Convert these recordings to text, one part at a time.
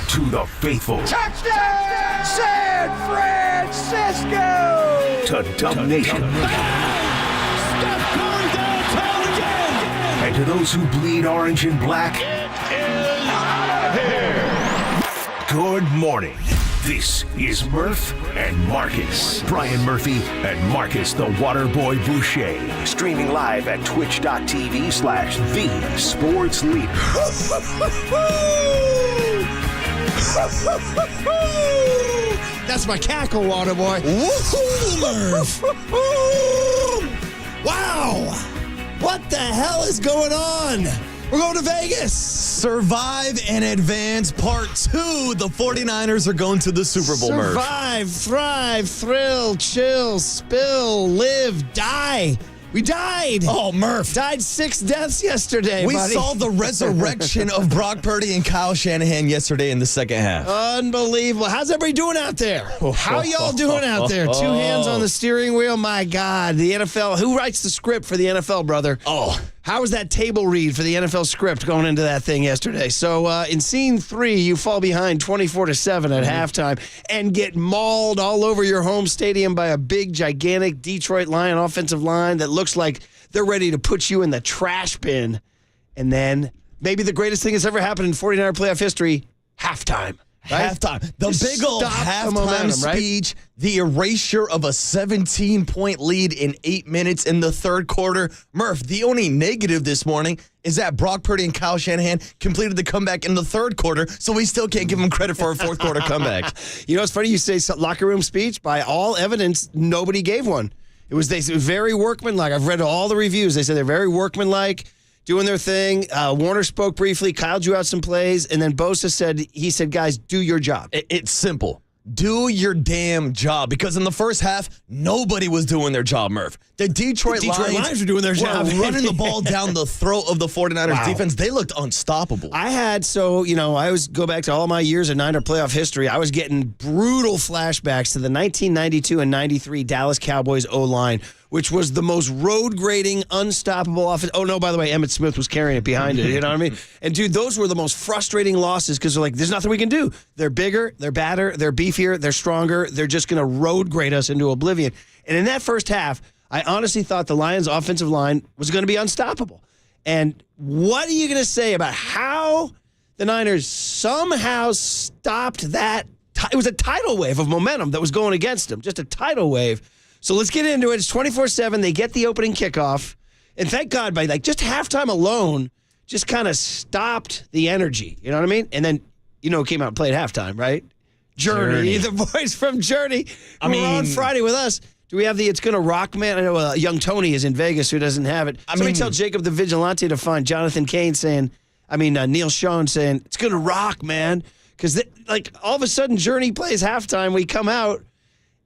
to the faithful. Touchdown, San Francisco! To Dub Nation. Steph Curry downtown again! And to those who bleed orange and black. It is out of here! Good morning. This is Murph and Marcus. Brian Murphy and Marcus the Waterboy Boucher. Streaming live at twitch.tv/the sports leader. That's my cackle, Waterboy. Woohoo, Murph! Wow! What the hell is going on? We're going to Vegas. Survive and Advance Part 2. The 49ers are going to the Super Bowl, Murph. Survive, thrive, thrill, chill, spill, live, die. We died. Oh, Murph. Died 6 deaths yesterday, We buddy. saw the resurrection of Brock Purdy and Kyle Shanahan yesterday in the second half. Unbelievable. How's everybody doing out there? How y'all doing out there? 2 hands on the steering wheel? My God. The NFL. Who writes the script for the NFL, brother? Oh. How was that table read for the NFL script going into that thing yesterday? So in scene 3, you fall behind 24-7 at halftime and get mauled all over your home stadium by a big, gigantic Detroit Lion offensive line that looks like they're ready to put you in the trash bin. And then maybe the greatest thing that's ever happened in 49er playoff history, halftime. Right? Halftime. The Just big old stop the halftime momentum, right? speech, the erasure of a 17-point lead in 8 minutes in the third quarter. Murph, the only negative this morning is that Brock Purdy and Kyle Shanahan completed the comeback in the third quarter, so we still can't give them credit for a fourth quarter comeback. You know, it's funny you say locker room speech. By all evidence, nobody gave one. It was very workmanlike. I've read all the reviews. They said they're very workmanlike, doing their thing. Warner spoke briefly. Kyle drew out some plays. And then Bosa said, guys, do your job. It's simple. Do your damn job. Because in the first half, nobody was doing their job, Murph. The Detroit Lions were doing their job. running the ball down the throat of the 49ers defense. They looked unstoppable. I always go back to all my years of Niner playoff history. I was getting brutal flashbacks to the 1992 and 93 Dallas Cowboys O-line, which was the most road-grading, unstoppable offense. Oh, no, by the way, Emmitt Smith was carrying it behind it. You know what I mean? And, dude, those were the most frustrating losses because they're like, there's nothing we can do. They're bigger, they're badder, they're beefier, they're stronger. They're just going to road-grade us into oblivion. And in that first half, I honestly thought the Lions' offensive line was going to be unstoppable. And what are you going to say about how the Niners somehow stopped that? It was a tidal wave of momentum that was going against them, just a tidal wave. So let's get into it. It's 24-7. They get the opening kickoff. And thank God, by just halftime alone, just kind of stopped the energy. You know what I mean? And then, who came out and played halftime, right? Journey. The boys from Journey who were on Friday with us. Do we have the It's Gonna Rock Man? I know young Tony is in Vegas who doesn't have it. Somebody tell Jacob the Vigilante to find Jonathan Kane Neil Sean saying, it's gonna rock, man. Because all of a sudden Journey plays halftime. We come out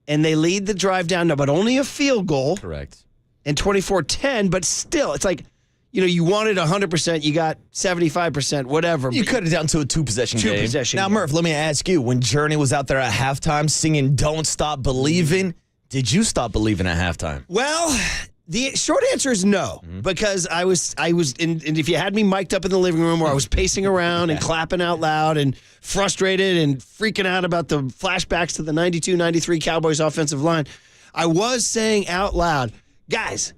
and they lead the drive down to but only a field goal. Correct. And 24-10, but still, it's like, you wanted 100%, you got 75%, whatever. You cut it down to a two-possession game. Now, game. Murph, let me ask you, when Journey was out there at halftime singing Don't Stop Believing, did you stop believing at halftime? Well, the short answer is no, because I was, and if you had me mic'd up in the living room where I was pacing around and clapping out loud and frustrated and freaking out about the flashbacks to the 92-93 Cowboys offensive line, I was saying out loud, guys,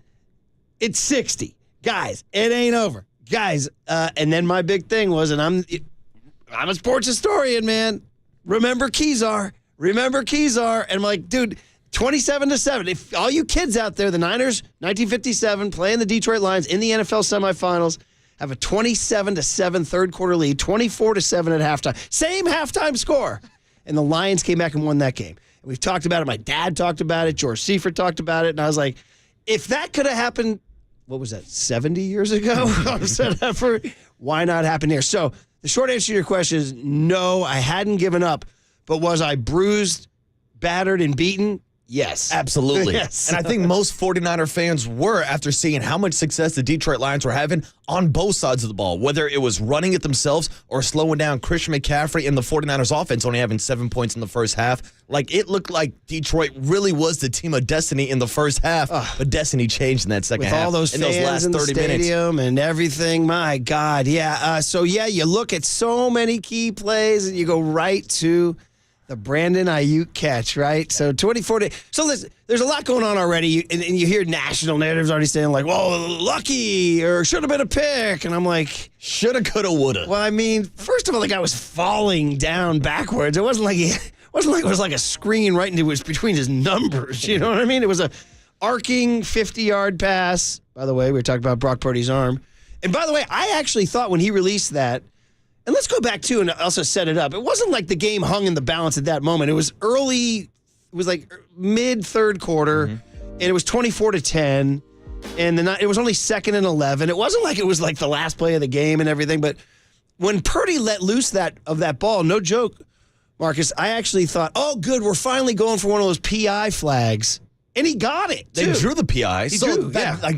it's 60. Guys, it ain't over. Guys, and then my big thing was, and I'm a sports historian, man. Remember Kezar. And I'm like, dude, 27-7. If all you kids out there, the Niners, 1957, playing the Detroit Lions in the NFL semifinals, have a 27-7 third quarter lead, 24-7 at halftime. Same halftime score. And the Lions came back and won that game. And we've talked about it. My dad talked about it. George Seifert talked about it. And I was like, if that could have happened, what was that, 70 years ago? Why not happen here? So the short answer to your question is no, I hadn't given up. But was I bruised, battered, and beaten? Yes. Absolutely. Yes. And I think most 49er fans were after seeing how much success the Detroit Lions were having on both sides of the ball, whether it was running it themselves or slowing down Christian McCaffrey and the 49ers offense only having 7 points in the first half. Like, it looked like Detroit really was the team of destiny in the first half, but destiny changed in that second With half. all those in fans those last in the 30 minutes. stadium and everything. My God, yeah. You look at so many key plays and you go right to the Brandon Aiyuk catch, right? So 24 to... So there's a lot going on already, and you hear national narratives already saying, like, well, lucky, or should have been a pick. And I'm like... Shoulda, coulda, woulda. Well, I mean, first of all, the guy was falling down backwards. It wasn't like it was like a screen right into between his numbers. You know what I mean? It was a arcing 50-yard pass. By the way, we were talking about Brock Purdy's arm. And by the way, I actually thought when he released that, and let's go back, too, and also set it up. It wasn't like the game hung in the balance at that moment. It was early. It was like mid-third quarter, and it was 24-10, and it was only 2nd and 11. It wasn't like it was like the last play of the game and everything, but when Purdy let loose that ball, no joke, Marcus, I actually thought, oh, good, we're finally going for one of those PI flags. And he got it, too. They drew the PI.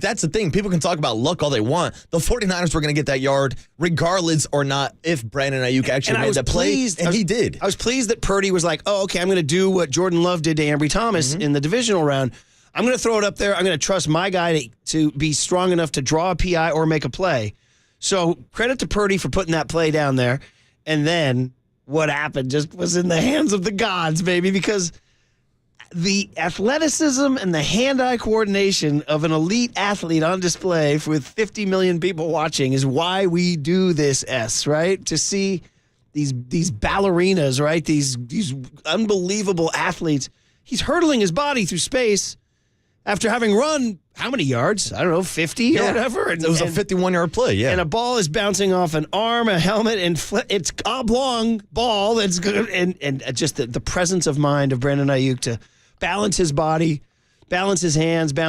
That's the thing. People can talk about luck all they want. The 49ers were going to get that yard regardless or not if Brandon Aiyuk actually made that play, and he did. I was pleased that Purdy was like, oh, okay, I'm going to do what Jordan Love did to Ambry Thomas in the divisional round. I'm going to throw it up there. I'm going to trust my guy to be strong enough to draw a PI or make a play. So credit to Purdy for putting that play down there. And then what happened just was in the hands of the gods, baby, because the athleticism and the hand-eye coordination of an elite athlete on display with 50 million people watching is why we do this, right? To see these ballerinas, right? These unbelievable athletes. He's hurtling his body through space after having run how many yards? I don't know, 50 or whatever. It was a 51-yard play, yeah. And a ball is bouncing off an arm, a helmet, and it's oblong ball that's good. And just the presence of mind of Brandon Aiyuk to balance his body, balance his hands, Dude,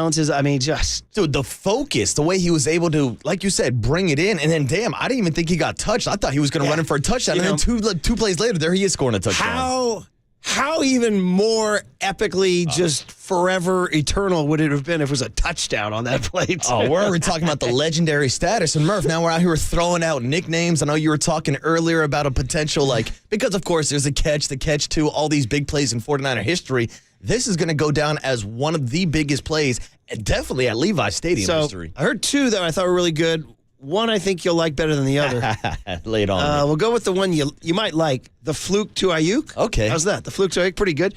the focus, the way he was able to, like you said, bring it in, and then, damn, I didn't even think he got touched. I thought he was going to run in for a touchdown, and then two plays later, there he is scoring a touchdown. How even more epically just forever eternal would it have been if it was a touchdown on that play, too? Oh, we're already talking about the legendary status. And Murph, now we're out here throwing out nicknames. I know you were talking earlier about a potential, because, of course, there's the catch two, all these big plays in 49er history. This is going to go down as one of the biggest plays, definitely at Levi Stadium history. I heard two that I thought were really good. One I think you'll like better than the other. Lay it on. We'll go with the one you might like, the fluke to Aiyuk. Okay. How's that? The fluke to Aiyuk, pretty good.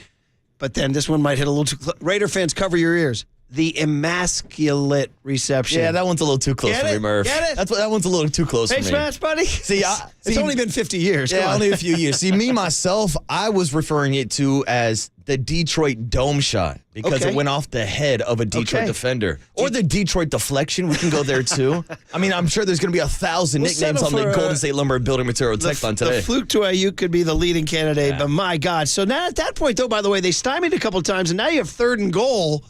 But then this one might hit a little too close. Raider fans, cover your ears. The emasculate reception. Yeah, that one's a little too close for me, Murph. Get it? That one's a little too close for me. Face mask, buddy. It's only been 50 years. Yeah, only a few years. See, me, myself, I was referring it to as the Detroit dome shot because it went off the head of a Detroit defender. Or the Detroit deflection. We can go there, too. I mean, I'm sure there's going to be 1,000 nicknames on the Golden State Lumber Building Material text line today. The fluke to Aiyuk could be the leading candidate, but my God. So now at that point, though, by the way, they stymied a couple of times, and now you have 3rd and goal.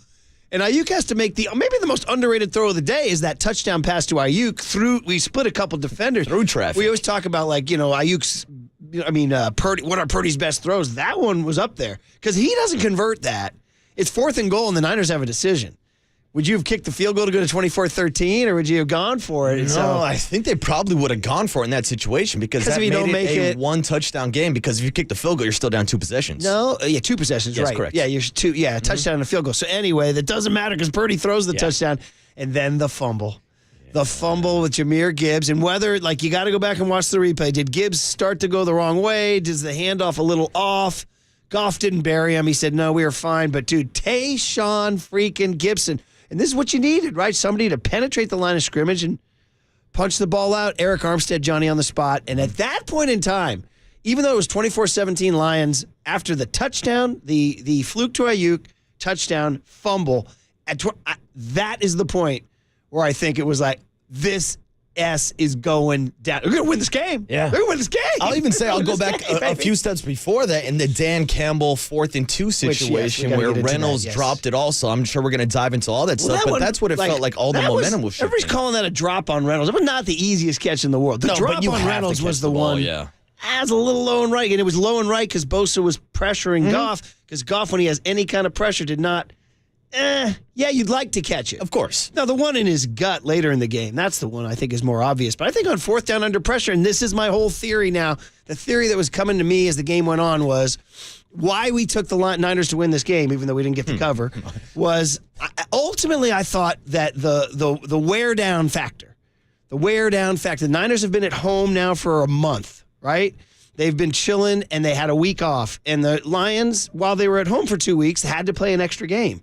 And Aiyuk has to make maybe the most underrated throw of the day is that touchdown pass to Aiyuk we split a couple defenders. Through traffic. We always talk about, Aiyuk's, Purdy, what are Purdy's best throws? That one was up there because he doesn't convert that. It's 4th and goal, and the Niners have a decision. Would you have kicked the field goal to go to 24-13, or would you have gone for it? No, I think they probably would have gone for it in that situation because that made it a one-touchdown game because if you kick the field goal, you're still down 2 possessions. No, 2 possessions, yes, right. Correct. Yeah, you're 2, a touchdown and a field goal. So anyway, that doesn't matter because Purdy throws the touchdown, and then the fumble. The fumble with Jahmyr Gibbs, and whether, you got to go back and watch the replay. Did Gibbs start to go the wrong way? Does the handoff a little off? Goff didn't bury him. He said, no, we were fine. But, dude, Tayshaun freaking Gibson. And this is what you needed, right? Somebody to penetrate the line of scrimmage and punch the ball out. Eric Armstead, Johnny on the spot. And at that point in time, even though it was 24-17 Lions, after the touchdown, the fluke to Aiyuk, touchdown, fumble, that is the point where I think it was like, this S is going down. We're going to win this game. Yeah. We're going to win this game. I'll even say I'll go back a few steps before that in the Dan Campbell 4th and 2 situation where Reynolds dropped it also. I'm sure we're going to dive into all that stuff, but that's what it felt like all the momentum was shifting. Everybody's calling that a drop on Reynolds. It was not the easiest catch in the world. The drop on Reynolds was the one. It's a little low and right. And it was low and right because Bosa was pressuring Goff, because Goff, when he has any kind of pressure, did not, you'd like to catch it. Of course. Now, the one in his gut later in the game, that's the one I think is more obvious. But I think on fourth down under pressure, and this is my whole theory now, the theory that was coming to me as the game went on was why we took the Niners to win this game, even though we didn't get the cover, was ultimately I thought that the wear down factor, the Niners have been at home now for a month. Right? They've been chilling, and they had a week off. And the Lions, while they were at home for 2 weeks, had to play an extra game.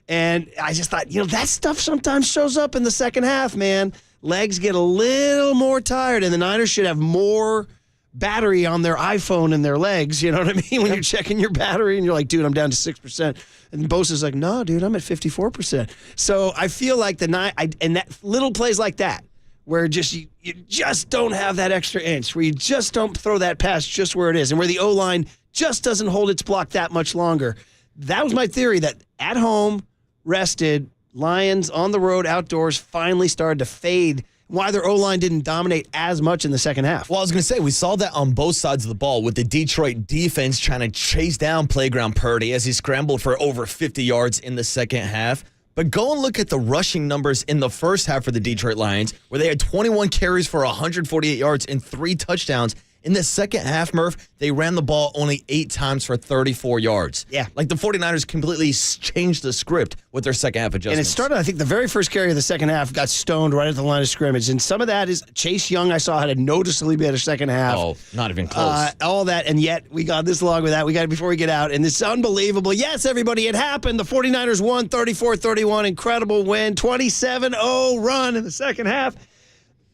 And I just thought, that stuff sometimes shows up in the second half, man. Legs get a little more tired, and the Niners should have more battery on their iPhone and their legs. You know what I mean? When you're checking your battery, and you're like, dude, I'm down to 6%. And Bosa's like, no, dude, I'm at 54%. So I feel like and that little plays like that, where you just don't have that extra inch, where you just don't throw that pass just where it is, and where the O-line just doesn't hold its block that much longer. That was my theory, that at home, rested, Lions on the road, outdoors, finally started to fade. Why their O-line didn't dominate as much in the second half. Well, I was going to say, we saw that on both sides of the ball, with the Detroit defense trying to chase down Playground Purdy as he scrambled for over 50 yards in the second half. But go and look at the rushing numbers in the first half for the Detroit Lions, where they had 21 carries for 148 yards and 3 touchdowns. In the second half, Murph, they ran the ball only 8 times for 34 yards. Yeah. Like the 49ers completely changed the script with their second half adjustments. And it started, I think, the very first carry of the second half got stoned right at the line of scrimmage. And some of that is Chase Young, I saw, had a noticeably better second half. Oh, not even close. All that, and yet we got this long with that. We got it before we get out. And it's unbelievable. Yes, everybody, it happened. The 49ers won 34-31. Incredible win. 27-0 run in the second half.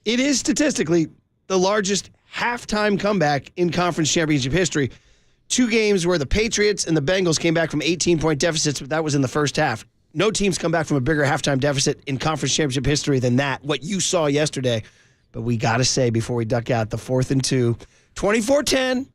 It is statistically the largest halftime comeback in conference championship history. 2 games where the Patriots and the Bengals came back from 18-point deficits, but that was in the first half. No team's come back from a bigger halftime deficit in conference championship history than that, what you saw yesterday. But we got to say, before we duck out, the 4th and 2, 24-10,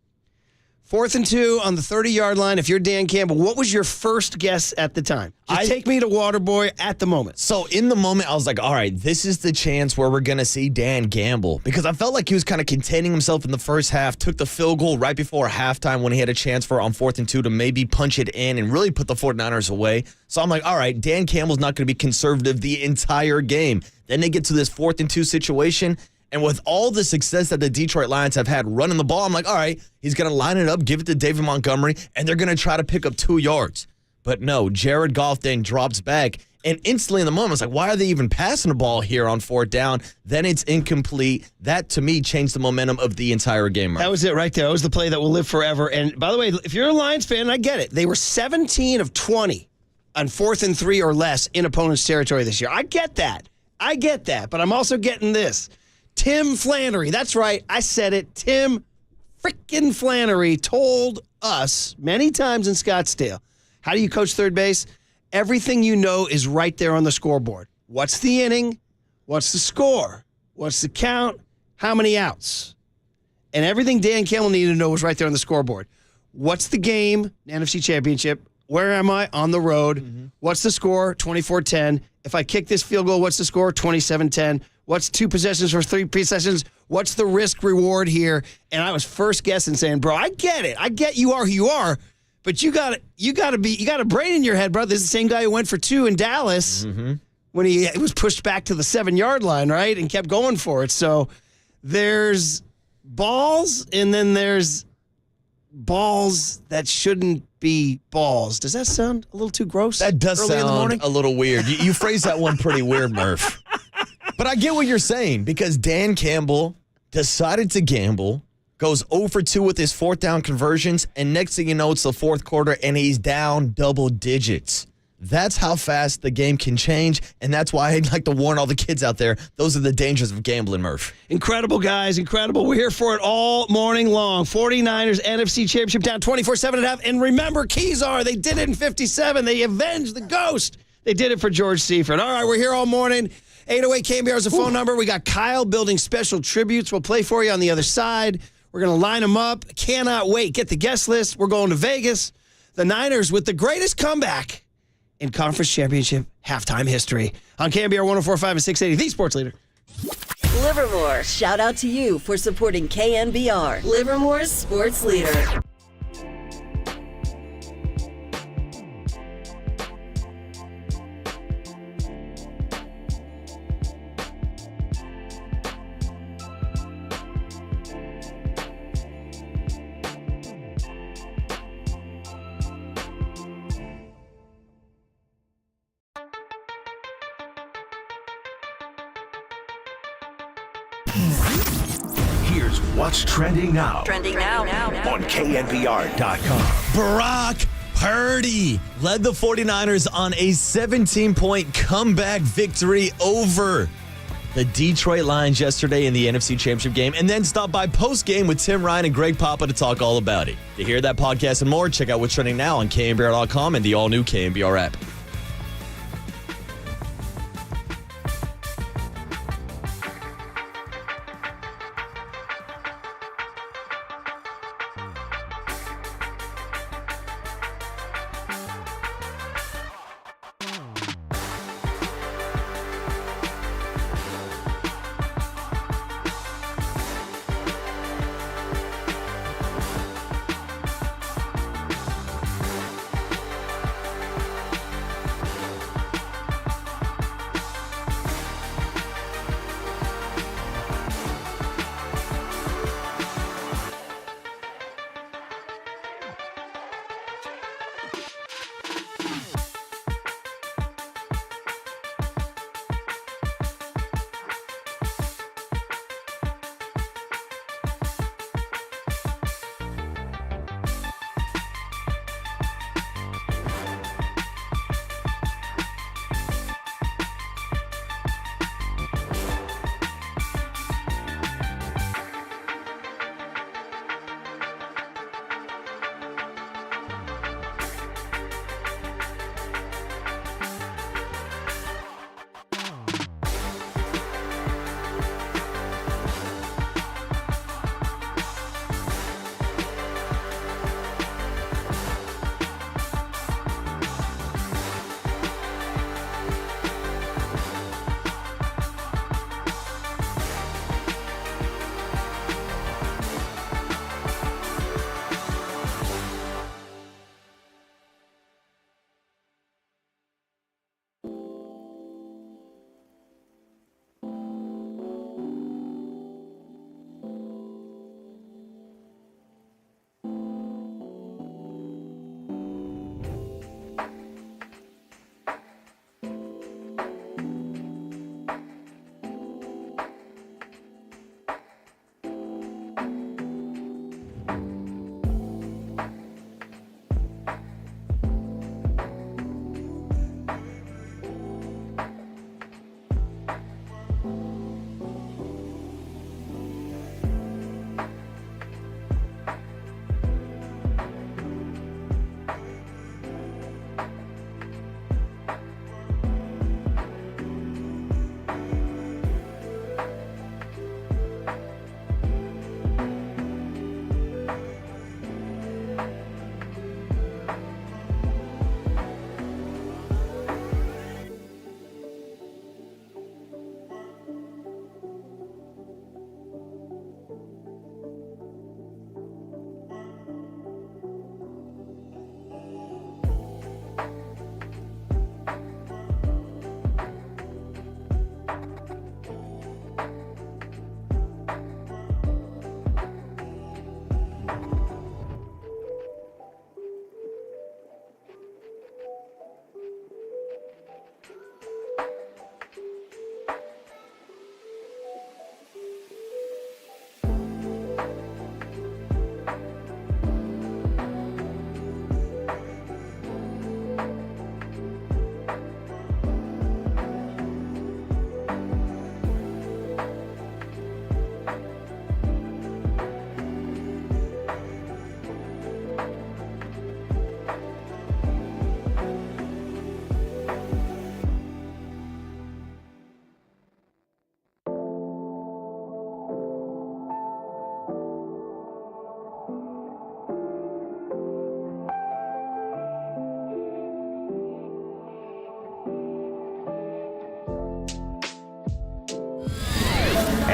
4th and 2 on the 30-yard line. If you're Dan Campbell, what was your first guess at the time? Just take me to Waterboy at the moment. So in the moment, I was like, all right, this is the chance where we're going to see Dan Campbell. Because I felt like he was kind of containing himself in the first half, took the field goal right before halftime when he had a chance for on 4th and 2 to maybe punch it in and really put the 49ers away. So I'm like, all right, Dan Campbell's not going to be conservative the entire game. Then they get to this 4th and 2 situation. And with all the success that the Detroit Lions have had running the ball, I'm like, all right, he's going to line it up, give it to David Montgomery, and they're going to try to pick up 2 yards. But no, Jared Goff then drops back. And instantly in the moment, it's like, why are they even passing the ball here on 4th down? Then it's incomplete. That, to me, changed the momentum of the entire game. That was it right there. That was the play that will live forever. And by the way, if you're a Lions fan, I get it. They were 17 of 20 on 4th and 3 or less in opponent's territory this year. I get that. But I'm also getting this. Tim Flannery, that's right, I said it. Tim frickin' Flannery told us many times in Scottsdale, how do you coach third base? Everything you know is right there on the scoreboard. What's the inning? What's the score? What's the count? How many outs? And everything Dan Campbell needed to know was right there on the scoreboard. What's the game? NFC Championship. Where am I? On the road. Mm-hmm. What's the score? 24-10. If I kick this field goal, what's the score? 27-10. What's 2 possessions for 3 possessions? What's the risk reward here? And I was first guessing, saying, bro, I get it. I get you are who you are, but you got a brain in your head, brother. This is the same guy who went for 2 in Dallas when he was pushed back to the 7-yard line, right? And kept going for it. So there's balls, and then there's balls that shouldn't be balls. Does that sound a little too gross? That does sound a little weird. You phrased that one pretty weird, Murph. But I get what you're saying, because Dan Campbell decided to gamble, goes 0 for 2 with his 4th down conversions, and next thing you know, it's the 4th quarter, and he's down double digits. That's how fast the game can change, and that's why I'd like to warn all the kids out there, those are the dangers of gambling, Murph. Incredible, guys. Incredible. We're here for it all morning long. 49ers NFC Championship down 24-7.5. And remember, Kezar, they did it in 57. They avenged the ghost. They did it for George Seifert. All right, we're here all morning. 808 KNBR is the phone number. We got Kyle building special tributes. We'll play for you on the other side. We're going to line them up. Cannot wait. Get the guest list. We're going to Vegas. The Niners with the greatest comeback in conference championship halftime history. On KNBR 104.5 and 680, the sports leader. Livermore, shout out to you for supporting KNBR, Livermore's sports leader. Here's what's trending now on KNBR.com. Brock Purdy led the 49ers on a 17-point comeback victory over the Detroit Lions yesterday in the NFC Championship game, and then stopped by Postgame with Tim Ryan and Greg Papa to talk all about it. To hear that podcast and more, check out what's trending now on KNBR.com and the all-new KNBR app.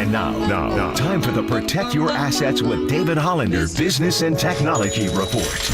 And now, time for the Protect Your Assets with David Hollander Business and Technology Report.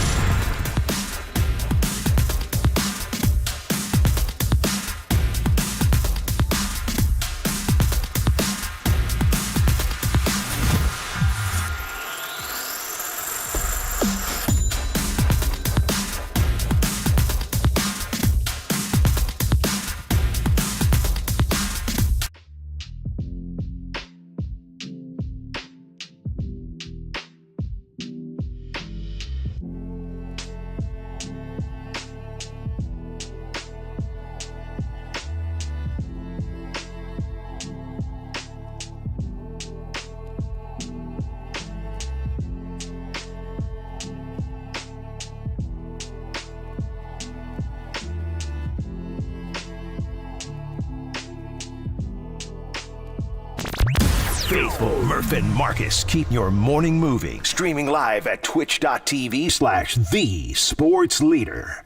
Faithful Murph and Marcus keep your morning moving. Streaming live at twitch.tv/thesportsleader.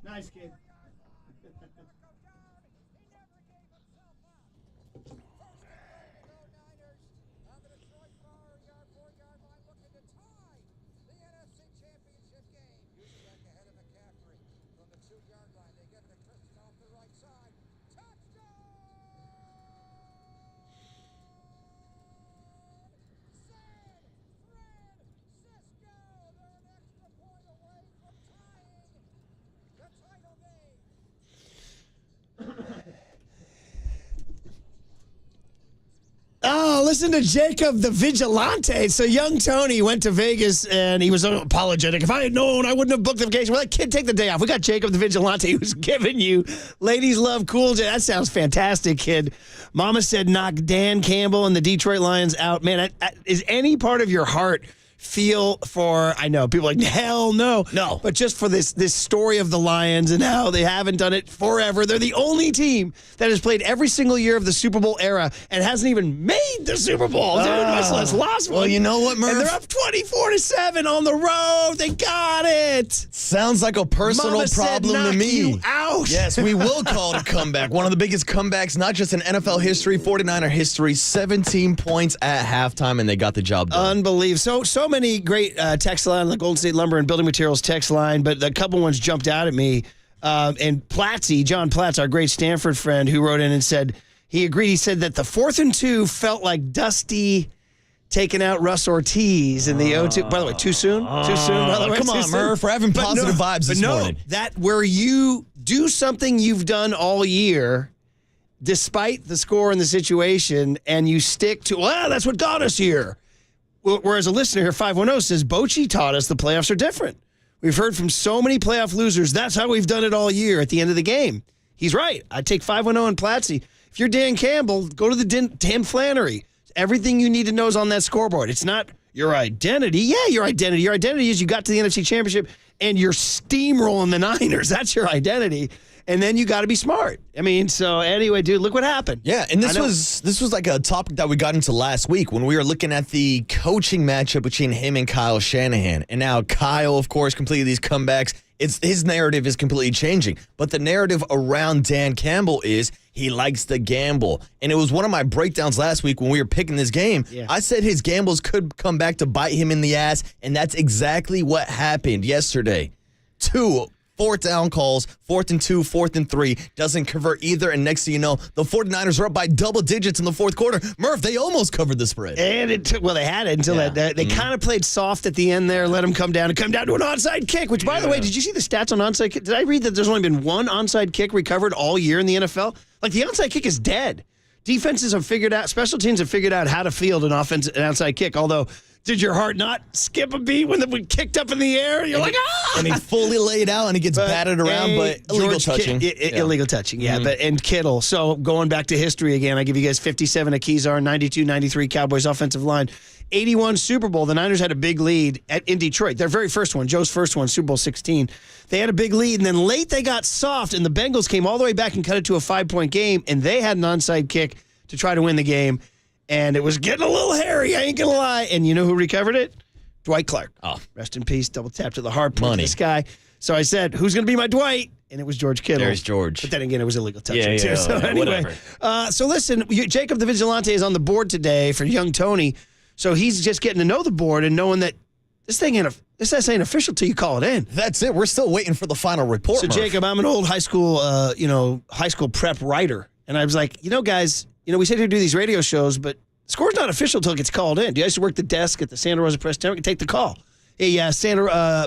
Nice kid. Oh, listen to Jacob the Vigilante. So young Tony went to Vegas and he was apologetic. If I had known, I wouldn't have booked the vacation. Well, that kid, take the day off. We got Jacob the Vigilante who's giving you Ladies Love Cool J. That sounds fantastic, kid. Mama said knock Dan Campbell and the Detroit Lions out. Man, is any part of your heart feel for, I know, people are like, hell no. No. But just for this story of the Lions and how they haven't done it forever. They're the only team that has played every single year of the Super Bowl era and hasn't even made the Super Bowl. Dude, much less lost one. Well, you know what, Murph? And they're up 24-7 on the road. They got it. Sounds like a personal Mama problem said, to me. You out. Yes, we will call it a comeback. One of the biggest comebacks, not just in NFL history, 49er history. 17 points at halftime, and they got the job done. Unbelievable. So many great text line on the Golden State Lumber and Building Materials text line, but a couple ones jumped out at me. And Platzy, John Platz, our great Stanford friend, who wrote in and said he agreed. He said that the 4th and 2 felt like Dusty taking out Russ Ortiz in the 0-2. By the way, too soon? Too soon, by the way? Come on, Murph. We're having positive vibes this morning. That where you do something you've done all year, despite the score and the situation, and you stick to, well, that's what got us here. Whereas a listener here, 510, says, Bochy taught us the playoffs are different. We've heard from so many playoff losers. That's how we've done it all year at the end of the game. He's right. I take 510 and Platzy. If you're Dan Campbell, go to the Tim Flannery. Everything you need to know is on that scoreboard. It's not your identity. Yeah, your identity. Your identity is you got to the NFC Championship and you're steamrolling the Niners. That's your identity. And then you got to be smart. I mean, so anyway, dude, look what happened. Yeah, and this was like a topic that we got into last week when we were looking at the coaching matchup between him and Kyle Shanahan. And now Kyle, of course, completed these comebacks. His narrative is completely changing. But the narrative around Dan Campbell is he likes to gamble. And it was one of my breakdowns last week when we were picking this game. Yeah. I said his gambles could come back to bite him in the ass, and that's exactly what happened yesterday. 2 4th down calls, 4th and 2, 4th and 3, doesn't convert either. And next thing you know, the 49ers are up by double digits in the 4th quarter. Murph, they almost covered the spread. And it took, well, they had it until they kind of played soft at the end there, let them come down to an onside kick, which, by the way, did you see the stats on onside kick? Did I read that there's only been one onside kick recovered all year in the NFL? Like, the onside kick is dead. Defenses have figured out, special teams have figured out how to field an onside kick, although, did your heart not skip a beat when we kicked up in the air? You're like, ah! And he fully laid out and he gets batted around, but illegal touching. Illegal touching, yeah. But and Kittle. So going back to history again, I give you guys 57 at Kezar, 92-93 Cowboys offensive line. 81 Super Bowl. The Niners had a big lead in Detroit. Their very first one, Joe's first one, Super Bowl 16. They had a big lead, and then late they got soft, and the Bengals came all the way back and cut it to a 5-point game, and they had an onside kick to try to win the game. And it was getting a little hairy, I ain't going to lie. And you know who recovered it? Dwight Clark. Oh. Rest in peace. Double tap to the heart, point Money. to the sky. So I said, who's going to be my Dwight? And it was George Kittle. There's George. But then again, it was illegal touching, Yeah, too. So anyway. whatever. So listen, Jacob the Vigilante is on the board today for young Tony. So he's just getting to know the board and knowing that this ain't official till you call it in. That's it. We're still waiting for the final report. So Murph. Jacob, I'm an old high school prep writer. And I was like, guys, we sit here to do these radio shows, but the score's not official till it gets called in. Do you guys work the desk at the Santa Rosa Press Tower? Take the call. Hey,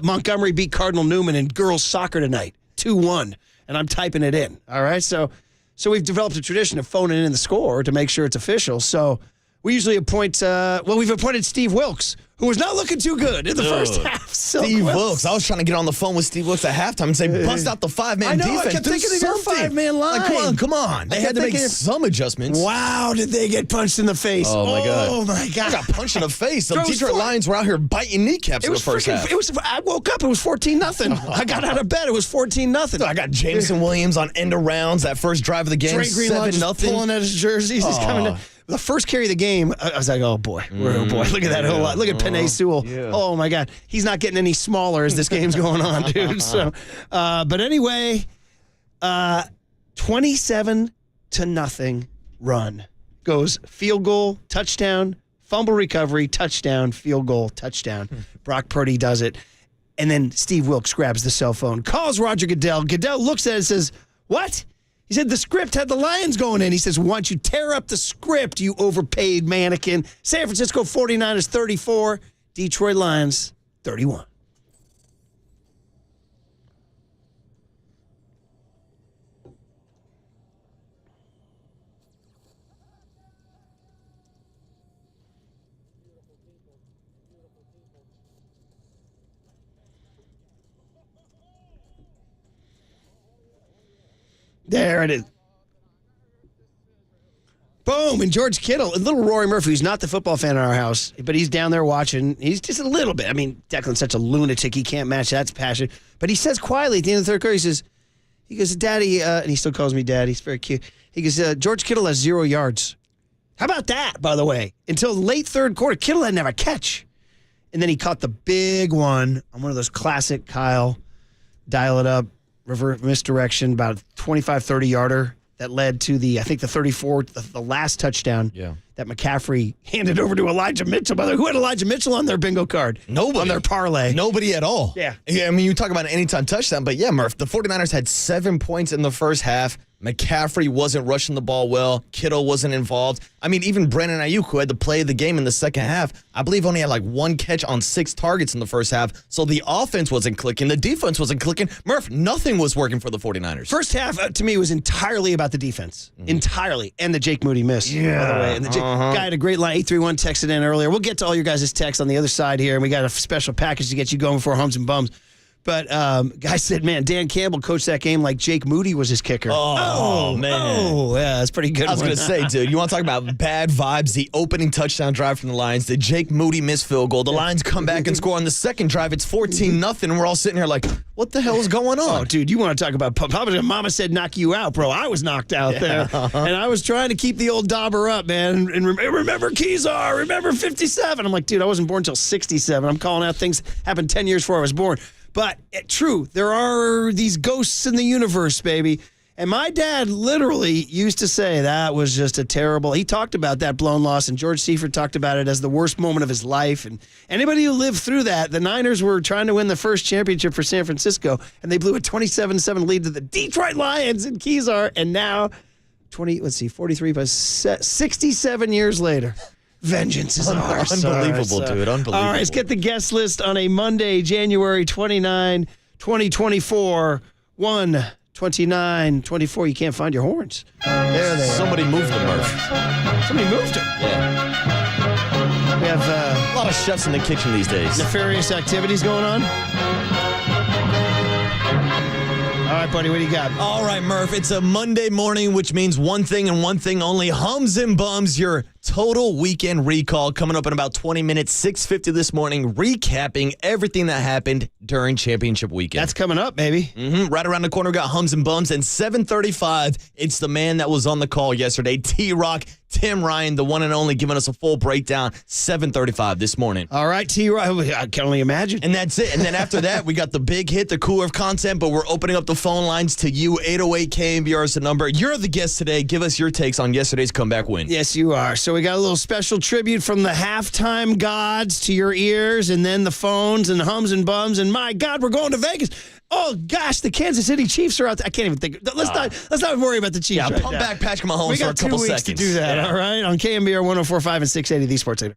Montgomery beat Cardinal Newman in girls soccer tonight, 2-1, and I'm typing it in. All right, so we've developed a tradition of phoning in the score to make sure it's official. So we usually appoint. We've appointed Steve Wilkes, who was not looking too good in the first half. Steve Wilkes. I was trying to get on the phone with Steve Wilkes at halftime and say, bust out the 5-man defense. I kept thinking of your 5-man line. Like, come on. They had to make some adjustments. Wow, did they get punched in the face? Oh, my God. Oh, my God. I got punched in the face. The Detroit Lions were out here biting kneecaps in the first half. I woke up, it was 14-0. I got out of bed, it was 14-0. I got Jameson Williams on end of rounds that first drive of the game, 7-0. Pulling at his jerseys. He's coming down. The first carry of the game, I was like, oh, boy. Oh, boy. Look at that whole lot. Look at Penei Sewell. Yeah. Oh, my God. He's not getting any smaller as this game's going on, dude. So, but anyway, 27-0 run. Goes field goal, touchdown, fumble recovery, touchdown, field goal, touchdown. Brock Purdy does it. And then Steve Wilkes grabs the cell phone, calls Roger Goodell. Goodell looks at it and says, what? He said the script had the Lions going in. He says, why don't you tear up the script, you overpaid mannequin? San Francisco 49ers 34, Detroit Lions 31. There it is. Boom. And George Kittle, a little Rory Murphy, who's not the football fan in our house, but he's down there watching. He's just a little bit. I mean, Declan's such a lunatic. He can't match that passion. But he says quietly at the end of the third quarter, he goes, Daddy, and he still calls me Dad. He's very cute. He goes, George Kittle has 0 yards. How about that, by the way? Until late third quarter, Kittle hadn't have a catch. And then he caught the big one on one of those classic Kyle, dial it up, reverse misdirection, about a 25, 30-yarder that led to the 34, the last touchdown that McCaffrey handed over to Elijah Mitchell. By the way, who had Elijah Mitchell on their bingo card? Nobody. On their parlay. Nobody at all. Yeah. I mean, you talk about an anytime touchdown, but yeah, Murph, the 49ers had 7 points in the first half. McCaffrey wasn't rushing the ball well. Kittle wasn't involved. I mean, even Brandon Aiyuk, who had to play the game in the second half, I believe only had like 1 catch on 6 targets in the first half. So the offense wasn't clicking. The defense wasn't clicking. Murph, nothing was working for the 49ers. First half, to me, was entirely about the defense. Entirely. And the Jake Moody miss, by the way. And the guy had a great line. 831 texted in earlier. We'll get to all your guys' texts on the other side here, and we got a special package to get you going before Hums and Bums. But guy said, man, Dan Campbell coached that game like Jake Moody was his kicker. Oh man. Oh, yeah, that's pretty good. I was going to say, dude, you want to talk about bad vibes? The opening touchdown drive from the Lions, the Jake Moody missed field goal. The Lions come back and score on the second drive. It's 14-0, and we're all sitting here like, what the hell is going on? Oh, dude, you want to talk about Papa? Mama said knock you out, bro. I was knocked out there. And I was trying to keep the old dauber up, man. And remember Kezar, remember 57. I'm like, dude, I wasn't born until 67. I'm calling out things happened 10 years before I was born. But true, there are these ghosts in the universe, baby. And my dad literally used to say that was just a terrible. He talked about that blown loss, and George Seifert talked about it as the worst moment of his life. And anybody who lived through that, the Niners were trying to win the first championship for San Francisco, and they blew a 27-7 lead to the Detroit Lions in Kezar. And now, 43, but 67 years later. Vengeance is ours. Unbelievable, dude. Unbelievable. All right, let's get the guest list on a Monday, January 29, 2024. 1/29/24. You can't find your horns. There they are. Somebody moved them, Murph. Somebody moved them. Yeah. We have A lot of chefs in the kitchen these days. nefarious activities going on. All right, buddy, what do you got? All right, Murph. It's a Monday morning, which means one thing and one thing only. Hums and Bums, your Total Weekend Recall coming up in about 20 minutes, 6:50 this morning, recapping everything that happened during championship weekend. That's coming up, baby. Right around the corner, we got Hums and Bums. And 7:35, it's the man that was on the call yesterday, T-Rock, Tim Ryan, the one and only, giving us a full breakdown, 7:35 this morning. All right, T-Rock, I can only imagine. And that's it. And then after that, we got the big hit, the cooler of content, but we're opening up the phone lines to you. 808 KNBR is the number. You're the guest today. Give us your takes on yesterday's comeback win. Yes, you are. So we got a little special tribute from the halftime gods to your ears, and then the phones and the Hums and Bums. And my God, we're going to Vegas. Oh gosh, the Kansas City Chiefs are out there. I can't even think. Let's not worry about the Chiefs. Yeah, right pump now. back Patrick Mahomes We for a got 2 couple weeks seconds. to do that. Yeah. All right, on KNBR 104.5 and 680, the Sports Leader.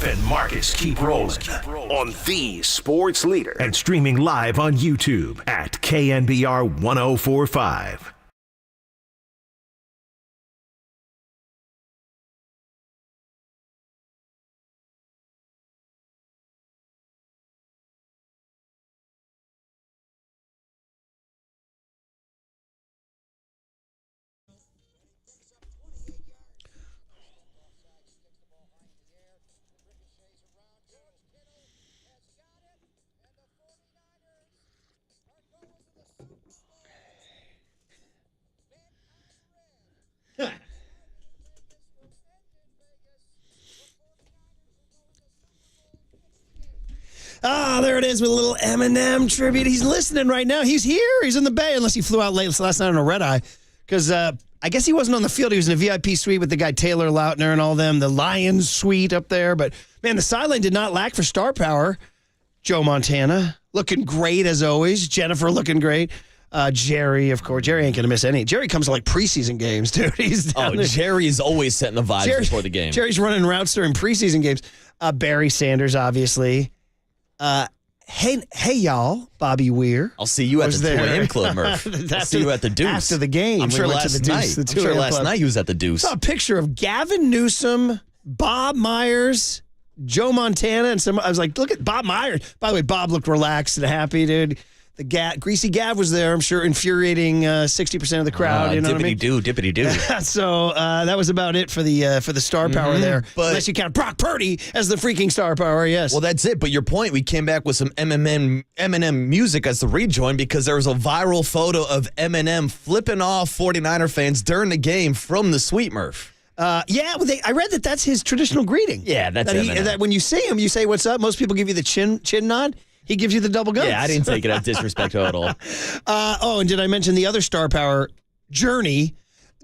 And Marcus keep rolling on the Sports Leader and streaming live on YouTube at KNBR 1045. Ah, there it is with a little Eminem tribute. He's listening right now. He's here. He's in the Bay, unless he flew out late last night on a red eye. Because I guess he wasn't on the field. He was in a VIP suite with the guy Taylor Lautner and all them, the Lions suite up there. But, man, the sideline did not lack for star power. Joe Montana looking great as always. Jennifer looking great. Jerry, of course. Jerry ain't going to miss any. Jerry comes to like preseason games, dude. He's down there. Jerry is always setting the vibes before the game. Jerry's running routes during preseason games. Barry Sanders, obviously. Hey, y'all, Bobby Weir. I'll see you at the 2 a.m. club, Murph. I'll see you at the Deuce. After the game. I'm sure last night he was at the Deuce. I saw a picture of Gavin Newsom, Bob Myers, Joe Montana, and I was like, look at Bob Myers. By the way, Bob looked relaxed and happy, dude. The Greasy Gav was there, I'm sure, infuriating 60% of the crowd. You know what I mean? Dippity doo. So that was about it for the star power there. But, unless you count Brock Purdy as the freaking star power, yes. Well, that's it. But your point, we came back with some Eminem music as the rejoin because there was a viral photo of Eminem flipping off 49er fans during the game from the Sweet Murph. I read that that's his traditional greading. Yeah, that's Eminem. That when you see him, you say, what's up? Most people give you the chin nod. He gives you the double guns. Yeah, I didn't take it as disrespectful at all. And did I mention the other star power, Journey?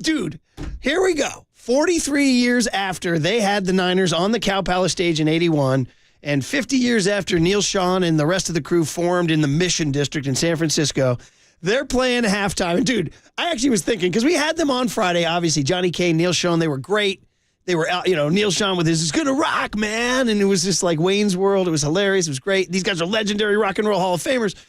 Dude, here we go. 43 years after they had the Niners on the Cow Palace stage in 81, and 50 years after Neil Schon and the rest of the crew formed in the Mission District in San Francisco, they're playing halftime. And, dude, I actually was thinking, because we had them on Friday, obviously, Johnny Kane, Neil Schon, they were great. They were out, Neil Schon with his, it's going to rock, man. And it was just like Wayne's World. It was hilarious. It was great. These guys are legendary rock and roll Hall of Famers.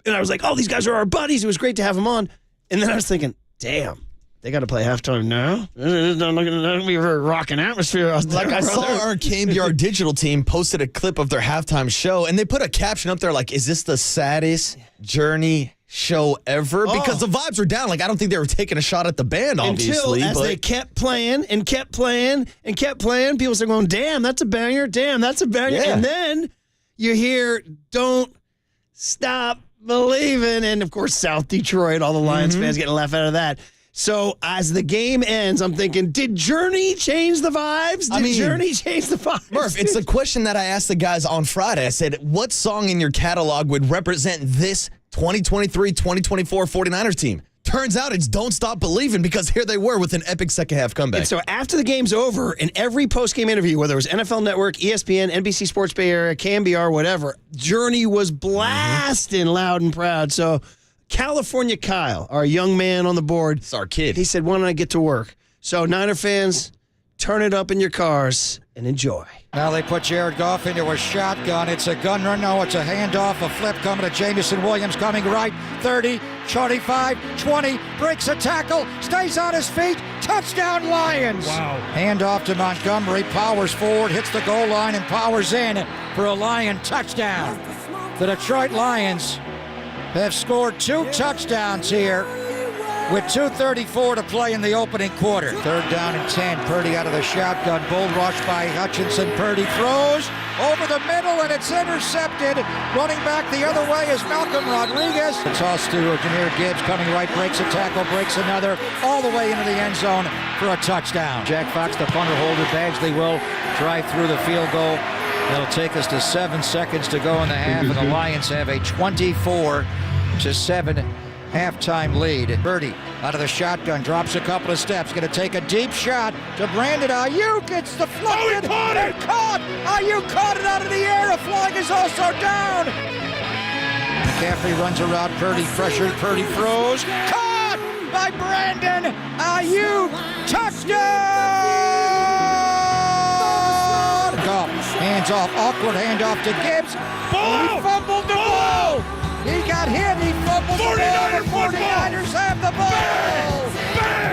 And I was like, oh, these guys are our buddies. It was great to have them on. And then I was thinking, damn, they got to play halftime now? It's not going to be a very rocking atmosphere out there. Like I saw our KNBR digital team posted a clip of their halftime show, and they put a caption up there like, is this the saddest Journey show ever? Because the vibes were down. Like, I don't think they were taking a shot at the band, obviously. Until, as they kept playing and kept playing and kept playing, people started going, damn, that's a banger. Damn, that's a banger. Yeah. And then you hear, don't stop believing. And, of course, South Detroit, all the Lions fans getting a laugh out of that. So, as the game ends, I'm thinking, did Journey change the vibes? Journey change the vibes? Murph, it's the question that I asked the guys on Friday. I said, what song in your catalog would represent this 2023-2024 49ers team? Turns out it's Don't Stop Believing, because here they were with an epic second-half comeback. And so after the game's over, in every post-game interview, whether it was NFL Network, ESPN, NBC Sports Bay Area, KNBR, whatever, Journey was blasting loud and proud. So California Kyle, our young man on the board. It's our kid. He said, why don't I get to work? So Niner fans, turn it up in your cars and enjoy. Now they put Jared Goff into a shotgun. It's a gun run. No, it's a handoff, a flip coming to Jamison Williams, coming right. 30, 25, 20, breaks a tackle, stays on his feet. Touchdown Lions. Wow. Handoff to Montgomery, powers forward, hits the goal line, and powers in for a Lion touchdown. The Detroit Lions have scored 2 touchdowns here with 2:34 to play in the opening quarter. 3rd down and 10. Purdy out of the shotgun. Bull rush by Hutchinson. Purdy throws over the middle, and it's intercepted. Running back the other way is Malcolm Rodriguez. The toss to Jahmyr Gibbs, coming right, breaks a tackle, breaks another, all the way into the end zone for a touchdown. Jack Fox, the punter holder. Badgley will drive through the field goal. It'll take us to 7 seconds to go in the half, and the Lions have a 24-7 halftime lead. Purdy out of the shotgun, drops a couple of steps, going to take a deep shot to Brandon Aiyuk. It's deflected. And caught. Aiyuk caught it out of the air. A flag is also down. McCaffrey runs around Purdy, pressured. Purdy throws. Caught by Brandon Aiyuk. Touchdown! Goff, hands off, awkward handoff to Gibbs. He fumbled the ball. He got hit, he fumbled the ball. The 49ers have the ball.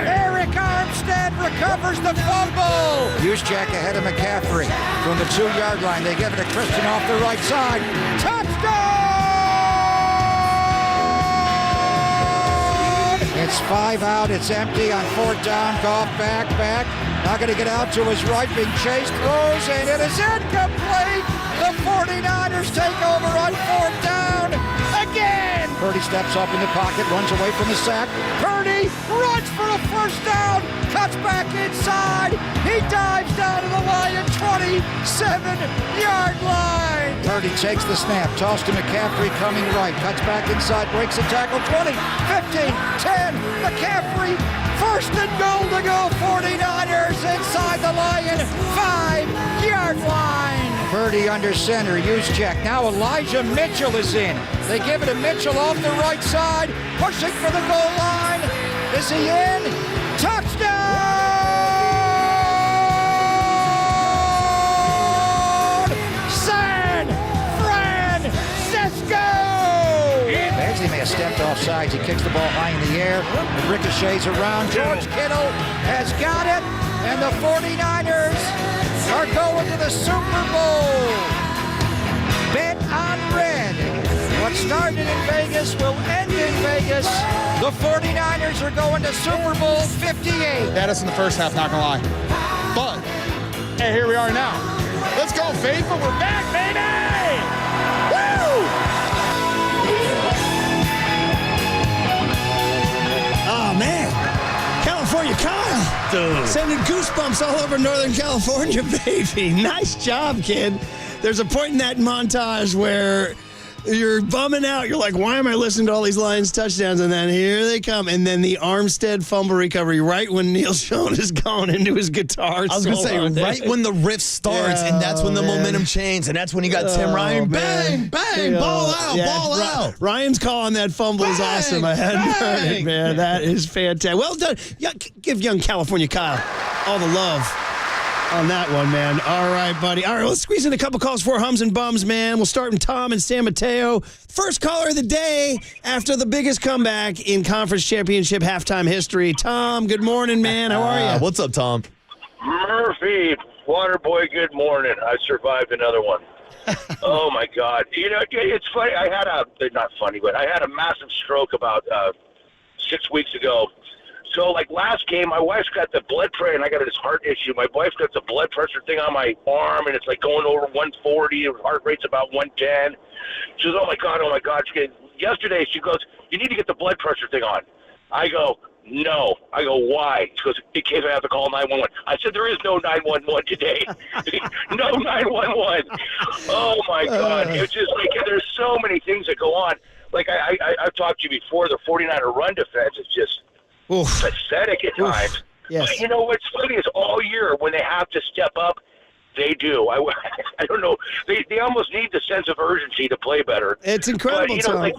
Eric Armstead recovers the fumble. Juszczyk ahead of McCaffrey from the 2-yard line. They give it to Christian off the right side. Touchdown! It's 5 out, it's empty on 4th down. Goff back. Not going to get out to his right, being chased, throws, and it is incomplete. The 49ers take over on 4th down again. Purdy steps up in the pocket, runs away from the sack. Purdy runs for a 1st down, cuts back inside. He dives down to the Lion 27-yard line. Purdy takes the snap, toss to McCaffrey coming right, cuts back inside, breaks a tackle. 20, 15, 10. McCaffrey, 1st and goal to go. 49ers inside the Lion 5-yard line. Purdy under center, Juszczyk. Now Elijah Mitchell is in. They give it to Mitchell off the right side, pushing for the goal line. Is he in? Touchdown! San Francisco! stepped off sides. He kicks the ball high in the air. It ricochets around. George Kittle has got it. And the 49ers are going to the Super Bowl. Bet on red. What started in Vegas will end in Vegas. The 49ers are going to Super Bowl 58. Had us in the first half, not gonna lie. But, hey, here we are now. Let's go, Faithful. We're back, baby! Woo! Oh, man. California Kyle. Dude. Sending goosebumps all over Northern California, baby. Nice job, kid. There's a point in that montage where you're bumming out. You're like, why am I listening to all these Lions touchdowns? And then here they come. And then the Armstead fumble recovery right when Neil Schoen is going into his guitar. I was going to say, right when the riff starts, and that's when the momentum changes, and that's when you got Tim Ryan. Bang, bang, ball out, ball out. Ryan's call on that fumble is awesome. I hadn't heard it, man. That is fantastic. Well done. Yeah, give young California Kyle all the love on that one, man. All right, buddy. All right, let's squeeze in a couple calls for Hums and Bums, man. We'll start with Tom and San Mateo. First caller of the day after the biggest comeback in conference championship halftime history. Tom, good morning, man. How are you? What's up, Tom? Murphy, Waterboy, good morning. I survived another one. Oh, my God. You know, it's funny. I had a massive stroke about 6 weeks ago. So, like, last game, my wife's got the blood pressure, and I got this heart issue. My wife's got the blood pressure thing on my arm, and it's, like, going over 140. Her heart rate's about 110. She goes, oh, my God. Yesterday, she goes, you need to get the blood pressure thing on. I go, no. I go, why? She goes, in case I have to call 911. I said, there is no 911 today. No 911. Oh, my God. It's just, like, there's so many things that go on. Like, I've talked to you before, the 49er run defense is just pathetic at times. Yes. But you know what's funny is all year when they have to step up, they do. I don't know. They almost need the sense of urgency to play better. It's incredible, Tom.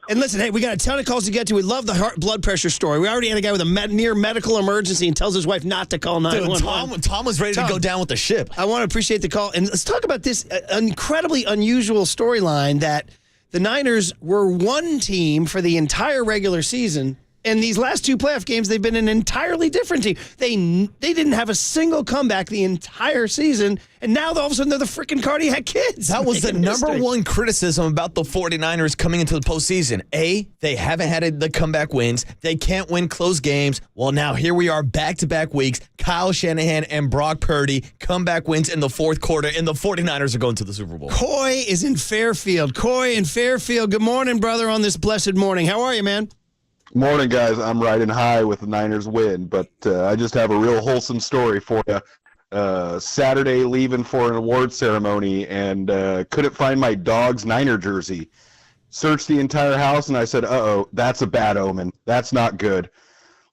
And listen, hey, we got a ton of calls to get to. We love the blood pressure story. We already had a guy with a near medical emergency and tells his wife not to call 911. Dude, Tom was ready to go down with the ship. I want to appreciate the call. And let's talk about this incredibly unusual storyline that the Niners were one team for the entire regular season. And these last two playoff games, they've been an entirely different team. They didn't have a single comeback the entire season, and now all of a sudden they're the freaking cardiac kids. That was the number one criticism about the 49ers coming into the postseason. They haven't had the comeback wins. They can't win close games. Well, now here we are, back-to-back weeks. Kyle Shanahan and Brock Purdy, comeback wins in the fourth quarter, and the 49ers are going to the Super Bowl. Coy is in Fairfield. Coy in Fairfield. Good morning, brother, on this blessed morning. How are you, man? Morning, guys. I'm riding high with the Niners win, but I just have a real wholesome story for you. Saturday, leaving for an award ceremony, and couldn't find my dog's Niner jersey. Searched the entire house, and I said, uh-oh, that's a bad omen. That's not good.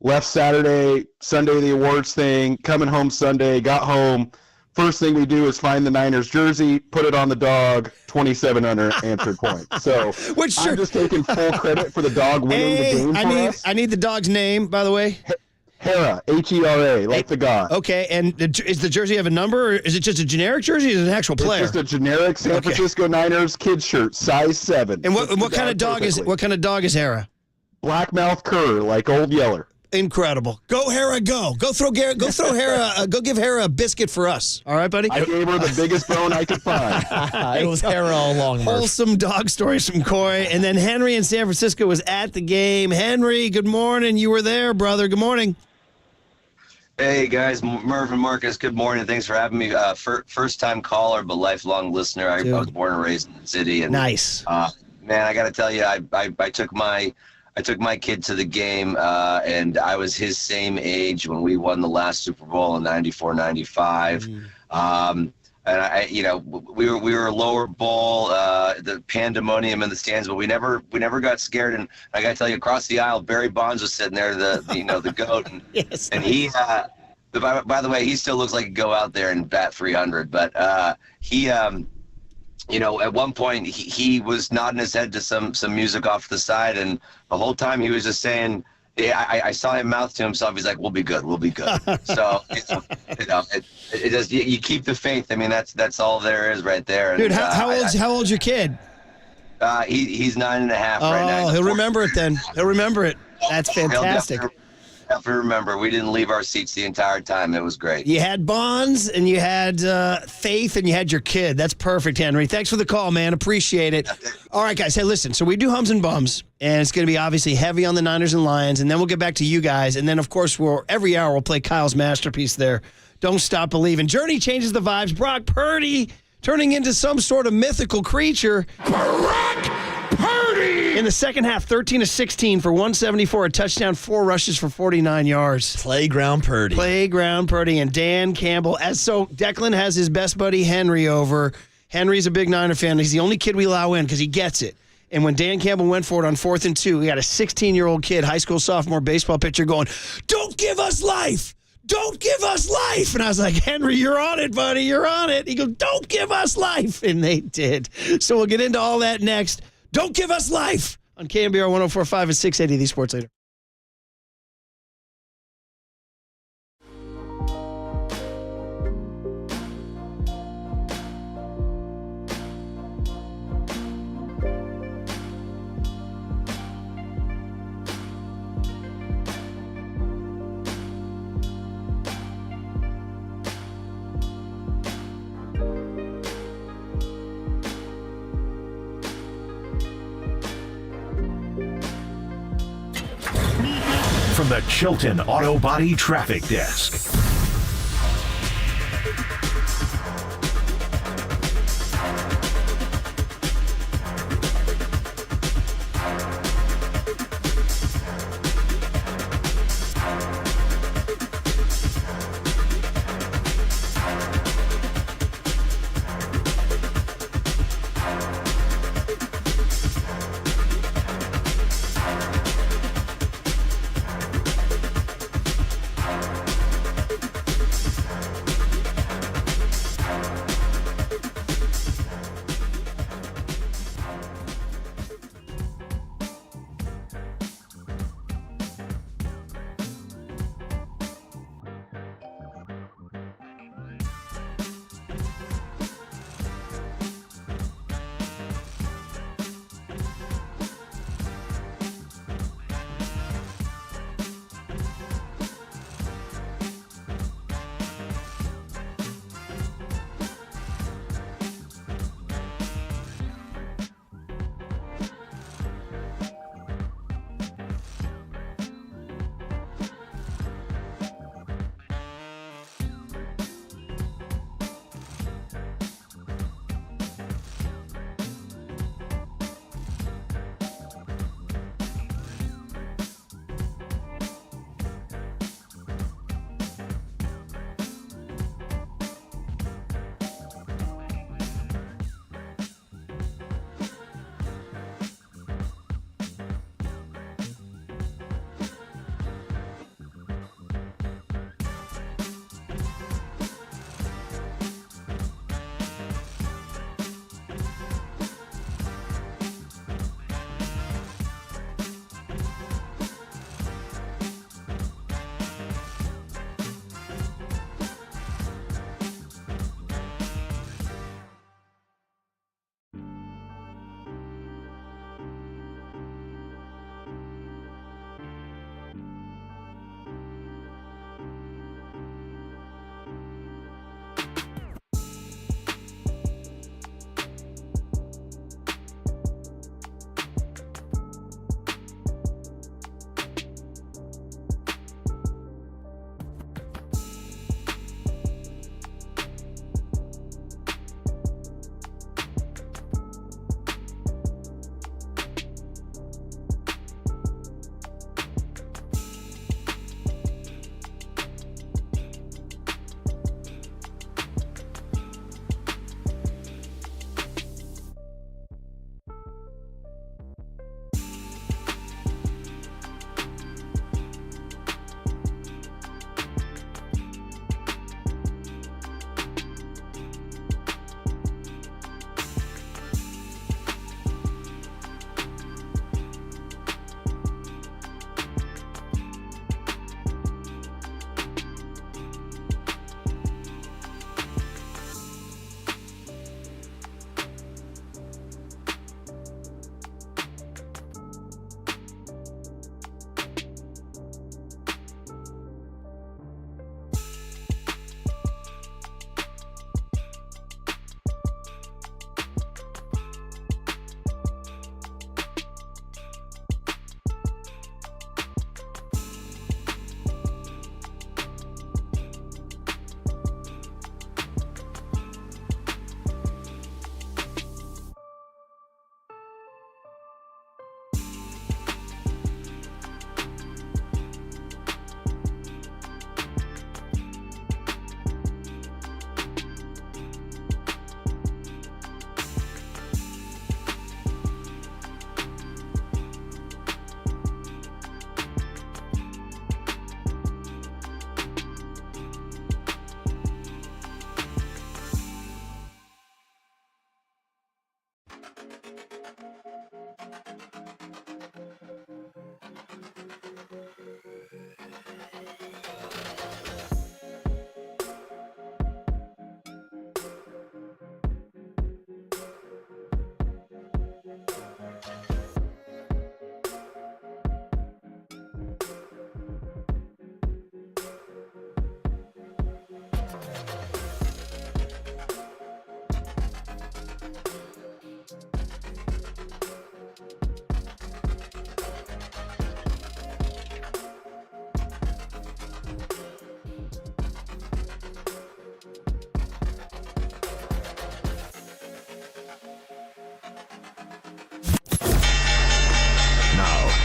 Left Saturday, Sunday the awards thing, coming home Sunday, got home. First thing we do is find the Niners jersey, put it on the dog, 27 unanswered points. So I'm just taking full credit for the dog winning the game for us. I need the dog's name, by the way. Hera, H-E-R-A, like the god. Okay, and is the jersey have a number, or is it just a generic jersey, or is it an actual player? It's just a generic San Francisco Niners kid shirt, size 7. And what kind of dog is it? What kind of dog is Hera? Blackmouth cur, like Old Yeller. Incredible. Go, Hera, go. Go throw Hera, go give Hera a biscuit for us. All right, buddy? I gave her the biggest bone I could find. It was Hera all along. Wholesome dog stories from Coy. And then Henry in San Francisco was at the game. Henry, good morning. You were there, brother. Good morning. Hey, guys. Murph and Marcus, good morning. Thanks for having me. First-time caller, but lifelong listener. I was born and raised in the city. And, nice. Man, I got to tell you, I took my kid to the game, and I was his same age when we won the last Super Bowl in 94-95. And we were lower bowl, the pandemonium in the stands, but we never got scared. And I got to tell you, across the aisle, Barry Bonds was sitting there, the GOAT, and, yes, and he. By the way, he still looks like he'd go out there and bat 300, but he. At one point he was nodding his head to some music off the side, and the whole time he was just saying, I saw him mouth to himself, he's like, we'll be good. So, it does, you keep the faith. I mean, that's all there is right there. Dude, how old's your kid? He's 9.5 right now. Oh, he'll remember it then. He'll remember it. That's fantastic. He'll definitely remember. We didn't leave our seats the entire time. It was great. You had bonds, and you had faith, and you had your kid. That's perfect, Henry. Thanks for the call, man. Appreciate it. All right, guys. Hey, listen. So we do Hums and Bums, and it's going to be obviously heavy on the Niners and Lions, and then we'll get back to you guys. And then, of course, every hour we'll play Kyle's masterpiece there. Don't Stop Believing. Journey changes the vibes. Brock Purdy turning into some sort of mythical creature. Brock Purdy! In the second half, 13 of 16 for 174, a touchdown, 4 rushes for 49 yards. Playground Purdy. Playground Purdy and Dan Campbell. So Declan has his best buddy Henry over. Henry's a big Niner fan. He's the only kid we allow in because he gets it. And when Dan Campbell went for it on 4th and 2, we got a 16-year-old kid, high school sophomore baseball pitcher going, "Don't give us life! Don't give us life!" And I was like, "Henry, you're on it, buddy. You're on it." He goes, "Don't give us life." And they did. So we'll get into all that next. Don't give us life on KNBR 104.5 and 680, the Sports Leader. From the Chilton Auto Body Traffic Desk.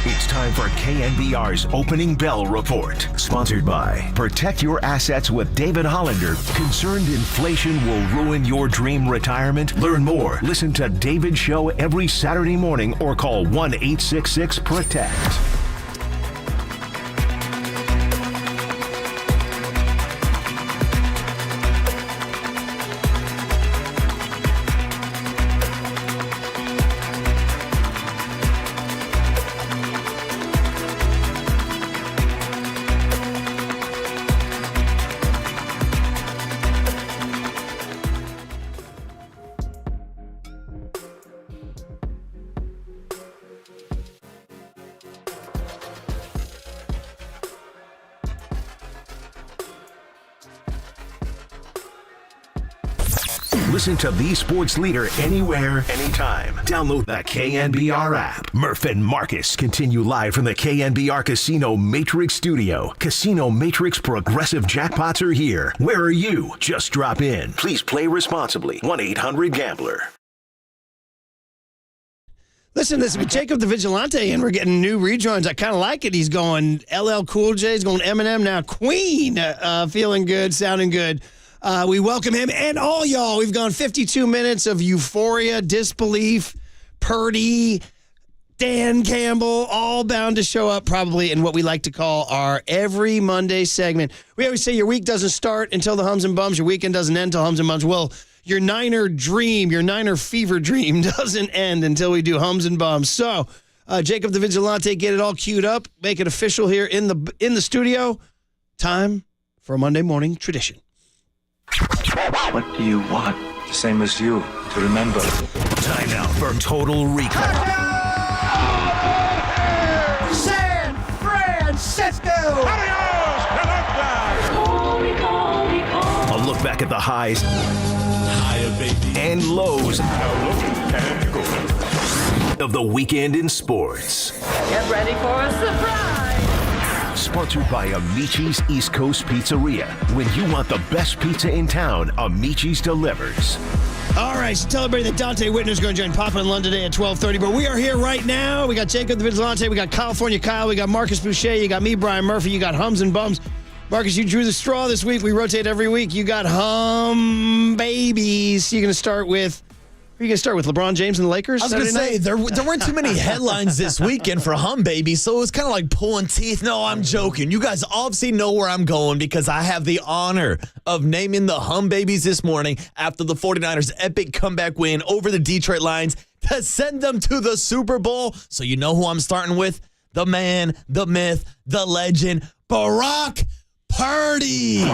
It's time for KNBR's Opening Bell Report. Sponsored by Protect Your Assets with David Hollander. Concerned inflation will ruin your dream retirement? Learn more. Listen to David's show every Saturday morning or call 1-866-PROTECT. Listen to the sports leader anywhere, anytime. Download the KNBR app. Murph and Marcus continue live from the KNBR Casino Matrix Studio. Casino Matrix Progressive Jackpots are here. Where are you? Just drop in. Please play responsibly. 1-800-GAMBLER. Listen to this with Jacob the Vigilante, and we're getting new rejoins. I kind of like it. He's going LL Cool J. He's going Eminem now. Queen, feeling good, sounding good. We welcome him and all y'all. We've gone 52 minutes of euphoria, disbelief, Purdy, Dan Campbell, all bound to show up probably in what we like to call our every Monday segment. We always say your week doesn't start until the hums and bums. Your weekend doesn't end until hums and bums. Well, your Niner dream, your Niner fever dream doesn't end until we do hums and bums. So, Jacob the Vigilante, get it all queued up. Make it official here in the studio. Time for a Monday morning tradition. What do you want? The same as you, to remember. Time now for Total Recall. San Francisco! A look back at the highs and lows of the weekend in sports. Get ready for a surprise! Sponsored by Amici's East Coast Pizzeria. When you want the best pizza in town, Amici's delivers. All right, so tell everybody that Dante Whitner's going to join Papa in London today at 12:30. But we are here right now. We got Jacob the Vigilante. We got California Kyle. We got Marcus Boucher. You got me, Brian Murphy. You got Hums and Bums. Marcus, you drew the straw this week. We rotate every week. You got Hum Babies. You're going to start with... Are you going to start with LeBron James and the Lakers? I was going to say, there weren't too many headlines this weekend for Hum Baby, so it was kind of like pulling teeth. No, I'm joking. You guys obviously know where I'm going because I have the honor of naming the Hum Babies this morning after the 49ers' epic comeback win over the Detroit Lions to send them to the Super Bowl. So you know who I'm starting with? The man, the myth, the legend, Brock Purdy.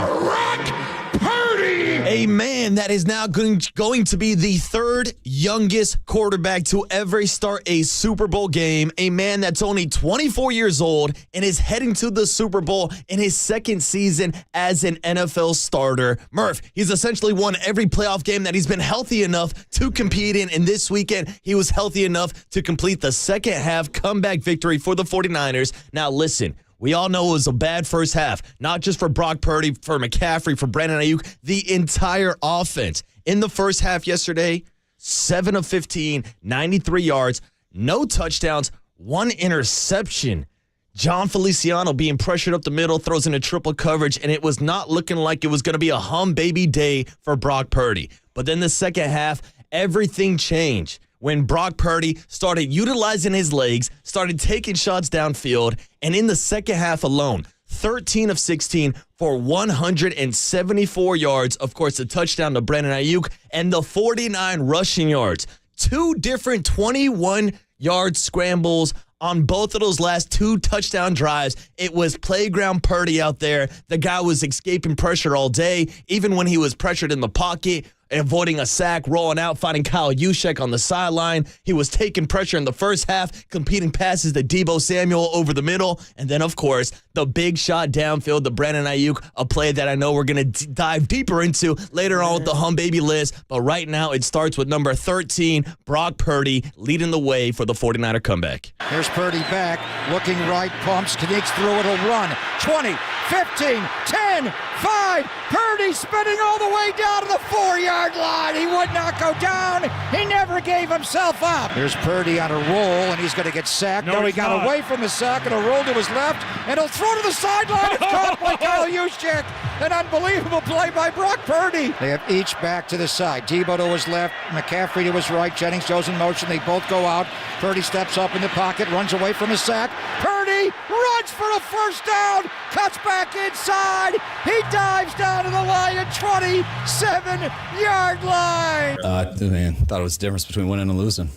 A man that is now going to be the third youngest quarterback to ever start a Super Bowl game. A man that's only 24 years old and is heading to the Super Bowl in his second season as an NFL starter. Murph, he's essentially won every playoff game that he's been healthy enough to compete in. And this weekend, he was healthy enough to complete the second half comeback victory for the 49ers. Now, listen. We all know it was a bad first half, not just for Brock Purdy, for McCaffrey, for Brandon Aiyuk, the entire offense. In the first half yesterday, 7 of 15, 93 yards, no touchdowns, 1 interception. John Feliciano being pressured up the middle, throws in a triple coverage, and it was not looking like it was going to be a Hum Baby day for Brock Purdy. But then the second half, everything changed. When Brock Purdy started utilizing his legs, started taking shots downfield, and in the second half alone, 13 of 16 for 174 yards. Of course, the touchdown to Brandon Aiyuk and the 49 rushing yards. 2 different 21-yard scrambles on both of those last 2 touchdown drives. It was playground Purdy out there. The guy was escaping pressure all day, even when he was pressured in the pocket, avoiding a sack, rolling out, finding Kyle Juszczyk on the sideline. He was taking pressure in the first half, completing passes to Deebo Samuel over the middle. And then, of course, the big shot downfield to Brandon Aiyuk, a play that I know we're going to dive deeper into later on with the Hum Baby list. But right now, it starts with number 13, Brock Purdy, leading the way for the 49er comeback. Here's Purdy back, looking right, pumps, sneaks through, it'll run. 20, 15, 10, 5. Purdy spinning all the way down to the 4-yard line. He would not go down. He never gave himself up. Here's Purdy on a roll, and he's going to get sacked. No, he got away from the sack, and he'll roll to his left, and he'll throw to the sideline. It's caught by Kyle Juszczyk. An unbelievable play by Brock Purdy. They have each back to the side. Debo to his left, McCaffrey to his right. Jennings goes in motion. They both go out. Purdy steps up in the pocket, runs away from his sack. Purdy runs for a first down, cuts back inside. He dives down to the line at 27-yard line. Man, thought it was the difference between winning and losing.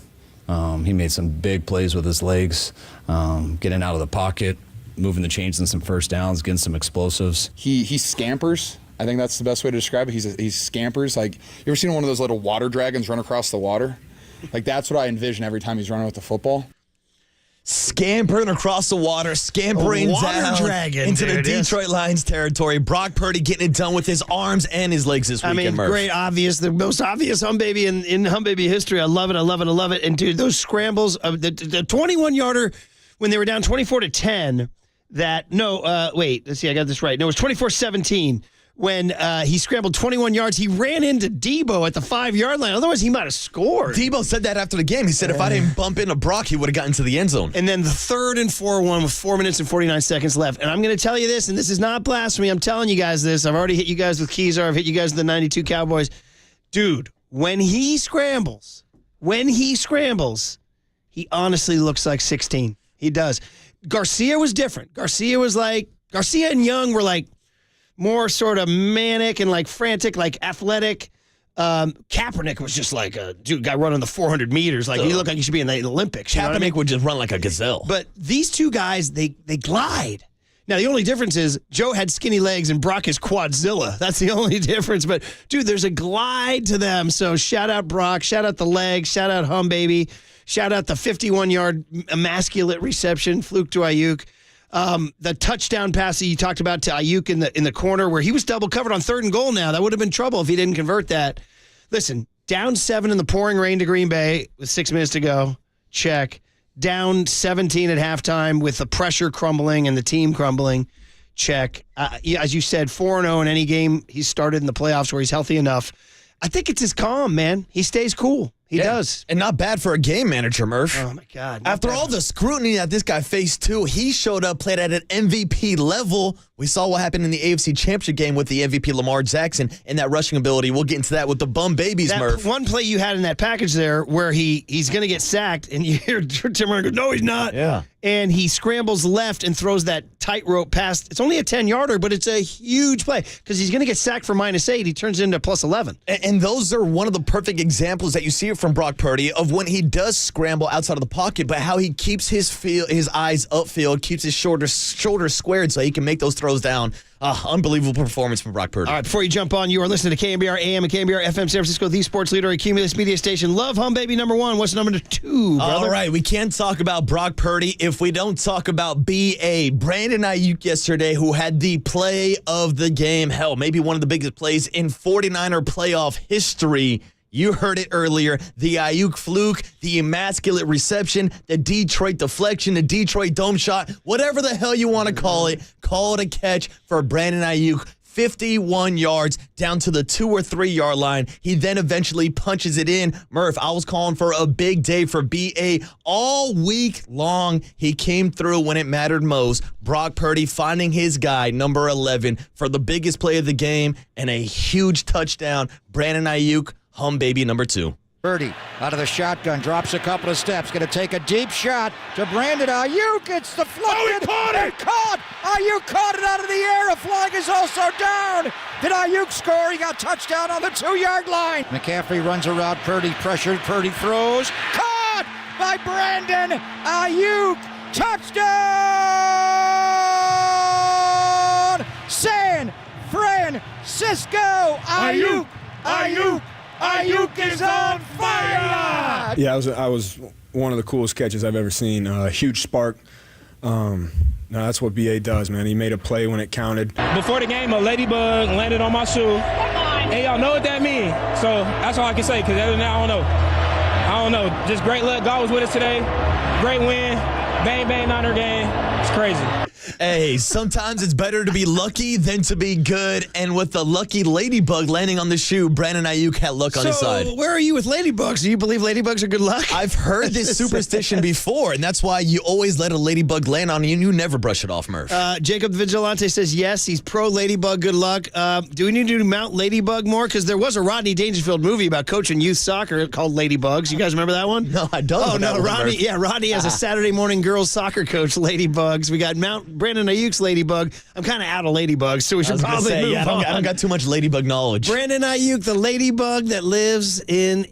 He made some big plays with his legs, getting out of the pocket, moving the chains in some first downs, getting some explosives. He scampers. I think that's the best way to describe it. He scampers. Like, you ever seen one of those little water dragons run across the water? Like, that's what I envision every time he's running with the football. Scampering across the water, scampering down dragon, into dude, the Detroit Lions territory. Brock Purdy getting it done with his arms and his legs this weekend, Murph. Great, obvious, the most obvious Hum Baby in Hum Baby history. I love it, I love it, I love it. And, dude, those scrambles, the 21-yarder when they were down 24-10, let's see, I got this right. No, it was 24-17. When he scrambled 21 yards, he ran into Debo at the 5-yard line. Otherwise, he might have scored. Debo said that after the game. He said if I didn't bump into Brock, he would have gotten to the end zone. And then the 3rd and 4-1 with 4 minutes and 49 seconds left. And I'm going to tell you this, and this is not blasphemy. I'm telling you guys this. I've already hit you guys with Keysar. I've hit you guys with the 92 Cowboys. Dude, when he scrambles, he honestly looks like 16. He does. Garcia was different. Garcia and Young were like, more sort of manic and like frantic, like athletic. Kaepernick was just like a guy running the 400 meters. Like he looked like he should be in the Olympics. Kaepernick would just run like a gazelle. But these two guys, they glide. Now, the only difference is Joe had skinny legs and Brock is quadzilla. That's the only difference. But, dude, there's a glide to them. So shout out Brock. Shout out the legs. Shout out Hum Baby. Shout out the 51-yard emasculate reception, fluke to Aiyuk. The touchdown pass that you talked about to Aiyuk in the corner where he was double covered on 3rd and goal now. That would have been trouble if he didn't convert that. Listen, down 7 in the pouring rain to Green Bay with 6 minutes to go. Check. Down 17 at halftime with the pressure crumbling and the team crumbling. Check. As you said, 4-0 in any game he's started in the playoffs where he's healthy enough. I think it's his calm, man. He stays cool. He does. And not bad for a game manager, Murph. Oh, my God. After all the scrutiny that this guy faced, too, he showed up, played at an MVP level. We saw what happened in the AFC Championship game with the MVP Lamar Jackson and that rushing ability. We'll get into that with the bum babies, Murph. One play you had in that package there where he's going to get sacked, and you hear Tim Ryan go, no, he's not. Yeah. And he scrambles left and throws that tightrope pass. It's only a 10-yarder, but it's a huge play because he's going to get sacked for -8. He turns it into +11. And those are one of the perfect examples that you see from Brock Purdy of when he does scramble outside of the pocket, but how he keeps his eyes upfield, keeps his shoulders squared so he can make those throws down. Unbelievable performance from Brock Purdy. All right, before you jump on, you are listening to KNBR AM and KNBR FM San Francisco, the sports leader, a Cumulus media station. Love Hum Baby number 1. What's number 2, brother? All right, we can't talk about Brock Purdy if we don't talk about B.A. Brandon Aiyuk yesterday, who had the play of the game. Hell, maybe one of the biggest plays in 49er playoff history. You heard it earlier, the Aiyuk fluke, the emasculate reception, the Detroit deflection, the Detroit dome shot, whatever the hell you want to call it a catch for Brandon Aiyuk. 51 yards down to the 2 or 3 yard line. He then eventually punches it in. Murph, I was calling for a big day for B.A. all week long. He came through when it mattered most. Brock Purdy finding his guy, number 11, for the biggest play of the game and a huge touchdown. Brandon Aiyuk, Hum Baby number 2. Purdy out of the shotgun, drops a couple of steps, going to take a deep shot to Brandon Aiyuk. It's deflected. Oh, he caught it! Aiyuk caught it out of the air. A flag is also down. Did Aiyuk score? He got touchdown on the 2-yard line. McCaffrey runs around Purdy, pressured. Purdy throws. Caught by Brandon Aiyuk. Touchdown! San Francisco. Aiyuk is on fire! Yeah, I was one of the coolest catches I've ever seen. Huge spark. No, that's what B.A. does, man. He made a play when it counted. Before the game, a ladybug landed on my shoe. And y'all know what that means. So that's all I can say, because other than that, I don't know. Just great luck. God was with us today. Great win. Bang, bang, Niner game. It's crazy. Hey, sometimes it's better to be lucky than to be good. And with the lucky ladybug landing on the shoe, Brandon Aiyuk had luck on his side. So, where are you with ladybugs? Do you believe ladybugs are good luck? I've heard this superstition before, and that's why you always let a ladybug land on you and you never brush it off, Murph. Jacob the Vigilante says yes, he's pro ladybug, good luck. Do we need to mount ladybug more? Because there was a Rodney Dangerfield movie about coaching youth soccer called Ladybugs. You guys remember that one? No, I don't. Oh, no, Rodney. Yeah, Rodney has a Saturday morning girls soccer coach, Ladybugs. We got Brandon Aiyuk's ladybug. I'm kind of out of ladybugs, so we should probably move on. I don't got too much ladybug knowledge. Brandon Aiyuk, the ladybug that lives in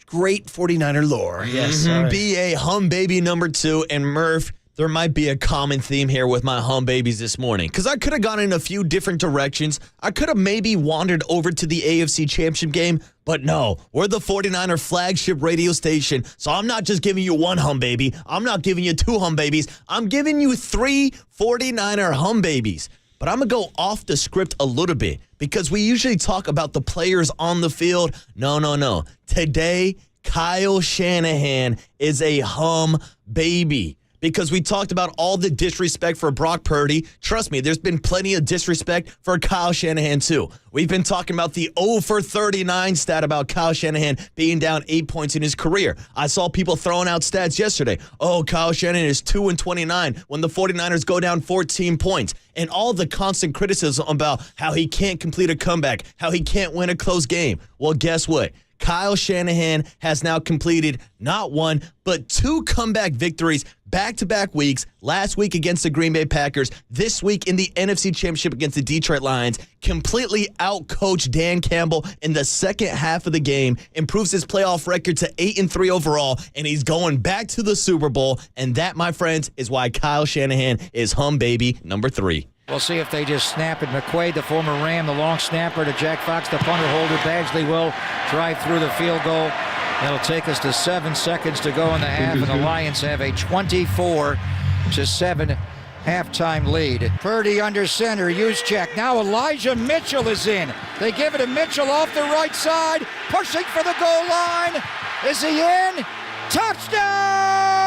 great 49er lore. Yes. Right. Be a hum baby number 2. And Murph, there might be a common theme here with my hum babies this morning. Because I could have gone in a few different directions. I could have maybe wandered over to the AFC Championship game. But no, we're the 49er flagship radio station. So I'm not just giving you one hum baby. I'm not giving you 2 hum babies. I'm giving you 3 49er hum babies. But I'm going to go off the script a little bit because we usually talk about the players on the field. No. Today, Kyle Shanahan is a hum baby. Because we talked about all the disrespect for Brock Purdy. Trust me, there's been plenty of disrespect for Kyle Shanahan, too. We've been talking about the 0 for 39 stat about Kyle Shanahan being down 8 points in his career. I saw people throwing out stats yesterday. Oh, Kyle Shanahan is 2-29 when the 49ers go down 14 points. And all the constant criticism about how he can't complete a comeback, how he can't win a close game. Well, guess what? Kyle Shanahan has now completed not 1, but 2 comeback victories back-to-back weeks. Last week against the Green Bay Packers. This week in the NFC Championship against the Detroit Lions. Completely out-coached Dan Campbell in the second half of the game. Improves his playoff record to 8-3 overall. And he's going back to the Super Bowl. And that, my friends, is why Kyle Shanahan is hum baby number 3. We'll see if they just snap it. McQuaid, the former Ram, the long snapper to Jack Fox, the punter holder. Badgley will drive through the field goal. That'll take us to 7 seconds to go in the half, and the Lions have a 24-7 halftime lead. Purdy under center, Juszczyk. Now Elijah Mitchell is in. They give it to Mitchell off the right side, pushing for the goal line. Is he in? Touchdown!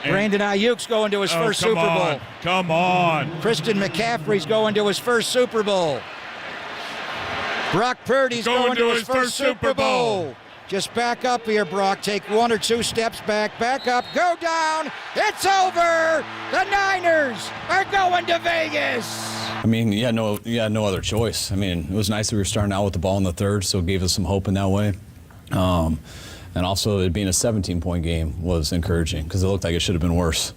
Brandon Aiyuk's going to his first Super Bowl. Come on. Christian McCaffrey's going to his first Super Bowl. Brock Purdy's going to his first Super Bowl. Just back up here, Brock. Take 1 or 2 steps back up, go down. It's over. The Niners are going to Vegas. I mean, you had no other choice. I mean, it was nice that we were starting out with the ball in the third, so it gave us some hope in that way. And also, it being a 17-point game was encouraging because it looked like it should have been worse.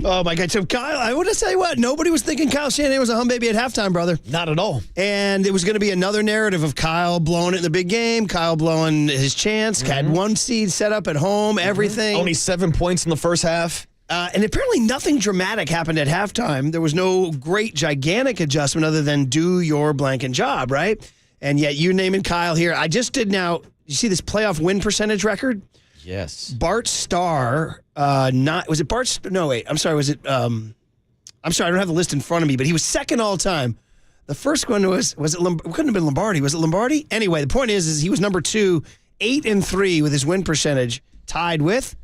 Oh, my God. So, Kyle, I want to say what? Nobody was thinking Kyle Shanahan was a hum baby at halftime, brother. Not at all. And it was going to be another narrative of Kyle blowing it in the big game, Kyle blowing his chance, had 1 seed set up at home, everything. Only 7 points in the first half. And apparently nothing dramatic happened at halftime. There was no great, gigantic adjustment other than do your blanking job, right? And yet you naming Kyle here. I just did now. You see this playoff win percentage record? Yes. Bart Starr, was it Bart? No, wait. I'm sorry. Was it? I'm sorry. I don't have the list in front of me, but he was second all time. The first one was it? Couldn't have been Lombardi. Was it Lombardi? Anyway, the point is he was number 2, 8-3 with his win percentage, tied with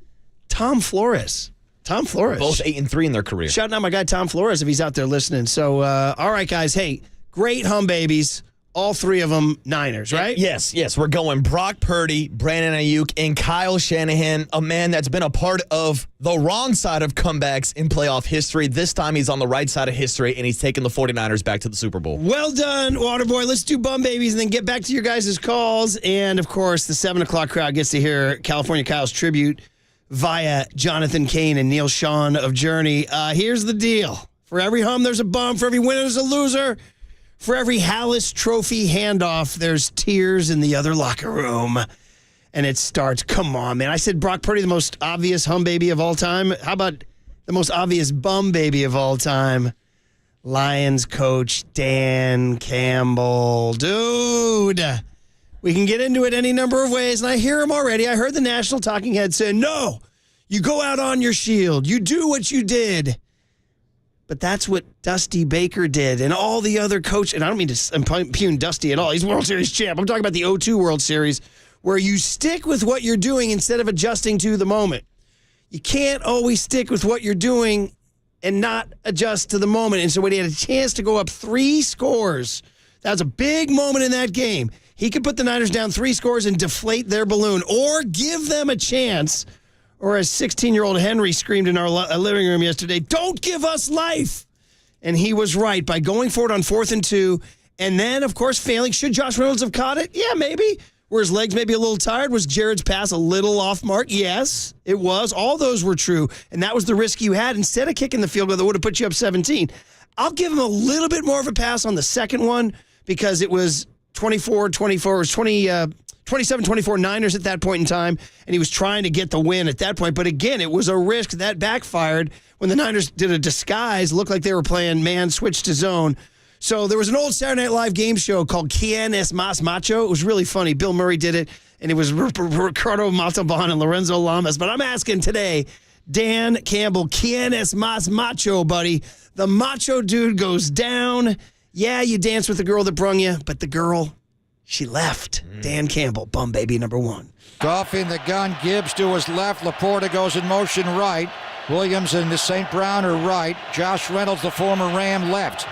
Tom Flores. Both 8-3 in their career. Shouting out my guy Tom Flores if he's out there listening. So, all right, guys. Hey, great hum babies. All 3 of them Niners, right? Yes. We're going Brock Purdy, Brandon Aiyuk, and Kyle Shanahan, a man that's been a part of the wrong side of comebacks in playoff history. This time he's on the right side of history, and he's taking the 49ers back to the Super Bowl. Well done, Waterboy. Let's do bum babies and then get back to your guys' calls. And, of course, the 7 o'clock crowd gets to hear California Kyle's tribute via Jonathan Cain and Neil Sean of Journey. Here's the deal. For every hum, there's a bum. For every winner, there's a loser. For every Hallis Trophy handoff, there's tears in the other locker room. And it starts, come on, man. I said Brock Purdy, the most obvious hum baby of all time. How about the most obvious bum baby of all time? Lions coach Dan Campbell. Dude, we can get into it any number of ways, and I hear him already. I heard the national talking head say, no, you go out on your shield. You do what you did. But that's what Dusty Baker did and all the other coaches. And I don't mean to impugn Dusty at all. He's World Series champ. I'm talking about the 02 World Series where you stick with what you're doing instead of adjusting to the moment. you can't always stick with what you're doing and not adjust to the moment. And so when he had a chance to go up 3 scores, that was a big moment in that game. He could put the Niners down 3 scores and deflate their balloon or give them a chance. Or as 16-year-old Henry screamed in our living room yesterday, don't give us life. And he was right by going for it on 4th and 2. And then, of course, failing. Should Josh Reynolds have caught it? Yeah, maybe. Were his legs maybe a little tired? Was Jared's pass a little off mark? Yes, it was. All those were true. And that was the risk you had. Instead of kicking the field goal that would have put you up 17. I'll give him a little bit more of a pass on the second one because it was 24-24. It was 27-24 Niners at that point in time, and he was trying to get the win at that point. But again, it was a risk that backfired when the Niners did a disguise, looked like they were playing man, switched to zone. So there was an old Saturday Night Live game show called Quien es Más Macho. It was really funny. Bill Murray did it, and it was Ricardo Montalban and Lorenzo Lamas. But I'm asking today, Dan Campbell, Quien es Más Macho, buddy? The macho dude goes down. Yeah, you dance with the girl that brung you, but the girl, she left. Dan Campbell, bum baby number 1. Goff in the gun. Gibbs to his left. Laporta goes in motion right. Williams and the St. Brown are right. Josh Reynolds, the former Ram, left.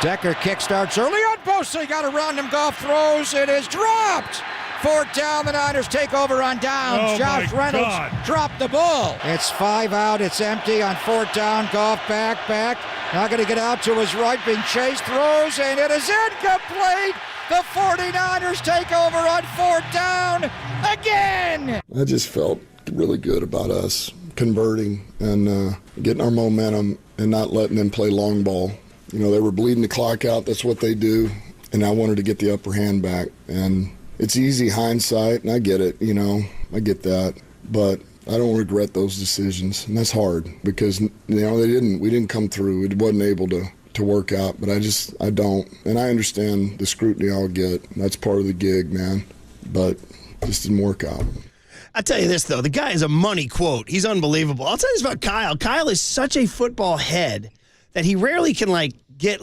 Decker kickstarts early on Bosa. Got around him. Goff throws. It is dropped. 4th down. The Niners take over on downs. Josh Reynolds dropped the ball. It's 5 out. It's empty on 4th down. Goff back. Not going to get out to his right. Being chased. Throws. And it is incomplete. The 49ers take over on 4th down again. I just felt really good about us converting and getting our momentum and not letting them play long ball. You know, they were bleeding the clock out. That's what they do. And I wanted to get the upper hand back. And it's easy hindsight, and I get it, you know. I get that. But I don't regret those decisions. And that's hard because, you know, we didn't come through. It wasn't able to work out. But I don't. And I understand the scrutiny I'll get. That's part of the gig, man. But it just didn't work out. I'll tell you this, though. The guy is a money quote. He's unbelievable. I'll tell you this about Kyle. Kyle is such a football head that he rarely can, get,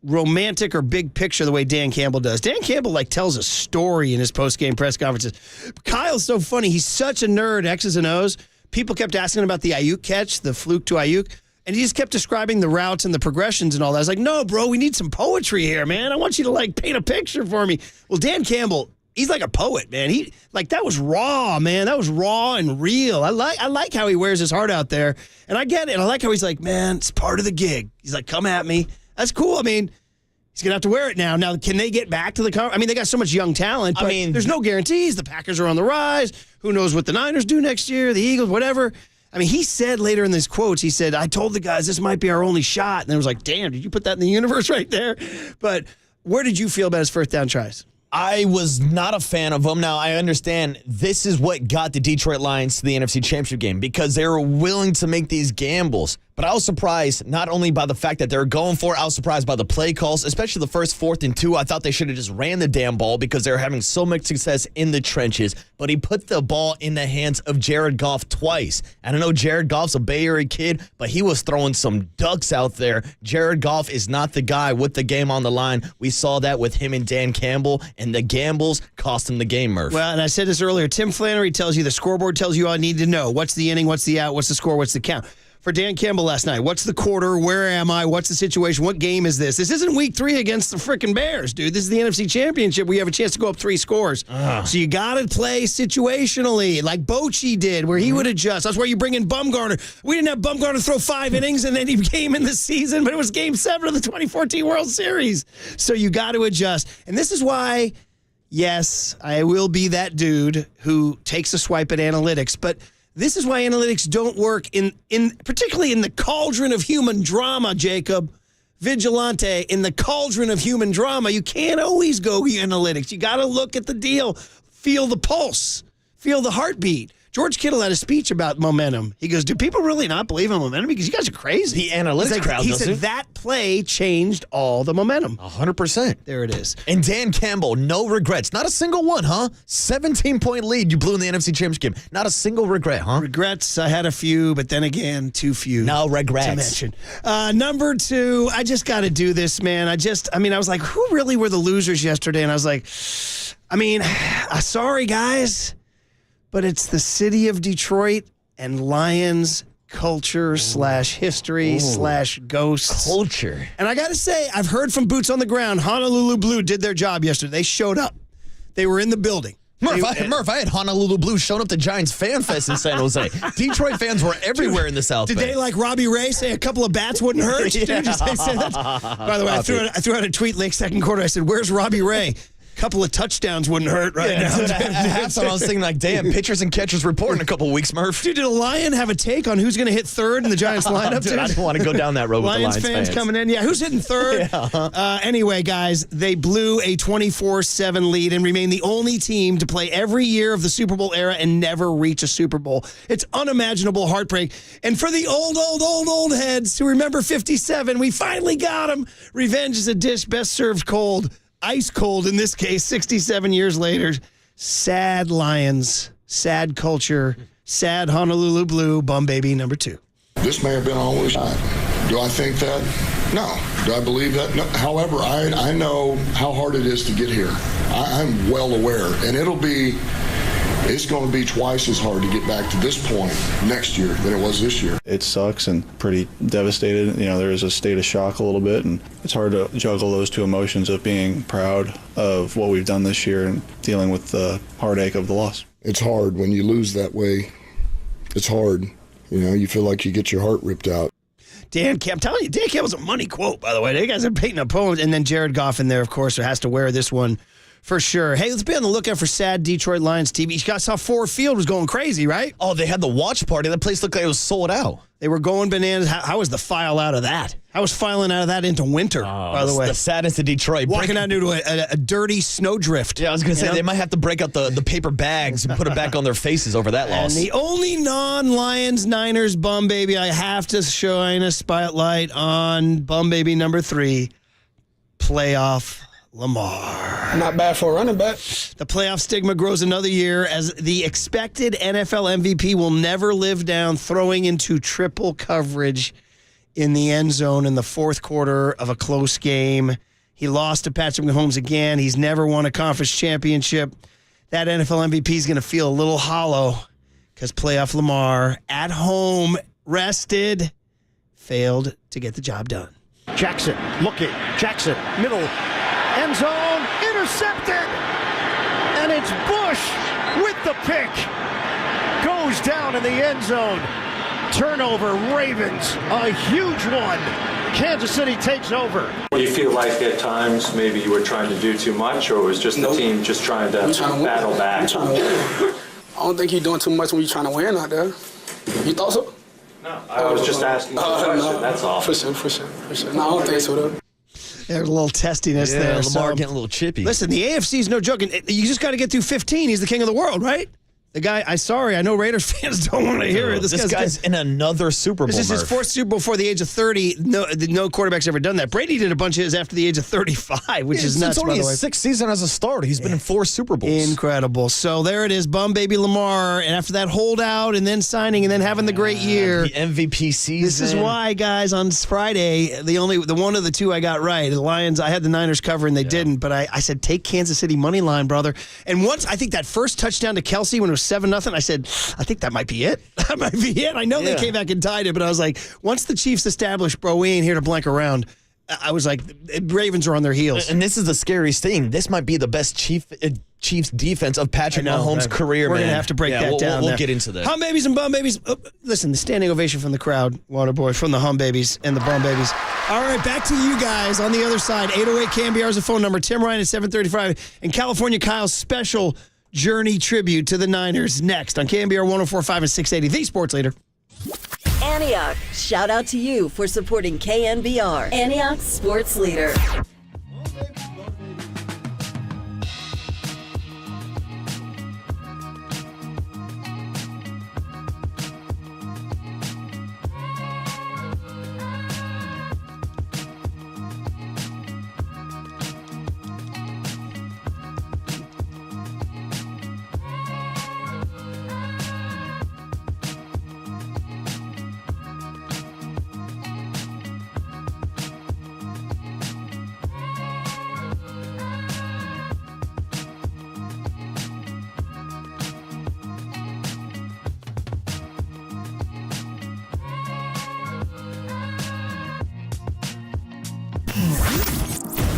romantic or big picture the way Dan Campbell does. Dan Campbell, tells a story in his post-game press conferences. Kyle's so funny. He's such a nerd, X's and O's. People kept asking him about the Aiyuk catch, the fluke to Aiyuk, and he just kept describing the routes and the progressions and all that. I was like, no, bro, we need some poetry here, man. I want you to, paint a picture for me. Well, Dan Campbell, he's like a poet, man. He that was raw, man. That was raw and real. I like how he wears his heart out there, and I get it. I like how he's like, man, it's part of the gig. He's like, come at me. That's cool. I mean, he's gonna have to wear it now. Now, can they get back to the? I mean, they got so much young talent. But there's no guarantees. The Packers are on the rise. Who knows what the Niners do next year? The Eagles, whatever. I mean, he said later in these quotes, he said, I told the guys this might be our only shot, and I was like, damn, did you put that in the universe right there? But where did you feel about his 1st down tries? I was not a fan of them. Now, I understand this is what got the Detroit Lions to the NFC Championship game because they were willing to make these gambles. But I was surprised not only by the fact that they were going for it, I was surprised by the play calls, especially the first 4th and 2. I thought they should have just ran the damn ball because they were having so much success in the trenches. But he put the ball in the hands of Jared Goff twice. And I know Jared Goff's a Bay Area kid, but he was throwing some ducks out there. Jared Goff is not the guy with the game on the line. We saw that with him and Dan Campbell, and the gambles cost him the game, Murph. Well, and I said this earlier, Tim Flannery tells you the scoreboard tells you all you need to know. What's the inning, what's the out, what's the score, what's the count. For Dan Campbell last night, what's the quarter? Where am I? What's the situation? What game is this? This isn't week 3 against the frickin' Bears, dude. This is the NFC Championship where you have a chance to go up 3 scores. So you got to play situationally, like Bochy did, where he would adjust. That's where you bring in Bumgarner. We didn't have Bumgarner throw 5 innings and then he came in the season, but it was Game 7 of the 2014 World Series. So you got to adjust. And this is why, yes, I will be that dude who takes a swipe at analytics, but this is why analytics don't work in particularly in the cauldron of human drama, Jacob. Vigilante, in the cauldron of human drama, you can't always go analytics. You got to look at the deal, feel the pulse, feel the heartbeat. George Kittle had a speech about momentum. He goes, do people really not believe in momentum? Because you guys are crazy. The analytics crowd He doesn't. said that play changed all the momentum. 100%. There it is. And Dan Campbell, no regrets. Not a single one, huh? 17-point lead you blew in the NFC Championship game. Not a single regret, huh? Regrets, I had a few, but then again, too few. No regrets. To mention. Number 2, I just got to do this, man. I was like, who really were the losers yesterday? And I was like, sorry, guys. But it's the city of Detroit and Lions culture / history / ghosts. Culture. And I got to say, I've heard from boots on the ground, Honolulu Blue did their job yesterday. They showed up. They were in the building. Murph, I had Honolulu Blue showing up to Giants Fan Fest in San Jose. Detroit fans were everywhere in the South Did Bay. they, like Robbie Ray, say a couple of bats wouldn't hurt? Did they say that? By the way, I threw out a tweet late second quarter. I said, where's Robbie Ray? A couple of touchdowns wouldn't hurt right now. At halftime, I was thinking, like, damn, pitchers and catchers report in a couple of weeks, Murph. Dude, did a Lion have a take on who's going to hit third in the Giants lineup? Dude, I don't want to go down that road with the Lions fans coming in. Yeah, who's hitting third? Anyway, guys, they blew a 24-7 lead and remain the only team to play every year of the Super Bowl era and never reach a Super Bowl. It's unimaginable heartbreak. And for the old heads who remember 57, we finally got them. Revenge is a dish best served cold. Ice cold in this case, 67 years later. Sad Lions, sad culture, sad Honolulu Blue, bum baby number 2. This may have been always time. Do I think that? No. Do I believe that? No. However, I know how hard it is to get here. I'm well aware, and it's going to be twice as hard to get back to this point next year than it was this year. It sucks and pretty devastated. There is a state of shock a little bit, and it's hard to juggle those two emotions of being proud of what we've done this year and dealing with the heartache of the loss. It's hard when you lose that way. It's hard. You feel like you get your heart ripped out. I'm telling you, Dan Campbell's a money quote, by the way. They guys are painting a poem. And then Jared Goff in there, of course, who has to wear this one for sure. Hey, let's be on the lookout for sad Detroit Lions TV. You guys saw Ford Field was going crazy, right? Oh, they had the watch party. That place looked like it was sold out. They were going bananas. How was the file out of that? How was filing out of that into winter, by the way? The saddest of Detroit. Walking out into a dirty snowdrift. Yeah, I was going to say, they might have to break out the paper bags and put it back on their faces over that loss. And the only non-Lions Niners bum baby I have to shine a spotlight on, bum baby number 3, playoff Lamar. Not bad for a running back. The playoff stigma grows another year as the expected NFL MVP will never live down throwing into triple coverage in the end zone in the fourth quarter of a close game. He lost to Patrick Mahomes again. He's never won a conference championship. That NFL MVP is going to feel a little hollow because playoff Lamar at home, rested, failed to get the job done. Jackson looking. Jackson, middle. End zone, intercepted, and it's Bush with the pick. Goes down in the end zone. Turnover, Ravens, a huge one. Kansas City takes over. Do you feel like at times maybe you were trying to do too much, or was just the team just trying to battle back? I'm trying to win. I don't think you're doing too much when you're trying to win out there. You thought so? No, I was just asking a question, no, that's all. For sure. No, I don't think so, though. There's a little testiness there. Lamar getting a little chippy. Listen, the AFC's no joke. You just got to get through 15. He's the king of the world, right? The guy, I know Raiders fans don't want to hear it. This guy's in another Super Bowl. This is his fourth Super Bowl before the age of 30. No quarterback's ever done that. Brady did a bunch of his after the age of 35, which is nuts, It's only by the way. his sixth season as a starter. He's been in 4 Super Bowls. Incredible. So there it is, bum baby Lamar. And after that holdout and then signing and then having the great year. The MVP season. This is why, guys, on Friday, the one of the two I got right. The Lions, I had the Niners cover and they didn't. But I said, take Kansas City money line, brother. And once, I think that first touchdown to Kelsey when it was 7-0, I said, I think that might be it. That might be it. I know they came back and tied it, but I was like, once the Chiefs established, bro, we ain't here to blank around. I was like, Ravens are on their heels. And this is the scariest thing. This might be the best Chiefs defense of Patrick Mahomes' career, We're man. going to have to break that down. We'll get into that. Hum babies and bum babies. Oh, listen, the standing ovation from the crowd, Waterboy, from the hum babies and the bum babies. All right, back to you guys on the other side. 808 KNBR is the phone number. Tim Ryan at 735. And California Kyle's special Journey tribute to the Niners next on KNBR 104.5 and 680, the sports leader. Aiyuk, shout out to you for supporting KNBR. Aiyuk Sports Leader.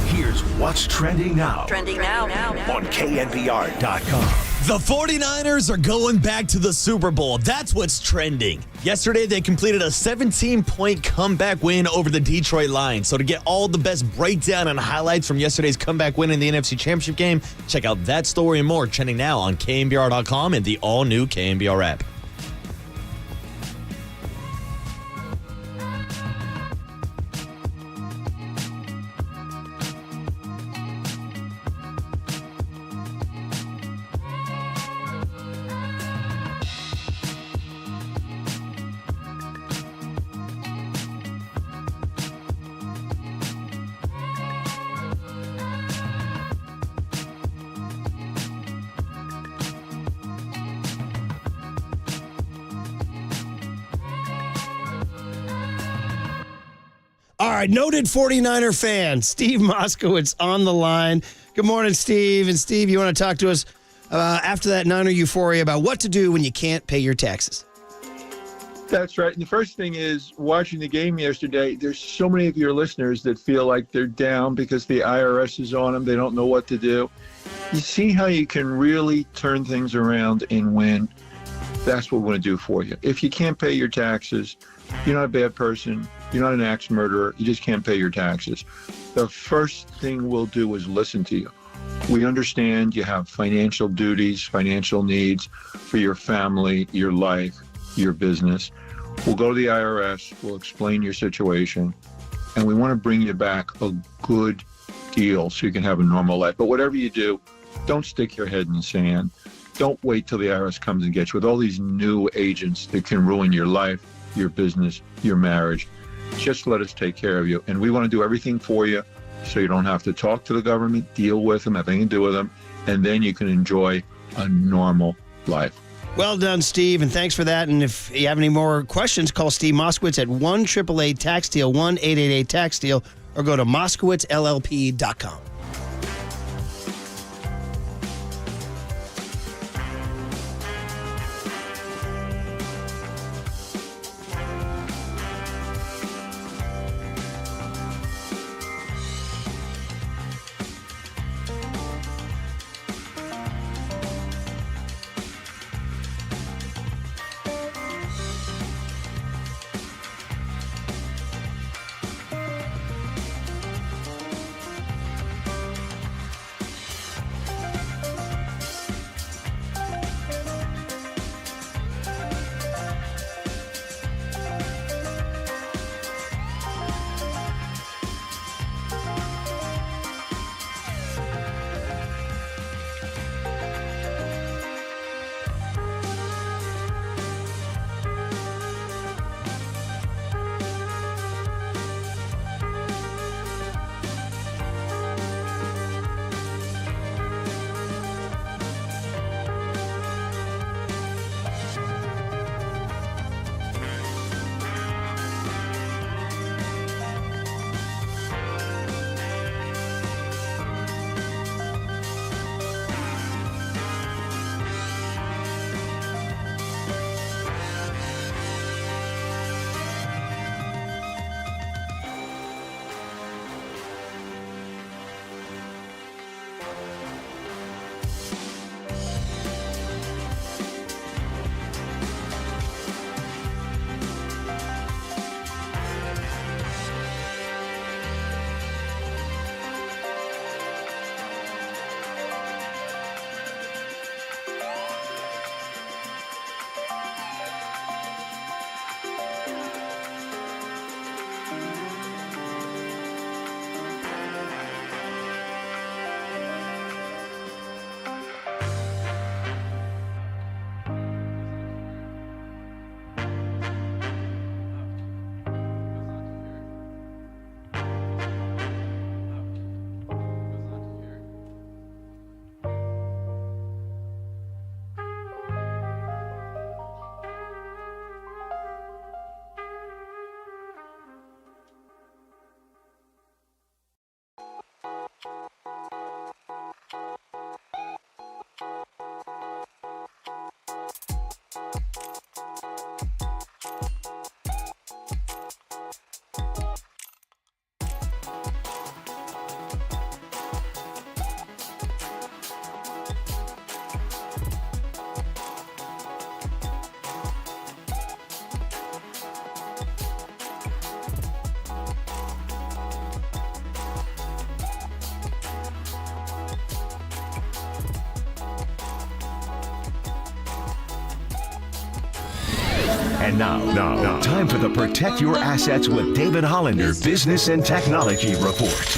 Here's what's trending now. Trending now. On KNBR.com. The 49ers are going back to the Super Bowl. That's what's trending. Yesterday, they completed a 17-point comeback win over the Detroit Lions. So to get all the best breakdown and highlights from yesterday's comeback win in the NFC Championship game, check out that story and more trending now on KNBR.com and the all-new KNBR app. All right, noted 49er fan, Steve Moskowitz on the line. Good morning, Steve. And Steve, you want to talk to us after that Niner euphoria about what to do when you can't pay your taxes? That's right. And the first thing is, watching the game yesterday, there's so many of your listeners that feel like they're down because the IRS is on them. They don't know what to do. You see how you can really turn things around and win? That's what we want to do for you. If you can't pay your taxes, you're not a bad person. You're not an axe murderer. You just can't pay your taxes. The first thing we'll do is listen to you. We understand you have financial duties, financial needs for your family, your life, your business. We'll go to the IRS. We'll explain your situation. And we want to bring you back a good deal so you can have a normal life. But whatever you do, don't stick your head in the sand. Don't wait till the IRS comes and gets you with all these new agents that can ruin your life, your business, your marriage. Just let us take care of you. And we want to do everything for you so you don't have to talk to the government, deal with them, have anything to do with them, and then you can enjoy a normal life. Well done, Steve, and thanks for that. And if you have any more questions, call Steve Moskowitz at 1-888-TAX-DEAL, 1-888-TAX-DEAL, or go to moskowitzllp.com. And now, time for the Protect Your Assets with David Hollander Business and Technology Report.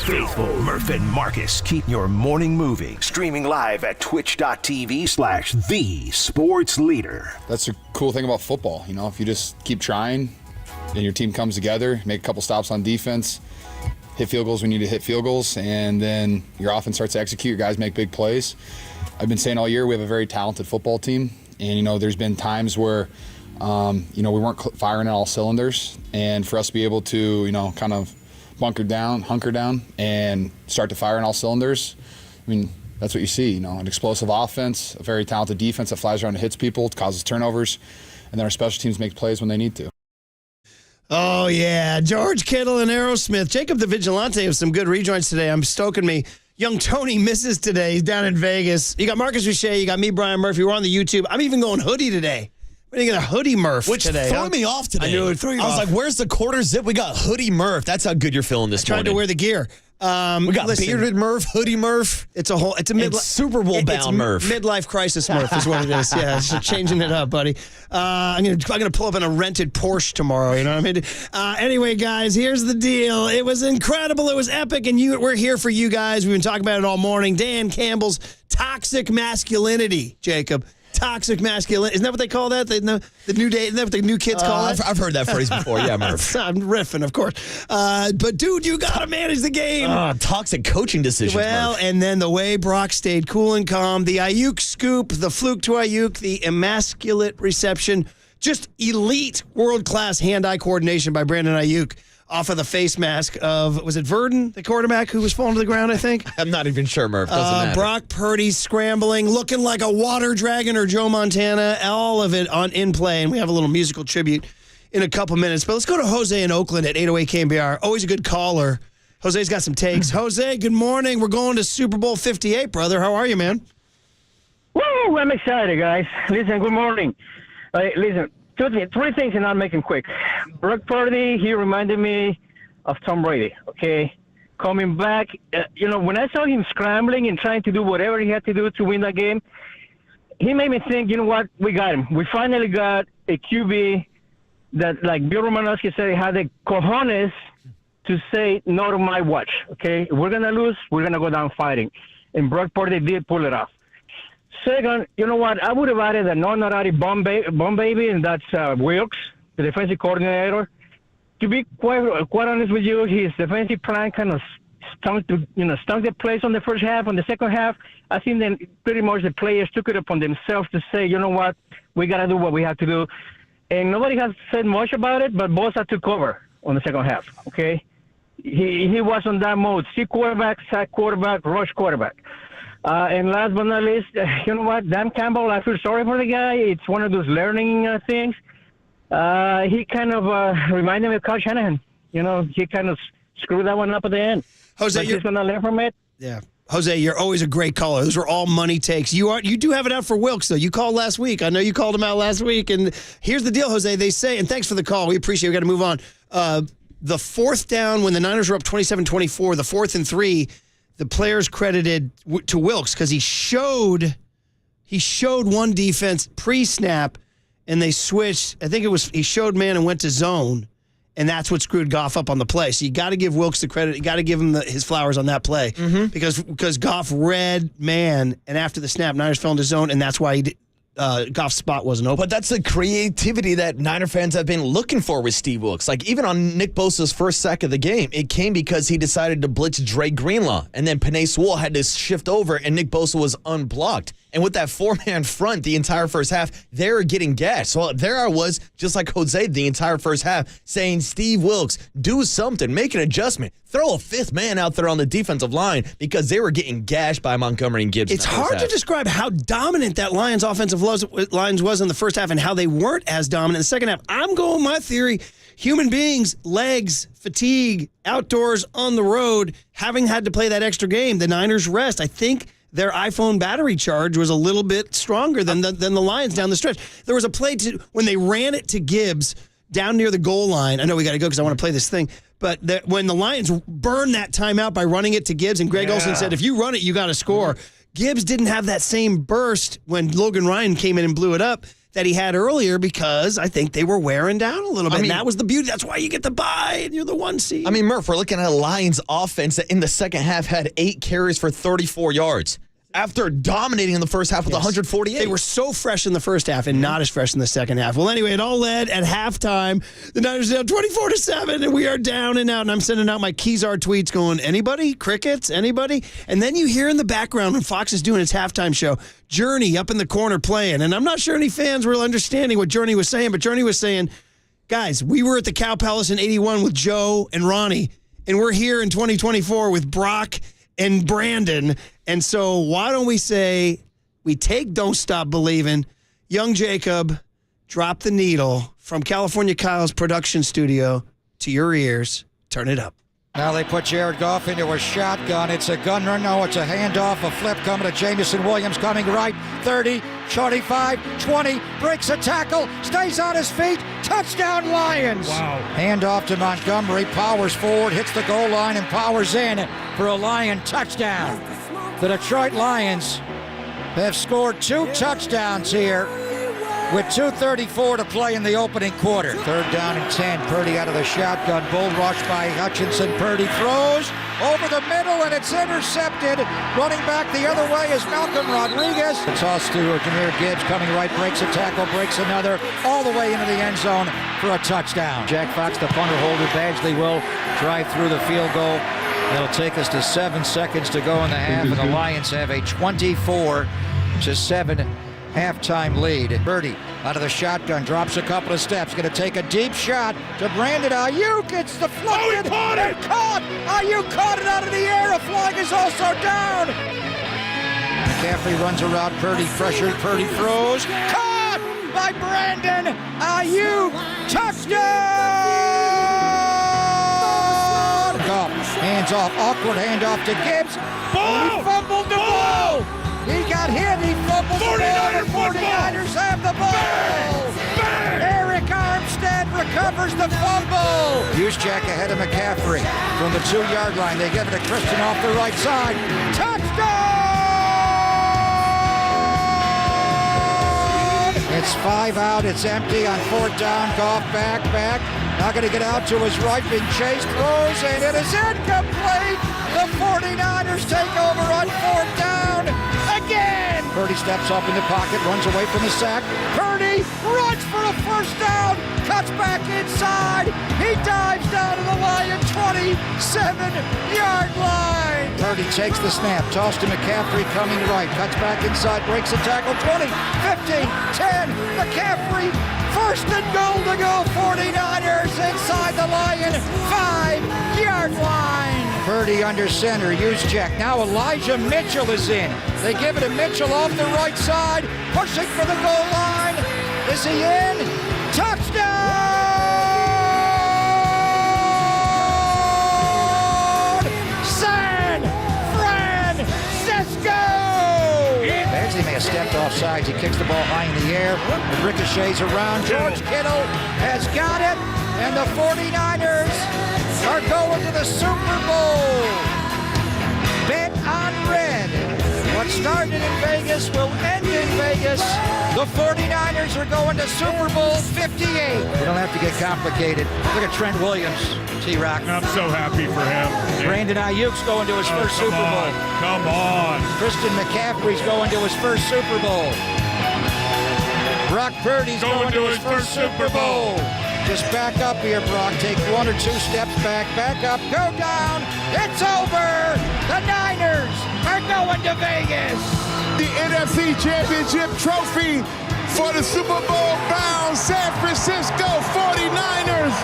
Faithful Murph and Marcus keep your morning moving. Streaming live at twitch.tv/thesportsleader. That's the cool thing about football. You know, if you just keep trying and your team comes together, make a couple stops on defense, hit field goals when you need to hit field goals, and then your offense starts to execute, your guys make big plays. I've been saying all year we have a very talented football team. And, you know, there's been times where, you know, we weren't firing on all cylinders. And for us to be able to, you know, kind of hunker down, and start to fire on all cylinders. I mean, that's what you see, you know, an explosive offense, a very talented defense that flies around and hits people, causes turnovers, and then our special teams make plays when they need to. Oh, yeah. George Kittle and Aerosmith. Jacob the Vigilante have some good rejoins today. I'm stoking me. Young Tony misses today. He's down in Vegas. You got Marcus Richer. You got me, Brian Murphy. We're on the YouTube. I'm even going hoodie today. We're going to get a hoodie Murph today. Which threw me off today. I knew it would throw you off. I was like, where's the quarter zip? We got hoodie Murph. That's how good you're feeling this morning. Tried to wear the gear. We got bearded Murph, hoodie Murph. It's a Super Bowl bound Murph. Midlife crisis Murph is what it is. Yeah, it's changing it up, buddy. I'm gonna pull up in a rented Porsche tomorrow. You know what I mean? Anyway, guys, here's the deal. It was incredible. It was epic, and we're here for you guys. We've been talking about it all morning. Dan Campbell's toxic masculinity, Jacob. Toxic masculinity. Isn't that what they call that? The new day. Isn't that what the new kids call it? I've heard that phrase before. Yeah, Murph. I'm riffing, of course. But, dude, you got to manage the game. Toxic coaching decisions, Well, Murph. And then the way Brock stayed cool and calm, the Aiyuk scoop, the fluke to Aiyuk, the immaculate reception, just elite world-class hand-eye coordination by Brandon Aiyuk off of the face mask of, was it Verdon, the quarterback who was falling to the ground, I think? I'm not even sure, Murph. Doesn't matter. Brock Purdy scrambling, looking like a water dragon or Joe Montana, all of it in play. And we have a little musical tribute in a couple minutes. But let's go to Jose in Oakland at 808 KNBR. Always a good caller. Jose's got some takes. Jose, good morning. We're going to Super Bowl 58, brother. How are you, man? Woo! I'm excited, guys. Listen, good morning. Listen. Three things, and I'll make them quick. Brock Purdy, he reminded me of Tom Brady, okay? Coming back, when I saw him scrambling and trying to do whatever he had to do to win that game, he made me think, you know what, we got him. We finally got a QB that, like Bill Romanowski said, had the cojones to say no to my watch, okay? If we're going to lose, we're going to go down fighting. And Brock Purdy did pull it off. Second, you know what? I would have added a non-honorary bomb baby, and that's Wilkes, the defensive coordinator. To be quite honest with you, his defensive plan kind of stunk the place on the first half. On the second half, I think then pretty much the players took it upon themselves to say, you know what, we got to do what we have to do. And nobody has said much about it, but Bosa took over on the second half, okay? He was on that mode. See quarterback, sack quarterback, rush quarterback. And last but not least, you know what? Dan Campbell, I feel sorry for the guy. It's one of those learning things. He kind of reminded me of Kyle Shanahan. You know, he kind of screwed that one up at the end. Jose, you're going to learn from it. Yeah. Jose, you're always a great caller. Those are all money takes. You do have it out for Wilkes, though. You called last week. I know you called him out last week. And here's the deal, Jose. They say, and thanks for the call. We appreciate it. We got to move on. The fourth down, when the Niners were up 27-24, the 4th and 3, the players credited to Wilkes because he showed one defense pre-snap, and they switched. I think it was he showed man and went to zone, and that's what screwed Goff up on the play. So you got to give Wilkes the credit. You got to give him his flowers on that play because Goff read man, and after the snap, Niners fell into zone, and that's why Goff's spot wasn't open. But that's the creativity that Niner fans have been looking for with Steve Wilks. Like, even on Nick Bosa's first sack of the game, it came because he decided to blitz Dre Greenlaw. And then Penei Sewell had to shift over, and Nick Bosa was unblocked. And with that four-man front the entire first half, they were getting gashed. So there I was, just like Jose, the entire first half, saying, Steve Wilks, do something, make an adjustment. Throw a fifth man out there on the defensive line because they were getting gashed by Montgomery and Gibbs. It's hard to describe how dominant that Lions offensive lines was in the first half and how they weren't as dominant in the second half. I'm going my theory. Human beings, legs, fatigue, outdoors, on the road, having had to play that extra game, the Niners rest. I think their iPhone battery charge was a little bit stronger than the Lions down the stretch. There was a play when they ran it to Gibbs down near the goal line. I know we got to go because I want to play this thing. But when the Lions burned that timeout by running it to Gibbs, and Greg Olsen said, if you run it, you got to score. Gibbs didn't have that same burst when Logan Ryan came in and blew it up that he had earlier because I think they were wearing down a little bit. And that was the beauty. That's why you get the bye and you're the 1 seed. I mean, Murph, we're looking at a Lions offense that in the second half had 8 carries for 34 yards. After dominating in the first half with 148. They were so fresh in the first half and not as fresh in the second half. Well, anyway, it all led at halftime. The Niners down 24-7, and we are down and out. And I'm sending out my Kezar tweets going, anybody? Crickets? Anybody? And then you hear in the background when Fox is doing its halftime show, Journey up in the corner playing. And I'm not sure any fans were understanding what Journey was saying, but Journey was saying, guys, we were at the Cow Palace in 81 with Joe and Ronnie, and we're here in 2024 with Brock and Brandon. And so why don't we say we take Don't Stop Believin', Young Jacob, Drop the Needle from California Kyle's production studio to your ears. Turn it up. Now they put Jared Goff into a shotgun. It's a gun run. No, it's a handoff, a flip coming to Jamison Williams coming right. 30, 25, 20, breaks a tackle, stays on his feet. Touchdown Lions. Wow. Handoff to Montgomery, powers forward, hits the goal line and powers in for a Lion touchdown. The Detroit Lions have scored 2 touchdowns here with 2:34 to play in the opening quarter. 3rd down and 10. Purdy out of the shotgun. Bull rush by Hutchinson. Purdy throws over the middle, and it's intercepted. Running back the other way is Malcolm Rodriguez. The toss to Jahmyr Gibbs coming right, breaks a tackle, breaks another, all the way into the end zone for a touchdown. Jack Fox, the punter holder. Badgley will drive through the field goal. It'll take us to 7 seconds to go in the half, and the Lions have a 24-7 halftime lead. Purdy out of the shotgun, drops a couple of steps, going to take a deep shot to Brandon Aiyuk. It's deflected. He caught it! Caught! Aiyuk caught it out of the air. A flag is also down. McCaffrey runs around Purdy, pressured. Purdy throws. Caught by Brandon Aiyuk. Touchdown! Hands off, awkward handoff to Gibbs. Ball! He fumbled the ball. He got hit, he fumbled the ball. 49ers have the ball. Bang! Eric Armstead recovers the fumble. Juszczyk ahead of McCaffrey from the 2-yard line. They give it to Christian off the right side. Touchdown! It's 5 out, it's empty on 4th down. Goff back. Now going to get out to his right, being chased, throws, and it is incomplete. The 49ers take over on 4th down again. Purdy steps up in the pocket, runs away from the sack. Purdy runs for a 1st down, cuts back inside. He dives down to the Lion 27-yard line. Purdy takes the snap, toss to McCaffrey coming right, cuts back inside, breaks a tackle. 20, 15, 10, McCaffrey. 1st and goal to go, 49ers inside the Lion 5-yard line. Purdy under center, Juszczyk. Now Elijah Mitchell is in. They give it to Mitchell off the right side, pushing for the goal line. Is he in? Touchdown! San Francisco! Badgley may have stepped offside. He kicks the ball high in the air. It ricochets around. George Kittle has got it. And the 49ers are going to the Super Bowl. Bet on red. What started in Vegas will end in Vegas. The 49ers are going to Super Bowl 58. We don't have to get complicated. Look at Trent Williams, T-Rock. I'm so happy for him. Brandon Aiyuk's going to his first Super Bowl. Come on. Christian McCaffrey's going to his first Super Bowl. Brock Purdy's going to his first Super Bowl. Just back up here, Brock. Take 1 or 2 steps back up, go down. It's over. The Niners are going to Vegas. The NFC Championship trophy for the Super Bowl bound San Francisco 49ers.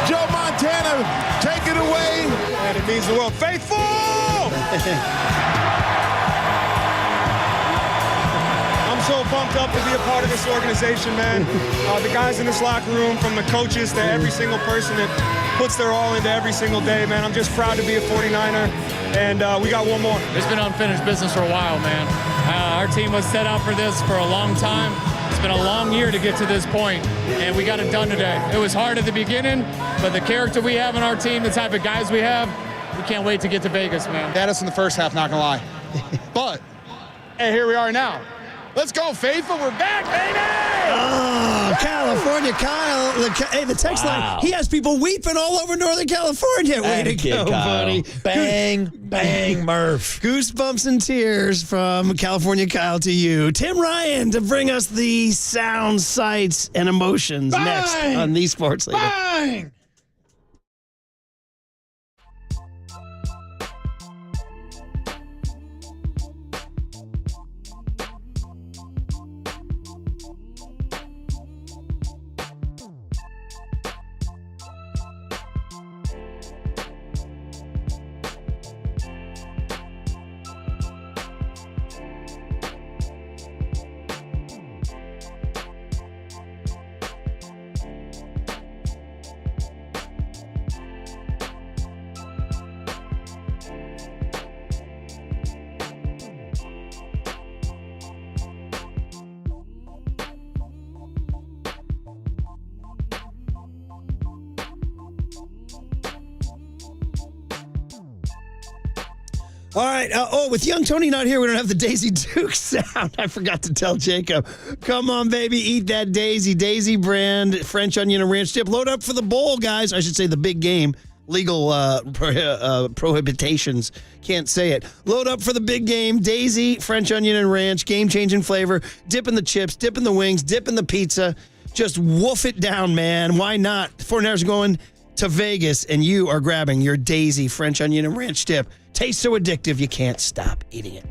Joe Montana, take it away. And it means the world. Faithful! I'm so pumped up to be a part of this organization, man. The guys in this locker room, from the coaches to every single person that puts their all into every single day, man. I'm just proud to be a 49er, and we got one more. It's been unfinished business for a while, man. Our team was set out for this for a long time. It's been a long year to get to this point, and we got it done today. It was hard at the beginning, but the character we have in our team, the type of guys we have, we can't wait to get to Vegas, man. Had us in the first half, not gonna lie. But, hey, here we are now. Let's go, Faithful. We're back, baby! Oh, California Kyle. The text line, he has people weeping all over Northern California. Way to go, buddy. Bang, bang, Murph. Goosebumps and tears from California Kyle to you. Tim Ryan to bring us the sound, sights, and emotions next on The Sports Leader. Bang! All right. With young Tony not here, we don't have the Daisy Duke sound. I forgot to tell Jacob. Come on, baby. Eat that Daisy. Daisy brand, French onion and ranch dip. Load up for the bowl, guys. I should say the big game. Legal prohibitations. Can't say it. Load up for the big game. Daisy, French onion and ranch. Game-changing flavor. Dip in the chips. Dip in the wings. Dip in the pizza. Just woof it down, man. Why not? 49ers are going to Vegas, and you are grabbing your Daisy, French onion and ranch dip. Tastes so addictive, you can't stop eating it.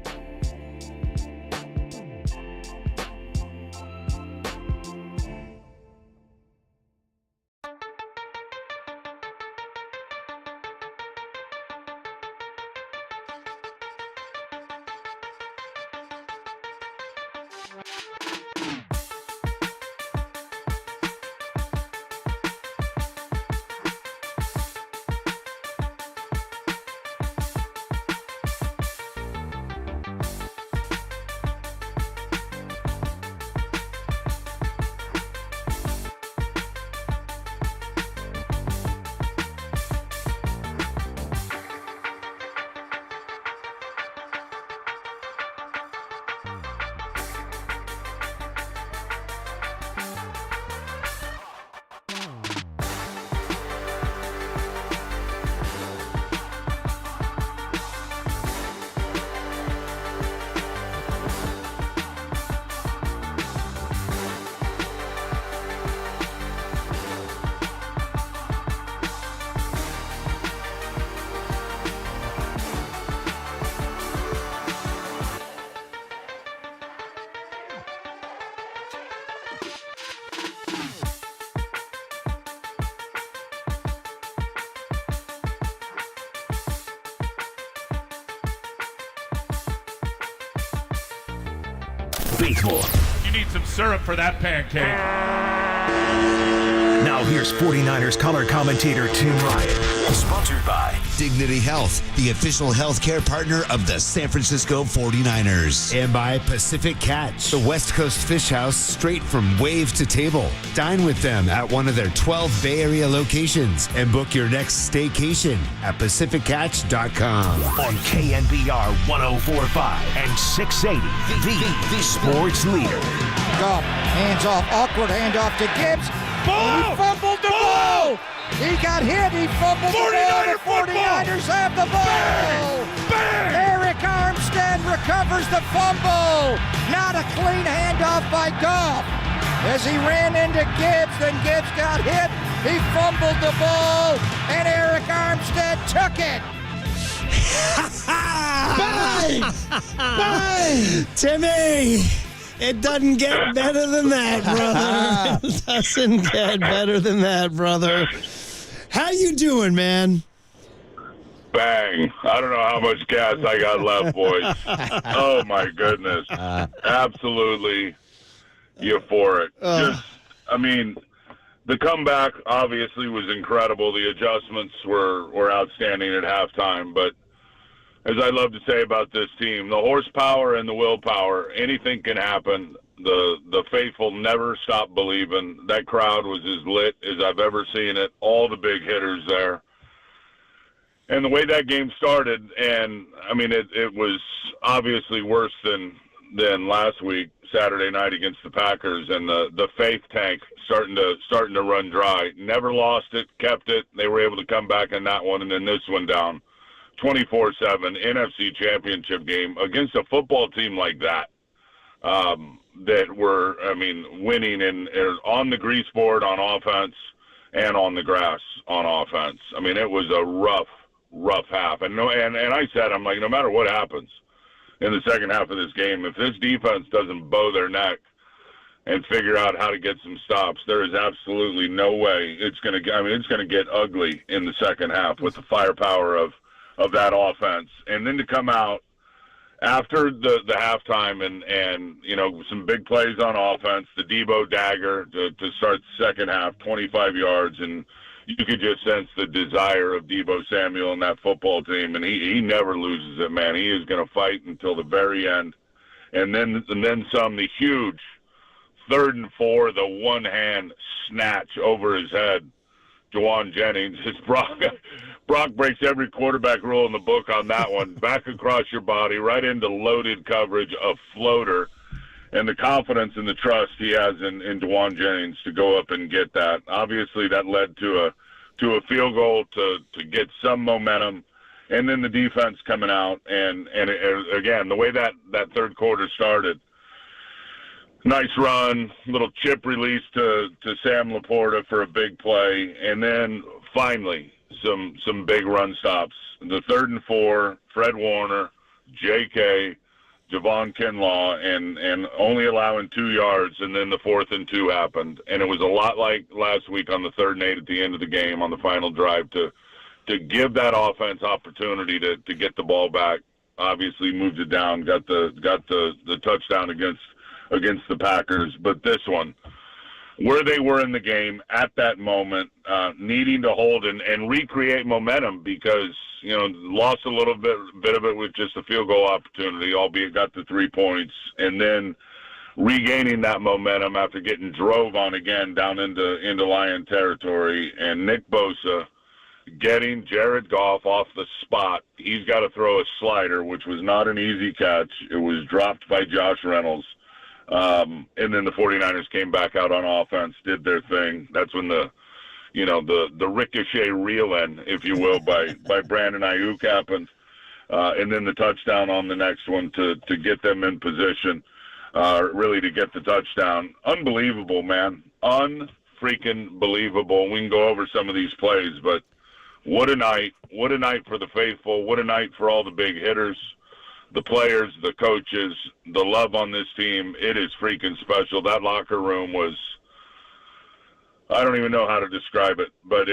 Faithful. You need some syrup for that pancake. Now here's 49ers color commentator Tim Ryan. Sponsored by Dignity Health, the official healthcare partner of the San Francisco 49ers. And by Pacific Catch, the West Coast Fish House straight from wave to table. Dine with them at one of their 12 Bay Area locations and book your next staycation at pacificcatch.com. On KNBR 104.5 and 680, the sports leader. Goff, hands off, awkward handoff to Gibbs. He fumbled the ball. He got hit. He fumbled the ball. The 49ers have the ball. Bang! Eric Armstead recovers the fumble. Not a clean handoff by Goff. as he ran into Gibbs. Then Gibbs got hit. He fumbled the ball, and Eric Armstead took it. Bang! Bang! Timmy, it doesn't get better than that, brother. It doesn't get better than that, brother. How you doing, man? Bang. I don't know how much gas I got left, boys. Oh, my goodness. Absolutely euphoric. The comeback obviously was incredible. The adjustments were outstanding at halftime. But as I love to say about this team, the horsepower and the willpower, anything can happen. The faithful never stop believing. That crowd was as lit as I've ever seen it. All the big hitters there. And the way that game started, and it was obviously worse than last week, Saturday night against the Packers, and the faith tank starting to run dry. Never lost it, kept it. They were able to come back in that one, and then this one down, 24-7 NFC Championship game against a football team like that. That were, winning on the grease board on offense and on the grass on offense. It was a rough half. And I said, I'm like, no matter what happens in the second half of this game, if this defense doesn't bow their neck and figure out how to get some stops, there is absolutely no way it's going to get ugly in the second half with the firepower of that offense. And then to come out after the halftime and some big plays on offense, the Debo dagger to start the second half, 25 yards, and you could just sense the desire of Debo Samuel and that football team, and he never loses it, man. He is going to fight until the very end. And then some, the huge 3rd and 4, the one-hand snatch over his head, Juwan Jennings. Brock breaks every quarterback rule in the book on that one. Back across your body, right into loaded coverage, a floater, and the confidence and the trust he has in Juwan Jennings to go up and get that. Obviously, that led to a field goal to get some momentum, and then the defense coming out. And again, the way that third quarter started, nice run, little chip release to Sam Laporta for a big play, and then finally some big run stops. The 3rd and 4, Fred Warner, J.K., Javon Kinlaw, and only allowing 2 yards, and then the 4th and 2 happened. And it was a lot like last week on the 3rd and 8 at the end of the game on the final drive to give that offense opportunity to get the ball back. Obviously moved it down, got the touchdown against the Packers. But this one, where they were in the game at that moment, needing to hold and recreate momentum because, lost a little bit of it with just a field goal opportunity, albeit got the 3 points, and then regaining that momentum after getting drove on again down into Lion territory, and Nick Bosa getting Jared Goff off the spot. He's got to throw a slider, which was not an easy catch. It was dropped by Josh Reynolds. And then the 49ers came back out on offense, did their thing. That's when the ricochet reel-in, if you will, by Brandon Aiyuk happened. And then the touchdown on the next one to get them in position, really to get the touchdown. Unbelievable, man. Unfreaking believable. We can go over some of these plays, but what a night. What a night for the faithful. What a night for all the big hitters, the players, the coaches, the love on this team. It is freaking special. That locker room was, I don't even know how to describe it, but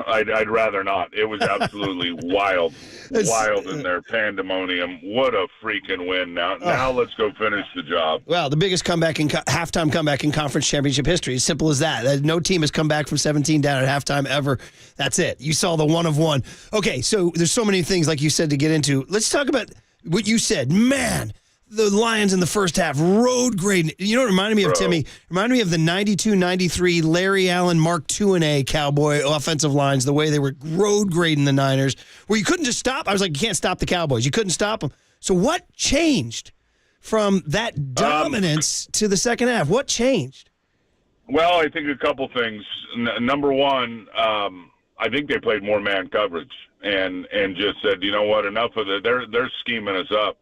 I'd rather not. It was absolutely wild in their pandemonium. What a freaking win. Now let's go finish the job. Well, the biggest halftime comeback in conference championship history. As simple as that. No team has come back from 17 down at halftime ever. That's it. You saw the one of one. Okay, so there's so many things, like you said, to get into. Let's talk about what you said. Man, the Lions in the first half, road grading. You know what reminded me of, Timmy? Reminded me of the 92-93 Larry Allen, Mark Tuinei Cowboy offensive lines, the way they were road grading the Niners, where you couldn't just stop. I was like, you can't stop the Cowboys. You couldn't stop them. So what changed from that dominance to the second half? What changed? Well, I think a couple things. Number one, I think they played more man coverage and just said, you know what, enough of it. They're scheming us up.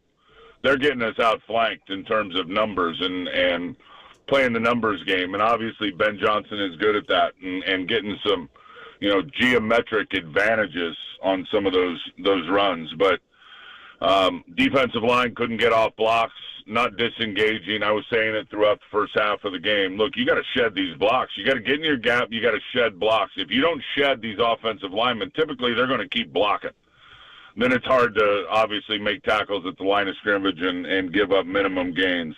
They're getting us outflanked in terms of numbers, and playing the numbers game, and obviously Ben Johnson is good at that and getting some, geometric advantages on some of those runs. But defensive line couldn't get off blocks, not disengaging. I was saying it throughout the first half of the game. Look, you got to shed these blocks. You got to get in your gap. You got to shed blocks. If you don't shed these offensive linemen, typically they're going to keep blocking. Then it's hard to obviously make tackles at the line of scrimmage and give up minimum gains.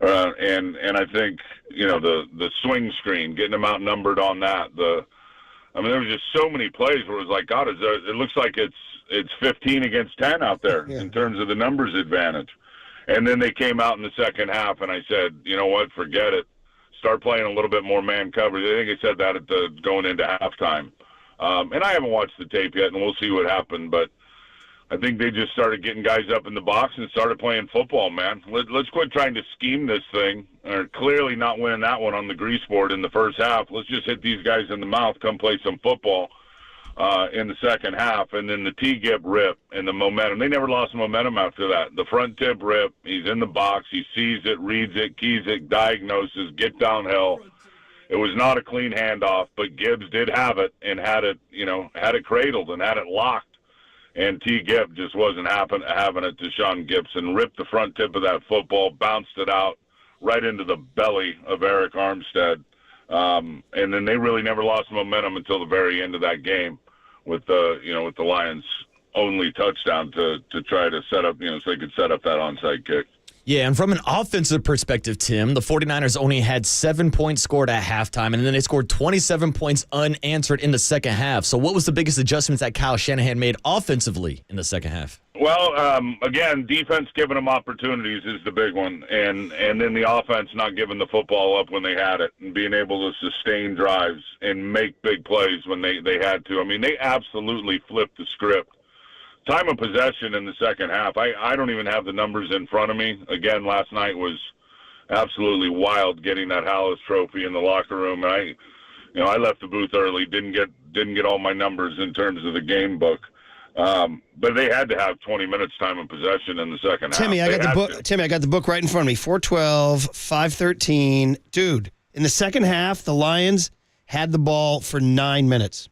And I think, the swing screen, getting them outnumbered on that. There was just so many plays where it was like, God, it looks like it's 15 against 10 out there in terms of the numbers advantage. And then they came out in the second half, and I said, you know what, forget it. Start playing a little bit more man coverage. I think I said that going into halftime. And I haven't watched the tape yet, and we'll see what happened, but I think they just started getting guys up in the box and started playing football, man. Let's quit trying to scheme this thing, or clearly not winning that one on the grease board in the first half. Let's just hit these guys in the mouth, come play some football in the second half. And then the T-gip rip and the momentum. They never lost momentum after that. The front tip rip, he's in the box, he sees it, reads it, keys it, diagnoses, get downhill. It was not a clean handoff, but Gibbs did have it and had it cradled and had it locked. And T. Gibb just wasn't having it to Sean Gibson. Ripped the front tip of that football, bounced it out right into the belly of Eric Armstead. And then they really never lost momentum until the very end of that game with the Lions' only touchdown to try to set up, so they could set up that onside kick. Yeah, and from an offensive perspective, Tim, the 49ers only had 7 points scored at halftime, and then they scored 27 points unanswered in the second half. So what was the biggest adjustments that Kyle Shanahan made offensively in the second half? Well, again, defense giving them opportunities is the big one, and then the offense not giving the football up when they had it and being able to sustain drives and make big plays when they had to. I mean, they absolutely flipped the script. Time of possession in the second half, I don't even have the numbers in front of me. Again, last night was absolutely wild getting that Hallis trophy in the locker room. And I left the booth early, didn't get all my numbers in terms of the game book. But they had to have 20 minutes time of possession in the second half. Timmy, I got the book right in front of me. 4:12, 5:13. Dude, in the second half, the Lions had the ball for 9 minutes.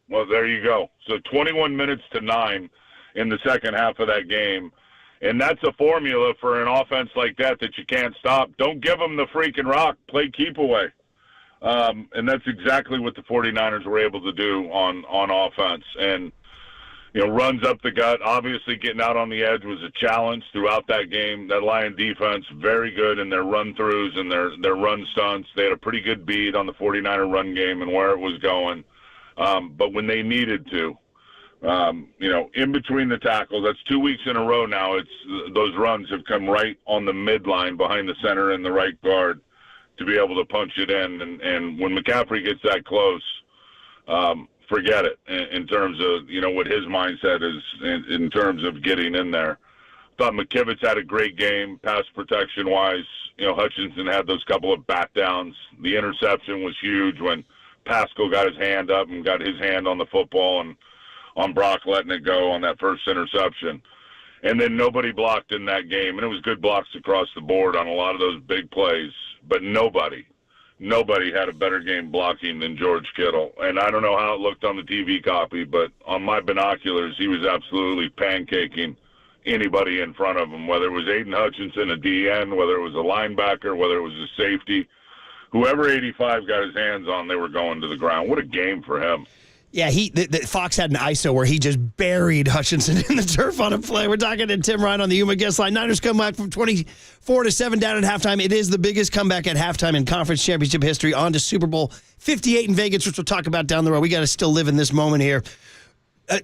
Well, there you go. So 21 minutes to 9 in the second half of that game. And that's a formula for an offense like that you can't stop. Don't give them the freaking rock. Play keep away. And that's exactly what the 49ers were able to do on offense. And, runs up the gut. Obviously, getting out on the edge was a challenge throughout that game. That Lion defense, very good in their run-throughs and their run stunts. They had a pretty good beat on the 49er run game and where it was going. But when they needed to, in between the tackles, that's 2 weeks in a row now. Those runs have come right on the midline behind the center and the right guard to be able to punch it in. And when McCaffrey gets that close, forget it in terms of, what his mindset is in terms of getting in there. Thought McKivitz had a great game, pass protection-wise. Hutchinson had those couple of bat downs. The interception was huge when Pascal got his hand up and got his hand on the football and on Brock letting it go on that first interception. And then nobody blocked in that game. And it was good blocks across the board on a lot of those big plays. But nobody had a better game blocking than George Kittle. And I don't know how it looked on the TV copy, but on my binoculars, he was absolutely pancaking anybody in front of him, whether it was Aiden Hutchinson, a DN, whether it was a linebacker, whether it was a safety. Whoever 85 got his hands on, they were going to the ground. What a game for him. Yeah, Fox had an ISO where he just buried Hutchinson in the turf on a play. We're talking to Tim Ryan on the Yuma guest line. Niners come back from 24-7 down at halftime. It is the biggest comeback at halftime in conference championship history. On to Super Bowl 58 in Vegas, which we'll talk about down the road. We got to still live in this moment here.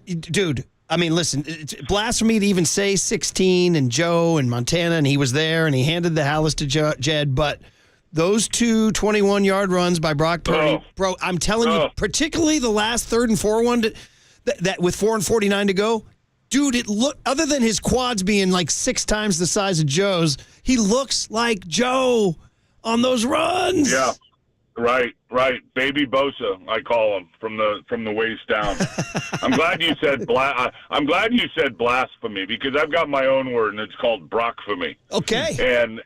Dude, I mean, listen, it's blasphemy to even say 16 and Joe and Montana, and he was there, and he handed the Hallis to Jed, but those two 21-yard runs by Brock Purdy, bro, I'm telling you, particularly the last 3rd and 4 one that with 4:49 to go, dude, it looked, other than his quads being like 6 times the size of Joe's, he looks like Joe on those runs. Yeah, right. Right, Baby Bosa, I call him from the waist down. I'm glad you said blasphemy, because I've got my own word and it's called brockphemy. Okay. And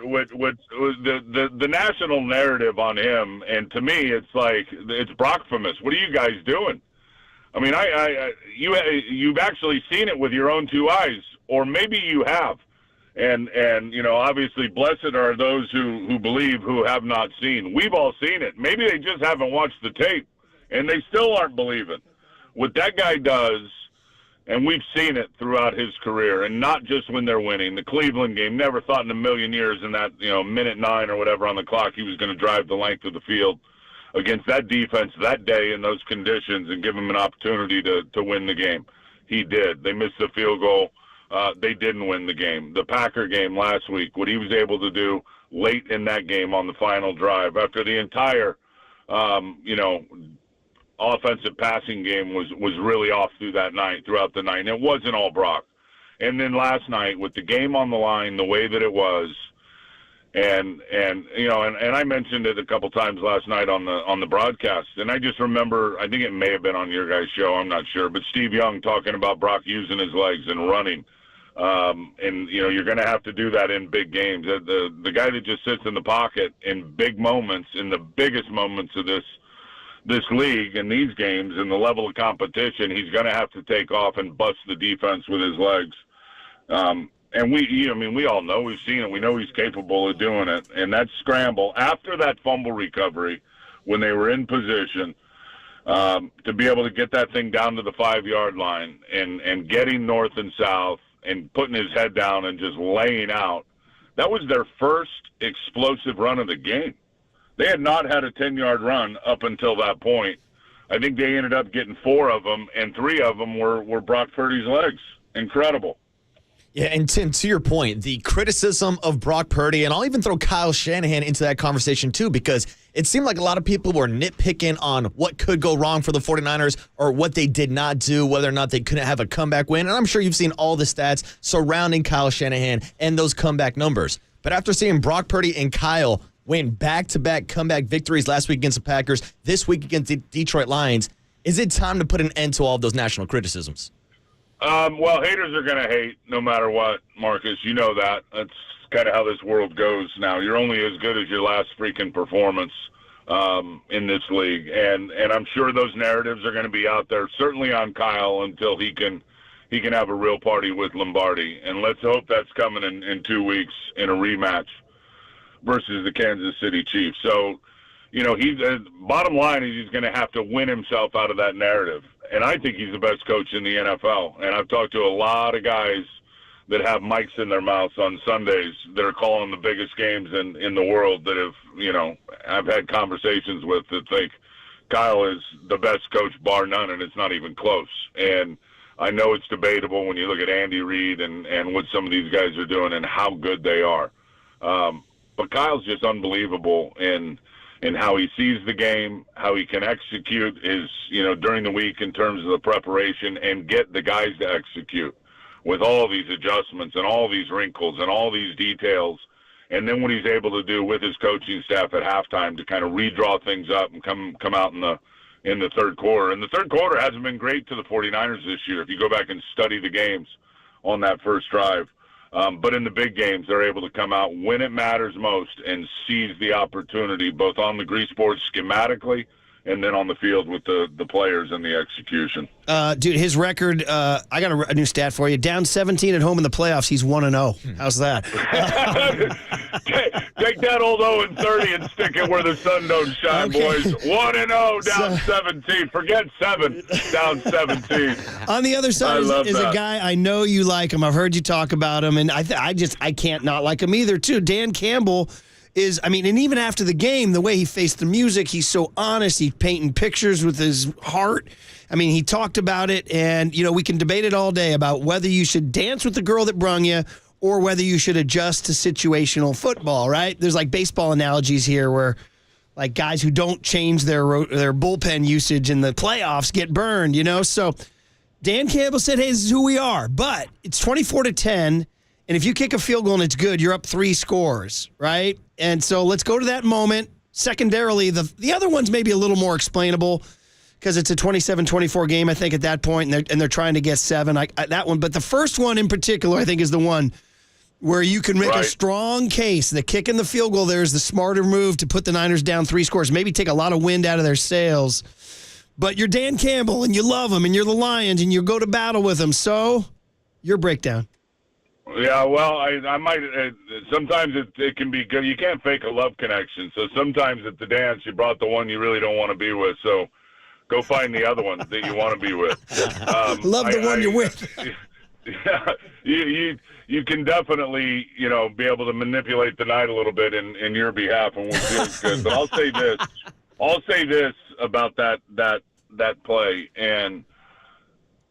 what the national narrative on him, and to me it's like it's brockphemous. What are you guys doing? I mean, you've actually seen it with your own two eyes, or maybe you have. And obviously, blessed are those who believe, who have not seen. We've all seen it. Maybe they just haven't watched the tape, and they still aren't believing. What that guy does, and we've seen it throughout his career, and not just when they're winning. The Cleveland game, never thought in a million years in that, minute 9 or whatever on the clock, he was going to drive the length of the field against that defense that day in those conditions and give them an opportunity to win the game. He did. They missed the field goal. They didn't win the game. The Packer game last week, what he was able to do late in that game on the final drive after the entire, offensive passing game was really off throughout the night. And it wasn't all Brock. And then last night with the game on the line, the way that it was, and I mentioned it a couple times last night on the broadcast, and I just remember, I think it may have been on your guys' show, I'm not sure, but Steve Young talking about Brock using his legs and running. You're going to have to do that in big games. The guy that just sits in the pocket in big moments, in the biggest moments of this league and these games and the level of competition, he's going to have to take off and bust the defense with his legs. And we all know, we've seen it. We know he's capable of doing it. And that scramble after that fumble recovery, when they were in position, to be able to get that thing down to the 5-yard line and getting north and south and putting his head down and just laying out, that was their first explosive run of the game. They had not had a 10-yard run up until that point. I think they ended up getting 4 of them, and 3 of them were Brock Purdy's legs. Incredible. Yeah, and Tim, to your point, the criticism of Brock Purdy, and I'll even throw Kyle Shanahan into that conversation too, because it seemed like a lot of people were nitpicking on what could go wrong for the 49ers or what they did not do, whether or not they couldn't have a comeback win. And I'm sure you've seen all the stats surrounding Kyle Shanahan and those comeback numbers. But after seeing Brock Purdy and Kyle win back-to-back comeback victories last week against the Packers, this week against the Detroit Lions, is it time to put an end to all of those national criticisms? Well, haters are going to hate no matter what, Marcus. You know that. That's kind of how this world goes now. You're only as good as your last freaking performance in this league. And I'm sure those narratives are going to be out there, certainly on Kyle, until he can have a real party with Lombardi. And let's hope that's coming in 2 weeks in a rematch versus the Kansas City Chiefs. So, bottom line is he's going to have to win himself out of that narrative. And I think he's the best coach in the NFL. And I've talked to a lot of guys that have mics in their mouths on Sundays that are calling the biggest games in the world that I've had conversations with that think Kyle is the best coach bar none, and it's not even close. And I know it's debatable when you look at Andy Reid and what some of these guys are doing and how good they are. But Kyle's just unbelievable in how he sees the game, how he can execute his, during the week in terms of the preparation and get the guys to execute with all these adjustments and all these wrinkles and all these details. And then what he's able to do with his coaching staff at halftime to kind of redraw things up and come out in the third quarter. And the third quarter hasn't been great to the 49ers this year if you go back and study the games on that first drive. But in the big games, they're able to come out when it matters most and seize the opportunity, both on the grease board schematically and then on the field with the players and the execution. Dude, his record, I got a new stat for you. Down 17 at home in the playoffs, he's 1-0. How's that? Take that old 0-30 and stick it where the sun don't shine, boys. 1-0, down 17. Forget 7, down 17. On the other side is a guy, I know you like him. I've heard you talk about him, and I can't not like him either, too. Dan Campbell and even after the game, the way he faced the music, he's so honest. He's painting pictures with his heart. He talked about it, and, we can debate it all day about whether you should dance with the girl that brung you or whether you should adjust to situational football, right? There's like baseball analogies here where like guys who don't change their bullpen usage in the playoffs get burned, So Dan Campbell said, hey, this is who we are, but it's 24-10. And if you kick a field goal and it's good, you're up 3 scores, right? And so let's go to that moment, Secondarily, the other one's maybe a little more explainable because it's a 27-24 game, I think, at that point, and they're trying to get 7. That one. But the first one in particular, I think, is the one where you can make a strong case. The kick and the field goal there is the smarter move to put the Niners down 3 scores, maybe take a lot of wind out of their sails. But you're Dan Campbell, and you love him, and you're the Lions, and you go to battle with him. So, your breakdown. Yeah, well, I might. Sometimes it can be good. You can't fake a love connection. So sometimes at the dance, you brought the one you really don't want to be with. So go find the other one that you want to be with. Love the one you're with. Yeah, you can definitely be able to manipulate the night a little bit in your behalf, and we'll feel good. But I'll say this about that play, and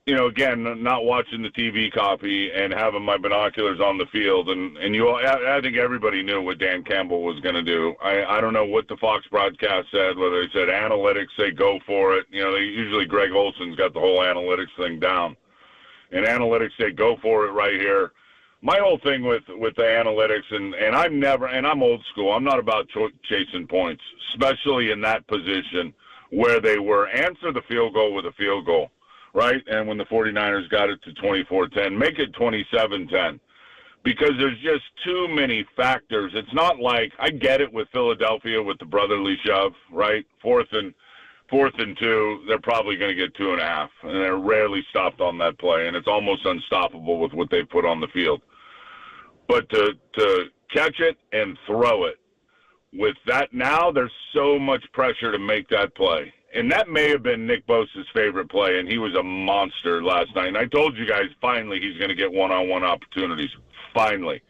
again, not watching the TV copy and having my binoculars on the field, and I think everybody knew what Dan Campbell was going to do. I don't know what the Fox broadcast said, whether they said analytics say go for it. Usually Greg Olson's got the whole analytics thing down, and analytics say go for it right here. My whole thing with the analytics, and I'm old school. I'm not about chasing points, especially in that position where they were answer the field goal with a field goal. Right? And when the 49ers got it to 24-10, make it 27-10, because there's just too many factors. It's not like, I get it with Philadelphia with the brotherly shove, right? Fourth and 2, they're probably going to get 2.5, and they're rarely stopped on that play, and it's almost unstoppable with what they put on the field. But to catch it and throw it, with that now, there's so much pressure to make that play. And that may have been Nick Bosa's favorite play, and he was a monster last night. And I told you guys, finally, he's going to get one-on-one opportunities. Finally.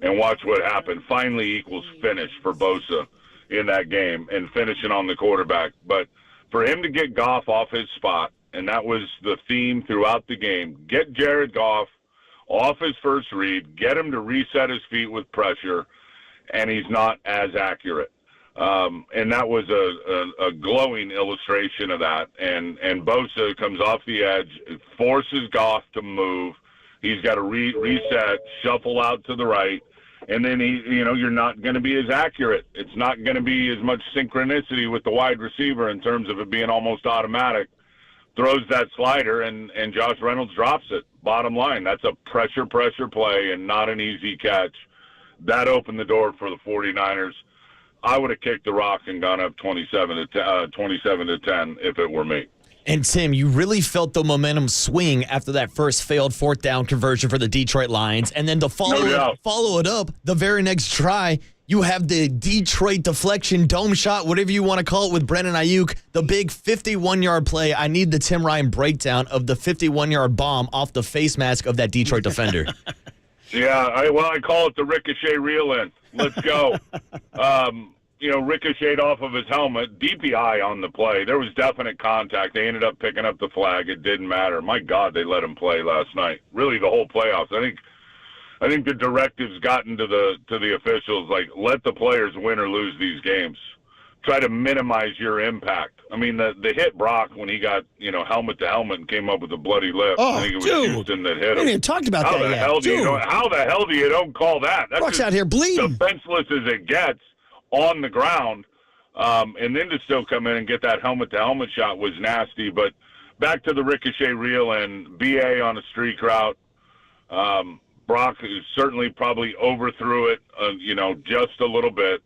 And watch what happened. Finally equals finish for Bosa in that game, and finishing on the quarterback. But for him to get Goff off his spot, and that was the theme throughout the game, get Jared Goff off his first read, get him to reset his feet with pressure, and he's not as accurate. And that was a glowing illustration of that. And Bosa comes off the edge, forces Goff to move. He's got to reset, shuffle out to the right, and then you're not going to be as accurate. It's not going to be as much synchronicity with the wide receiver in terms of it being almost automatic. Throws that slider, and Josh Reynolds drops it. Bottom line, that's a pressure play and not an easy catch. That opened the door for the 49ers. I would have kicked the rock and gone up 27-10 if it were me. And Tim, you really felt the momentum swing after that first failed 4th down conversion for the Detroit Lions, and then to follow it up the very next try, you have the Detroit deflection dome shot, whatever you want to call it, with Brandon Aiyuk, the big 51-yard play. I need the Tim Ryan breakdown of the 51-yard bomb off the face mask of that Detroit defender. Yeah, I call it the ricochet reel-in. Let's go. Ricocheted off of his helmet. DPI on the play. There was definite contact. They ended up picking up the flag. It didn't matter. My God, they let him play last night. Really, the whole playoffs. I think the directives gotten to the officials, like, let the players win or lose these games. Try to minimize your impact. I mean, the hit Brock when he got, helmet to helmet and came up with a bloody lip. Oh, I think it was dude. Houston that hit him. We haven't even talked about that yet. How the hell do you don't call that? That's Brock's out here bleeding. Defenseless as it gets on the ground. And then to still come in and get that helmet-to-helmet shot was nasty. But back to the ricochet reel and BA on a streak route. Brock certainly probably overthrew it, just a little bit.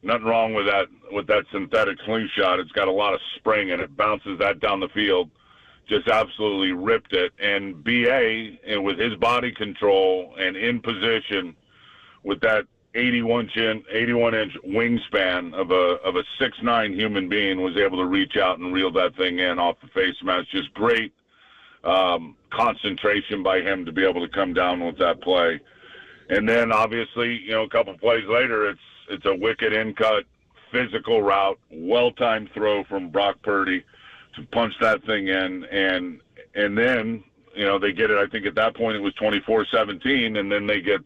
Nothing wrong with that synthetic slingshot. It's got a lot of spring, and it bounces that down the field. Just absolutely ripped it. And BA, and with his body control and in position with that 81-inch wingspan of a 6'9" human being, was able to reach out and reel that thing in off the face mask. Just great concentration by him to be able to come down with that play. And then obviously, a couple plays later, it's a wicked in-cut, physical route, well-timed throw from Brock Purdy to punch that thing in. And then, they get it, I think at that point it was 24-17, and then they get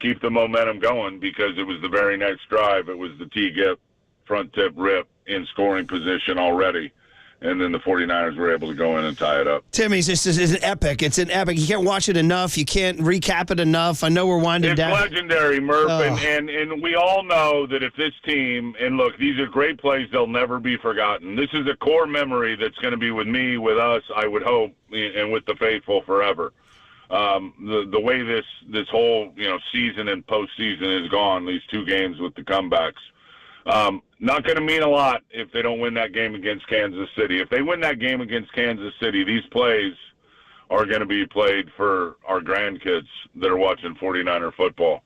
keep the momentum going, because it was the very next drive. It was the T-gip, front tip rip in scoring position already. and then the 49ers were able to go in and tie it up. Timmy, this is an epic. It's an epic. You can't watch it enough. You can't recap it enough. I know we're winding down. It's legendary, Murph, and we all know that if this team, and look, these are great plays, they'll never be forgotten. This is a core memory that's going to be with me, with us, I would hope, and with the faithful forever. The way this whole season and postseason has gone, these two games with the comebacks. Not going to mean a lot if they don't win that game against Kansas City. If they win that game against Kansas City, these plays are going to be played for our grandkids that are watching 49er football.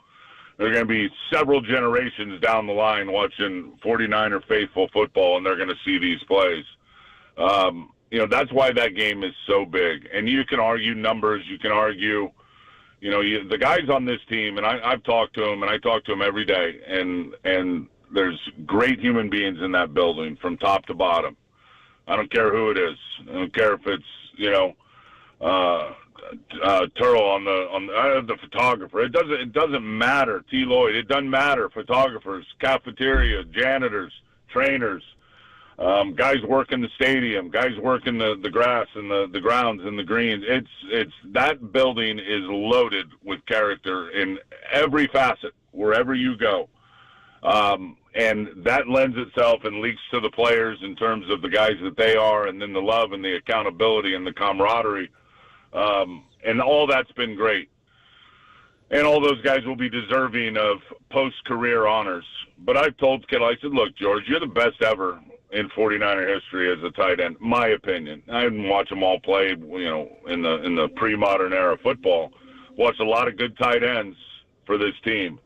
They're going to be several generations down the line watching 49er faithful football, and they're going to see these plays. That's why that game is so big. And you can argue numbers. You can argue, the guys on this team, and I've talked to them, and I talk to them every day, and there's great human beings in that building from top to bottom. I don't care who it is. I don't care if it's, Turl on the photographer. It doesn't matter. T. Lloyd. It doesn't matter. Photographers, cafeteria, janitors, trainers, guys working the stadium, guys working the grass and the grounds and the greens. It's that building is loaded with character in every facet, wherever you go. And that lends itself and leaks to the players in terms of the guys that they are, and then the love and the accountability and the camaraderie. And all that's been great. And all those guys will be deserving of post-career honors. But I've told Kittle, I said, look, George, you're the best ever in 49er history as a tight end, my opinion. I didn't watch them all play, in the pre-modern era of football. Watched a lot of good tight ends for this team.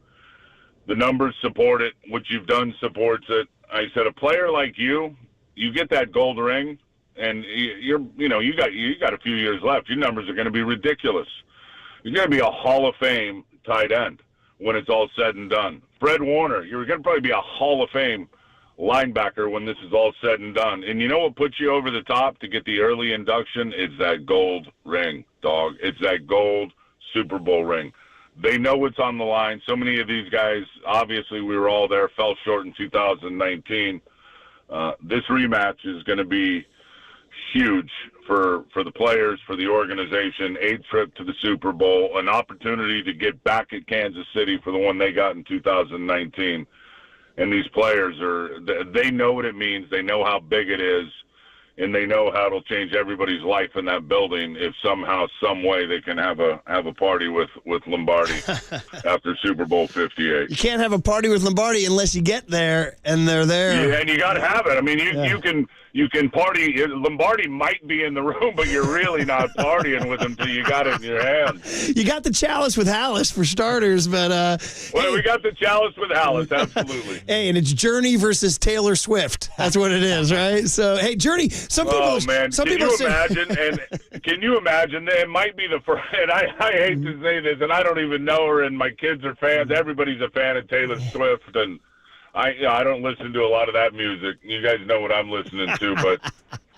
The numbers support it. What you've done supports it. I said, a player like you get that gold ring, and you got a few years left. Your numbers are going to be ridiculous. You're going to be a Hall of Fame tight end when it's all said and done. Fred Warner, you're going to probably be a Hall of Fame linebacker when this is all said and done. And you know what puts you over the top to get the early induction? It's that gold ring, dog. It's that gold Super Bowl ring. They know what's on the line. So many of these guys, obviously we were all there, fell short in 2019. This rematch is going to be huge for the players, for the organization, a trip to the Super Bowl, an opportunity to get back at Kansas City for the one they got in 2019. And these players they know what it means. They know how big it is. And they know how it'll change everybody's life in that building if somehow, some way they can have a party with Lombardi after Super Bowl 58. You can't have a party with Lombardi unless you get there and they're there. Yeah, and you got to have it. I mean, you can party. Lombardi might be in the room, but you're really not partying with him until you got it in your hand. You got the chalice with Hallis for starters, but we got the chalice with Hallis, absolutely. Hey, and it's Journey versus Taylor Swift. That's what it is, right? So, hey, Journey. Some people imagine? And can you imagine? It might be the first. And I hate to say this, and I don't even know her. And my kids are fans. Everybody's a fan of Taylor Swift, and I don't listen to a lot of that music. You guys know what I'm listening to, but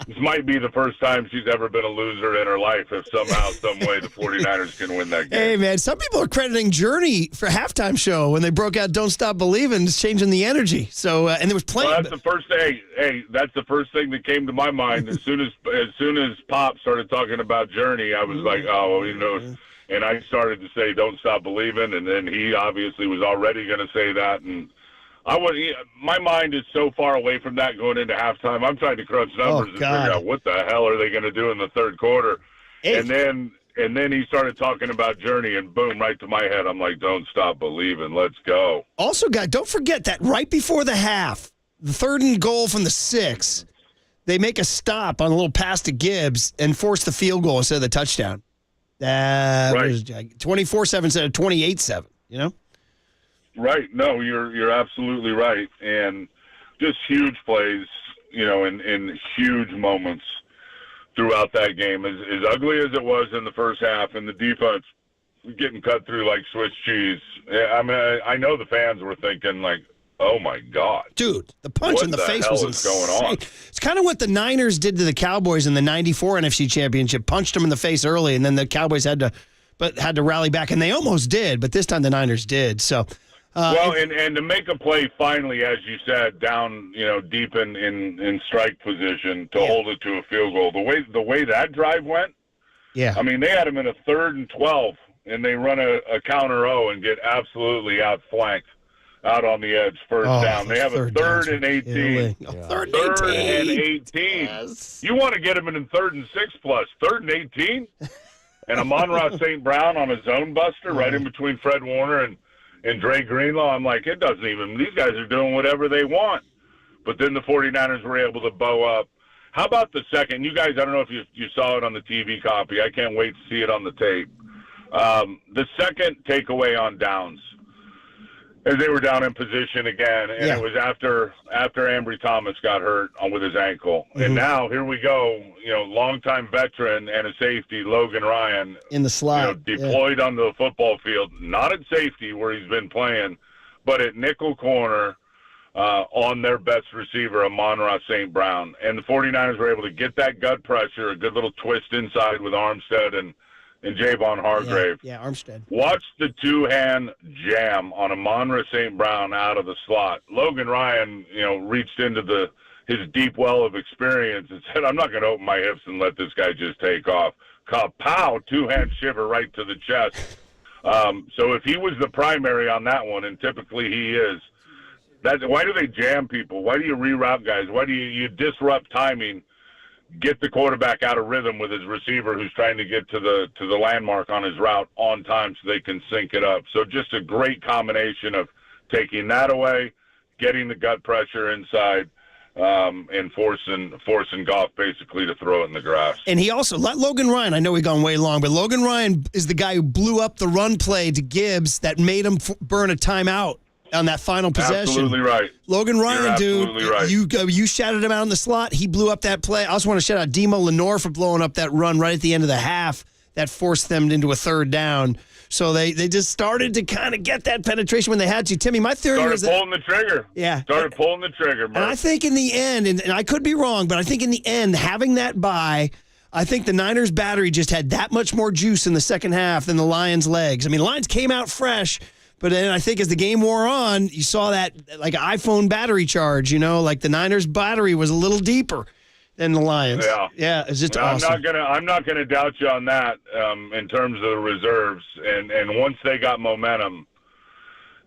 this might be the first time she's ever been a loser in her life if somehow, some way the 49ers can win that game. Hey, man, some people are crediting Journey for halftime show when they broke out Don't Stop Believin'. It's changing the energy. So, and there was plenty. Well, that's the first thing. Hey, that's the first thing that came to my mind. As soon as Pop started talking about Journey, I was like, and I started to say Don't Stop Believin', and then he obviously was already going to say that, and my mind is so far away from that going into halftime. I'm trying to crunch numbers and figure out what the hell are they going to do in the third quarter. And then he started talking about Journey, and boom, right to my head. I'm like, Don't Stop Believing. Let's go. Also, guys, don't forget that right before the half, the 3rd and goal from the 6, they make a stop on a little pass to Gibbs and force the field goal instead of the touchdown. Right. 24-7 instead of 28-7, you know? Right. No, you're absolutely right. And just huge plays, in huge moments throughout that game. As ugly as it was in the first half, and the defense getting cut through like Swiss cheese. I mean, I know the fans were thinking like, oh my God. Dude, the punch in the face was insane. Going on? It's kind of what the Niners did to the Cowboys in the 94 NFC Championship. Punched them in the face early, and then the Cowboys had to rally back, and they almost did, but this time the Niners did. So Well, and to make a play finally, as you said, down deep in strike position to hold it to a field goal. The way that drive went. Yeah. I mean, they had him in a 3rd and 12, and they run a counter O and get absolutely outflanked out on the edge, first down. They have a 3rd and 18. Third and 18. Yes. You want to get him in 3rd and 6 plus. 3rd and 18? And Amon-Ra St. Brown on a zone buster right in between Fred Warner and Dre Greenlaw. I'm like, it doesn't even – these guys are doing whatever they want. But then the 49ers were able to bow up. How about the second? You guys, I don't know if you saw it on the TV copy. I can't wait to see it on the tape. The second takeaway on downs, as they were down in position again, and it was after Ambry Thomas got hurt with his ankle. And now, here we go, longtime veteran and a safety, Logan Ryan. In the slot. Deployed on the football field, not at safety where he's been playing, but at nickel corner on their best receiver, Amon-Ra St. Brown. And the 49ers were able to get that gut pressure, a good little twist inside with Armstead and Javon Hargrave. Yeah, Armstead. Watch the two-hand jam on Amon-Ra St. Brown out of the slot. Logan Ryan, reached into his deep well of experience and said, I'm not going to open my hips and let this guy just take off. Kapow, two-hand shiver right to the chest. So if he was the primary on that one, and typically he is, why do they jam people? Why do you reroute guys? Why do you disrupt timing? Get the quarterback out of rhythm with his receiver who's trying to get to the landmark on his route on time so they can sync it up. So just a great combination of taking that away, getting the gut pressure inside, and forcing Goff basically to throw it in the grass. And he also, Logan Ryan, I know we've gone way long, but Logan Ryan is the guy who blew up the run play to Gibbs that made him burn a timeout on that final possession. Absolutely right. Logan Ryan, You're dude, right. you shouted him out in the slot. He blew up that play. I also want to shout out Demo Lenore for blowing up that run right at the end of the half that forced them into a 3rd down. So they just started to kind of get that penetration when they had to. Timmy, my theory was that pulling the trigger. Yeah. Started pulling the trigger, bro. And I think in the end, and I could be wrong, but I think in the end, having that bye, I think the Niners battery just had that much more juice in the second half than the Lions' legs. I mean, the Lions came out fresh, but then I think as the game wore on, you saw that like iPhone battery charge, like the Niners battery was a little deeper than the Lions. Yeah, it's just awesome. I'm not gonna doubt you on that in terms of the reserves. And once they got momentum,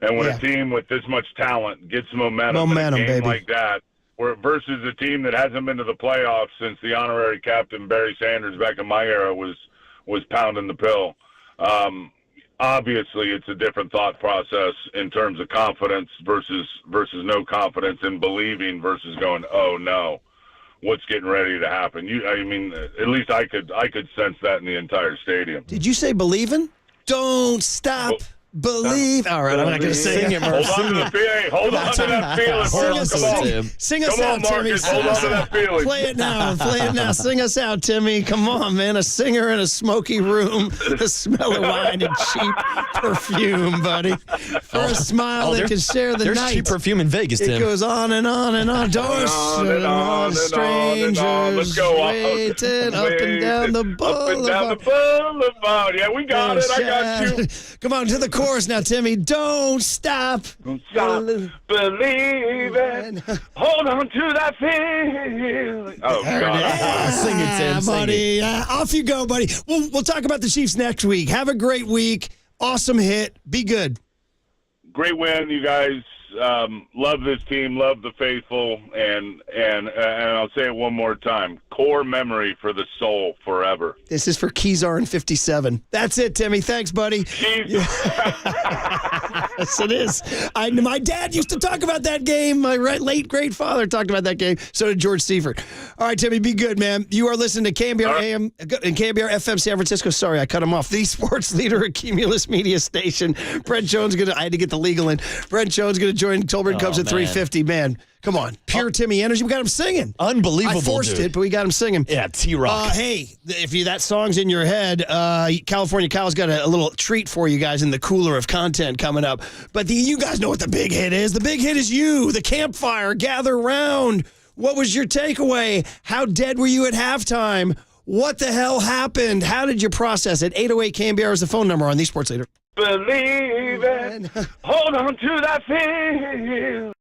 and when a team with this much talent gets momentum in a game baby. like that, versus a team that hasn't been to the playoffs since the honorary captain Barry Sanders back in my era was pounding the pill. Obviously, it's a different thought process in terms of confidence versus no confidence in believing versus going, oh no, what's getting ready to happen? At least I could sense that in the entire stadium. Did you say believing? Don't stop. Believe. All right, I'm not going to sing it, Murph. Hold on to the feeling. Hold on to that feeling. Sing us out, Timmy. Hold on to that feeling. Play it now. Sing us out, Timmy. Come on, man. A singer in a smoky room, the smell of wine and cheap perfume, buddy. For a smile that can share the there's night. There's cheap perfume in Vegas, Tim. It goes on and on and on. On strangers Let's go waiting up and down the boulevard. Up and down the boulevard. Yeah, we got it. I got you. Come on, to the chorus now, Timmy. Don't stop. Don't stop believing. Hold on to that feeling. Oh, God. Sing it, Tim. Buddy. Off you go, buddy. We'll talk about the Chiefs next week. Have a great week. Awesome hit. Be good. Great win, you guys. Love this team. Love the faithful. And I'll say it one more time. Core memory for the soul forever. This is for Kezar in 57. That's it, Timmy. Thanks, buddy. Yes, it is. My dad used to talk about that game. My late great father talked about that game. So did George Seifert. All right, Timmy, be good, man. You are listening to KNBR AM and KNBR FM San Francisco. Sorry, I cut him off. The sports leader at Cumulus Media Station. Brent Jones I had to get the legal in. Brent Jones going to join Tolbert Cubs at 3:50. Man, come on. Pure Timmy energy. We got him singing. Unbelievable, I forced dude. it, but we got him singing. Yeah, T-Rock. Hey, if that song's in your head, California Kyle's got a little treat for you guys in the cooler of content coming up. But you guys know what the big hit is. The big hit is you, the campfire. Gather round. What was your takeaway? How dead were you at halftime? What the hell happened? How did you process it? 808 KNBR is the phone number on the Sports Leader. Believe it. Hold on to that feel.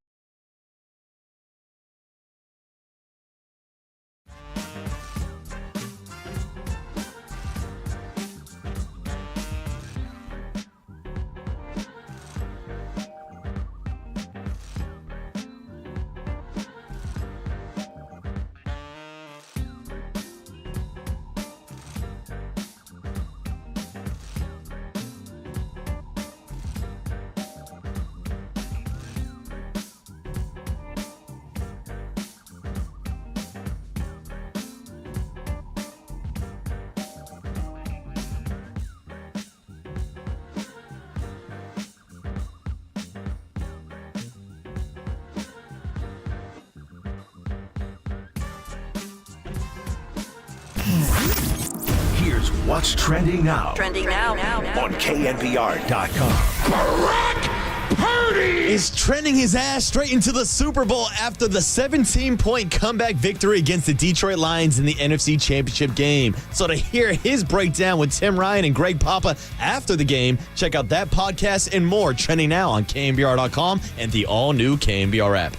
Here's what's trending now. Trending now. On KNBR.com. Brock Purdy is trending his ass straight into the Super Bowl after the 17-point comeback victory against the Detroit Lions in the NFC Championship game. So to hear his breakdown with Tim Ryan and Greg Papa after the game, check out that podcast and more trending now on KNBR.com and the all-new KNBR app.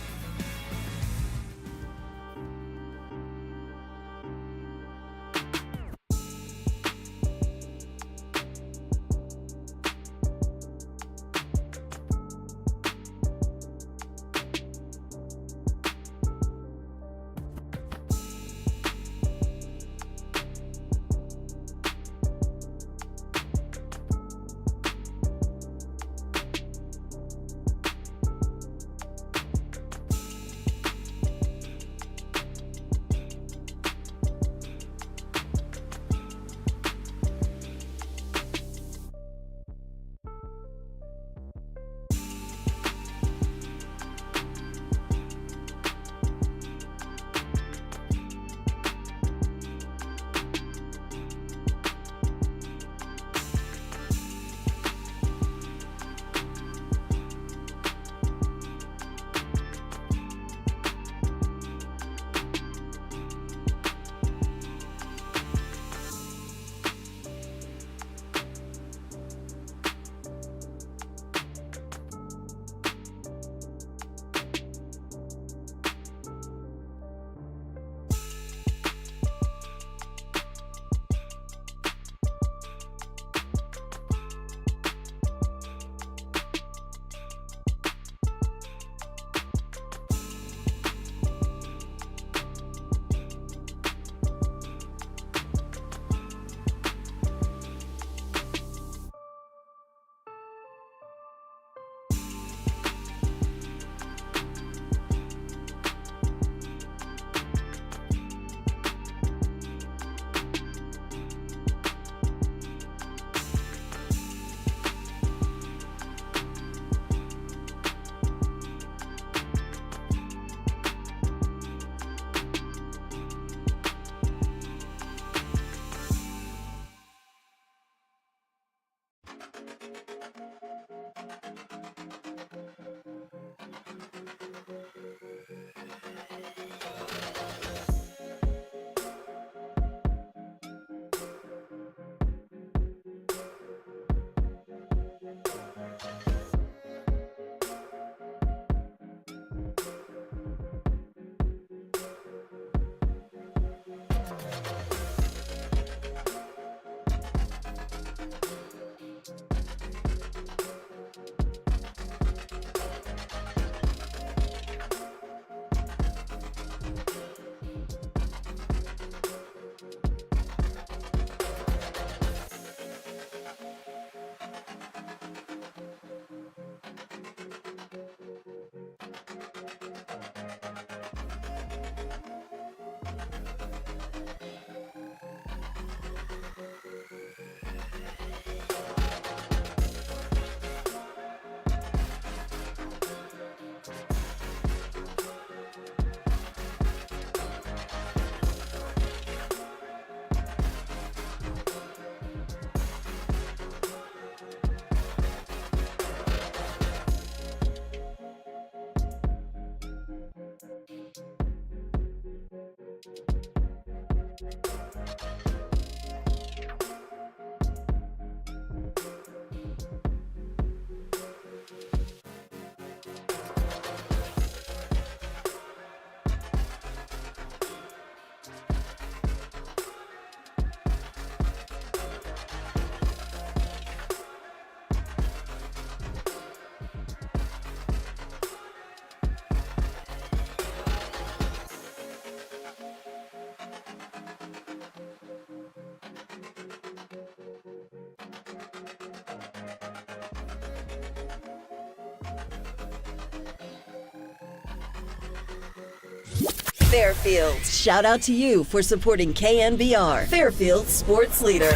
Fairfield. Shout out to you for supporting KNBR, Fairfield's sports leader.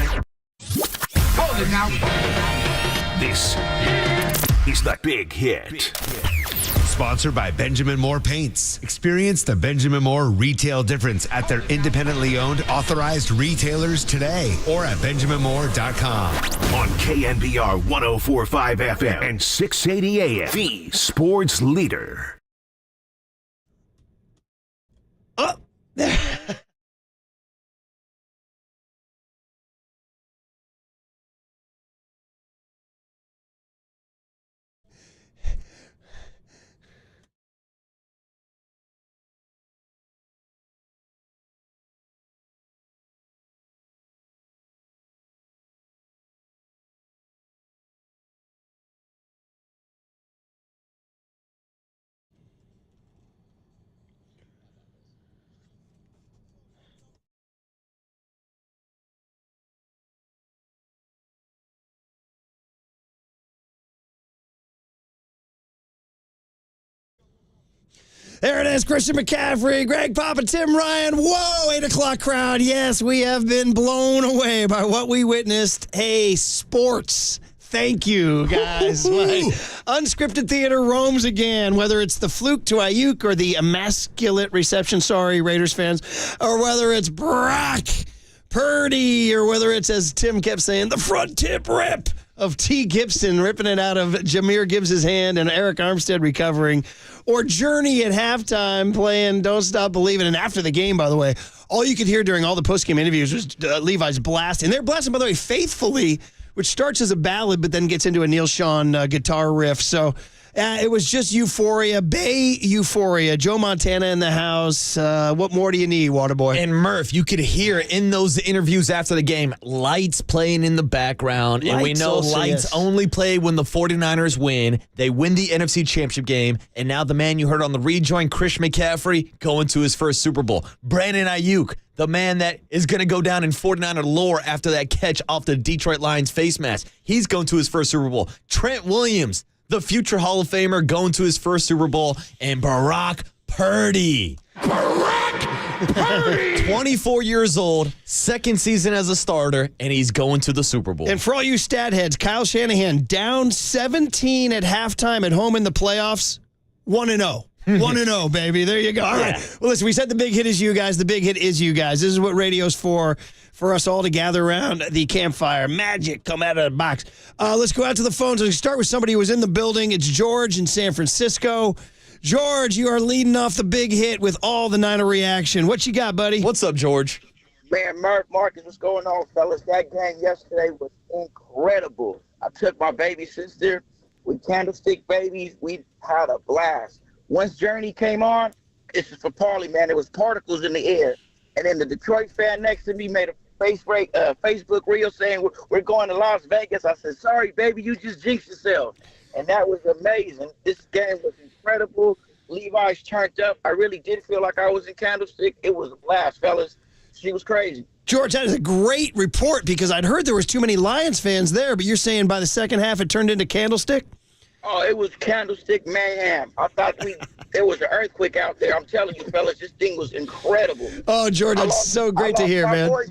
Hold it now. This is The Big Hit. Sponsored by Benjamin Moore Paints. Experience the Benjamin Moore retail difference at their independently owned, authorized retailers today or at benjaminmoore.com. On KNBR 104.5 FM and 680 AM, the sports leader. Oh, there it is, Christian McCaffrey, Greg Papa, Tim Ryan. Whoa, 8 o'clock crowd. Yes, we have been blown away by what we witnessed. Hey, sports. Thank you, guys. My unscripted theater roams again, whether it's the fluke to Aiyuk or the immaculate reception, sorry, Raiders fans, or whether it's Brock Purdy, or whether it's, as Tim kept saying, the front tip rip of T. Gibson ripping it out of Jahmyr Gibbs' hand and Eric Armstead recovering, or Journey at halftime playing Don't Stop Believing. And after the game, by the way, all you could hear during all the postgame interviews was Levi's blast. And they're blasting, by the way, Faithfully, which starts as a ballad but then gets into a Neil Sean guitar riff. So it was just euphoria, Bay euphoria. Joe Montana in the house. What more do you need, Waterboy? And Murph, you could hear in those interviews after the game, lights playing in the background. And we know lights only play when the 49ers win. They win the NFC Championship game. And now the man you heard on the rejoin, Chris McCaffrey, going to his first Super Bowl. Brandon Aiyuk, the man that is going to go down in 49er lore after that catch off the Detroit Lions face mask. He's going to his first Super Bowl. Trent Williams, the future Hall of Famer, going to his first Super Bowl. And Brock Purdy. 24 years old, second season as a starter, and he's going to the Super Bowl. And for all you stat heads, Kyle Shanahan down 17 at halftime at home in the playoffs, 1-0. 1-0, baby. There you go. All right. Well, listen, we said the big hit is you guys. The big hit is you guys. This is what radio's for us all to gather around the campfire. Magic come out of the box. Let's go out to the phones. Let's start with somebody who was in the building. It's George in San Francisco. George, you are leading off the big hit with all the Niner reaction. What you got, buddy? What's up, George? Man, Marcus, what's going on, fellas? That game yesterday was incredible. I took my baby sister with candlestick babies. We had a blast. Once Journey came on, it's just for Parley, man. There was particles in the air. And then the Detroit fan next to me made a Facebook reel saying, we're going to Las Vegas. I said, sorry, baby, you just jinxed yourself. And that was amazing. This game was incredible. Levi's turned up. I really did feel like I was in Candlestick. It was a blast, fellas. She was crazy. George, that is a great report because I'd heard there was too many Lions fans there, but you're saying by the second half it turned into Candlestick? Oh, it was Candlestick mayhem. I thought there was an earthquake out there. I'm telling you, fellas, this thing was incredible. Oh, George, that's so great to hear, man. Voice.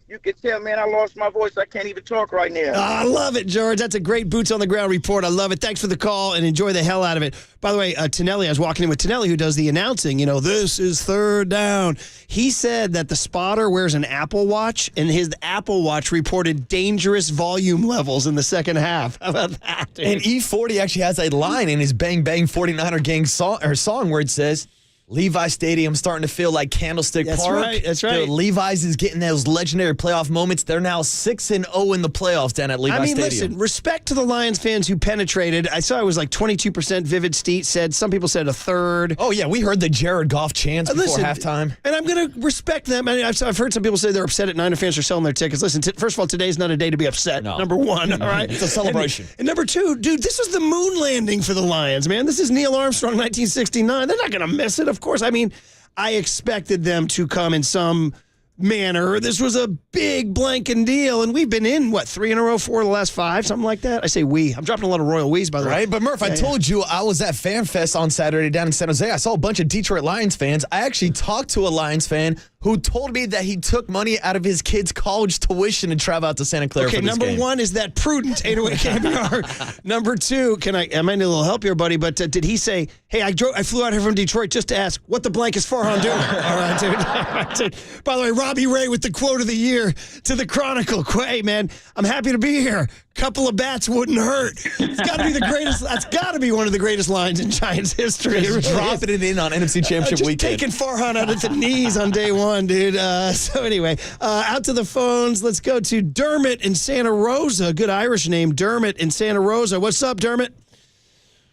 You can tell, man, I lost my voice. I can't even talk right now. I love it, George. That's a great boots-on-the-ground report. I love it. Thanks for the call, and enjoy the hell out of it. By the way, Tonelli, I was walking in with Tonelli, who does the announcing. You know, this is third down. He said that the spotter wears an Apple Watch, and his Apple Watch reported dangerous volume levels in the second half. How about that, dude? And E40 actually has a line in his Bang Bang 49er Gang song where it says, Levi Stadium starting to feel like Candlestick Park. That's right. Dude, Levi's is getting those legendary playoff moments. They're now 6-0 in the playoffs down at Levi Stadium. Listen, respect to the Lions fans who penetrated. I saw it was like 22%. Vivid Steet said. Some people said a third. Oh, yeah. We heard the Jared Goff chants before halftime. And I'm going to respect them. I mean, I've heard some people say they're upset at Niner fans for selling their tickets. Listen, first of all, today's not a day to be upset. No. Number one, all right? It's a celebration. And number two, dude, this was the moon landing for the Lions, man. This is Neil Armstrong, 1969. They're not going to miss it, of course. I mean, I expected them to come in some manner. This was a big blanking deal, and we've been in, 3 in a row, 4 of the last 5, something like that? I say we. I'm dropping a lot of royal we's, by the way. Right, but Murph, I told you I was at Fan Fest on Saturday down in San Jose. I saw a bunch of Detroit Lions fans. I actually talked to a Lions fan who told me that he took money out of his kid's college tuition to travel out to Santa Clara for this number game. 1, is that prudent? 808 KNBR. Number 2, I might need a little help here, buddy, but did he say, hey, I flew out here from Detroit just to ask what the blank is for Honduras? All right, dude. By the way, Robbie Ray with the quote of the year to the Chronicle. Hey, man, I'm happy to be here. Couple of bats wouldn't hurt. It's got to be the greatest. That's got to be one of the greatest lines in Giants history. Just dropping it in on NFC Championship weekend. Taking Farhan out at the knees on day 1, dude. So anyway, out to the phones. Let's go to Dermot in Santa Rosa. Good Irish name, Dermot in Santa Rosa. What's up, Dermot?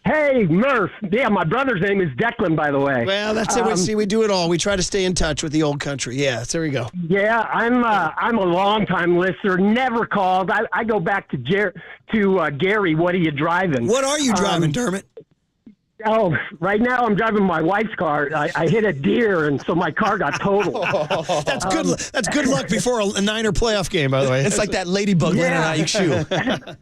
Hey, Murph. Yeah, my brother's name is Declan, by the way. Well, that's it. We do it all. We try to stay in touch with the old country. Yeah, there we go. Yeah, I'm a long-time listener. Never called. I go back to Gary. What are you driving? What are you driving, Dermot? Oh, right now I'm driving my wife's car. I hit a deer, and so my car got totaled. That's good. That's good luck before a Niner playoff game, by the way. It's like that ladybug landing on Aiyuk's shoe.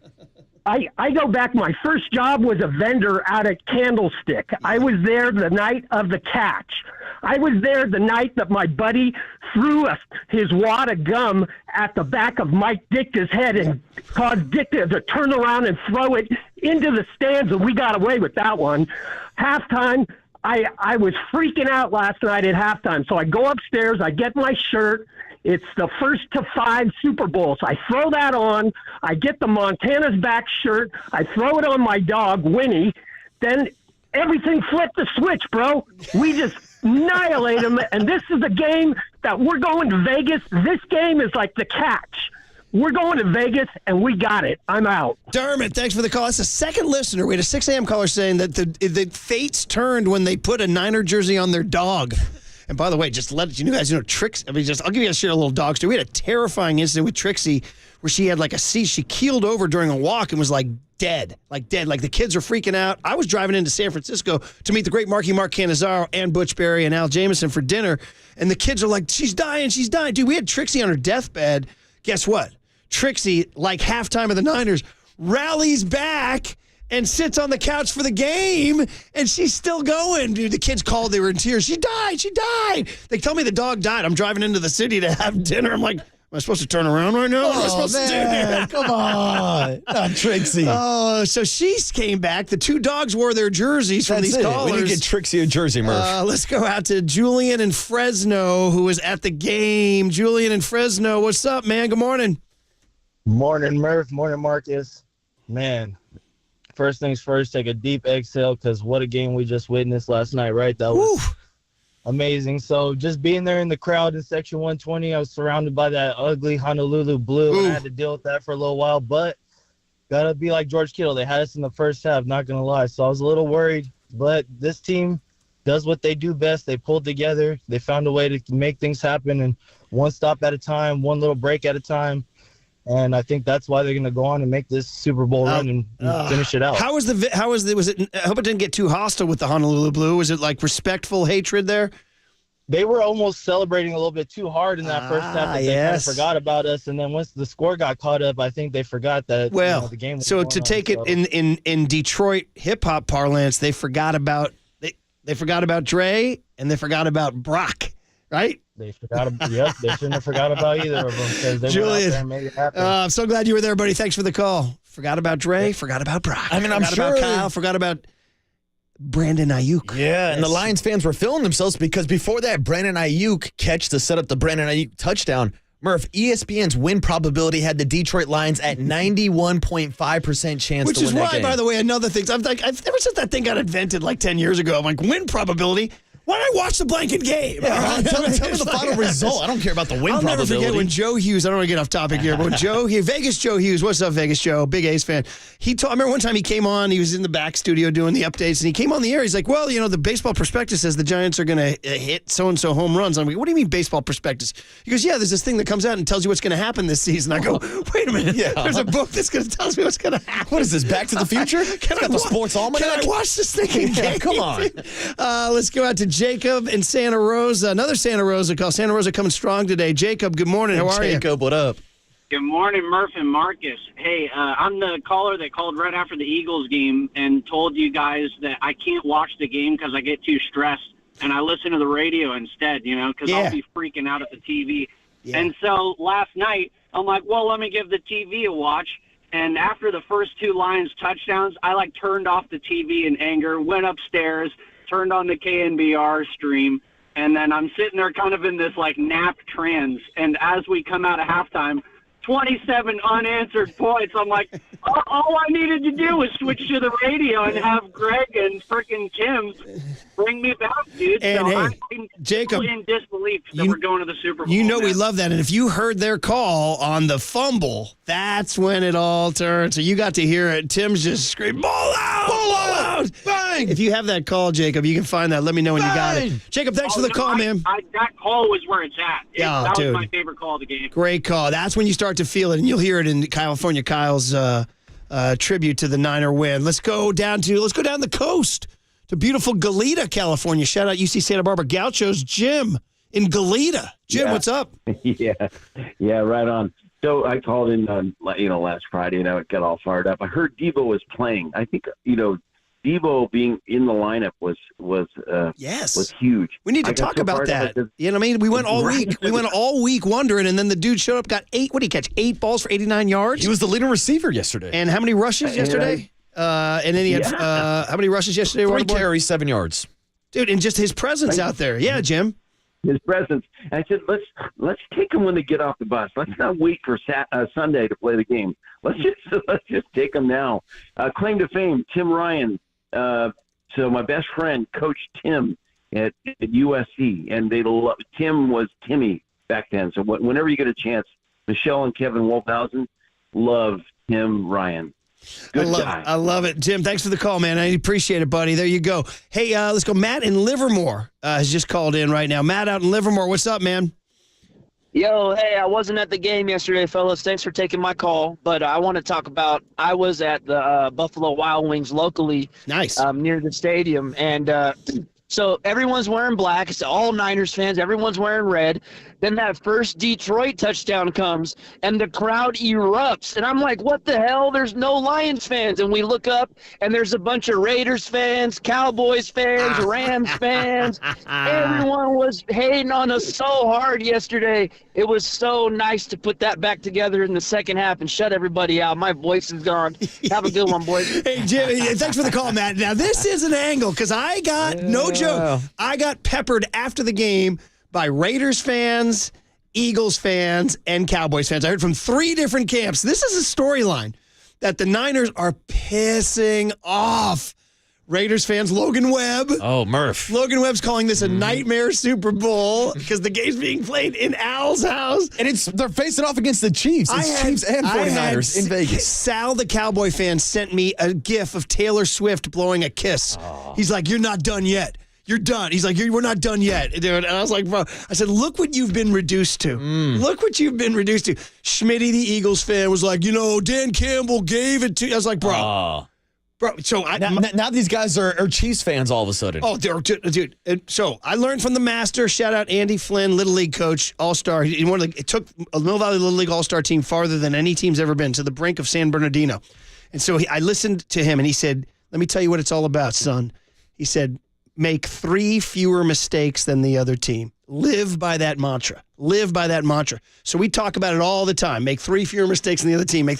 I go back. My first job was a vendor out at Candlestick. I was there the night of the catch. I was there the night that my buddy threw his wad of gum at the back of Mike Dicta's head and caused Dicta to turn around and throw it into the stands, and we got away with that one. Halftime, I was freaking out last night at halftime, so I go upstairs, I get my shirt. It's the first to 5 Super Bowls. I throw that on. I get the Montana's back shirt. I throw it on my dog, Winnie. Then everything flipped the switch, bro. We just annihilate them. And this is a game that we're going to Vegas. This game is like the catch. We're going to Vegas, and we got it. I'm out. Dermot, thanks for the call. That's the second listener. We had a 6 a.m. caller saying that the fates turned when they put a Niner jersey on their dog. And by the way, just to let you guys know, Trixie, I'll give you a little dog story. We had a terrifying incident with Trixie where she had she keeled over during a walk and was dead. Like the kids were freaking out. I was driving into San Francisco to meet the great Mark Cannizzaro and Butch Berry and Al Jameson for dinner. And the kids are like, she's dying. Dude, we had Trixie on her deathbed. Guess what? Trixie, halftime of the Niners, rallies back and sits on the couch for the game, and she's still going. Dude, the kids called. They were in tears. She died. They tell me the dog died. I'm driving into the city to have dinner. I'm like, am I supposed to turn around right now? What am I supposed to do? Come on. Not Trixie. Oh, so she came back. The 2 dogs wore their jerseys from these callers. We need to get Trixie a jersey, Murph. Let's go out to Julian in Fresno, who was at the game. Julian in Fresno, what's up, man? Good morning. Morning, Murph. Morning, Marcus. Man, first things first, take a deep exhale because what a game we just witnessed last night, right? That was amazing. So just being there in the crowd in Section 120, I was surrounded by that ugly Honolulu blue. And I had to deal with that for a little while, but got to be like George Kittle. They had us in the first half, not going to lie. So I was a little worried, but this team does what they do best. They pulled together. They found a way to make things happen, and one stop at a time, one little break at a time. And I think that's why they're going to go on and make this Super Bowl run and finish it out. Was it? I hope it didn't get too hostile with the Honolulu Blue. Was it respectful hatred there? They were almost celebrating a little bit too hard in that first half. That they kind of forgot about us, and then once the score got caught up, I think they forgot that the game was going on. In Detroit hip hop parlance, they forgot about Dre and they forgot about Brock, right? They forgot. They shouldn't have forgot about either of them because they went out there and made it happen. I'm so glad you were there, buddy. Thanks for the call. Forgot about Dre. Forgot about Brock. I mean, I'm sure about Kyle. Forgot about Brandon Aiyuk. Yeah, and the Lions fans were feeling themselves because before that Brandon Aiyuk catch to set up the Brandon Aiyuk touchdown, Murph, ESPN's win probability had the Detroit Lions at 91.5% chance Which to win that game. Which is why, by the way, another thing. Ever since that thing got invented 10 years ago, I'm like, win probability. Why don't I watch the blanket game? Yeah, tell me the final result. I don't care about the win probability. I'll never forget when Joe Hughes, I don't want to get off topic here, but Vegas Joe Hughes, what's up, Vegas Joe? Big A's fan. I remember one time he came on, he was in the back studio doing the updates, and he came on the air. He's like, well, the baseball prospectus says the Giants are going to hit so-and-so home runs. I'm like, what do you mean baseball prospectus? He goes, yeah, there's this thing that comes out and tells you what's going to happen this season. I go, wait a minute. Yeah. There's a book that's going to tell me what's going to happen. What is this, Back to the Future? Can I watch this thing again? Yeah, come on. Let's go out to Jacob in Santa Rosa. Another Santa Rosa call. Santa Rosa coming strong today. Jacob, good morning. How are you? Jacob, what up? Good morning, Murph and Marcus. Hey, I'm the caller that called right after the Eagles game and told you guys that I can't watch the game because I get too stressed, and I listen to the radio instead, because I'll be freaking out at the TV. Yeah. And so last night, I'm like, well, let me give the TV a watch. And after the first 2 Lions touchdowns, I turned off the TV in anger, went upstairs, turned on the KNBR stream, and then I'm sitting there kind of in this nap trance. And as we come out of halftime, 27 unanswered points. I'm like, all I needed to do was switch to the radio and have Greg and frickin' Kim bring me back, dude. And so hey, I'm Jacob, in disbelief that we're going to the Super Bowl. You know we love that. And if you heard their call on the fumble, that's when it all turned. So you got to hear it. Tim's just screaming, ball out! Ball out! Bang! If you have that call, Jacob, you can find that. Let me know when you got it. Jacob, thanks for the call, man. That call was where it's at. That dude. was my favorite call of the game. Great call. That's when you start to feel it, and you'll hear it in California Kyle's tribute to the Niner win. Let's go down the coast to beautiful Goleta, California. Shout out UC Santa Barbara Gauchos Jim in Goleta. Jim, what's up? Yeah, right on. So I called in, last Friday, and I got all fired up. I heard Debo was playing. I think, Debo being in the lineup was huge. We need to talk about that. You know what I mean? We went all week. We went all week wondering, and then the dude showed up, got 8. What did he catch? 8 balls for 89 yards. He was the leading receiver yesterday. And how many rushes yesterday? And then he had how many rushes yesterday? 3 carries, 7 yards. Dude, and just his presence out there. Yeah, Jim. His presence. And I said, let's take them when they get off the bus. Let's not wait for Sunday to play the game. Let's just take them now. Claim to fame, Tim Ryan. So my best friend coached Tim at USC, and Tim was Timmy back then. So whenever you get a chance, Michelle and Kevin Wolfhausen love Tim Ryan. Good guy. I love it. Jim, thanks for the call, man. I appreciate it, buddy. There you go. Hey, let's go. Matt in Livermore has just called in right now. Matt out in Livermore. What's up, man? Yo, hey, I wasn't at the game yesterday, fellas. Thanks for taking my call. But I want to talk about I was at the Buffalo Wild Wings locally. Nice. Near the stadium. And so everyone's wearing black. It's all Niners fans. Everyone's wearing red. Then that first Detroit touchdown comes, and the crowd erupts. And I'm like, what the hell? There's no Lions fans. And we look up, and there's a bunch of Raiders fans, Cowboys fans, Rams fans. Everyone was hating on us so hard yesterday. It was so nice to put that back together in the second half and shut everybody out. My voice is gone. Have a good one, boys. Hey, Jim, thanks for the call, Matt. Now, this is an angle because I got, no joke, I got peppered after the game by Raiders fans, Eagles fans, and Cowboys fans. I heard from 3 different camps. This is a storyline that the Niners are pissing off Raiders fans. Logan Webb. Oh, Murph. Logan Webb's calling this a nightmare Super Bowl because the game's being played in Al's house. And they're facing off against the Chiefs. It's Chiefs and 49ers in Vegas. Sal, the Cowboy fan, sent me a gif of Taylor Swift blowing a kiss. Oh. He's like, you're not done yet. You're done. He's like, we're not done yet, dude. And I was like, bro, I said, look what you've been reduced to. Look what you've been reduced to. Schmitty, the Eagles fan, was like, Dan Campbell gave it to you. I was like, bro. So now these guys are Chiefs fans all of a sudden. Oh, dude. So I learned from the master. Shout out Andy Flynn, Little League coach, All-Star. It took a Mill Valley Little League All-Star team farther than any team's ever been, to the brink of San Bernardino. And so I listened to him, and he said, let me tell you what it's all about, son. He said, make 3 fewer mistakes than the other team. Live by that mantra. So we talk about it all the time. Make 3 fewer mistakes than the other team.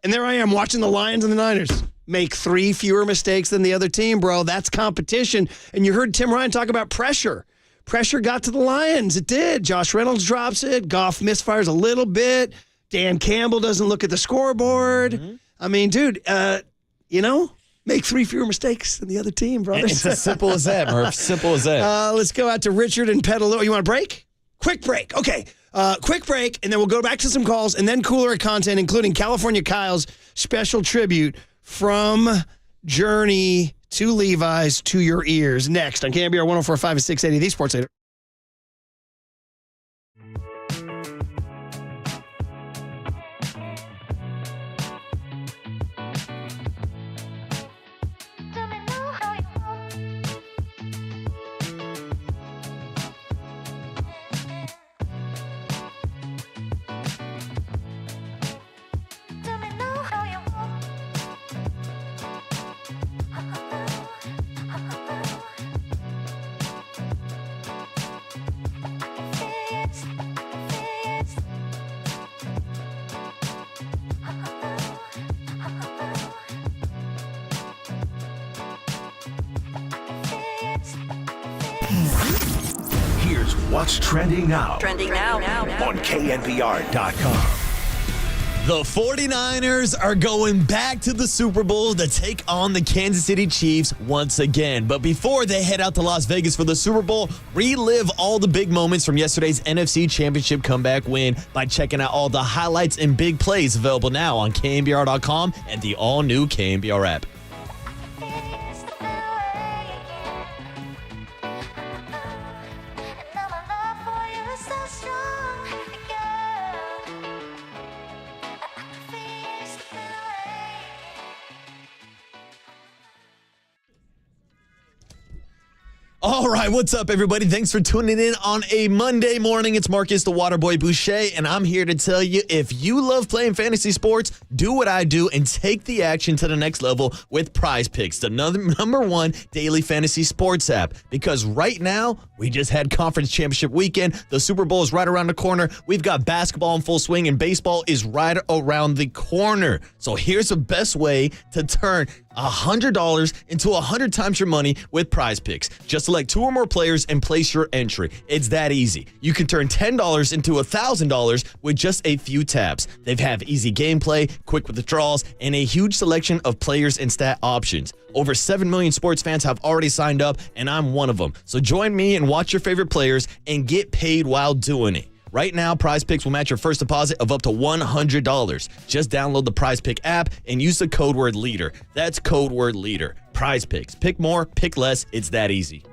And there I am watching the Lions and the Niners. Make 3 fewer mistakes than the other team, bro. That's competition. And you heard Tim Ryan talk about pressure. Pressure got to the Lions. It did. Josh Reynolds drops it. Goff misfires a little bit. Dan Campbell doesn't look at the scoreboard. Mm-hmm. I mean, dude, make 3 fewer mistakes than the other team, brothers. It's as simple as that, Murph. Simple as that. Let's go out to Richard and Petaluma. You want a break? Quick break. Okay. Quick break, and then we'll go back to some calls, and then cooler content, including California Kyle's special tribute from Journey to Levi's to your ears. Next on KNBR 104.5 and 680, the Sports Leader. Here's what's trending now. Trending now. On KNBR.com. The 49ers are going back to the Super Bowl to take on the Kansas City Chiefs once again. But before they head out to Las Vegas for the Super Bowl, relive all the big moments from yesterday's NFC Championship comeback win by checking out all the highlights and big plays available now on KNBR.com and the all-new KNBR app. All right, what's up, everybody? Thanks for tuning in on a Monday morning. It's Marcus the Waterboy Boucher, and I'm here to tell you, if you love playing fantasy sports, do what I do and take the action to the next level with Prize Picks, the number one daily fantasy sports app. Because right now, we just had conference championship weekend. The Super Bowl is right around the corner. We've got basketball in full swing, and baseball is right around the corner. So here's the best way to turn $100 into 100 times your money with Prize Picks. Just select 2 or more players and place your entry. It's that easy. You can turn $10 into $1,000 with just a few taps. They have easy gameplay, quick withdrawals, and a huge selection of players and stat options. Over 7 million sports fans have already signed up, and I'm one of them. So join me and watch your favorite players and get paid while doing it. Right now, Prize Picks will match your first deposit of up to $100. Just download the Prize Pick app and use the code word LEADER. That's code word LEADER. Prize Picks. Pick more, pick less. It's that easy.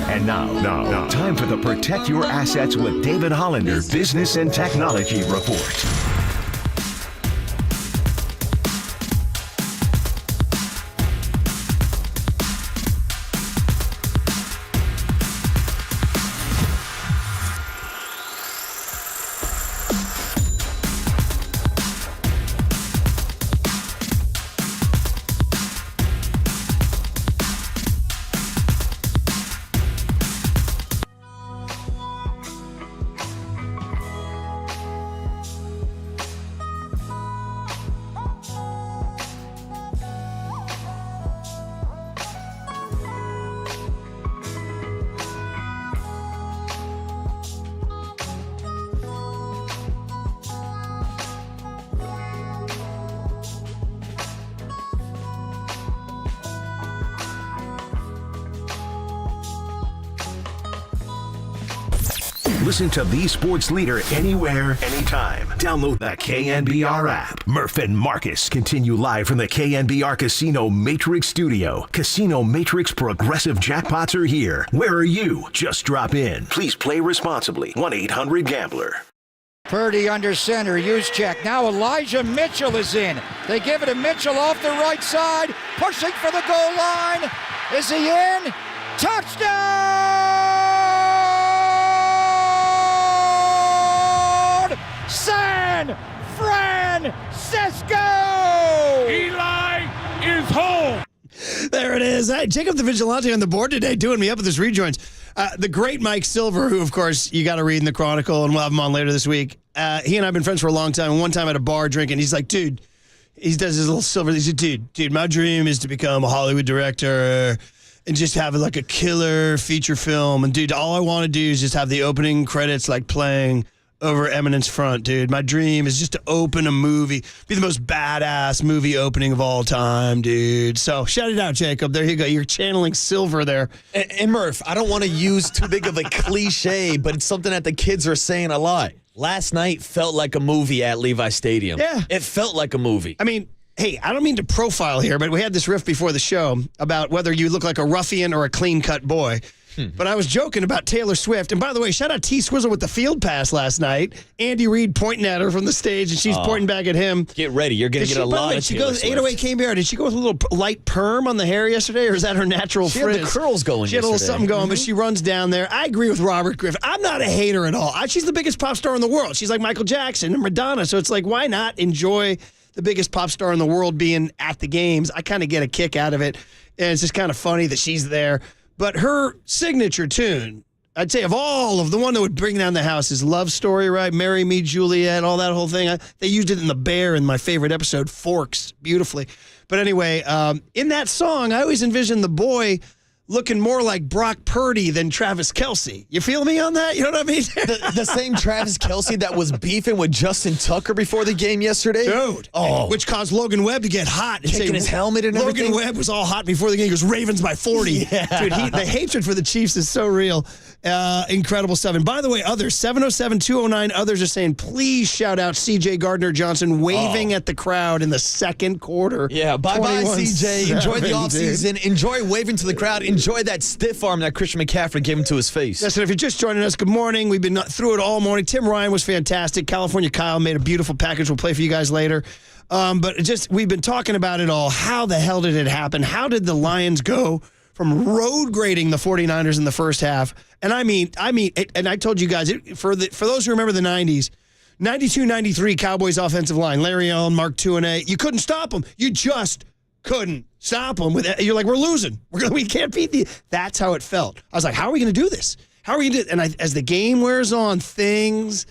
And now, time for the Protect Your Assets with David Hollander Business and Technology Report. Listen to the sports leader anywhere, anytime. Download the KNBR app. Murph and Marcus continue live from the KNBR Casino Matrix Studio. Casino Matrix Progressive Jackpots are here. Where are you? Just drop in. Please play responsibly. 1-800-GAMBLER. Purdy under center, Juszczyk. Now Elijah Mitchell is in. They give it to Mitchell off the right side, pushing for the goal line. Is he in? Touchdown! San Francisco! Eli is home. There it is. Hey, Jacob the Vigilante on the board today, doing me up with his rejoins. The great Mike Silver, who, of course, you got to read in the Chronicle, and we'll have him on later this week. He and I have been friends for a long time. And one time at a bar drinking, he's like, dude, he does his little Silver. He said, dude, my dream is to become a Hollywood director and just have like a killer feature film. And, dude, all I want to do is just have the opening credits like playing over Eminence Front, dude. My dream is just to open a movie, be the most badass movie opening of all time, dude. So shout it out, Jacob. There you go. You're channeling Silver there. And Murph, I don't want to use too big of a cliche, but it's something that the kids are saying a lot. Last night felt like a movie at Levi Stadium. Yeah. It felt like a movie. I mean, hey, I don't mean to profile here, but we had this riff before the show about whether you look like a ruffian or a clean-cut boy. But I was joking about Taylor Swift. And by the way, shout out T-Swizzle with the field pass last night. Andy Reid pointing at her from the stage, and she's pointing back at him. Get ready. You're going to get a lot of Taylor Swift. 808 KNBR. Did she go with a little light perm on the hair yesterday, or is that her natural frizz? She had the curls going. She had a little something going, but she runs down there. I agree with Robert Griffin. I'm not a hater at all. She's the biggest pop star in the world. She's like Michael Jackson and Madonna. So it's like, why not enjoy the biggest pop star in the world being at the games? I kind of get a kick out of it. And it's just kind of funny that she's there. But her signature tune, I'd say of all of the one that would bring down the house is Love Story, right? Marry Me, Juliet, all that whole thing. They used it in The Bear in my favorite episode, Forks, beautifully. But anyway, in that song, I always envision the boy looking more like Brock Purdy than Travis Kelce. You feel me on that? You know what I mean? the same Travis Kelce that was beefing with Justin Tucker before the game yesterday? Dude. Oh. Which caused Logan Webb to get hot. And taking his helmet and everything? Logan Webb was all hot before the game. He goes, Ravens by 40. Yeah. Dude, the hatred for the Chiefs is so real. Incredible stuff. And by the way, others, 707-209, others are saying, please shout out C.J. Gardner-Johnson waving at the crowd in the second quarter. Yeah, bye-bye, C.J. Enjoy the offseason. Enjoy waving to the crowd. Enjoy that stiff arm that Christian McCaffrey gave him to his face. Listen, if you're just joining us, good morning. We've been through it all morning. Tim Ryan was fantastic. California Kyle made a beautiful package. We'll play for you guys later. But we've been talking about it all. How the hell did it happen? How did the Lions go from road grading the 49ers in the first half? And I mean, and I told you guys, for those who remember the 90s, 92-93 Cowboys offensive line, Larry Allen, Mark Tuinei, you couldn't stop them. You just couldn't stop them. You're like, we're losing. We can't beat the. That's how it felt. I was like, how are we going to do this? How are we going to do it? And as the game wears on, things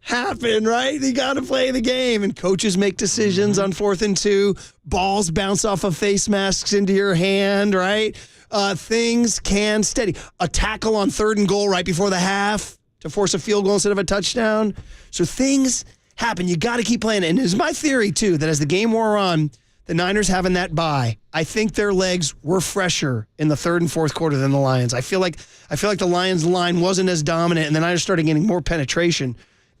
happen, right? You got to play the game. And coaches make decisions on 4th and 2. Balls bounce off of face masks into your hand, right? Things can steady. A tackle on 3rd and goal right before the half to force a field goal instead of a touchdown. So things happen. You got to keep playing. And it's my theory, too, that as the game wore on, the Niners having that bye, I think their legs were fresher in the 3rd and 4th quarter than the Lions. I feel like the Lions line wasn't as dominant, and the Niners started getting more penetration.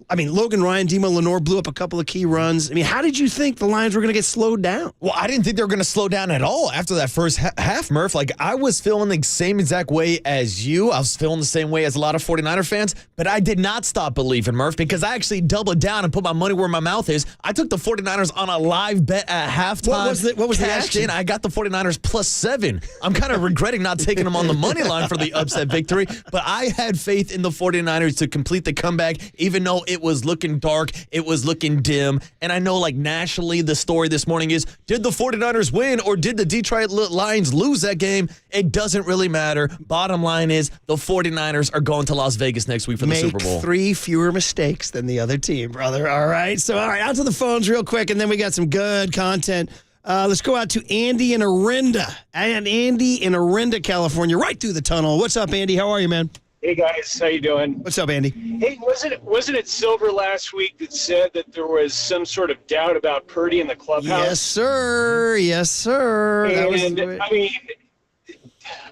I mean, Logan Ryan, Demo Lenore blew up a couple of key runs. I mean, how did you think the Lions were going to get slowed down? Well, I didn't think they were going to slow down at all after that first half, Murph. Like, I was feeling the same exact way as you. I was feeling the same way as a lot of 49er fans, but I did not stop believing, Murph, because I actually doubled down and put my money where my mouth is. I took the 49ers on a live bet at halftime. What was the cashed action? in. I got the 49ers +7. I'm kind of regretting not taking them on the money line for the upset victory, but I had faith in the 49ers to complete the comeback, even though it was looking dark. It was looking dim. And I know, like, nationally, the story this morning is, did the 49ers win or did the Detroit Lions lose that game? It doesn't really matter. Bottom line is, the 49ers are going to Las Vegas next week for the Super Bowl. Make 3 fewer mistakes than the other team, brother. All right. So, all right, out to the phones real quick, and then we got some good content. Let's go out to Andy in Orinda. And Andy in Orinda, California, right through the tunnel. What's up, Andy? How are you, man? Hey guys, how you doing? What's up, Andy? Hey, wasn't it Silver last week that said that there was some sort of doubt about Purdy in the clubhouse? Yes, sir. Yes, sir. And I mean,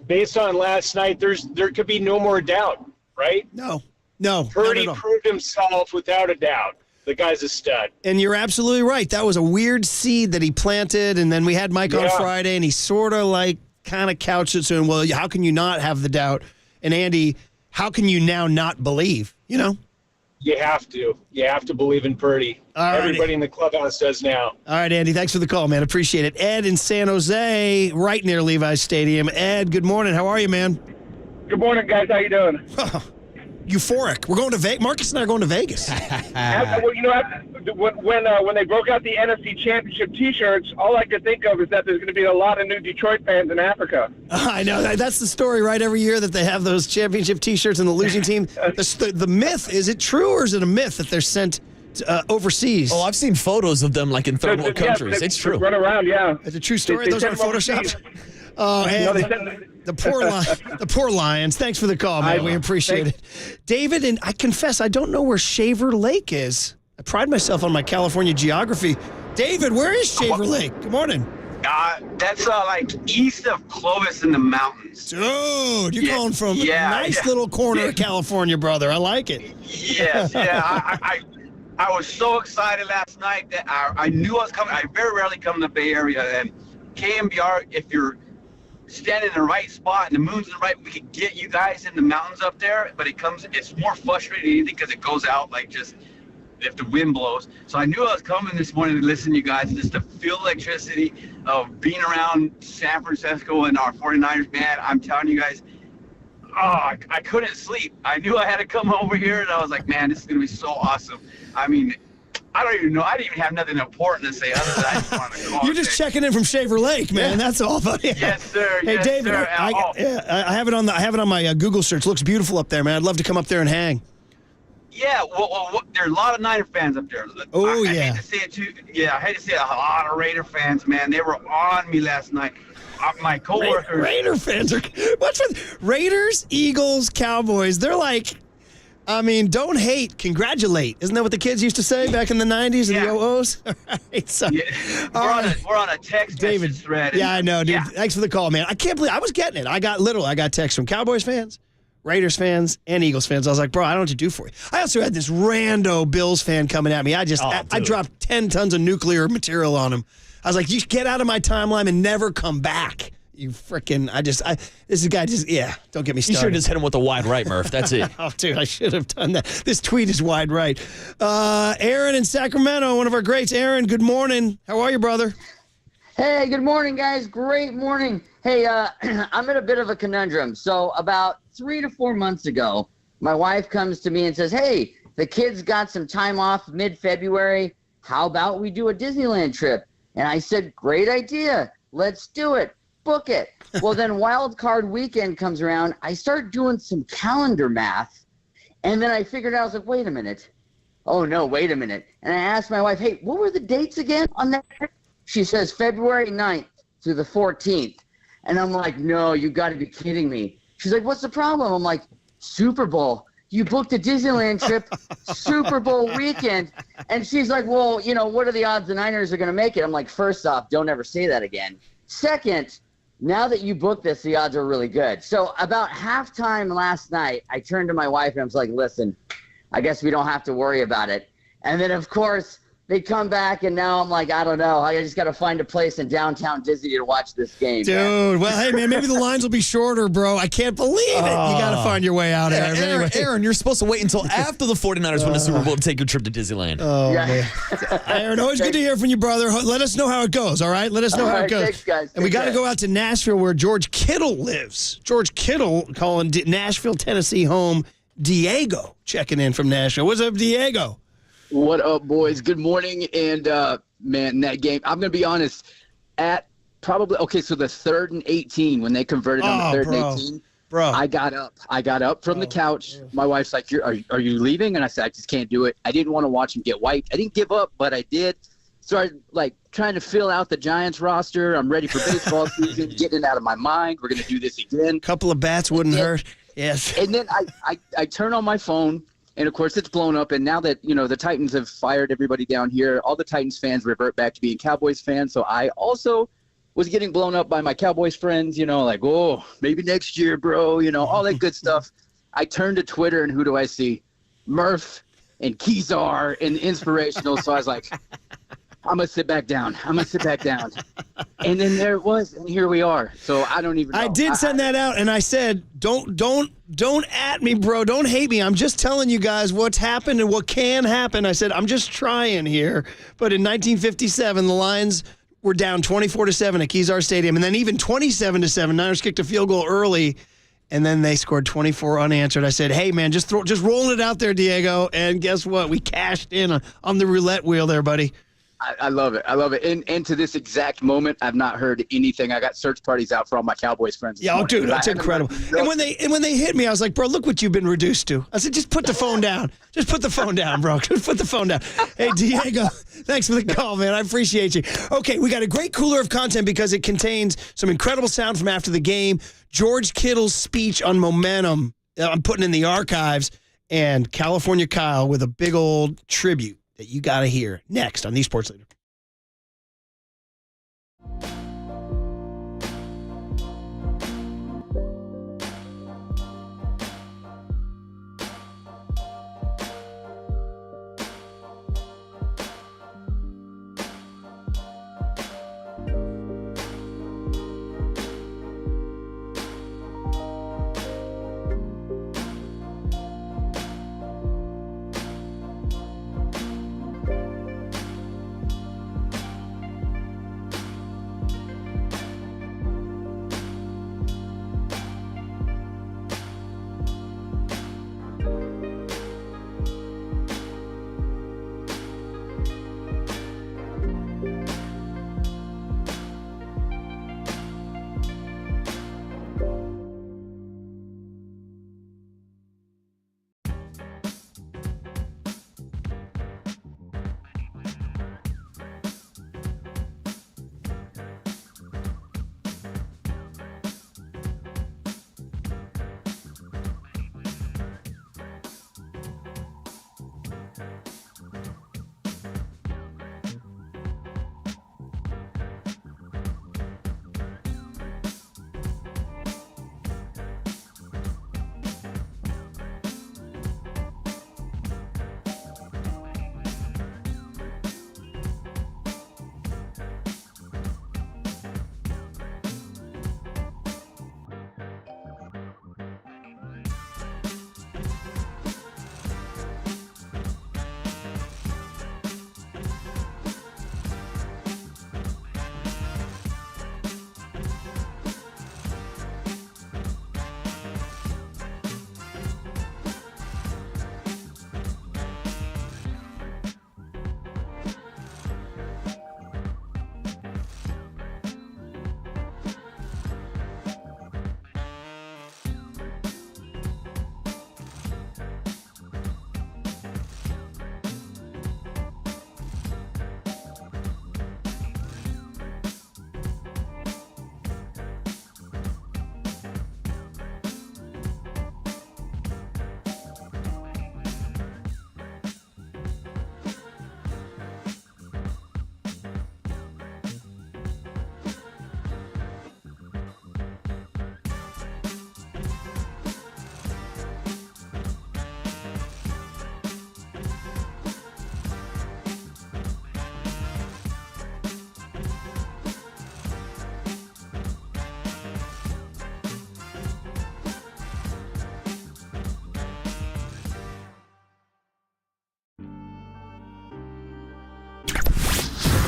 based on last night, there could be no more doubt, right? No, No, Purdy not at all. proved himself without a doubt. The guy's a stud. And you're absolutely right. That was a weird seed that he planted, and then we had Mike on Friday, and he sort of like kind of couched it to him, well, how can you not have the doubt? And Andy, how can you now not believe? You know? You have to. You have to believe in Purdy. Everybody in the clubhouse does now. All right, Andy, thanks for the call, man. Appreciate it. Ed in San Jose, right near Levi Stadium. Ed, good morning. How are you, man? Good morning, guys. How you doing? Euphoric. We're going to Vegas. Marcus and I are going to Vegas. Well, you know, when they broke out the NFC Championship T-shirts, all I could think of is that there's going to be a lot of new Detroit fans in Africa. I know. That's the story, right? Every year that they have those championship T-shirts and the losing team. The myth, is it true or is it a myth that they're sent overseas? Oh, I've seen photos of them like in third world countries. It's true. Run around, yeah. It's a true story. They Those aren't photoshopped. Oh, the poor Lions. Thanks for the call, man. We appreciate it. David, and I confess, I don't know where Shaver Lake is. I pride myself on my California geography. David, where is Shaver Lake? Good morning. That's like east of Clovis in the mountains. Dude, you're going from a nice little corner of California, brother. I like it. Yes, I was so excited last night that I knew I was coming. I very rarely come to the Bay Area, and KNBR, if you're standing in the right spot and the moon's in the right, we could get you guys in the mountains up there, but it's more frustrating than anything because it goes out like just if the wind blows. So I knew I was coming this morning to listen to you guys, just to feel electricity of being around San Francisco and our 49ers. Man, I'm telling you guys, I couldn't sleep. I knew I had to come over here, and I was like, man, this is going to be so awesome. I mean, I don't even know. I didn't even have nothing important to say other than I just wanted to call. You're just checking in from Shaver Lake, man. That's all, buddy. Yes, sir. Hey, yes, David, sir. I have it on my Google search. Looks beautiful up there, man. I'd love to come up there and hang. Yeah, well, there are a lot of Niner fans up there. Oh, I hate to say it too. Yeah, I hate to say it, a lot of Raider fans, man. They were on me last night. My coworkers. Raider fans are. What's with Raiders, Eagles, Cowboys? They're like, I mean, don't hate, congratulate. Isn't that what the kids used to say back in the 90s and the 00s? All right, so, We're on a text David, message thread. Yeah, I know, dude. Thanks for the call, man. I can't believe I was getting it. I got texts from Cowboys fans, Raiders fans, and Eagles fans. I was like, bro, I don't know what to do for you. I also had this rando Bills fan coming at me. I dropped 10 tons of nuclear material on him. I was like, you get out of my timeline and never come back. You freaking, this guy just, don't get me started. You should have just hit him with a wide right, Murph. That's it. Oh, dude, I should have done that. This tweet is wide right. Aaron in Sacramento, one of our greats. Aaron, good morning. How are you, brother? Hey, good morning, guys. Great morning. Hey, I'm in a bit of a conundrum. So about 3 to 4 months ago, my wife comes to me and says, hey, the kids got some time off mid-February. How about we do a Disneyland trip? And I said, great idea. Let's do it. Book it. Well, then wild card weekend comes around. I start doing some calendar math, and then I figured out, I was like, wait a minute. Oh, no, wait a minute. And I asked my wife, hey, what were the dates again on that? She says February 9th through the 14th. And I'm like, no, you got to be kidding me. She's like, what's the problem? I'm like, Super Bowl. You booked a Disneyland trip, Super Bowl weekend. And she's like, well, you know, what are the odds the Niners are going to make it? I'm like, first off, don't ever say that again. Second, now that you booked this, the odds are really good. So about halftime last night, I turned to my wife and I was like, listen, I guess we don't have to worry about it. And then, of course, they come back, and now I'm like, I don't know. I just got to find a place in downtown Disney to watch this game. Dude, man. Well, hey, man, maybe the lines will be shorter, bro. I can't believe it. You got to find your way out, Aaron. Aaron, you're supposed to wait until after the 49ers win the Super Bowl to take your trip to Disneyland. Oh, man. Aaron, always good to hear from you, brother. Let us know how it goes, all right? Let us know how it goes. Thanks, guys. And we got to go out to Nashville where George Kittle lives. George Kittle calling Nashville, Tennessee home. Diego checking in from Nashville. What's up, Diego? What up, boys? Good morning. And, man, that game, I'm going to be honest, at probably, so the 3rd and 18, when they converted on the 3rd and 18, I got up. I got up from the couch. Yeah. My wife's like, are you leaving? And I said, I just can't do it. I didn't want to watch him get wiped. I didn't give up, but I did. Started, trying to fill out the Giants roster. I'm ready for baseball season, getting it out of my mind. We're going to do this again. A couple of bats wouldn't hurt. Yes. And then I turn on my phone. And, of course, it's blown up. And now that, the Titans have fired everybody down here, all the Titans fans revert back to being Cowboys fans. So I also was getting blown up by my Cowboys friends, oh, maybe next year, bro, all that good stuff. I turned to Twitter, and who do I see? Murph and Kezar and inspirational. So I was like, I'm going to sit back down. And then there it was, and here we are. So I don't even know. I did send that out, and I said, don't at me, bro. Don't hate me. I'm just telling you guys what's happened and what can happen. I said, I'm just trying here. But in 1957, the Lions were down 24-7 at Kezar Stadium, and then even 27-7. Niners kicked a field goal early, and then they scored 24 unanswered. I said, hey, man, just rolling it out there, Diego. And guess what? We cashed in on the roulette wheel there, buddy. I love it. And to this exact moment, I've not heard anything. I got search parties out for all my Cowboys friends. Yeah, dude, that's incredible. And when they hit me, I was like, bro, look what you've been reduced to. I said, just put the phone down. Just put the phone down, bro. Just put the phone down. Hey, Diego, thanks for the call, man. I appreciate you. Okay, we got a great cooler of content because it contains some incredible sound from after the game. George Kittle's speech on momentum, I'm putting in the archives, and California Kyle with a big old tribute that you got to hear next on The Sports Leader.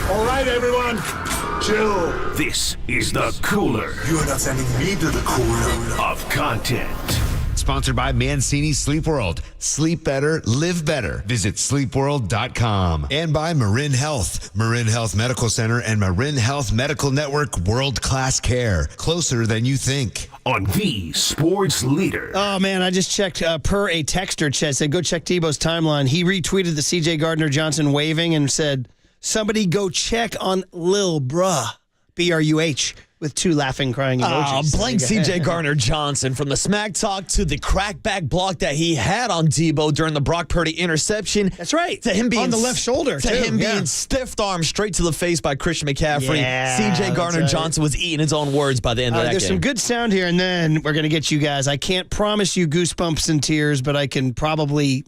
All right, everyone, chill. This is the cooler. You are not sending me to the cooler of content. Sponsored by Mancini Sleep World. Sleep better, live better. Visit sleepworld.com. And by Marin Health. Marin Health Medical Center and Marin Health Medical Network world-class care. Closer than you think. On The Sports Leader. Oh, man, I just checked per a texter chat. Said, go check Tebow's timeline. He retweeted the C.J. Gardner-Johnson waving and said, somebody go check on Lil Bruh, B-R-U-H, with two laughing, crying emojis. Blank C.J. Gardner-Johnson, from the smack talk to the crackback block that he had on Debo during the Brock Purdy interception. That's right. To him being on the left shoulder, to too. him being stiff-armed straight to the face by Christian McCaffrey. Yeah, C.J. Gardner-Johnson was eating his own words by the end of that there's game. some good sound here, and then we're going to get you guys. I can't promise you goosebumps and tears, but I can probably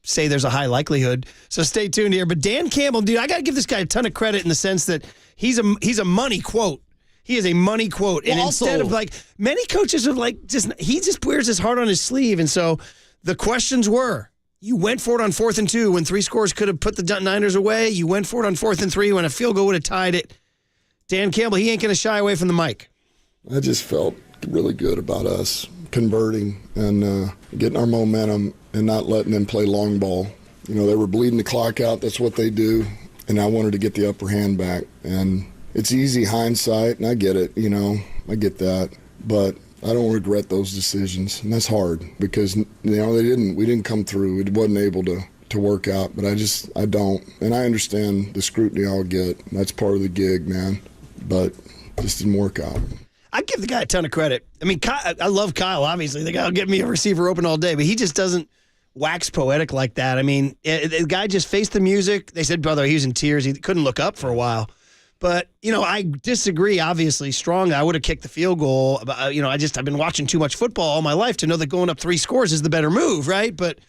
say there's a high likelihood. So stay tuned here. But Dan Campbell, dude, I got to give this guy a ton of credit in the sense that he's a money quote. He is a money quote. Well, and instead of many coaches are he just wears his heart on his sleeve. And so the questions were, you went for it on 4th and 2 when 3 scores could have put the Niners away. You went for it on 4th and 3 when a field goal would have tied it. Dan Campbell, he ain't going to shy away from the mic. I just felt really good about us converting and getting our momentum and not letting them play long ball. They were bleeding the clock out. That's what they do. And I wanted to get the upper hand back. And it's easy hindsight, and I get it, I get that. But I don't regret those decisions, and that's hard because, we didn't come through. It wasn't able to work out, but I don't. And I understand the scrutiny I'll get. That's part of the gig, man. But it just didn't work out. I give the guy a ton of credit. I mean, I love Kyle, obviously. The guy will get me a receiver open all day, but he just doesn't wax poetic like that. I mean, the guy just faced the music. They said, brother, he was in tears. He couldn't look up for a while. But, I disagree, obviously, strongly. I would have kicked the field goal. I've been watching too much football all my life to know that going up 3 scores is the better move, right? But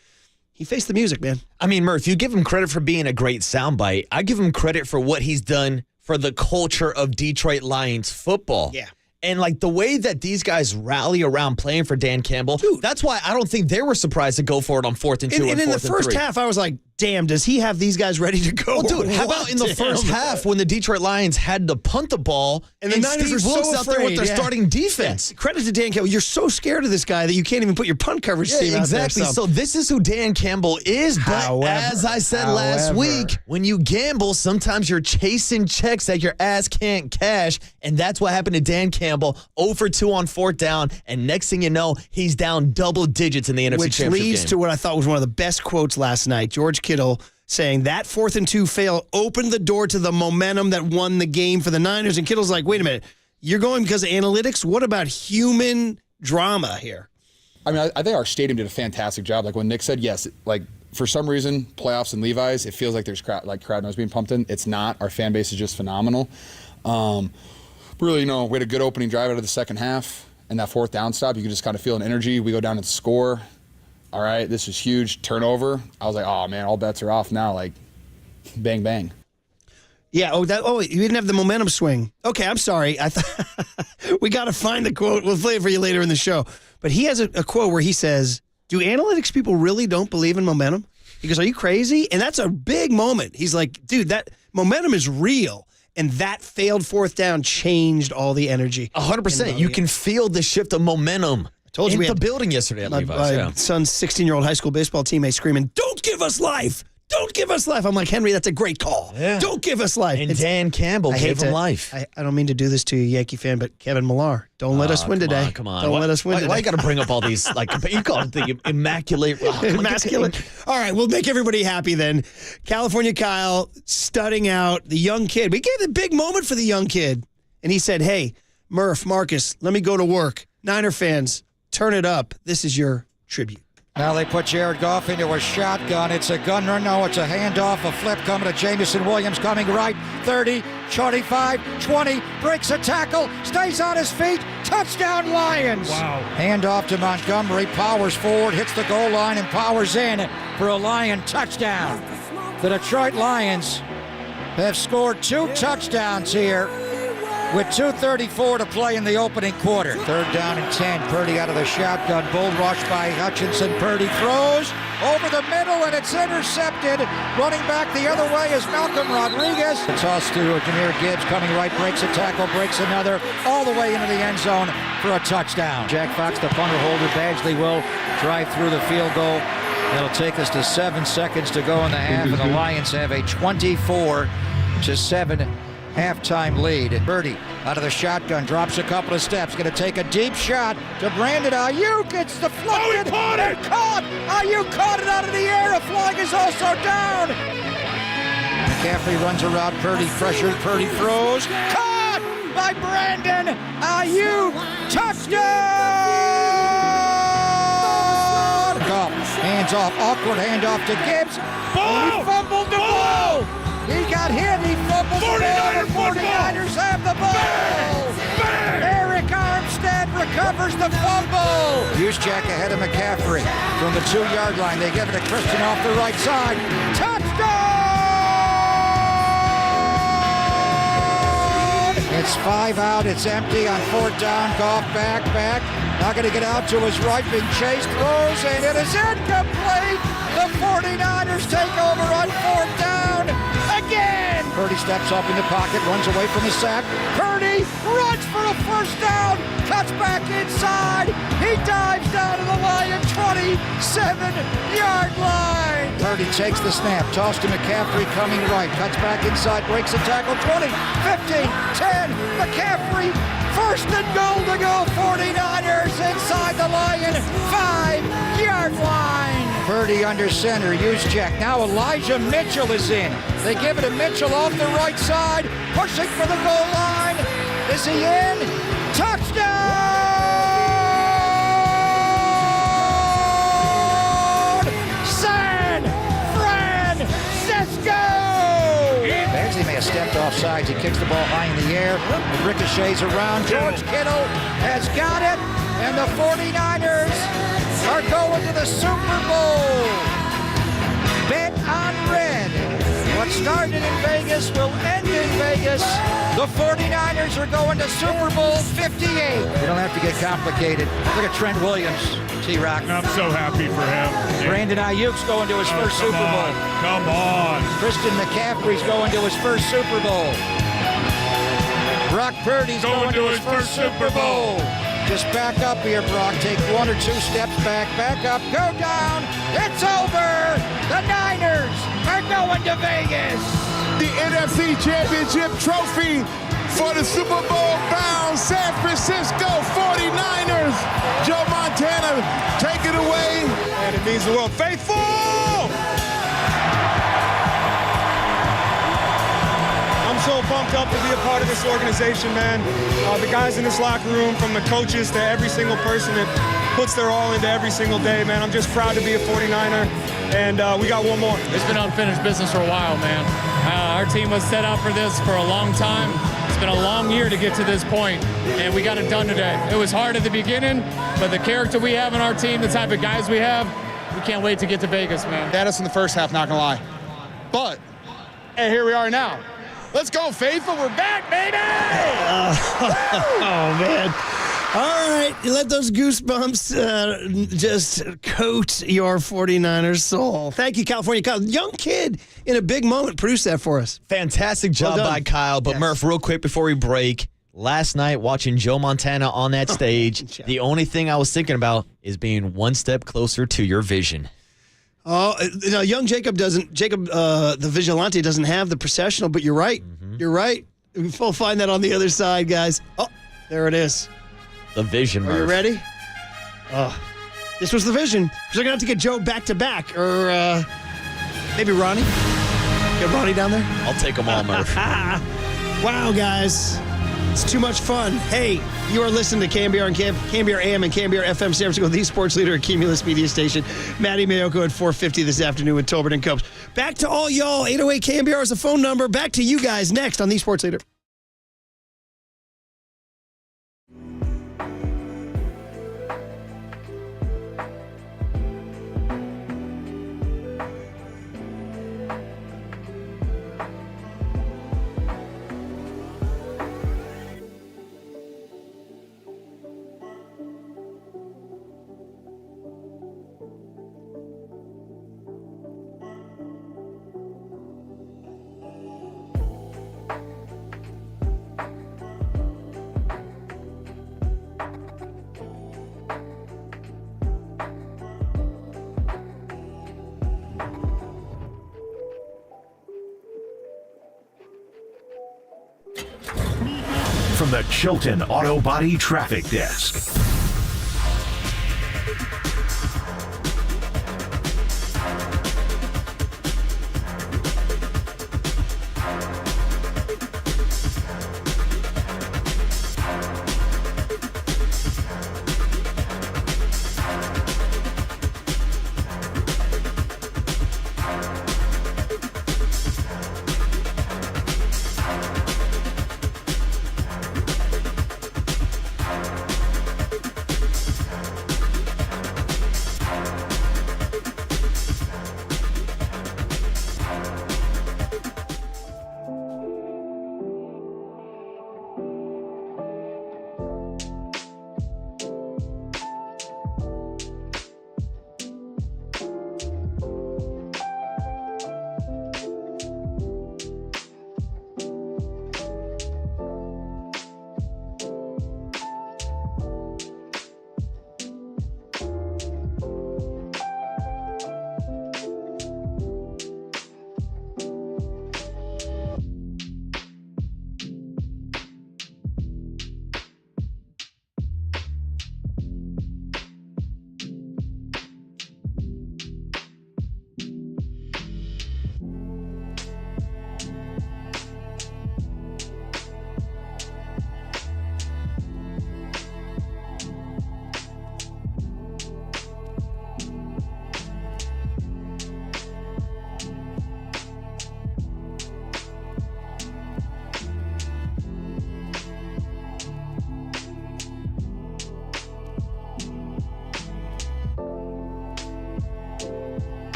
he faced the music, man. I mean, Murph, you give him credit for being a great soundbite. I give him credit for what he's done for the culture of Detroit Lions football. Yeah. And, the way that these guys rally around playing for Dan Campbell, that's why I don't think they were surprised to go for it on 4th and 2 and in the first half, I was like, damn, does he have these guys ready to go? Well, dude, how about in the first half when the Detroit Lions had to punt the ball and the Niners were so afraid, out there with their starting defense? Yeah. Credit to Dan Campbell. You're so scared of this guy that you can't even put your punt coverage team out there. Exactly. So this is who Dan Campbell is. But as I said last week, when you gamble, sometimes you're chasing checks that your ass can't cash. And that's what happened to Dan Campbell. 0 for 2 on 4th down. And next thing you know, he's down double digits in the NFC Championship game. Which leads to what I thought was one of the best quotes last night. George Kittle saying that 4th and 2 fail opened the door to the momentum that won the game for the Niners. And Kittle's like, wait a minute, you're going because of analytics? What about human drama here? I mean, I think our stadium did a fantastic job. Like when Nick said, yes, for some reason, playoffs and Levi's, it feels like there's crowd noise being pumped in. It's not. Our fan base is just phenomenal. Really, we had a good opening drive out of the second half. And that 4th down stop, you can just kind of feel an energy. We go down and score. All right, this is huge. Turnover. I was like, oh, man, all bets are off now. Bang, bang. Yeah, you didn't have the momentum swing. Okay, I'm sorry. I thought we got to find the quote. We'll play it for you later in the show. But he has a quote where he says, do analytics people really don't believe in momentum? He goes, are you crazy? And that's a big moment. He's like, dude, that momentum is real. And that failed 4th down changed all the energy. 100%. You can feel the shift of momentum. I told you in the building yesterday at Levi's. My son's 16-year-old high school baseball teammate screaming, don't give us life. Don't give us life. I'm like, Henry, that's a great call. Yeah. Don't give us life. And Dan Campbell gave him life. I don't mean to do this to you, Yankee fan, but Kevin Millar, don't let us win today. Come on. Don't let us win today. Why you got to bring up all these, you call it the immaculate. Immaculate. All right, we'll make everybody happy then. California Kyle studding out the young kid. We gave the big moment for the young kid. And he said, hey, Murph, Marcus, let me go to work. Niner fans, turn it up. This is your tribute. Now they put Jared Goff into a shotgun. It's a gun run. No, it's a handoff, a flip coming to Jamison Williams coming right. 30, 25, 20, breaks a tackle, stays on his feet. Touchdown Lions. Wow. Handoff to Montgomery, powers forward, hits the goal line and powers in for a Lion touchdown. The Detroit Lions have scored 2 touchdowns here with 2:34 to play in the opening quarter. 3rd down and 10. Purdy out of the shotgun. Bull rush by Hutchinson. Purdy throws over the middle, and it's intercepted. Running back the other way is Malcolm Rodriguez. The toss to Jahmyr Gibbs coming right, breaks a tackle, breaks another, all the way into the end zone for a touchdown. Jack Fox, the punter holder. Badgley will drive through the field goal. It'll take us to 7 seconds to go in the half, and the Lions have a 24-7 halftime lead. Purdy out of the shotgun, drops a couple of steps, going to take a deep shot to Brandon Aiyuk. It's deflected. Oh, he caught it! Caught! Aiyuk caught it out of the air. A flag is also down. McCaffrey runs around Purdy, pressured. Purdy throws. Caught by Brandon Aiyuk. Touchdown! Hands off, awkward handoff to Gibbs. He fumbled the ball. He got hit. He fumbled the ball. 49ers have the ball. Bang! Eric Armstead recovers. recovers the fumble. Juszczyk ahead of McCaffrey from the 2-yard line. They give it to Christian off the right side. Touchdown! It's 5 out. It's empty on 4th down. Goff back. Not going to get out to his right. Being chased. Throws, and it is incomplete. The 49ers take over on 4th down again. Purdy steps up in the pocket, runs away from the sack. Purdy runs for a 1st down, cuts back inside. He dives down to the Lion 27-yard line. Purdy takes the snap, toss to McCaffrey coming right, cuts back inside, breaks a tackle. 20, 15, 10. McCaffrey, 1st and goal to go. 49ers inside the Lion 5-yard line. Purdy under center, Juszczyk. Now Elijah Mitchell is in. They give it to Mitchell off the right side, pushing for the goal line. Is he in? Touchdown! San Francisco! Beasley may have stepped off sides. He kicks the ball high in the air. It ricochets around. George Kittle has got it. And the 49ers are going to the Super Bowl. Bet on red. What started in Vegas will end in Vegas. The 49ers are going to Super Bowl 58. You don't have to get complicated. Look at Trent Williams, T-Rock. I'm so happy for him. Brandon Aiyuk's going to his first Super Bowl. Come on. Christian McCaffrey's going to his first Super Bowl. Brock Purdy's going to his first Super Bowl. Just back up here, Brock. Take 1 or 2 steps back up, go down. It's over. The Niners are going to Vegas. The NFC Championship trophy for the Super Bowl bound San Francisco 49ers. Joe Montana, take it away. And it means the world. Faithful! I'm so pumped up to be a part of this organization, man. The guys in this locker room, from the coaches to every single person that puts their all into every single day, man. I'm just proud to be a 49er, and we got one more. It's been unfinished business for a while, man. Our team was set up for this for a long time. It's been a long year to get to this point, and we got it done today. It was hard at the beginning, but the character we have in our team, the type of guys we have, we can't wait to get to Vegas, man. Had us in the first half, not gonna lie. But, hey, here we are now. Let's go, Faithful. We're back, baby! Oh, man. All right. Let those goosebumps just coat your 49ers soul. Thank you, California Kyle. Young kid in a big moment produced that for us. Fantastic job by Kyle. But, Murph, real quick before we break, last night watching Joe Montana on that stage, the only thing I was thinking about is being one step closer to your vision. Oh, no, young Jacob doesn't. The Vigilante doesn't have the processional, but you're right. You're right. We'll find that on the other side, guys. Oh, there it is. The vision, Are you ready? Oh, this was the vision. Because they're going to have to get Joe back to back. Or maybe Ronnie. Get Ronnie down there? I'll take them all, Murph. Wow, guys. It's too much fun. Hey, you are listening to KNBR and KNBR AM and KNBR FM San Francisco, the sports leader at Cumulus Media Station. Matty Mayoko at 4:50 this afternoon with Tolbert and Copes. Back to all y'all. 808 KNBR is the phone number. Back to you guys next on the Sports Leader. From the Chilton Auto Body Traffic Desk.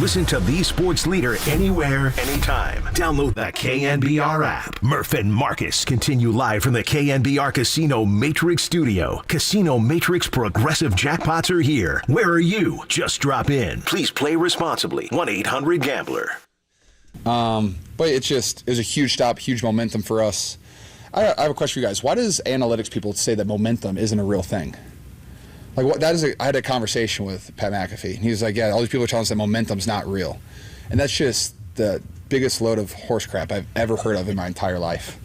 Listen to the sports leader anywhere, anytime. Download the KNBR app. Murph and Marcus continue live from the KNBR Casino Matrix Studio. Casino Matrix Progressive Jackpots are here. Where are you? Just drop in. Please play responsibly. 1-800-GAMBLER. But it was a huge stop, huge momentum for us. I have a question for you guys. Why does analytics people say that momentum isn't a real thing? Like I had a conversation with Pat McAfee, and he was like, "Yeah, all these people are telling us that momentum's not real," and that's just the biggest load of horse crap I've ever heard of in my entire life.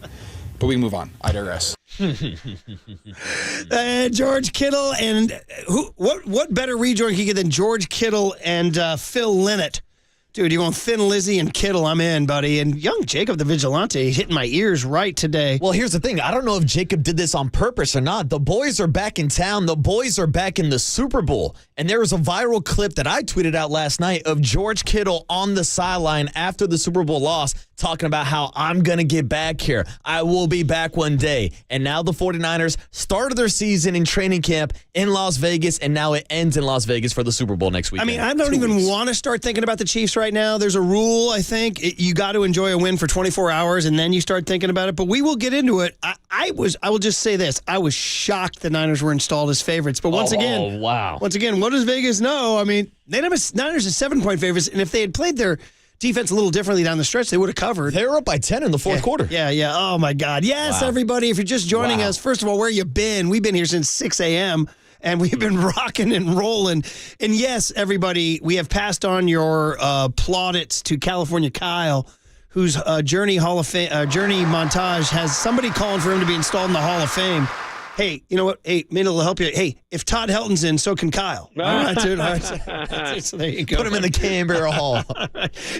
But we can move on. I digress. George Kittle and what better rejoin can you get than George Kittle and Phil Lynott? Dude, you want Thin Lizzy and Kittle, I'm in, buddy. And young Jacob the Vigilante hitting my ears right today. Well, here's the thing. I don't know if Jacob did this on purpose or not. The boys are back in town. The boys are back in the Super Bowl. And there was a viral clip that I tweeted out last night of George Kittle on the sideline after the Super Bowl loss talking about how I'm going to get back here. I will be back one day. And now the 49ers started their season in training camp in Las Vegas, and now it ends in Las Vegas for the Super Bowl next week. I mean, I don't even want to start thinking about the Chiefs right now. There's a rule, I think. You got to enjoy a win for 24 hours, and then you start thinking about it. But we will get into it. I will just say this. I was shocked the Niners were installed as favorites. But once again, what does Vegas know? I mean, they have Niners as 7-point favorites, and if they had played their defense a little differently down the stretch, they would have covered. They were up by 10 in the fourth quarter. Yeah. Oh, my God. Yes, everybody, if you're just joining us, first of all, where you been? We've been here since 6 a.m., and we've been rocking and rolling. And yes, everybody, we have passed on your plaudits to California Kyle, whose Journey montage has somebody calling for him to be installed in the Hall of Fame. Hey, you know what? Hey, maybe it'll help you. Hey, if Todd Helton's in, so can Kyle. All right, dude. All right. So there you go. Put him in the KNBR Hall.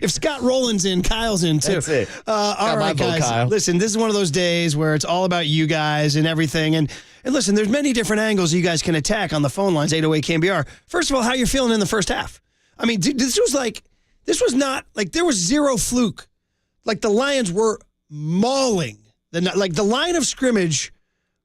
If Scott Rowland's in, Kyle's in, too. That's it. All right, guys. Kyle. Listen, this is one of those days where it's all about you guys and everything. And listen, there's many different angles you guys can attack on the phone lines, 808 KNBR. First of all, how you're feeling in the first half. I mean, this was not, like, there was zero fluke. Like, the Lions were mauling. The line of scrimmage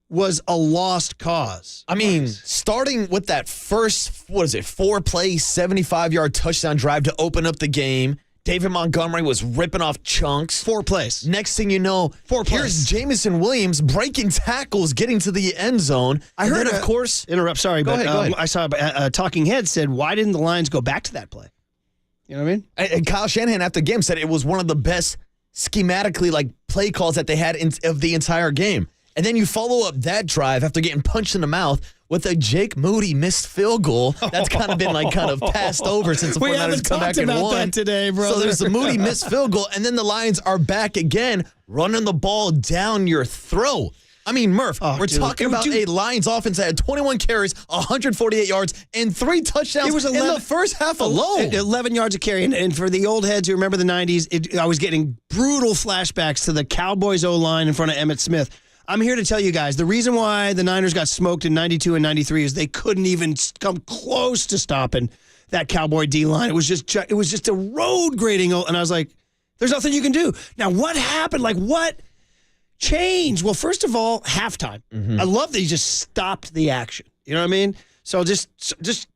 was a lost cause. I mean, starting with that first, 4-play, 75-yard touchdown drive to open up the game. David Montgomery was ripping off chunks. 4 plays. Next thing you know, here's Jamison Williams breaking tackles, getting to the end zone. I heard, of course, interrupt. Sorry, go ahead. I saw a talking head said, "Why didn't the Lions go back to that play?" You know what I mean? And Kyle Shanahan after the game said it was one of the best schematically play calls that they had of the entire game. And then you follow up that drive after getting punched in the mouth with a Jake Moody missed field goal. That's kind of been passed over since the 49ers come back and won. That today, brother. So there's the Moody missed field goal, and then the Lions are back again, running the ball down your throat. I mean, Murph, we're talking about a Lions offense that had 21 carries, 148 yards, and 3 touchdowns in the first half alone. 11 yards a carry. And for the old heads who remember the 90s, I was getting brutal flashbacks to the Cowboys O-line in front of Emmitt Smith. I'm here to tell you guys, the reason why the Niners got smoked in 92 and 93 is they couldn't even come close to stopping that Cowboy D-line. It was just a road grading, and I was like, there's nothing you can do. Now, what happened? Like, what changed? Well, first of all, halftime. I love that he just stopped the action. You know what I mean? So just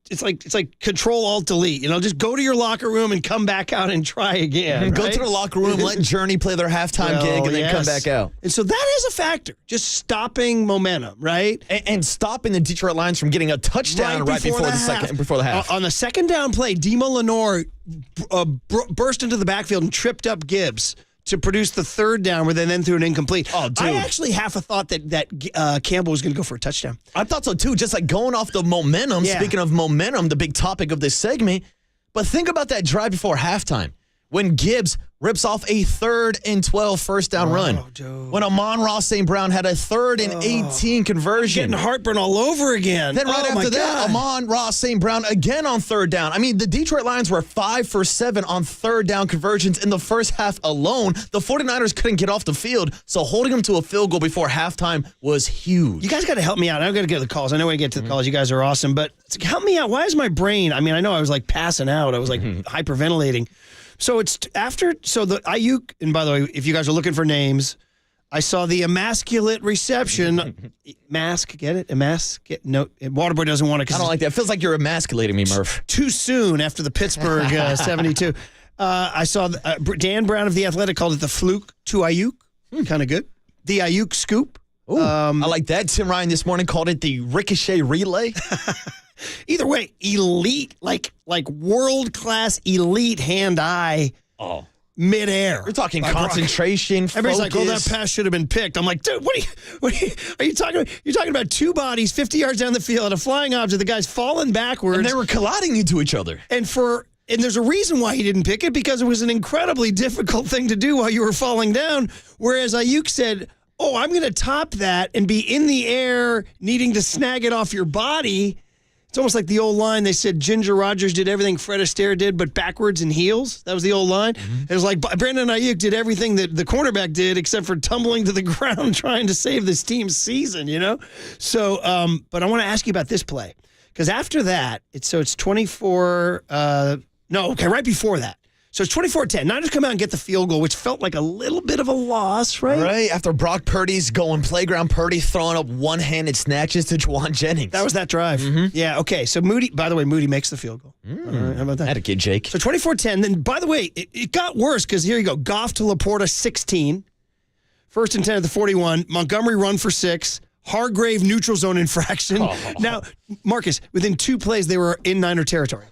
it's like Control-Alt-Delete. You know, just go to your locker room and come back out and try again. Right? Go to the locker room, let Journey play their halftime gig, and then come back out. And so that is a factor. Just stopping momentum, right? And stopping the Detroit Lions from getting a touchdown right before the half. On the second down play, Demo Lenore burst into the backfield and tripped up Gibbs to produce the third down where they then threw an incomplete. Oh, dude. I actually half a thought that Campbell was going to go for a touchdown. I thought so, too. Just like going off the momentum. Yeah. Speaking of momentum, the big topic of this segment. But think about that drive before halftime when Gibbs rips off a 3rd and 12 first down run. Dude. When Amon-Ra St. Brown had a 3rd and 18 conversion. Getting heartburn all over again. Then right after that, Amon-Ra St. Brown again on 3rd down. I mean, the Detroit Lions were 5 for 7 on 3rd down conversions in the first half alone. The 49ers couldn't get off the field, so holding them to a field goal before halftime was huge. You guys got to help me out. I'm going to get to the calls. I know when I get to the calls, you guys are awesome, but help me out. Why is my brain, I mean, I know I was like passing out. I was like hyperventilating. So it's after, so the Aiyuk, and by the way, if you guys are looking for names, I saw the emasculate reception. Mask, get it? No, Waterboy doesn't want it. I don't like that. It feels like you're emasculating me, Murph. Too soon after the Pittsburgh 72. I saw Dan Brown of The Athletic called it the fluke to Aiyuk. Kind of good. The Aiyuk scoop. Ooh, I like that. Tim Ryan this morning called it the ricochet relay. Either way, elite, like world-class elite hand-eye. Oh. Midair. We're talking concentration, Everybody's focus. like, "Oh, that pass should have been picked." I'm like, "Dude, what are you talking about? You're talking about two bodies 50 yards down the field, a flying object, the guy's falling backwards. And they were colliding into each other. And there's a reason why he didn't pick it, because it was an incredibly difficult thing to do while you were falling down. Whereas Aiyuk said, "Oh, I'm going to top that and be in the air needing to snag it off your body." It's almost like the old line. They said Ginger Rogers did everything Fred Astaire did, but backwards and heels. That was the old line. It was like Brandon Aiyuk did everything that the cornerback did except for tumbling to the ground trying to save this team's season, you know? So, but I want to ask you about this play. Because after that, it's 24, right before that. So it's 24-10. Niners come out and get the field goal, which felt like a little bit of a loss, right? Right, after Brock Purdy's going playground Purdy, throwing up one-handed snatches to Juwan Jennings. That was that drive. Yeah, okay. So Moody makes the field goal. All right, how about that? Had a kid, Jake. So 24-10. Then, by the way, it got worse because here you go. Goff to Laporta, 16. First and 10 at the 41. Montgomery run for 6. Hargrave neutral zone infraction. Now, Marcus, within 2 plays, they were in Niner territory.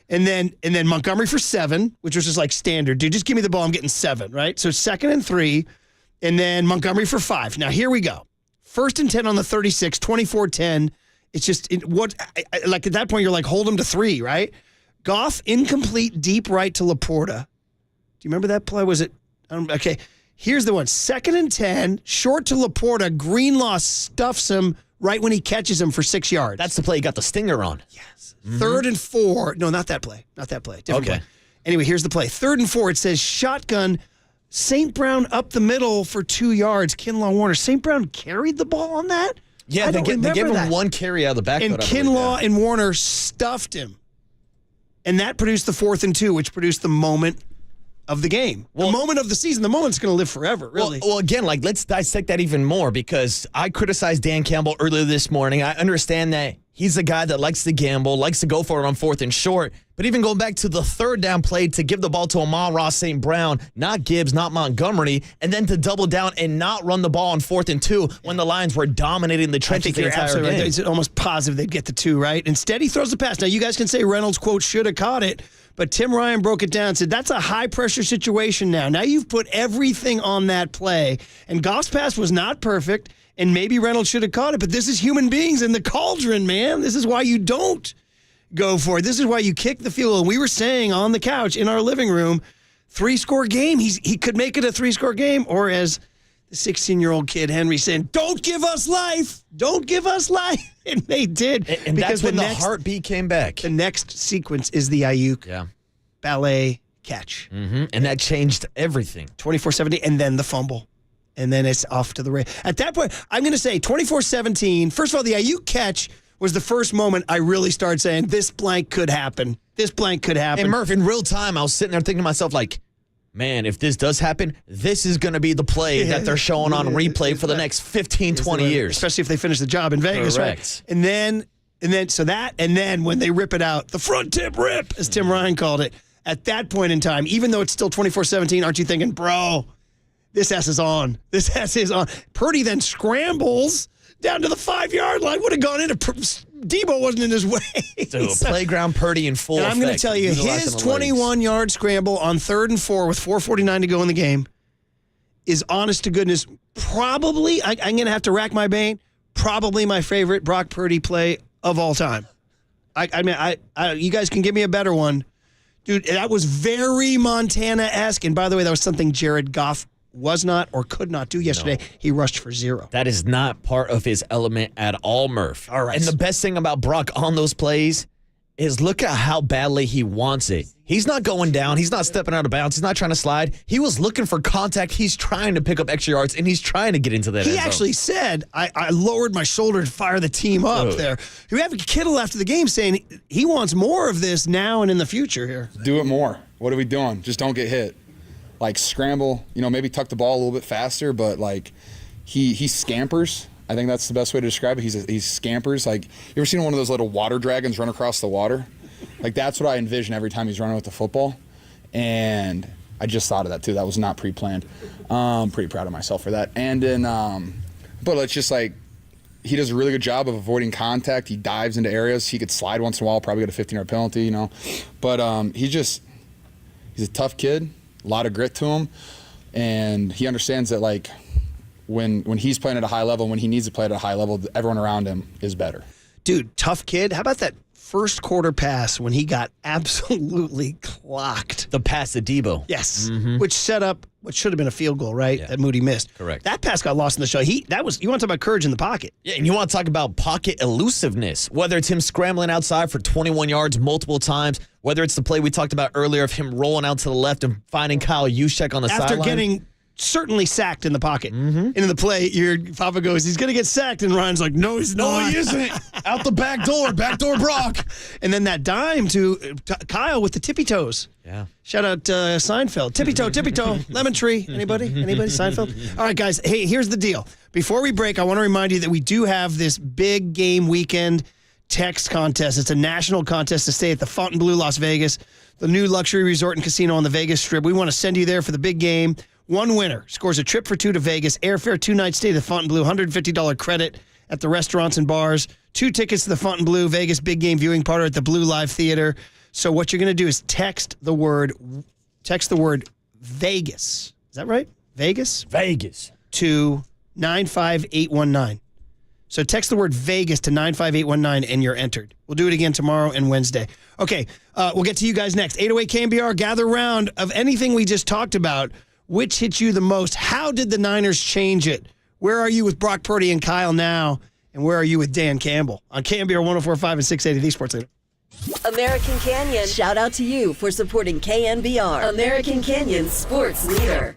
And then Montgomery for 7, which was just like standard. Dude, just give me the ball. I'm getting 7, right? So 2nd and 3, and then Montgomery for 5. Now, here we go. 1st and 10 on the 36, 24-10. It's just, at that point, you're like, hold him to 3, right? Goff, incomplete, deep right to Laporta. Do you remember that play? Was it? Okay, here's the one. 2nd and 10, short to Laporta. Greenlaw stuffs him right when he catches him for 6 yards. That's the play he got the stinger on. Yes. 3rd and 4. No, not that play. Different play. Anyway, here's the play. 3rd and 4. It says shotgun. St. Brown up the middle for 2 yards. Kinlaw Warner. St. Brown carried the ball on that? Yeah, they gave him one carry out of the backfield. And Kinlaw and Warner stuffed him. And that produced the 4th and 2, which produced the moment of the game. The moment of the season. The moment's going to live forever, really. Well, again, let's dissect that even more, because I criticized Dan Campbell earlier this morning. I understand that he's a guy that likes to gamble, likes to go for it on 4th and short. But even going back to the 3rd down play to give the ball to Amon-Ra St. Brown, not Gibbs, not Montgomery, and then to double down and not run the ball on 4th and 2 when the Lions were dominating the trenches the entire game. Right. It's almost positive they'd get the 2, right? Instead, he throws the pass. Now, you guys can say Reynolds, quote, should have caught it, but Tim Ryan broke it down and said, that's a high-pressure situation now. Now you've put everything on that play, and Goff's pass was not perfect, and maybe Reynolds should have caught it, but this is human beings in the cauldron, man. This is why you don't go for it. This is why you kick the field goal. And we were saying on the couch in our living room, 3-score game. He could make it a 3-score game, or as the 16-year-old kid Henry saying, don't give us life. Don't give us life. And they did. And that's when the heartbeat came back. The next sequence is the Aiyuk ballet catch. And that changed everything. 24-17, and then the fumble. And then it's off to the race. At that point, I'm going to say 24-17. First of all, the Aiyuk catch was the first moment I really started saying, this blank could happen. This blank could happen. And Murph, in real time, I was sitting there thinking to myself, like, man, if this does happen, this is going to be the play that they're showing on replay for the next 15, 20 years. Especially if they finish the job in Vegas, right? And then when they rip it out, the front tip rip, as Tim Ryan called it, at that point in time, even though it's still 24-17, aren't you thinking, bro, this ass is on. This ass is on. Purdy then scrambles down to the 5-yard line. Would have gone in. Debo wasn't in his way. So playground Purdy in full effect. I'm going to tell you, his 21-yard scramble on 3rd and 4 with 4:49 to go in the game is, honest to goodness, probably, I'm going to have to rack my brain, probably my favorite Brock Purdy play of all time. I mean, you guys can give me a better one. Dude, that was very Montana-esque. And by the way, that was something Jared Goff was not or could not do yesterday. No. He rushed for 0. That is not part of his element at all, Murph. All right. And the best thing about Brock on those plays is look at how badly he wants it. He's not going down. He's not stepping out of bounds. He's not trying to slide. He was looking for contact. He's trying to pick up extra yards, and he's trying to get into that end zone. He actually said, I lowered my shoulder to fire the team up there. We have Kittle after the game saying he wants more of this now and in the future here. Do it more. What are we doing? Just don't get hit. like scramble, maybe tuck the ball a little bit faster, but like he scampers. I think that's the best way to describe it. He scampers. Like, you ever seen one of those little water dragons run across the water? Like, that's what I envision every time he's running with the football. And I just thought of that too. That was not pre-planned. Pretty proud of myself for that. And then, but it's just like, he does a really good job of avoiding contact. He dives into areas. He could slide once in a while, probably get a 15-yard penalty, But he's a tough kid, a lot of grit to him. And he understands that, like, when he's playing at a high level, when he needs to play at a high level, everyone around him is better. Dude, tough kid. How about that first quarter pass when he got absolutely clocked? The pass to Debo. Yes. Which set up what should have been a field goal, right? Yeah. That Moody missed. Correct. That pass got lost in the show. You want to talk about courage in the pocket. Yeah, and you want to talk about pocket elusiveness. Whether it's him scrambling outside for 21 yards multiple times, whether it's the play we talked about earlier of him rolling out to the left and finding Kyle Juszczyk on the sideline. After getting certainly sacked in the pocket. Into the play, your Papa goes, he's going to get sacked. And Ryan's like, no, he's not. No, he isn't. Out the back door Brock. And then that dime to Kyle with the tippy toes. Yeah. Shout out Seinfeld. Tippy toe, lemon tree. Anybody? Seinfeld? All right, guys. Hey, here's the deal. Before we break, I want to remind you that we do have this big game weekend text contest. It's a national contest to stay at the Fontainebleau, Las Vegas, the new luxury resort and casino on the Vegas Strip. We want to send you there for the big game. One winner scores a trip for two to Vegas, airfare, 2-night stay at the Fontainebleau, $150 credit at the restaurants and bars, 2 tickets to the Fontainebleau Vegas big game viewing party at the Blue Live Theater. So what you're going to do is text the word Vegas. Is that right? Vegas? Vegas. To 95819. So text the word Vegas to 95819 and you're entered. We'll do it again tomorrow and Wednesday. Okay, we'll get to you guys next. 808 KNBR, gather round of anything we just talked about. Which hit you the most? How did the Niners change it? Where are you with Brock Purdy and Kyle now? And where are you with Dan Campbell? On KNBR 104.5 and 680, the Sports Leader. American Canyon, shout out to you for supporting KNBR. American Canyon Sports Leader.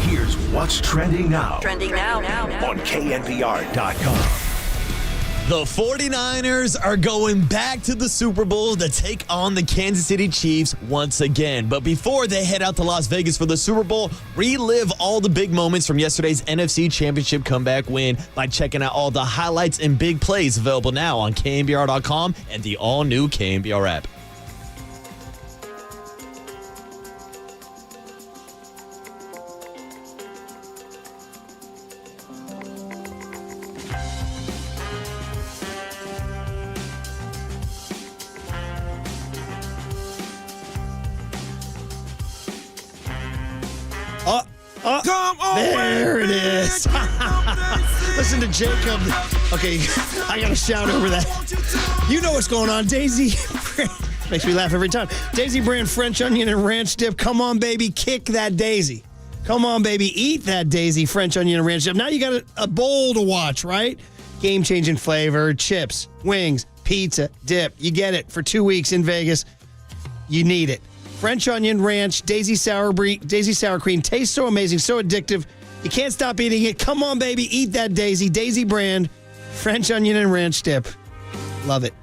Here's what's trending now. Trending now. On KNBR.com. The 49ers are going back to the Super Bowl to take on the Kansas City Chiefs once again. But before they head out to Las Vegas for the Super Bowl, relive all the big moments from yesterday's NFC Championship comeback win by checking out all the highlights and big plays available now on KNBR.com and the all-new KNBR app. There it is. Listen to Jacob. Okay, I got to shout over that. You know what's going on. Daisy makes me laugh every time. Daisy brand French onion and ranch dip. Come on, baby. Kick that Daisy. Come on, baby. Eat that Daisy French onion and ranch dip. Now you got a bowl to watch, right? Game-changing flavor, chips, wings, pizza, dip. You get it for 2 weeks in Vegas. You need it. French onion ranch, Daisy sour cream tastes so amazing, so addictive. You can't stop eating it. Come on, baby, eat that Daisy. Daisy brand, French onion and ranch dip. Love it.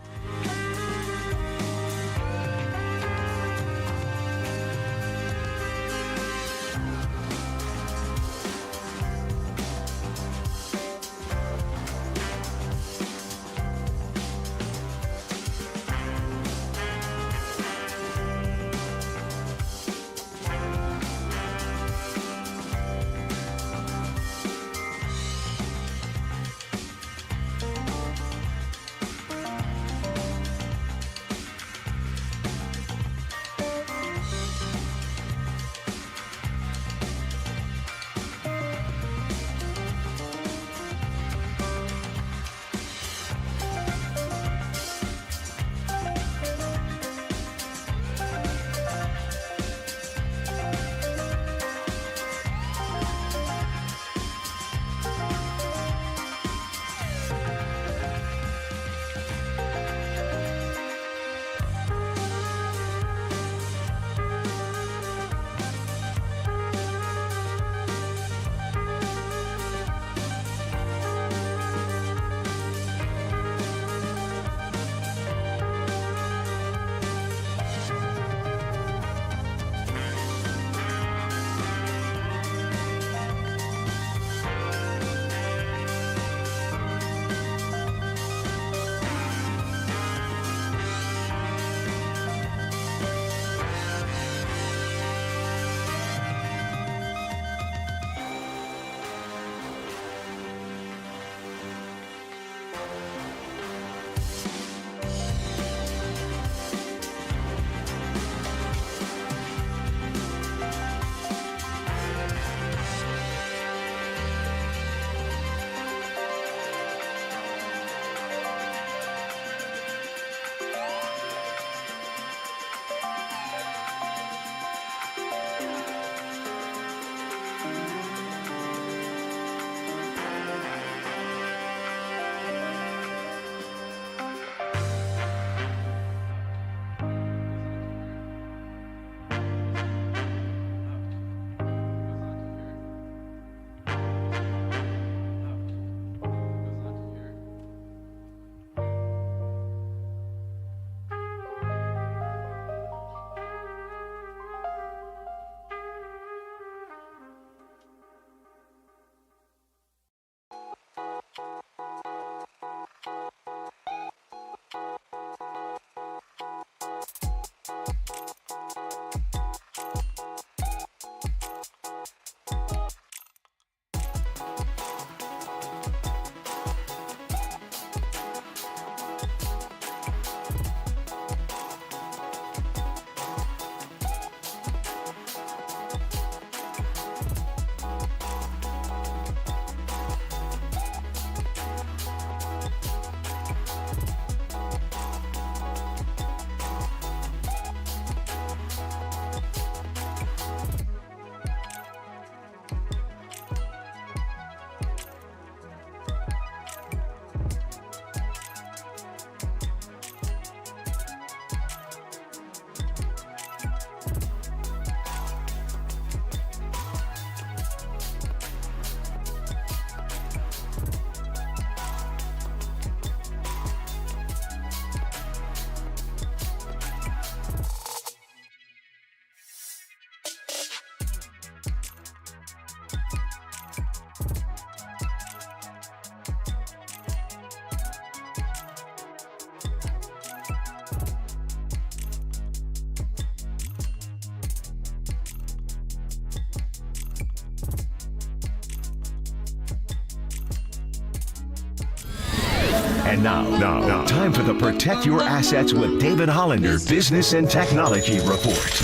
And now, time for the Protect Your Assets with David Hollander Business and Technology Report.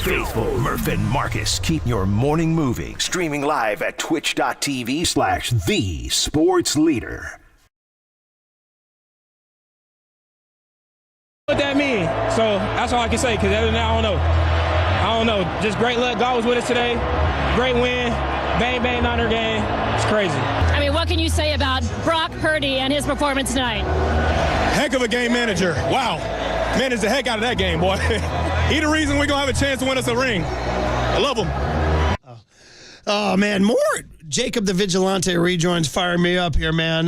Faithful Murph and Marcus keep your morning moving. Streaming live at twitch.tv/thesportsleader. What that mean? So that's all I can say, because other than that, I don't know. Just great luck. God was with us today. Great win. Bang, bang, Niner game. It's crazy. I mean, what can you say about Brock Purdy and his performance tonight? Heck of a game manager. Wow. Managed the heck out of that game, boy. He the reason we're going to have a chance to win us a ring. I love him. Oh, man, more Jacob the Vigilante rejoins fire me up here, man.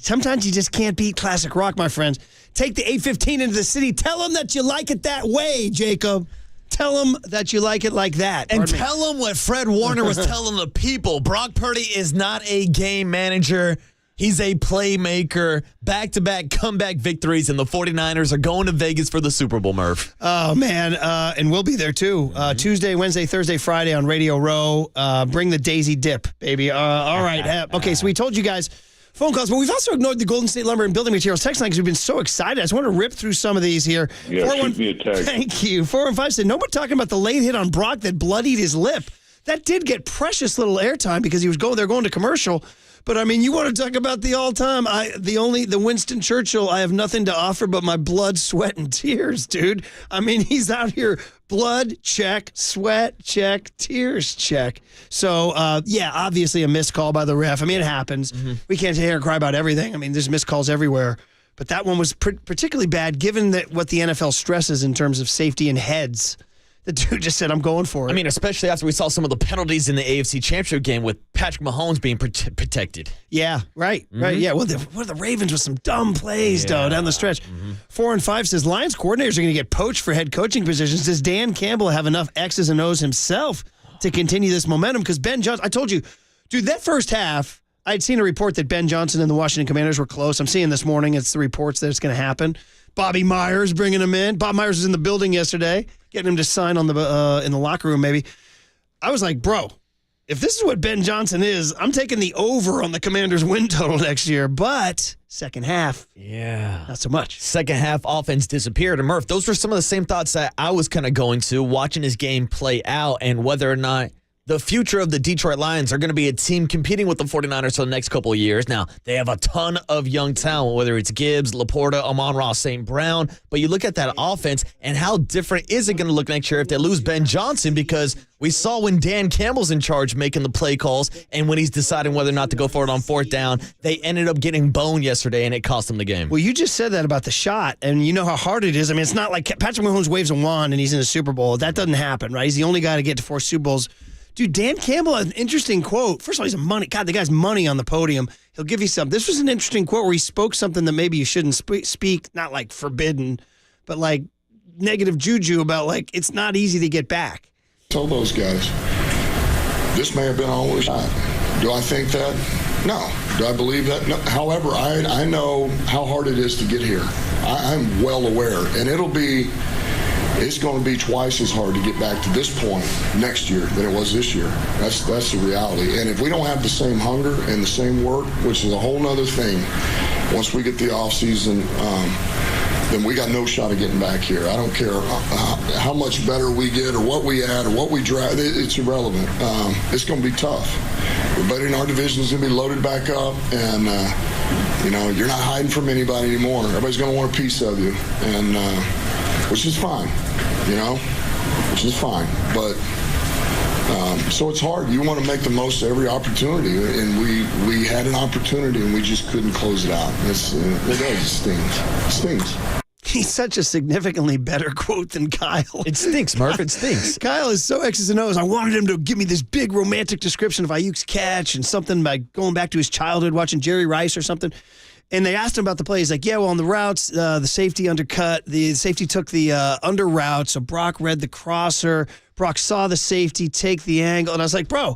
Sometimes you just can't beat classic rock, my friends. Take the 815 into the city. Tell them that you like it that way, Jacob. Tell them that you like it like that. And tell them what Fred Warner was telling the people. Brock Purdy is not a game manager. He's a playmaker. Back-to-back comeback victories, and the 49ers are going to Vegas for the Super Bowl, Murph. Oh, man, and we'll be there, too. Tuesday, Wednesday, Thursday, Friday on Radio Row. Bring the Daisy Dip, baby. All right. Okay, so we told you guys phone calls, but we've also ignored the Golden State Lumber and Building Materials text line because we've been so excited. I just want to rip through some of these here. Yeah, shoot me a text. Thank you. 415 said, nobody talking about the late hit on Brock that bloodied his lip. That did get precious little airtime because they're going to commercial. But, I mean, you want to talk about the all-time, the Winston Churchill, I have nothing to offer but my blood, sweat, and tears, dude. I mean, he's out here, blood, check, sweat, check, tears, check. So, obviously a missed call by the ref. I mean, it happens. Mm-hmm. We can't sit here and cry about everything. I mean, there's missed calls everywhere. But that one was particularly bad given that what the NFL stresses in terms of safety and heads. The dude just said, I'm going for it. I mean, especially after we saw some of the penalties in the AFC Championship game with Patrick Mahomes being protected. Yeah, right. Yeah, well, the Ravens with some dumb plays, down the stretch. 4 and 5 says, Lions coordinators are going to get poached for head coaching positions. Does Dan Campbell have enough X's and O's himself to continue this momentum? Because Ben Johnson, I told you, dude, that first half, I'd seen a report that Ben Johnson and the Washington Commanders were close. I'm seeing this morning, it's the reports that it's going to happen. Bobby Myers bringing him in. Bob Myers was in the building yesterday, getting him to sign on the in the locker room maybe. I was like, bro, if this is what Ben Johnson is, I'm taking the over on the Commanders' win total next year. But second half, not so much. Second half offense disappeared. And Murph, those were some of the same thoughts that I was kind of going to watching his game play out and whether or not the future of the Detroit Lions are going to be a team competing with the 49ers for the next couple of years. Now, they have a ton of young talent, whether it's Gibbs, Laporta, Amon-Ra St. Brown. But you look at that offense, and how different is it going to look next year if they lose Ben Johnson? Because we saw when Dan Campbell's in charge making the play calls, and when he's deciding whether or not to go for it on fourth down, they ended up getting boned yesterday, and it cost them the game. Well, you just said that about the shot, and you know how hard it is. I mean, it's not like Patrick Mahomes waves a wand and he's in the Super Bowl. That doesn't happen, right? He's the only guy to get to 4 Super Bowls. Dude, Dan Campbell has an interesting quote. First of all, he's the guy's money on the podium. He'll give you something. This was an interesting quote where he spoke something that maybe you shouldn't speak, not like forbidden, but like negative juju about like it's not easy to get back. Tell those guys, this may have been all we shot. Do I think that? No. Do I believe that? No. However, I know how hard it is to get here. I'm well aware, and it's going to be twice as hard to get back to this point next year than it was this year. That's the reality. And if we don't have the same hunger and the same work, which is a whole nother thing, once we get the offseason, then we got no shot of getting back here. I don't care how much better we get or what we add or what we draft. It's irrelevant. It's going to be tough. Everybody in our division is going to be loaded back up, and you're not hiding from anybody anymore. Everybody's going to want a piece of you, and which is fine. which is fine. But so it's hard. You want to make the most of every opportunity, and we had an opportunity, and we just couldn't close it out. It stings. It stings. He's such a significantly better quote than Kyle. It stinks, Murph. It stinks. Kyle is so X's and O's. I wanted him to give me this big romantic description of Aiyuk's catch and something by going back to his childhood, watching Jerry Rice or something. And they asked him about the play. He's like, yeah, well, on the routes, the safety undercut. The safety took the under route, so Brock read the crosser. Brock saw the safety take the angle. And I was like, bro,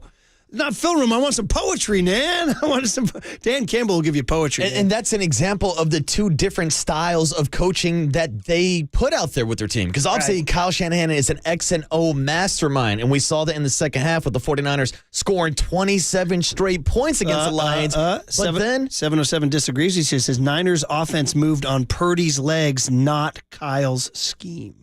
not film room. I want some poetry, man. I want some. Dan Campbell will give you poetry. And that's an example of the two different styles of coaching that they put out there with their team. Because obviously Kyle Shanahan is an X and O mastermind. And we saw that in the second half with the 49ers scoring 27 straight points against the Lions. But then 707 disagrees. He says Niners offense moved on Purdy's legs, not Kyle's scheme.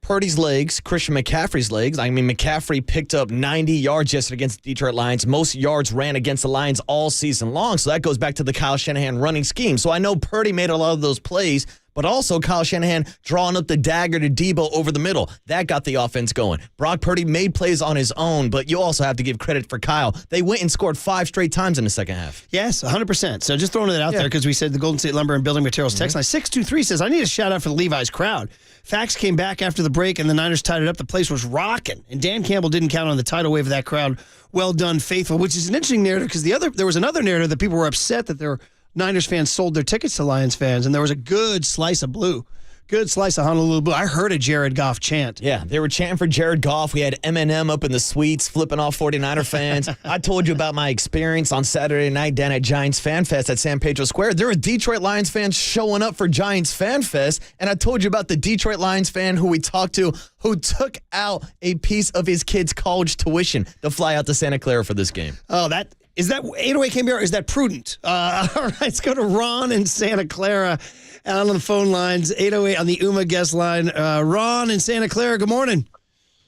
Purdy's legs, Christian McCaffrey's legs. I mean, McCaffrey picked up 90 yards yesterday against the Detroit Lions. Most yards ran against the Lions all season long. So that goes back to the Kyle Shanahan running scheme. So I know Purdy made a lot of those plays, but also Kyle Shanahan drawing up the dagger to Debo over the middle. That got the offense going. Brock Purdy made plays on his own, but you also have to give credit for Kyle. They went and scored 5 straight times in the second half. Yes, 100%. So just throwing that out there because we said the Golden State Lumber and Building Materials text line 623 says, I need a shout out for the Levi's crowd. Facts came back after the break and the Niners tied it up. The place was rocking. And Dan Campbell didn't count on the tidal wave of that crowd. Well done, faithful, which is an interesting narrative because there was another narrative that people were upset that their Niners fans sold their tickets to Lions fans, and there was a good slice of blue. Good slice of Honolulu blue. I heard a Jared Goff chant. Yeah, they were chanting for Jared Goff. We had Eminem up in the suites flipping off 49er fans. I told you about my experience on Saturday night down at Giants Fan Fest at San Pedro Square. There were Detroit Lions fans showing up for Giants Fan Fest, and I told you about the Detroit Lions fan who we talked to who took out a piece of his kid's college tuition to fly out to Santa Clara for this game. Oh, is that 808 KNBR? Is that prudent? All right, let's go to Ron in Santa Clara out on the phone lines. 808 on the UMA guest line. Ron in Santa Clara, good morning.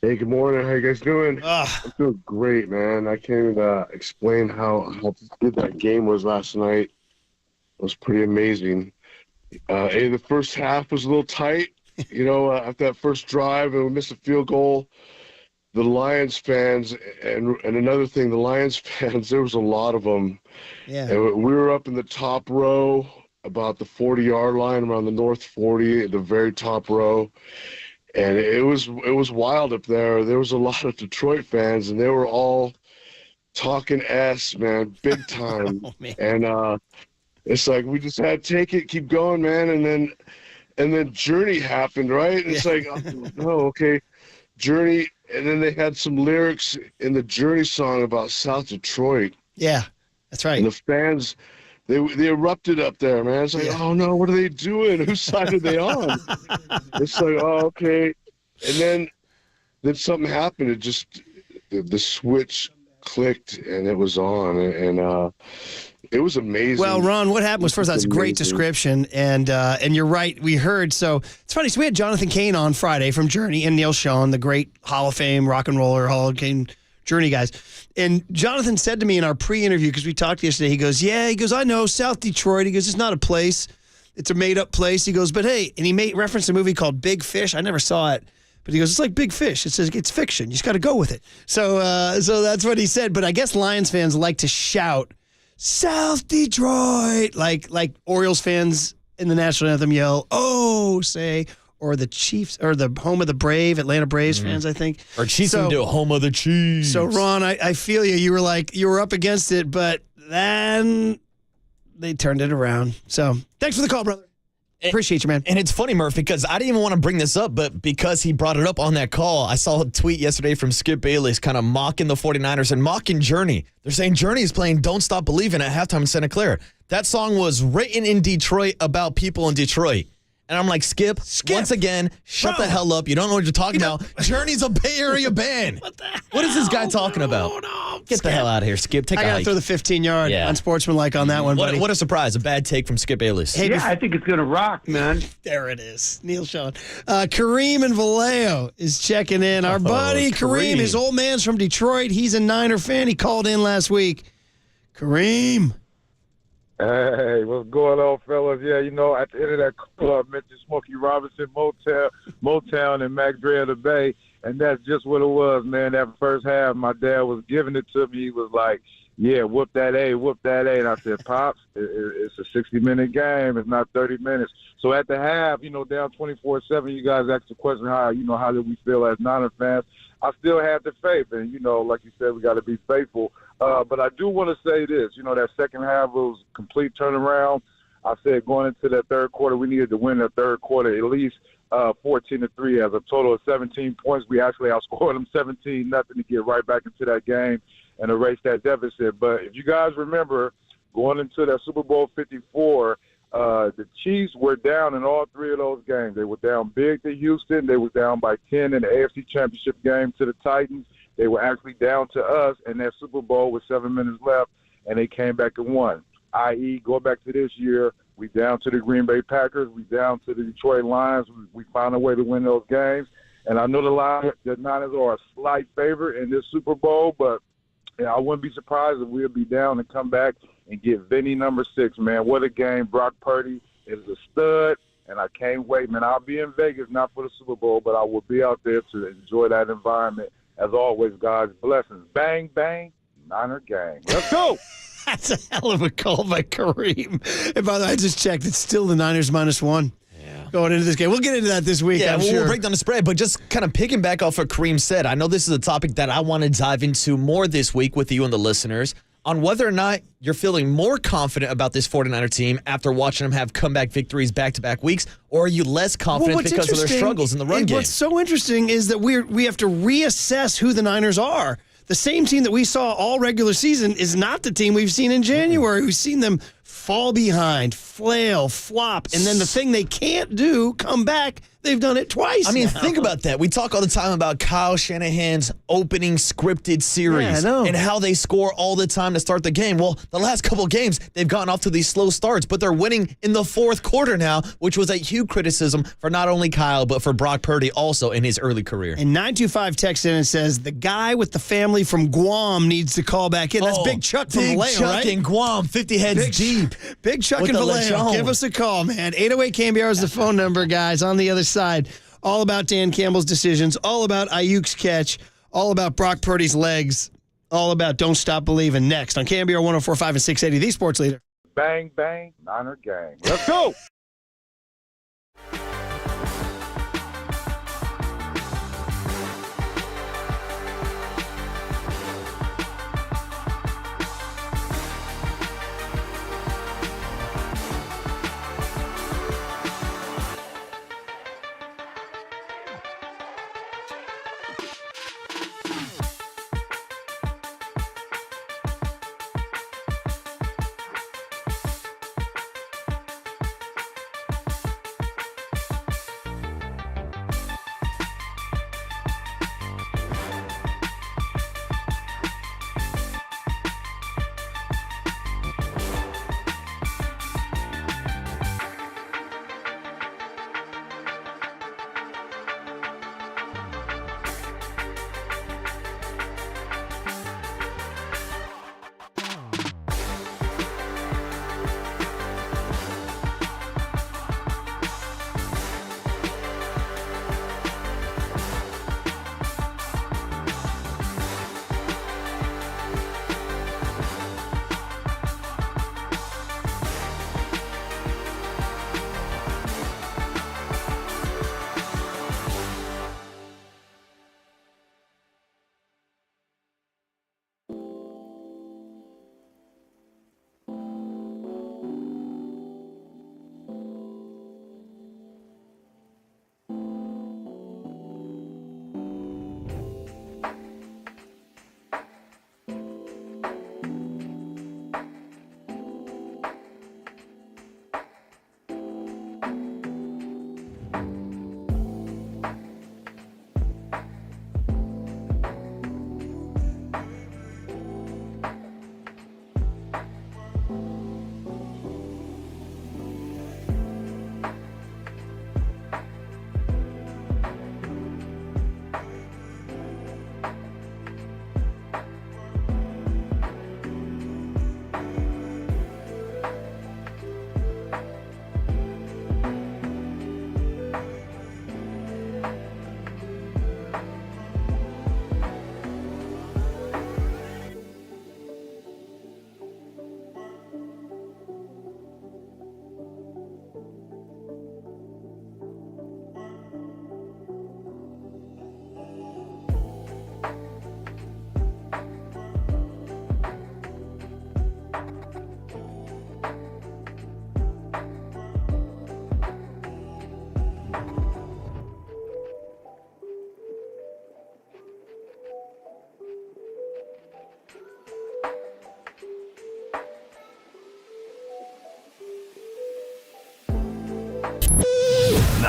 Hey, good morning. How you guys doing? I'm doing great, man. I can't even explain how good that game was last night. It was pretty amazing. The first half was a little tight. After that first drive and we missed a field goal. The Lions fans, and another thing, the Lions fans, there was a lot of them. Yeah. And we were up in the top row, about the 40-yard line, around the north 40, the very top row. And it was wild up there. There was a lot of Detroit fans, and they were all talking S, man, big time. Oh, man. And it's like we just had to take it, keep going, man. And then Journey happened, right? And it's like, oh, okay, Journey. And then they had some lyrics in the Journey song about South Detroit. Yeah, that's right. And the fans, they erupted up there, man. It's like, oh, no, what are they doing? Whose side are they on? It's like, oh, okay. And then something happened. It just, the switch clicked, and it was on. And it was amazing. Well, Ron, what happened was, first, that's a great description, and you're right. We heard, so it's funny. So we had Jonathan Cain on Friday from Journey and Neil Schon, the great Hall of Fame rock and roller Hall of Fame Journey guys. And Jonathan said to me in our pre-interview, because we talked yesterday, he goes, I know, South Detroit. He goes, it's not a place. It's a made-up place. He goes, but hey, and he made reference to a movie called Big Fish. I never saw it. But he goes, it's like Big Fish. It says it's fiction. You just got to go with it. So that's what he said. But I guess Lions fans like to shout, South Detroit, like Orioles fans in the national anthem yell, oh, say, or the Chiefs, or the home of the Brave, Atlanta Braves fans, I think. Or Chiefs do home of the Chiefs. So, Ron, I feel you. You were up against it, but then they turned it around. So, thanks for the call, brother. Appreciate you, man. And it's funny, Murph, because I didn't even want to bring this up, but because he brought it up on that call, I saw a tweet yesterday from Skip Bayless kind of mocking the 49ers and mocking Journey. They're saying Journey is playing Don't Stop Believin' at halftime in Santa Clara. That song was written in Detroit about people in Detroit. And I'm like, Skip, once again, shut the hell up. You don't know what you're talking about. Journey's a Bay Area band. What is this guy talking about? Get the hell out of here, Skip. Take a hike. I got to throw the 15-yard unsportsmanlike on that one, buddy. What a surprise. A bad take from Skip Bayless. Hey, I think it's going to rock, man. There it is. Neil Schon. Kareem in Vallejo is checking in. Our buddy Kareem, his old man's from Detroit. He's a Niner fan. He called in last week. Kareem. Hey, what's going on, fellas? Yeah, at the end of that club, I mentioned Smokey Robinson, Motown, and Mac Dre of the Bay. And that's just what it was, man. That first half, my dad was giving it to me. He was like, yeah, whoop that A. And I said, Pops, it's a 60-minute game. It's not 30 minutes. So at the half, down 24-7, you guys asked the question, how did we feel as Niner fans? I still had the faith. And, like you said, we got to be faithful. But I do want to say this. That second half was a complete turnaround. I said going into that third quarter, we needed to win the third quarter at least 14-3 as a total of 17 points. We actually outscored them 17-0 to get right back into that game and erase that deficit. But if you guys remember, going into that Super Bowl 54, the Chiefs were down in all three of those games. They were down big to Houston. They were down by 10 in the AFC Championship game to the Titans. They were actually down to us in that Super Bowl with 7 minutes left, and they came back and won. I.e., go back to this year, we down to the Green Bay Packers, we down to the Detroit Lions. We found a way to win those games. And I know the Niners are a slight favorite in this Super Bowl, but I wouldn't be surprised if we'll be down and come back and get Vinny number 6, man. What a game. Brock Purdy is a stud, and I can't wait, man. I'll be in Vegas, not for the Super Bowl, but I will be out there to enjoy that environment. As always, guys, blessings. Bang, bang, Niner gang. Let's go. That's a hell of a call by Kareem. And by the way, I just checked. It's still the Niners -1. Yeah. Going into this game. We'll get into that this week, I'm sure. We'll break down the spread, but just kind of picking back off what Kareem said, I know this is a topic that I want to dive into more this week with you and the listeners on whether or not you're feeling more confident about this 49er team after watching them have comeback victories back-to-back weeks, or are you less confident because of their struggles in the run game? What's so interesting is that we have to reassess who the Niners are. The same team that we saw all regular season is not the team we've seen in January. We've seen them fall behind, flail, flop, and then the thing they can't do, come back. They've done it twice. I mean, now. Think about that. We talk all the time about Kyle Shanahan's opening scripted series and how they score all the time to start the game. Well, the last couple of games, they've gotten off to these slow starts, but they're winning in the fourth quarter now, which was a huge criticism for not only Kyle, but for Brock Purdy also in his early career. And 925 texts in and says, the guy with the family from Guam needs to call back in. That's Big Chuck from Vallejo, Big Chuck right? in Guam, 50 heads deep. Big Chuck in Vallejo. Give us a call, man. 808 KNBR is the phone number, guys, on the other side. All about Dan Campbell's decisions, all about Aiyuk's catch, all about Brock Purdy's legs, all about Don't Stop Believing. Next on KNBR 104.5 and 680, the Sports Leader. Bang, bang, Niner gang. Let's go.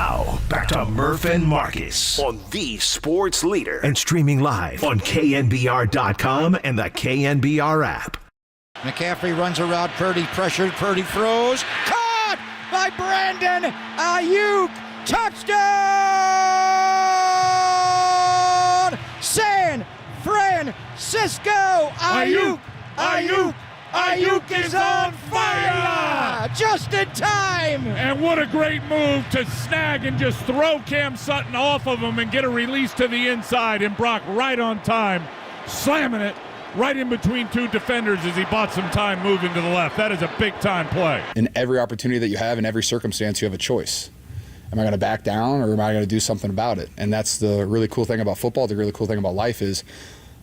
Now, back to Murph and Marcus on the Sports Leader and streaming live on KNBR.com and the KNBR app. McCaffrey runs around Purdy, pressured. Purdy throws. Caught by Brandon Aiyuk. Touchdown! San Francisco. Aiyuk is on fire! Just in time! And what a great move to snag and just throw Cam Sutton off of him and get a release to the inside, and Brock right on time, slamming it right in between two defenders as he bought some time moving to the left. That is a big-time play. In every opportunity that you have, in every circumstance, you have a choice. Am I going to back down, or am I going to do something about it? And that's the really cool thing about football. The really cool thing about life is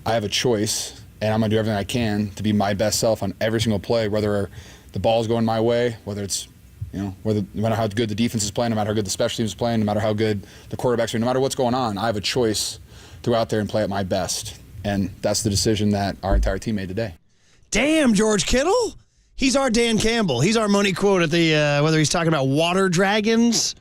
I have a choice, and I'm going to do everything I can to be my best self on every single play, whether the ball's going my way, whether it's, no matter how good the defense is playing, no matter how good the special teams is playing, no matter how good the quarterbacks are, no matter what's going on, I have a choice to go out there and play at my best. And that's the decision that our entire team made today. Damn, George Kittle. He's our Dan Campbell. He's our money quote at the, whether he's talking about water dragons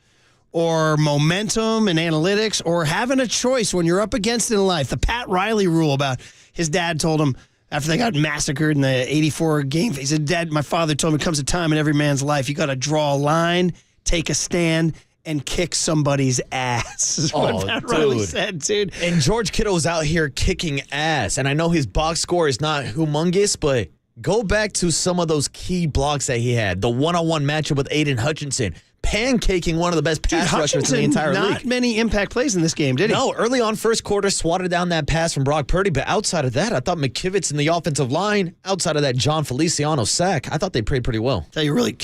or momentum and analytics or having a choice when you're up against it in life. The Pat Riley rule about his dad told him after they got massacred in the 84 game. He said, Dad, my father told me it comes a time in every man's life you got to draw a line, take a stand, and kick somebody's ass. Is what Pat Riley said, dude. And George Kittle was out here kicking ass. And I know his box score is not humongous, but go back to some of those key blocks that he had. The one-on-one matchup with Aiden Hutchinson. Pancaking one of the best pass rushers in the entire league. Not many impact plays in this game, did he? No, early on first quarter, swatted down that pass from Brock Purdy. But outside of that, I thought McKivitz in the offensive line, outside of that John Feliciano sack, I thought they played pretty well. Tell you a really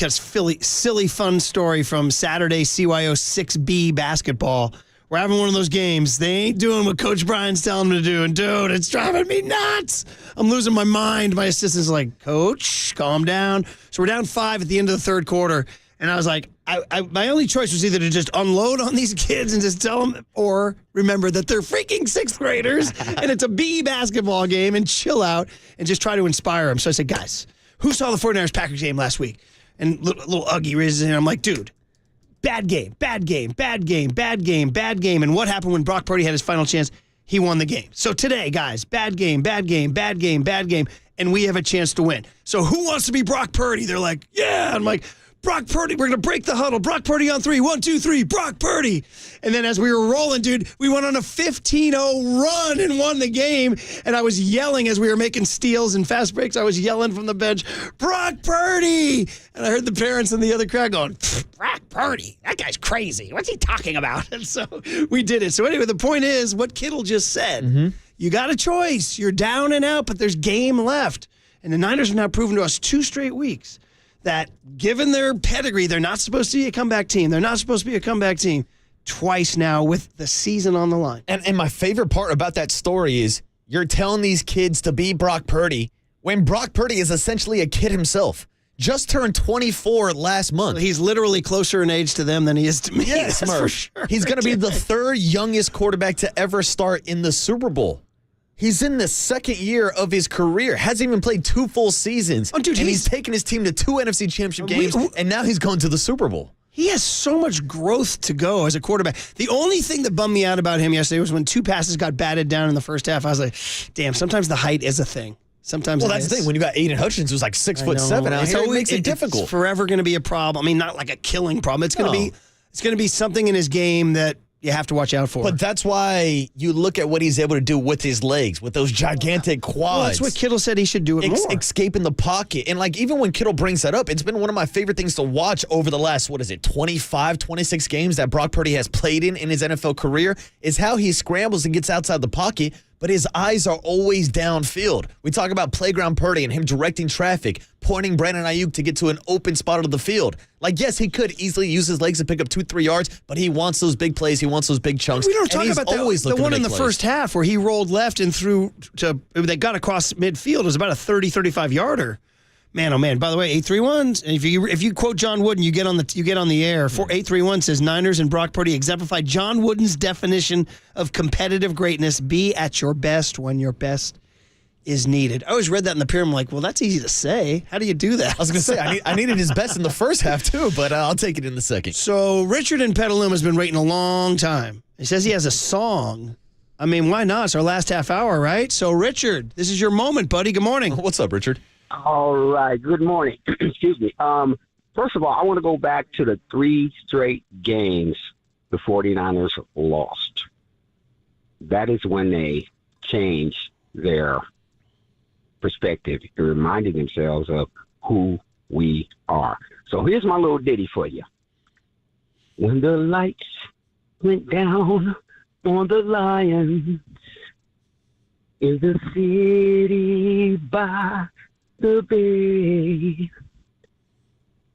silly fun story from Saturday CYO 6B basketball. We're having one of those games. They ain't doing what Coach Brian's telling them to do. And, dude, it's driving me nuts. I'm losing my mind. My assistant's like, Coach, calm down. So we're down 5 at the end of the third quarter. And I was like, my only choice was either to just unload on these kids and just tell them, or remember that they're freaking 6th graders and it's a B basketball game, and chill out and just try to inspire them. So I said, guys, who saw the 49ers-Packers game last week? And little Uggy raises his hand. I'm like, dude, bad game. And what happened when Brock Purdy had his final chance? He won the game. So today, guys, bad game. And we have a chance to win. So who wants to be Brock Purdy? They're like, yeah. I'm like, Brock Purdy, we're going to break the huddle. Brock Purdy on 3. 1, 2, 3. Brock Purdy. And then as we were rolling, dude, we went on a 15-0 run and won the game. And I was yelling as we were making steals and fast breaks. I was yelling from the bench, Brock Purdy. And I heard the parents in the other crowd going, Brock Purdy, that guy's crazy. What's he talking about? And so we did it. So anyway, the point is what Kittle just said. Mm-hmm. You got a choice. You're down and out, but there's game left. And the Niners have now proven to us 2 straight weeks that given their pedigree, they're not supposed to be a comeback team. They're not supposed to be a comeback team twice now with the season on the line. And my favorite part about that story is you're telling these kids to be Brock Purdy when Brock Purdy is essentially a kid himself. Just turned 24 last month. Well, he's literally closer in age to them than he is to me. Yes, that's for sure. He's going to be the 3rd youngest quarterback to ever start in the Super Bowl. He's in the 2nd year of his career. Hasn't even played 2 full seasons. Oh, dude, and he's taken his team to 2 NFC Championship games, and now he's going to the Super Bowl. He has so much growth to go as a quarterback. The only thing that bummed me out about him yesterday was when 2 passes got batted down in the first half. I was like, damn, sometimes the height is a thing. Sometimes that's the thing. When you got Aiden Hutchins, who's like 6'7" out here, it makes it difficult. It's forever going to be a problem. I mean, not like a killing problem. It's going to be something in his game that you have to watch out for. But that's why you look at what he's able to do with his legs, with those gigantic quads. Well, that's what Kittle said he should do it more. Escaping the pocket. And like even when Kittle brings that up, it's been one of my favorite things to watch over the last, 25, 26 games that Brock Purdy has played in his NFL career, is how he scrambles and gets outside the pocket, but his eyes are always downfield. We talk about Playground Purdy and him directing traffic, pointing Brandon Aiyuk to get to an open spot of the field. Like, yes, he could easily use his legs to pick up 2-3 yards, but he wants those big plays. He wants those big chunks. We don't talk about the one in the plays. First half where he rolled left and threw they got across midfield. It was about a 30-35 yarder. Man, oh man! By the way, 831. If you quote John Wooden, you get on the air. 831 says Niners and Brock Purdy exemplify John Wooden's definition of competitive greatness: be at your best when your best is needed. I always read that in the pyramid. I'm like, well, that's easy to say. How do you do that? I was going to say, I needed his best in the first half, too, but I'll take it in the second. So Richard in Petaluma has been waiting a long time. He says he has a song. I mean, why not? It's our last half hour, right? So, Richard, this is your moment, buddy. Good morning. What's up, Richard? All right. Good morning. Excuse me. First of all, I want to go back to the 3 straight games the 49ers lost. That is when they changed their perspective and reminded themselves of who we are. So here's my little ditty for you. When the lights went down on the Lions in the city by the bay,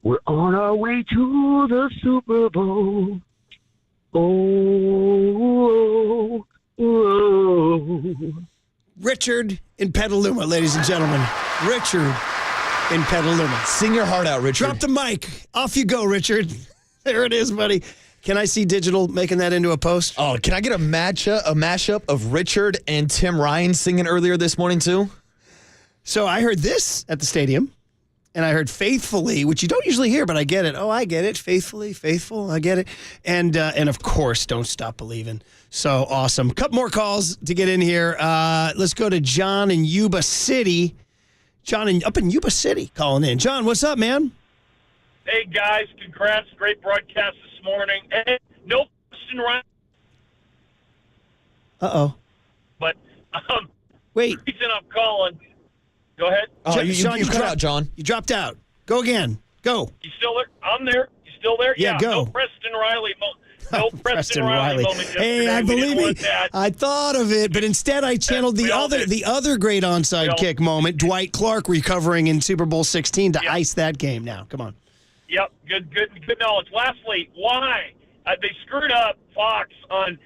we're on our way to the Super Bowl. Oh, Richard in Petaluma, ladies and gentlemen. Richard in Petaluma. Sing your heart out, Richard. Drop the mic. Off you go, Richard. There it is, buddy. Can I see Digital making that into a post? Oh, can I get a mashup of Richard and Tim Ryan singing earlier this morning, too? So I heard this at the stadium, and I heard Faithfully, which you don't usually hear, but I get it. Oh, I get it. Faithfully, faithful, I get it. And of course, Don't Stop Believing. So awesome. Couple more calls to get in here. Let's go to John in Yuba City. John up in Yuba City calling in. John, what's up, man? Hey, guys. Congrats. Great broadcast this morning. Hey, no question, Ryan. Uh-oh. But wait. The reason I'm calling. Go ahead. Oh, you cut out, John. You dropped out. Go again. Go. You still there? I'm there. You still there? Yeah, go. No Preston Riley. No Preston Riley moment Hey, yesterday. I We believe didn't me. want that. I thought of it, but instead I channeled the other great onside kick moment, Dwight Clark recovering in Super Bowl 16 to ice that game. Now, come on. Yep, good knowledge. Lastly, why they screwed up Fox on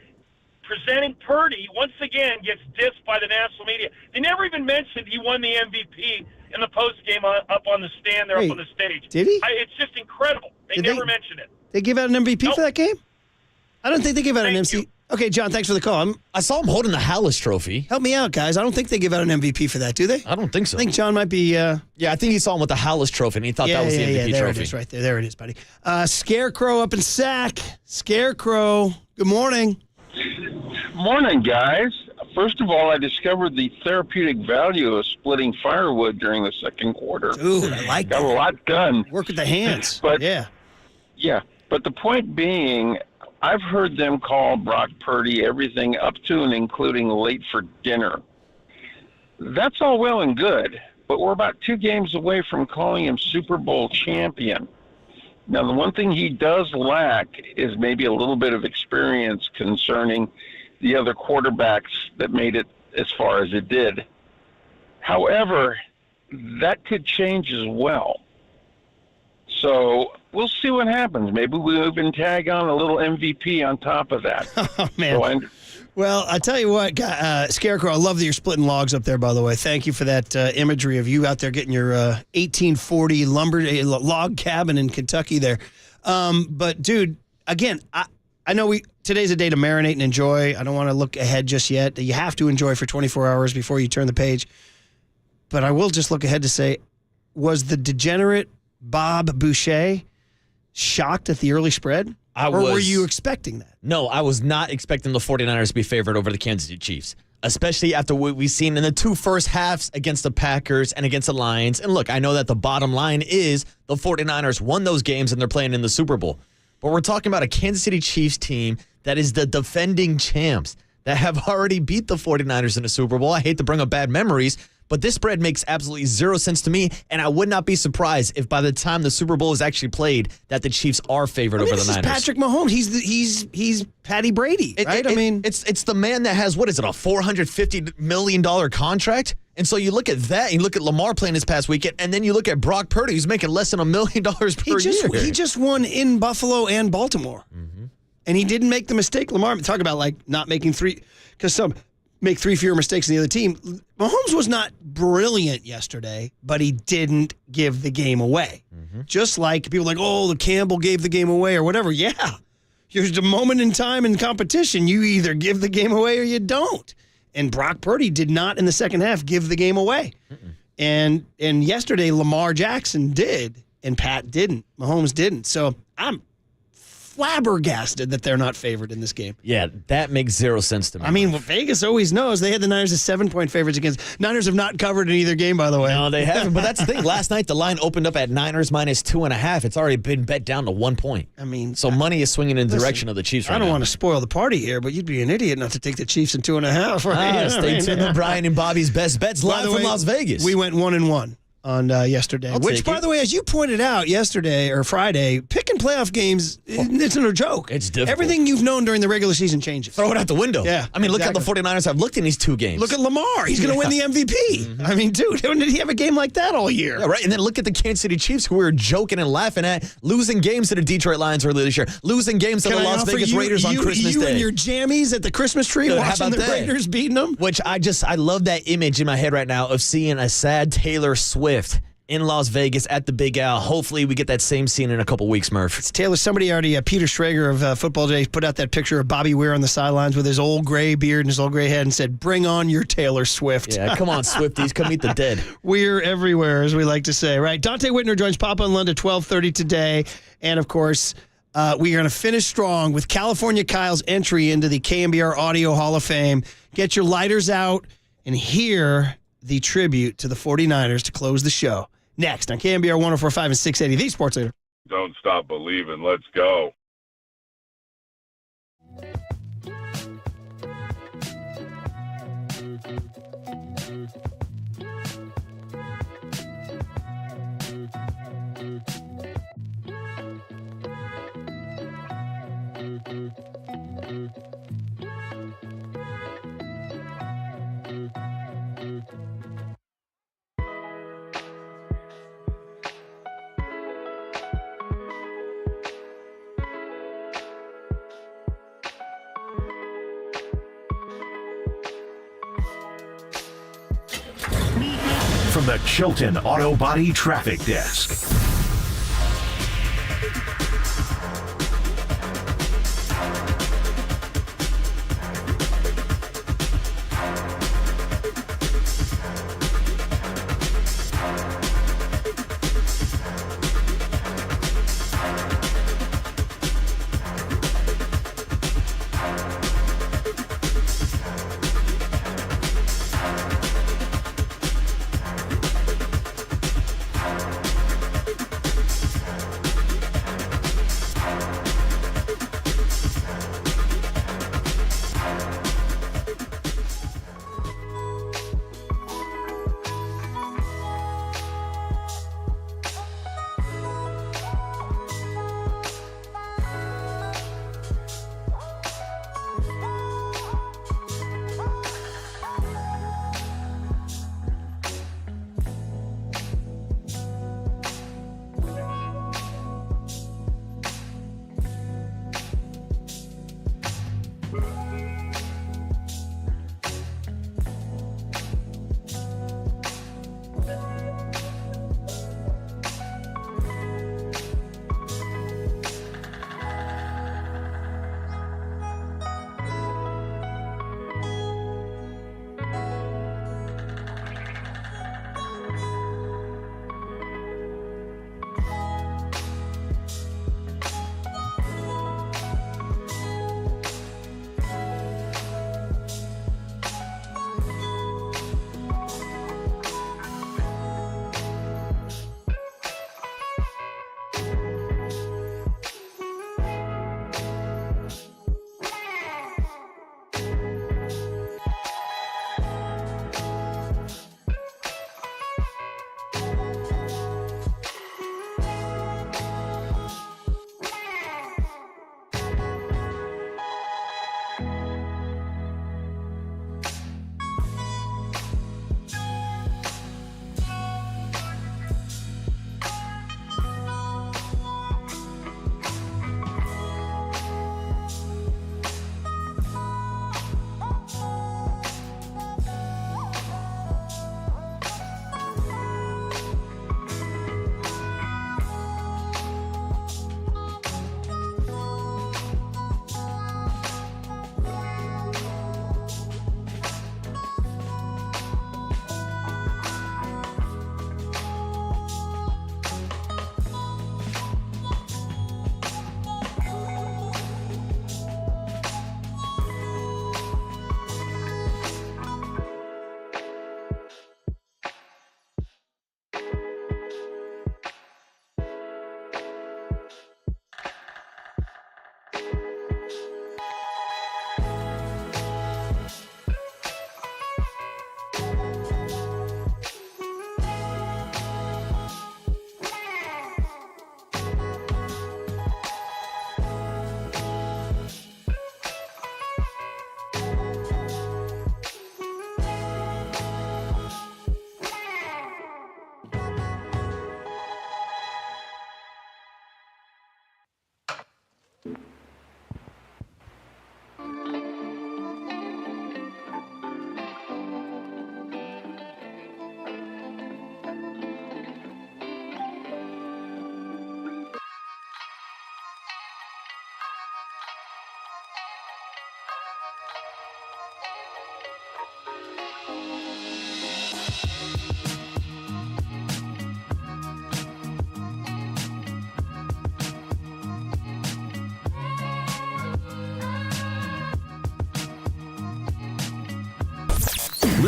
presenting Purdy once again gets dissed by the national media. They never even mentioned he won the MVP in the postgame up on the stand there, up on the stage. Did he? It's just incredible. They never mentioned it. They give out an MVP for that game? I don't think they give out an MVP. Okay, John, thanks for the call. I saw him holding the Hallis Trophy. Help me out, guys. I don't think they give out an MVP for that, do they? I don't think so. I think John might be... Yeah, I think he saw him with the Hallis Trophy, and he thought that was the MVP there trophy. It is right there. There it is, buddy. Scarecrow up in Sac. Scarecrow, good morning. Morning, guys. First of all, I discovered the therapeutic value of splitting firewood during the second quarter. Ooh, I like that. Got a lot done. Work with the hands. But yeah. Yeah, but the point being, I've heard them call Brock Purdy everything up to and including late for dinner. That's all well and good, but we're about 2 games away from calling him Super Bowl champion. Now, the one thing he does lack is maybe a little bit of experience concerning the other quarterbacks that made it as far as it did. However, that could change as well. So we'll see what happens. Maybe we even tag on a little MVP on top of that. Oh, man. Well, I tell you what, Scarecrow, I love that you're splitting logs up there, by the way. Thank you for that imagery of you out there getting your 1840 log cabin in Kentucky there. But, dude, again, I know today's a day to marinate and enjoy. I don't want to look ahead just yet. You have to enjoy for 24 hours before you turn the page. But I will just look ahead to say, was the degenerate Bob Boucher shocked at the early spread? Or were you expecting that? No, I was not expecting the 49ers to be favored over the Kansas City Chiefs, especially after what we've seen in the 2 first halves against the Packers and against the Lions. And look, I know that the bottom line is the 49ers won those games and they're playing in the Super Bowl. But we're talking about a Kansas City Chiefs team that is the defending champs that have already beat the 49ers in the Super Bowl. I hate to bring up bad memories, but this spread makes absolutely zero sense to me, and I would not be surprised if by the time the Super Bowl is actually played that the Chiefs are favored over the Niners. This is Patrick Mahomes. He's Patty Brady, right? It's the man that has, what is it, a $450 million contract? And so you look at that, you look at Lamar playing this past weekend, and then you look at Brock Purdy, who's making less than $1 million per year. He just won in Buffalo and Baltimore. Mm-hmm. And he didn't make the mistake. Lamar, talk about like not making 3, because some make 3 fewer mistakes than the other team. Mahomes was not brilliant yesterday, but he didn't give the game away. Mm-hmm. Just like people like, oh, the Campbell gave the game away or whatever. Yeah. There's a moment in time in competition, you either give the game away or you don't. And Brock Purdy did not in the second half give the game away. And yesterday, Lamar Jackson did, and Pat didn't. Mahomes didn't. So I'm flabbergasted that they're not favored in this game. Yeah, that makes zero sense to me. I mean, Vegas always knows. They had the Niners as 7-point favorites against. Niners have not covered in either game, by the way. No, they haven't. But that's the thing. Last night, the line opened up at Niners minus 2.5. It's already been bet down to 1 point. I mean, so money is swinging in the direction of the Chiefs right now. I don't want to spoil the party here, but you'd be an idiot not to take the Chiefs in 2.5. Right? Stay tuned to Brian and Bobby's best bets live from Las Vegas. We went 1-1. On yesterday, which, by the way, as you pointed out yesterday or Friday, picking playoff games, it's no joke. It's difficult. Everything you've known during the regular season changes. Throw it out the window. Yeah. I mean, look how the 49ers have looked in these 2 games. Look at Lamar. He's going to win the MVP. I mean, dude, did he have a game like that all year? Yeah, right. And then look at the Kansas City Chiefs, who we were joking and laughing at, losing games to the Detroit Lions earlier this year, losing games to the Las Vegas Raiders on Christmas Day. You and your jammies at the Christmas tree watching the Raiders beating them? Which I love that image in my head right now of seeing a sad Taylor Swift in Las Vegas at the Big Al. Hopefully we get that same scene in a couple weeks, Murph. It's Taylor. Somebody already, Peter Schrager of Football Today, put out that picture of Bobby Weir on the sidelines with his old gray beard and his old gray head and said, "Bring on your Taylor Swift." Yeah, come on, Swifties. Come meet the dead. We're everywhere, as we like to say, right? Dante Whitner joins Papa and London 12:30 today. And, of course, we are going to finish strong with California Kyle's entry into the KNBR Audio Hall of Fame. Get your lighters out and hear the tribute to the 49ers to close the show. Next on KNBR 104.5 and 680, the Sports Leader. Don't stop believing. Let's go. From the Chilton Auto Body Traffic Desk.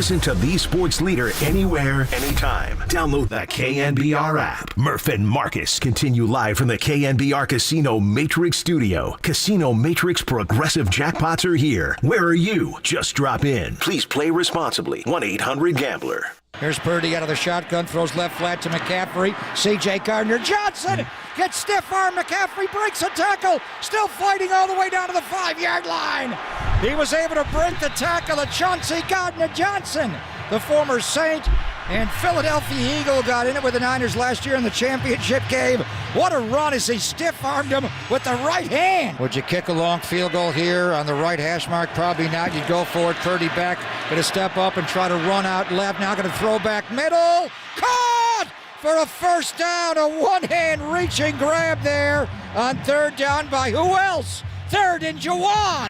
Listen to the sports leader anywhere, anytime. Download the KNBR app. Murph and Marcus continue live from the KNBR Casino Matrix Studio. Casino Matrix Progressive Jackpots are here. Where are you? Just drop in. Please play responsibly. 1-800-GAMBLER. Here's Purdy out of the shotgun, throws left flat to McCaffrey. C.J. Gardner-Johnson gets stiff arm. McCaffrey breaks a tackle, still fighting all the way down to the 5-yard line. He was able to break the tackle of Chauncey Gardner-Johnson, the former Saint and Philadelphia Eagle, got in it with the Niners last year in the championship game. What a run as he stiff-armed him with the right hand. Would you kick a long field goal here on the right hash mark? Probably not. You'd go for it. Purdy back, going to step up and try to run out left. Now going to throw back middle. Caught for a first down. A one-hand reaching grab there on third down by who else? Third and Jawan.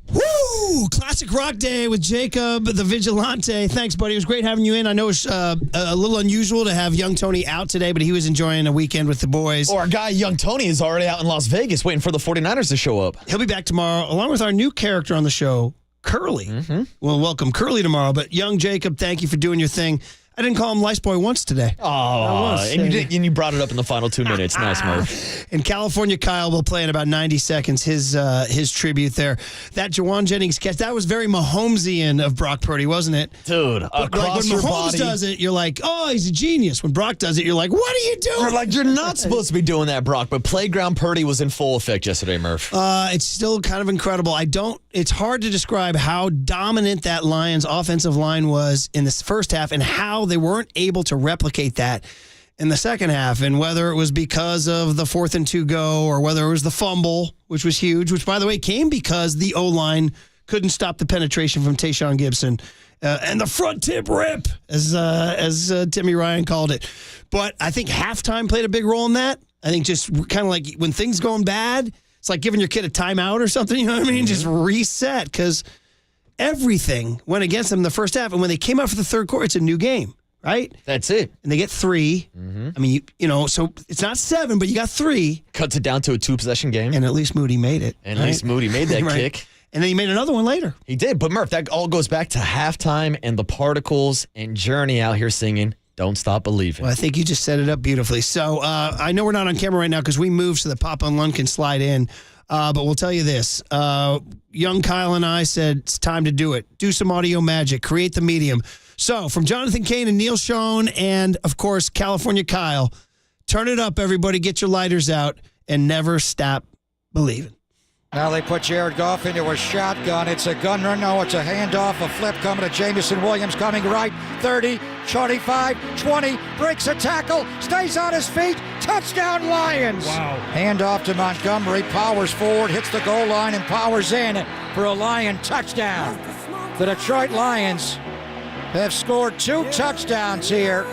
Woo! Classic rock day with Jacob, the Vigilante. Thanks, buddy. It was great having you in. I know it's a little unusual to have young Tony out today, but he was enjoying a weekend with the boys. Our guy, young Tony, is already out in Las Vegas waiting for the 49ers to show up. He'll be back tomorrow, along with our new character on the show, Curly. Mm-hmm. We'll welcome Curly tomorrow, but young Jacob, thank you for doing your thing. I didn't call him Lice Boy once today. Oh, and you brought it up in the final 2 minutes. Nice, Murph. And California Kyle will play in about 90 seconds his tribute there. That Jawan Jennings catch, that was very Mahomesian of Brock Purdy, wasn't it? Dude, like when your Mahomes body. does it, you're like, oh, he's a genius. When Brock does it, you're like, what are you doing? You're not supposed to be doing that, Brock, but Playground Purdy was in full effect yesterday, Murph. It's still kind of incredible. It's hard to describe how dominant that Lions offensive line was in this first half and how they weren't able to replicate that in the second half, and whether it was because of the 4th and 2 go or whether it was the fumble, which was huge, which, by the way, came because the O-line couldn't stop the penetration from Tayshaun Gibson and the front tip rip, as Timmy Ryan called it. But I think halftime played a big role in that. I think just kind of like when things going bad, it's like giving your kid a timeout or something, you know what I mean? Just reset, because everything went against them in the first half, and when they came out for the third quarter, it's a new game. Right? That's it. And they get 3. Mm-hmm. I mean, so it's not 7, but you got 3. Cuts it down to a 2-possession game. And at least Moody made it. And at least Moody made that right. kick. And then he made another one later. He did. But, Murph, that all goes back to halftime and the Particles and Journey out here singing Don't Stop Believing. Well, I think you just set it up beautifully. So I know we're not on camera right now because we moved so that Papa and Lund can slide in. But we'll tell you this. Young Kyle and I said it's time to do it. Do some audio magic. Create the medium. So, from Jonathan Kane and Neil Schoen and, of course, California Kyle, turn it up, everybody. Get your lighters out and never stop believing. Now they put Jared Goff into a shotgun. It's a gun run. No, it's a handoff, a flip coming to Jamison Williams, coming right. 30, 25, 20, breaks a tackle, stays on his feet. Touchdown, Lions. Wow. Handoff to Montgomery, powers forward, hits the goal line, and powers in for a Lion touchdown. The Detroit Lions have scored 2 touchdowns here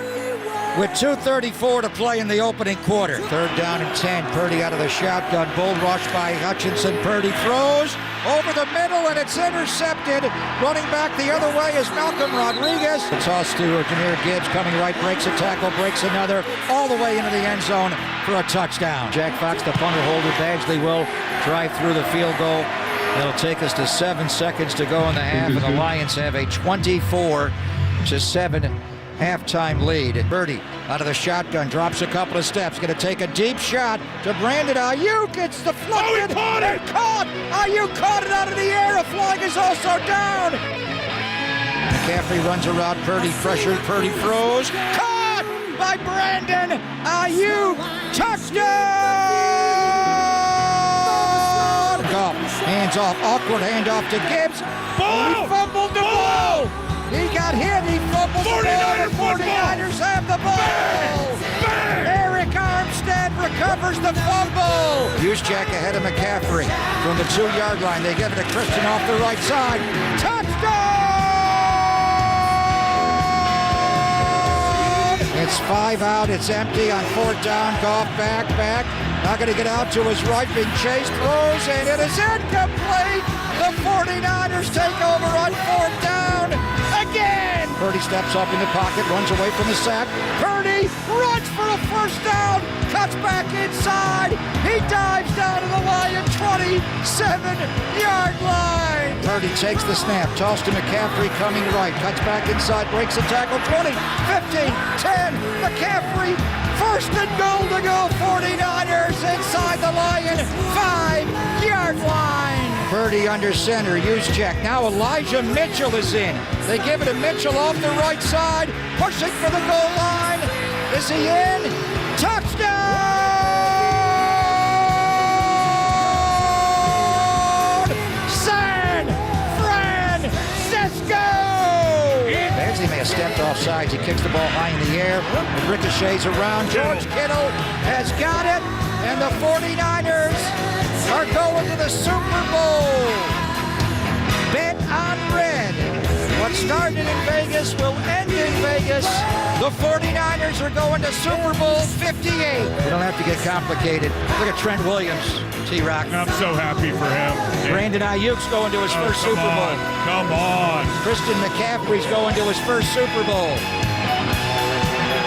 with 2:34 to play in the opening quarter. Third down and 10. Purdy out of the shotgun. Bull rush by Hutchinson. Purdy throws over the middle, and it's intercepted. Running back the other way is Malcolm Rodriguez. The toss to Jahmyr Gibbs coming right, breaks a tackle, breaks another, all the way into the end zone for a touchdown. Jack Fox, the punter holder. Badgley will drive through the field goal. It'll take us to 7 seconds to go in the half, and the Lions have a 24-7 halftime lead. Purdy out of the shotgun, drops a couple of steps, going to take a deep shot to Brandon Aiyuk. It's deflected. Oh, he caught it! Caught! Aiyuk caught it out of the air. A flag is also down. McCaffrey runs around Purdy, pressured. Purdy throws. Caught by Brandon Aiyuk. Touchdown! Hands off, awkward handoff to Gibbs. Ball! He fumbled the ball. He got hit. He fumbled the ball. The 49ers have the ball. Bang! Eric Armstead recovers the fumble. Juszczyk ahead of McCaffrey from the 2-yard line. They give it to Christian off the right side. Touchdown! It's 5 out. It's empty on 4th down. Goff back. Not going to get out to his right. Being chased. Throws, and it is incomplete. The 49ers take over on 4th down again. Purdy steps up in the pocket, runs away from the sack. Purdy runs for a first down, cuts back inside. He dives down to the Lion 27-yard line. Purdy takes the snap, toss to McCaffrey coming right, cuts back inside, breaks a tackle. 20, 15, 10. McCaffrey, first and goal to go. 49ers inside the Lion 5-yard line. Purdy under center, use check. Now Elijah Mitchell is in. They give it to Mitchell off the right side, pushing for the goal line. Is he in? Touchdown! San Francisco! Beasley may have stepped off sides. He kicks the ball high in the air. It ricochets around. George Kittle has got it, and the 49ers are going to the Super Bowl. Bet on red. What started in Vegas will end in Vegas. The 49ers are going to Super Bowl 58. We don't have to get complicated. Look at Trent Williams, T-Rock. I'm so happy for him. Brandon Aiyuk's going to his first Super Bowl. Come on. Christian McCaffrey's going to his first Super Bowl.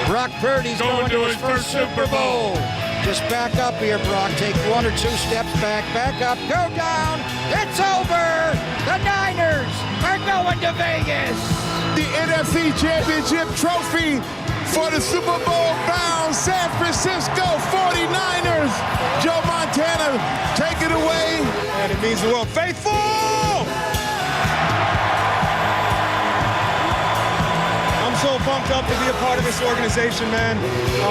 Brock Purdy's going to his first Super Bowl. Just back up here, Brock. Take one or two steps back up, go down. It's over. The Niners are going to Vegas. The NFC Championship trophy for the Super Bowl bound San Francisco 49ers. Joe Montana, take it away. And it means the world. Faithful! I'm so pumped up to be a part of this organization, man.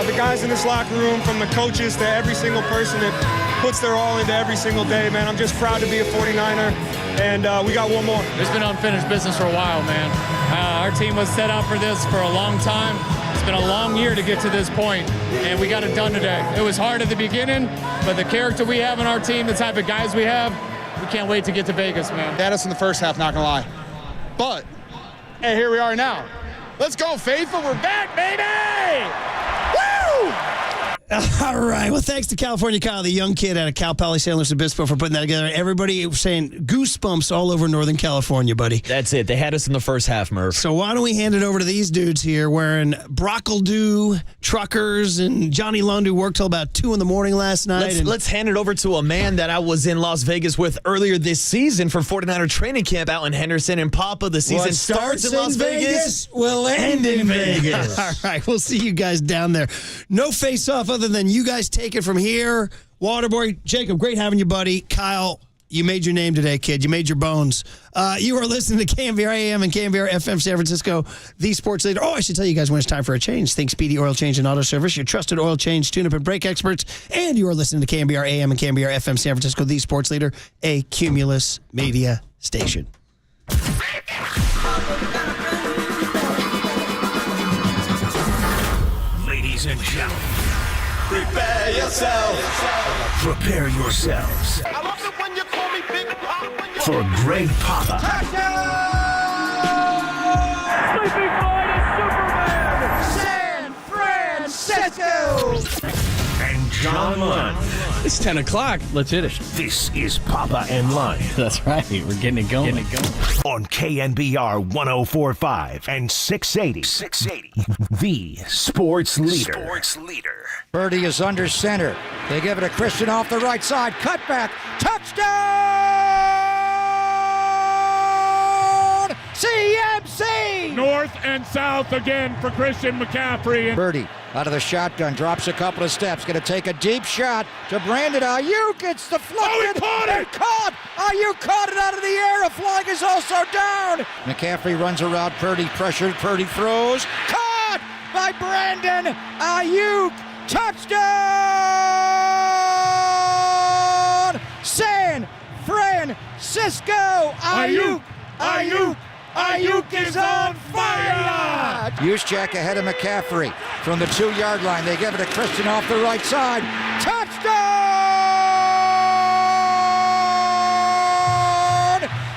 The guys in this locker room, from the coaches to every single person that puts their all into every single day, man. I'm just proud to be a 49er, and we got one more. There's been unfinished business for a while, man. Our team was set up for this for a long time. It's been a long year to get to this point, and we got it done today. It was hard at the beginning, but the character we have in our team, the type of guys we have, we can't wait to get to Vegas, man. Had us in the first half, not gonna lie. But, hey, here we are now. Let's go, Faithful. We're back, baby! Woo! All right. Well, thanks to California Kyle, the young kid out of Cal Poly San Luis Obispo, for putting that together. Everybody was saying goosebumps all over Northern California, buddy. That's it. They had us in the first half, Murph. So why don't we hand it over to these dudes here wearing Brockledew truckers and Johnny Lundu worked till about 2 in the morning last night. Let's hand it over to a man that I was in Las Vegas with earlier this season for 49er training camp out in Henderson. And Papa, the season starts in Las Vegas, will end in Vegas. All right. We'll see you guys down there. No face-off other than you guys take it from here. Waterboy, Jacob, great having you, buddy. Kyle, you made your name today, kid. You made your bones. You are listening to KNBR AM and KNBR FM San Francisco, the sports leader. Oh, I should tell you guys when it's time for a change. Think Speedy Oil Change and Auto Service, your trusted oil change, tune-up, and brake experts. And you are listening to KNBR AM and KNBR FM San Francisco, the sports leader, a Cumulus media station. Ladies and gentlemen, Prepare yourself. prepare yourselves I love it when you call me Big Pop. for Greg Papa Sleeping Boy to Superman, San Francisco. and John Lund. It's 10 o'clock. Let's hit it. This is Papa and Lund That's right. We're getting it going. on KNBR 104.5 and 680. The sports leader. Purdy is under center. They give it to Christian off the right side. Cutback. Touchdown! CMC! North and south again for Christian McCaffrey. Purdy out of the shotgun, drops a couple of steps, going to take a deep shot to Brandon Aiyuk. It's deflected. Oh, he caught it! Caught! Aiyuk caught it out of the air. A flag is also down. McCaffrey runs around Purdy, pressured. Purdy throws. Caught by Brandon Aiyuk. Touchdown! San Francisco. Aiyuk. Aiyuk is on fire! Juszczyk ahead of McCaffrey from the 2-yard line. They give it to Christian off the right side. Touchdown!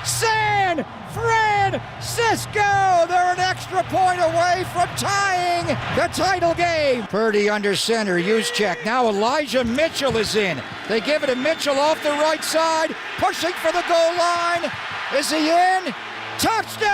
San Francisco! They're an extra point away from tying the title game. Purdy under center. Juszczyk. Now Elijah Mitchell is in. They give it to Mitchell off the right side. Pushing for the goal line. Is he in? Touchdown!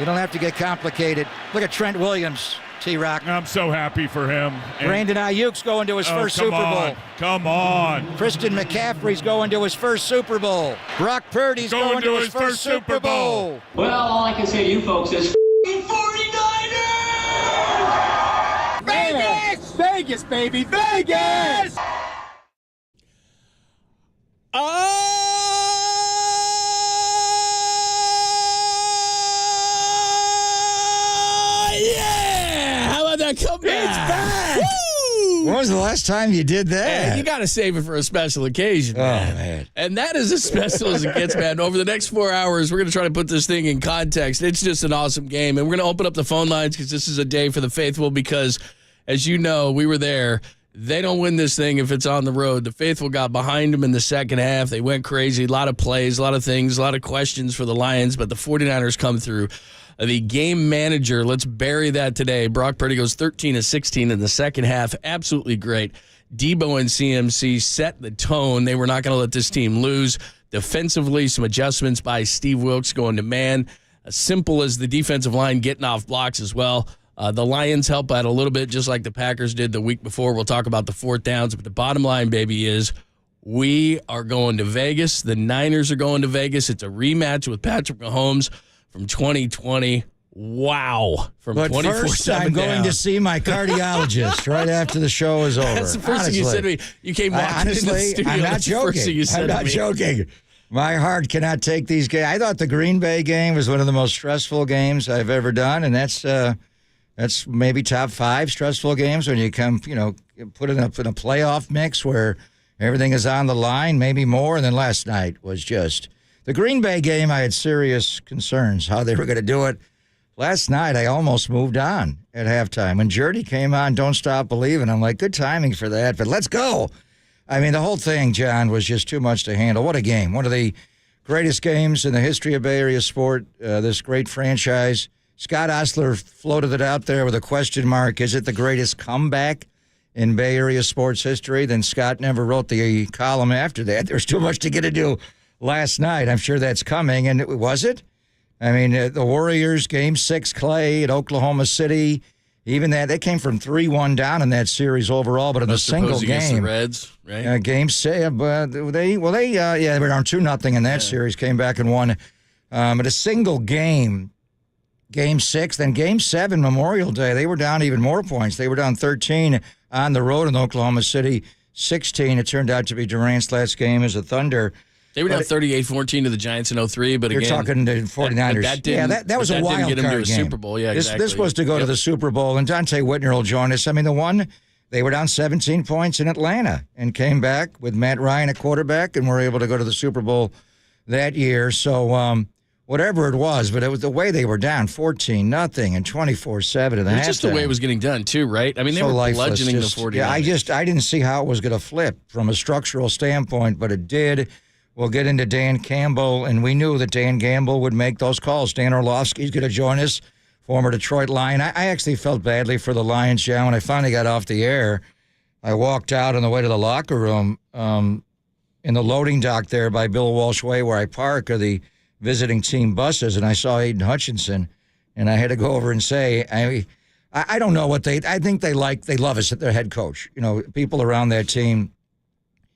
You don't have to get complicated. Look at Trent Williams, T-Rock. I'm so happy for him. Brandon Aiyuk's going to his first Super Bowl. Come on. Christian McCaffrey's going to his first Super Bowl. Brock Purdy's going to his first Super Bowl. Well, all I can say to you folks is 49ers! Vegas! Vegas, baby, Vegas! Yeah! How about that comeback? It's back! Woo! When was the last time you did that? Man, you got to save it for a special occasion, man. And that is as special as it gets, man. Over the next 4 hours, we're going to try to put this thing in context. It's just an awesome game. And we're going to open up the phone lines because this is a day for the faithful because, as you know, we were there. They don't win this thing if it's on the road. The faithful got behind them in the second half. They went crazy. A lot of plays, a lot of things, a lot of questions for the Lions, but the 49ers come through. The game manager, let's bury that today. Brock Purdy goes 13-16 in the second half. Absolutely great. Debo and CMC set the tone. They were not going to let this team lose. Defensively, some adjustments by Steve Wilks going to man. As simple as the defensive line getting off blocks as well. The Lions help out a little bit, just like the Packers did the week before. We'll talk about the fourth downs, but the bottom line, baby, is we are going to Vegas. The Niners are going to Vegas. It's a rematch with Patrick Mahomes from 2020. Wow. From but first, I'm going to see my cardiologist right after the show is over. That's the first thing you said to me. You came walking into the studio. I'm not That's joking. The first thing you said I'm not joking. My heart cannot take these games. I thought the Green Bay game was one of the most stressful games I've ever done, and that's maybe top 5 stressful games when you come, put it in a playoff mix where everything is on the line, maybe more. And then last night was just the Green Bay game. I had serious concerns how they were going to do it. Last night, I almost moved on at halftime. When Jerdy came on, Don't Stop Believing, I'm like, good timing for that, but let's go. I mean, the whole thing, John, was just too much to handle. What a game. One of the greatest games in the history of Bay Area sport, this great franchise. Scott Osler floated it out there with a question mark. Is it the greatest comeback in Bay Area sports history? Then Scott never wrote the column after that. There's too much to get to do last night. I'm sure that's coming. And was it? I mean, the Warriors, Game 6 Clay at Oklahoma City, even that, they came from 3-1 down in that series overall, but in a single game. The Reds, right? Game 6, they were down 2-0 in that series, came back and won. But a single game, Game 6, then Game 7, Memorial Day, they were down even more points. They were down 13 on the road in Oklahoma City, 16. It turned out to be Durant's last game as a Thunder. They were down 38-14 to the Giants in 03, but you're talking to 49ers. That was a wild card game. Super Bowl. Yeah, exactly. This was to go to the Super Bowl, and Dante Whitner will join us. I mean, they were down 17 points in Atlanta and came back with Matt Ryan at quarterback and were able to go to the Super Bowl that year. So whatever it was, but it was the way they were down 14-0 and 24-7 in the halftime. It's just the way it was getting done, too, right? I mean, they were bludgeoning the 49ers. Yeah, I didn't see how it was going to flip from a structural standpoint, but it did. We'll get into Dan Campbell, and we knew that Dan Campbell would make those calls. Dan Orlovsky's going to join us, former Detroit Lion. I actually felt badly for the Lions, John. When I finally got off the air, I walked out on the way to the locker room in the loading dock there by Bill Walsh Way where I park are the visiting team buses, and I saw Aiden Hutchinson, and I had to go over and say, I don't know what I think they love us at their head coach. People around that team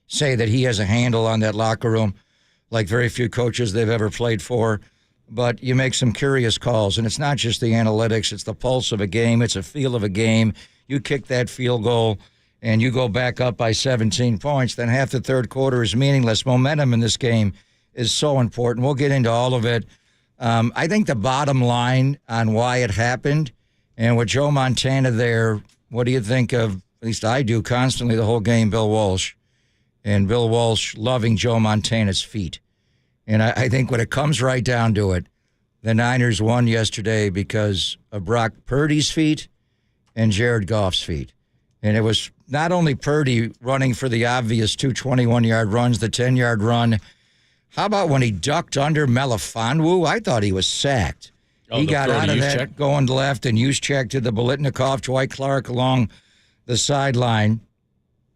say that he has a handle on that locker room like very few coaches they've ever played for. But you make some curious calls, and it's not just the analytics. It's the pulse of a game. It's a feel of a game. You kick that field goal, and you go back up by 17 points, then half the third quarter is meaningless. Momentum in this game is so important. We'll get into all of it. I think the bottom line on why it happened, and with Joe Montana there, what do you think of, at least I do constantly the whole game, Bill Walsh? And Bill Walsh loving Joe Montana's feet. And I think when it comes right down to it, the Niners won yesterday because of Brock Purdy's feet and Jared Goff's feet. And it was not only Purdy running for the obvious 2 21-yard runs, the 10-yard run. How about when he ducked under Melifonwu? I thought he was sacked. He got out of that going left, and Juszczyk did the Biletnikoff, Dwight Clark along the sideline.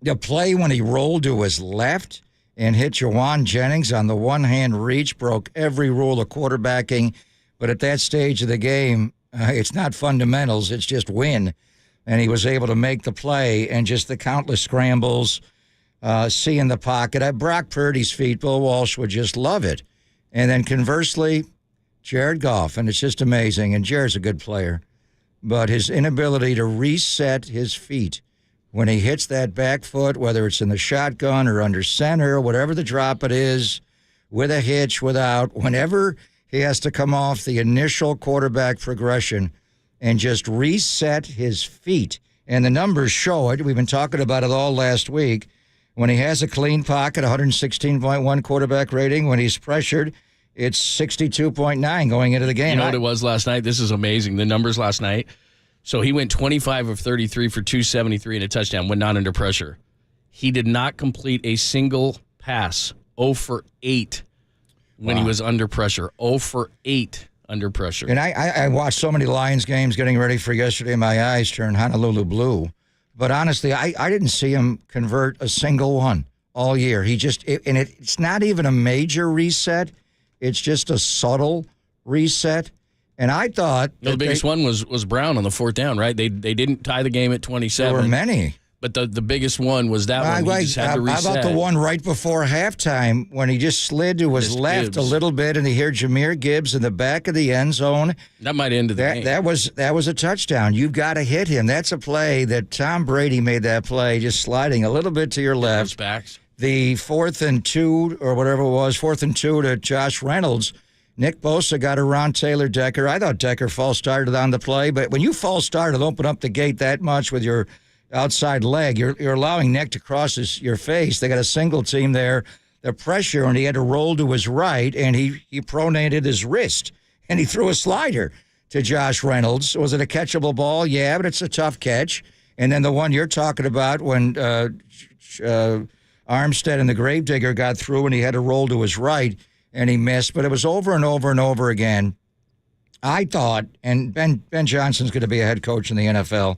The play when he rolled to his left and hit Jawan Jennings on the one-hand reach, broke every rule of quarterbacking. But at that stage of the game, it's not fundamentals, it's just win. And he was able to make the play, and just the countless scrambles, seeing the pocket. Brock Purdy's feet, Bill Walsh would just love it. And then conversely, Jared Goff, and it's just amazing. And Jared's a good player. But his inability to reset his feet when he hits that back foot, whether it's in the shotgun or under center, whatever the drop it is, with a hitch, without, whenever he has to come off the initial quarterback progression and just reset his feet. And the numbers show it. We've been talking about it all last week. When he has a clean pocket, 116.1 quarterback rating. When he's pressured, it's 62.9 going into the game. You know what it was last night? This is amazing. The numbers last night. So he went 25 of 33 for 273 and a touchdown when not under pressure. He did not complete a single pass. 0 for 8 when he was under pressure. 0 for 8 under pressure. And I watched so many Lions games getting ready for yesterday. My eyes turned Honolulu blue. But honestly, I didn't see him convert a single one all year. It's not even a major reset. It's just a subtle reset. And I thought the biggest one was Brown on the fourth down, right? They didn't tie the game at 27. There were many. But the biggest one was that one. He just had to reset. How about the one right before halftime when he just slid to his left a little bit and he heard Jahmyr Gibbs in the back of the end zone? That might end the game. That was a touchdown. You've got to hit him. That's a play that Tom Brady made that play, just sliding a little bit to your left. Backs. The 4th and 2 or whatever it was, 4th and 2 to Josh Reynolds. Nick Bosa got around Taylor Decker. I thought Decker false started on the play, but when you false started, open up the gate that much with your outside leg, you're allowing Nick to cross your face. They got a single team there. The pressure, and he had to roll to his right, and he pronated his wrist, and he threw a slider to Josh Reynolds. Was it a catchable ball? Yeah, but it's a tough catch. And then the one you're talking about when Armstead and the Gravedigger got through, and he had to roll to his right, and he missed. But it was over and over and over again. I thought, and Ben Johnson's going to be a head coach in the NFL,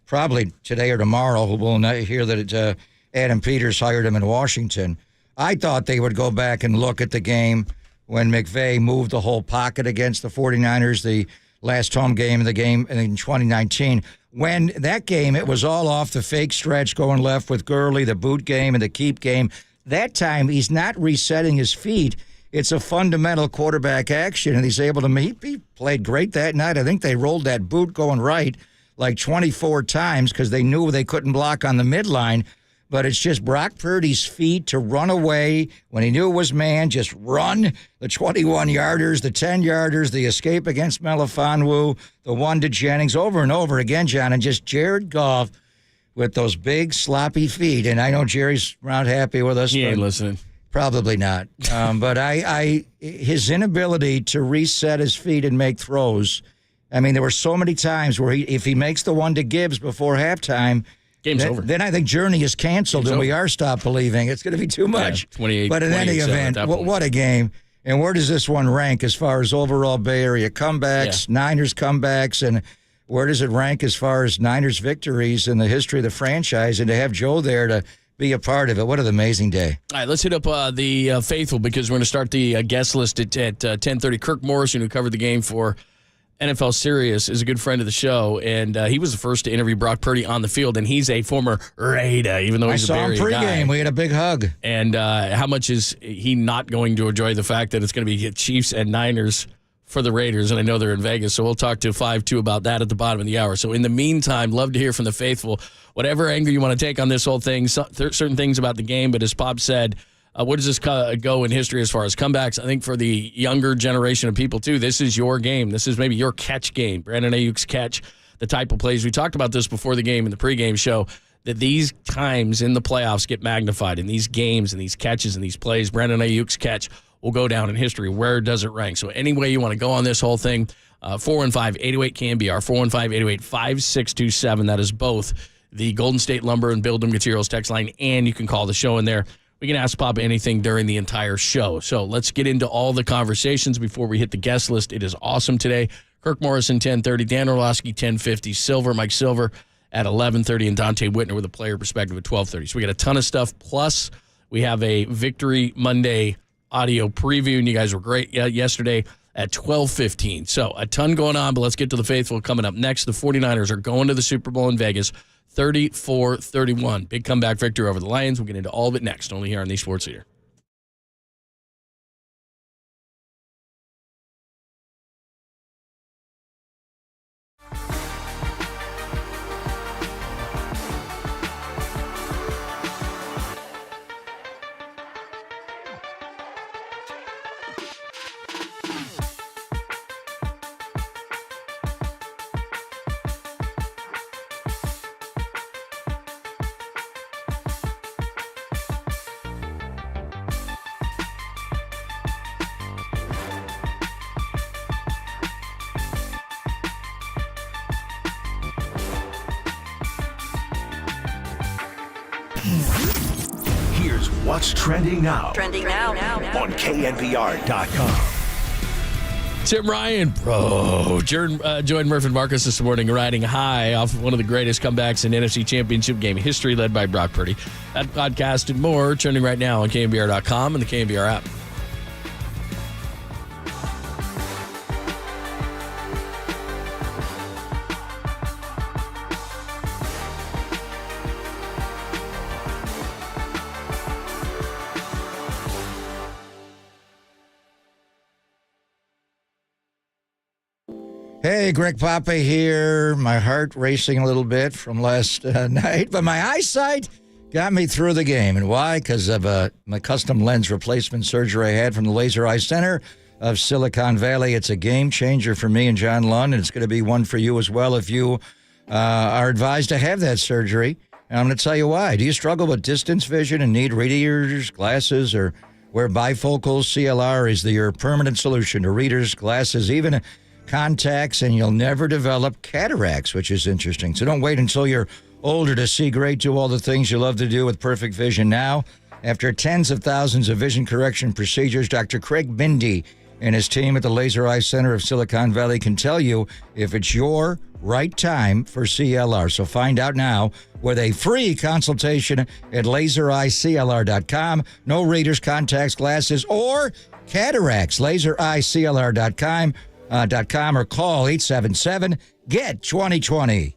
probably today or tomorrow, who will hear that Adam Peters hired him in Washington. I thought they would go back and look at the game when McVay moved the whole pocket against the 49ers, the last home game of the game in 2019. When that game, it was all off the fake stretch going left with Gurley, the boot game and the keep game. That time, he's not resetting his feet. It's a fundamental quarterback action, and he's able to he played great that night. I think they rolled that boot going right like 24 times because they knew they couldn't block on the midline. But it's just Brock Purdy's feet to run away when he knew it was man, just run the 21-yarders, the 10-yarders, the escape against Melifonwu, the one to Jennings over and over again, John, and just Jared Goff with those big, sloppy feet. And I know Jerry's around happy with us. He ain't listening. Probably not. But his inability to reset his feet and make throws. I mean, there were so many times where if he makes the one to Gibbs before halftime, game's over. Then I think Journey is canceled and we are stopped believing. It's going to be too much. Yeah, 28. But in any event, what a game. And where does this one rank as far as overall Bay Area comebacks, Niners comebacks, and where does it rank as far as Niners victories in the history of the franchise? And to have Joe there to be a part of it, what an amazing day. All right, let's hit up the faithful because we're going to start the guest list at 10:30. Kirk Morrison, who covered the game for NFL Sirius, is a good friend of the show, and he was the first to interview Brock Purdy on the field, and he's a former Raider, even though he's a Barry guy. I saw him pregame. We had a big hug. And how much is he not going to enjoy the fact that it's going to be Chiefs and Niners for the Raiders, and I know they're in Vegas, so we'll talk to 5-2 about that at the bottom of the hour. So in the meantime, love to hear from the faithful, whatever angle you want to take on this whole thing, certain things about the game, but as Pop said, where does this go in history as far as comebacks? I think for the younger generation of people, too, this is your game. This is maybe your catch game. Brandon Aiyuk's catch, the type of plays. We talked about this before the game in the pregame show, that these times in the playoffs get magnified in these games and these catches and these plays. Brandon Aiyuk's catch will go down in history. Where does it rank? So any way you want to go on this whole thing, 415-808-KNBR, 415-808-5627. That is both the Golden State Lumber and Building Materials text line, and you can call the show in there. We can ask Pop anything during the entire show. So let's get into all the conversations before we hit the guest list. It is awesome today. Kirk Morrison, 10:30. Dan Orlowski, 10:50. Mike Silver at 11:30. And Dante Whitner with a player perspective at 12:30. So we got a ton of stuff. Plus, we have a Victory Monday audio preview, and you guys were great yesterday. at 12:15. So a ton going on, but let's get to the faithful coming up next. The 49ers are going to the Super Bowl in Vegas, 34-31. Big comeback victory over the Lions. We'll get into all of it next, only here on the Sports Leader. Here's what's trending now. Trending now. On KNBR.com. Tim Ryan, bro, joined Murph and Marcus this morning riding high off of one of the greatest comebacks in NFC Championship game history, led by Brock Purdy. That podcast and more trending right now on KNBR.com and the KNBR app. Hey, Greg Papa here. My heart racing a little bit from last night, but my eyesight got me through the game. And why? Because of my custom lens replacement surgery I had from the Laser Eye Center of Silicon Valley. It's a game changer for me and John Lund, and it's going to be one for you as well if you are advised to have that surgery. And I'm going to tell you why. Do you struggle with distance vision and need readers, glasses, or wear bifocals? CLR is your permanent solution to readers, glasses, even contacts, and you'll never develop cataracts, which is interesting. So don't wait until you're older to see great. Do all the things you love to do with perfect vision now. After tens of thousands of vision correction procedures, Dr. Craig Bindi and his team at the Laser Eye Center of Silicon Valley can tell you if it's your right time for CLR. So find out now with a free consultation at lasereyeclr.com. No readers, contacts, glasses, or cataracts. lasereyeclr.com. .com or call 877-GET-2020.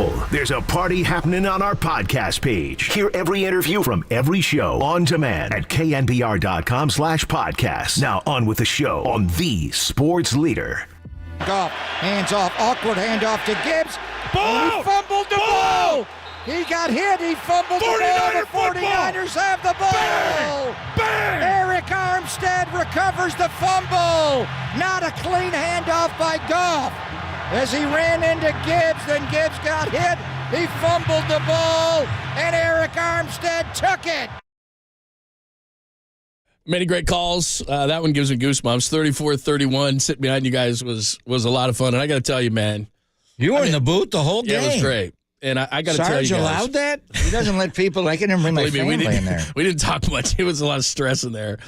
Faithful. There's a party happening on our podcast page. Hear every interview from every show on demand at knbr.com/podcast. Now on with the show on the Sports Leader. Goff, hands off, awkward handoff to Gibbs. Ball! He fumbled the ball! He got hit, he fumbled the ball. The 49ers have the ball! Bang! Bang! Eric Armstead recovers the fumble. Not a clean handoff by Goff. As he ran into Gibbs, then Gibbs got hit. He fumbled the ball, and Eric Armstead took it. Many great calls. That one gives me goosebumps. 34-31. Sitting behind you guys was a lot of fun. And I got to tell you, man. You were in the booth the whole game. Yeah, it was great. And I got to tell you Sarge guys. allowed that? He doesn't let people. I can bring my family in there. We didn't talk much. It was a lot of stress in there.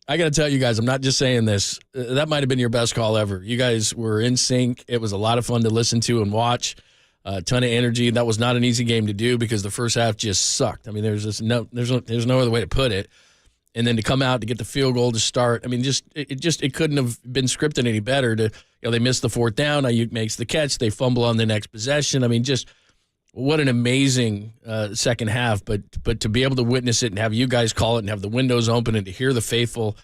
I got to tell you guys, I'm not just saying this. That might have been your best call ever. You guys were in sync. It was a lot of fun to listen to and watch. A ton of energy. That was not an easy game to do because the first half just sucked. I mean, there's no other way to put it. And then to come out to get the field goal to start. I mean, it couldn't have been scripted any better. They missed the fourth down. Aiyuk makes the catch. They fumble on the next possession. I mean, just what an amazing second half. But to be able to witness it and have you guys call it and have the windows open and to hear the faithful,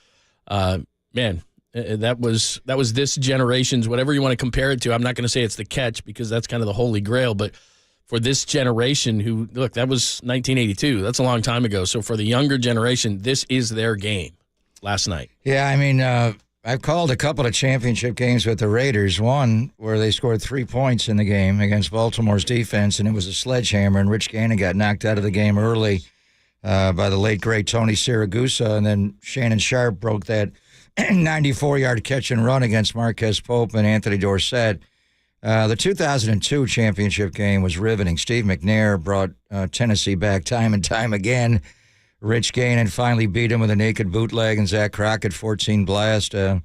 man, that was this generation's, whatever you want to compare it to. I'm not going to say it's the catch because that's kind of the holy grail, but for this generation who, look, that was 1982. That's a long time ago. So for the younger generation, this is their game last night. Yeah, I mean, I've called a couple of championship games with the Raiders. One where they scored 3 points in the game against Baltimore's defense, and it was a sledgehammer, and Rich Gannon got knocked out of the game early by the late, great Tony Siragusa, and then Shannon Sharp broke that 94-yard catch and run against Marquez Pope and Anthony Dorsett. The 2002 championship game was riveting. Steve McNair brought Tennessee back time and time again. Rich Gannon finally beat him with a naked bootleg, and Zach Crockett 14 blast. And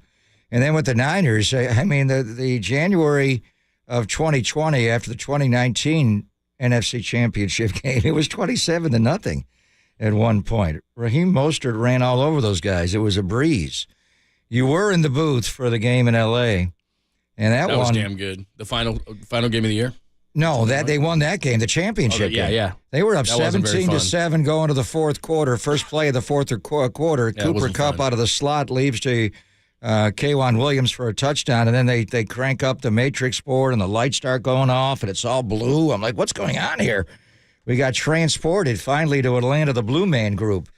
then with the Niners, I mean, the January of 2020 after the 2019 NFC championship game, it was 27-0 at one point. Raheem Mostert ran all over those guys. It was a breeze. You were in the booth for the game in L.A., and that was damn good. The final game of the year? No, they won that game, the championship game. Yeah. They were up 17-7 going to the fourth quarter. First play of the fourth quarter, Cooper Kupp out of the slot leaves to K'Wan Williams for a touchdown, and then they crank up the matrix board, and the lights start going off, and it's all blue. I'm like, what's going on here? We got transported finally to Atlanta, the Blue Man Group.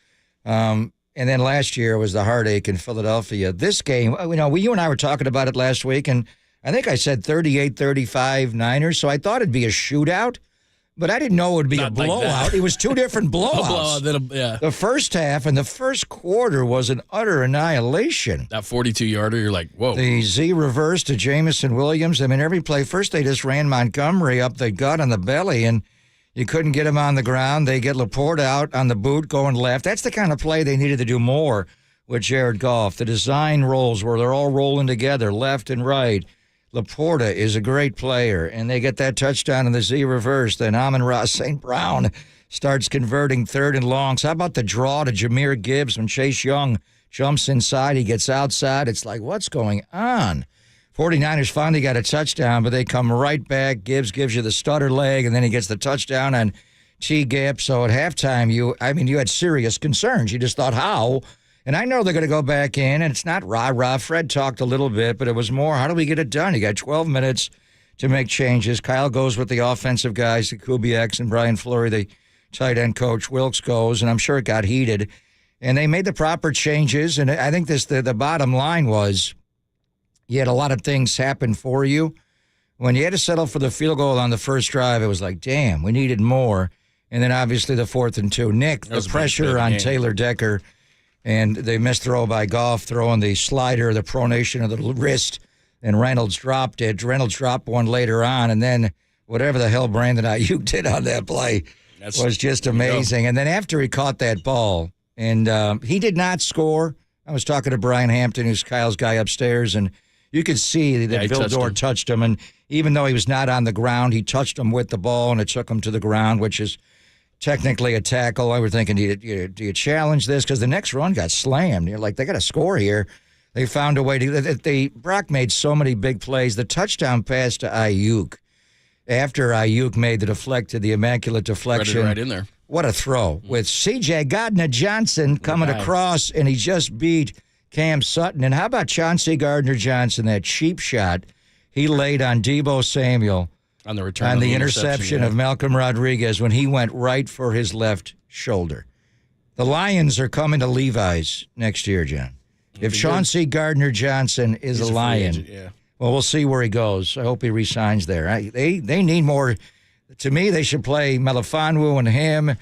And then last year was the heartache in Philadelphia. This game, you and I were talking about it last week, and I think I said 38-35 Niners, so I thought it'd be a shootout, but I didn't know it would be a blowout. It was two different blowouts. The first half and the first quarter was an utter annihilation. That 42-yarder, you're like, whoa. The Z reverse to Jamison Williams. I mean, every play, first they just ran Montgomery up the gut on the belly, and you couldn't get him on the ground. They get Laporte out on the boot going left. That's the kind of play they needed to do more with Jared Goff. The design rolls where they're all rolling together, left and right. Laporta is a great player, and they get that touchdown in the Z reverse. Then Amon-Ra St. Brown starts converting third and longs. How about the draw to Jahmyr Gibbs when Chase Young jumps inside? He gets outside. It's like, what's going on? 49ers finally got a touchdown, but they come right back. Gibbs gives you the stutter leg, and then he gets the touchdown on T-Gap. So at halftime, you had serious concerns. You just thought, how? And I know they're going to go back in, and it's not rah-rah. Fred talked a little bit, but it was more, how do we get it done? You got 12 minutes to make changes. Kyle goes with the offensive guys, the Kubiaks and Brian Fleury, the tight end coach. Wilkes goes, and I'm sure it got heated. And they made the proper changes, and I think the bottom line was you had a lot of things happen for you. When you had to settle for the field goal on the first drive, it was like, damn, we needed more. And then obviously the 4th and 2. Nick, the pressure on Taylor Decker. And they missed throw by Goff, throwing the slider, the pronation of the wrist, and Reynolds dropped it. Reynolds dropped one later on, and then whatever the hell Brandon Aiyuk did on that play was just amazing. And then after he caught that ball, and he did not score. I was talking to Brian Hampton, who's Kyle's guy upstairs, and you could see that Vildor touched him. And even though he was not on the ground, he touched him with the ball, and it took him to the ground, which is technically a tackle. I was thinking, do you challenge this? Because the next run got slammed. You're like, they got to score here. They found a way to. Brock made so many big plays. The touchdown pass to Aiyuk. after Aiyuk made the immaculate deflection. Right in there. What a throw with C.J. Gardner-Johnson coming across, and he just beat Cam Sutton. And how about Chauncey Gardner-Johnson, that cheap shot he laid on Deebo Samuel on the return on the interception of Malcolm Rodriguez when he went right for his left shoulder. The Lions are coming to Levi's next year, John. If Chauncey Gardner-Johnson is a Lion, well, we'll see where he goes. I hope he resigns there. They need more. To me, they should play Melifonwu and him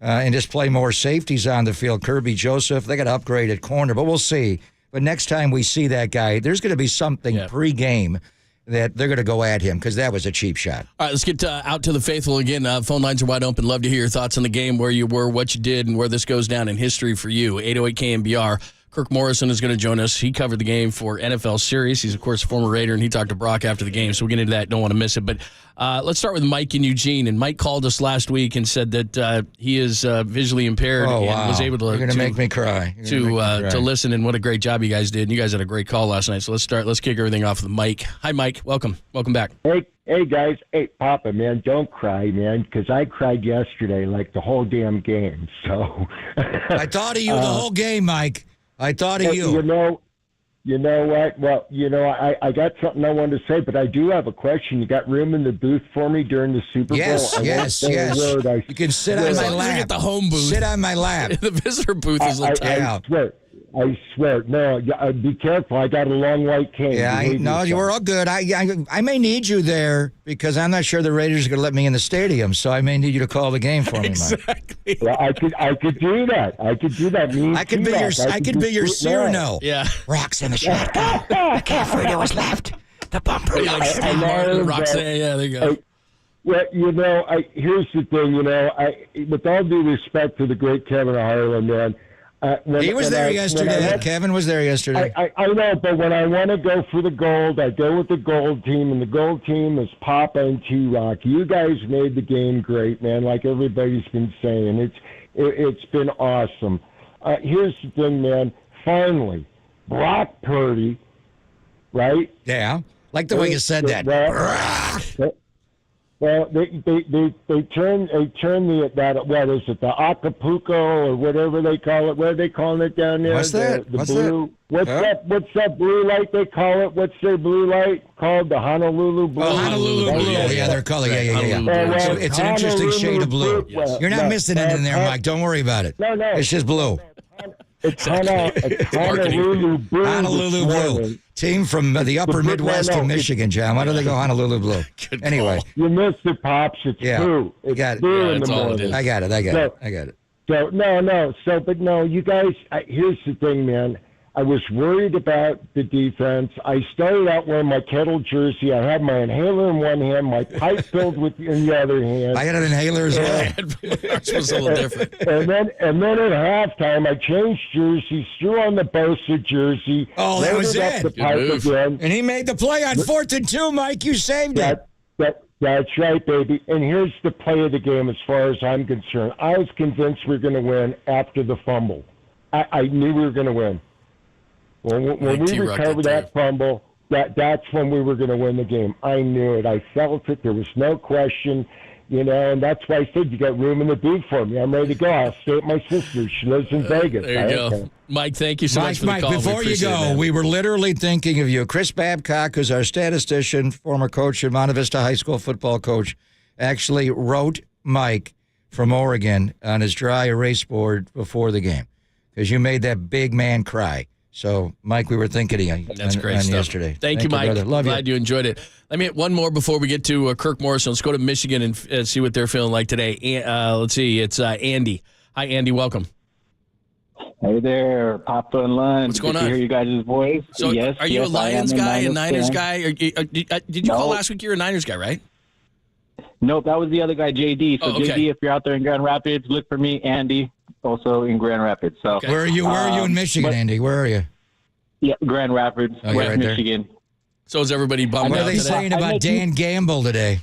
and just play more safeties on the field. Kirby Joseph, they got to upgrade at corner, but we'll see. But next time we see that guy, there's going to be something pre-game that they're going to go at him because that was a cheap shot. All right, let's get out to the faithful again. Phone lines are wide open. Love to hear your thoughts on the game, where you were, what you did, and where this goes down in history for you. 808 KNBR. Kirk Morrison is going to join us. He covered the game for NFL Series. He's, of course, a former Raider, and he talked to Brock after the game, so we'll get into that. Don't want to miss it. But let's start with Mike in Eugene. And Mike called us last week and said that he is visually impaired and was able to. You're going to make me cry. To listen, and what a great job you guys did. And you guys had a great call last night. So let's kick everything off with Mike. Hi, Mike. Welcome back. Hey, guys. Hey, Papa, man, don't cry, man, because I cried yesterday like the whole damn game. So I thought of you the whole game, Mike. I thought of you. You know what? Well, I got something I wanted to say, but I do have a question. You got room in the booth for me during the Super Bowl? Yes. You can sit on my lap. Get the home booth. Sit on my lap. The visitor booth is a tight. I swear. No, be careful. I got a long white cane. Yeah, you were all good. I may need you there because I'm not sure the Raiders are going to let me in the stadium, so I may need you to call the game for me, Mike. Well, I could do that. I could do that. I could be your Cyrano. Yeah. Rocks in the shotgun. The calf radio was left. The bumper. Yeah, there you go. Well, here's the thing. With all due respect to the great Kevin Harlan, man. He was there yesterday. Kevin was there yesterday. I know, but when I want to go for the gold, I go with the gold team, and the gold team is Papa and T-Rock. You guys made the game great, man, like everybody's been saying. It's been awesome. Here's the thing, man. Finally, Brock Purdy, right? Yeah, like the way you said that. Well, they turn that what is it, the Acapulco or whatever they call it? What are they calling it down there? What's that? The blue. That? What's that blue light they call it? What's their blue light called? The Honolulu blue. Oh, Honolulu blue. Yeah, they're calling. Yeah. So it's an interesting shade of blue. Yes. You're not missing anything there, Mike. Don't worry about it. No. It's just blue. It's Honolulu blue. Honolulu blue. Team from the upper Midwest of Michigan, John. Why do they go Honolulu blue? Anyway. You missed it, Pops. It's blue. It's got it. Blue in the morning. I got it. So, no. But no, you guys, here's the thing, man. I was worried about the defense. I started out wearing my Kettle jersey. I had my inhaler in one hand, my pipe filled in the other hand. I had an inhaler as well. Ours was a little different. And then at halftime, I changed jerseys, threw on the Bosa jersey. Oh, that was it. The pipe again. And he made the play on 4th and 2, Mike. You saved it. That's right, baby. And here's the play of the game as far as I'm concerned. I was convinced we were going to win after the fumble. I knew we were going to win. When we recovered that fumble, that's when we were going to win the game. I knew it. I felt it. There was no question, and that's why I said you got room in the booth for me. I'm ready to go. I'll stay at my sister. She lives in Vegas. There you go. Mike, thank you so much for the call. Before you go, we were literally thinking of you. Chris Babcock, who's our statistician, former coach at Monte Vista High School football coach, actually wrote Mike from Oregon on his dry erase board before the game because you made that big man cry. So, Mike, we were thinking of you That's great stuff. Yesterday. Thank you, Mike. Brother. Love Glad you enjoyed it. Let me hit one more before we get to Kirk Morrison. Let's go to Michigan and see what they're feeling like today. Let's see. It's Andy. Hi, Andy. Welcome. Hey there, Papa and Lund. What's going on? Hear you guys' voice. So, are you a Lions guy, a Niners guy? Did you call last week? You're a Niners guy, right? Nope, that was the other guy, JD. So, okay. JD, if you're out there in Grand Rapids, look for me. Andy, also in Grand Rapids. So, okay. Where are you? Where are you in Michigan, Andy? Where are you? Yeah, Grand Rapids, West right Michigan. There. So is everybody bummed out today? What are they saying about Dan Campbell today?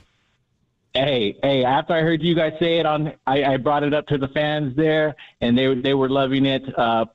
Hey! After I heard you guys say it I brought it up to the fans there, and they were loving it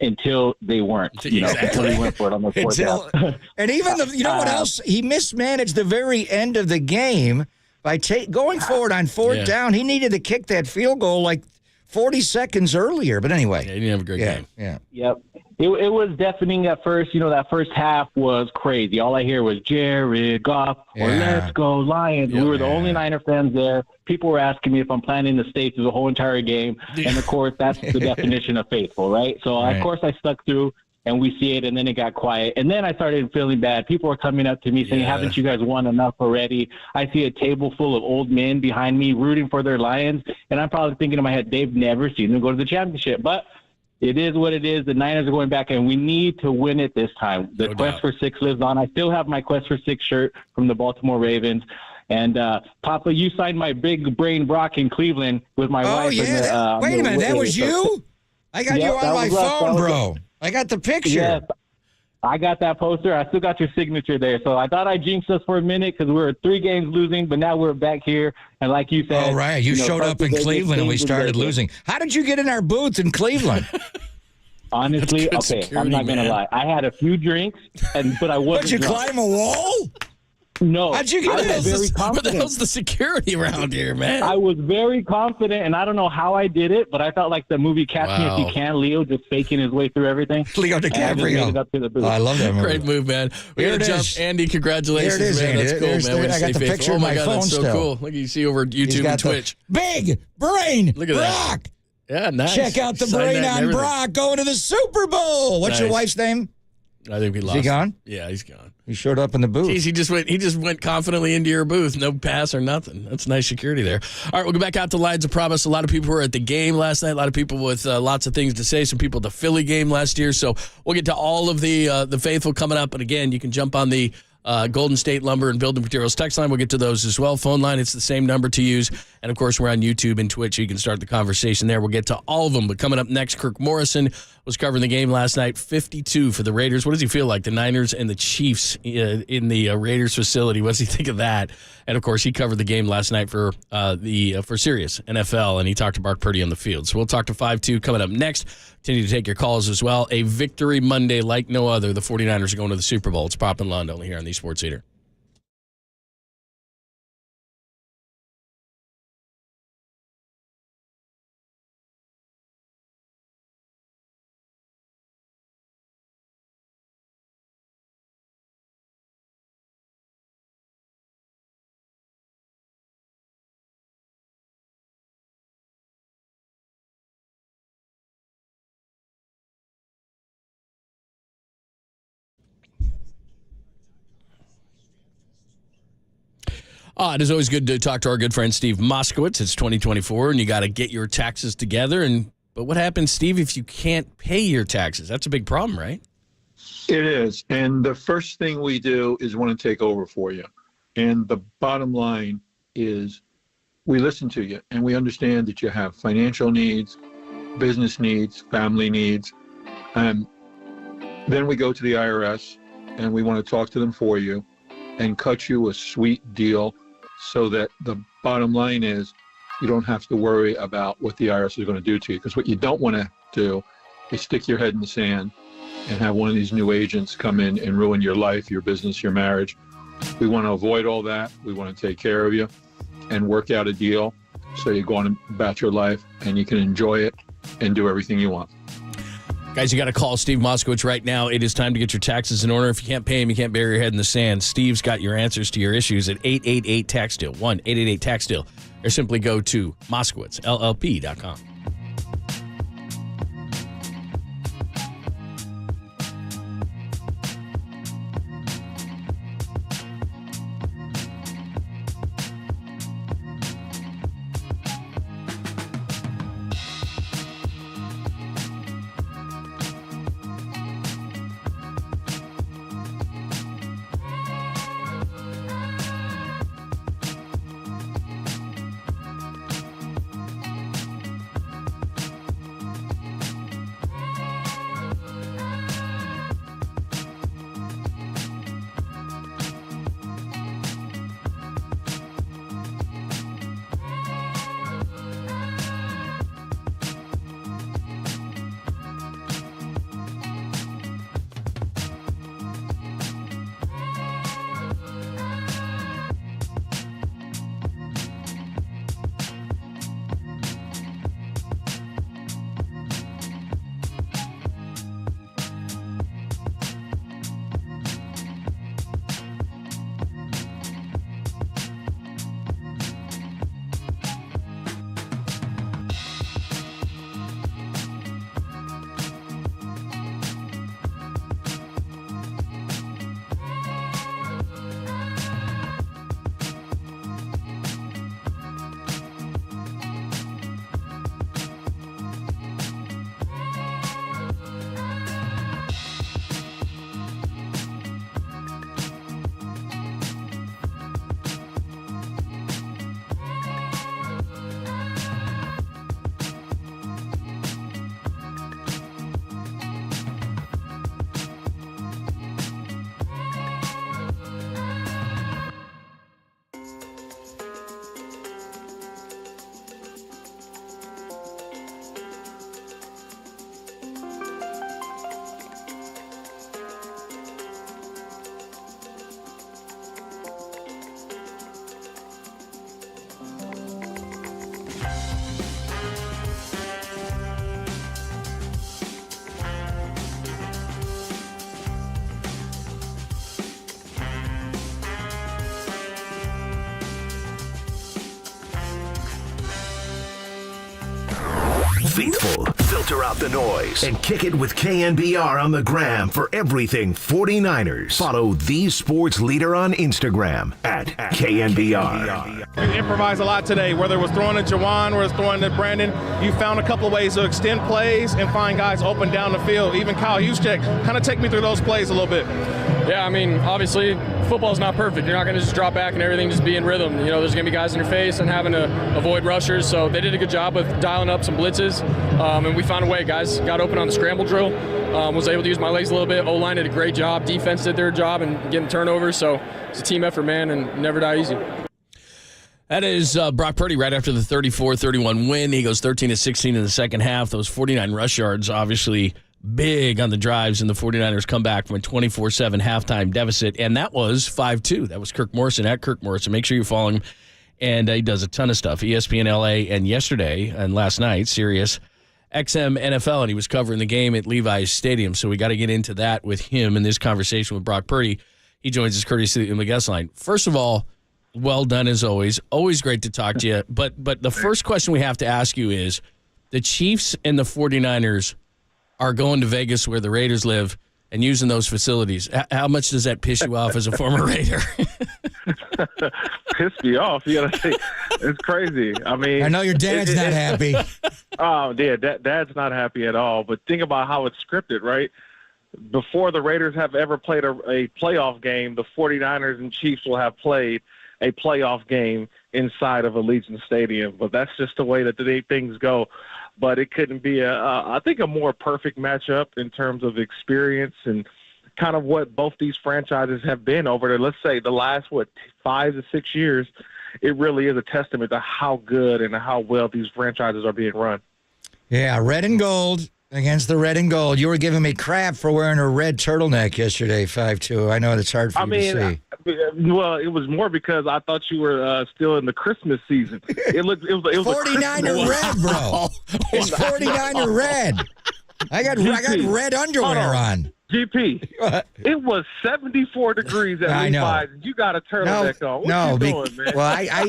until they weren't. Until they went for it on the fourth down. And even what else? He mismanaged the very end of the game by going forward on fourth down. He needed to kick that field goal like 40 seconds earlier. But anyway. Yeah, he didn't have a great game. Yeah. Yep. It was deafening at first. That first half was crazy. All I hear was Jared Goff or Let's Go Lions. We were the only Niner fans there. People were asking me if I'm planning to stay through the whole entire game. And, of course, that's the definition of faithful, right? So, of course, I stuck through, and we see it, and then it got quiet. And then I started feeling bad. People were coming up to me saying, haven't you guys won enough already? I see a table full of old men behind me rooting for their Lions, and I'm probably thinking in my head, they've never seen them go to the championship. But it is what it is. The Niners are going back, and we need to win it this time. The quest for 6 lives on. I still have my Quest for 6 shirt from the Baltimore Ravens. And, Papa, you signed my big brain Brock in Cleveland with my wife. Oh, yeah. Wait a minute. That was you? I got you on my phone, bro. I got the picture. Yes. I got that poster. I still got your signature there. So I thought I jinxed us for a minute because we were 3 games losing, but now we're back here. And like you said. Oh, right. You showed up in Cleveland and we started losing. How did you get in our booth in Cleveland? Honestly, okay, I'm not going to lie. I had a few drinks, but I wasn't Did you drunk. climb a wall? No. How'd you get I was very Where confident. the hell's the security around here, man? I was very confident, and I don't know how I did it, but I felt like the movie Catch Me If You Can, Leo just faking his way through everything. Leo And I just DiCaprio. made it up to the booth. I love that movie. Great move, man. We Here got to it jump. is. Andy, congratulations, Here it is, man. Andy. That's cool, There's man. Way to I got stay the faithful. picture Oh, on my my God, phone that's so still. cool. Look, you see over He's YouTube got and the Twitch. Big brain Look at that. Brock. Yeah, nice. Check out the Signed brain that and on everything. Brock going to the Super Bowl. What's your Nice. wife's name? I think we lost. Is he gone? Yeah, he's gone. He showed up in the booth. Jeez, he just went confidently into your booth. No pass or nothing. That's nice security there. All right, we'll go back out to Lines of Promise. A lot of people were at the game last night. A lot of people with lots of things to say. Some people at the Philly game last year. So we'll get to all of the faithful coming up. But again, you can jump on the Golden State Lumber and Building Materials text line. We'll get to those as well. Phone line, it's the same number to use. And, of course, we're on YouTube and Twitch. You can start the conversation there. We'll get to all of them. But coming up next, Kirk Morrison was covering the game last night, 52 for the Raiders. What does he feel like? The Niners and the Chiefs in the Raiders facility. What does he think of that? And, of course, he covered the game last night for Sirius NFL, and he talked to Brock Purdy on the field. So we'll talk to 5-2 coming up next. Continue to take your calls as well. A victory Monday like no other. The 49ers are going to the Super Bowl. It's Pop and Lund only here on the Sports Leader. It is always good to talk to our good friend Steve Moskowitz. It's 2024, and you got to get your taxes together. But what happens, Steve, if you can't pay your taxes? That's a big problem, right? It is. And the first thing we do is want to take over for you. And the bottom line is we listen to you, and we understand that you have financial needs, business needs, family needs. And then we go to the IRS, and we want to talk to them for you and cut you a sweet deal, so that the bottom line is you don't have to worry about what the IRS is going to do to you. Because what you don't want to do is stick your head in the sand and have one of these new agents come in and ruin your life, your business, your marriage. We want to avoid all that. We want to take care of you and work out a deal so you go on about your life and you can enjoy it and do everything you want. Guys, you got to call Steve Moskowitz right now. It is time to get your taxes in order. If you can't pay him, you can't bury your head in the sand. Steve's got your answers to your issues at 888-TAX-DEAL, 1-888-TAX-DEAL, or simply go to MoskowitzLLP.com. Faithful, filter out the noise, and kick it with KNBR on the gram for everything 49ers. Follow the sports leader on Instagram at KNBR. We improvised a lot today, whether it was throwing to Jawan or throwing to Brandon. You found a couple of ways to extend plays and find guys open down the field. Even Kyle Juszczyk, kind of take me through those plays a little bit. Yeah, I mean, obviously, football's not perfect. You're not going to just drop back and everything just be in rhythm. You know, there's going to be guys in your face and having to avoid rushers. So they did a good job with dialing up some blitzes, and we found a way. Guys got open on the scramble drill. Was able to use my legs a little bit. O-line did a great job. Defense did their job and getting turnovers. So it's a team effort, man, and never die easy. That is Brock Purdy right after the 34-31 win. He goes 13-16 in the second half. Those 49 rush yards obviously big on the drives, and the 49ers come back from a 24-7 halftime deficit, and that was 5-2. That was Kirk Morrison at Kirk Morrison. Make sure you follow him, and he does a ton of stuff. ESPN LA, and yesterday and last night, Sirius XM NFL, and he was covering the game at Levi's Stadium, so we got to get into that with him in this conversation with Brock Purdy. He joins us courtesy in the guest line. First of all, well done as always. Always great to talk to you, but the first question we have to ask you is, the Chiefs and the 49ers are going to Vegas where the Raiders live and using those facilities. How much does that piss you off as a former Raider? Piss me off. You gotta say, it's crazy. I mean, I know your dad's not happy. Oh, yeah, dad's not happy at all. But think about how it's scripted, right? Before the Raiders have ever played a playoff game, the 49ers and Chiefs will have played a playoff game inside of Allegiant Stadium. But that's just the way that things go. But it couldn't be I think a more perfect matchup in terms of experience and kind of what both these franchises have been over let's say the last 5 to 6 years. It really is a testament to how good and how well these franchises are being run. Yeah, red and gold against the red and gold. You were giving me crap for wearing a red turtleneck yesterday, 5-2. I know it's hard for you to see. Well, it was more because I thought you were still in the Christmas season. It was 49er red, bro. It's 49er red. I got red underwear on. GP, it was 74 degrees at Levi's. You got a turtleneck on. What you doing, man? Well,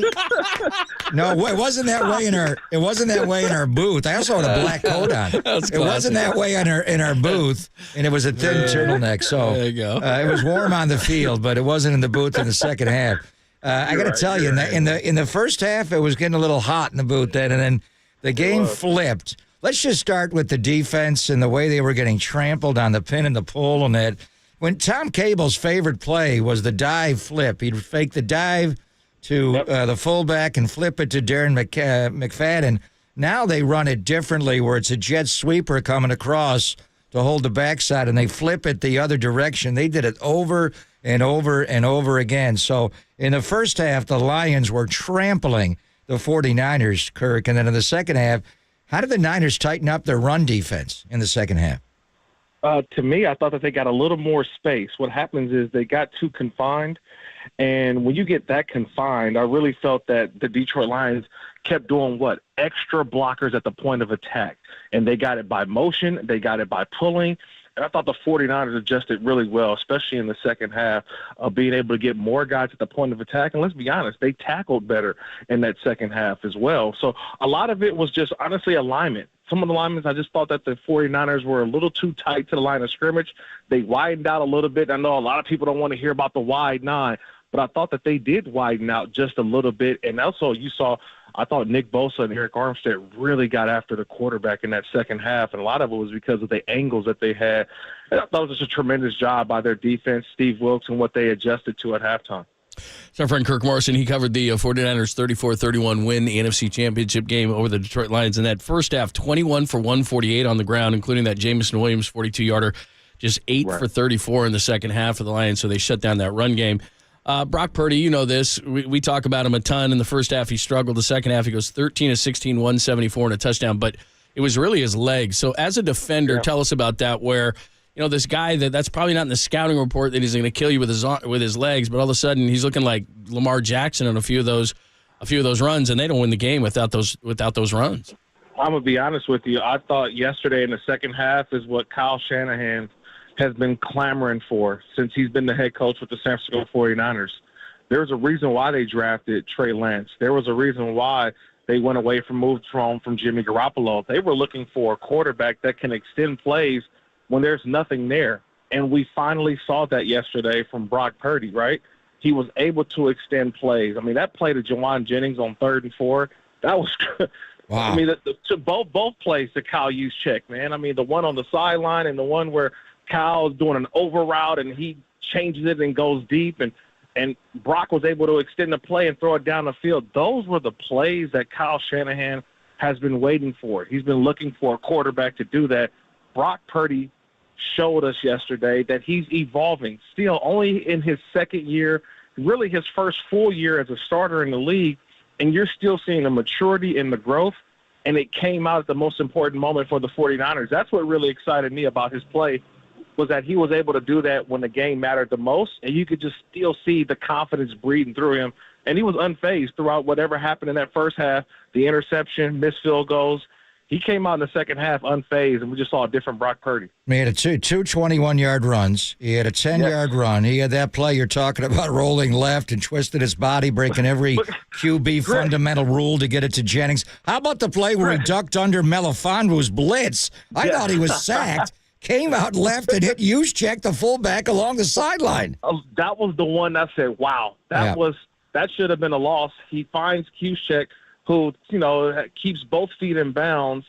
no, it wasn't that way in our. It wasn't that way in our booth. I also had a black coat on. It wasn't that way in our booth, and it was a thin turtleneck. So there you go. It was warm on the field, but it wasn't in the booth in the second half. I got to tell you, in the first half, it was getting a little hot in the booth then, and then the game flipped. Let's just start with the defense and the way they were getting trampled on the pin and the pull on that. When Tom Cable's favorite play was the dive flip, he'd fake the dive to the fullback and flip it to Darren McFadden. Now they run it differently where it's a jet sweeper coming across to hold the backside, and they flip it the other direction. They did it over and over and over again. So in the first half, the Lions were trampling the 49ers, Kirk, and then in the second half, how did the Niners tighten up their run defense in the second half? To me, I thought that they got a little more space. What happens is they got too confined, and when you get that confined, I really felt that the Detroit Lions kept doing extra blockers at the point of attack, and they got it by motion, they got it by pulling. And I thought the 49ers adjusted really well, especially in the second half, of being able to get more guys at the point of attack. And let's be honest, they tackled better in that second half as well. So a lot of it was just, honestly, alignment. Some of the alignments, I just thought that the 49ers were a little too tight to the line of scrimmage. They widened out a little bit. I know a lot of people don't want to hear about the wide nine, but I thought that they did widen out just a little bit. And also I thought Nick Bosa and Eric Armstead really got after the quarterback in that second half, and a lot of it was because of the angles that they had. And I thought it was just a tremendous job by their defense, Steve Wilkes, and what they adjusted to at halftime. So our friend Kirk Morrison, he covered the 49ers 34-31 win, the NFC Championship game over the Detroit Lions. In that first half, 21 for 148 on the ground, including that Jamison Williams 42-yarder, just 8 for 34 in the second half for the Lions, so they shut down that run game. Brock Purdy, you know this. We talk about him a ton. In the first half, he struggled. The second half, he goes 13-16, 174 and a touchdown. But it was really his legs. So as a defender, tell us about that, where, you know, this guy that's probably not in the scouting report that he's going to kill you with his legs, but all of a sudden he's looking like Lamar Jackson on a few of those runs, and they don't win the game without those runs. I'm going to be honest with you. I thought yesterday in the second half is what Kyle Shanahan has been clamoring for since he's been the head coach with the San Francisco 49ers. There's a reason why they drafted Trey Lance. There was a reason why they went away moved from Jimmy Garoppolo. They were looking for a quarterback that can extend plays when there's nothing there. And we finally saw that yesterday from Brock Purdy, right? He was able to extend plays. I mean, that play to Jawan Jennings on 3rd and 4, that was wow. I mean, to both plays to Kyle Juszczyk, man. I mean, the one on the sideline and the one where Kyle's doing an over route and he changes it and goes deep, and Brock was able to extend the play and throw it down the field. Those were the plays that Kyle Shanahan has been waiting for. He's been looking for a quarterback to do that. Brock Purdy showed us yesterday that he's evolving, still only in his second year, really his first full year as a starter in the league, and you're still seeing the maturity and the growth, and it came out at the most important moment for the 49ers. That's what really excited me about his play, was that he was able to do that when the game mattered the most, and you could just still see the confidence breathing through him, and he was unfazed throughout whatever happened in that first half, the interception, missed field goals. He came out in the second half unfazed, and we just saw a different Brock Purdy. He had two 21-yard runs. He had a 10-yard run. He had that play you're talking about, rolling left and twisted his body, breaking every QB fundamental rule to get it to Jennings. How about the play where he ducked under Melifonwo's blitz? I thought he was sacked. Came out left and hit Juszczyk, the fullback, along the sideline. That was the one that said, wow, that should have been a loss. He finds Juszczyk, who, keeps both feet in bounds.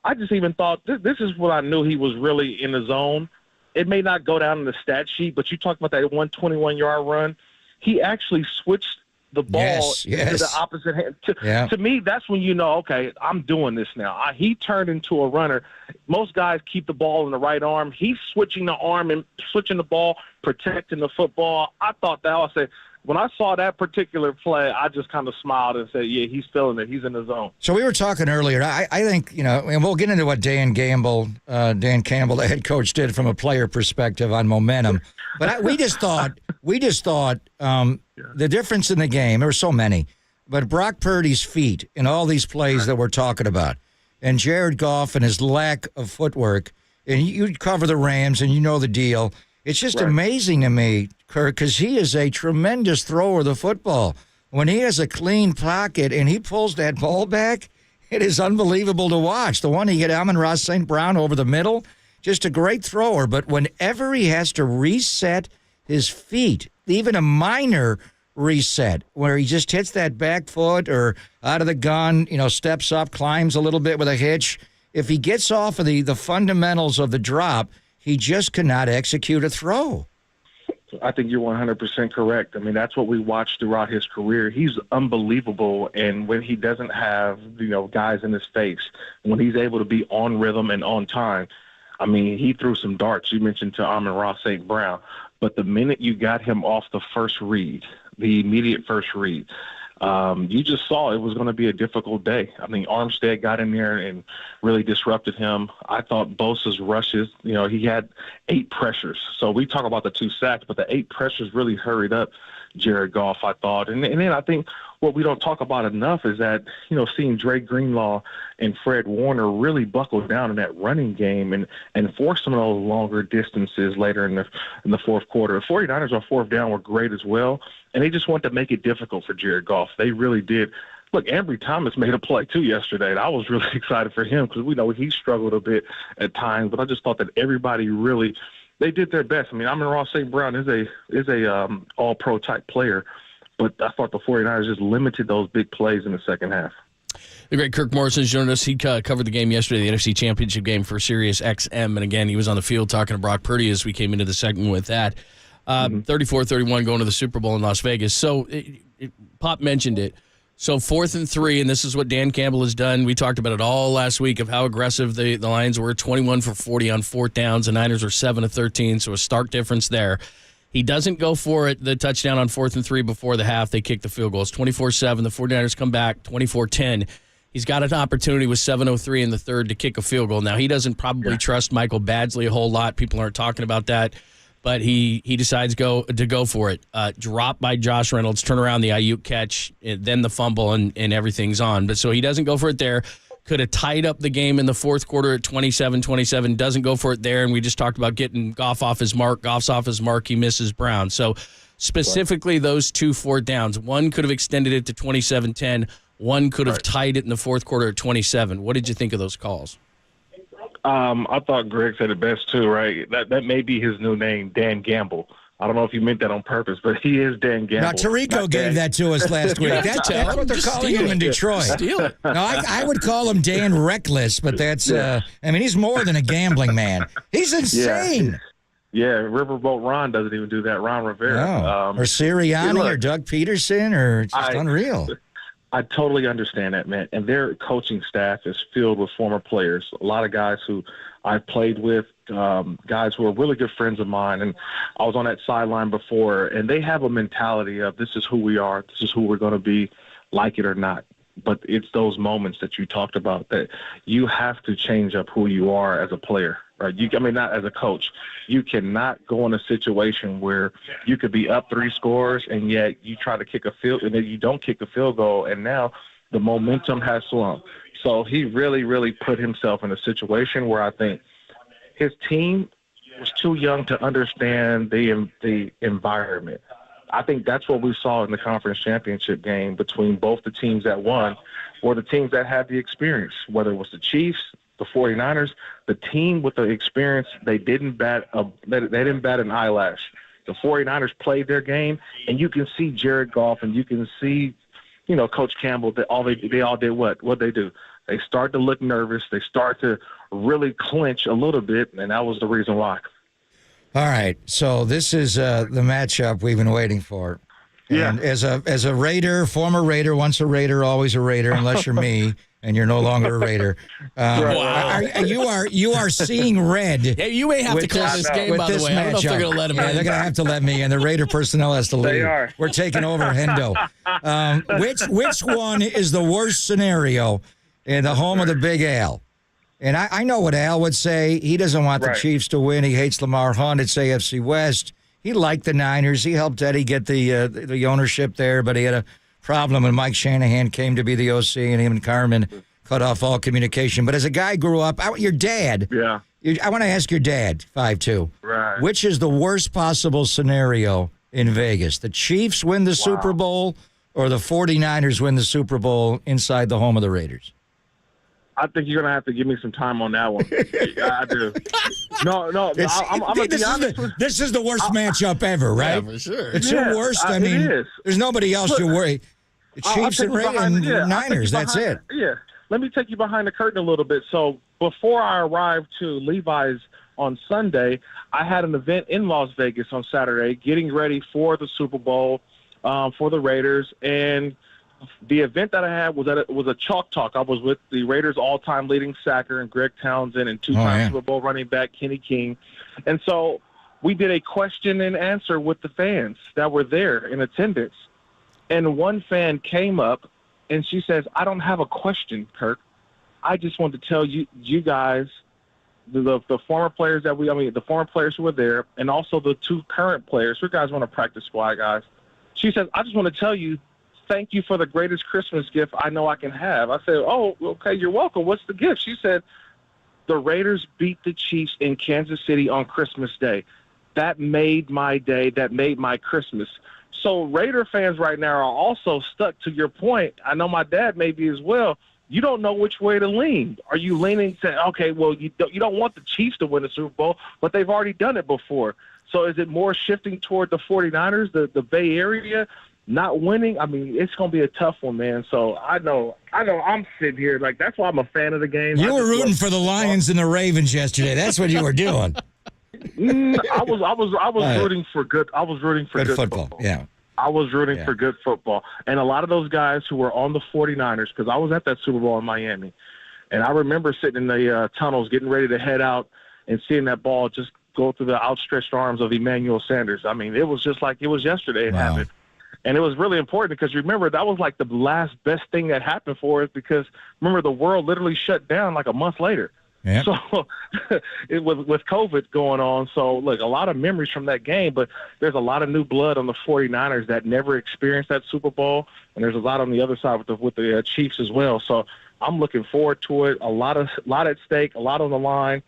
I just even thought, this is what I knew he was really in the zone. It may not go down in the stat sheet, but you talk about that 121-yard run. He actually switched the ball to the opposite hand. To me, that's when you know, okay, I'm doing this now. He turned into a runner. Most guys keep the ball in the right arm. He's switching the arm and switching the ball, protecting the football. I thought that. I said, when I saw that particular play, I just kind of smiled and said, yeah, he's feeling it. He's in the zone. So we were talking earlier. I think, and we'll get into what Dan Campbell, the head coach, did from a player perspective on momentum. But we just thought the difference in the game, there were so many, but Brock Purdy's feet in all these plays that we're talking about, and Jared Goff and his lack of footwork, and you cover the Rams and you know the deal. It's just amazing to me, Kirk, because he is a tremendous thrower of the football. When he has a clean pocket and he pulls that ball back, it is unbelievable to watch. The one he hit Amon-Ra St. Brown over the middle, just a great thrower. But whenever he has to reset his feet, even a minor reset, where he just hits that back foot or out of the gun, steps up, climbs a little bit with a hitch, if he gets off of the fundamentals of the drop, he just cannot execute a throw. I think you're 100% correct. I mean, that's what we watched throughout his career. He's unbelievable, and when he doesn't have, guys in his face, when he's able to be on rhythm and on time, I mean, he threw some darts. You mentioned to Amon-Ra St. Brown, but the minute you got him off the first read, the immediate first read, you just saw it was going to be a difficult day. I mean, Armstead got in there and really disrupted him. I thought Bosa's rushes, he had 8 pressures. So we talk about the 2 sacks, but the 8 pressures really hurried up Jared Goff, I thought. And then I think what we don't talk about enough is that, seeing Drake Greenlaw and Fred Warner really buckle down in that running game and force some of those longer distances later in the fourth quarter. The 49ers on fourth down were great as well, and they just wanted to make it difficult for Jared Goff. They really did. Look, Ambry Thomas made a play, too, yesterday, and I was really excited for him because we know he struggled a bit at times, but I just thought that everybody really – they did their best. I mean, Amon-Ra St. Brown is a all-pro type player, but I thought the 49ers just limited those big plays in the second half. The great Kirk Morrison has joined us. He covered the game yesterday, the NFC Championship game for Sirius XM, and again, he was on the field talking to Brock Purdy as we came into the second with that. 34-31 going to the Super Bowl in Las Vegas. So Pop mentioned it. So 4th and 3, and this is what Dan Campbell has done. We talked about it all last week of how aggressive the Lions were, 21 for 40 on 4th downs. The Niners were 7 of 13, so a stark difference there. He doesn't go for it, the touchdown on 4th and 3 before the half. They kick the field goal. It's 24-7. The 49ers come back, 24-10. He's got an opportunity with 7:03 in the third to kick a field goal. Now, he doesn't probably trust Michael Badgley a whole lot. People aren't talking about that. But he decides to go for it. Drop by Josh Reynolds, turn around the Aiyuk catch, then the fumble, and everything's on. But so he doesn't go for it there. Could have tied up the game in the fourth quarter at 27-27. Doesn't go for it there, and we just talked about getting Goff off his mark. Goff's off his mark. He misses Brown. So specifically those 2 4th downs. One could have extended it to 27-10. One could have tied it in the fourth quarter at 27. What did you think of those calls? I thought Greg said it best too, right? That may be his new name, Dan Campbell. I don't know if you meant that on purpose, but he is Dan Campbell. Now, Tirico gave that to us last week. That's what they're calling him in Detroit. Steal it. No, I would call him Dan Reckless, but that's, he's more than a gambling man. He's insane. Yeah, Riverboat Ron doesn't even do that. Ron Rivera. No. Or Sirianni or Doug Peterson or just unreal. I totally understand that, man. And their coaching staff is filled with former players. A lot of guys who I've played with, guys who are really good friends of mine. And I was on that sideline before, and they have a mentality of this is who we are. This is who we're going to be, like it or not. But it's those moments that you talked about that you have to change up who you are as a player, right? Not as a coach. You cannot go in a situation where you could be up 3 scores and yet you try to kick a field and then you don't kick a field goal, and now the momentum has swung. So he really, really put himself in a situation where I think his team was too young to understand the environment. I think that's what we saw in the conference championship game between both the teams that won or the teams that had the experience, whether it was the Chiefs, the 49ers, the team with the experience, they didn't bat an eyelash. The 49ers played their game, and you can see Jared Goff and you can see, Coach Campbell, that they all did what? What'd they do? They start to look nervous. They start to really clinch a little bit, and that was the reason why. All right, so this is the matchup we've been waiting for. And as a Raider, former Raider, once a Raider, always a Raider, unless you're me and you're no longer a Raider. You are seeing red. Yeah, you may have to call this game, by the way. I don't know if they're going to let him in. They're going to have to let me in. The Raider personnel has to leave. They are. We're taking over Hendo. Which one is the worst scenario in the home of the Big Al? And I know what Al would say. He doesn't want the Chiefs to win. He hates Lamar Hunt. It's AFC West. He liked the Niners. He helped Eddie get the ownership there, but he had a problem when Mike Shanahan came to be the OC, and him and Carmen cut off all communication. But as a guy grew up, your dad. Yeah. I want to ask your dad, 5'2". Right. Which is the worst possible scenario in Vegas? The Chiefs win the Super Bowl or the 49ers win the Super Bowl inside the home of the Raiders? I think you're going to have to give me some time on that one. I do. No, I'm going to be honest. This is the worst matchup ever, right? Yeah, for sure. It's your worst. I mean, it is. There's nobody else you worry. Chiefs and Niners, that's it. Yeah. Let me take you behind the curtain a little bit. So before I arrived to Levi's on Sunday, I had an event in Las Vegas on Saturday getting ready for the Super Bowl for the Raiders. And the event that I had was a chalk talk. I was with the Raiders' all-time leading sacker and Greg Townsend and two-time Super Bowl running back Kenny King. And so we did a question and answer with the fans that were there in attendance. And one fan came up and she says, "I don't have a question, Kirk. I just want to tell you guys, the former players the former players who were there, and also the 2 current players. You guys want to practice squad guys." She says, "I just want to tell you, thank you for the greatest Christmas gift I know I can have." I said, "Oh, okay, you're welcome. What's the gift?" She said, "The Raiders beat the Chiefs in Kansas City on Christmas Day. That made my day. That made my Christmas." So Raider fans right now are also stuck to your point. I know my dad may be as well. You don't know which way to lean. Are you leaning to, okay, well, you don't want the Chiefs to win the Super Bowl, but they've already done it before. So is it more shifting toward the 49ers, the Bay Area, not winning? I mean, it's going to be a tough one, man. So I know I'm sitting here. Like, that's why I'm a fan of the game. You were rooting for the Lions and the Ravens yesterday. That's what you were doing. I was rooting for good. I was rooting for good football. Yeah. I was rooting for good football. And a lot of those guys who were on the 49ers, because I was at that Super Bowl in Miami, and I remember sitting in the tunnels getting ready to head out and seeing that ball just go through the outstretched arms of Emmanuel Sanders. I mean, it was just like it was yesterday it happened. And it was really important because, remember, that was like the last best thing that happened for us because, remember, the world literally shut down like a month later. Yep. So it was with COVID going on. So, look, a lot of memories from that game, but there's a lot of new blood on the 49ers that never experienced that Super Bowl, and there's a lot on the other side with the Chiefs as well. So I'm looking forward to it. A lot at stake, a lot on the line.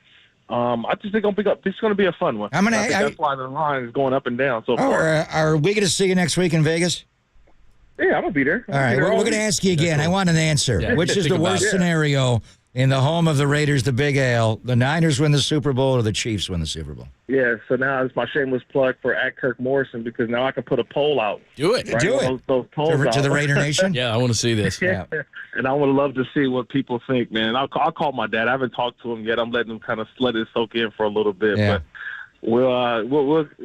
I just think it's going to be a fun one. That's why the line is going up and down so far. Are we going to see you next week in Vegas? Yeah, I'm going to be there. All right, we're going to ask you again. I want an answer. Yeah, Which is the worst scenario in the home of the Raiders, the Big Al? The Niners win the Super Bowl or the Chiefs win the Super Bowl? Yeah, so now it's my shameless plug for @Kirk Morrison, because now I can put a poll out. Do it. Right? Do it. Those polls To the Raider Nation? Yeah, I want to see this. Yeah. And I would love to see what people think, man. I'll call my dad. I haven't talked to him yet. I'm letting him kind of let it soak in for a little bit. Yeah. But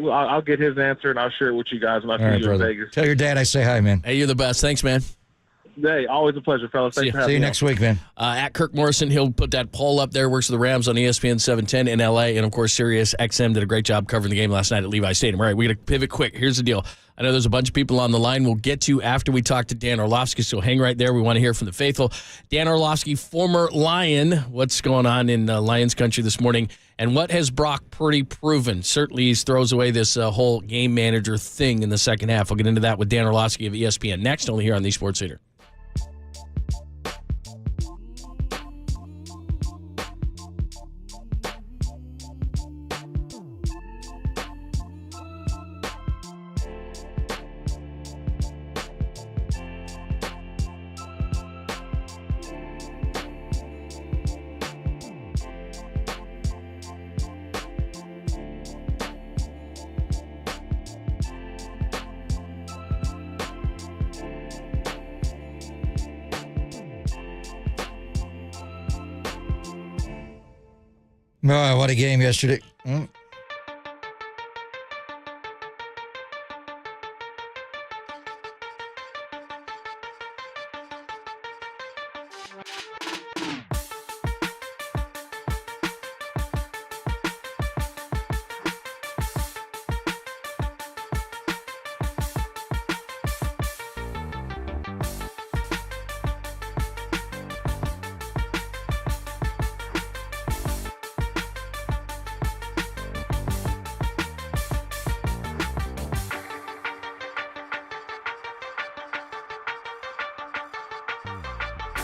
I'll get his answer, and I'll share it with you guys when I see you in Vegas. Tell your dad I say hi, man. Hey, you're the best. Thanks, man. Hey, always a pleasure, fellas. Thanks for having me. See you next week, man. @Kirk Morrison, he'll put that poll up there. Works for the Rams on ESPN 710 in LA, and of course, Sirius XM did a great job covering the game last night at Levi Stadium. All right, we're gonna pivot quick. Here's the deal. I know there's a bunch of people on the line we'll get to after we talk to Dan Orlovsky, so hang right there. We want to hear from the faithful. Dan Orlovsky, former Lion. What's going on in Lions country this morning? And what has Brock Purdy proven? Certainly he throws away this whole game manager thing in the second half. We'll get into that with Dan Orlovsky of ESPN next, only here on the Sports Leader. Oh, what a game yesterday.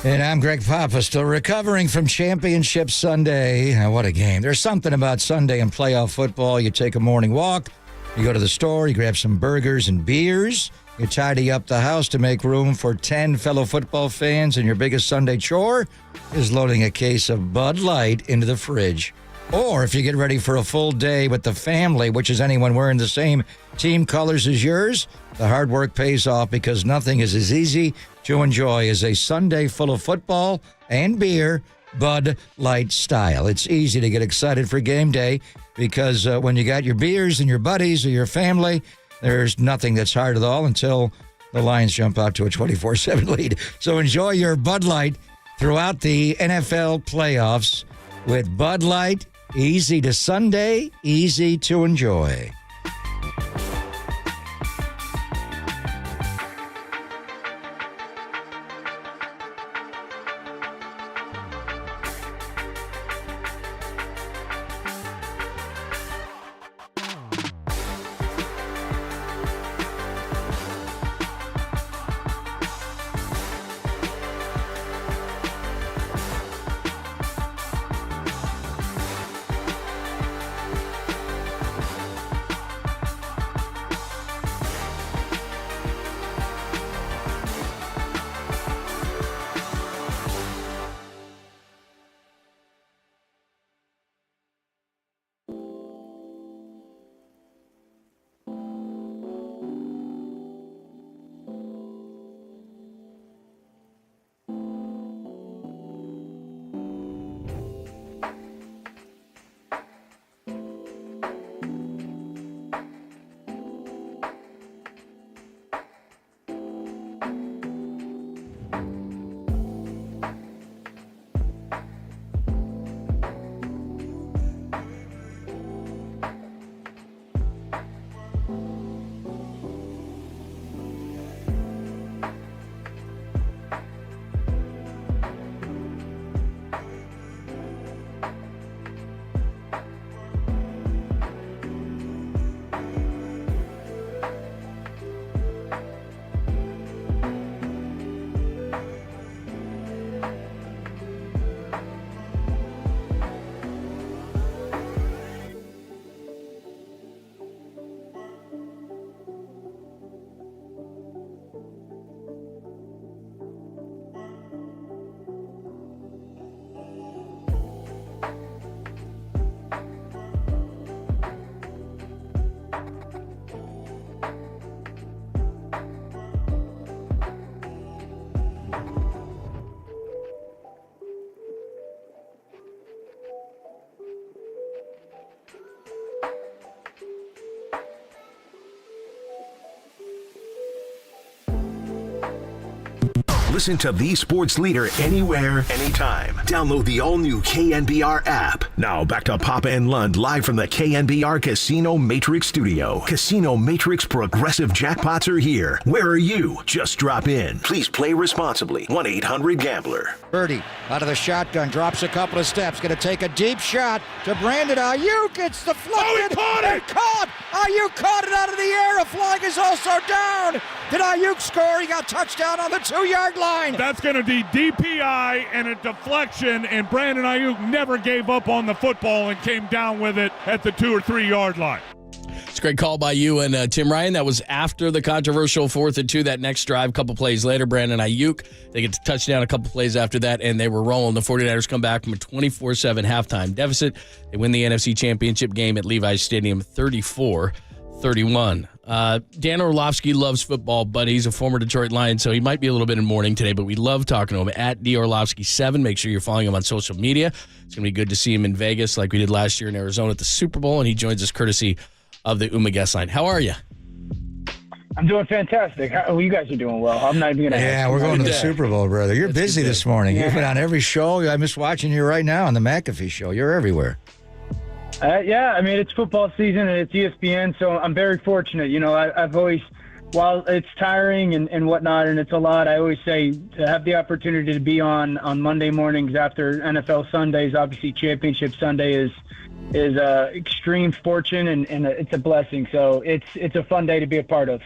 And I'm Greg Papa, still recovering from Championship Sunday. What a game. There's something about Sunday in playoff football. You take a morning walk, you go to the store, you grab some burgers and beers, you tidy up the house to make room for 10 fellow football fans, and your biggest Sunday chore is loading a case of Bud Light into the fridge. Or if you get ready for a full day with the family, which is anyone wearing the same team colors as yours, the hard work pays off, because nothing is as easy to enjoy as a Sunday full of football and beer, Bud Light style. It's easy to get excited for game day, because when you got your beers and your buddies or your family, there's nothing that's hard at all until the Lions jump out to a 24-7 lead. So enjoy your Bud Light throughout the NFL playoffs with Bud Light. Easy to Sunday, easy to enjoy. Listen to the sports leader anywhere, anytime. Download the all-new KNBR app. Now back to Papa and Lund live from the KNBR Casino Matrix Studio. Casino Matrix Progressive Jackpots are here. Where are you? Just drop in. Please play responsibly. 1-800-GAMBLER. Birdie out of the shotgun, drops a couple of steps, going to take a deep shot to Brandon Aiyuk. It's deflected. Oh, he caught it! Caught! Aiyuk caught it out of the air. A flag is also down. Did Aiyuk score? He got touchdown on the 2-yard line. That's going to be DPI and a deflection, and Brandon Aiyuk never gave up on the football and came down with it at the 2 or 3 yard line. It's a great call by you and Tim Ryan. That was after the controversial 4th and 2. That next drive, a couple plays later, Brandon Aiyuk, they get to touchdown a couple plays after that, and they were rolling. The 49ers come back from a 24-7 halftime deficit. They win the NFC Championship game at Levi Stadium 34-31. Dan Orlovsky loves football, but he's a former Detroit Lion, so he might be a little bit in mourning today, but we love talking to him at DOrlovsky7. Make sure you're following him on social media. It's going to be good to see him in Vegas like we did last year in Arizona at the Super Bowl, and he joins us courtesy of the Uma guest line. How are you? I'm doing fantastic. You guys are doing well. I'm not even going to Yeah, we're going to the Super Bowl, brother. You're busy this morning. Yeah. You've been on every show. I miss watching you right now on the McAfee show. You're everywhere. Yeah, I mean, it's football season and it's ESPN, so I'm very fortunate. You know, I've always, while it's tiring and whatnot, and it's a lot, I always say to have the opportunity to be on Monday mornings after NFL Sundays, obviously Championship Sunday is extreme fortune and it's a blessing. So it's a fun day to be a part of.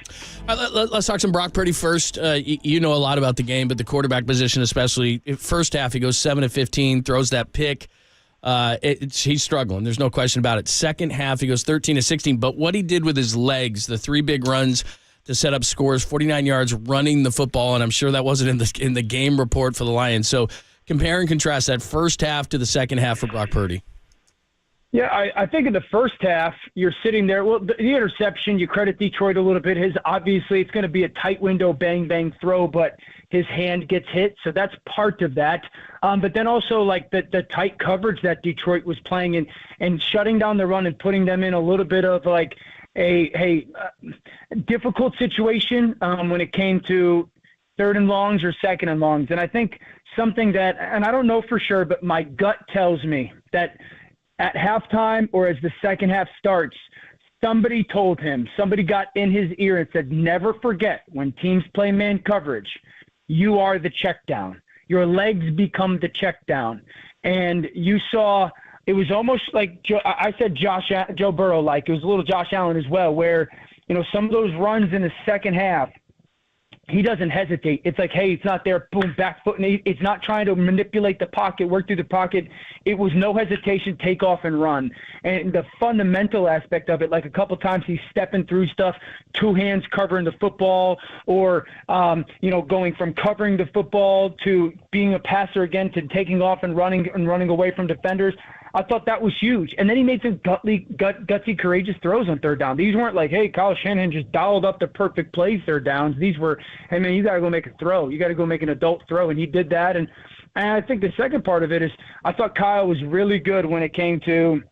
Let's talk some Brock Purdy first. You know a lot about the game, but the quarterback position especially. First half, he goes 7-15, throws that pick. He's struggling. There's no question about it. Second half, he goes 13-16. But what he did with his legs, the 3 big runs to set up scores, 49 yards running the football, and I'm sure that wasn't in the game report for the Lions. So compare and contrast that first half to the second half for Brock Purdy. Yeah, I think in the first half, you're sitting there. Well, the interception, you credit Detroit a little bit. Obviously, it's going to be a tight window, bang, bang throw, but his hand gets hit. So that's part of that. But then also like the tight coverage that Detroit was playing and shutting down the run and putting them in a little bit of like a difficult situation when it came to 3rd and longs or 2nd and longs. And I think something that, and I don't know for sure, but my gut tells me that at halftime or as the second half starts, somebody told him, somebody got in his ear and said, never forget when teams play man coverage, you are the check down. Your legs become the check down. And you saw, it was almost like, I said Joe Burrow, like it was a little Josh Allen as well, where, you know, some of those runs in the second half, he doesn't hesitate. It's like, hey, it's not there, boom, back foot. And it's not trying to manipulate the pocket, work through the pocket. It was no hesitation, take off and run. And the fundamental aspect of it, like a couple times he's stepping through stuff, 2 hands covering the football, or, going from covering the football to being a passer again to taking off and running away from defenders. I thought that was huge. And then he made some gutsy, courageous throws on 3rd down. These weren't like, hey, Kyle Shanahan just dialed up the perfect plays 3rd downs. These were, hey, man, you got to go make a throw. You got to go make an adult throw. And he did that. And I think the second part of it is I thought Kyle was really good when it came to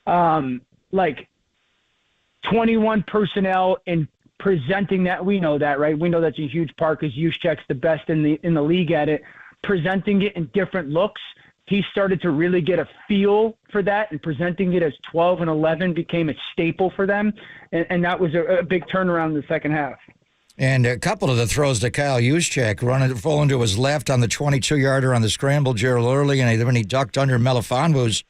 21 personnel and presenting that. We know that, right? We know that's a huge part because Juszczyk's the best in the league at it. Presenting it in different looks. He started to really get a feel for that, and presenting it as 12 and 11 became a staple for them, and that was a big turnaround in the second half. And a couple of the throws to Kyle Juszczyk, falling to his left on the 22-yarder on the scramble, Gerald Early, and when he ducked under Melifonwu's,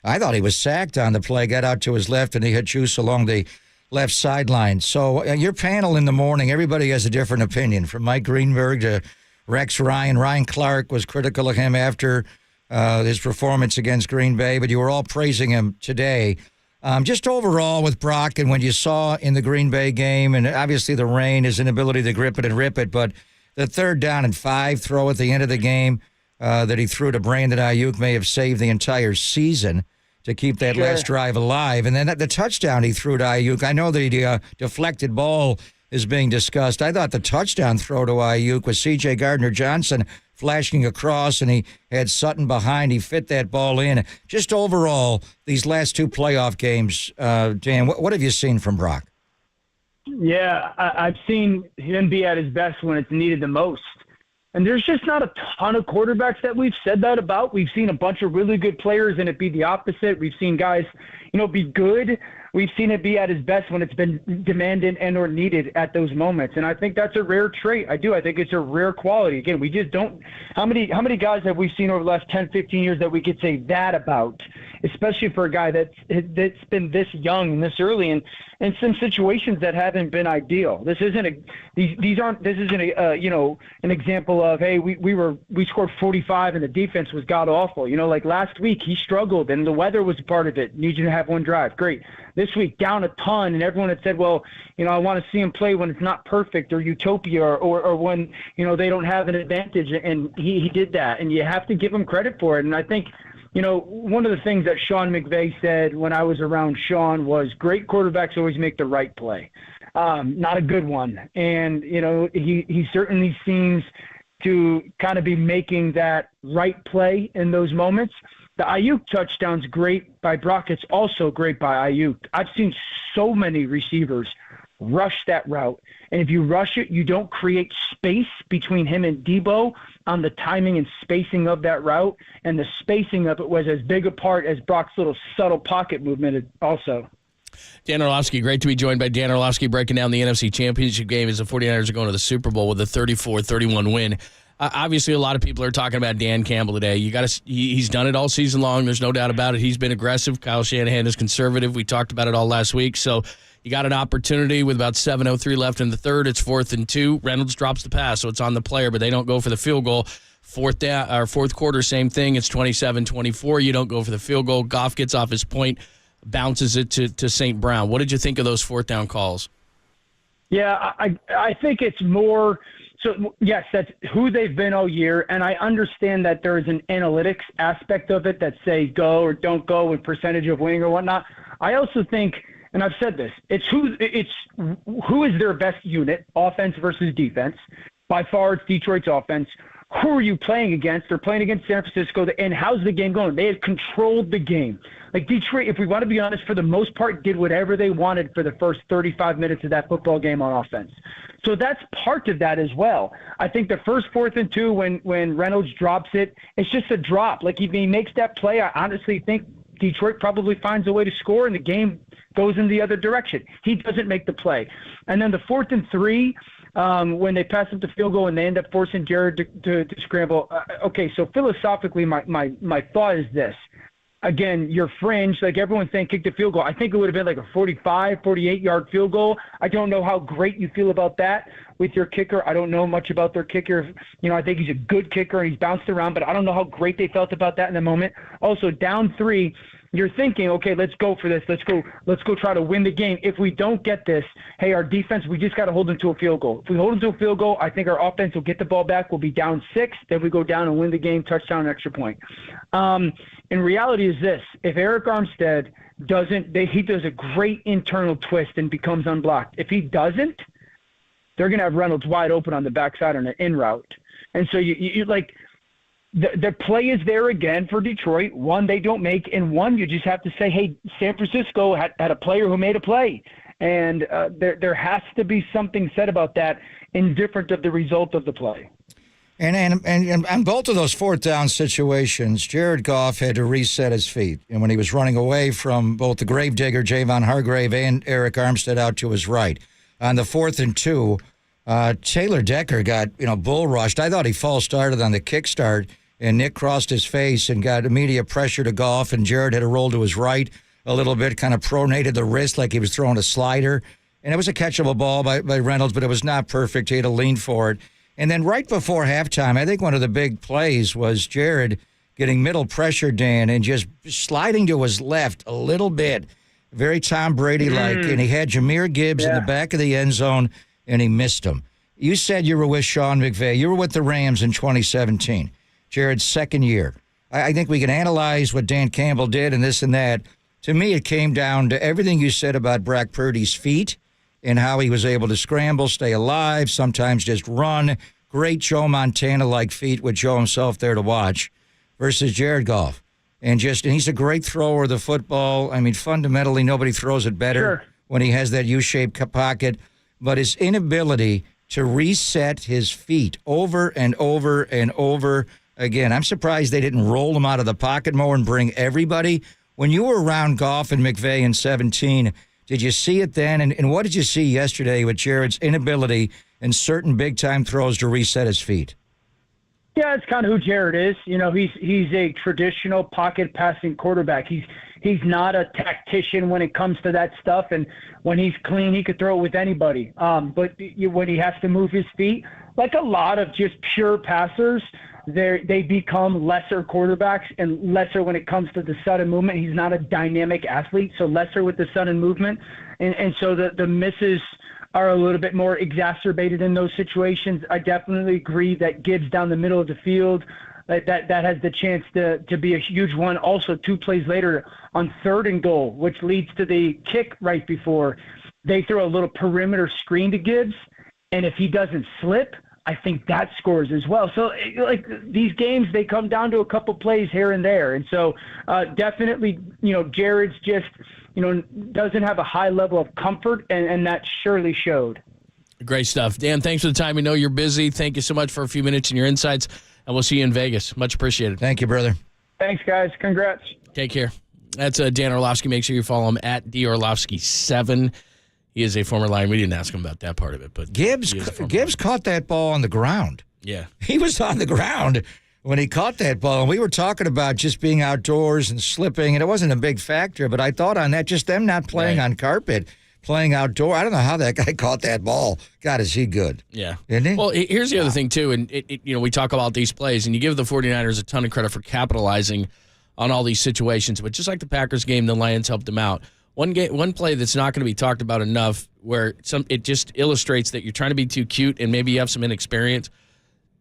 I thought he was sacked on the play, got out to his left, and he hit Juice along the left sideline. So your panel in the morning, everybody has a different opinion, from Mike Greenberg to Rex Ryan. Ryan Clark was critical of him after his performance against Green Bay, but you were all praising him today. Just overall with Brock and when you saw in the Green Bay game, and obviously the rain, his inability to grip it and rip it, but the 3rd down and 5 throw at the end of the game that he threw to Brandon Aiyuk may have saved the entire season to keep that last drive alive. And then the touchdown he threw to Aiyuk, I know the deflected ball is being discussed. I thought the touchdown throw to Aiyuk was C.J. Gardner-Johnson flashing across, and he had Sutton behind. He fit that ball in. Just overall, these last 2 playoff games, Dan, what have you seen from Brock? Yeah, I've seen him be at his best when it's needed the most. And there's just not a ton of quarterbacks that we've said that about. We've seen a bunch of really good players and it be the opposite. We've seen guys, be good. We've seen it be at his best when it's been demanded and or needed at those moments. And I think that's a rare trait. I think it's a rare quality. Again, we just don't – how many guys have we seen over the last 10, 15 years that we could say that about, especially for a guy that's been this young and this early and some situations that haven't been ideal. This isn't an example of, hey, we scored 45 and the defense was god awful. Like last week he struggled and the weather was part of it. Need you to have one drive. Great. This week down a ton and everyone had said, well, I want to see him play when it's not perfect or utopia or when, they don't have an advantage. And he did that. And you have to give him credit for it. And I think, one of the things that Sean McVay said when I was around Sean was great quarterbacks always make the right play. Not a good one. And, he certainly seems to kind of be making that right play in those moments. The Aiyuk touchdown's great by Brock. It's also great by Aiyuk. I've seen so many receivers rush that route. And if you rush it, you don't create space between him and Debo on the timing and spacing of that route. And the spacing of it was as big a part as Brock's little subtle pocket movement also. Dan Orlovsky, great to be joined by Dan Orlovsky, breaking down the NFC Championship game as the 49ers are going to the Super Bowl with a 34-31 win. Obviously, a lot of people are talking about Dan Campbell today. He's done it all season long. There's no doubt about it. He's been aggressive. Kyle Shanahan is conservative. We talked about it all last week. So you got an opportunity with about 7:03 left in the third. It's 4th and 2. Reynolds drops the pass, so it's on the player, but they don't go for the field goal. Fourth quarter, same thing. It's 27-24. You don't go for the field goal. Goff gets off his point, bounces it to St. Brown. What did you think of those fourth down calls? Yeah, I think it's more – so, yes, that's who they've been all year, and I understand that there is an analytics aspect of it that say go or don't go with percentage of winning or whatnot. I also think, and I've said this, it's who is their best unit, offense versus defense. By far, it's Detroit's offense. Who are you playing against? They're playing against San Francisco, and how's the game going? They had controlled the game. Like Detroit, if we want to be honest, for the most part, did whatever they wanted for the first 35 minutes of that football game on offense. So that's part of that as well. I think the first 4th and 2, when Reynolds drops it, it's just a drop. Like if he makes that play, I honestly think Detroit probably finds a way to score and the game goes in the other direction. He doesn't make the play. And then the 4th and 3, when they pass up the field goal and they end up forcing Jared to scramble. Okay, so philosophically, my thought is this. Again, you're fringe, like everyone's saying, kick the field goal. I think it would have been like a 45, 48-yard field goal. I don't know how great you feel about that with your kicker. I don't know much about their kicker. I think he's a good kicker and he's bounced around, but I don't know how great they felt about that in the moment. Also, down 3, you're thinking, okay, let's go for this. Let's go try to win the game. If we don't get this, hey, our defense, we just got to hold them to a field goal. If we hold them to a field goal, I think our offense will get the ball back. We'll be down 6. Then we go down and win the game, touchdown, extra point. In reality is this. If Eric Armstead he does a great internal twist and becomes unblocked. If he doesn't, they're going to have Reynolds wide open on the backside on an in route. And so you like – the play is there again for Detroit. One, they don't make, and one, you just have to say, hey, San Francisco had a player who made a play. And there has to be something said about that indifferent of the result of the play. And on both of those 4th down situations, Jared Goff had to reset his feet. And when he was running away from both the gravedigger, Javon Hargrave, and Eric Armstead out to his right. On the 4th and 2, Taylor Decker got, bull rushed. I thought he false started on the kickstart. And Nick crossed his face and got immediate pressure to Goff, and Jared had to roll to his right a little bit, kind of pronated the wrist like he was throwing a slider. And it was a catchable ball by Reynolds, but it was not perfect. He had to lean for it. And then right before halftime, I think one of the big plays was Jared getting middle pressure, Dan, and just sliding to his left a little bit. Very Tom Brady-like. And he had Jahmyr Gibbs in the back of the end zone, and he missed him. You said you were with Sean McVay. You were with the Rams in 2017. Jared's second year. I think we can analyze what Dan Campbell did and this and that. To me, it came down to everything you said about Brock Purdy's feet and how he was able to scramble, stay alive, sometimes just run. Great Joe Montana-like feet with Joe himself there to watch versus Jared Goff. And he's a great thrower of the football. I mean, fundamentally, nobody throws it better when he has that U-shaped pocket. But his inability to reset his feet over and over and over again. I'm surprised they didn't roll him out of the pocket more and bring everybody. When you were around Goff and McVay in 17, did you see it then? And what did you see yesterday with Jared's inability in certain big-time throws to reset his feet? Yeah, it's kind of who Jared is. You know, he's a traditional pocket passing quarterback. He's not a tactician when it comes to that stuff. And when he's clean, he could throw it with anybody. But when he has to move his feet, like a lot of just pure passers, they become lesser quarterbacks and lesser when it comes to the sudden movement. He's not a dynamic athlete, so lesser with the sudden movement. And so the misses are a little bit more exacerbated in those situations. I definitely agree that Gibbs down the middle of the field, that has the chance to be a huge one. Also, 2 plays later on 3rd and goal, which leads to the kick right before, they throw a little perimeter screen to Gibbs, and if he doesn't slip, I think that scores as well. So, like, these games, they come down to a couple plays here and there. And so, definitely, Jared's just, doesn't have a high level of comfort, and that surely showed. Great stuff. Dan, thanks for the time. We know you're busy. Thank you so much for a few minutes and your insights, and we'll see you in Vegas. Much appreciated. Thank you, brother. Thanks, guys. Congrats. Take care. That's Dan Orlovsky. Make sure you follow him at DOrlovsky7. He is a former Lion. We didn't ask him about that part of it, but Gibbs caught that ball on the ground. Yeah. He was on the ground when he caught that ball. And we were talking about just being outdoors and slipping, and it wasn't a big factor, but I thought on that, just them not playing on carpet, playing outdoor. I don't know how that guy caught that ball. God, is he good? Yeah. Isn't he? Well, here's the other thing, too, and we talk about these plays, and you give the 49ers a ton of credit for capitalizing on all these situations, but just like the Packers game, the Lions helped them out. One play that's not going to be talked about enough, where it just illustrates that you're trying to be too cute and maybe you have some inexperience.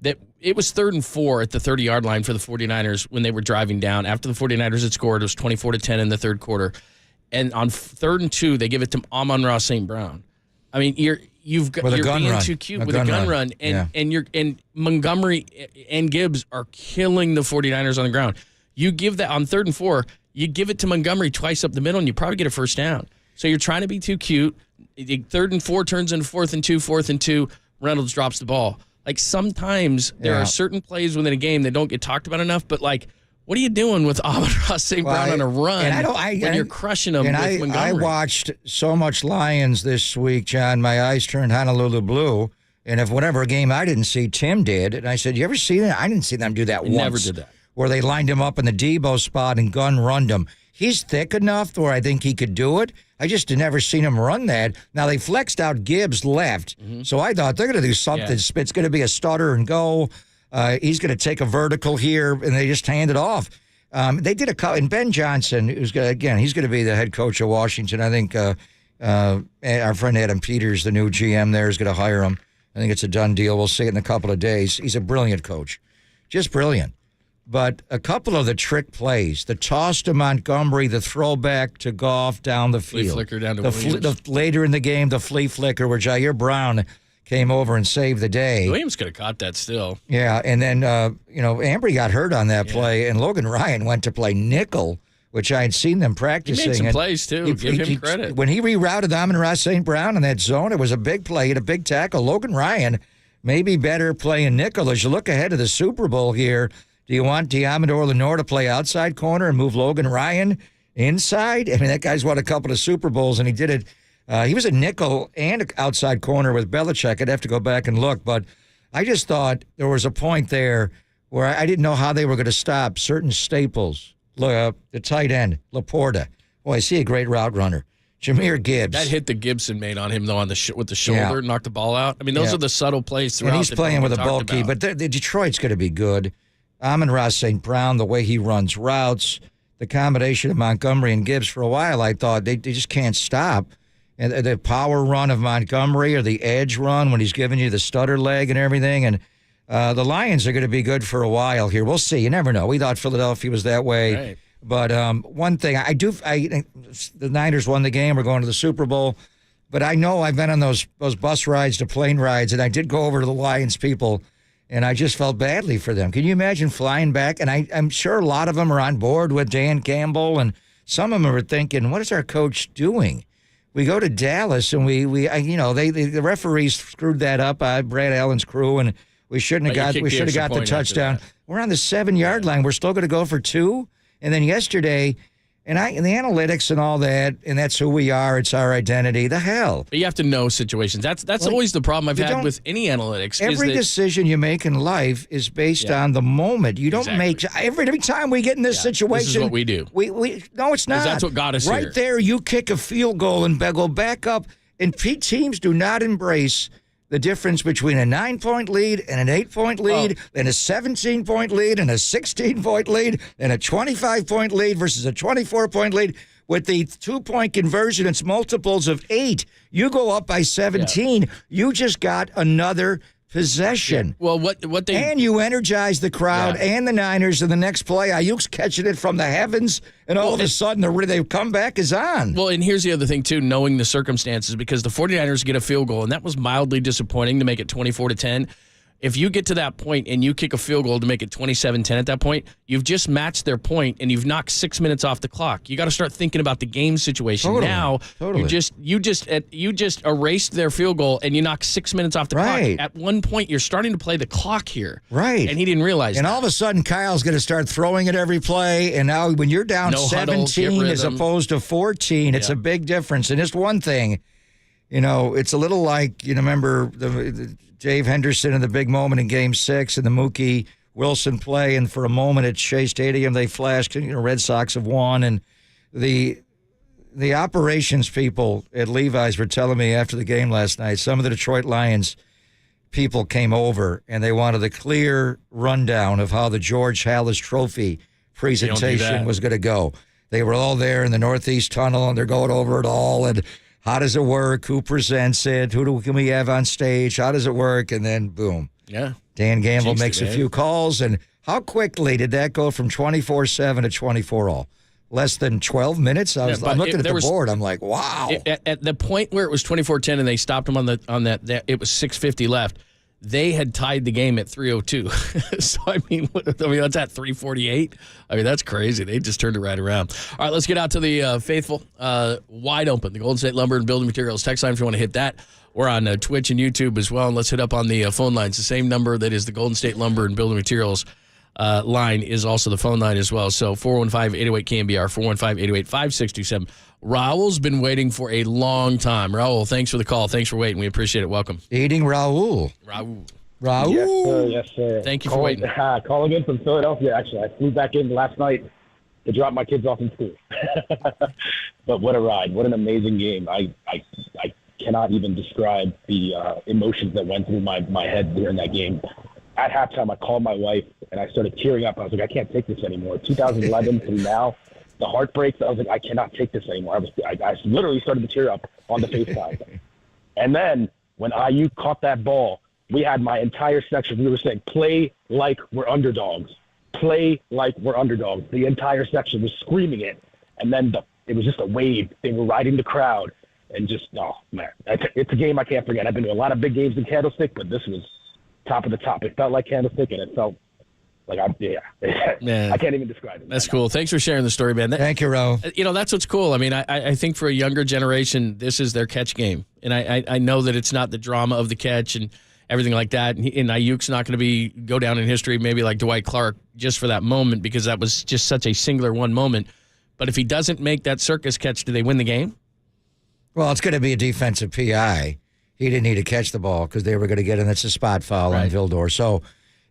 That it was 3rd and 4 at the 30-yard line for the 49ers when they were driving down. After the 49ers had scored, it was 24-10 in the third quarter. And on 3rd and 2, they give it to Amon-Ra St. Brown. I mean, you're being too cute with a gun run, and Montgomery and Gibbs are killing the 49ers on the ground. You give that on 3rd and 4. You give it to Montgomery twice up the middle, and you probably get a first down. So you're trying to be too cute. 3rd and 4 turns into 4th and 2, 4th and 2. Reynolds drops the ball. Like, sometimes there are certain plays within a game that don't get talked about enough, but, like, what are you doing with Amon-Ra St. Brown on a run when you're crushing them with Montgomery? I watched so much Lions this week, John, my eyes turned Honolulu blue. And if whatever game I didn't see, Tim did. And I said, you ever see that? I didn't see them do that once. Never did that. Where they lined him up in the Debo spot and gun-runned him. He's thick enough where I think he could do it. I just had never seen him run that. Now, they flexed out Gibbs left, so I thought they're going to do something. Yeah. It's going to be a stutter and go. He's going to take a vertical here, and they just hand it off. They did and Ben Johnson, he's going to be the head coach of Washington. I think our friend Adam Peters, the new GM there, is going to hire him. I think it's a done deal. We'll see it in a couple of days. He's a brilliant coach, just brilliant. But a couple of the trick plays, the toss to Montgomery, the throwback to Goff down the field. Flea flicker down to Williams. Later in the game, the flea flicker where Jair Brown came over and saved the day. Williams could have caught that still. Yeah, and then, Ambry got hurt on that play, and Logan Ryan went to play nickel, which I had seen them practicing. He made some plays, too. Give him credit. When he rerouted Amon-Ra St. Brown in that zone, it was a big play. He had a big tackle. Logan Ryan may be better playing nickel. As you look ahead to the Super Bowl here, do you want Diamador Lenore to play outside corner and move Logan Ryan inside? I mean, that guy's won a couple of Super Bowls, and he did it. He was a nickel and outside corner with Belichick. I'd have to go back and look. But I just thought there was a point there where I didn't know how they were going to stop certain staples. The tight end, Laporta. Boy, I see a great route runner. Jahmyr Gibbs. That hit that Gibson made on him, though, with the shoulder, knocked the ball out. I mean, those are the subtle plays throughout. And he's playing with a bulky, but the Detroit's going to be good. Amon-Ra St. Brown, the way he runs routes, the combination of Montgomery and Gibbs, for a while I thought they just can't stop. And the power run of Montgomery or the edge run when he's giving you the stutter leg and everything. And the Lions are going to be good for a while here. We'll see. You never know. We thought Philadelphia was that way. Right. But one thing, the Niners won the game. We're going to the Super Bowl. But I know I've been on those bus rides to plane rides, and I did go over to the Lions people, and I just felt badly for them. Can you imagine flying back? And I'm sure a lot of them are on board with Dan Campbell, and some of them are thinking, what is our coach doing? we go to Dallas, and the referees screwed that up. Brad Allen's crew, and we shouldn't have got the touchdown. We're on the 7-yard line. We're still going to go for 2. And then yesterday, and the analytics and all that, and that's who we are. It's our identity. The hell. But you have to know situations. That's always the problem I've had with any analytics. Every decision you make in life is based on the moment. You don't make every time we get in this situation. This is what we do. No, it's not. That's what got us right here. There, you kick a field goal and go back up. And teams do not embrace the difference between a 9-point lead and an 8-point lead, and a 17-point lead and a 16-point lead and a 25-point lead versus a 24-point lead. With the 2-point conversion, it's multiples of 8. You go up by 17. You just got another possession. Yeah. Well, what they and you energize the crowd and the Niners in the next play. Aiyuk's catching it from the heavens, and all of a sudden the comeback is on. Well, and here's the other thing too, knowing the circumstances, because the 49ers get a field goal, and that was mildly disappointing to make it 24-10. If you get to that point and you kick a field goal to make it 27-10 at that point, you've just matched their point and you've knocked 6 minutes off the clock. You got to start thinking about the game situation. Now, you just erased their field goal and you knocked 6 minutes off the clock. At one point, you're starting to play the clock here. Right. And he didn't realize And that. all of a sudden, Kyle's going to start throwing it every play. And now when you're down 17 as opposed to 14, it's a big difference. And it's one thing, it's a little like, remember the Dave Henderson in the big moment in Game 6 and the Mookie Wilson play, and for a moment at Shea Stadium they flashed. Red Sox have won, and the operations people at Levi's were telling me after the game last night, some of the Detroit Lions people came over and they wanted a clear rundown of how the George Halas Trophy presentation was going to go. They were all there in the Northeast Tunnel, and they're going over it all, and how does it work? Who presents it? Who can we have on stage? How does it work? And then, boom. Yeah. Dan Campbell makes a few calls. And how quickly did that go from 24-7 to 24-all? Less than 12 minutes? I'm looking at the board. I'm like, wow. At the point where it was 24-10 and they stopped him on that, it was 6:50 left. They had tied the game at 3:02. So, that's at 3:48. That's crazy. They just turned it right around. All right, let's get out to the faithful, wide open, the Golden State Lumber and Building Materials text line if you want to hit that. We're on Twitch and YouTube as well. And let's hit up on the phone lines. The same number that is the Golden State Lumber and Building Materials line is also the phone line as well. So 415-808-KNBR, 415-808-5627. Raul's been waiting for a long time. Raul, thanks for the call. Thanks for waiting. We appreciate it. Welcome. Eating Raul. Yes, sir. Thank you for waiting. Calling in from Philadelphia, actually. I flew back in last night to drop my kids off in school. But what a ride. What an amazing game. I cannot even describe the emotions that went through my head during that game. At halftime, I called my wife, and I started tearing up. I was like, I can't take this anymore. 2011 through now, the heartbreaks, I was like, I cannot take this anymore. I literally started to tear up on the FaceTime. And then when Aiyuk caught that ball, we had my entire section. We were saying, play like we're underdogs. Play like we're underdogs. The entire section was screaming it. And then it was just a wave. They were riding the crowd. And just, oh, man. It's a game I can't forget. I've been to a lot of big games in Candlestick, but this was top of the top. It felt like Candlestick, and it felt like Man, I can't even describe it. That's cool. Thanks for sharing the story, man. Thank you, Ro. That's what's cool. I think for a younger generation, this is their catch game. And I know that it's not the drama of the catch and everything like that. And Aiyuk's not going to go down in history maybe like Dwight Clark just for that moment, because that was just such a singular one moment. But if he doesn't make that circus catch, do they win the game? Well, it's going to be a defensive PI. He didn't need to catch the ball because they were going to get him. That's a spot foul on Vildor. So,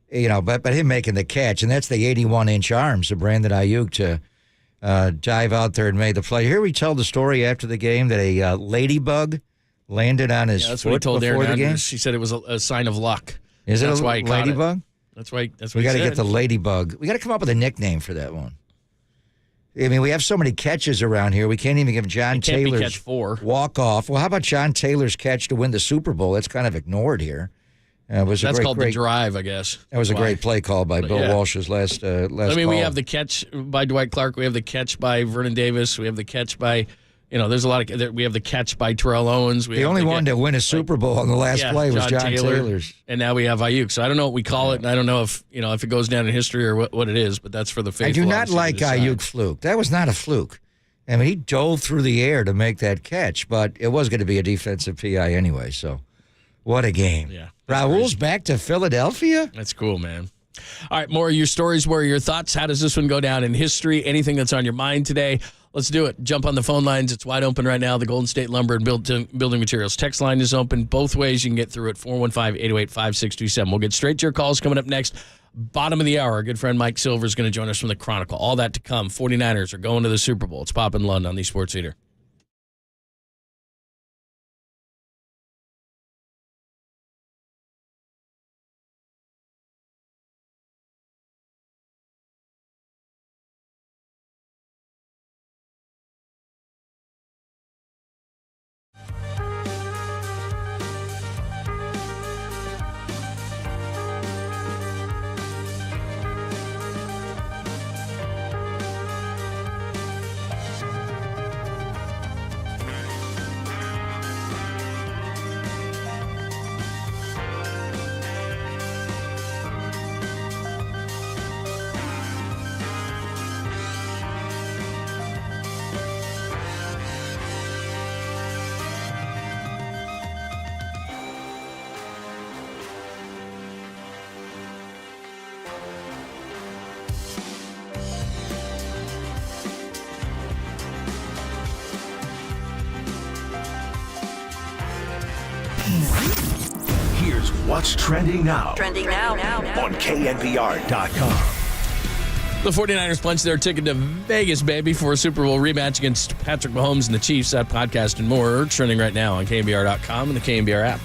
but him making the catch, and that's the 81-inch arms of Brandon Aiyuk to dive out there and make the play. Here we tell the story after the game that a ladybug landed on his that's foot what he told before Aaron the game. Andrews. She said it was a sign of luck. Is it that's a why he ladybug? That's why. That's what we got to get the ladybug. We got to come up with a nickname for that one. We have so many catches around here. We can't even give John Taylor's catch 4 walk-off. Well, how about John Taylor's catch to win the Super Bowl? That's kind of ignored here. That's called the drive, I guess. That was a great play call by Bill Walsh's last call. We have the catch by Dwight Clark. We have the catch by Vernon Davis. We have the catch by, there's a lot of. We have the catch by Terrell Owens. The only one to win a Super Bowl on the last play was John Taylor's. And now we have Aiyuk. So I don't know what we call it, and I don't know if it goes down in history or what it is. But that's for the faithful. I do not like Aiyuk fluke. That was not a fluke. I mean, he dove through the air to make that catch, but it was going to be a defensive PI anyway, so what a game. Yeah. Raul's back to Philadelphia? That's cool, man. All right, more of your stories, more of your thoughts. How does this one go down in history? Anything that's on your mind today? Let's do it. Jump on the phone lines. It's wide open right now. The Golden State Lumber and Building Materials text line is open. Both ways you can get through it, 415-808-5627. We'll get straight to your calls coming up next. Bottom of the hour, our good friend Mike Silver is going to join us from the Chronicle. All that to come. 49ers are going to the Super Bowl. It's Pop in London on the Sports Leader. Here's what's trending now. Trending now. On KNBR.com. The 49ers punched their ticket to Vegas, baby, for a Super Bowl rematch against Patrick Mahomes and the Chiefs. That podcast and more trending right now on KNBR.com and the KNBR app.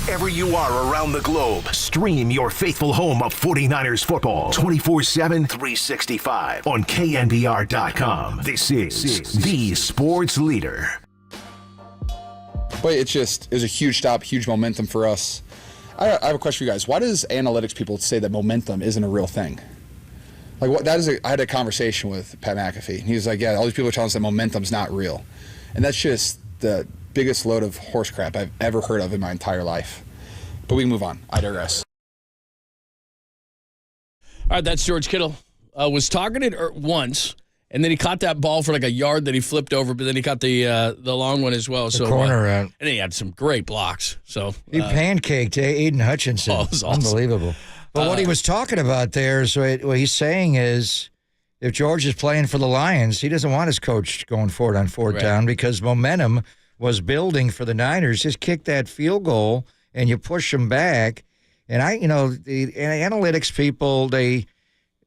Wherever you are around the globe, stream your faithful home of 49ers football 24/7, 365 on KNBR.com. This is the sports leader. But it was a huge stop, huge momentum for us. I have a question for you guys. Why does analytics people say that momentum isn't a real thing? Like, what? I had a conversation with Pat McAfee, and he was like, yeah, all these people are telling us that momentum's not real. And that's just the biggest load of horse crap I've ever heard of in my entire life. But we can move on. I digress. All right, that's George Kittle. Was targeted once, and then he caught that ball for like a yard that he flipped over, but then he caught the long one as well. The corner route. And he had some great blocks. So he pancaked Aiden Hutchinson. Oh, it was awesome. Unbelievable. But what he was talking about there is what he's saying is if George is playing for the Lions, he doesn't want his coach going forward on fourth down because momentum was building for the Niners. Just kick that field goal and you push them back. And the analytics people, they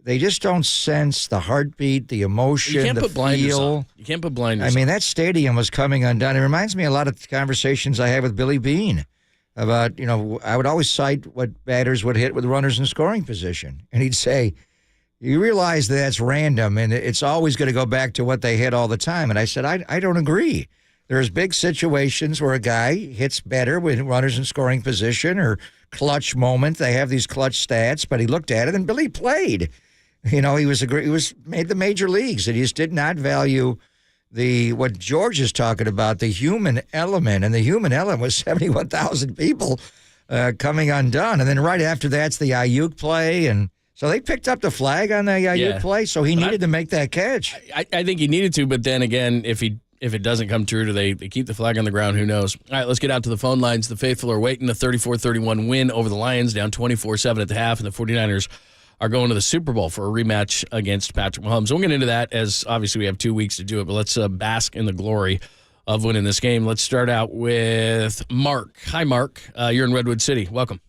just don't sense the heartbeat, the emotion, you can't the put blinders feel. on. You can't put blinders I mean, on. that stadium was coming undone. It reminds me a lot of conversations I had with Billy Beane about, I would always cite what batters would hit with runners in scoring position. And he'd say, you realize that's random and it's always going to go back to what they hit all the time. And I said, I don't agree. There's big situations where a guy hits better with runners in scoring position or clutch moment. They have these clutch stats, but he looked at it and Billy played. He was made the major leagues. And he just did not value what George is talking about, the human element. And the human element was 71,000 people coming undone. And then right after that's the Aiyuk play. And so they picked up the flag on the Aiyuk play. So he needed to make that catch. I think he needed to, but then again, if it doesn't come true, do they keep the flag on the ground? Who knows? All right, let's get out to the phone lines. The faithful are waiting. A 34-31 win over the Lions, down 24-7 at the half, and the 49ers are going to the Super Bowl for a rematch against Patrick Mahomes. We'll get into that as obviously we have 2 weeks to do it, but let's bask in the glory of winning this game. Let's start out with Mark. Hi, Mark. You're in Redwood City. Welcome.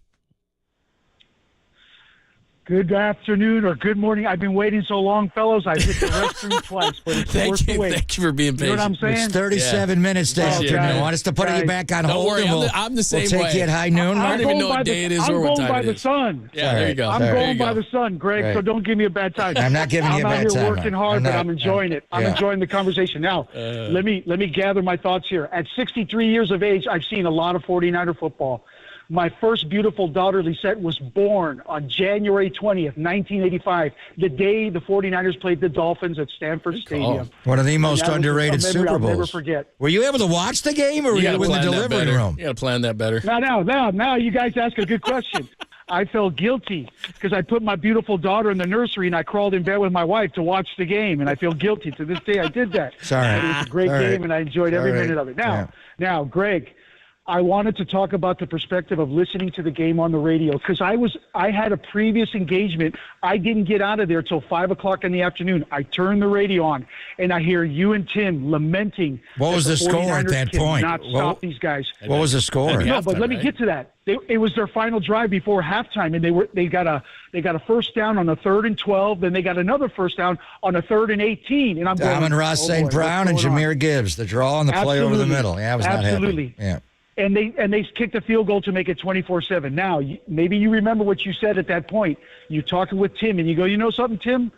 Good afternoon or good morning. I've been waiting so long, fellows. I hit the restroom twice, but it's worth the wait. Thank you for being patient. You know what I'm saying? It's 37 minutes to afternoon. Want us to put you back on hold? Don't worry, I'm the same we'll way. take you at high noon. I don't even know what day it is or what time it is. I'm going by the sun. Yeah, there you go. I'm going by the sun, Greg, so don't give me a bad time. I'm not giving you a bad time. I'm out here working hard, but I'm enjoying it. I'm enjoying the conversation. Now, let me gather my thoughts here. At 63 years of age, I've seen a lot of 49er football. My first beautiful daughter, Lisette, was born on January 20th, 1985, the day the 49ers played the Dolphins at Stanford Stadium. One of the most underrated Super Bowls. I'll never forget. Were you able to watch the game or were you in the delivery room? You got to plan that better. Now, you guys ask a good question. I felt guilty because I put my beautiful daughter in the nursery and I crawled in bed with my wife to watch the game, and I feel guilty. To this day, I did that. Sorry. It was a great game, and I enjoyed every minute of it. Now, Greg, I wanted to talk about the perspective of listening to the game on the radio because I had a previous engagement. I didn't get out of there till 5 o'clock in the afternoon. I turned the radio on and I hear you and Tim lamenting. What was the score at that point? Not stop these guys. What was the score? No, but let me get to that. It was their final drive before halftime, and they got a first down on a 3rd and 12. Then they got another first down on a 3rd and 18. And I'm going, Amon Ross St. Brown and Jameer Gibbs, the draw on the play over the middle. Yeah, I was not happy. Yeah. And they kicked a field goal to make it 24-7. Now, maybe you remember what you said at that point. You talking with Tim, and you go, you know something, Tim?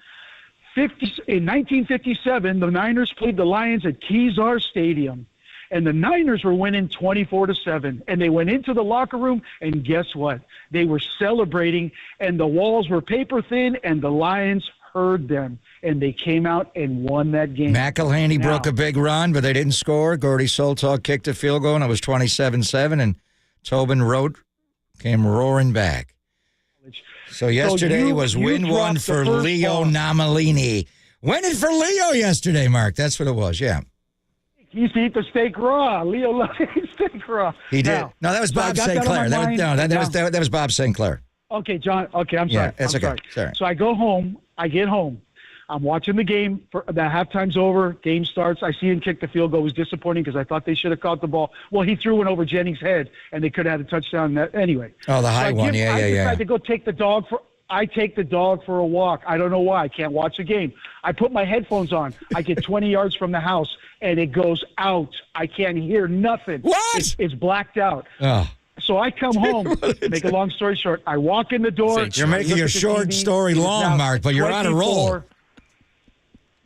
In 1957, the Niners played the Lions at Kezar Stadium, and the Niners were winning 24-7. And they went into the locker room, and guess what? They were celebrating, and the walls were paper thin, and the Lions heard them, and they came out and won that game. McElhaney broke a big run, but they didn't score. Gordy Soltau kicked a field goal, and it was 27-7, and Tobin Rote came roaring back. So yesterday was win one for Leo Namalini. Winning for Leo yesterday, Mark. That's what it was, yeah. He used to eat the steak raw. Leo loved steak raw. He did. No, that was Bob St. Clair. That was Bob St. Clair. Okay, John. Okay, I'm sorry. That's okay. Sorry. So I go home. I get home. I'm watching the game. The halftime's over. Game starts. I see him kick the field goal. It was disappointing because I thought they should have caught the ball. Well, he threw one over Jennings' head, and they could have had a touchdown. Anyway. Oh, the high one. Yeah. I decided to go take the dog for. I take the dog for a walk. I don't know why. I can't watch the game. I put my headphones on. I get 20 yards from the house, and it goes out. I can't hear nothing. What? It's blacked out. Oh. So I come home, make a long story short, I walk in the door. You're making a short story long, Mark, but you're on a roll.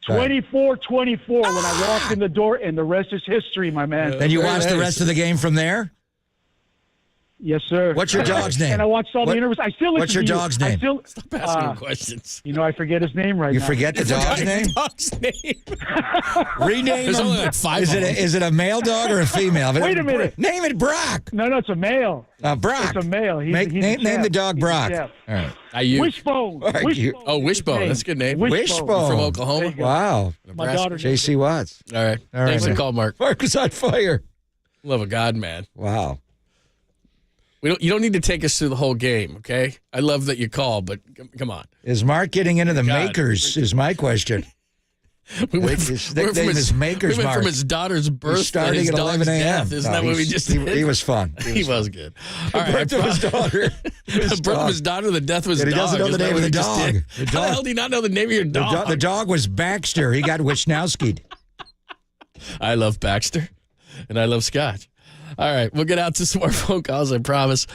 24-24 when I walked in the door, and the rest is history, my man. Then you watched the rest of the game from there? Yes, sir. What's your dog's name? And I watched all the interviews. I still listen What's your to you. dog's name? Stop asking him questions. You know, I forget his name right now. You forget the dog's name? Dog's name. Rename There's him. only like 5 Is of them. it a male dog or a female? Wait a minute. Name it Brock. No, it's a male. Brock. It's a male. He's Name the dog Brock. All right. Aiyuk. Wishbone. Wishbone. That's a good name. Wishbone. From Oklahoma. Wow. My daughter. J.C. Watts. All right. All Thanks right, for the man. call, Mark. Mark was on fire. Love of God, man. Wow. You don't need to take us through the whole game, okay? I love that you call, but come on. Is Mark getting into the God. makers is my question. His nickname is Makers we went Mark. from his daughter's birth to starting his at dog's 11 a.m. death. Isn't that what we just did? He was fun. He was good. All right. Birth of his daughter. The birth of his daughter, the death of his And dog. he doesn't know the Isn't that name of what the we just dog. did? The How the dog- hell do you not know the name of your dog? The dog was Baxter. He got Wisnowski'd. I love Baxter, and I love Scotch. All right, we'll get out to some more phone calls. I promise.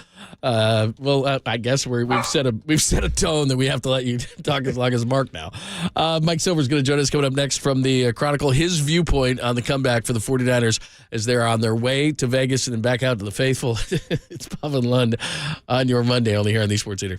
I guess we've set a tone that we have to let you talk as long as Mark now. Mike Silver's going to join us coming up next from the Chronicle. His viewpoint on the comeback for the 49ers as they're on their way to Vegas and then back out to the faithful. It's Puff and Lund on your Monday, only here on the Sports Leader.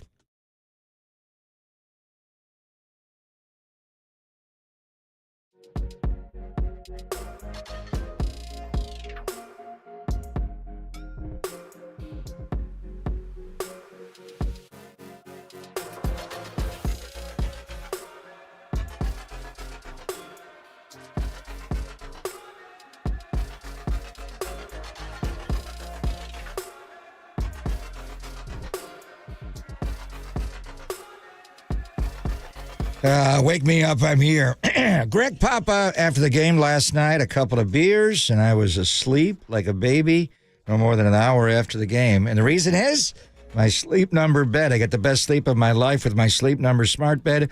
Wake me up, I'm here. Greg Papa, after the game last night, a couple of beers, and I was asleep like a baby no more than an hour after the game. And the reason is my Sleep Number bed. I get the best sleep of my life with my Sleep Number smart bed.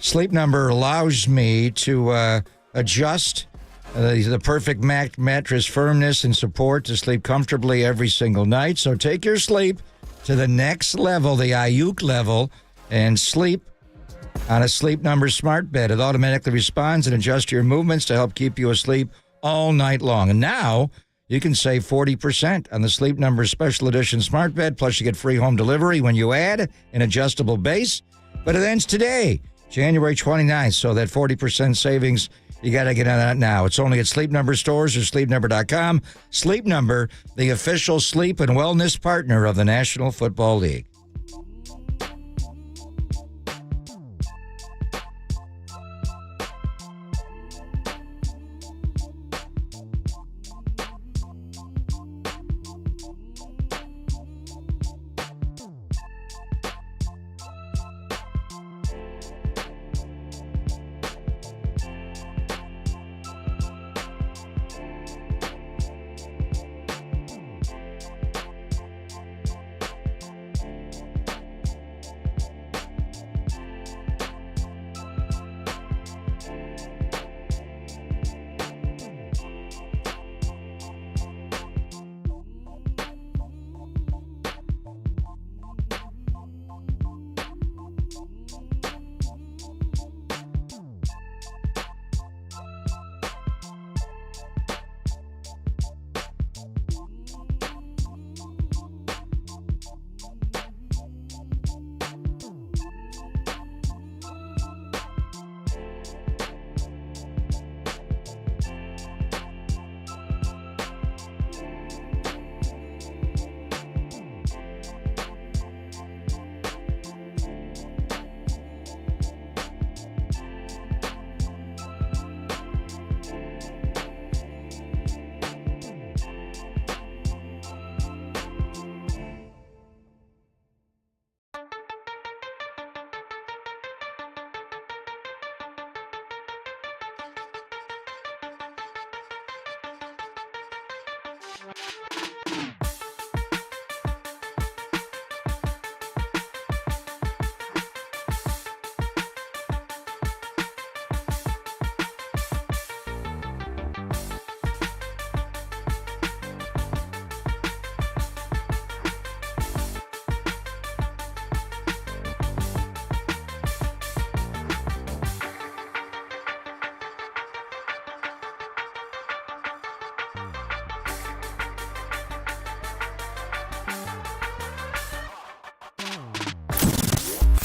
Sleep Number allows me to adjust the perfect mattress firmness and support to sleep comfortably every single night. So take your sleep to the next level, the Aiyuk level, and sleep on a Sleep Number smart bed. It automatically responds and adjusts your movements to help keep you asleep all night long. And now you can save 40% on the Sleep Number Special Edition smart bed, plus you get free home delivery when you add an adjustable base. But it ends today, January 29th, so that 40% savings, you got to get on that now. It's only at Sleep Number stores or sleepnumber.com. Sleep Number, the official sleep and wellness partner of the National Football League.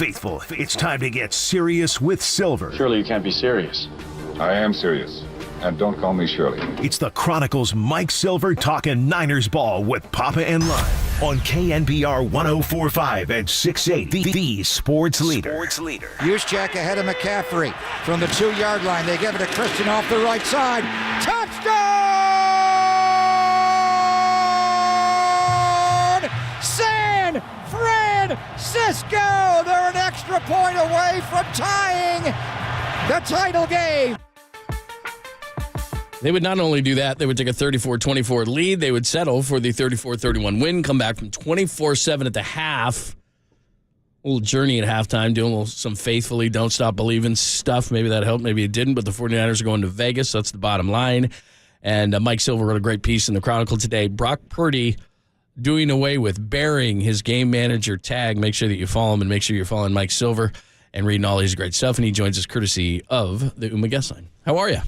faithful, it's time to get serious with Silver. Surely you can't be serious. I am serious. And don't call me Shirley. It's the Chronicles' Mike Silver talking Niners ball with Papa and Lime on KNBR 104.5 and 6.8, the sports leader. Juszczyk ahead of McCaffrey from the 2-yard line. They give it to Christian off the right side. Touchdown! San Francisco! They're an extra point away from tying the title game. They would not only do that, they would take a 34-24 lead. They would settle for the 34-31 win, come back from 24-7 at the half. A little journey at halftime, doing some faithfully don't stop believing stuff. Maybe that helped, maybe it didn't, but the 49ers are going to Vegas, so that's the bottom line. And Mike Silver wrote a great piece in the Chronicle today. Brock Purdy doing away with bearing his game manager tag. Make sure that you follow him and make sure you're following Mike Silver and reading all his great stuff. And he joins us courtesy of the Uma Guest Line. How are you?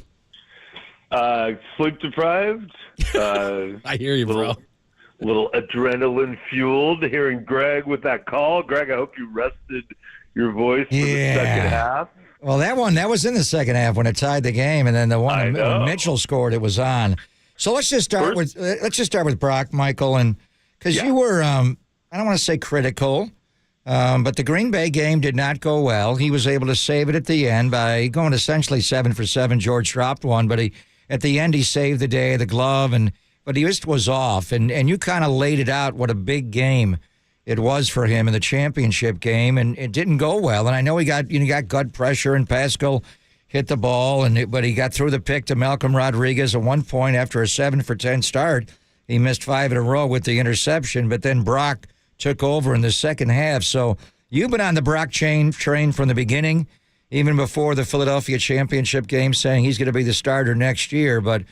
Sleep deprived. I hear you, bro. Little adrenaline fueled hearing Greg with that call. Greg, I hope you rested your voice for the second half. Well, that was in the second half when it tied the game, and then the one when Mitchell scored, it was on. So let's just start with Brock, Michael, and because you were I don't want to say critical, but the Green Bay game did not go well. He was able to save it at the end by going essentially 7 for 7. George dropped one, but at the end, he saved the day, the glove, but he just was off. And you kind of laid it out what a big game it was for him in the championship game, and it didn't go well. And I know he got gut pressure, and Pascal hit the ball, but he got through the pick to Malcolm Rodriguez at one point after a 7 for 10 start. He missed 5 in a row with the interception, but then Brock took over in the second half. So you've been on the Brock train from the beginning, even before the Philadelphia championship game, saying he's going to be the starter next year. But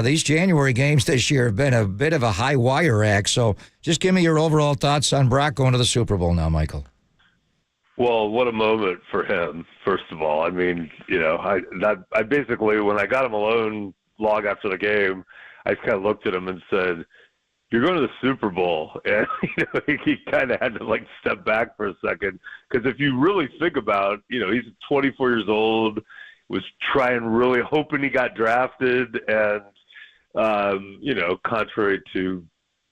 these January games this year have been a bit of a high wire act. So just give me your overall thoughts on Brock going to the Super Bowl now, Michael. Well, what a moment for him, first of all. I mean, I basically, when I got him alone long after the game, I just kind of looked at him and said, "You're going to the Super Bowl." And he kind of had to step back for a second, because if you really think about, he's 24 years old, was really hoping he got drafted, and contrary to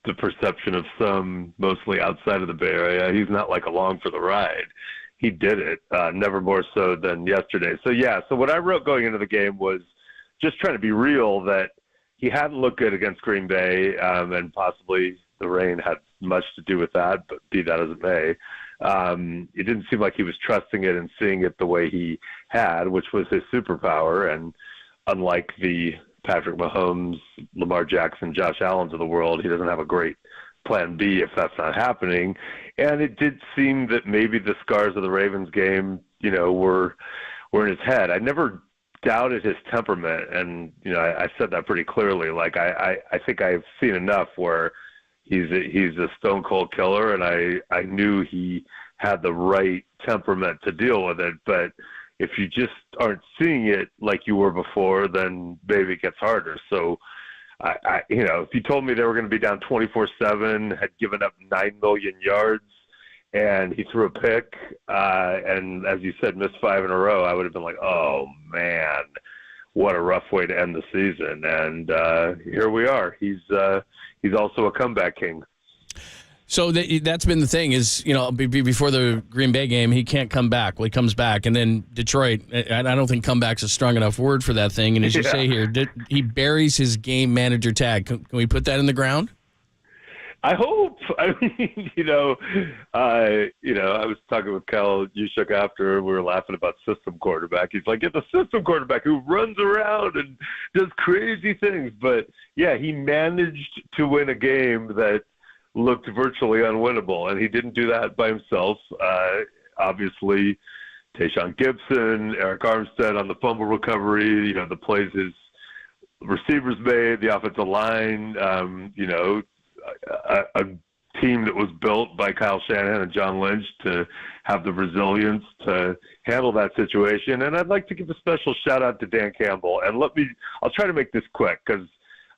the perception of some, mostly outside of the Bay Area, he's not along for the ride. He did it, never more so than yesterday. So what I wrote going into the game was just trying to be real, that he hadn't looked good against Green Bay, and possibly the rain had much to do with that, but be that as it may. It didn't seem like he was trusting it and seeing it the way he had, which was his superpower. And unlike the Patrick Mahomes, Lamar Jackson, Josh Allens of the world, he doesn't have a great plan B if that's not happening. And it did seem that maybe the scars of the Ravens game, were in his head. I never doubted his temperament, and I said that pretty clearly. I think I've seen enough where he's a stone cold killer, and I knew he had the right temperament to deal with it. But if you just aren't seeing it like you were before, then maybe it gets harder. So if you told me they were going to be down 24-7, had given up 9 million yards, and he threw a pick, and as you said, missed 5 in a row, I would have been like, oh man, what a rough way to end the season. And here we are. He's also a comeback king. So that's been the thing is, before the Green Bay game, he can't come back. Well, he comes back. And then Detroit, and I don't think comeback's a strong enough word for that thing. And as you say here, he buries his game manager tag. Can we put that in the ground? I hope. I mean, I was talking with Kyle Juszczyk after, we were laughing about system quarterback. He's like, it's a system quarterback who runs around and does crazy things. But, yeah, he managed to win a game that looked virtually unwinnable, and he didn't do that by himself. Obviously, Tayshaun Gibson, Eric Armstead on the fumble recovery, the plays his receivers made, the offensive line, a team that was built by Kyle Shanahan and John Lynch to have the resilience to handle that situation. And I'd like to give a special shout out to Dan Campbell. And I'll try to make this quick, because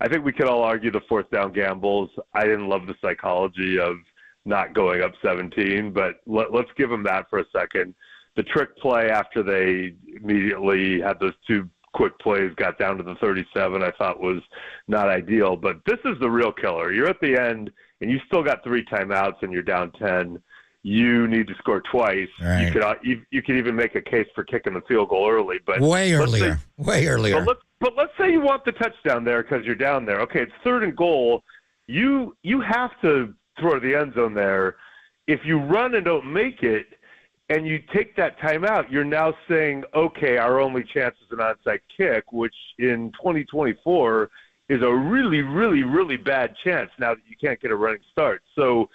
I think we could all argue the fourth down gambles. I didn't love the psychology of not going up 17, but let's give them that for a second. The trick play after they immediately had those two quick plays, got down to the 37, I thought was not ideal. But this is the real killer. You're at the end, and you still got 3 timeouts, and you're down 10. You need to score twice. Right. You could even make a case for kicking the field goal early, but way earlier. But let's say you want the touchdown there because you're down there. Okay, it's 3rd and goal. You have to throw to the end zone there. If you run and don't make it, and you take that timeout, you're now saying, okay, our only chance is an onside kick, which in 2024 is a really, really, really bad chance now that you can't get a running start. So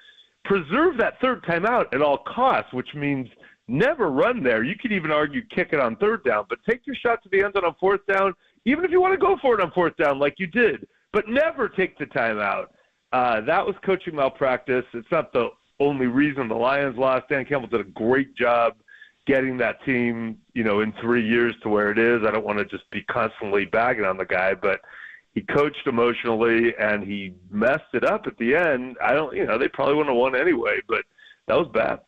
preserve that 3rd timeout at all costs, which means never run there. You could even argue kick it on 3rd down, but take your shot to the end zone on 4th down, even if you want to go for it on 4th down like you did, but never take the timeout. That was coaching malpractice. It's not the only reason the Lions lost. Dan Campbell did a great job getting that team, in 3 years to where it is. I don't want to just be constantly bagging on the guy, but he coached emotionally and he messed it up at the end. They probably wouldn't have won anyway, but that was bad.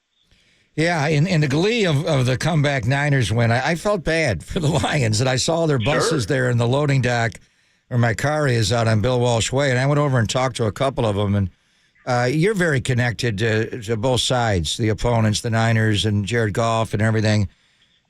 Yeah, in the glee of the comeback Niners win, I felt bad for the Lions, and I saw their buses there in the loading dock where my car is out on Bill Walsh Way, and I went over and talked to a couple of them, and you're very connected to both sides, the opponents, the Niners, and Jared Goff and everything.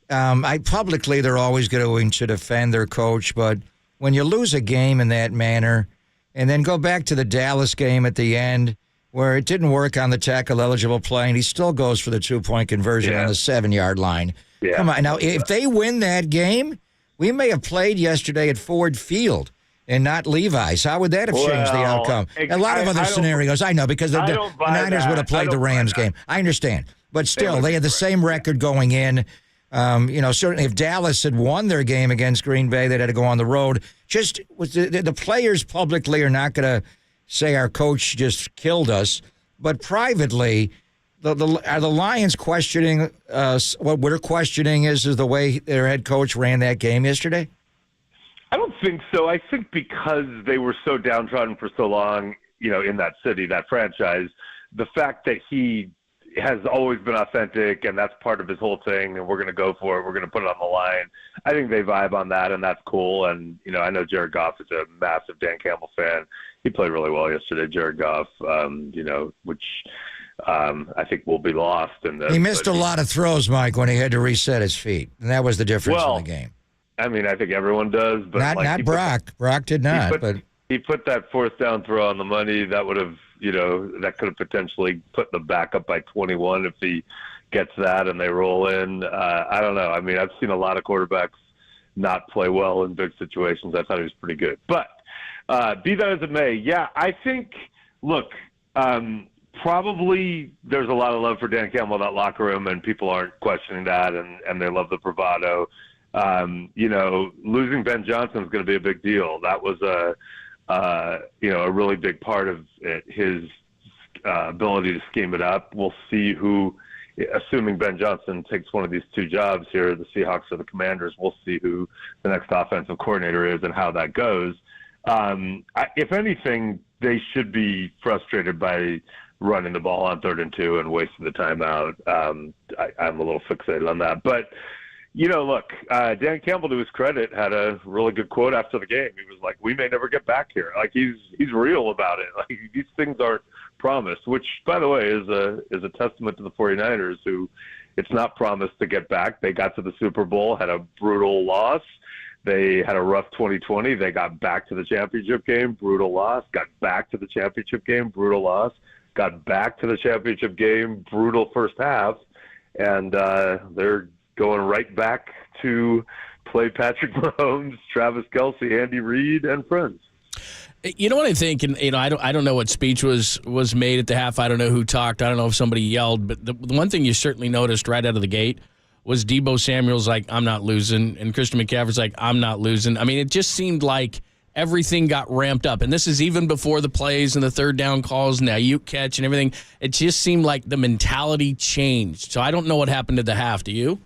Publicly, they're always going to defend their coach, but when you lose a game in that manner and then go back to the Dallas game at the end where it didn't work on the tackle-eligible play, and he still goes for the 2-point conversion on the 7-yard line. Yeah. Come on. Now, if they win that game, we may have played yesterday at Ford Field and not Levi's. How would that have changed the outcome? A lot of other scenarios, I know, because the Niners would have played the Rams game. I understand. But still, they had the same record going in. Certainly if Dallas had won their game against Green Bay, they'd had to go on the road. Just the players publicly are not going to say our coach just killed us, but privately, are the Lions questioning what we're questioning is the way their head coach ran that game yesterday? I don't think so. I think because they were so downtrodden for so long, in that city, that franchise, the fact that he has always been authentic and that's part of his whole thing and we're going to go for it, we're going to put it on the line. I think they vibe on that and that's cool. And, I know Jared Goff is a massive Dan Campbell fan. He played really well yesterday, Jared Goff, which I think will be lost. He missed a lot of throws, Mike, when he had to reset his feet. And that was the difference in the game. I mean, I think everyone does, but not Brock. Brock did not. He put that 4th down throw on the money. That would have, that could have potentially put the back up by 21 if he gets that and they roll in. I don't know. I mean, I've seen a lot of quarterbacks not play well in big situations. I thought he was pretty good. But be that as it may, yeah, I think, look, probably there's a lot of love for Dan Campbell in that locker room, and people aren't questioning that, and they love the bravado. Losing Ben Johnson is going to be a big deal. That was a really big part of his ability to scheme it up. We'll see who, assuming Ben Johnson takes one of these 2 jobs here, the Seahawks or the Commanders, we'll see who the next offensive coordinator is and how that goes. If anything, they should be frustrated by running the ball on 3rd and 2 and wasting the timeout. I'm a little fixated on that. But, look, Dan Campbell, to his credit, had a really good quote after the game. He was like, we may never get back here. Like, he's real about it. Like, these things aren't promised, which, by the way, is a testament to the 49ers, who it's not promised to get back. They got to the Super Bowl, had a brutal loss. They had a rough 2020. They got back to the championship game, brutal loss. Got back to the championship game, brutal loss. Got back to the championship game, brutal first half. And they're going right back to play Patrick Mahomes, Travis Kelce, Andy Reid, and friends. You know what I think, and I don't know what speech was made at the half. I don't know who talked. I don't know if somebody yelled, but the one thing you certainly noticed right out of the gate was Deebo Samuel's like, I'm not losing, and Christian McCaffrey's like, I'm not losing. I mean, it just seemed like everything got ramped up, and this is even before the plays and the 3rd down calls and the Aiyuk catch and everything. It just seemed like the mentality changed. So I don't know what happened at the half. Do you?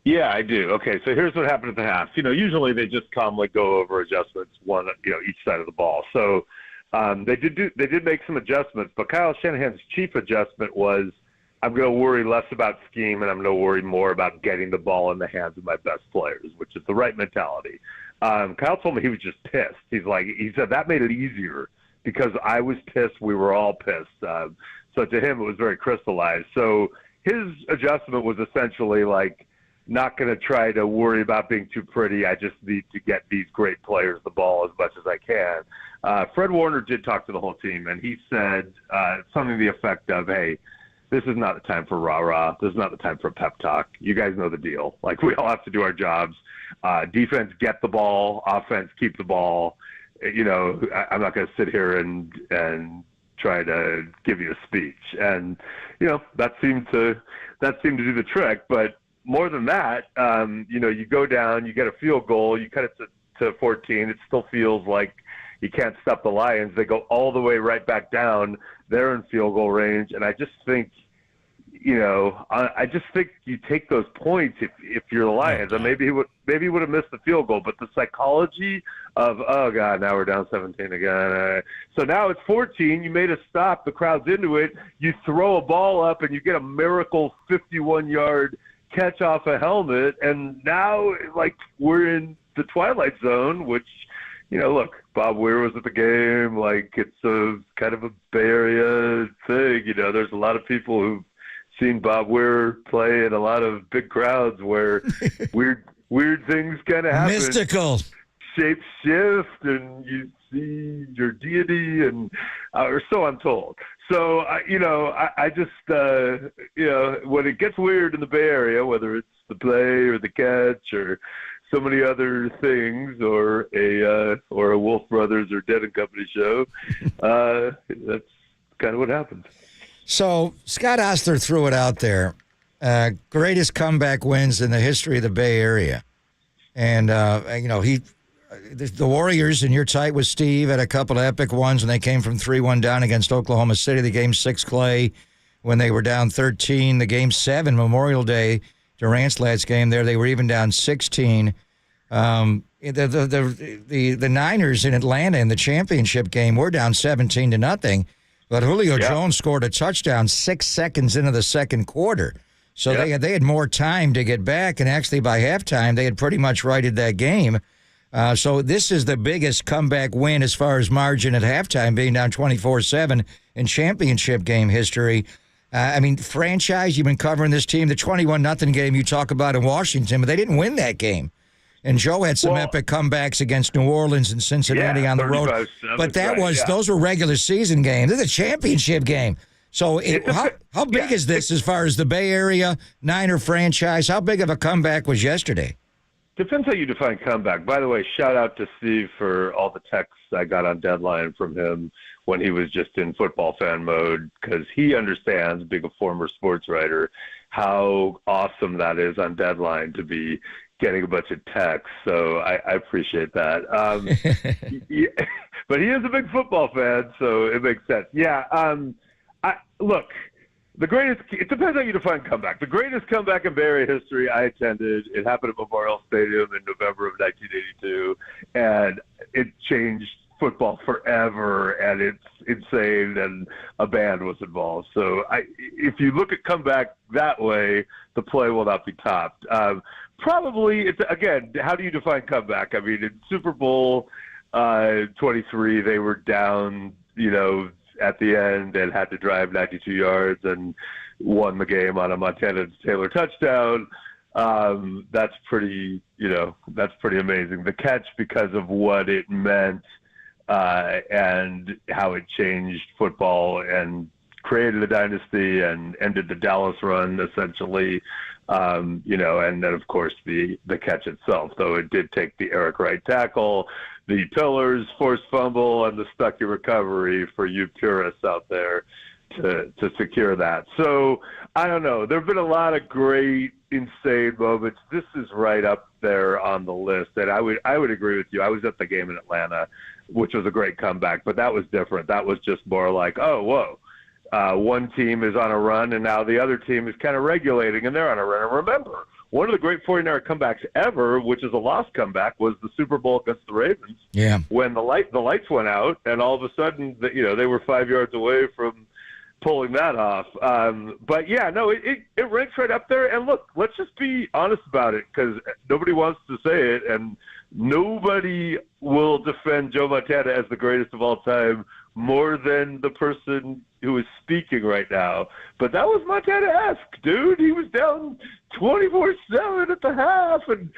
Yeah, I do. Okay, so here's what happened at the half. Usually they just calmly go over adjustments, one, each side of the ball. So They did make some adjustments, but Kyle Shanahan's chief adjustment was, I'm going to worry less about scheme and I'm going to worry more about getting the ball in the hands of my best players, which is the right mentality. Kyle told me he was just pissed. He said that made it easier because I was pissed. We were all pissed. So to him, it was very crystallized. So his adjustment was essentially like, not going to try to worry about being too pretty. I just need to get these great players the ball as much as I can. Fred Warner did talk to the whole team, and he said something to the effect of, hey, this is not the time for rah-rah. This is not the time for pep talk. You guys know the deal. Like, we all have to do our jobs. Defense, get the ball. Offense, keep the ball. I'm not going to sit here and try to give you a speech. And, that seemed to do the trick. But more than that, you go down, you get a field goal, you cut it to 14. It still feels like you can't stop the Lions. They go all the way right back down. They're in field goal range. And I just think, you take those points if you're the Lions. And maybe he would have missed the field goal. But the psychology of, oh, God, now we're down 17 again. So now it's 14. You made a stop. The crowd's into it. You throw a ball up, and you get a miracle 51-yard catch off a helmet. And now, we're in the twilight zone, which, look, Bob Weir was at the game. It's a kind of a Bay Area thing. There's a lot of people who've seen Bob Weir play in a lot of big crowds where weird things kind of happen. Mystical. Shapes shift, and you see your deity, or so I'm told. So, I just, when it gets weird in the Bay Area, whether it's the play or the catch or so many other things, or a Wolf Brothers or Dead and Company show, that's kind of what happens. So Scott Ostler threw it out there. Greatest comeback wins in the history of the Bay Area. And, the Warriors, and you're tight with Steve, had a couple of epic ones when they came from 3-1 down against Oklahoma City. The Game 6 Clay, when they were down 13. The Game 7 Memorial Day, Durant's last game there, they were even down 16. The Niners in Atlanta in the championship game were down 17-0. But Julio Jones scored a touchdown 6 seconds into the second quarter. So they had more time to get back, and actually by halftime, they had pretty much righted that game. So this is the biggest comeback win as far as margin at halftime, being down 24-7 in championship game history. Franchise, you've been covering this team, the 21-0 game you talk about in Washington, but they didn't win that game. And Joe had some epic comebacks against New Orleans and Cincinnati on the road. But those were regular season games. This is a championship game. So how big is this as far as the Bay Area Niner franchise? How big of a comeback was yesterday? Depends how you define comeback. By the way, shout out to Steve for all the texts I got on deadline from him when he was just in football fan mode, because he understands, being a former sports writer, how awesome that is on deadline to be getting a bunch of texts. So I appreciate that. But he is a big football fan, so it makes sense. Look, it depends how you define comeback. The greatest comeback in Bay Area history I attended, it happened at Memorial Stadium in November of 1982, and it changed football forever, and it's insane, and a band was involved. So if you look at comeback that way, the play will not be topped. Probably, again, how do you define comeback? In Super Bowl 23, they were down, at the end and had to drive 92 yards and won the game on a Montana Taylor touchdown. That's pretty amazing. The catch, because of what it meant and how it changed football and created a dynasty and ended the Dallas run, essentially. And then, of course, the catch itself, though it did take the Eric Wright tackle, the pillars, forced fumble, and the Stuckey recovery for you purists out there to secure that. So, I don't know. There have been a lot of great, insane moments. This is right up there on the list, and I would agree with you. I was at the game in Atlanta, which was a great comeback, but that was different. That was just more like, oh, whoa. One team is on a run, and now the other team is kind of regulating, and they're on a run. And remember, one of the great 49er comebacks ever, which is a lost comeback, was the Super Bowl against the Ravens. Yeah. When the lights went out, and all of a sudden, they were 5 yards away from pulling that off. But yeah, no, it ranks right up there. And look, let's just be honest about it, because nobody wants to say it, and nobody will defend Joe Montana as the greatest of all time more than the person who is speaking right now. But that was Montana-esque, dude. He was down 24-7 at the half, and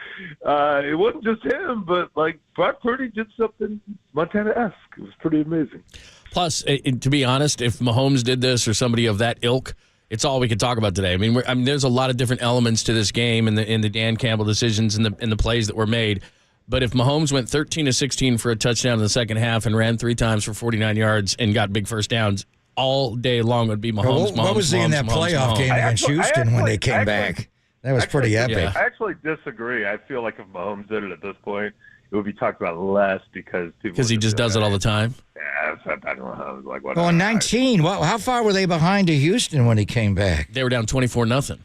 it wasn't just him, but like Brock Purdy did something Montana-esque. It was pretty amazing. Plus, to be honest, if Mahomes did this or somebody of that ilk, it's all we could talk about today. I mean, there's a lot of different elements to this game and the Dan Campbell decisions and the plays that were made. But if Mahomes went 13-16 for a touchdown in the second half and ran 3 times for 49 yards and got big first downs, all day long would be Mahomes. What was he in that playoff game against Houston when they came back? That was pretty epic. I actually disagree. I feel like if Mahomes did it at this point, it would be talked about less because he just does it all the time. Yeah, I don't know how. Like, whatever. Well, in 19, how far were they behind to Houston when he came back? They were down 24-0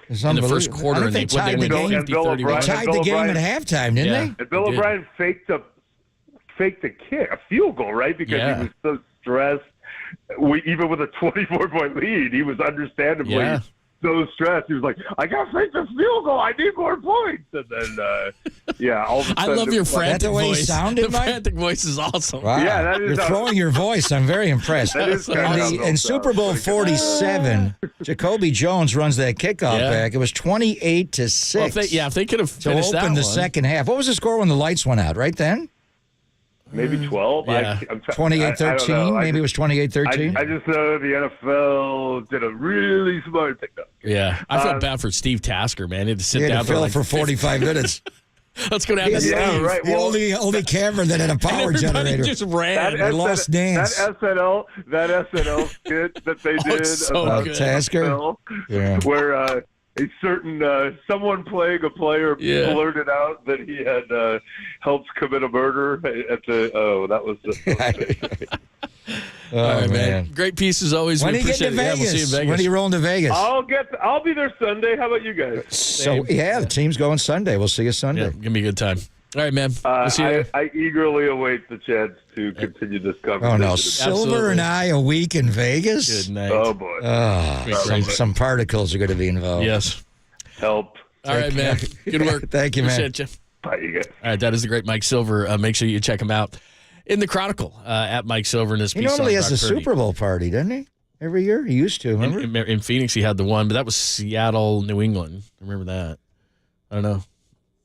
in the first quarter. I think they tied the game. They tied the game at halftime, didn't they? And Bill O'Brien faked a kick, a field goal, right? Because he was so stressed. Even with a 24-point lead, he was understandably so stressed. He was like, I got to fake this field goal. I need more points. And then, all of a sudden. I love your frantic voice. The frantic voice is awesome. Wow. Yeah, that is You're throwing your voice. I'm very impressed. In Super Bowl 47, Jacoby Jones runs that kickoff back. It was 28-6. Well, if they could have finished to open the second half. What was the score when the lights went out? Right then? Maybe 12. Yeah. 28-13. Maybe it was 28-13. I just know the NFL did a really smart thing. Yeah, I felt bad for Steve Tasker, man. He had to sit He had down to fill for for 45 minutes. Let's go down to Steve. Right. The only camera that had a power generator. Just ran. They lost dance. That SNL skit that they did about Tasker, where a certain someone playing a player blurted out that he had helped commit a murder at the. Oh, that was the. All right, man. Great piece as always. When do you get to Vegas? We'll see you in Vegas. When are you rolling to Vegas? I'll be there Sunday. How about you guys? So the team's going Sunday. We'll see you Sunday. Yeah, gonna be a good time. All right, man. We'll see you there. I eagerly await the chance to continue this conversation. Oh no, Silver and I a week in Vegas. Good night. Oh boy. Some particles are going to be involved. Yes. Help. All right, man. Good work. Thank you, man. Appreciate you. Bye, you guys. All right, that is the great Mike Silver. Make sure you check him out in the Chronicle at Mike Silver and his piece. He normally has a Brock Purdy. Super Bowl party, doesn't he? Every year? He used to, remember? In Phoenix, he had the one, but that was Seattle, New England. I remember that. I don't know.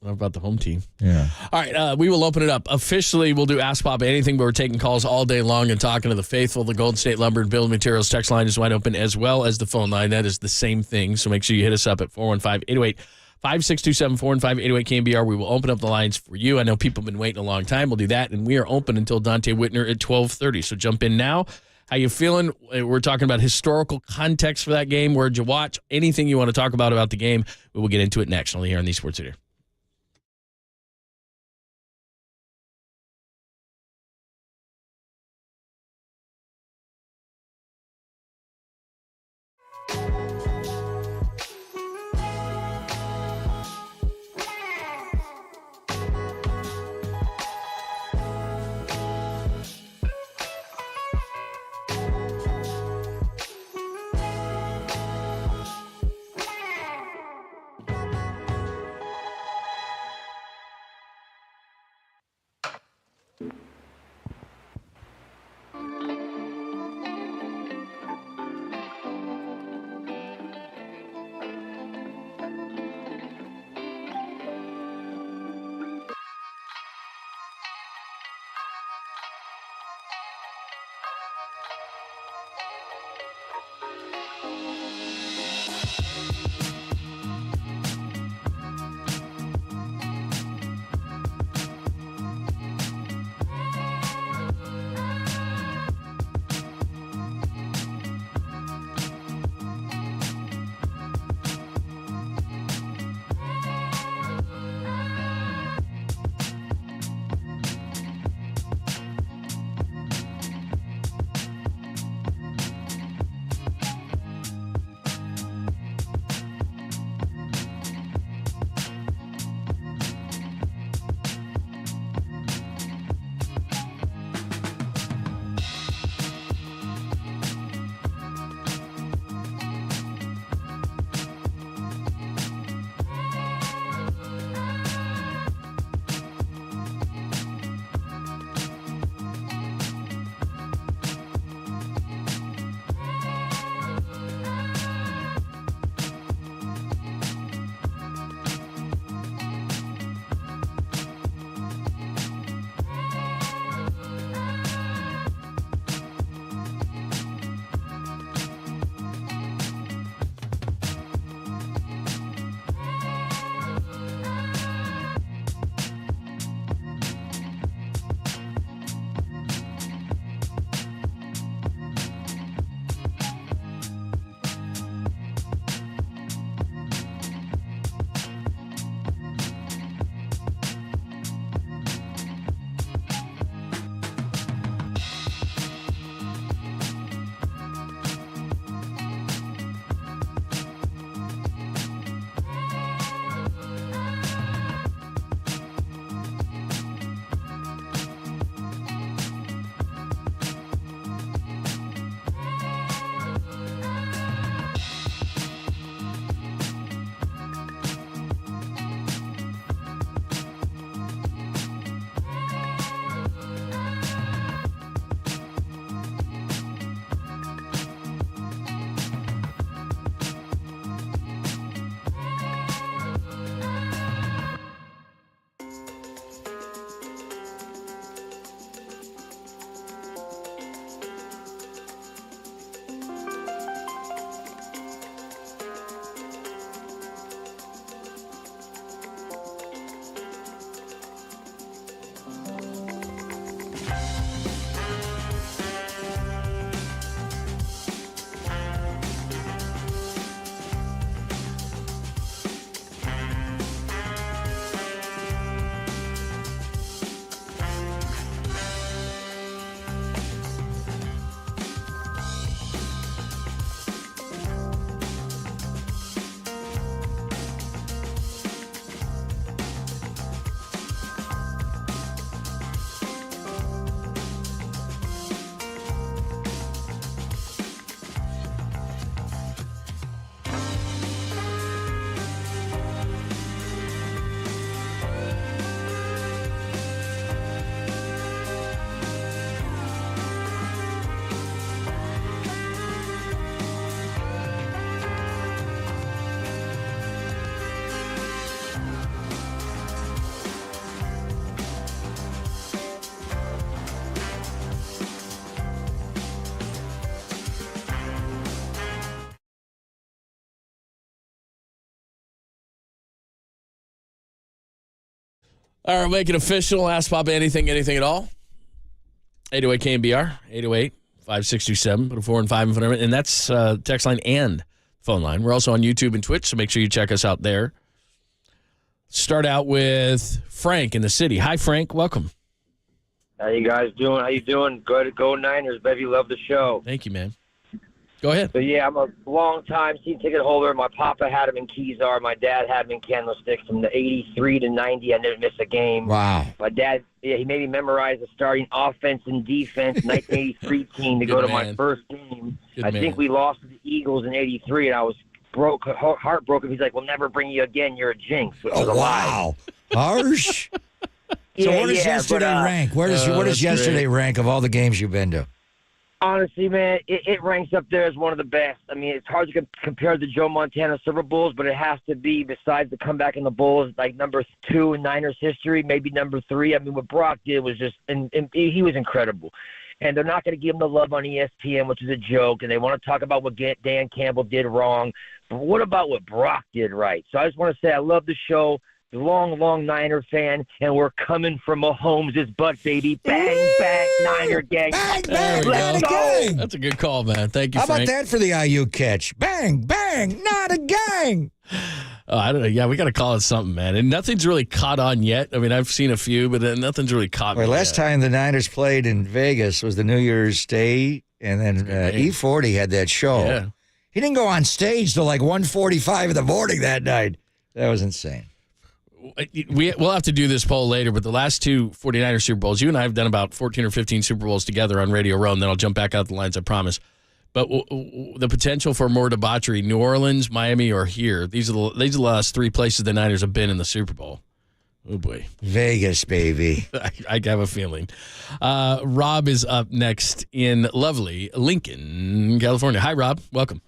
What about the home team? Yeah. All right, we will open it up. Officially, we'll do Ask Papa Anything, but we're taking calls all day long and talking to the faithful. The Golden State Lumber and Building Materials text line is wide open, as well as the phone line. That is the same thing, so make sure you hit us up at 415-808-5627, 415-808 KNBR. We will open up the lines for you. I know people have been waiting a long time. We'll do that, and we are open until Dante Whitner at 12:30, so jump in now. How you feeling? We're talking about historical context for that game. Where'd you watch? Anything you want to talk about the game, we will get into it next, only here on the Sports Leader. All right, make it official. Ask Papa anything at all. 808 KNBR, 808-5627. Put a 4 and 5 in front of it. And that's text line and phone line. We're also on YouTube and Twitch, so make sure you check us out there. Start out with Frank in the city. Hi, Frank. Welcome. How you guys doing? How you doing? Good. Go Niners, baby. Love the show. Thank you, man. Go ahead. So, yeah, I'm a long-time season ticket holder. My papa had him in Kezar. My dad had him in Candlestick from the 83 to 90. I didn't miss a game. Wow. My dad, he made me memorize the starting offense and defense 1983 team to go to my first game. I think we lost to the Eagles in 83, and I was heartbroken. He's like, we'll never bring you again. You're a jinx. Which was a lie. Harsh. So where does yesterday rank? Where does yesterday rank of all the games you've been to? Honestly, man, it ranks up there as one of the best. I mean, it's hard to compare the Joe Montana Super Bowls, but it has to be, besides the comeback in the Bulls, like number 2 in Niners history, maybe number 3. I mean, what Brock did was just and he was incredible. And they're not going to give him the love on ESPN, which is a joke, and they want to talk about what Dan Campbell did wrong. But what about what Brock did right? So I just want to say I love the show. Long Niner fan, and we're coming from Mahomes' butt, baby. Bang, bang, Niner gang. Bang, bang, let's not a gang. That's a good call, man. Thank you, How Frank. about that for the Aiyuk catch? Bang, bang, not a gang. Oh, I don't know. Yeah, we got to call it something, man. And nothing's really caught on yet. I mean, I've seen a few, but nothing's really caught me Last time the Niners played in Vegas was the New Year's Day, and then E40 had that show. Yeah. He didn't go on stage till like 1:45 in the morning that night. That was insane. We'll have to do this poll later, but the last 2 49ers Super Bowls, you and I have done about 14 or 15 Super Bowls together on Radio Row, and then I'll jump back out the lines, I promise. But the potential for more debauchery, New Orleans, Miami, or here, these are the last 3 places the Niners have been in the Super Bowl. Oh, boy. Vegas, baby. I have a feeling. Rob is up next in lovely Lincoln, California. Hi, Rob. Welcome.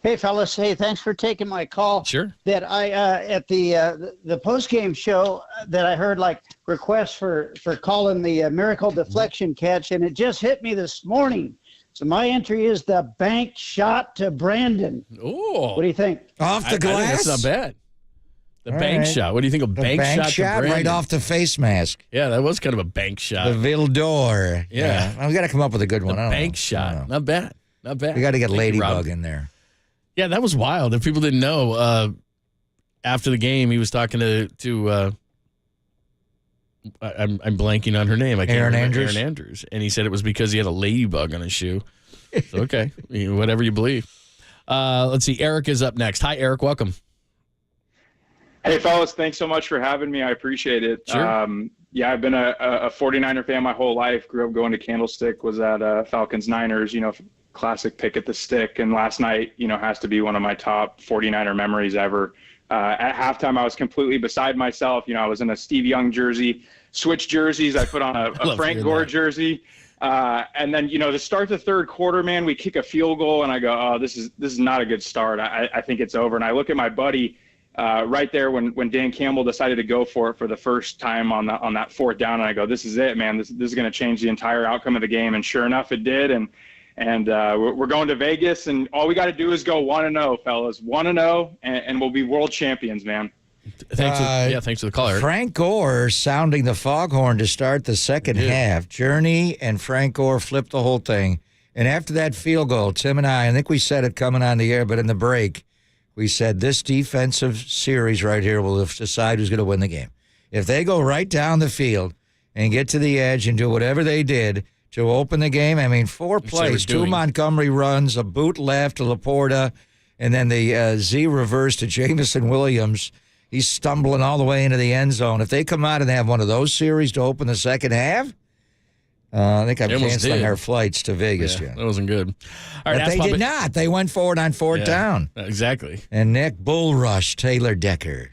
Hey, fellas. Hey, thanks for taking my call. Sure. That I at the post-game show that I heard like requests for calling the miracle deflection catch, and it just hit me this morning. So my entry is the bank shot to Brandon. Oh. What do you think? Off the glass? I think that's not bad. The All bank right. shot. What do you think of bank shot to Brandon? Right off the face mask. Yeah, that was kind of a bank shot. The Vildor. Yeah. I've got to come up with a good one. The I don't bank know. shot. Not bad. Not bad. We got to get Thank you, Ladybug Rob. in there. Yeah, that was wild. If people didn't know, after the game, he was talking to I'm blanking on her name. I can't Erin remember. Andrews? Erin Andrews. And he said it was because he had a ladybug on his shoe. So, okay. Whatever you believe. Let's see. Eric is up next. Hi, Eric. Welcome. Hey, fellas. Thanks so much for having me. I appreciate it. Sure. Yeah, I've been a 49er fan my whole life. Grew up going to Candlestick, was at Falcons Niners, classic pick at the stick. And last night, has to be one of my top 49er memories ever. At halftime, I was completely beside myself. I was in a Steve Young jersey, switched jerseys. I put on a Frank Gore jersey. And then, to start the third quarter, man, we kick a field goal and I go, oh, this is not a good start. I think it's over. And I look at my buddy right there when Dan Campbell decided to go for it for the first time on that fourth down. And I go, this is it, man. This is going to change the entire outcome of the game. And sure enough, it did. And we're going to Vegas, and all we got to do is go 1-0, fellas. 1-0, and we'll be world champions, man. Thanks for the call, Eric. Frank Gore sounding the foghorn to start the second half. Journey and Frank Gore flipped the whole thing. And after that field goal, Tim and I think we said it coming on the air, but in the break, we said this defensive series right here will decide who's going to win the game. If they go right down the field and get to the edge and do whatever they did to open the game, 4 plays, 2 Montgomery runs, a boot left to Laporta, and then the Z reverse to Jamison Williams. He's stumbling all the way into the end zone. If they come out and have one of those series to open the second half, I think I'm canceling our flights to Vegas. Yeah, that wasn't good. All right, but they did not. They went forward on fourth down. Exactly. And Nick Bull Rush, Taylor Decker.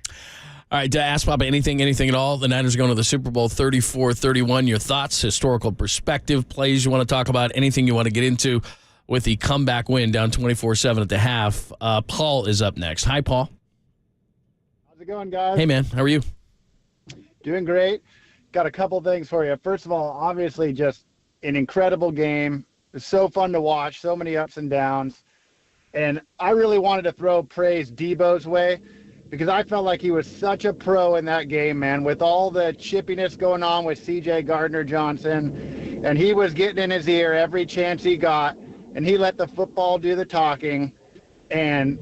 All right, to Ask Papa anything at all. The Niners are going to the Super Bowl 34-31. Your thoughts, historical perspective, plays you want to talk about, anything you want to get into with the comeback win down 24-7 at the half. Paul is up next. Hi, Paul. How's it going, guys? Hey, man. How are you? Doing great. Got a couple things for you. First of all, obviously just an incredible game. It was so fun to watch, so many ups and downs. And I really wanted to throw praise Debo's way because I felt like he was such a pro in that game, man, with all the chippiness going on with C.J. Gardner-Johnson, and he was getting in his ear every chance he got, and he let the football do the talking. And,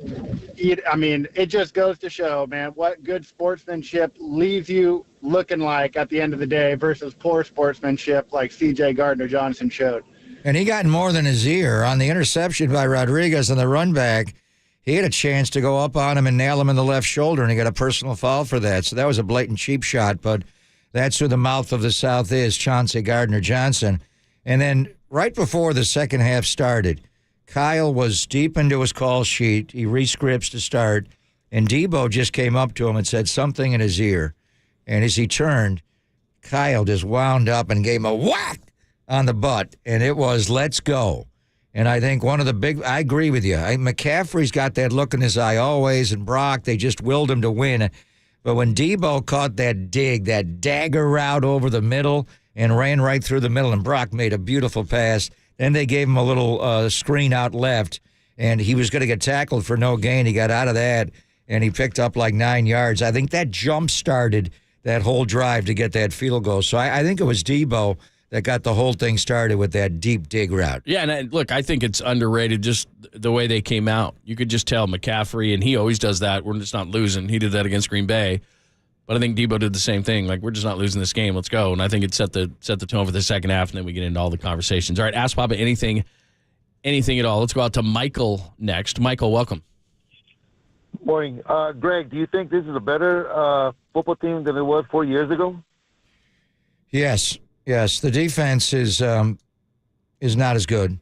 it just goes to show, man, what good sportsmanship leaves you looking like at the end of the day versus poor sportsmanship like C.J. Gardner-Johnson showed. And he got more than his ear. On the interception by Rodriguez on the run back, he had a chance to go up on him and nail him in the left shoulder, and he got a personal foul for that. So that was a blatant cheap shot, but that's who the mouth of the South is, Chauncey Gardner-Johnson. And then right before the second half started, Kyle was deep into his call sheet. He re-scripts to start, and Debo just came up to him and said something in his ear. And as he turned, Kyle just wound up and gave him a whack on the butt, and it was, let's go. And I think one of the big, I agree with you. McCaffrey's got that look in his eye always, and Brock, they just willed him to win. But when Debo caught that dig, that dagger route over the middle and ran right through the middle, and Brock made a beautiful pass, then they gave him a little screen out left, and he was going to get tackled for no gain. He got out of that, and he picked up like 9 yards. I think that jump-started that whole drive to get that field goal. So I think it was Debo that got the whole thing started with that deep dig route. Yeah, and look, I think it's underrated just the way they came out. You could just tell McCaffrey, and he always does that. We're just not losing. He did that against Green Bay. But I think Debo did the same thing. Like, we're just not losing this game. Let's go. And I think it set the tone for the second half, and then we get into all the conversations. All right, Ask Papa anything at all. Let's go out to Michael next. Michael, welcome. Morning. Greg, do you think this is a better football team than it was 4 years ago? Yes. The defense is not as good.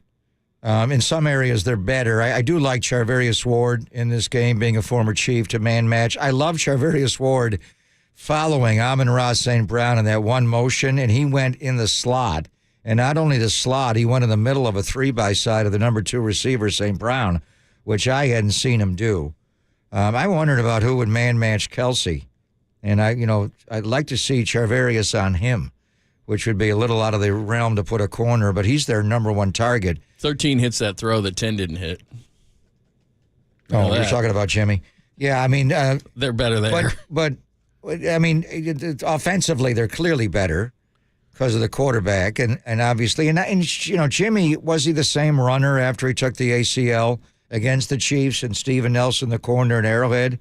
In some areas, they're better. I do like Charvarius Ward in this game, being a former Chief, to man match. I love Charvarius Ward following Amon-Ra St. Brown in that one motion, and he went in the slot. And not only the slot, he went in the middle of a 3-by-side of the number 2 receiver, St. Brown, which I hadn't seen him do. I wondered about who would man match Kelsey. And I'd like to see Charvarius on him, which would be a little out of the realm to put a corner, but he's their number 1 target. 13 hits that throw that 10 didn't hit. You're talking about Jimmy. Yeah, they're better there. But offensively, they're clearly better because of the quarterback, and obviously, and Jimmy, was he the same runner after he took the ACL against the Chiefs and Steven Nelson, the corner in Arrowhead,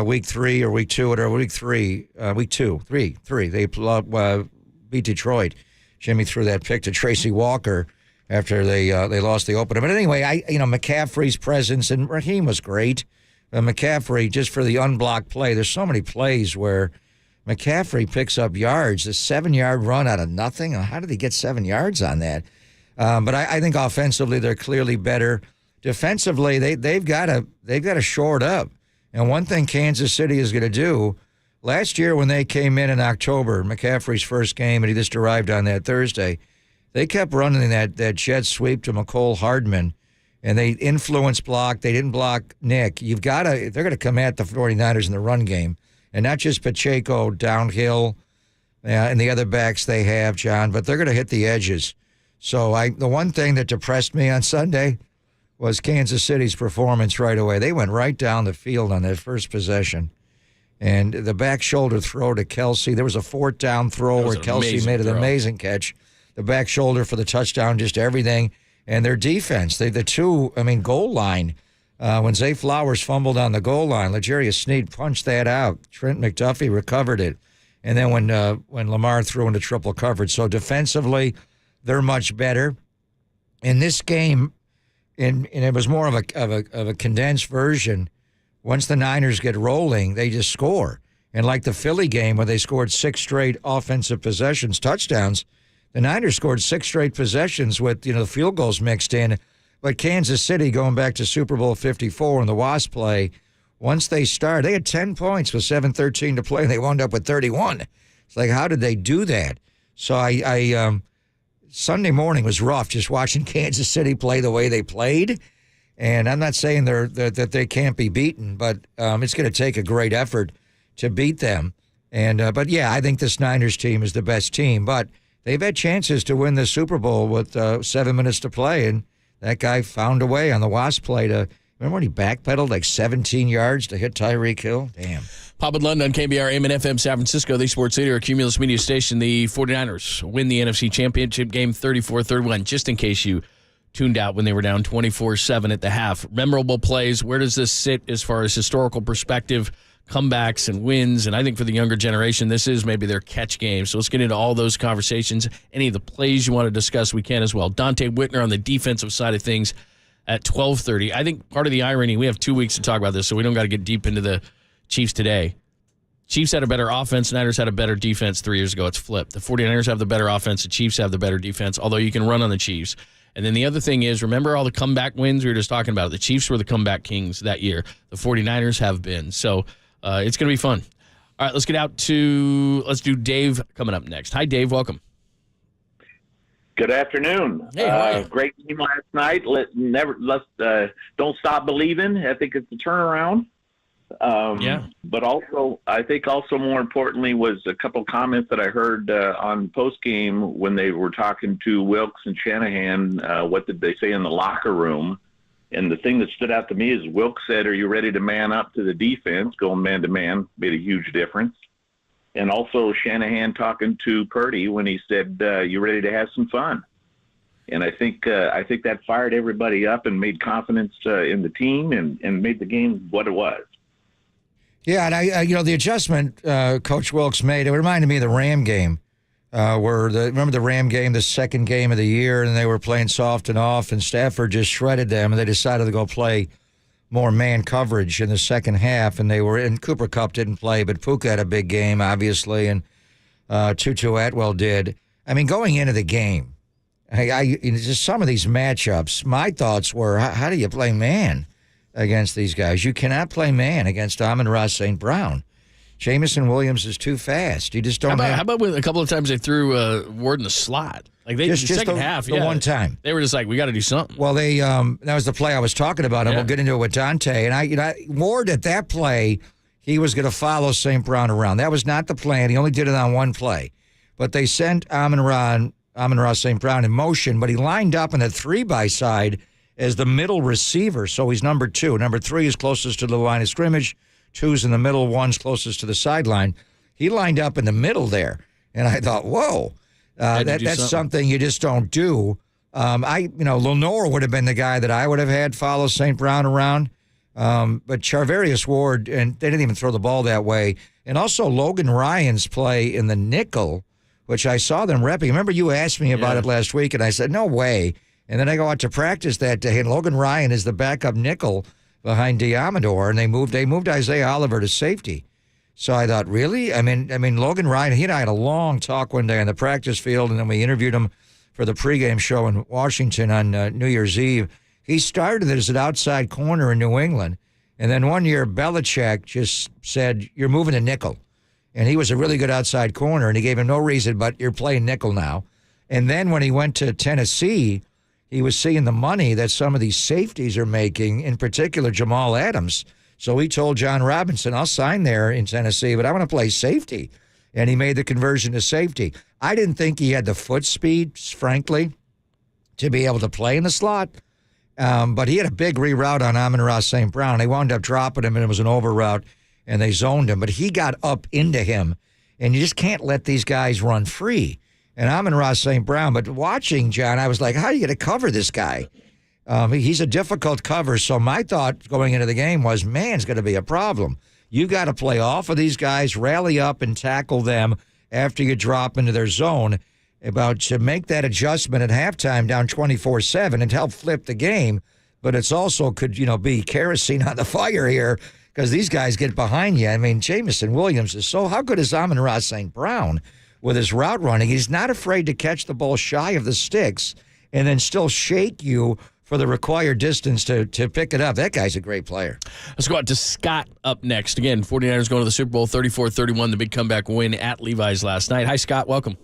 week 3 or week 2 or week 3, week 2, 3, they beat Detroit. Jimmy threw that pick to Tracy Walker after they lost the opener. But anyway, McCaffrey's presence, and Raheem was great. McCaffrey, just for the unblocked play, there's so many plays where McCaffrey picks up yards. The 7-yard run out of nothing. How did he get 7 yards on that? But I think offensively they're clearly better. Defensively, they've got to shore it up. And one thing Kansas City is going to do. Last year when they came in October, McCaffrey's first game, and he just arrived on that Thursday, they kept running that jet sweep to McCole Hardman, and they influence block. They didn't block Nick. They're going to come at the 49ers in the run game, and not just Pacheco downhill and the other backs they have, John, but they're going to hit the edges. So the one thing that depressed me on Sunday was Kansas City's performance right away. They went right down the field on that first possession. And the back shoulder throw to Kelsey. There was a 4th down throw where Kelsey made an amazing catch. The back shoulder for the touchdown, just everything. And their defense, goal line. When Zay Flowers fumbled on the goal line, L'Jarius Sneed punched that out. Trent McDuffie recovered it. And then when Lamar threw into triple coverage. So defensively, they're much better. In this game, and it was more of a condensed version, once the Niners get rolling, they just score. And like the Philly game where they scored 6 straight offensive possessions, touchdowns, the Niners scored 6 straight possessions with, the field goals mixed in. But Kansas City, going back to Super Bowl 54 in the Wasp play, once they start, they had 10 points with 7:13 to play, and they wound up with 31. It's like, how did they do that? So I Sunday morning was rough just watching Kansas City play the way they played. And I'm not saying that they can't be beaten, but it's going to take a great effort to beat them. And but yeah, I think this Niners team is the best team. But they've had chances to win the Super Bowl with 7 minutes to play, and that guy found a way on the Wasp play to Remember when he backpedaled like 17 yards to hit Tyreek Hill? Damn. Pop and London on KNBR, AM and FM San Francisco, the sports leader, Cumulus Media Station. The 49ers win the NFC Championship game 34-31, just in case you tuned out when they were down 24-7 at the half. Memorable plays. Where does this sit as far as historical perspective, comebacks and wins? And I think for the younger generation, this is maybe their catch game. So let's get into all those conversations. Any of the plays you want to discuss, we can as well. Dante Whitner on the defensive side of things at 12:30. I think part of the irony, we have 2 weeks to talk about this, so we don't got to get deep into the Chiefs today. Chiefs had a better offense. Niners had a better defense 3 years ago. It's flipped. The 49ers have the better offense. The Chiefs have the better defense, although you can run on the Chiefs. And then the other thing is, remember all the comeback wins we were just talking about? The Chiefs were the comeback kings that year. The 49ers have been. So it's going to be fun. All right, let's do Dave coming up next. Hi, Dave. Welcome. Good afternoon. Hey, great game last night. Don't stop believing. I think it's a turnaround. But also, I think also more importantly was a couple comments that I heard on postgame when they were talking to Wilkes and Shanahan. What did they say in the locker room? And the thing that stood out to me is Wilkes said, "Are you ready to man up to the defense?" Going man to man made a huge difference. And also Shanahan talking to Purdy when he said, "You ready to have some fun?" And I think that fired everybody up and made confidence in the team and made the game what it was. Yeah, and the adjustment Coach Wilkes made, it reminded me of the Ram game, remember the Ram game, the second game of the year, and they were playing soft and off, and Stafford just shredded them, and they decided to go play more man coverage in the second half, and Cooper Kupp didn't play, but Puka had a big game, obviously, and Tutu Atwell did. I mean, going into the game, just some of these matchups, my thoughts were, how do you play man against these guys? You cannot play man against Amon-Ra St. Brown. Jamison Williams is too fast. You just don't How about when a couple of times they threw Ward in the slot? Like the second half, one time. They were just like, we got to do something. Well, that was the play I was talking about, and we'll get into it with Dante. And Ward at that play, he was going to follow St. Brown around. That was not the plan. He only did it on one play. But they sent Amon-Ra St. Brown in motion, but he lined up in a 3-by side as the middle receiver, so he's number 2. Number 3 is closest to the line of scrimmage. 2's in the middle. 1's closest to the sideline. He lined up in the middle there, and I thought, whoa, that's something you just don't do. Lenore would have been the guy that I would have had follow St. Brown around, but Charvarius Ward, and they didn't even throw the ball that way. And also Logan Ryan's play in the nickel, which I saw them repping. Remember you asked me about it last week, and I said, no way. And then I go out to practice that day, and Logan Ryan is the backup nickel behind Diamador, and they moved Isaiah Oliver to safety. So I thought, really? I mean, Logan Ryan, he and I had a long talk one day on the practice field, and then we interviewed him for the pregame show in Washington on New Year's Eve. He started as an outside corner in New England, and then one year Belichick just said, you're moving to nickel. And he was a really good outside corner, and he gave him no reason, but you're playing nickel now. And then when he went to Tennessee, he was seeing the money that some of these safeties are making, in particular Jamal Adams. So he told John Robinson, I'll sign there in Tennessee, but I want to play safety. And he made the conversion to safety. I didn't think he had the foot speed, frankly, to be able to play in the slot. But he had a big reroute on Amon-Ra St. Brown. They wound up dropping him, and it was an over route, and they zoned him. But he got up into him, and you just can't let these guys run free. And Amon-Ra St. Brown. But watching, John, I was like, how are you going to cover this guy? He's a difficult cover. So my thought going into the game was, man, it's going to be a problem. You got to play off of these guys, rally up and tackle them after you drop into their zone. To make that adjustment at halftime down 24-7 and help flip the game. But it's also could, be kerosene on the fire here because these guys get behind you. I mean, Jamison Williams is how good is Amon-Ra St. Brown? With his route running, he's not afraid to catch the ball shy of the sticks and then still shake you for the required distance to pick it up. That guy's a great player. Let's go out to Scott up next. Again, 49ers going to the Super Bowl 34-31, the big comeback win at Levi's last night. Hi, Scott. Welcome.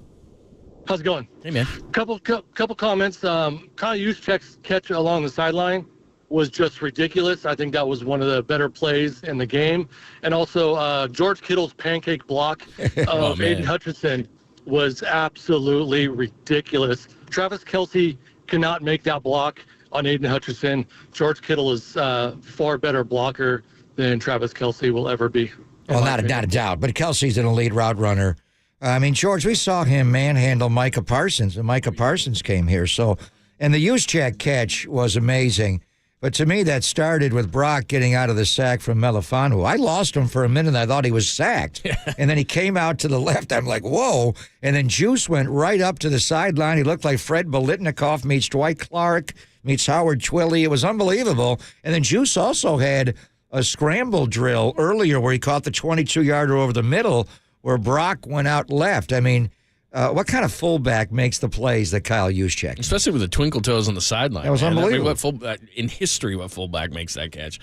How's it going? Hey, man. Couple comments. Kyle Juszczyk's catch along the sideline was just ridiculous. I think that was one of the better plays in the game. And also George Kittle's pancake block of Aiden Hutchinson was absolutely ridiculous. Travis Kelce cannot make that block. on Aiden Hutchinson. George Kittle is far better blocker than Travis Kelce will ever be. Well, not a doubt. But Kelsey's an elite route runner. I mean, George, we saw him manhandle Micah Parsons, and Micah Parsons came here. So, and the Juszczyk catch was amazing. But to me, that started with Brock getting out of the sack from Melifonwu. I lost him for a minute. I thought he was sacked. And then he came out to the left. I'm like, whoa. And then Juice went right up to the sideline. He looked like Fred Biletnikoff meets Dwight Clark meets Howard Twilley. It was unbelievable. And then Juice also had a scramble drill earlier where he caught the 22-yarder over the middle where Brock went out left. I mean, what kind of fullback makes the plays that Kyle Juszczyk? Especially with the twinkle toes on the sideline. That was unbelievable. In history, what fullback makes that catch?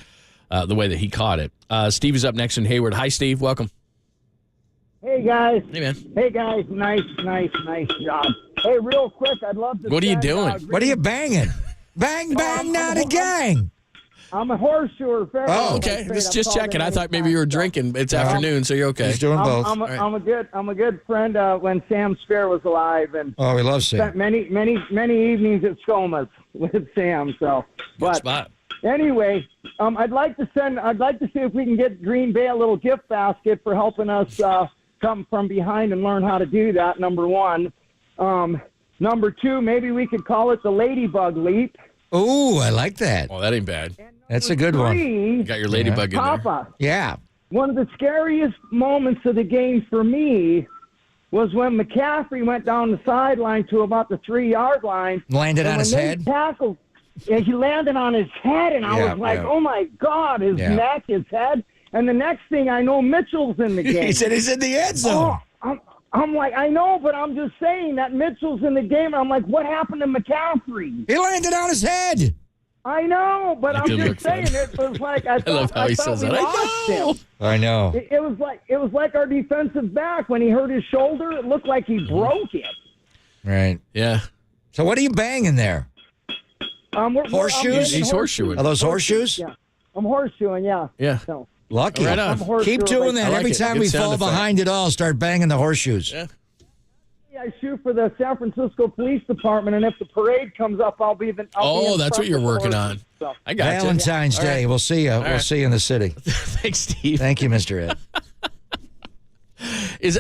The way that he caught it. Steve is up next in Hayward. Hi, Steve. Welcome. Hey, guys. Hey, man. Hey, guys. Nice job. Hey, real quick, I'd love to. What are you doing? What are you banging? Bang, not a gang. I'm a horseshoer. Oh, okay. Just checking. I thought maybe you were drinking. It's afternoon, so you're okay. He's doing both. I'm a good friend when Sam Spear was alive, and we love Sam. Spent many evenings at Skomas with Sam. So, but spot. Anyway, I'd like to see if we can get Green Bay a little gift basket for helping us come from behind and learn how to do that. Number one. Number two, maybe we could call it the Ladybug Leap. Ooh, I like that. Oh, that ain't bad. That's a good one. You got your ladybug in there. Papa. Yeah. One of the scariest moments of the game for me was when McCaffrey went down the sideline to about the 3-yard line. Landed on his head? Tackled, he landed on his head, and I was like, oh, my God, his neck, his head. And the next thing I know, Mitchell's in the game. He said he's in the end zone. Oh, I'm like, I know, but I'm just saying that Mitchell's in the game. I'm like, what happened to McCaffrey? He landed on his head. I know, but I'm just saying it was like I love how he says that. I know. It was like our defensive back when he hurt his shoulder. It looked like he broke it. Right. Yeah. So what are you banging there? Horseshoes? He's horseshoeing. Are those horseshoes? Yeah. I'm horseshoeing. Yeah. Yeah. So. Lucky. Right on. Keep doing that. Like Every time we fall behind it all, start banging the horseshoes. Yeah. I shoot for the San Francisco Police Department, and if the parade comes up, I'll be the. That's what you're working on. So. I got Valentine's Day. Right. We'll see you. We'll see you in the city. Thanks, Steve. Thank you, Mr. Ed.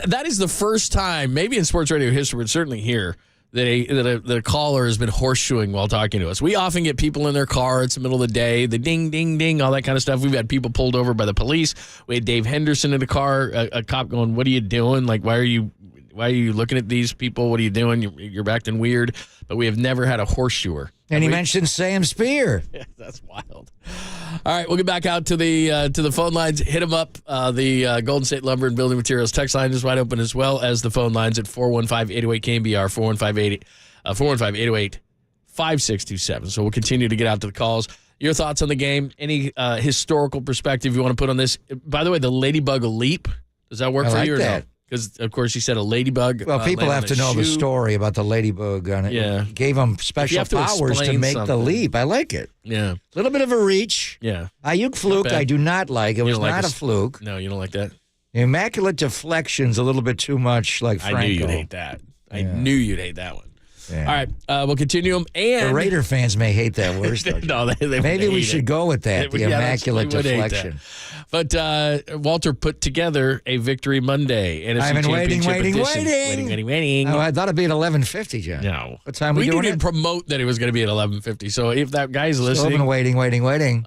That is the first time, maybe in sports radio history, but certainly here, that a caller has been horseshoeing while talking to us. We often get people in their car. It's the middle of the day, the ding, ding, ding, all that kind of stuff. We've had people pulled over by the police. We had Dave Henderson in the car, a cop going, "What are you doing? Like, why are you looking at these people? What are you doing? You're acting weird." But we have never had a horseshoer. And he mentioned Sam Spear. Yeah, that's wild. All right, we'll get back out to the phone lines. Hit them up. The Golden State Lumber and Building Materials text line is wide open, as well as the phone lines at 415-808-KNBR, 415-808-5627. So we'll continue to get out to the calls. Your thoughts on the game? Any historical perspective you want to put on this? By the way, the Ladybug Leap, does that work for you or no? Because, of course, you said a ladybug. Well, people have to know the story about the ladybug on it. Yeah. It gave them special powers to make the leap. I like it. Yeah. A little bit of a reach. Yeah. Aiyuk fluke, I do not like. It was not a fluke. No, you don't like that? Immaculate deflection's a little bit too much like Franco. I knew you'd hate that. I knew you'd hate that one. Yeah. All right, we'll continue them. And the Raider fans may hate that word. No, they maybe we should go with that, the immaculate deflection. But Walter put together a Victory Monday. NFC I've been waiting. Oh, I thought it'd be at 11:50, John. No. What time we doing didn't promote that it was going to be at 11:50. So if that guy's listening. Still been waiting. All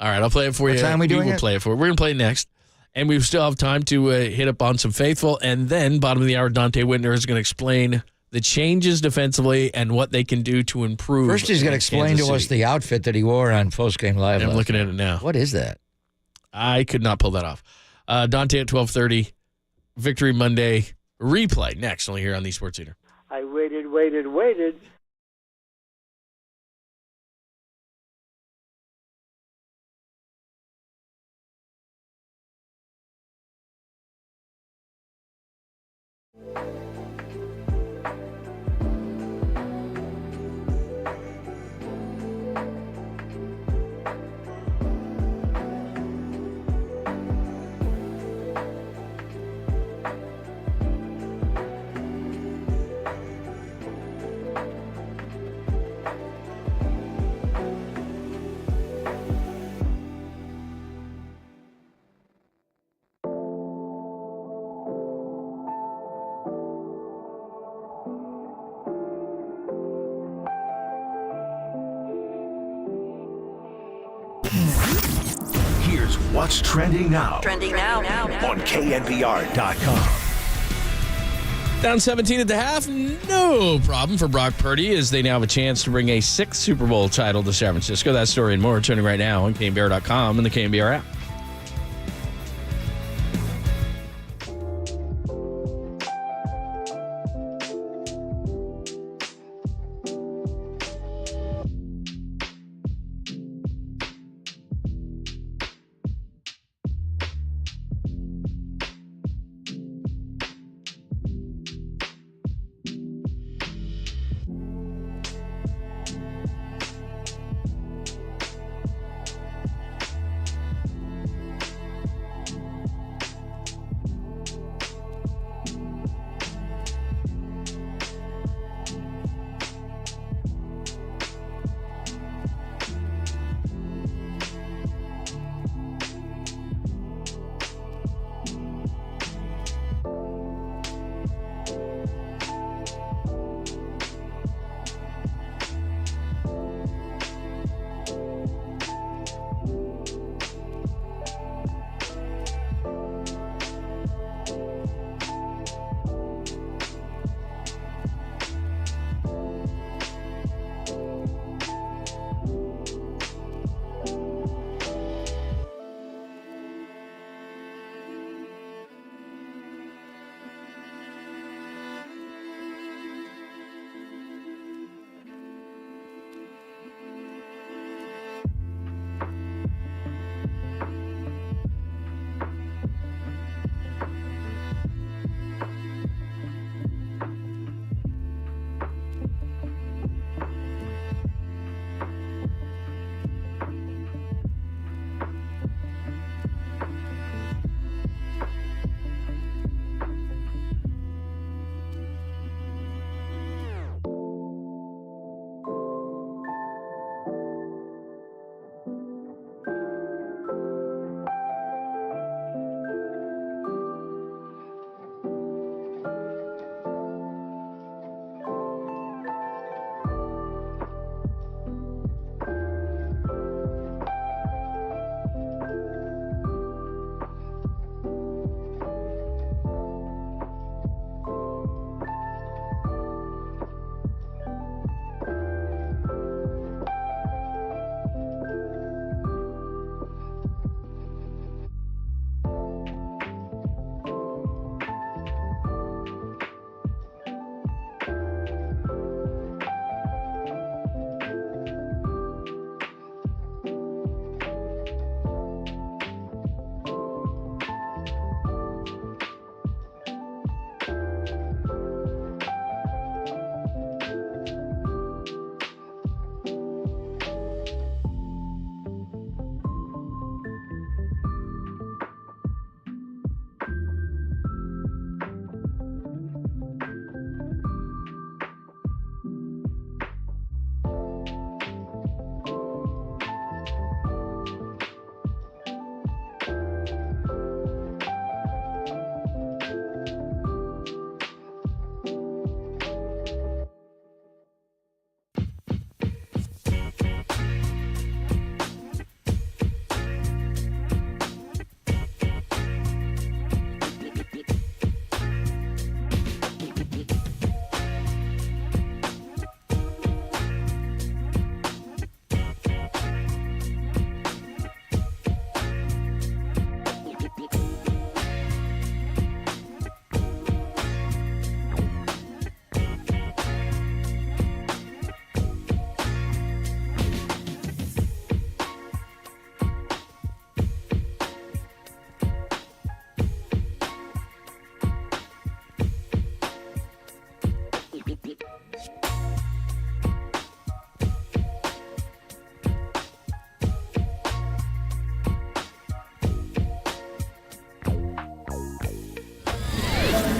right, I'll play it for you. What time we doing it? Play it for you. We're going to play it next. And we still have time to hit up on some faithful. And then, bottom of the hour, Dante Whitner is going to explain the changes defensively and what they can do to improve. First, he's going to explain to us the outfit that he wore on Postgame Live. I'm looking at it now. What is that? I could not pull that off. Dante at 12:30, Victory Monday replay next, only here on the Sports Leader. I waited. What's trending now? Trending now. On KNBR.com. Down 17 at the half, no problem for Brock Purdy as they now have a chance to bring a 6th Super Bowl title to San Francisco. That story and more turning right now on KNBR.com and the KNBR app.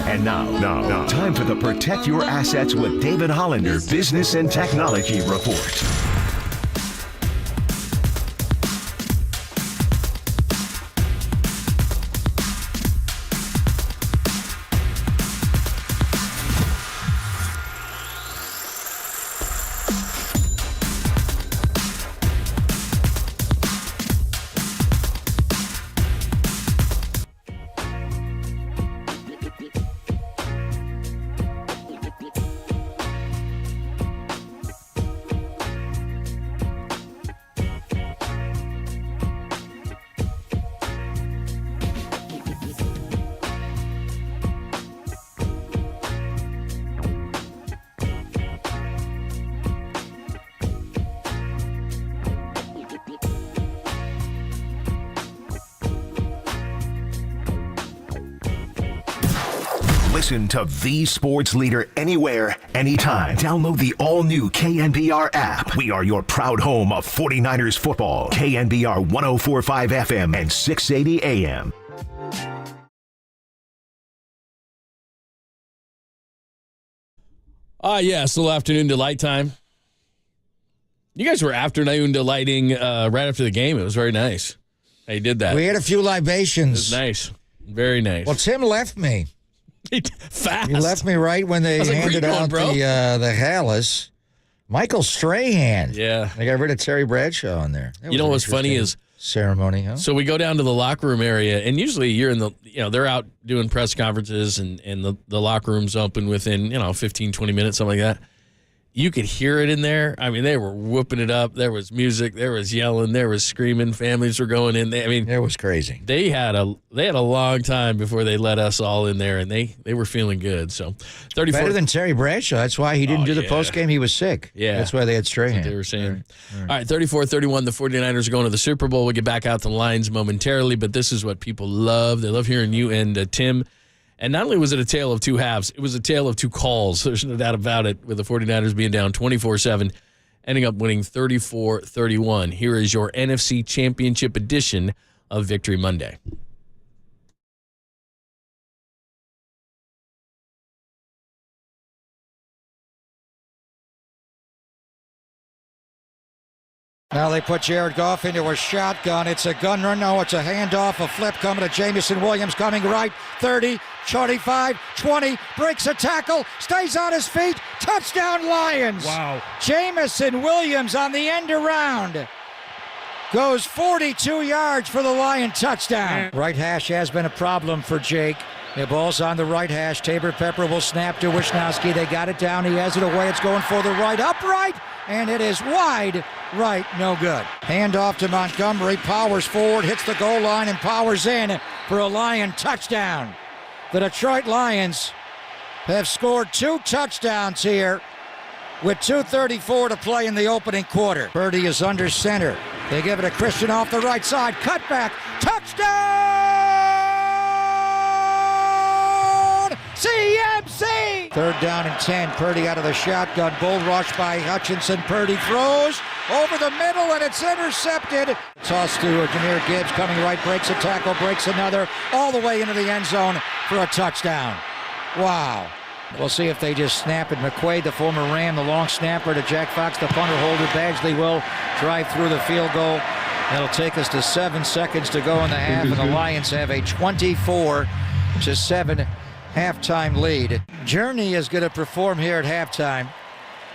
And now, time for the Protect Your Assets with David Hollander Business and Technology Report. Listen to the sports leader anywhere, anytime. Download the all-new KNBR app. We are your proud home of 49ers football. KNBR 104.5 FM and 680 AM. Yes, a little afternoon delight time. You guys were afternoon delighting right after the game. It was very nice. How you did that. We had a few libations. It was nice. Very nice. Well, Tim left me. Fast. He left me right when they handed out bro? the Hallis. Michael Strahan. Yeah. They got rid of Terry Bradshaw in there. You know what's funny is ceremony, huh? So we go down to the locker room area, and usually you're in the, they're out doing press conferences, and the locker room's open within, 15, 20 minutes, something like that. You could hear it in there. I mean, they were whooping it up. There was music. There was yelling. There was screaming. Families were going in. It was crazy. They had a long time before they let us all in there, and they were feeling good. So, 34 better than Terry Bradshaw. That's why he didn't do the post game. He was sick. Yeah, that's why they had Strahan. That's what they were saying. All right, 34-31. The 49ers are going to the Super Bowl. We'll get back out to the lines momentarily, but this is what people love. They love hearing you and Tim. And not only was it a tale of two halves, it was a tale of two calls. There's no doubt about it, with the 49ers being down 24-7, ending up winning 34-31. Here is your NFC Championship edition of Victory Monday. Now they put Jared Goff into a shotgun. It's a gun run. No, it's a handoff, a flip coming to Jamison Williams, coming right. 30, 25, 20, breaks a tackle, stays on his feet. Touchdown Lions. Wow. Jamison Williams on the end around. Goes 42 yards for the Lion touchdown. Right hash has been a problem for Jake. The ball's on the right hash. Tabor Pepper will snap to Wisnowski. They got it down. He has it away. It's going for the right, upright, and it is wide right, no good. Handoff to Montgomery. Powers forward, hits the goal line, and powers in for a Lion touchdown. The Detroit Lions have scored 2 touchdowns here with 2:34 to play in the opening quarter. Purdy is under center. They give it to Christian off the right side. Cutback. Touchdown! CMC! 3rd down and 10. Purdy out of the shotgun. Bull rush by Hutchinson. Purdy throws over the middle, and it's intercepted. Toss to Jahmyr Gibbs coming right. Breaks a tackle. Breaks another. All the way into the end zone for a touchdown. Wow. We'll see if they just snap it. McQuaid, the former Ram, the long snapper to Jack Fox, the punter holder. Badgley will drive through the field goal. That'll take us to 7 seconds to go in the half, and the Lions have a 24-7 halftime lead. Journey is going to perform here at halftime,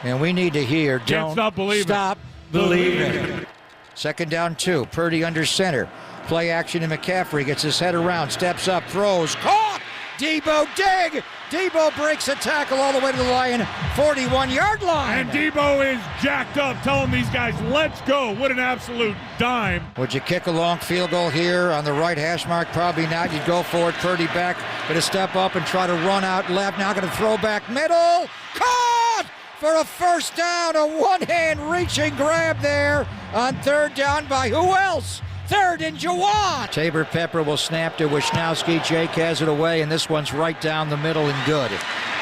and we need to hear Can't stop believing. Stop believing. 2nd down 2. Purdy under center. Play action to McCaffrey. Gets his head around. Steps up. Throws. Caught! Debo dig! Debo breaks a tackle all the way to the Lion 41-yard line. And Debo is jacked up, telling these guys, let's go. What an absolute dime. Would you kick a long field goal here on the right hash mark? Probably not. You'd go for it. Purdy back. Going to step up and try to run out left. Now going to throw back middle. Caught for a first down. A one-hand reaching grab there on 3rd down by who else? 3rd and Jawan. Tabor Pepper will snap to Wisnowski. Jake has it away, and this one's right down the middle and good.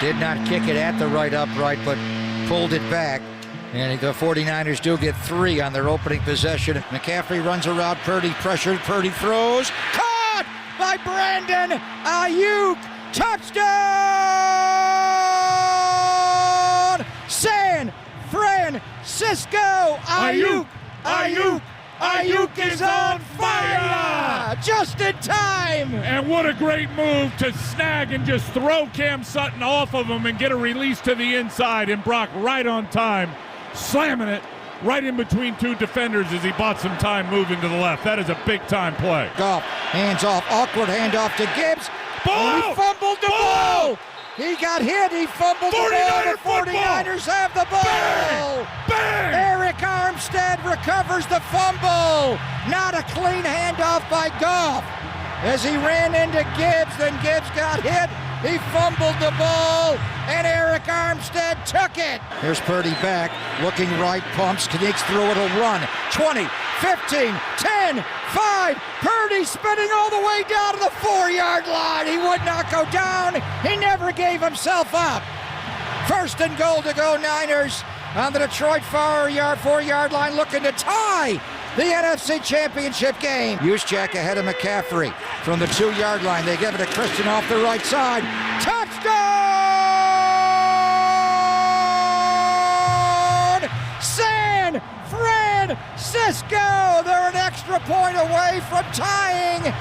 Did not kick it at the right upright, but pulled it back. And the 49ers do get 3 on their opening possession. McCaffrey runs around. Purdy pressured. Purdy throws. Caught by Brandon Aiyuk. Touchdown! San Francisco. Aiyuk. Aiyuk. Aiyuk is on fire! Just in time! And what a great move to snag and just throw Cam Sutton off of him and get a release to the inside, and Brock right on time, slamming it right in between 2 defenders as he bought some time moving to the left. That is a big-time play. Goff, hands off, awkward handoff to Gibbs. Ball! He fumbled the ball! He got hit, he fumbled the ball. The 49ers have the ball! Bang! Bang! Eric Armstead recovers the fumble. Not a clean handoff by Goff. As he ran into Gibbs, then Gibbs got hit. He fumbled the ball, and Eric Armstead took it. Here's Purdy back, looking right, pumps, sneaks through it, he'll run. 20, 15, 10, 5. Purdy spinning all the way down to the 4-yard line. He would not go down. He never gave himself up. First and goal to go, Niners on the Detroit 4-yard line, looking to tie the NFC Championship game. Juszczyk ahead of McCaffrey from the 2-yard line. They give it to Christian off the right side. Touchdown! San Francisco! They're an extra point away from tying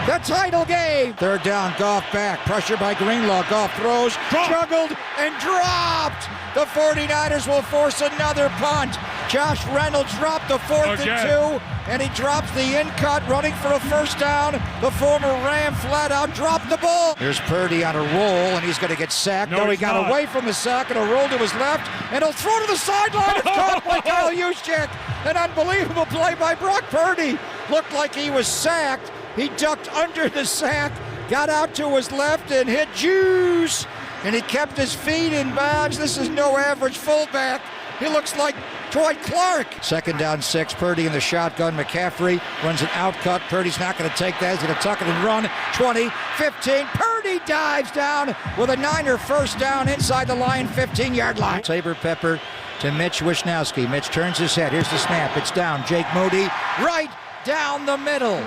the title game. Third down, Goff back. Pressure by Greenlaw. Goff throws, juggled, and dropped. The 49ers will force another punt. Josh Reynolds dropped the 4th and 2, and he drops the in-cut, running for a first down. The former Ram flat out dropped the ball. Here's Purdy on a roll, and he's going to get sacked. No, he got away from the sack, and a roll to his left, and he'll throw to the sideline. It's caught by Kyle Juszczyk. An unbelievable play by Brock Purdy. Looked like he was sacked. He ducked under the sack, got out to his left, and hit Juice. And he kept his feet in bounds. This is no average fullback. He looks like Troy Clark. Second down 6. Purdy in the shotgun. McCaffrey runs an out cut. Purdy's not going to take that. He's going to tuck it and run. 20, 15. Purdy dives down with a Niner first down inside the Lion 15-yard line. Saber Pepper to Mitch Wishnowski. Mitch turns his head. Here's the snap. It's down. Jake Moody right down the middle.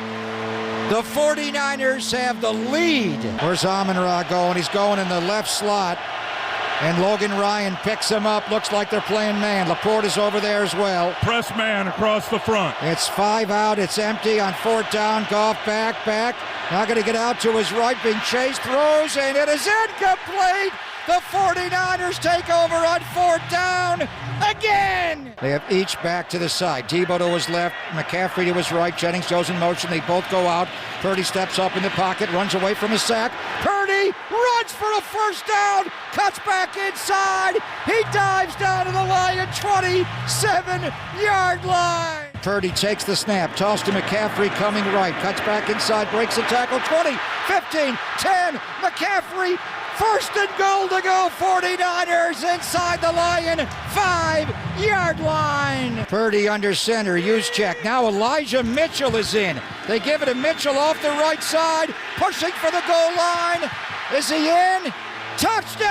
The 49ers have the lead. Where's Amon-Ra going? He's going in the left slot. And Logan Ryan picks him up. Looks like they're playing man. Laporte is over there as well. Press man across the front. It's 5 out. It's empty on 4th down. Goff back. Not going to get out to his right. Being chased. Throws, and it is incomplete. The 49ers take over on 4th down again. They have each back to the side. Tebow to his left, McCaffrey to his right. Jennings goes in motion. They both go out. Purdy steps up in the pocket, runs away from a sack. Purdy runs for a first down, cuts back inside. He dives down to the Lion 27-yard line. Purdy takes the snap, toss to McCaffrey coming right, cuts back inside, breaks the tackle. 20, 15, 10. McCaffrey. First and goal to go, 49ers inside the Lion 5-yard line. Purdy under center, Juszczyk. Now Elijah Mitchell is in. They give it to Mitchell off the right side, pushing for the goal line. Is he in? Touchdown!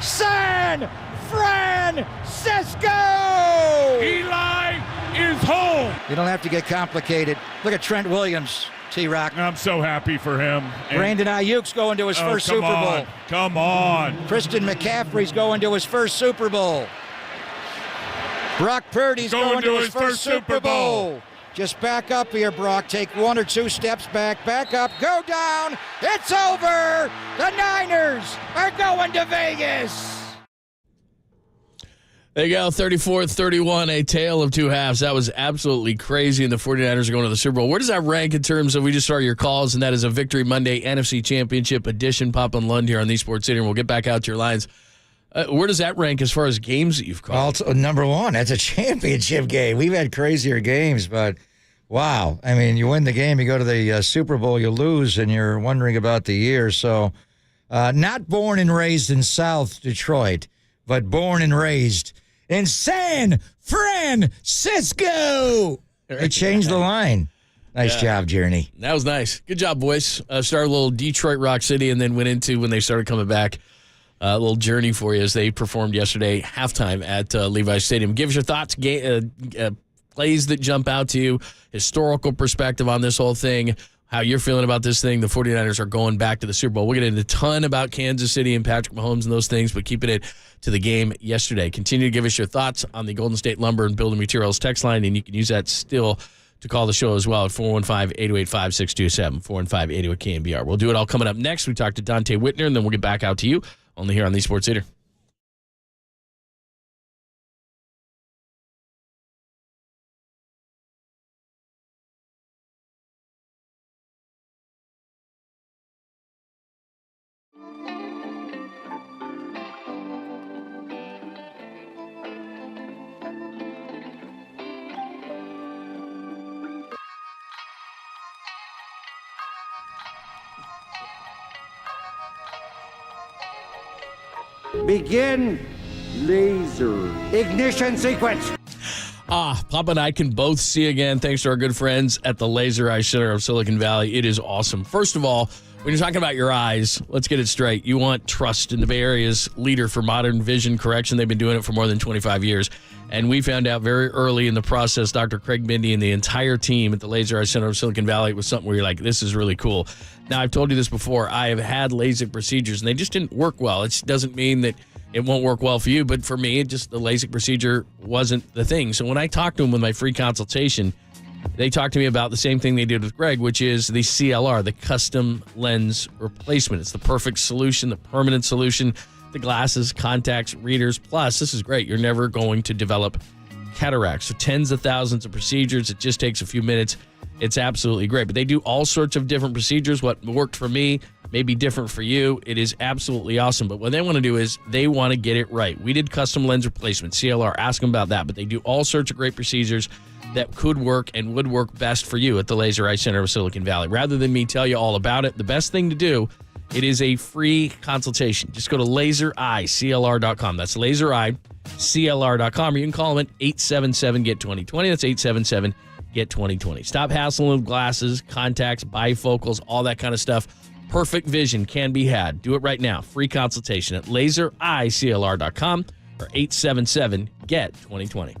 San Francisco! Eli is home. You don't have to get complicated. Look at Trent Williams, T-Rock. I'm so happy for him. Brandon Aiyuk's going to his first Super Bowl. Come on. Christian McCaffrey's going to his first Super Bowl. Brock Purdy's going to his first Super Bowl. Just back up here, Brock. Take 1 or 2 steps back up, go down. It's over. The Niners are going to Vegas. There you go, 34-31, a tale of two halves. That was absolutely crazy, and the 49ers are going to the Super Bowl. Where does that rank in terms of, we just saw your calls, and that is a Victory Monday NFC Championship edition. Pop and Lund here on the Sports City, and we'll get back out to your lines. Where does that rank as far as games that you've called? Well, it's number one. That's a championship game. We've had crazier games, but wow. I mean, you win the game, you go to the Super Bowl, you lose, and you're wondering about the year. So not born and raised in South Detroit, but born and raised in San Francisco. They changed the line. Nice job, Journey. That was nice. Good job, boys. Started a little Detroit Rock City and then went into, when they started coming back, a little journey for you as they performed yesterday halftime at Levi Stadium. Give us your thoughts, plays that jump out to you, historical perspective on this whole thing, how you're feeling about this thing. The 49ers are going back to the Super Bowl. We'll get into a ton about Kansas City and Patrick Mahomes and those things, but keeping it to the game yesterday. Continue to give us your thoughts on the Golden State Lumber and Building Materials text line, and you can use that still to call the show as well at 415-828-5627, 415-828-KNBR. We'll do it all coming up next. We talk to Dante Whitner, and then we'll get back out to you only here on the Sports Theater. Begin laser. Ignition sequence. Papa and I can both see again, thanks to our good friends at the Laser Eye Center of Silicon Valley. It is awesome. First of all, when you're talking about your eyes, let's get it straight. You want trust in the Bay Area's leader for modern vision correction. They've been doing it for more than 25 years. And we found out very early in the process, Dr. Craig Bindi and the entire team at the Laser Eye Center of Silicon Valley, it was something where you're like, this is really cool. Now, I've told you this before. I have had LASIK procedures, and they just didn't work well. It doesn't mean that it won't work well for you, but for me, the LASIK procedure wasn't the thing. So when I talked to them with my free consultation, they talked to me about the same thing they did with Greg, which is the CLR, the custom lens replacement. It's the perfect solution, the permanent solution. The glasses, contacts, readers. Plus, this is great. You're never going to develop cataracts. So tens of thousands of procedures. It just takes a few minutes. It's absolutely great. But they do all sorts of different procedures. What worked for me may be different for you. It is absolutely awesome. But what they want to do is they want to get it right. We did custom lens replacement, CLR. Ask them about that. But they do all sorts of great procedures that could work and would work best for you at the Laser Eye Center of Silicon Valley. Rather than me tell you all about it, the best thing to do, it is a free consultation. Just go to lasereyeclr.com. That's lasereyeclr.com. Or you can call them at 877-GET-2020. That's 877-GET-2020. Stop hassling with glasses, contacts, bifocals, all that kind of stuff. Perfect vision can be had. Do it right now. Free consultation at lasereyeclr.com or 877-GET-2020.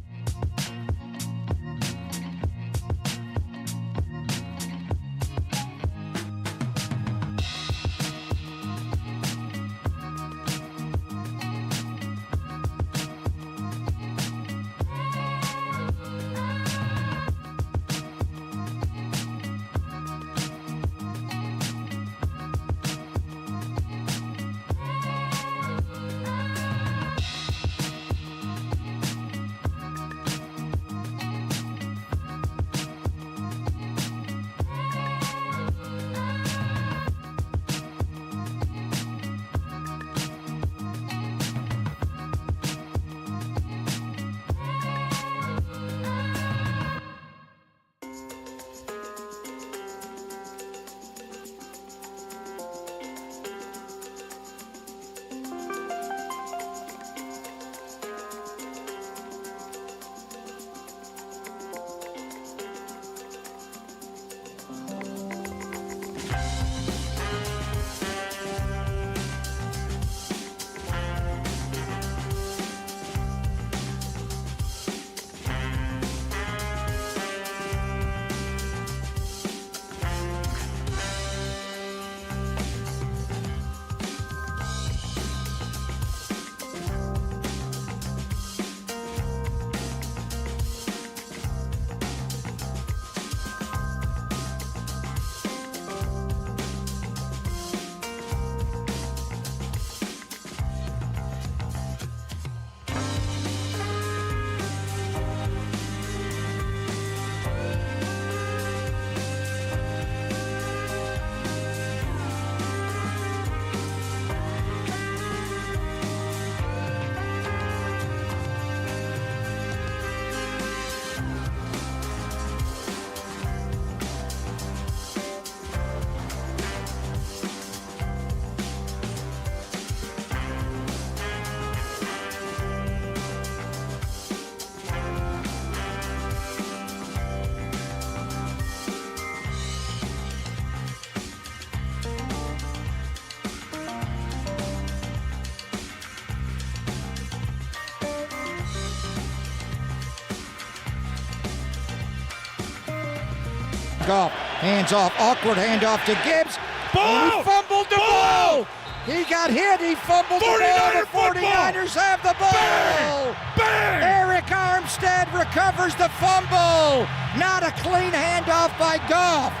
Goff, hands off, awkward handoff to Gibbs. Ball! He fumbled the ball! He got hit, he fumbled the ball. The 49ers have the ball! Bang! Bang! Eric Armstead recovers the fumble! Not a clean handoff by Goff.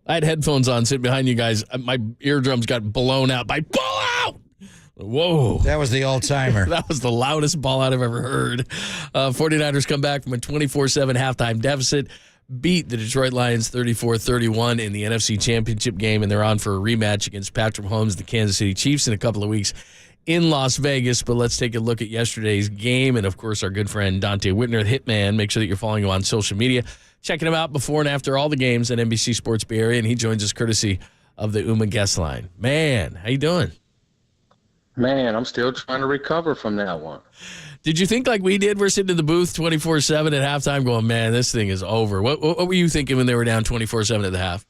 I had headphones on sitting behind you guys. My eardrums got blown out by ball out! Whoa. That was the old-timer. That was the loudest ball out I've ever heard. 49ers come back from a 24-7 halftime deficit, beat the Detroit Lions 34-31 in the NFC Championship game, and they're on for a rematch against Patrick Mahomes, the Kansas City Chiefs, in a couple of weeks in Las Vegas. But let's take a look at yesterday's game, and, of course, our good friend Dante Whitner, the Hitman. Make sure that you're following him on social media, checking him out before and after all the games at NBC Sports Bay Area, and he joins us courtesy of the UMA guest line. Man, how you doing? Man, I'm still trying to recover from that one. Did you think like we did? We're sitting in the booth 24/7 at halftime going, man, this thing is over. What were you thinking when they were down 24/7 at the half?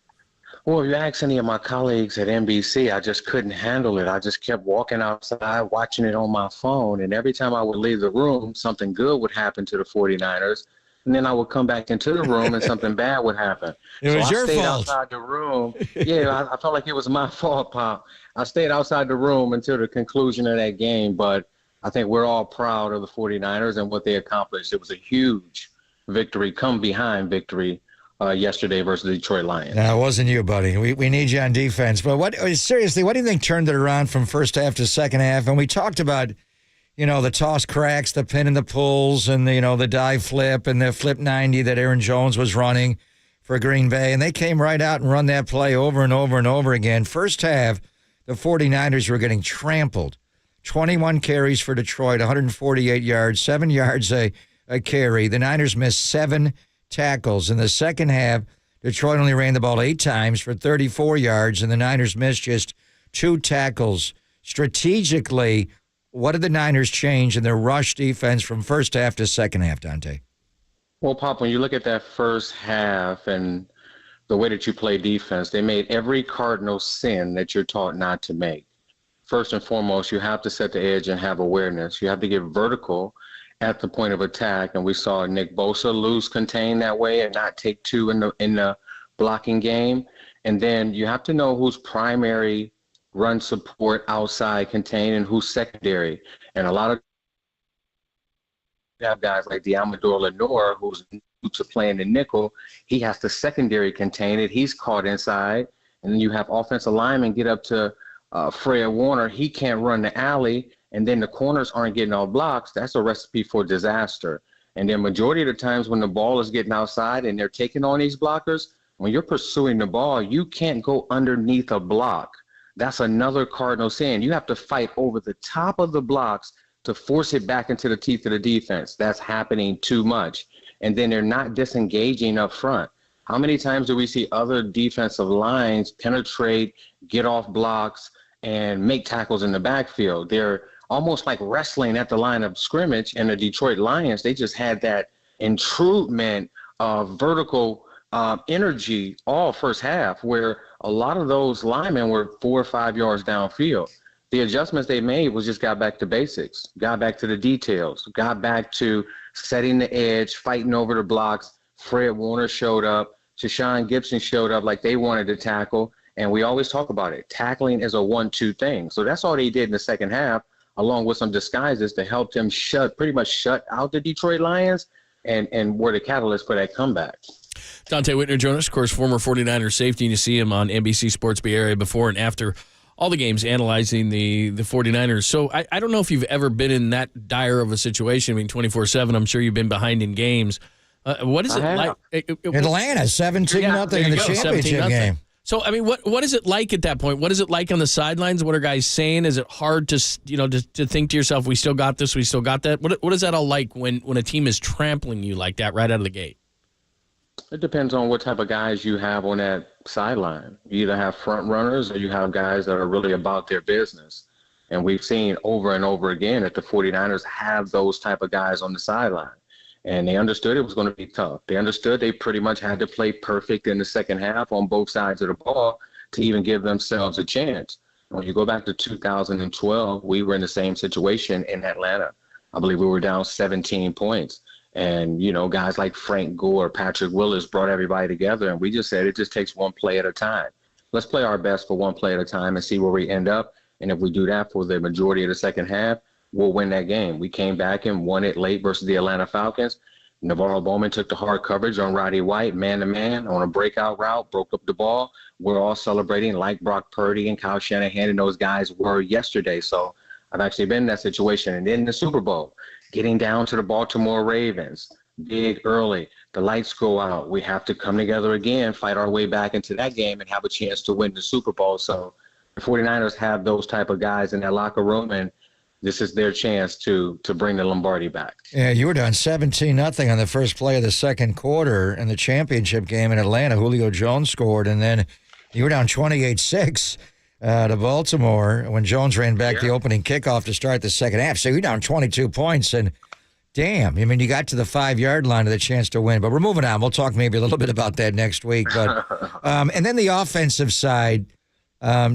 Well, if you ask any of my colleagues at NBC, I just couldn't handle it. I just kept walking outside, watching it on my phone. And every time I would leave the room, something good would happen to the 49ers. And then I would come back into the room and something bad would happen. It was your I stayed fault. outside the room. Yeah, I felt like it was my fault, Pop. I stayed outside the room until the conclusion of that game. But I think we're all proud of the 49ers and what they accomplished. It was a huge victory, come behind victory yesterday versus the Detroit Lions. No, it wasn't you, buddy. We need you on defense. But seriously, what do you think turned it around from first half to second half? And we talked about, the toss cracks, the pin and the pulls, and, the dive flip and the flip 90 that Aaron Jones was running for Green Bay. And they came right out and run that play over and over and over again. First half, the 49ers were getting trampled. 21 carries for Detroit, 148 yards, 7 yards a carry. The Niners missed 7 tackles. In the second half, Detroit only ran the ball 8 times for 34 yards, and the Niners missed just 2 tackles. Strategically, what did the Niners change in their rush defense from first half to second half, Dante? Well, Pop, when you look at that first half and the way that you play defense, they made every cardinal sin that you're taught not to make. First and foremost, you have to set the edge and have awareness. You have to get vertical at the point of attack, and we saw Nick Bosa lose contain that way and not take 2 in the blocking game. And then you have to know who's primary run support outside contain and who's secondary. And a lot of have guys like Diamador Lenore, who's used to playing the nickel. He has to secondary contain it. He's caught inside. And then you have offensive linemen get up to Fred Warner. He can't run the alley. And then the corners aren't getting all blocks. That's a recipe for disaster. And then majority of the times when the ball is getting outside and they're taking on these blockers, when you're pursuing the ball, you can't go underneath a block. That's another cardinal sin. You have to fight over the top of the blocks to force it back into the teeth of the defense. That's happening too much. And then they're not disengaging up front. How many times do we see other defensive lines penetrate, get off blocks, and make tackles in the backfield? They're almost like wrestling at the line of scrimmage. And the Detroit Lions, they just had that intrudement of vertical energy all first half, where a lot of those linemen were 4 or 5 yards downfield. The adjustments they made was just got back to basics, got back to the details, got back to setting the edge, fighting over the blocks. Fred Warner showed up. Shashawn Gibson showed up like they wanted to tackle. And we always talk about it. Tackling is a 1-2 thing. So that's all they did in the second half, along with some disguises to help them pretty much shut out the Detroit Lions and were the catalyst for that comeback. Dante Whitner joined us, of course, former 49ers safety. And you see him on NBC Sports Bay Area before and after all the games analyzing the 49ers. So I don't know if you've ever been in that dire of a situation. I mean, 24/7, I'm sure you've been behind in games. What is it like? Atlanta, 17-0 in the championship game. So, I mean, what is it like at that point? What is it like on the sidelines? What are guys saying? Is it hard to think to yourself, we still got this, we still got that? What is that all like when a team is trampling you like that right out of the gate? It depends on what type of guys you have on that sideline. You either have front runners or you have guys that are really about their business. And we've seen over and over again that the 49ers have those type of guys on the sideline. And they understood it was going to be tough. They understood they pretty much had to play perfect in the second half on both sides of the ball to even give themselves a chance. When you go back to 2012, we were in the same situation in Atlanta. I believe we were down 17 points. And, guys like Frank Gore, Patrick Willis brought everybody together. And we just said it just takes one play at a time. Let's play our best for one play at a time and see where we end up. And if we do that for the majority of the second half, we'll win that game. We came back and won it late versus the Atlanta Falcons. Navarro Bowman took the hard coverage on Roddy White, man-to-man, on a breakout route, broke up the ball. We're all celebrating like Brock Purdy and Kyle Shanahan and those guys were yesterday. So I've actually been in that situation. And then in the Super Bowl, getting down to the Baltimore Ravens, big early, the lights go out. We have to come together again, fight our way back into that game and have a chance to win the Super Bowl. So the 49ers have those type of guys in their locker room, and this is their chance to bring the Lombardi back. Yeah, you were down 17-0 on the first play of the second quarter in the championship game in Atlanta. Julio Jones scored, and then you were down 28-6 to Baltimore when Jones ran back the opening kickoff to start the second half. So you're down 22 points, and damn, I mean, you got to the 5-yard line with a chance to win. But we're moving on. We'll talk maybe a little bit about that next week. But and then the offensive side,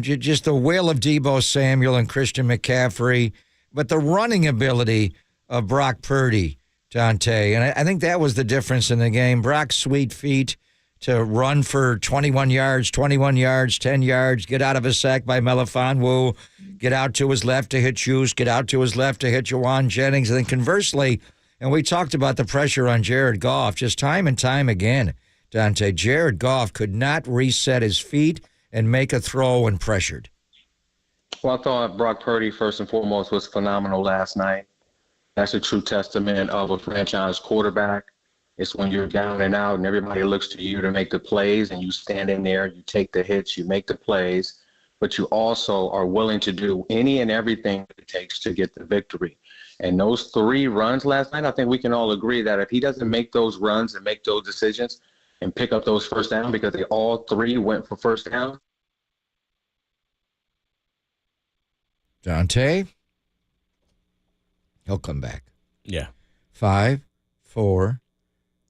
just the will of Deebo Samuel and Christian McCaffrey, but the running ability of Brock Purdy, Dante. And I think that was the difference in the game. Brock's sweet feet to run for 21 yards, 10 yards, get out of a sack by Melifonwu, get out to his left to hit Juice, get out to his left to hit Jawan Jennings. And then conversely, and we talked about the pressure on Jared Goff just time and time again, Dante. Jared Goff could not reset his feet and make a throw when pressured. Well, I thought Brock Purdy, first and foremost, was phenomenal last night. That's a true testament of a franchise quarterback. It's when you're down and out and everybody looks to you to make the plays, and you stand in there, you take the hits, you make the plays, but you also are willing to do any and everything it takes to get the victory. And those 3 runs last night, I think we can all agree that if he doesn't make those runs and make those decisions and pick up those first down, because they all 3 went for first down. Dante? He'll come back. Yeah. 5, 4,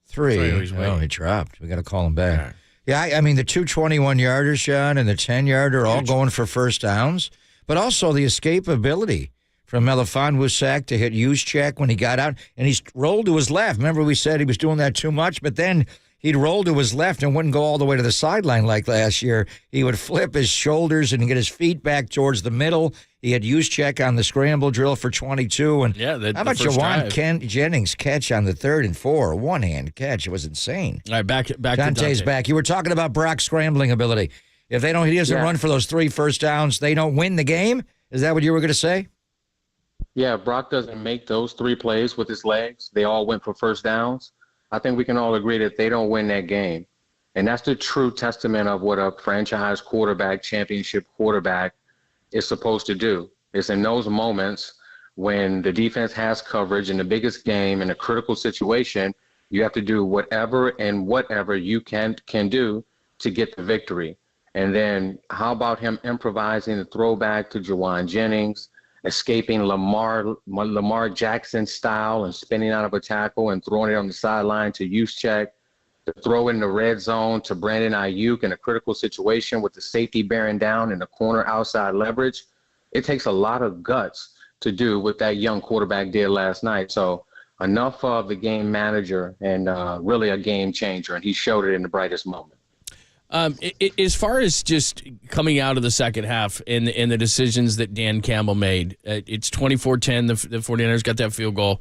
3. Oh, he dropped. We got to call him back. Right. Yeah, I mean, the 2 21-yarders, Sean, and the 10-yarder all going for first downs, but also the escapability from Melifonwu sack to hit Juszczyk when he got out, and he rolled to his left. Remember we said he was doing that too much, but then he'd roll to his left and wouldn't go all the way to the sideline like last year. He would flip his shoulders and get his feet back towards the middle. He had Juszczyk on the scramble drill for 22. And how about Jawan Jennings' catch on the 3rd and 4? A one-hand catch. It was insane. All right, back Dante's to Dante. back. You were talking about Brock's scrambling ability. If he doesn't run for those 3 first downs, they don't win the game? Is that what you were going to say? Yeah, Brock doesn't make those 3 plays with his legs. They all went for first downs. I think we can all agree that they don't win that game. And that's the true testament of what a franchise quarterback, championship quarterback is supposed to do. It's in those moments when the defense has coverage in the biggest game, in a critical situation, you have to do whatever you can do to get the victory. And then how about him improvising the throwback to Jawan Jennings, escaping Lamar Jackson style and spinning out of a tackle and throwing it on the sideline to Juszczyk, to throw in the red zone to Brandon Aiyuk in a critical situation with the safety bearing down and the corner outside leverage. It takes a lot of guts to do what that young quarterback did last night. So enough of the game manager and really a game changer, and he showed it in the brightest moment. As far as just coming out of the second half and the decisions that Dan Campbell made, it's 24-10. The 49ers got that field goal,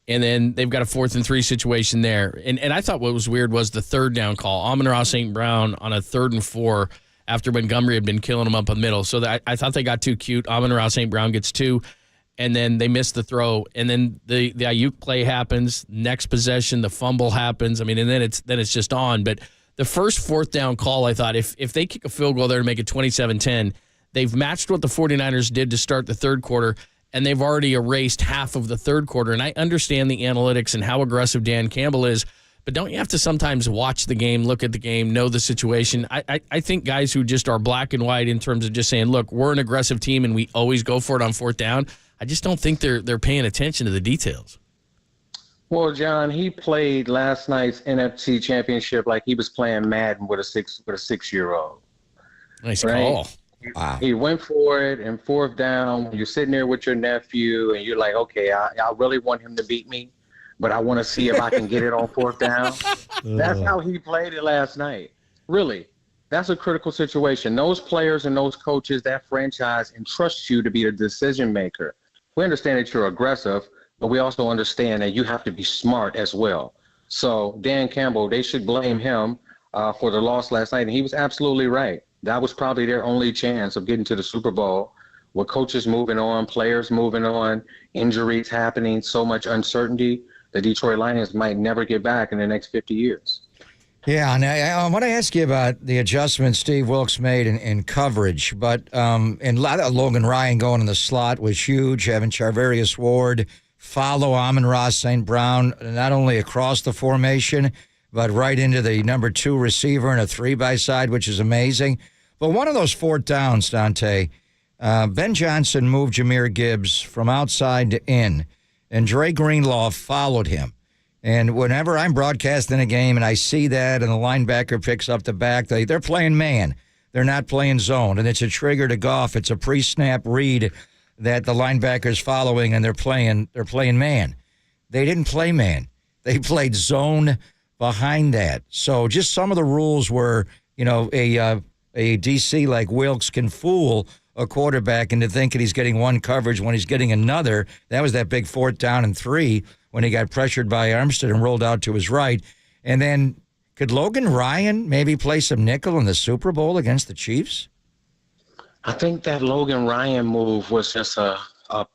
and then they've got a 4th and 3 situation there. And I thought what was weird was the 3rd down call. Amon-Ra St. Brown on a 3rd and 4 after Montgomery had been killing him up the middle. So I thought they got too cute. Amon-Ra St. Brown gets 2, and then they missed the throw. And then the Aiyuk play happens. Next possession, the fumble happens. I mean, and then it's just on. But the first 4th down call, I thought, if they kick a field goal there to make it 27-10, they've matched what the 49ers did to start the 3rd quarter, and they've already erased half of the 3rd quarter. And I understand the analytics and how aggressive Dan Campbell is, but don't you have to sometimes watch the game, look at the game, know the situation? I think guys who just are black and white in terms of just saying, look, we're an aggressive team and we always go for it on 4th down, I just don't think they're paying attention to the details. Well, John, he played last night's NFC Championship like he was playing Madden with a 6-year-old. Nice call. Wow. He went for it in 4th down. When you're sitting there with your nephew and you're like, okay, I really want him to beat me, but I want to see if I can get it on 4th down. That's how he played it last night. Really, that's a critical situation. Those players and those coaches, that franchise entrusts you to be the decision maker. We understand that you're aggressive, but we also understand that you have to be smart as well. So Dan Campbell, they should blame him for the loss last night, and he was absolutely right. That was probably their only chance of getting to the Super Bowl, with coaches moving on, players moving on, injuries happening, so much uncertainty. The Detroit Lions might never get back in the next 50 years. Yeah, and I want to ask you about the adjustments Steve Wilkes made in coverage, but and Logan Ryan going in the slot was huge, having Charvarius Ward follow Amon-Ra St. Brown not only across the formation, but right into the number 2 receiver and a 3-by-side, which is amazing. But one of those fourth downs, Dante, Ben Johnson moved Jahmyr Gibbs from outside to in, and Dre Greenlaw followed him. And whenever I'm broadcasting a game and I see that and the linebacker picks up the back, they're playing man. They're not playing zone. And it's a trigger to Goff. It's a pre-snap read that the linebacker's following, and they're playing man. They didn't play man. They played zone behind that. So just some of the rules were, a DC like Wilkes can fool a quarterback into thinking he's getting one coverage when he's getting another. That was that big 4th down and 3 when he got pressured by Armstead and rolled out to his right. And then could Logan Ryan maybe play some nickel in the Super Bowl against the Chiefs? I think that Logan Ryan move was just a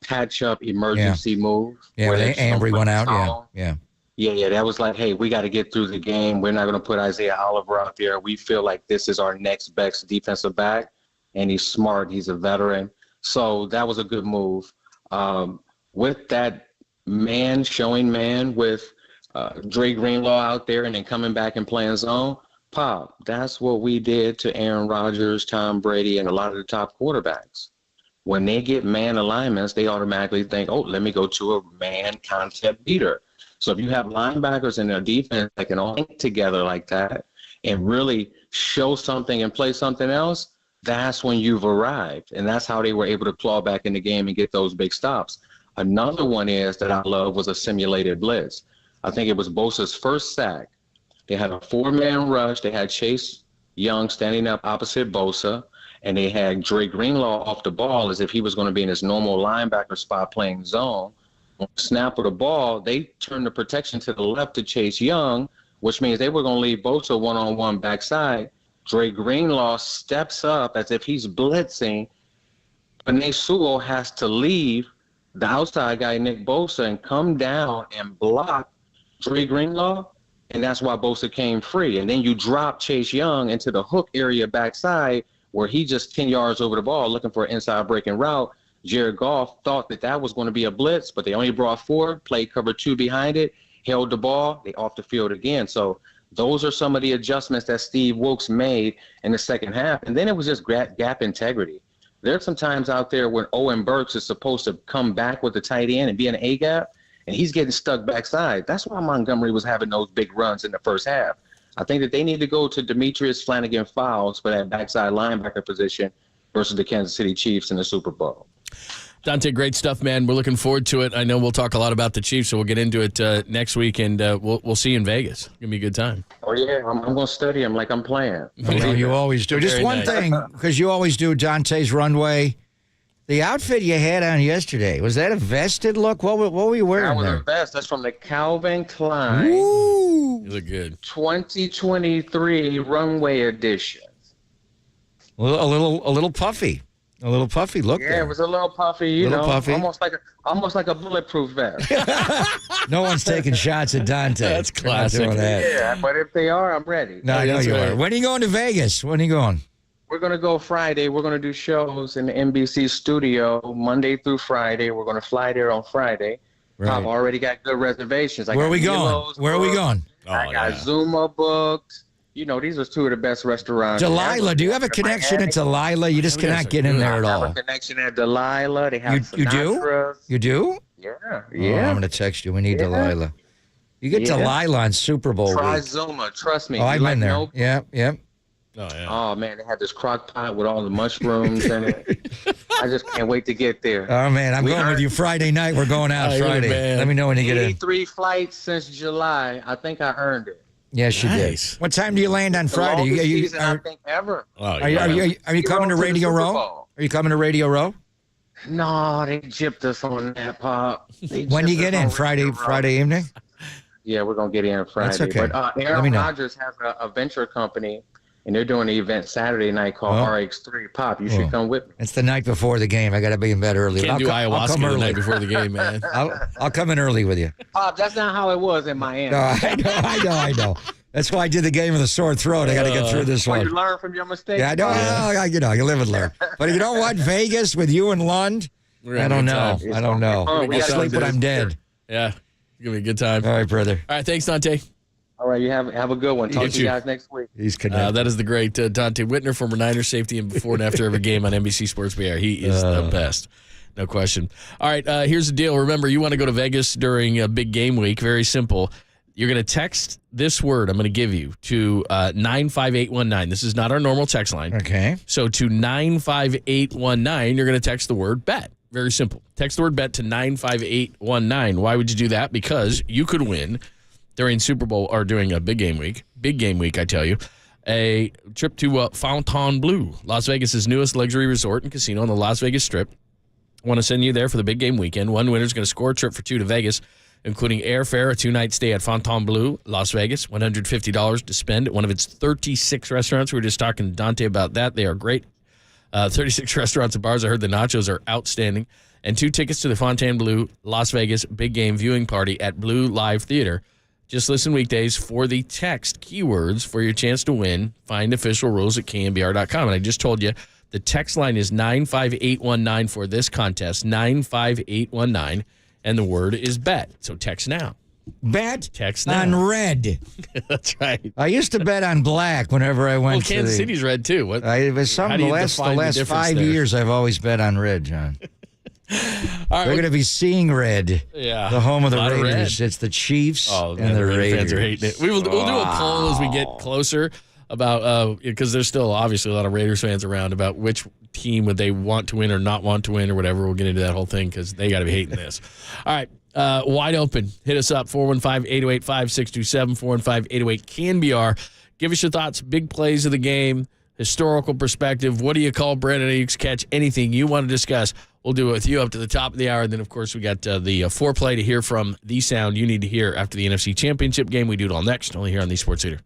patch-up emergency move. Yeah, where Ambry went out. Yeah, that was like, hey, we got to get through the game. We're not going to put Isaiah Oliver out there. We feel like this is our next best defensive back, and he's smart. He's a veteran. So that was a good move. With that showing man with Dre Greenlaw out there and then coming back and playing zone, Pop, that's what we did to Aaron Rodgers, Tom Brady, and a lot of the top quarterbacks. When they get man alignments, they automatically think, oh, let me go to a man concept beater. So if you have linebackers in their defense that can all link together like that and really show something and play something else, that's when you've arrived. And that's how they were able to claw back in the game and get those big stops. Another one is that I love was a simulated blitz. I think it was Bosa's first sack. They had a 4-man rush. They had Chase Young standing up opposite Bosa, and they had Dre Greenlaw off the ball as if he was going to be in his normal linebacker spot playing zone. On the snap of the ball, they turned the protection to the left to Chase Young, which means they were going to leave Bosa one-on-one backside. Dre Greenlaw steps up as if he's blitzing. Panay Sewell has to leave the outside guy, Nick Bosa, and come down and block Dre Greenlaw, and that's why Bosa came free. And then you drop Chase Young into the hook area backside where he just 10 yards over the ball looking for an inside breaking route. Jared Goff thought that was going to be a blitz, but they only brought 4, played cover 2 behind it, held the ball, they off the field again. So those are some of the adjustments that Steve Wilkes made in the second half. And then it was just gap integrity. There's some times out there when Owen Burks is supposed to come back with the tight end and be in an A-gap, and he's getting stuck backside. That's why Montgomery was having those big runs in the first half. I think that they need to go to Demetrius Flanagan-Fowles for that backside linebacker position versus the Kansas City Chiefs in the Super Bowl. Dante, great stuff, man. We're looking forward to it. I know we'll talk a lot about the Chiefs, so we'll get into it next week, and we'll see you in Vegas. It's going to be a good time. Oh, yeah. I'm going to study them like I'm playing. You always do. Just one thing, because you always do Dante's runway. The outfit you had on yesterday, was that a vested look? What were you wearing there? That was a vest. That's from the Calvin Klein. Ooh. You look good. 2023 runway edition. A little puffy. A little puffy look there. Yeah, it was a little puffy, puffy. almost like a bulletproof vest. No one's taking shots at Dante. That's classic. Doing that. Yeah, but if they are, I'm ready. No, I know you are. When are you going to Vegas? When are you going? We're going to go Friday. We're going to do shows in the NBC studio Monday through Friday. We're going to fly there on Friday. Right. I've already got good reservations. Where are we going? Where are we going? I got Zuma booked. These are 2 of the best restaurants. Delilah. Do you have a connection at Delilah? You just cannot get in there at all. I have a connection at Delilah. They have you do? You do? Yeah. Oh, I'm going to text you. We need Delilah. You get Delilah on Super Bowl Try week. Zuma. Trust me. Oh, I've been there. Yeah. Oh, yeah. Oh, man, they had this crock pot with all the mushrooms in it. I just can't wait to get there. Oh, man, I'm going with you Friday night. We're going out Friday. Let me know when you get in. 83 flights since July. I think I earned it. Yes, you did. What time do you land on Friday? The season, I think, ever. Oh, are you coming to Radio Row? Are you coming to Radio Row? No, they gypped us on that, Pop. When do you get in? Friday evening? Yeah, we're going to get in Friday. That's okay. But Aaron Rodgers has a venture company, and they're doing an event Saturday night called RX3. Pop, you should come with me. It's the night before the game. I got to be in bed early. Can't do ayahuasca the night before the game, man. I'll come in early with you. Pop, that's not how it was in Miami. No, I know. That's why I did the game of the sore throat. I got to get through this one. You learn from your mistakes. Yeah, I know. You live and learn. But you know what? Vegas with you and Lund? I don't know. I don't know. I'll sleep when I'm dead. Yeah. It's going to be a good time. All right, brother. All right. Thanks, Dante. All right, you have a good one. Talk to you guys next week. He's connected. That is the great Dante Whitner, former Niners safety, and before and after every game on NBC Sports BR. He is the best. No question. All right, here's the deal. Remember, you want to go to Vegas during a big game week. Very simple. You're going to text this word I'm going to give you to 95819. This is not our normal text line. Okay. So to 95819, you're going to text the word bet. Very simple. Text the word bet to 95819. Why would you do that? Because you could win during Super Bowl or during a big game week, I tell you, a trip to Fontainebleau, Las Vegas' newest luxury resort and casino on the Las Vegas Strip. I want to send you there for the big game weekend. One winner is going to score a trip for 2 to Vegas, including airfare, a 2-night stay at Fontainebleau, Las Vegas, $150 to spend at one of its 36 restaurants. We were just talking to Dante about that. They are great. 36 restaurants and bars. I heard the nachos are outstanding. And 2 tickets to the Fontainebleau, Las Vegas big game viewing party at Blue Live Theater. Just listen weekdays for the text keywords for your chance to win. Find official rules at KNBR.com. And I just told you the text line is 95819 for this contest, 95819, and the word is bet. So text now. Bet text now. On red. That's right. I used to bet on black whenever I went to Kansas City's red too. It was the last 5 years I've always bet on red, John. All They're going to be seeing red. Yeah. The home of the A lot of Raiders. red. It's the Chiefs and man, the Raiders. Fans are hating it. We'll do a poll as we get closer about because there's still obviously a lot of Raiders fans around about which team would they want to win or not want to win or whatever. We'll get into that whole thing because they got to be hating this. All right. Wide open. Hit us up, 415-808-5627, 415-808-KNBR. Give us your thoughts, big plays of the game, historical perspective. What do you call Brandon Aiyuk's catch? Anything you want to discuss, we'll do it with you up to the top of the hour. And then, of course, we got the foreplay to hear from the sound you need to hear after the NFC Championship game. We do it all next, only here on the Sports Leader.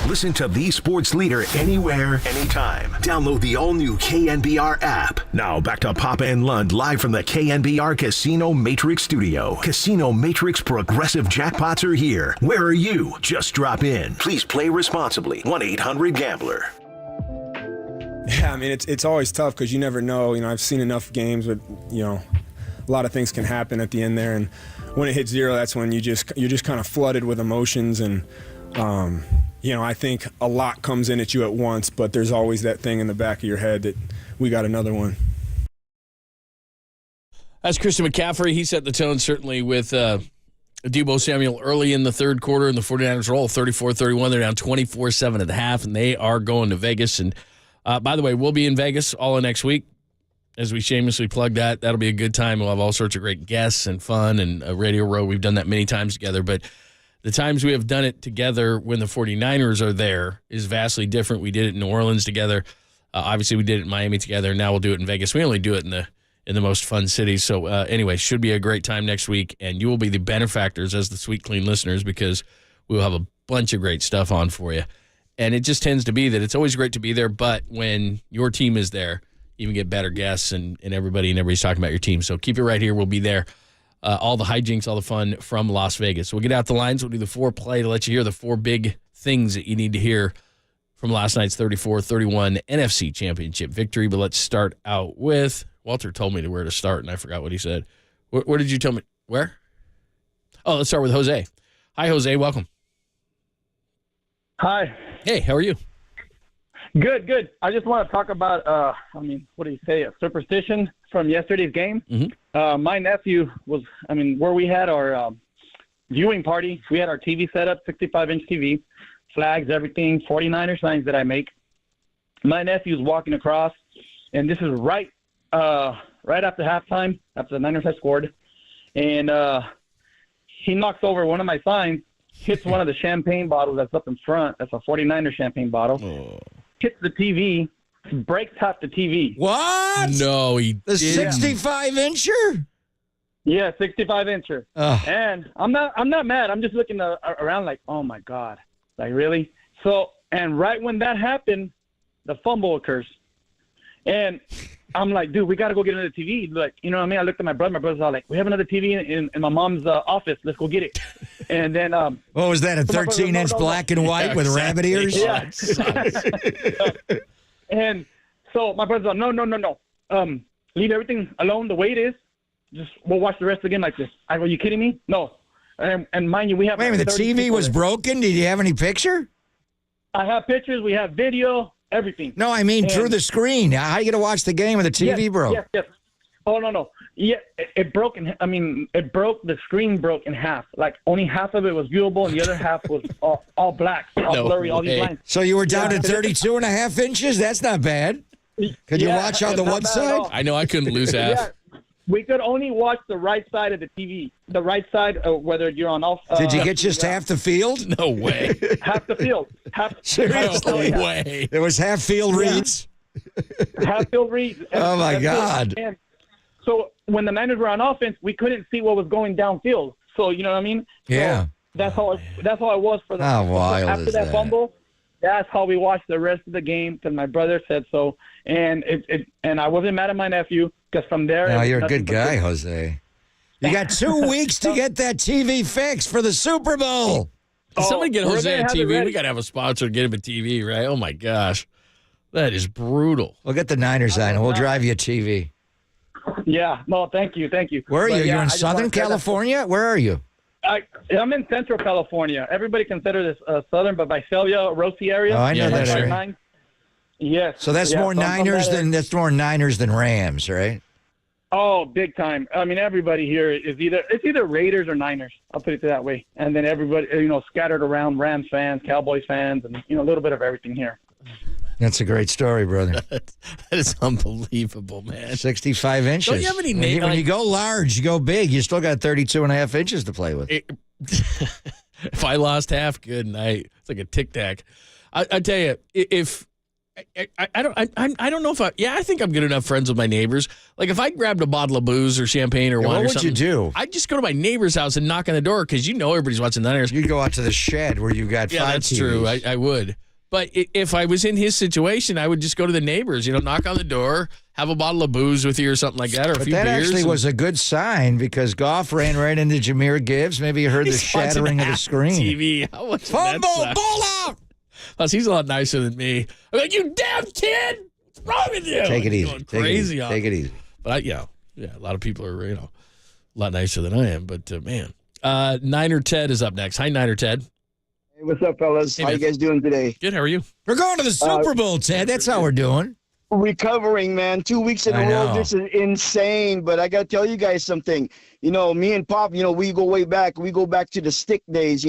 Listen to the sports leader anywhere, anytime. Download the all-new KNBR app. Now back to Papa and Lund live from the KNBR Casino Matrix Studio. Casino Matrix Progressive Jackpots are here. Where are you? Just drop in. Please play responsibly. 1-800-GAMBLER. Yeah, I mean, it's always tough because you never know. I've seen enough games with, a lot of things can happen at the end there. And when it hits zero, that's when you're just kind of flooded with emotions. And, I think a lot comes in at you at once, but there's always that thing in the back of your head that we got another one. That's Christian McCaffrey. He set the tone certainly with Deebo Samuel early in the third quarter, and the 49ers roll 34-31. They're down 24-7 at the half, and they are going to Vegas. And by the way, we'll be in Vegas all of next week as we shamelessly plug that. That'll be a good time. We'll have all sorts of great guests and fun and Radio Row. We've done that many times together, but the times we have done it together when the 49ers are there is vastly different. We did it in New Orleans together. Obviously, we did it in Miami together. Now we'll do it in Vegas. We only do it in the most fun cities. So anyway, should be a great time next week, and you will be the benefactors as the Sweet Clean listeners because we'll have a bunch of great stuff on for you. And it just tends to be that it's always great to be there, but when your team is there, you even get better guests and everybody's talking about your team. So keep it right here. We'll be there. All the hijinks, all the fun from Las Vegas. We'll get out the lines. We'll do the foreplay to let you hear the four big things that you need to hear from last night's 34-31 NFC Championship victory. But let's start out with, Walter told me where to start, and I forgot what he said. Where did you tell me? Where? Oh, let's start with Jose. Hi, Jose. Welcome. Hi. Hey, how are you? Good. I just want to talk about, what do you say, a superstition from yesterday's game. Mm-hmm. My nephew was, where we had our viewing party, we had our TV set up, 65-inch TV, flags, everything, 49er signs that I make. My nephew's walking across, and this is right after halftime, after the Niners had scored, and he knocks over one of my signs, hits one of the champagne bottles that's up in front. That's a 49er champagne bottle. Oh. Hits the TV, breaks half the TV. What? No, he the 65-incher? Yeah, 65-incher. And I'm not mad. I'm just looking around like, oh my God, like really? So, and right when that happened, the fumble occurs, and I'm like, dude, we got to go get another TV. Like, you know what I mean? I looked at my brother. My brother's all like, we have another TV in my mom's office. Let's go get it. And then what was that? A 13-inch black and white with rabbit ears? Yeah. And so my brother's like, no. Leave everything alone the way it is. Just we'll watch the rest of the game like this. Are you kidding me? No. And mind you, we have. Wait a minute, the TV was broken. Did you have any picture? I have pictures. We have video. Everything. No, I mean through the screen. How are you going to watch the game with the TV broke? Yes. Oh, no. Yeah, it broke. It broke. The screen broke in half. Like only half of it was viewable, and the other half was all black, all blurry, all these lines. So you were down to 32.5 inches? That's not bad. Could you watch on the one side? I know I couldn't lose half. Yeah. We could only watch the right side of the TV. The right side, whether you're on off. Did you get just half the field? No way. Half the field. Seriously? No way. There was half field reads? Half field reads. Oh, my God. And so when the Niners were on offense, we couldn't see what was going downfield. So, you know what I mean? Yeah. So that's how it was for the How wild after is that fumble. That's how we watched the rest of the game because my brother said so. And and I wasn't mad at my nephew because from there. No, you're a good guy, Jose. You got 2 weeks to get that TV fixed for the Super Bowl. Somebody get Jose a TV. We got to have a sponsor to get him a TV, right? Oh, my gosh. That is brutal. We'll get the Niners on and we'll drive you a TV. Yeah. No, thank you. Where are you? You're in Southern California? Where are you? I'm in Central California. Everybody considers this Southern, but Visalia, Rosie area. Oh, I know that area. Yes. So that's more Niners than Rams, right? Oh, big time. I mean, everybody here is either Raiders or Niners. I'll put it that way. And then everybody, scattered around Rams fans, Cowboys fans, and a little bit of everything here. That's a great story, brother. That is unbelievable, man. 65 inches. Don't you have any name? When you go large, you go big, you still got 32.5 inches to play with. If I lost half, good night. It's like a tic-tac. I tell you, if I don't know if I think I'm good enough friends with my neighbors. Like if I grabbed a bottle of booze or champagne or wine or something. What would you do? I'd just go to my neighbor's house and knock on the door because everybody's watching the Niners. You'd go out to the shed where you got 5 that's TVs. true. I would. But if I was in his situation, I would just go to the neighbors, knock on the door, have a bottle of booze with you or something like that, or a few beers. That actually was a good sign because Goff ran right into Jameer Gibbs. Maybe you heard the shattering of the screen. TV. How much Fumble, ball out! Plus, he's a lot nicer than me. I'm like, you damn kid! What's wrong with you? Take it easy. Going crazy on Take it easy. But a lot of people are, a lot nicer than I am. But man, Niner Ted is up next. Hi, Niner Ted. Hey, what's up, fellas? How you guys doing today? Good. How are you? We're going to the Super Bowl, Ted. That's how we're doing. Recovering, man. 2 weeks in a row. This is insane. But I got to tell you guys something. Me and Pop, we go way back. We go back to the stick days,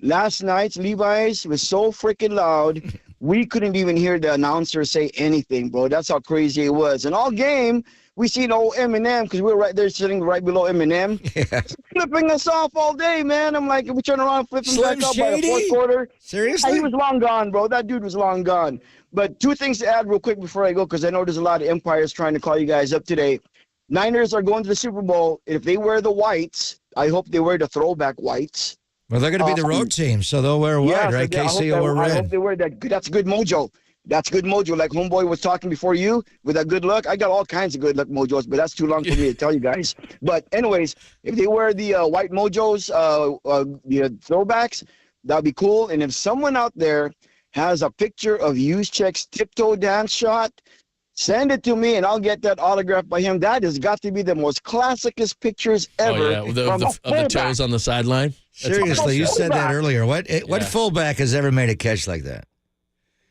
Last night's Levi's was so freaking loud, we couldn't even hear the announcer say anything, bro. That's how crazy it was. And all game, we seen old Eminem because we were right there sitting right below Eminem. Yeah. Flipping us off all day, man. I'm like, we turn around, flipping back up by the fourth quarter. Seriously? He was long gone, bro. That dude was long gone. But 2 things to add real quick before I go, because I know there's a lot of Empires trying to call you guys up today. Niners are going to the Super Bowl. If they wear the whites, I hope they wear the throwback whites. Well, they're going to be the road team, so they'll wear white, right? KC will wear red. I hope they wear that. That's good mojo. That's good mojo. Like Homeboy was talking before you with that good luck. I got all kinds of good luck mojos, but that's too long for me to tell you guys. But anyways, if they wear the white mojos, the throwbacks, that'd be cool. And if someone out there has a picture of Juszczyk's tiptoe dance shot, send it to me, and I'll get that autographed by him. That has got to be the most classicest pictures ever. Oh, yeah, of the toes on the sideline. Seriously, you said that earlier. What fullback has ever made a catch like that?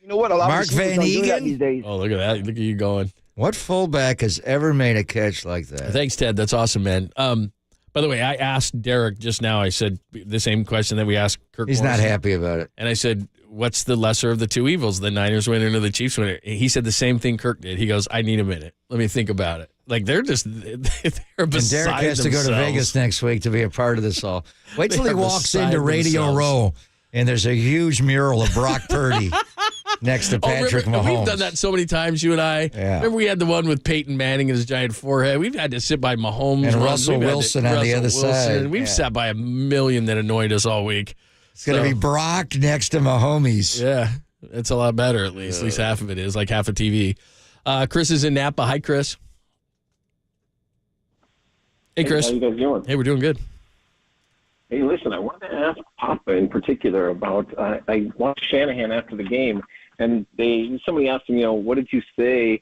You know what? A lot Mark of Van Egan? These days. Oh, look at that. Look at you going. What fullback has ever made a catch like that? Thanks, Ted. That's awesome, man. By the way, I asked Derek just now, I said the same question that we asked Kirk He's Morrison. not happy about it. And I said, what's the lesser of the two evils? The Niners winning or the Chiefs winning? He said the same thing Kirk did. He goes, I need a minute. Let me think about it. Like, they're beside And Derek has to go to Vegas next week to be a part of this all. Wait till he walks into Radio Row, and there's a huge mural of Brock Purdy next to Patrick Mahomes. We've done that so many times, you and I. Yeah. Remember we had the one with Peyton Manning and his giant forehead. We've had to sit by Mahomes. And Russell Wilson on the other side. We've sat by a million that annoyed us all week. It's going to be Brock next to Mahomes. Yeah, it's a lot better at least. At least half of it is, like half a TV. Chris is in Napa. Hi, Chris. Hey, Chris. How you guys doing? Hey, we're doing good. Hey, listen, I wanted to ask Papa in particular about, I watched Shanahan after the game, and somebody asked him, what did you say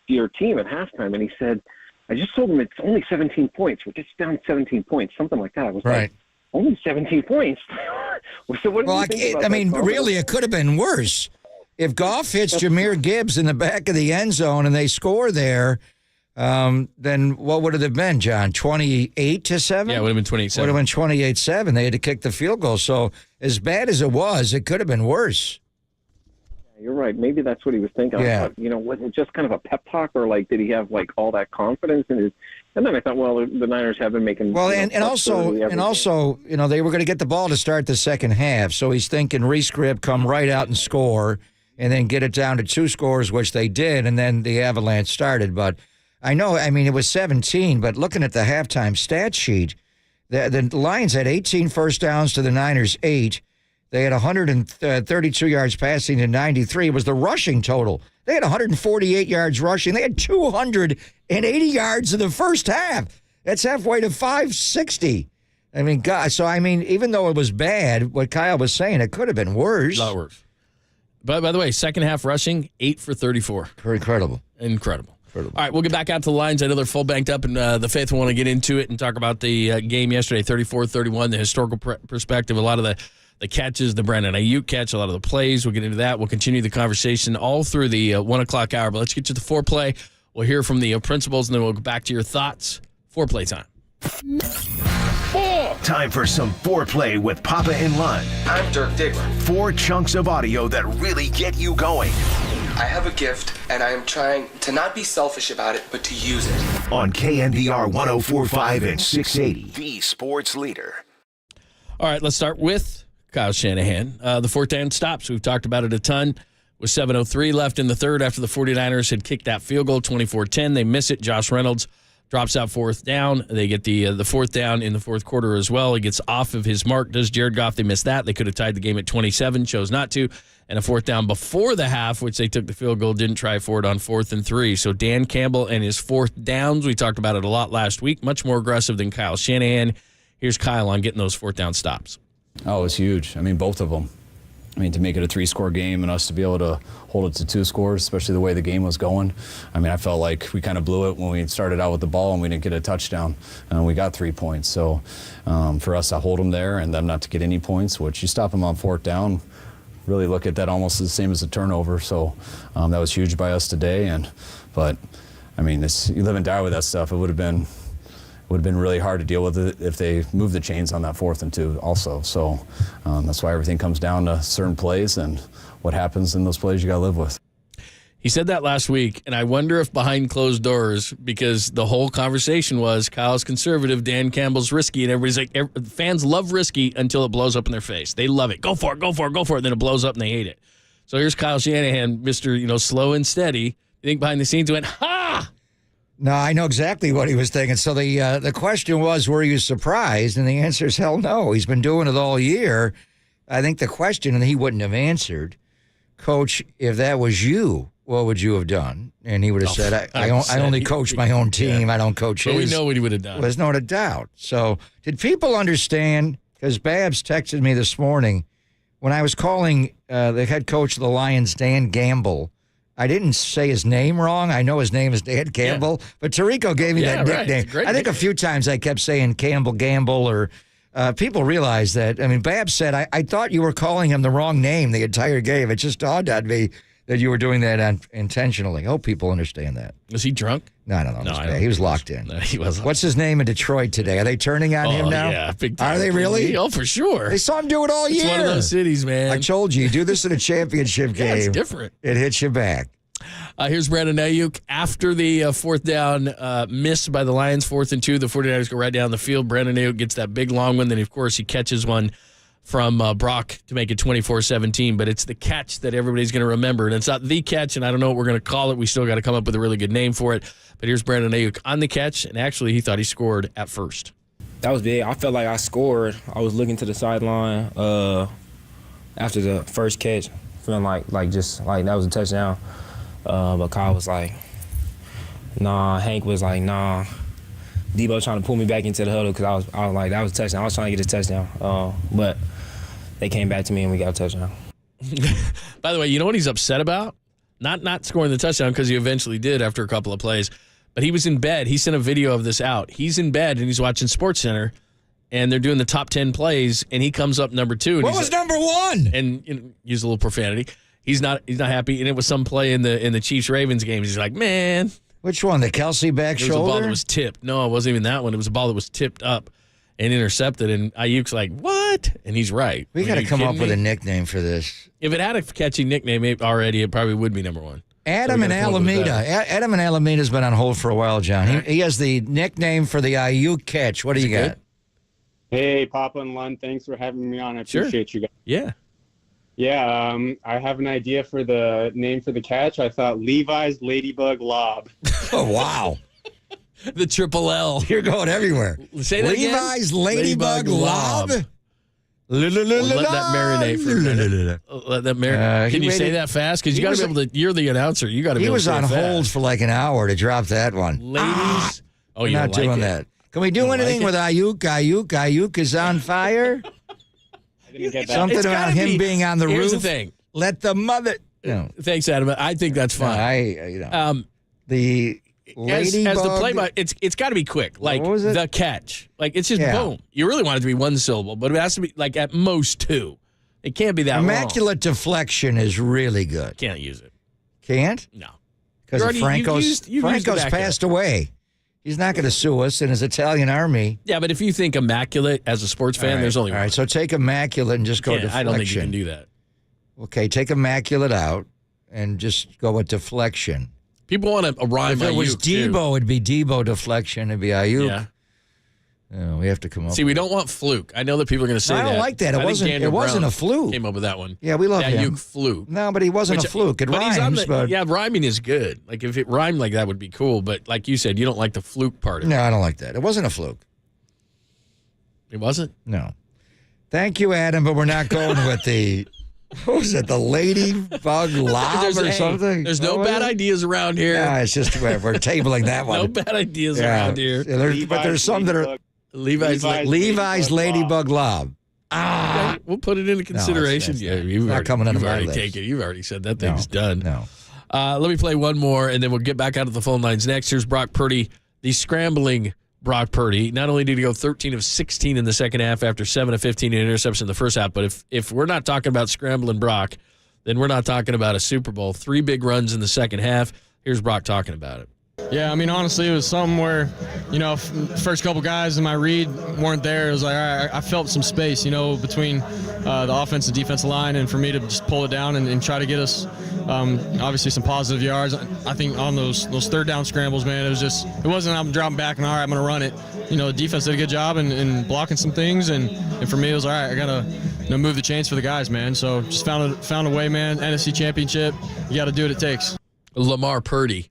to your team at halftime? And he said, I just told them it's only 17 points. We're just down 17 points, something like that. I was like, only 17 points? So what do you think about that, really, it could have been worse. If Goff hits Jameer Gibbs in the back of the end zone and they score there, then what would it have been, John? 28-7? Yeah, it would have been 28-7. Would have been 28-7. They had to kick the field goal. So as bad as it was, it could have been worse. You're right. Maybe that's what he was thinking. Yeah. I thought, was it just kind of a pep talk, or did he have all that confidence in his? And then I thought, well, the Niners have been making. Well, and also, they were going to get the ball to start the second half. So he's thinking Rescript come right out and score, and then get it down to 2 scores, which they did, and then the avalanche started. But it was 17. But looking at the halftime stat sheet, the Lions had 18 first downs to the Niners 8. They had 132 yards passing to 93. It was the rushing total. They had 148 yards rushing. They had 280 yards in the first half. That's halfway to 560. Even though it was bad, what Kyle was saying, it could have been worse. A lot worse. But by the way, second half rushing, 8 for 34. Incredible. All right, we'll get back out to the lines. I know they're full banked up, and the Faithful want to get into it and talk about the game yesterday, 34-31, the historical perspective, a lot of the catches, the Brandon Aiyuk catch, a lot of the plays. We'll get into that. We'll continue the conversation all through the 1 o'clock hour. But let's get to the foreplay. We'll hear from the principals, and then we'll go back to your thoughts. Foreplay time. Time for some foreplay with Papa and Lund. I'm Dirk Diggler. 4 chunks of audio that really get you going. I have a gift, and I am trying to not be selfish about it, but to use it. On KNBR 104.5 and 680, the sports leader. All right, let's start with Kyle Shanahan. The 4th down stops. We've talked about it a ton. with 7:03 left in the third after the 49ers had kicked that field goal, 24-10. They miss it. Josh Reynolds drops out fourth down. They get the fourth down in the fourth quarter as well. He gets off of his mark. Does Jared Goff? They missed that. They could have tied the game at 27, chose not to. And a fourth down before the half, which they took the field goal, didn't try for it on 4th and 3. So Dan Campbell and his fourth downs, we talked about it a lot last week, much more aggressive than Kyle Shanahan. Here's Kyle on getting those fourth down stops. Oh, it's huge. I mean, both of them. I mean, to make it a 3-score game and us to be able to hold it to 2 scores, especially the way the game was going. I mean, I felt like we kind of blew it when we started out with the ball and we didn't get a touchdown. And we got 3 points. So for us to hold them there and them not to get any points, which you stop them on 4th down, really look at that almost the same as a turnover. So that was huge by us today. But, I mean, you live and die with that stuff. It would have been really hard to deal with it if they moved the chains on that 4th and 2 also. So that's why everything comes down to certain plays, and what happens in those plays you got to live with. He said that last week, and I wonder if behind closed doors, because the whole conversation was Kyle's conservative, Dan Campbell's risky, and everybody's like, fans love risky until it blows up in their face. They love it. Go for it, go for it, go for it. Then it blows up and they hate it. So here's Kyle Shanahan, Mr. Slow and steady. You think behind the scenes went, ha! No, I know exactly what he was thinking. So the question was, were you surprised? And the answer is hell no. He's been doing it all year. I think the question, and he wouldn't have answered, Coach, if that was you, what would you have done? And he would have said, I only coach my own team. Yeah. I don't coach his. But we know what he would have done. There's no doubt. So did people understand? Because Babs texted me this morning when I was calling the head coach of the Lions, Dan Campbell. I didn't say his name wrong. I know his name is Dan Campbell, but Tirico gave me that nickname. I think a few times I kept saying Campbell Gamble, or people realize that. I mean, Babs said, I thought you were calling him the wrong name the entire game. It just dawned on me that you were doing that intentionally. I hope people understand that. Was he drunk? No, I don't know. He was locked in. No, he wasn't. What's his name in Detroit today? Are they turning on him now? Yeah, big time. Are they really? Oh, for sure. They saw him do it all year. It's one of those cities, man. I told you do this in a championship game. It's different. It hits you back. Here's Brandon Aiyuk. After the fourth down miss by the Lions, 4th and 2, the 49ers go right down the field. Brandon Aiyuk gets that big long one. Then, of course, he catches one from Brock to make it 24-17. But it's the catch that everybody's going to remember. And it's not the catch, and I don't know what we're going to call it. We still got to come up with a really good name for it. But here's Brandon Aiyuk on the catch, and actually he thought he scored at first. That was big. I felt like I scored. I was looking to the sideline after the first catch, feeling like that was a touchdown. But Kyle was like, nah. Hank was like, nah. Debo trying to pull me back into the huddle because I was like, that was a touchdown. I was trying to get a touchdown. But they came back to me and we got a touchdown. By the way, you know what he's upset about? Not scoring the touchdown, because he eventually did after a couple of plays. But he was in bed. He sent a video of this out. He's in bed and he's watching SportsCenter, and they're doing the top 10 plays, and he comes up number 2. And what was number 1? And use a little profanity. He's not happy, and it was some play in the Chiefs-Ravens games. He's like, man. Which one, the Kelsey back shoulder? It was a ball that was tipped. No, it wasn't even that one. It was a ball that was tipped up and intercepted, and Aiyuk's like, what? And he's right. We got to come up with a nickname for this. If it had a catchy nickname already, it probably would be number 1. Adam in Alameda. Adam in Alameda's been on hold for a while, John. He has the nickname for the Aiyuk catch. What do you got? Good? Hey, Papa and Lund, thanks for having me on. I appreciate you guys. Yeah. Yeah, I have an idea for the name for the catch. I thought Levi's Ladybug Lob. Oh, wow. The triple L. You're going everywhere. Say that again. Levi's Ladybug Lob. Let that marinate for a minute. Let that marinate. Can you say that fast? Because you got to be able to. You're the announcer. You got to be able to say it fast. He was on hold for like an hour to drop that one. Ladies. Oh, you're not doing that. Can we do anything with Aiyuk? Aiyuk is on fire. Something about him being on the roof. Here's the thing. Let the mother. Thanks, Adam. I think that's fine. The ladybug. As the play by, it's got to be quick. Like the catch. Like it's just boom. You really want it to be one syllable, but it has to be like at most 2. It can't be that Immaculate long. Deflection is really good. Can't use it. Can't? No. Because Franco's passed away. He's not going to sue us in his Italian army. Yeah, but if you think immaculate as a sports fan, there's only one. All right, so take immaculate and just go deflection. I don't think you can do that. Okay, take immaculate out and just go with deflection. People want to rhyme. If it was Debo, it'd be Debo deflection. It'd be Aiyuk. Yeah. Yeah, we have to come up. See, we don't want fluke. I know that people are going to say that. I don't like that. It wasn't a fluke. Came up with that one. Yeah, we love him. Aiyuk fluke. No, but he wasn't a fluke. It rhymes, but yeah, rhyming is good. Like if it rhymed like that would be cool. But like you said, you don't like the fluke part of it. No, I don't like that. It wasn't a fluke. It wasn't? No. Thank you, Adam, but we're not going with the. What was it? The ladybug lob or something? There's no bad ideas around here. Yeah, it's just we're tabling that one. No bad ideas around here. But there's some that are Levi's ladybug lob. Okay, we'll put it into consideration. You've not coming into my list. Take it. You've already said that thing's done. No. Let me play one more, and then we'll get back out of the phone lines next. Here's Brock Purdy, the scrambling Brock Purdy. Not only did he go 13 of 16 in the second half after 7 of 15 in interception in the first half, but if we're not talking about scrambling Brock, then we're not talking about a Super Bowl. 3 big runs in the second half. Here's Brock talking about it. Yeah, I mean, honestly, it was something where, first couple guys in my read weren't there. It was like, all right, I felt some space, between the offense and defensive line, and for me to just pull it down and try to get us, obviously, some positive yards. I think on those third down scrambles, man, it wasn't I'm dropping back and, all right, I'm going to run it. The defense did a good job in blocking some things, and for me, it was, all right, I got to move the chains for the guys, man. So just found a way, man. NFC Championship, you got to do what it takes. Lamar Purdy.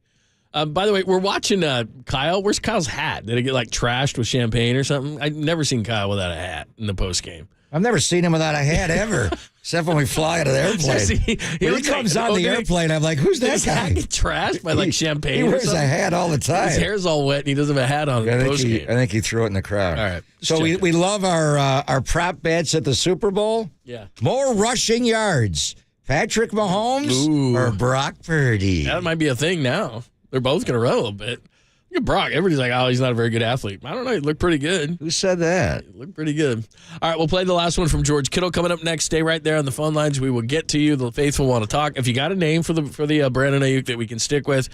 By the way, we're watching Kyle. Where's Kyle's hat? Did it get trashed with champagne or something? I've never seen Kyle without a hat in the post game. I've never seen him without a hat ever, except when we fly out of the airplane. He comes on the airplane, I'm like, who's that his guy? Hat get trashed by champagne. He wears or a hat all the time. His hair's all wet and he doesn't have a hat on. I think he threw it in the crowd. All right. So we love our prop bets at the Super Bowl. Yeah. More rushing yards. Patrick Mahomes or Brock Purdy? That might be a thing now. They're both going to run a little bit. Look at Brock. Everybody's like, oh, he's not a very good athlete. I don't know. He looked pretty good. Who said that? He looked pretty good. All right, we'll play the last one from George Kittle coming up next. Stay right there on the phone lines. We will get to you. The faithful want to talk. If you got a name for the Brandon Aiyuk that we can stick with,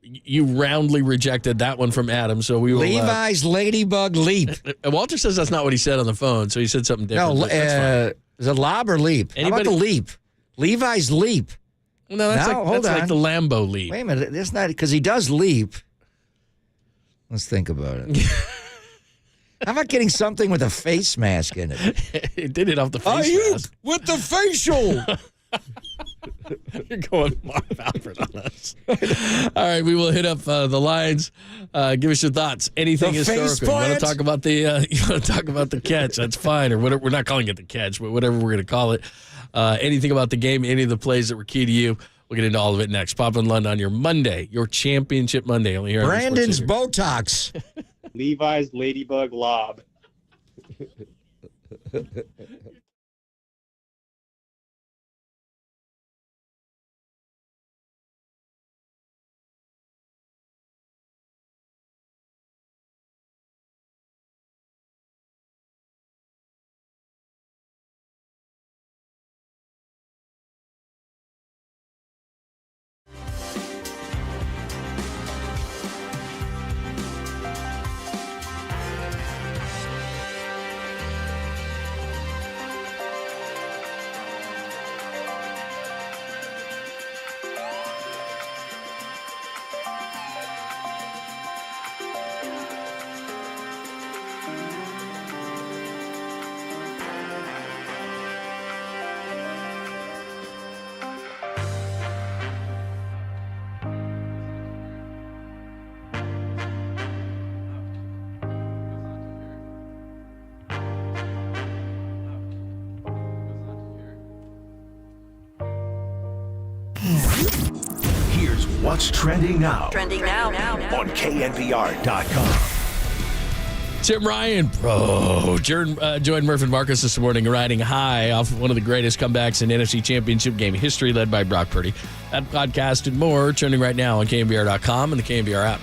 you roundly rejected that one from Adam. So we will. Levi's Ladybug Leap. Walter says that's not what he said on the phone, so he said something different. No, is it lob or leap? How about the leap? Levi's Leap. No, that's like the Lambo leap. Wait a minute. It's not because he does leap. Let's think about it. How about getting something with a face mask in it? It did it off the face mask. With the facial. You're going Marv Alfred on us. All right, we will hit up the lines. Give us your thoughts. Anything historical. You want to talk about the catch? That's fine. Or whatever. We're not calling it the catch, but whatever we're going to call it. Anything about the game, any of the plays that were key to you. We'll get into all of it next. Pop and Lund on your Monday, your championship Monday. Only here. Brandon's Botox. Levi's Ladybug Lob. Here's what's trending now. Trending now. On KNBR.com. Tim Ryan, joined Murph and Marcus this morning riding high off one of the greatest comebacks in NFC Championship game history, led by Brock Purdy. That podcast and more trending right now on KNBR.com and the KNBR app.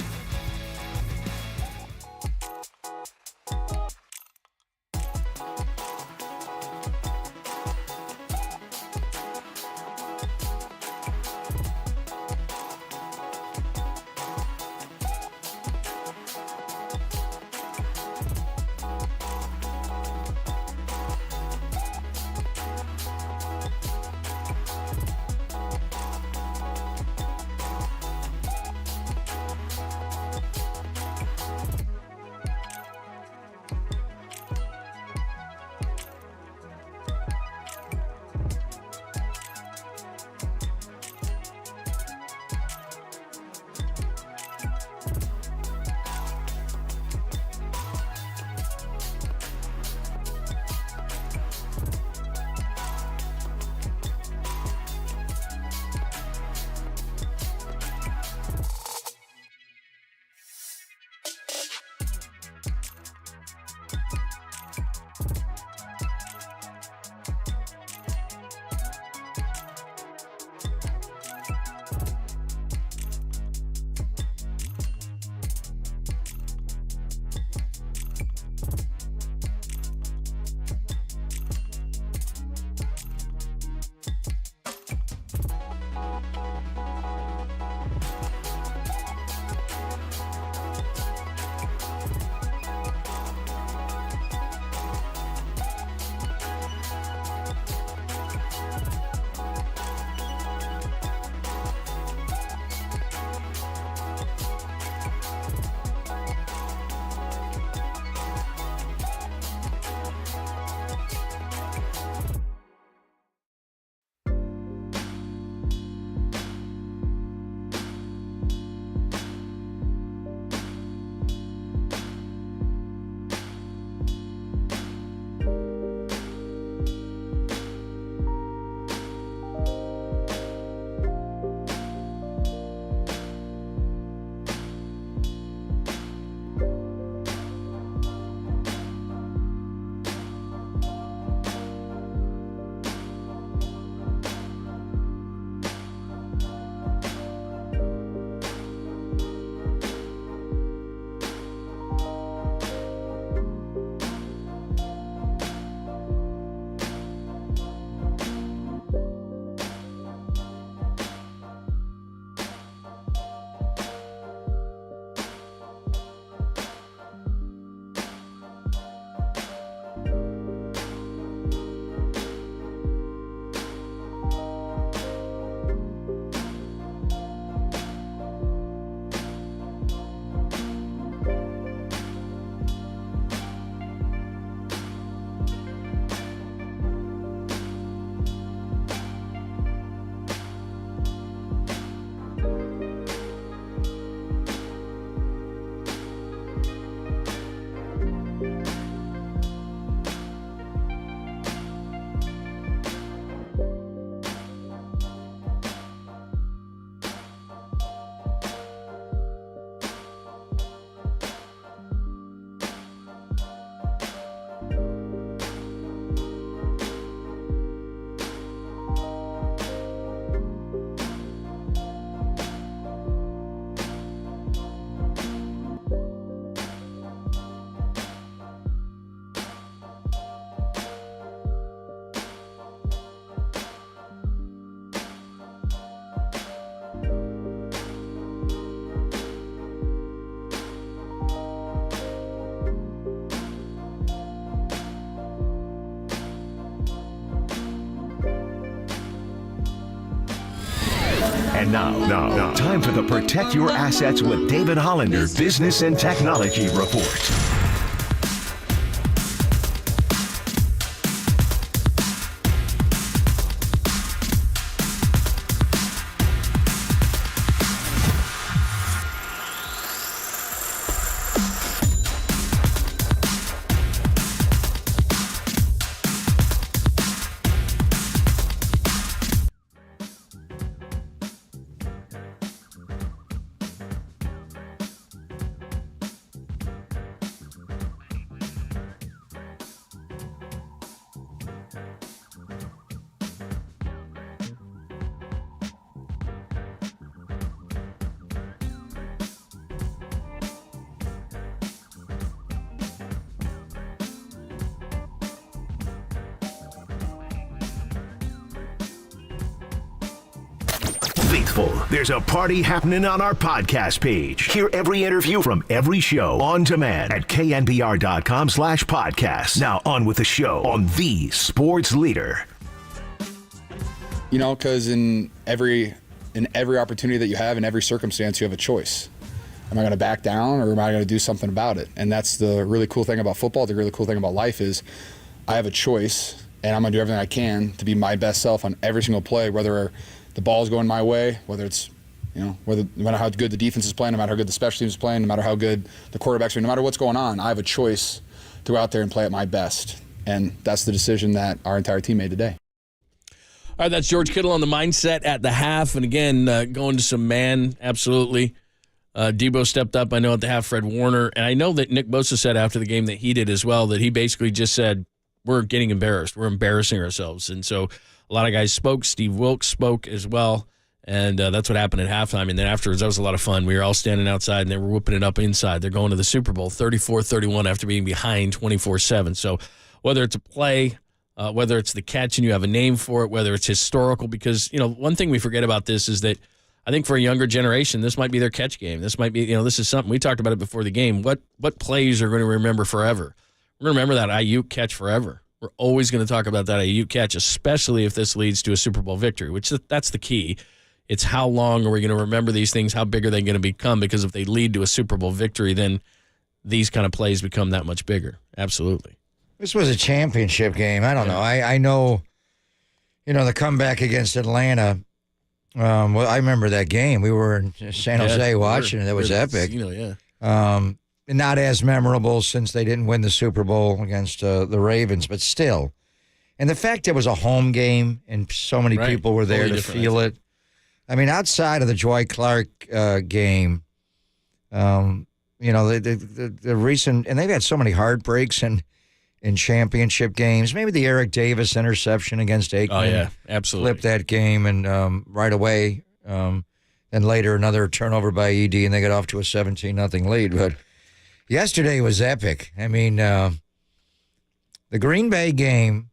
And now, time for the Protect Your Assets with David Hollander Business and Technology Report. Faithful, there's a party happening on our podcast page. Hear every interview from every show on demand at knbr.com/podcast. Now on with the show on the Sports Leader. You know, because in every opportunity that you have, in every circumstance, you have a choice. Am I going to back down or am I going to do something about it? And that's the really cool thing about football. The really cool thing about life is I have a choice, and I'm going to do everything I can to be my best self on every single play, whether the ball's going my way, whether it's, no matter how good the defense is playing, no matter how good the special teams is playing, no matter how good the quarterbacks are, no matter what's going on, I have a choice to go out there and play at my best. And that's the decision that our entire team made today. All right, that's George Kittle on the mindset at the half. And again, going to some man, absolutely. Debo stepped up, I know, at the half, Fred Warner. And I know that Nick Bosa said after the game that he did as well, that he basically just said, we're getting embarrassed. We're embarrassing ourselves. And so a lot of guys spoke. Steve Wilkes spoke as well, and that's what happened at halftime. And then afterwards, that was a lot of fun. We were all standing outside, and they were whooping it up inside. They're going to the Super Bowl, 34-31 after being behind 24-7. So whether it's a play, whether it's the catch and you have a name for it, whether it's historical, because, one thing we forget about this is that I think for a younger generation, this might be their catch game. This might be, this is something, we talked about it before the game. What plays are going to remember forever? We're going to remember that Aiyuk catch forever. We're always going to talk about that Aiyuk catch, especially if this leads to a Super Bowl victory, which that's the key. It's how long are we going to remember these things? How big are they going to become? Because if they lead to a Super Bowl victory, then these kind of plays become that much bigger. Absolutely. This was a championship game. I don't know. I know, the comeback against Atlanta. I remember that game. We were in San Jose watching it. That was epic. Not as memorable since they didn't win the Super Bowl against the Ravens, but still. And the fact it was a home game and so many people were there to feel it. I mean, outside of the Joy Clark game, the recent, and they've had so many heartbreaks in championship games. Maybe the Eric Davis interception against Aikman. Oh, yeah, absolutely. Flipped that game and right away. And later another turnover by ED, and they got off to a 17-0 lead. But yesterday was epic. I mean, the Green Bay game,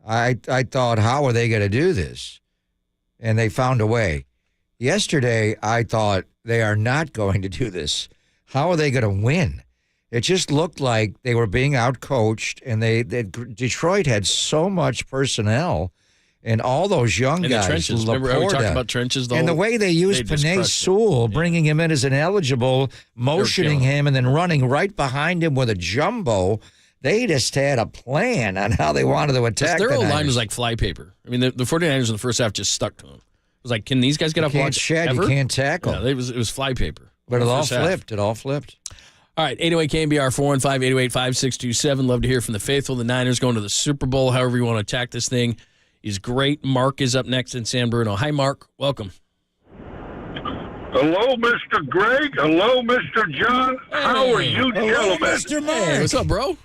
I thought, how are they going to do this? And they found a way. Yesterday, I thought, they are not going to do this. How are they going to win? It just looked like they were being outcoached, and Detroit had so much personnel and all those young guys. The trenches. Remember how we talked about trenches? And the way they used Penei Sewell, bringing him in as an eligible, motioning him, and then running right behind him with a jumbo. They just had a plan on how they wanted to attack. Their O-line was like flypaper. I mean, the 49ers in the first half just stuck to them. It was like, can these guys get off blocks ever? You can't tackle. Yeah, it was flypaper. But it all flipped. It all flipped. All right, 808 KNBR 415-808-5627. Love to hear from the faithful. The Niners going to the Super Bowl, however you want to attack this thing is great. Mark is up next in San Bruno. Hi, Mark. Welcome. Hello, Mr. Greg. Hello, Mr. John. Hey. How are you, gentlemen? Mr. Mark. Hey, what's up, bro?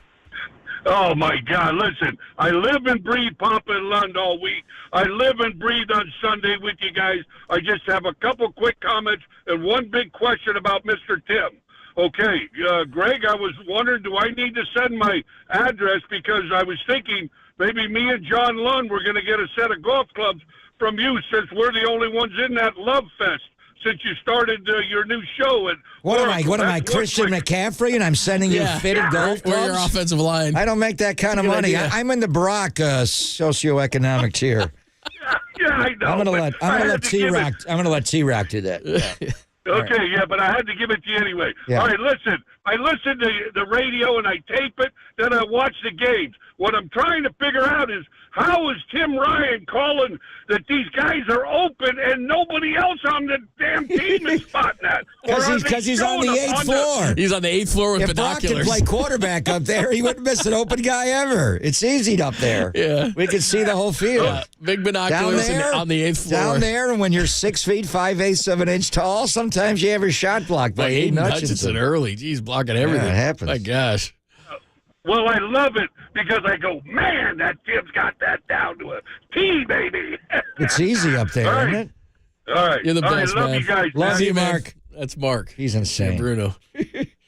Oh, my God. Listen, I live and breathe Papa and Lund all week. I live and breathe on Sunday with you guys. I just have a couple quick comments and one big question about Mr. Tim. Okay, Greg, I was wondering, do I need to send my address? Because I was thinking maybe me and John Lund were going to get a set of golf clubs from you, since we're the only ones in that love fest since you started your new show. What am I, Christian McCaffrey, and I'm sending you fitted golf clubs? Or your offensive line. I don't make that kind of money. I'm in the Brock socioeconomic tier. Yeah, I know. I'm gonna let T-Rock do that. Yeah. Okay, Right. yeah, but I had to give it to you anyway. Yeah. All right, listen. I listen to the radio and I tape it, then I watch the games. What I'm trying to figure out is how is Tim Ryan calling that these guys are open and nobody else on the damn team is spotting that? Because he's on the 8th floor. He's on the 8th floor with if binoculars. Brock could play quarterback up there, he wouldn't miss an open guy ever. It's easy up there. Yeah. We can see the whole field. Big binoculars on the 8th floor. Down there, and when you're 6 feet, 5/8 of an inch tall, sometimes you have your shot blocked by Aiden Hutchinson. Early. He's blocking everything. Yeah, it happens. My gosh. Well, I love it because I go, man, that Tim's got that down to a T, baby. It's easy up there, All right. isn't it? All right. You're the All best, right, love man. you guys. Love See you, man. Mark. That's Mark. He's insane. And Bruno.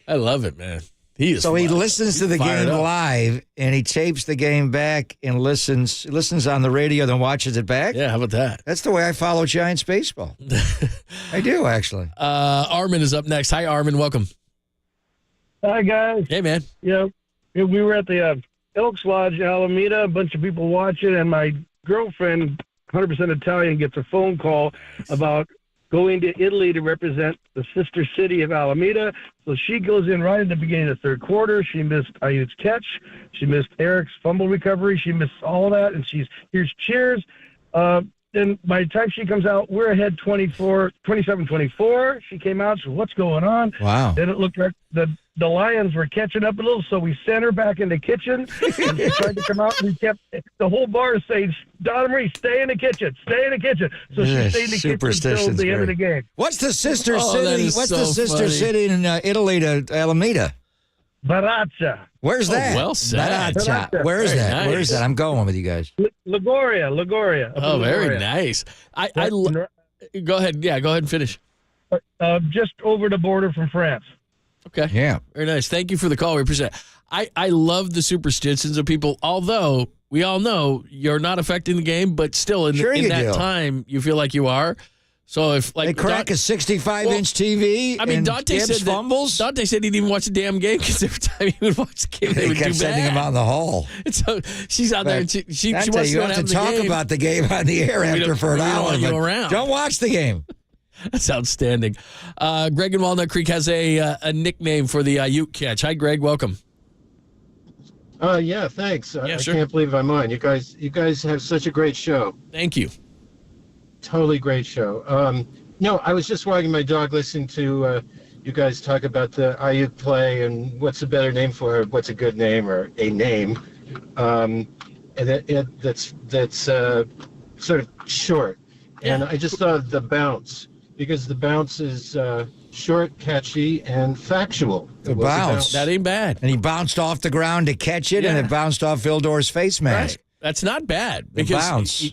I love it, man. He is. So he wild. listens to the He's fired game up. live, and he tapes the game back and listens on the radio, then watches it back. Yeah, how about that? That's the way I follow Giants baseball. I do, actually. Armin is up next. Hi, Armin. Welcome. Hi, guys. Hey, man. Yeah, we were at the Elks Lodge in Alameda, a bunch of people watching, and my girlfriend, 100% Italian, gets a phone call about going to Italy to represent the sister city of Alameda. So she goes in right at the beginning of the third quarter. She missed Aiyuk's catch. She missed Eric's fumble recovery. She missed all of that, and here's cheers. Then by the time she comes out, we're ahead 27-24. She came out, so what's going on? Wow. Then it looked like the Lions were catching up a little, so we sent her back in the kitchen. And she tried to come out, and we kept the whole bar saying, Donna Marie, stay in the kitchen, stay in the kitchen. So she stayed in the kitchen until the end of the game. What's the sister city? is What's so the sister funny. city in Italy to Alameda? Barazza. Where's that? well said. Barazza. Where is Very that? nice. Where is that? I'm going with you guys. Liguria. Oh, very nice. Go ahead. Yeah, go ahead and finish. Just over the border from France. Okay. Yeah. Very nice. Thank you for the call. We appreciate it. I love the superstitions of people, although we all know you're not affecting the game, but still in that do. time, you feel like you are. So if They crack a 65-inch TV. I mean, and Dante Gibbs said fumbles. Dante said he didn't even watch the damn game because every time he would watch the game, they would kept do sending bad. him out in the hall. And so she's out there. And she Dante, wants you to have to talk about the game on the air after for an hour. Want you but around. Don't watch the game. That's outstanding. Greg in Walnut Creek has a nickname for the Aiyuk catch. Hi, Greg. Welcome. Yeah, thanks. Yeah, I sure. can't believe I'm on. You guys have such a great show. Thank you. Totally great show. No, I was just walking my dog listening to you guys talk about the Aiyuk play and what's a better name for it, what's a good name or a name. And that's sort of short. And I just thought of the bounce because the bounce is short, catchy, and factual. The bounce. That ain't bad. And he bounced off the ground to catch it, and it bounced off Vildor's face mask. Right. That's not bad. The Because bounce.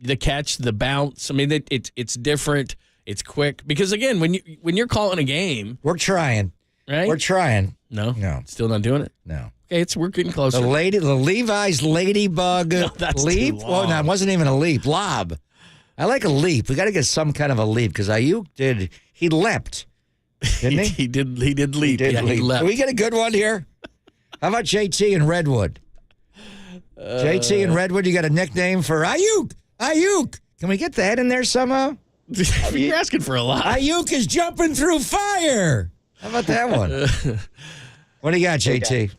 the catch, the bounce. I mean, it's different. It's quick. Because again, when you're calling a game, we're trying. Right? We're trying. No. No. Still not doing it. No. Okay, we're getting closer. The Levi's ladybug that's leap. too Well, no, it long. wasn't even a leap. Lob. I like a leap. We got to get some kind of a leap because Aiyuk he leapt, didn't he? He did leap. He He leapt. Can we get a good one here? How about JT and Redwood? JT and Redwood, you got a nickname for Aiyuk. Aiyuk. Can we get that in there somehow? You're asking for a lot. Aiyuk is jumping through fire. How about that one? What do you got, JT?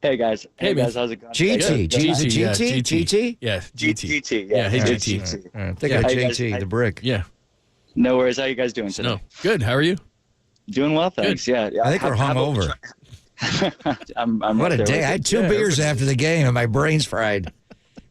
Hey guys. Hey, man. guys, how's it going? GT. GT? Yeah, GT. GT. Yeah, hey, All right, GT. All right, think Yeah. of How you guys- JT, the brick. Yeah. No worries. How you guys doing today? No. Good. How are you? Doing well, thanks. Yeah. I think we're hungover. I'm What right a there day. with I you. had two beers after the game, and my brain's fried.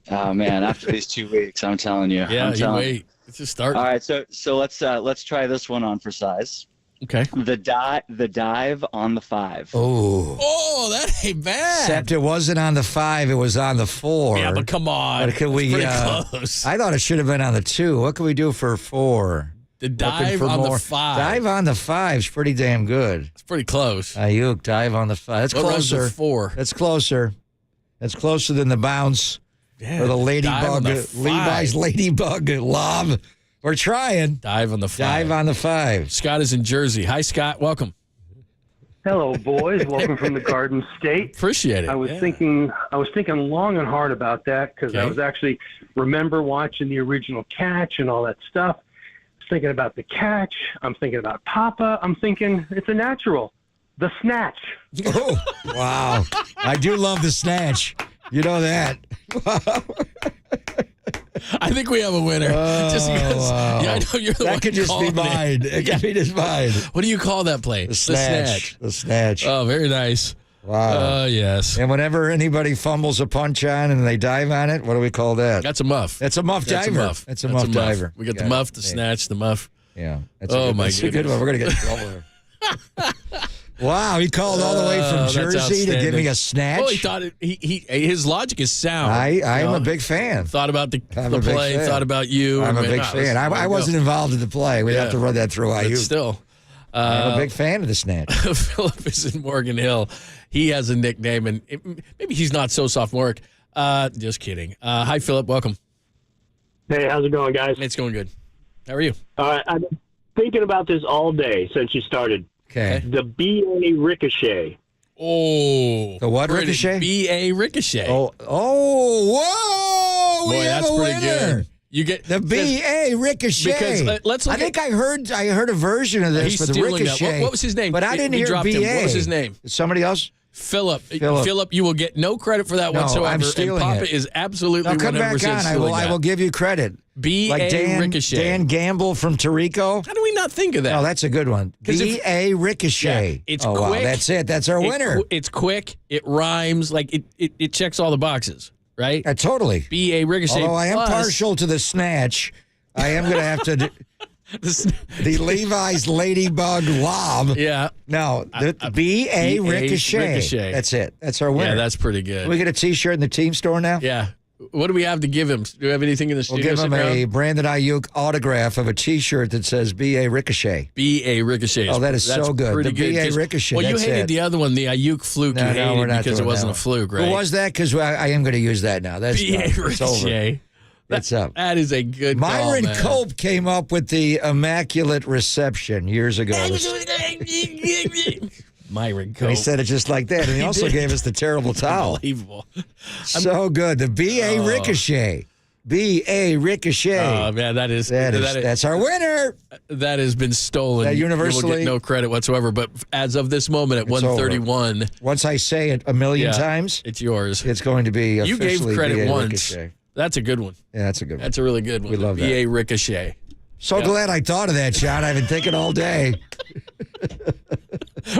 Oh man, after these 2 weeks, I'm telling you. Yeah, I'm you telling wait. It's just starting. All right, so let's try this one on for size. Okay. The dive on the 5. Oh, that ain't bad. Except it wasn't on the 5, it was on the 4. Yeah, but come on. But could we? It's pretty close. I thought it should have been on the 2. What can we do for 4? The Looking dive for on more. the 5. Dive on the 5 is pretty damn good. It's pretty close. Aiyuk, dive on the 5. That's What runs closer. the 4? That's closer. That's closer than the bounce Yeah, or the dive ladybug. on the 5. Levi's ladybug lob. We're trying. Dive on the 5. Dive on the 5. Scott is in Jersey. Hi, Scott. Welcome. Hello, boys. Welcome from the Garden State. Appreciate it. I was thinking long and hard about that because I was actually remember watching the original Catch and all that stuff. I was thinking about the Catch. I'm thinking about Papa. I'm thinking it's a natural, the Snatch. Oh, wow! I do love the Snatch. You know that. I think we have a winner. Just because, I know you're the one that could just be mine. It could be just mine. What do you call that play? The Snatch. The Snatch. Oh, very nice. Wow. Oh, yes. And whenever anybody fumbles a punch on and they dive on it, what do we call that? That's a muff. That's a muff diver. That's a muff diver. We got the muff, the snatch, the muff. Yeah. That's my goodness. That's a good one. We're going to get in trouble here. Wow, he called all the way from Jersey to give me a snatch. Well, he thought his logic is sound. I'm a big fan. Thought about the play, thought about you. I'm a big fan. I wasn't involved in the play. We'd have to run that through Aiyuk. But still. I'm a big fan of the snatch. Philip is in Morgan Hill. He has a nickname, and maybe he's not so sophomoric. Just kidding. Hi, Philip. Welcome. Hey, how's it going, guys? It's going good. How are you? I've been thinking about this all day since you started. Okay. The BA Ricochet. Oh. The what Ricochet? BA Ricochet. Oh, whoa. Boy, that's pretty good. You get the BA Ricochet. Because let's look I think I heard a version of this for the Ricochet. What was his name? But I didn't hear BA. What was his name? Somebody else? Philip, you will get no credit for that whatsoever. I'm stealing and Papa it. is absolutely 100% come back on. I will give you credit. B.A. Ricochet. Dan Campbell from Tarico. How do we not think of that? Oh, that's a good one. B.A. Ricochet. Yeah, it's quick. Wow, that's it. That's our winner. It's quick. It rhymes. Like it checks all the boxes, right? Totally. B.A. Ricochet. Although I am partial to the snatch, I am going to have to... the Levi's Ladybug Lob. Yeah. No, the B.A. Ricochet. That's it. That's our winner. Yeah, that's pretty good. Can we get a T-shirt in the team store now? Yeah. What do we have to give him? Do we have anything in the studio? We'll give him a Brandon Aiyuk autograph of a T-shirt that says B.A. Ricochet. B.A. Ricochet. Oh, that is so good. The B.A. Ricochet. Well, you hated the other one, the Aiyuk fluke. You hated because it wasn't a fluke, right? Who was that? Because I am going to use that now. That's B.A. Ricochet. That's up. That is a good Myron call, Cope came up with the immaculate reception years ago. Myron Cope. And he said it just like that. And he also gave us the terrible towel. Unbelievable. So good. The B.A. Ricochet. B.A. Ricochet. Oh, man, that's our winner. That has been stolen. That universally. You will get no credit whatsoever. But as of this moment at 1:31. Once I say it a million times, it's yours. It's going to be officially You gave credit B.A. once. Ricochet. That's a good one. Yeah, that's a good one. That's a really good one. We love that. B.A. Ricochet. So glad I thought of that, Sean. I've been thinking all day.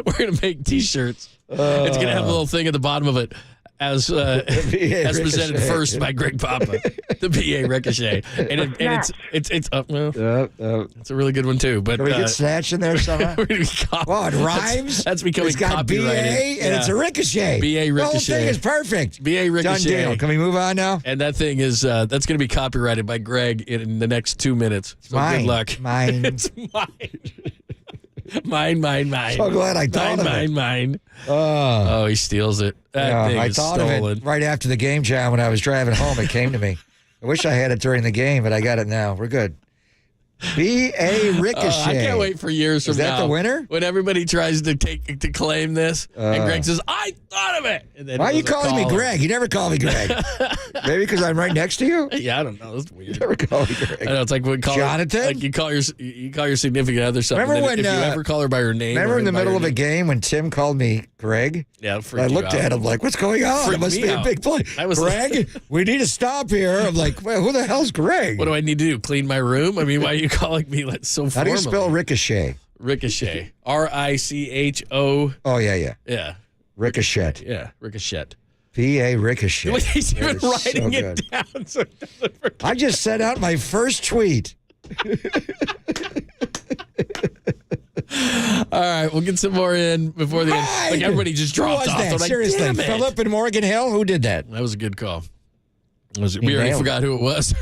We're going to make T-shirts. It's going to have a little thing at the bottom of it as presented first by Greg Papa, the B.A. Ricochet. And it's a really good one, too. But can we get Snatch in there somehow? It rhymes. That's becoming it's got copyrighted. B.A. and it's a Ricochet. B.A. Ricochet. The whole thing is perfect. B.A. Ricochet. Done deal. Can we move on now? And that thing is, that's going to be copyrighted by Greg in the next 2 minutes. So good luck. Mine. It's mine. Mine. So glad I thought of it. Mine. Oh, he steals it. That thing I is thought stolen. of it right after the game, John, when I was driving home. It came to me. I wish I had it during the game, but I got it now. We're good. B.A. Ricochet. I can't wait for years from now. Is that the winner? When everybody tries to claim this, and Greg says, "I thought of it." And then why are you calling me Greg? You never call me Greg. Maybe because I'm right next to you. Yeah, I don't know. That's weird. You never call me Greg. I know it's like when Jonathan. Like you call your significant other something. Remember when if you ever call her by her name? Remember in the middle of a game when Tim called me Greg? Yeah, I looked at him like, "What's going on? It must be a big play." Greg, we need to stop here. I'm like, well, who the hell's Greg? What do I need to do? Clean my room? I mean, why are you calling me like so formally? How do you spell Ricochet? Ricochet. R-I-C-H-O. Oh, yeah. Yeah. Ricochet. Yeah, Ricochet. B.A. Ricochet. He's even writing it down so it doesn't forget. I just sent out my first tweet. All right, we'll get some more in before the end. Like everybody just dropped off. That? Seriously, like, Philip in Morgan Hill? Who did that? That was a good call. We already forgot who it was.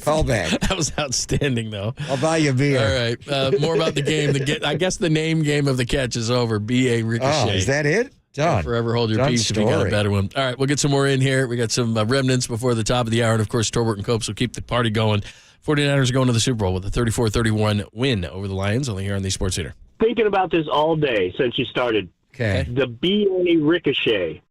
Call back. That was outstanding, though. I'll buy you a beer. All right. More about the game. I guess the name game of the catch is over. B.A. Ricochet. Oh, is that it? Done. Forever hold your Done peace story. if you got a better one. All right, we'll get some more in here. We got some remnants before the top of the hour. And, of course, Torbert and Copes will keep the party going. 49ers are going to the Super Bowl with a 34-31 win over the Lions, only here on the Sports Theater. Thinking about this all day since you started. Okay. The B.A. Ricochet.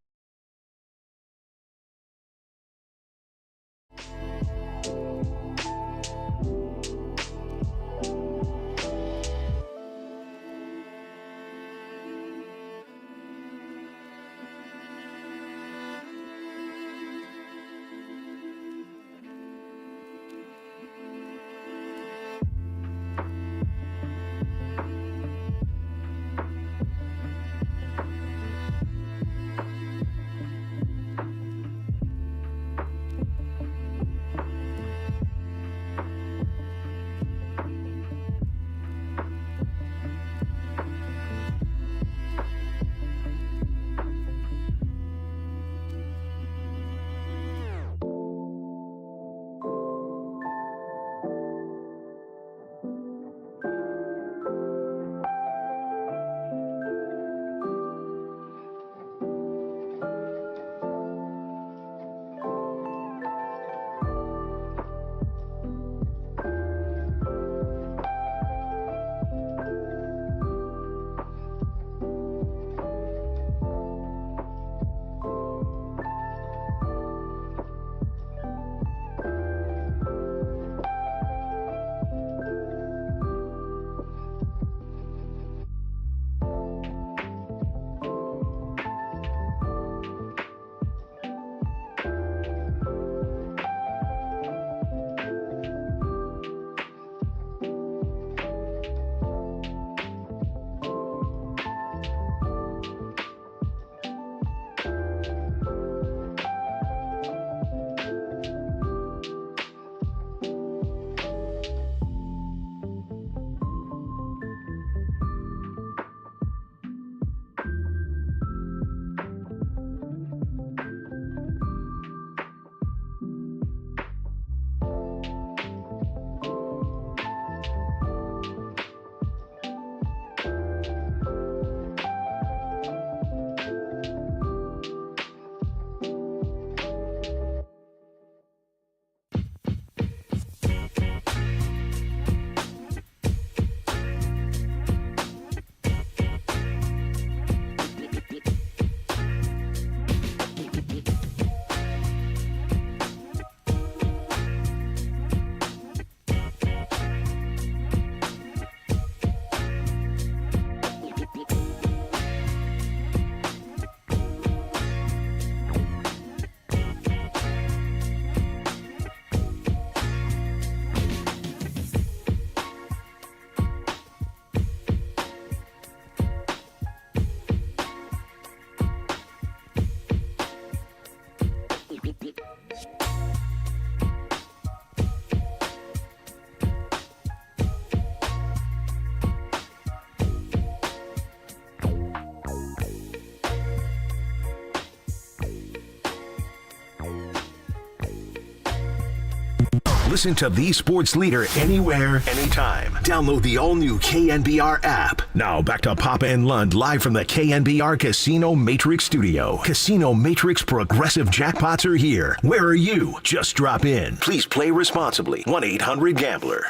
Listen to the sports leader anywhere, anytime. Download the all-new KNBR app. Now back to Papa and Lund live from the KNBR Casino Matrix Studio. Casino Matrix Progressive Jackpots are here. Where are you? Just drop in. Please play responsibly. 1-800-GAMBLER.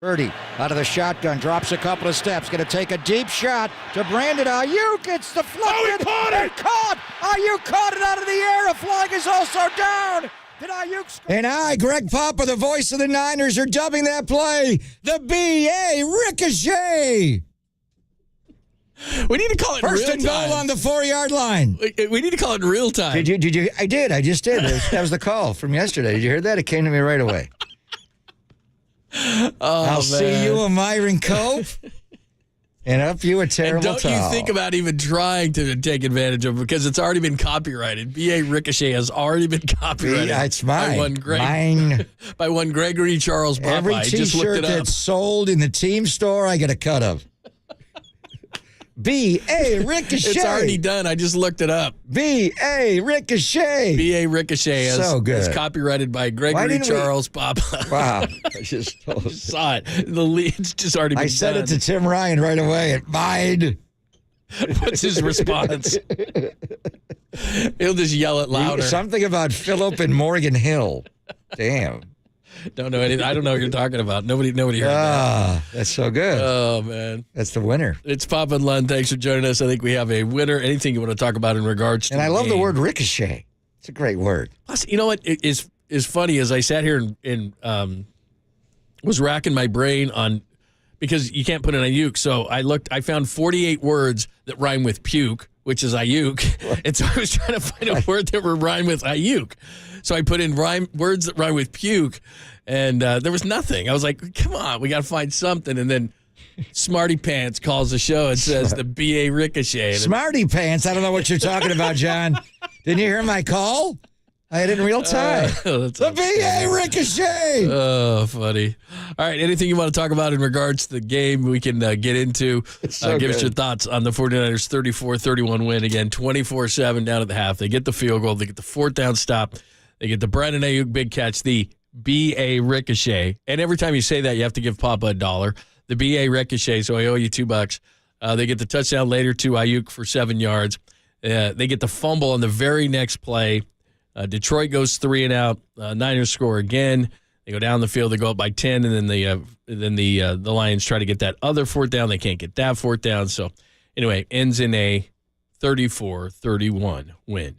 Purdy out of the shotgun, drops a couple of steps, going to take a deep shot to Brandon Aiyuk. It's deflected. Oh, he caught it! Caught! Aiyuk caught it out of the air. A flag is also down. Did Aiyuk score? And I, Greg Papa, the voice of the Niners, are dubbing that play the B.A. Ricochet. We need to call it First real and time. goal on the 4-yard line. We need to call it in real time. Did you? I did. I just did. That was the call from yesterday. Did you hear that? It came to me right away. I'll see you in Myron Cove and up you a terrible and don't you think about even trying to take advantage of it because it's already been copyrighted. B.A. Ricochet has already been copyrighted. Yeah, it's mine. Mine. By one Gregory Charles Popeye. Every just looked T-shirt it up. that's sold in the team store, I get a cut of. B.A. Ricochet. It's already done. I just looked it up. B.A. Ricochet. B.A. Ricochet is so good. It's copyrighted by Gregory Charles Popeye. Wow. I just saw it. It's just already been I said done. it to Tim Ryan right away. It mine. What's his response? He'll just yell it louder. Something about Phillip and Morgan Hill. Damn. Don't know anything. I don't know what you're talking about. Nobody heard that. Ah, that's so good. Oh, man. That's the winner. It's Papa and Lund. Thanks for joining us. I think we have a winner. Anything you want to talk about in regards to And I love the game? word ricochet. It's a great word. Plus, you know what is funny as I sat here and was racking my brain on, because you can't put an Aiyuk. So I found 48 words that rhyme with puke, which is Aiyuk. And so I was trying to find a word that would rhyme with Aiyuk. So I put in words that rhyme with puke, and there was nothing. I was like, come on, we got to find something. And then Smarty Pants calls the show and says the B.A. Ricochet. Smarty Pants? I don't know what you're talking about, John. Didn't you hear my call? I had it in real time. The B.A. Ricochet. Oh, funny. All right, anything you want to talk about in regards to the game we can get into? So give us good. your thoughts on the 49ers 34-31 win. Again, 24-7 down at the half. They get the field goal. They get the fourth down stop. They get the Brandon Aiyuk big catch, the B.A. Ricochet. And every time you say that, you have to give Papa $1. The B.A. Ricochet, so I owe you $2. They get the touchdown later to Aiyuk for 7 yards. They get the fumble on the very next play. Detroit goes 3 and out. Niners score again. They go down the field. They go up by 10, and then the Lions try to get that other fourth down. They can't get that fourth down. So anyway, ends in a 34-31 win.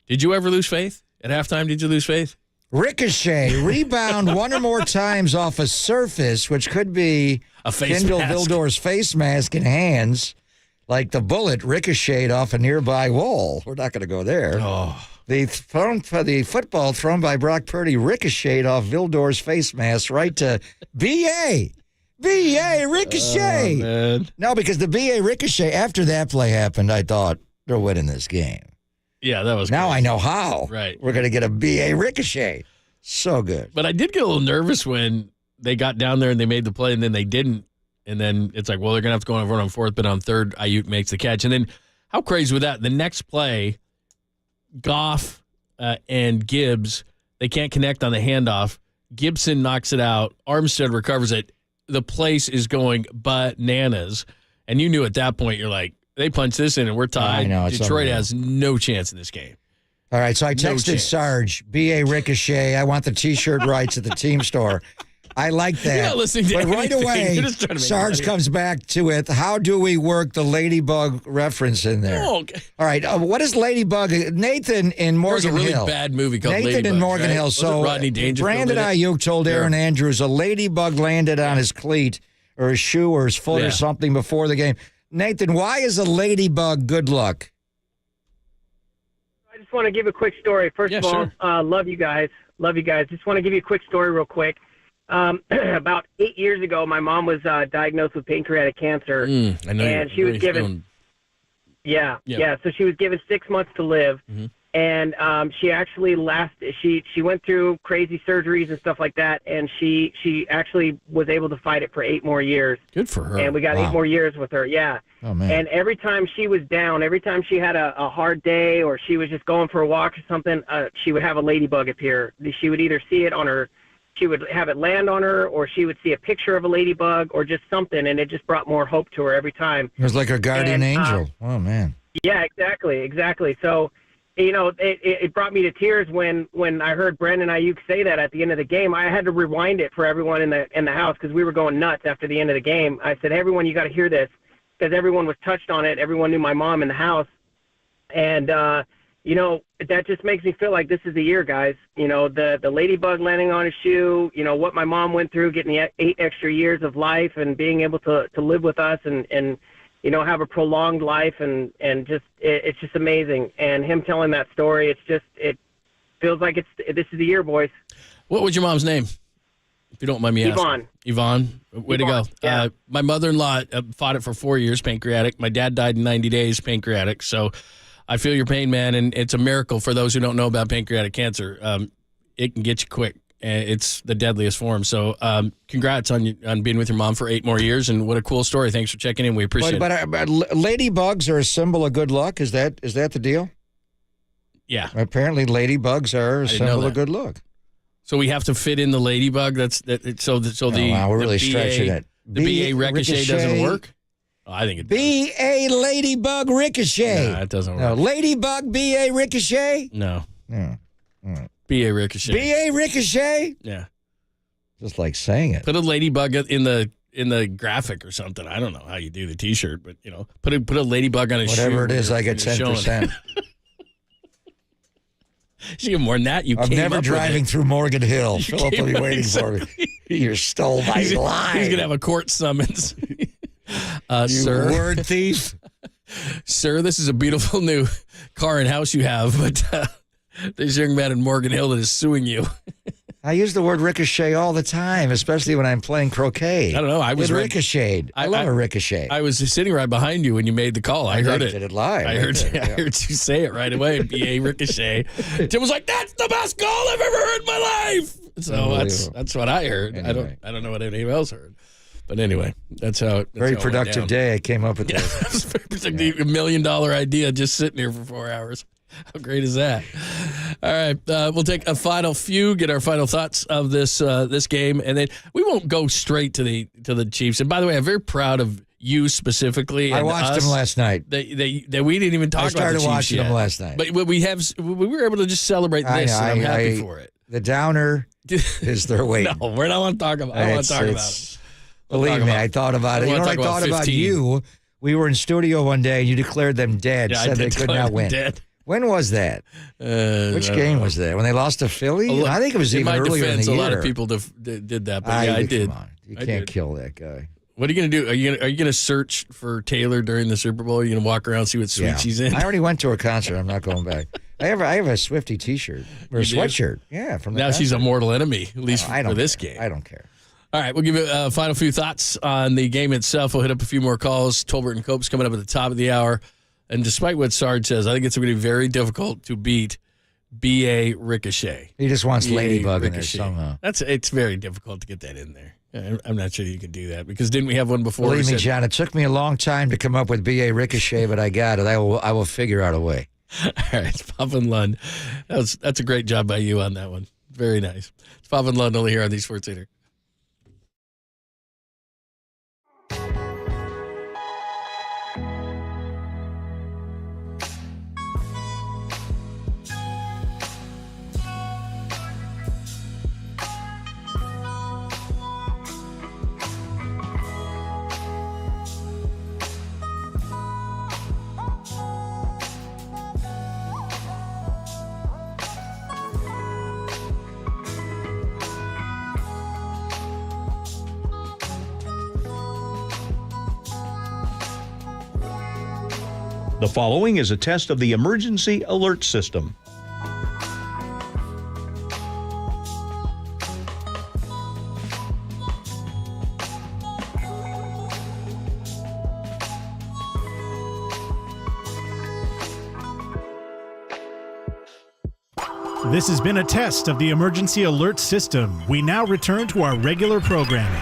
Did you ever lose faith at halftime? Did you lose faith? Ricochet, rebound one or more times off a surface, which could be a face Kendall mask. Vildor's face mask and hands, like the bullet ricocheted off a nearby wall. We're not going to go there. Oh. The football thrown by Brock Purdy ricocheted off Vildor's face mask right to B.A. B.A. Ricochet. Oh, man. No, because the B.A. Ricochet, after that play happened, I thought they're winning this game. Yeah, that was Now crazy. I know how. Right. We're going to get a B.A. Ricochet. So good. But I did get a little nervous when they got down there and they made the play, and then they didn't. And then it's like, well, they're going to have to go on fourth, but on third, Aiyuk makes the catch. And then how crazy with that? The next play, Goff and Gibbs, they can't connect on the handoff. Gibson knocks it out. Armstead recovers it. The place is going bananas. And you knew at that point, you're like, they punched this in and we're tied. I know, it's Detroit unreal. has no chance in this game. All right, so I No texted chance. Sarge, B.A. Ricochet. I want the T-shirt rights at the team store. I like that. You're not listening to but right anything. away, You're just trying to make Sarge money. comes back to it. How do we work the Ladybug reference in there? Oh, okay. All right, what is Ladybug? Nathan in Morgan There's a really Hill. bad movie called Nathan in Ladybugs, Morgan right? Hill. Wasn't So Rodney Dangerfield Brandon in it? Aiyuk told Aaron Andrews a ladybug landed on his cleat or his shoe or his foot Yeah. or something before the game. Nathan, why is a ladybug good luck? I just want to give a quick story. First of all, sure. love you guys. Love you guys. Just want to give you a quick story real quick. About 8 years ago, my mom was diagnosed with pancreatic cancer. I know and she was given, Yeah. so she was given 6 months to live. Mm-hmm. And she actually she went through crazy surgeries and stuff like that, and she actually was able to fight it for 8 more years. Good for her. And we got 8 more years with her, yeah. Oh, man. And every time she was down, every time she had a hard day or she was just going for a walk or something, she would have a ladybug appear. She would either see it on her, she would have it land on her, or she would see a picture of a ladybug or just something, and it just brought more hope to her every time. It was like her guardian And, angel. Oh, man. Yeah, exactly. So, you know, it brought me to tears when I heard Brandon Aiyuk say that at the end of the game. I had to rewind it for everyone in the house because we were going nuts after the end of the game. I said, everyone, you got to hear this, because everyone was touched on it. Everyone knew my mom in the house. And, you know, that just makes me feel like this is the year, guys. You know, the ladybug landing on his shoe, you know, what my mom went through, getting the 8 extra years of life and being able to live with us and you know, have a prolonged life and just it's just amazing. And him telling that story, it feels like this is the year, boys. What was your mom's name? If you don't mind me asking. Yvonne. Way to go. Yeah. My mother-in-law fought it for 4 years, pancreatic. My dad died in 90 days, pancreatic. So I feel your pain, man, and it's a miracle for those who don't know about pancreatic cancer. It can get you quick. It's the deadliest form. So congrats on being with your mom for 8 more years, and what a cool story. Thanks for checking in. We appreciate it. But ladybugs are a symbol of good luck. Is that the deal? Yeah. Apparently, ladybugs are a didn't know symbol that. of good luck. So we have to fit in the ladybug. So the wow, we're the really BA stretching it. The BA ricochet doesn't work. Oh, I think it does. B.A. Ladybug Ricochet. No, it doesn't No, work. Ladybug B.A. Ricochet. No. No. BA ricochet. B.A. Ricochet. Yeah. Just like saying it. Put a ladybug in the graphic or something. I don't know how you do the T-shirt, but put a ladybug on his shoe. Whatever it is, I get 10%. You get more than that. I'm never driving through Morgan Hill. Philip will be waiting for me. You stole my line. He's gonna have a court summons. You sir, word thief. Sir, this is a beautiful new car and house you have, but there's a young man in Morgan Hill that is suing you. I use the word ricochet all the time, especially when I'm playing croquet. I don't know. I was ricocheted. I love a ricochet. I was sitting right behind you when you made the call. I heard it. Did it live. I heard you say it right away. B.A. Ricochet. Tim was like, "That's the best call I've ever heard in my life." So that's what I heard. Anyway. I don't know what anyone else heard. But anyway, that's how it. Very productive day. I came up with that. It was very productive. $1 million idea just sitting here for 4 hours. How great is that? All right, we'll take a final few, get our final thoughts of this game, and then we won't go straight to the Chiefs. And by the way, I'm very proud of you specifically. I watched them last night. That we didn't even talk about the Chiefs. I started watching them last night. But we were able to just celebrate this, and I'm happy for it. The downer is their weight. No, we're not want to talk about. I don't want to talk about it. Believe me, I thought about it. You know what I thought about you? We were in studio one day, and you declared them dead. Said they could not win. Dead. When was that? Which game was that? When they lost to Philly? I think it was even earlier in the year. A lot of people did that, but yeah, I did. Come on. You can't kill that guy. What are you going to do? Are you going to search for Taylor during the Super Bowl? Are you going to walk around and see what suite she's in? I already went to her concert. I'm not going back. I have a Swiftie T-shirt or a sweatshirt. Yeah, from the now concert. She's a mortal enemy, at least for this game. I don't care. All right, we'll give you a final few thoughts on the game itself. We'll hit up a few more calls. Tolbert and Cope's coming up at the top of the hour. And despite what Sarge says, I think it's going to be very difficult to beat B.A. Ricochet. He just wants Ladybug in there somehow. It's very difficult to get that in there. I'm not sure you can do that because didn't we have one before? Believe me, John, it took me a long time to come up with B.A. Ricochet, but I got it. I will figure out a way. All right, it's Pop and Lund. That's a great job by you on that one. Very nice. It's Pop and Lund only here on the Sports Leader. The following is a test of the emergency alert system. This has been a test of the emergency alert system. We now return to our regular programming.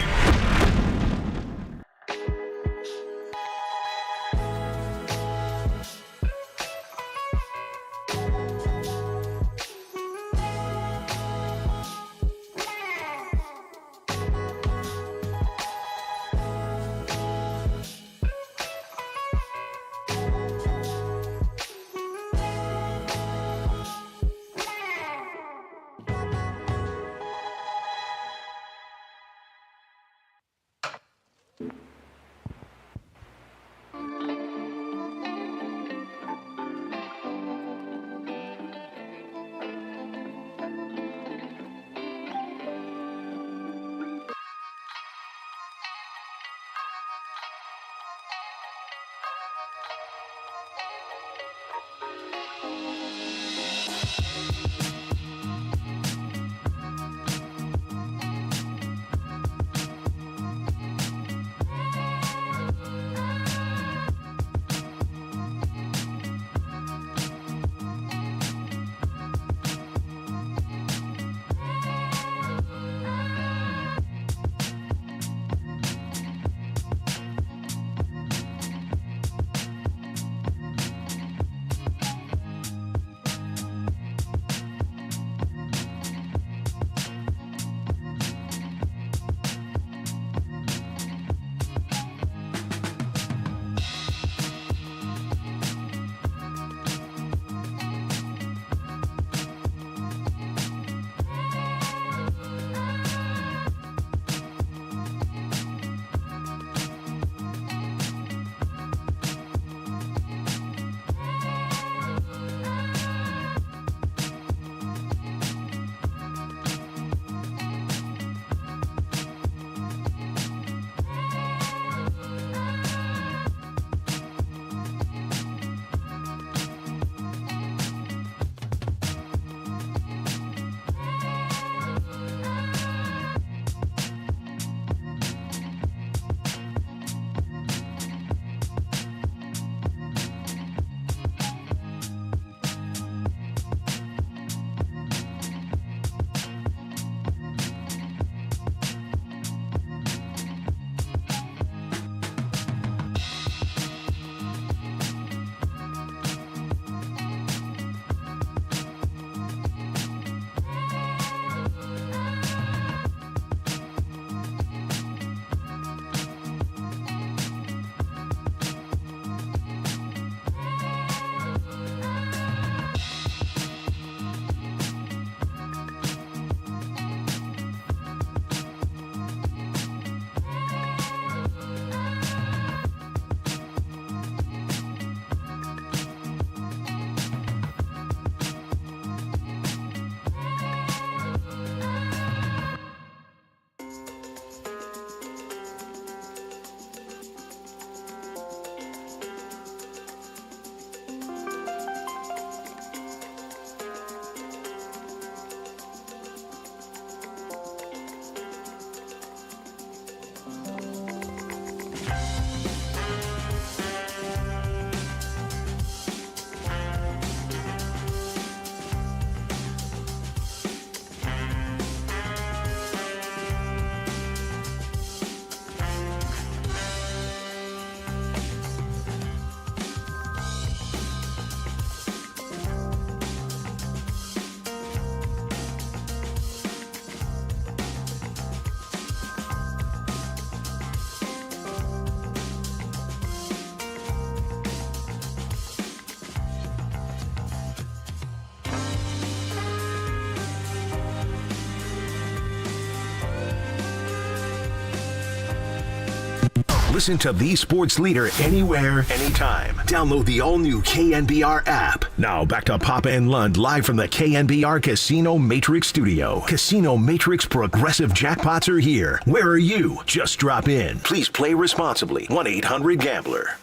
Listen to the sports leader anywhere, anytime. Download the all-new KNBR app. Now back to Papa and Lund live from the KNBR Casino Matrix Studio. Casino Matrix Progressive Jackpots are here. Where are you? Just drop in. Please play responsibly. 1-800-GAMBLER.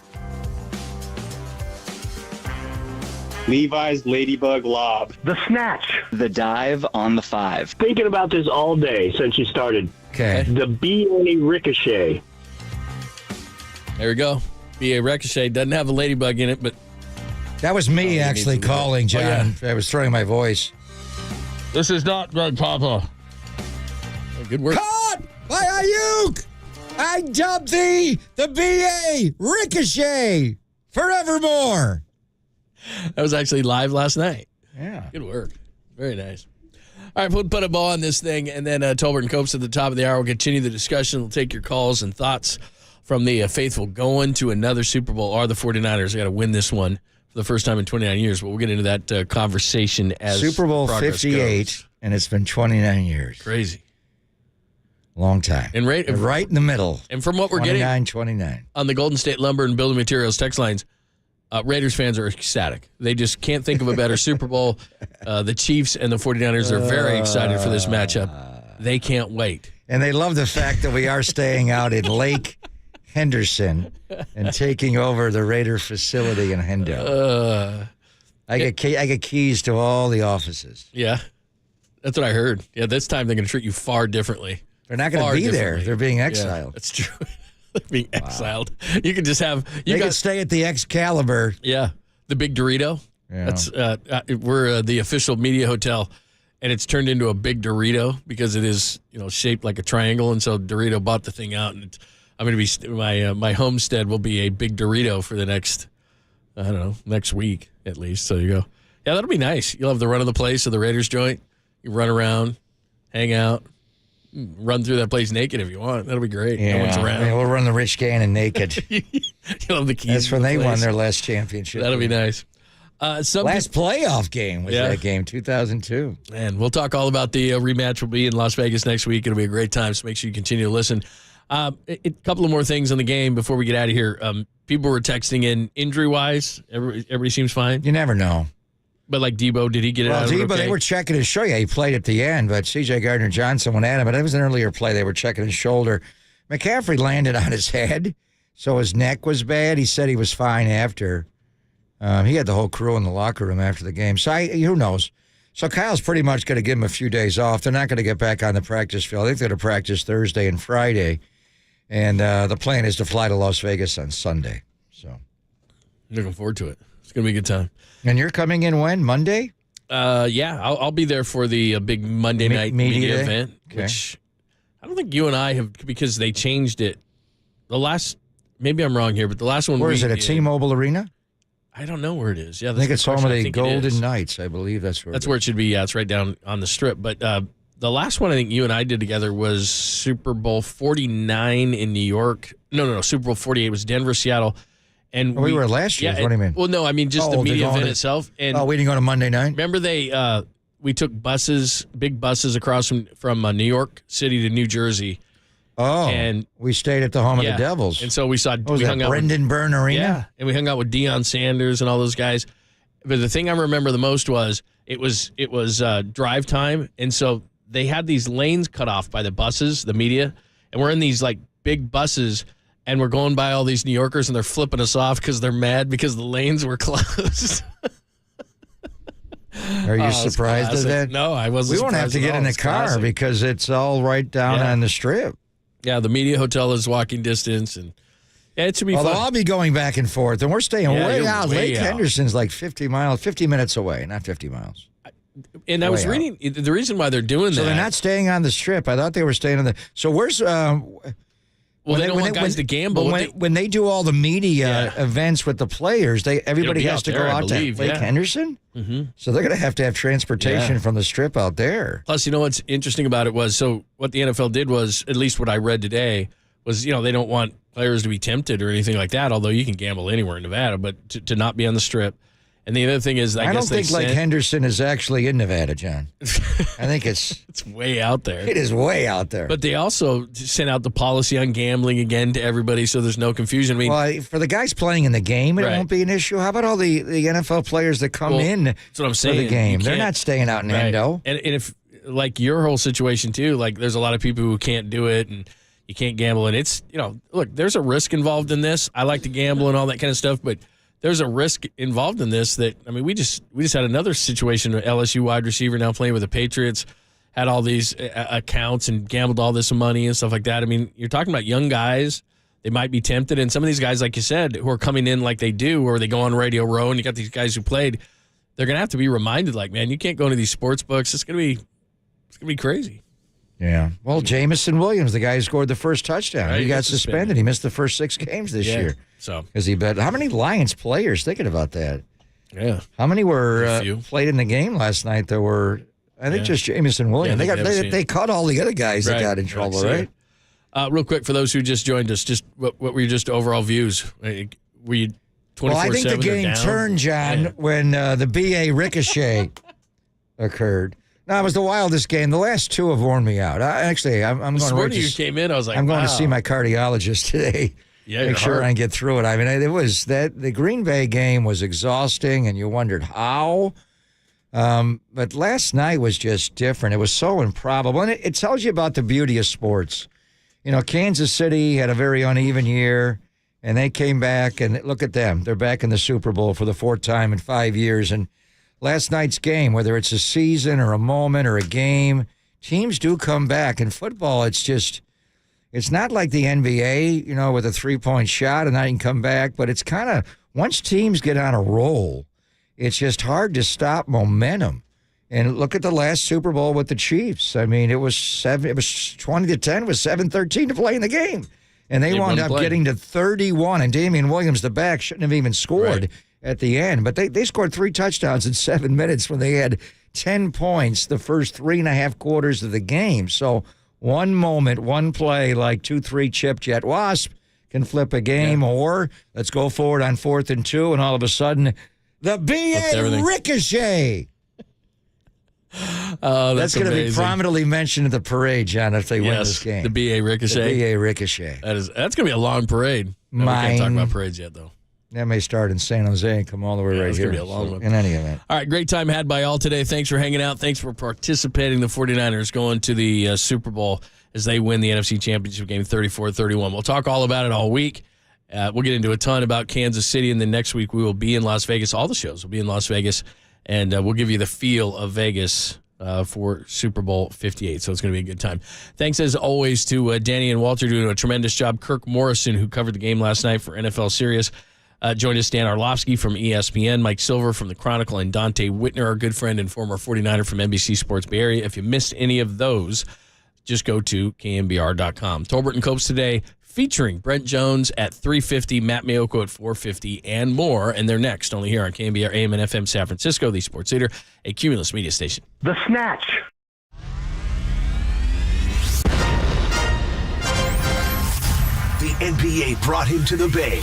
Levi's Ladybug Lob. The snatch. The dive on the 5. Thinking about this all day since you started. Okay. The BA Ricochet. There we go. BA Ricochet doesn't have a ladybug in it, but That was me actually calling, John. Oh, I was throwing my voice. this is not Greg Papa. Good work. Caught by Aiyuk! I dubbed thee the BA Ricochet forevermore. That was actually live last night. Yeah. Good work. Very nice. All right, we'll put a bow on this thing, and then Tolbert and Copes at the top of the hour will continue the discussion. We'll take your calls and thoughts from the faithful going to another Super Bowl. Are the 49ers got to win this one for the first time in 29 years? But we'll get into that conversation as Super Bowl progress 58, goes. and it's been 29 years. Crazy. Long time. And right in the middle. And from what we're getting 29. on the Golden State Lumber and Building Materials text lines, Raiders fans are ecstatic. They just can't think of a better Super Bowl. The Chiefs and the 49ers are very excited for this matchup. They can't wait. And they love the fact that we are staying out in Lake Henderson and taking over the Raider facility in Hendo. I get keys to all the offices. Yeah, that's what I heard. Yeah, this time they're going to treat you far differently. They're not going to be there. They're being exiled. Yeah, that's true. They're being exiled. You can just have... They can stay at the Excalibur. Yeah, the Big Dorito. Yeah. That's we're the official media hotel, and it's turned into a Big Dorito because it is shaped like a triangle, and so Dorito bought the thing out, and I'm going to be my homestead will be a Big Dorito for the next next week at least. So you go, yeah, that'll be nice. You'll have the run of the place of the Raiders joint. You run around, hang out. Run through that place naked if you want. That'll be great. Yeah. No one's around. We'll run the Rich Gannon naked. You'll have the keys. That's when they place. won their last championship. That'll be nice. Last playoff game was that game, 2002. And we'll talk all about the rematch. Will be in Las Vegas next week. It'll be a great time, so make sure you continue to listen. A couple of more things on the game before we get out of here. People were texting in injury-wise. Everybody seems fine. You never know. But like Debo, did he get it out of it Debo, okay? they were checking his shoulder. Yeah, he played at the end, but C.J. Gardner-Johnson went at him. But it was an earlier play. They were checking his shoulder. McCaffrey landed on his head, so his neck was bad. He said he was fine after. He had the whole crew in the locker room after the game. So who knows? So Kyle's pretty much going to give him a few days off. They're not going to get back on the practice field. I think they're going to practice Thursday and Friday. And the plan is to fly to Las Vegas on Sunday. So, looking forward to it. It's going to be a good time. And you're coming in when? Monday? Yeah, I'll be there for the big Monday night media event, which I don't think you and I have, because they changed it. Maybe I'm wrong here, but the last one. Where is it, at T-Mobile Arena? I don't know where it is. Yeah, I think it's home of the Golden Knights. I believe that's where. That's where it should be. Yeah, it's right down on the strip. But the last one I think you and I did together was Super Bowl 49 in New York. No. Super Bowl 48 was Denver, Seattle. And we were last year. Yeah, what do you mean? Well, no, I mean just the media event itself. And we didn't go to Monday night? Remember we took big buses across from New York City to New Jersey. Oh, and we stayed at the home of the Devils. And so we saw we hung out Brendan Byrne Arena? Yeah, and we hung out with Deion Sanders and all those guys. But the thing I remember the most was it was drive time, and so they had these lanes cut off by the buses, the media, and we're in these like big buses, and we're going by all these New Yorkers, and they're flipping us off because they're mad because the lanes were closed. Are you surprised at that? No, I wasn't. We won't have to get in the car because it's all right down on the strip. Yeah, the media hotel is walking distance, and it should be fun. I'll be going back and forth, and we're staying way out. Lake Henderson's like 50 minutes away, not 50 miles. And I was reading the reason why they're doing that. So they're not staying on the strip. I thought they were staying on the. So where's? Well, they don't want guys to gamble. When they do all the media events with the players, everybody has to go out to Lake Henderson. Mm-hmm. So they're going to have transportation from the strip out there. Plus, you know what's interesting about it was, so what the NFL did was, at least what I read today, was they don't want players to be tempted or anything like that, although you can gamble anywhere in Nevada, but to not be on the strip. And the other thing is, I don't think Lake Henderson is actually in Nevada, John. I think it's way out there. It is way out there. But they also sent out the policy on gambling again to everybody, so there's no confusion. I mean, well, for the guys playing in the game, it won't be an issue. How about all the NFL players that come in that's what I'm saying. for the game? They're not staying out in Endo. And if, like your whole situation too, like there's a lot of people who can't do it and you can't gamble. And it's, look, there's a risk involved in this. I like to gamble and all that kind of stuff, but there's a risk involved in this that, I mean, we just had another situation, an LSU wide receiver now playing with the Patriots, had all these accounts and gambled all this money and stuff like that. I mean, you're talking about young guys. They might be tempted. And some of these guys, like you said, who are coming in like they do, or they go on Radio Row and you got these guys who played, they're going to have to be reminded, like, man, you can't go into these sports books. It's going to be crazy. Yeah. Well, Jamison Williams, the guy who scored the first touchdown, Right, he got suspended. He missed the first 6 games this year. So because he bet. How many Lions players, thinking about that? Yeah. How many were played in the game last night? There were, I think, just Jamison Williams. They caught all the other guys that got in trouble, right? Real quick, for those who just joined us, just what were your just overall views? Were you 24/7? Well, I think the game turned, John, when the BA ricochet occurred. No, it was the wildest game. The last 2 have worn me out. I'm going this to. morning you came in, I was like, I'm going to wow. see my cardiologist today. Yeah, make sure I can get through it. I mean, it was that the Green Bay game was exhausting, and you wondered how. But last night was just different. It was so improbable, and it tells you about the beauty of sports. Kansas City had a very uneven year, and they came back, and look at them. They're back in the Super Bowl for the 4th time in 5 years, and last night's game, whether it's a season or a moment or a game, teams do come back. In football, it's not like the NBA, with a 3-point shot and then you can come back. But it's kind of, once teams get on a roll, it's just hard to stop momentum. And look at the last Super Bowl with the Chiefs. I mean, it was 20-10 with 7:13 to play in the game. And they wound up getting to 31. And Damian Williams, the back, shouldn't have even scored at the end. But they scored 3 touchdowns in 7 minutes when they had 10 points the first 3.5 quarters of the game. So one moment, one play, like 2-3 chip jet wasp can flip a game, or let's go forward on 4th and 2, and all of a sudden, the BA ricochet. That's going to be prominently mentioned at the parade, John, if they win this game. The BA ricochet. The BA ricochet. That's going to be a long parade. We can't talk about parades yet, though. That may start in San Jose and come all the way right here. It's going to be a long one. In any event. All right, great time had by all today. Thanks for hanging out. Thanks for participating. The 49ers going to the Super Bowl as they win the NFC Championship game 34-31. We'll talk all about it all week. We'll get into a ton about Kansas City, and then next week we will be in Las Vegas. All the shows will be in Las Vegas, and we'll give you the feel of Vegas for Super Bowl 58. So it's going to be a good time. Thanks, as always, to Danny and Walter doing a tremendous job. Kirk Morrison, who covered the game last night for NFL Sirius. Joined us, Dan Orlovsky from ESPN, Mike Silver from the Chronicle, and Dante Whitner, our good friend and former 49er from NBC Sports Bay Area. If you missed any of those, just go to KNBR.com. Tolbert and Copes today, featuring Brent Jones at 3:50, Matt Mayoko at 4:50, and more. And they're next, only here on KNBR AM and FM San Francisco, the sports leader, a Cumulus media station. The Snatch. The NBA brought him to the Bay,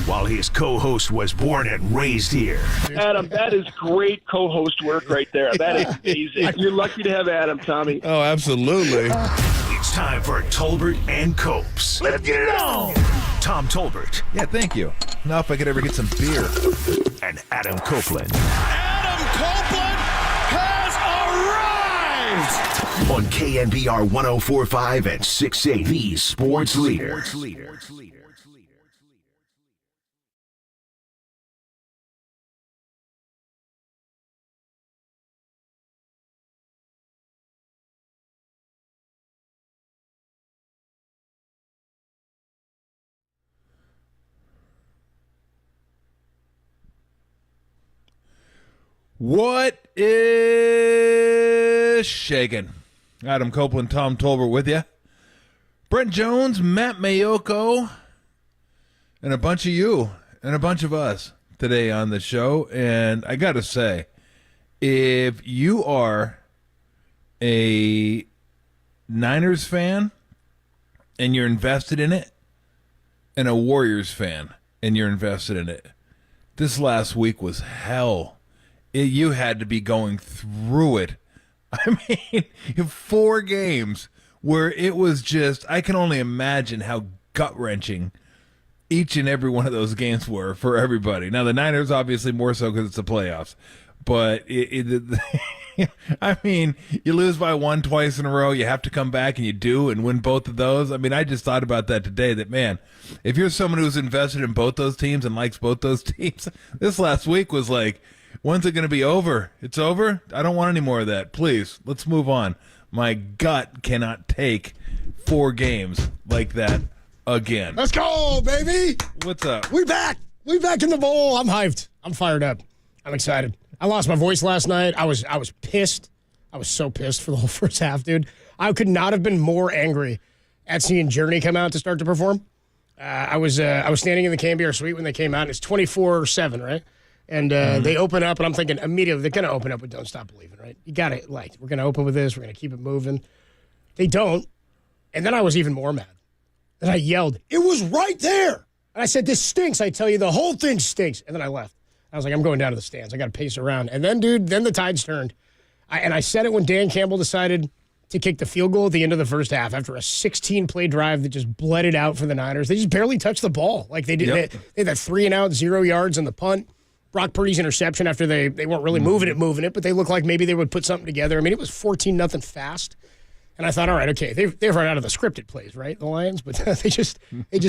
while his co-host was born and raised here. Adam, that is great co-host work right there. That is amazing. You're lucky to have Adam, Tommy. Oh, absolutely. It's time for Tolbert and Copes. Let's get it on! Tom Tolbert. Yeah, thank you. Now if I could ever get some beer. And Adam Copeland. Adam Copeland has arrived! On KNBR 104.5 and 680, the sports leader. What is shaking? Adam Copeland, Tom Tolbert with you. Brent Jones, Matt Mayoko, and a bunch of you and a bunch of us today on the show. And I got to say, if you are a Niners fan and you're invested in it, and a Warriors fan and you're invested in it, this last week was hell. You had to be going through it. I mean, 4 games where it was just, I can only imagine how gut-wrenching each and every one of those games were for everybody. Now, the Niners obviously more so because it's the playoffs. But, I mean, you lose by 1 twice in a row. You have to come back, and you do, and win both of those. I mean, I just thought about that today, that, man, if you're someone who's invested in both those teams and likes both those teams, this last week was like, when's it going to be over? It's over? I don't want any more of that. Please, let's move on. My gut cannot take 4 games like that again. Let's go, baby. What's up? We back. We back in the bowl. I'm hyped. I'm fired up. I'm excited. I lost my voice last night. I was pissed. I was so pissed for the whole first half, dude. I could not have been more angry at seeing Journey come out to start to perform. I was standing in the KNBR suite when they came out. And it's 24/7, right? And they open up, and I'm thinking immediately they're going to open up with "Don't Stop Believing," right? You got it. Like, we're going to open with this. We're going to keep it moving. They don't. And then I was even more mad. And I yelled, "It was right there!" And I said, "This stinks. I tell you, the whole thing stinks." And then I left. I was like, I'm going down to the stands. I got to pace around. And then, dude, then the tides turned. I said it when Dan Campbell decided to kick the field goal at the end of the first half after a 16-play drive that just bled it out for the Niners. They just barely touched the ball. Like, they did. Yep. They had that 3-and-out, 0 yards on the punt. Brock Purdy's interception after they weren't really moving it, but they looked like maybe they would put something together. I mean, it was 14-0 fast. And I thought, all right, okay, they've run out of the scripted plays, right, the Lions? But they just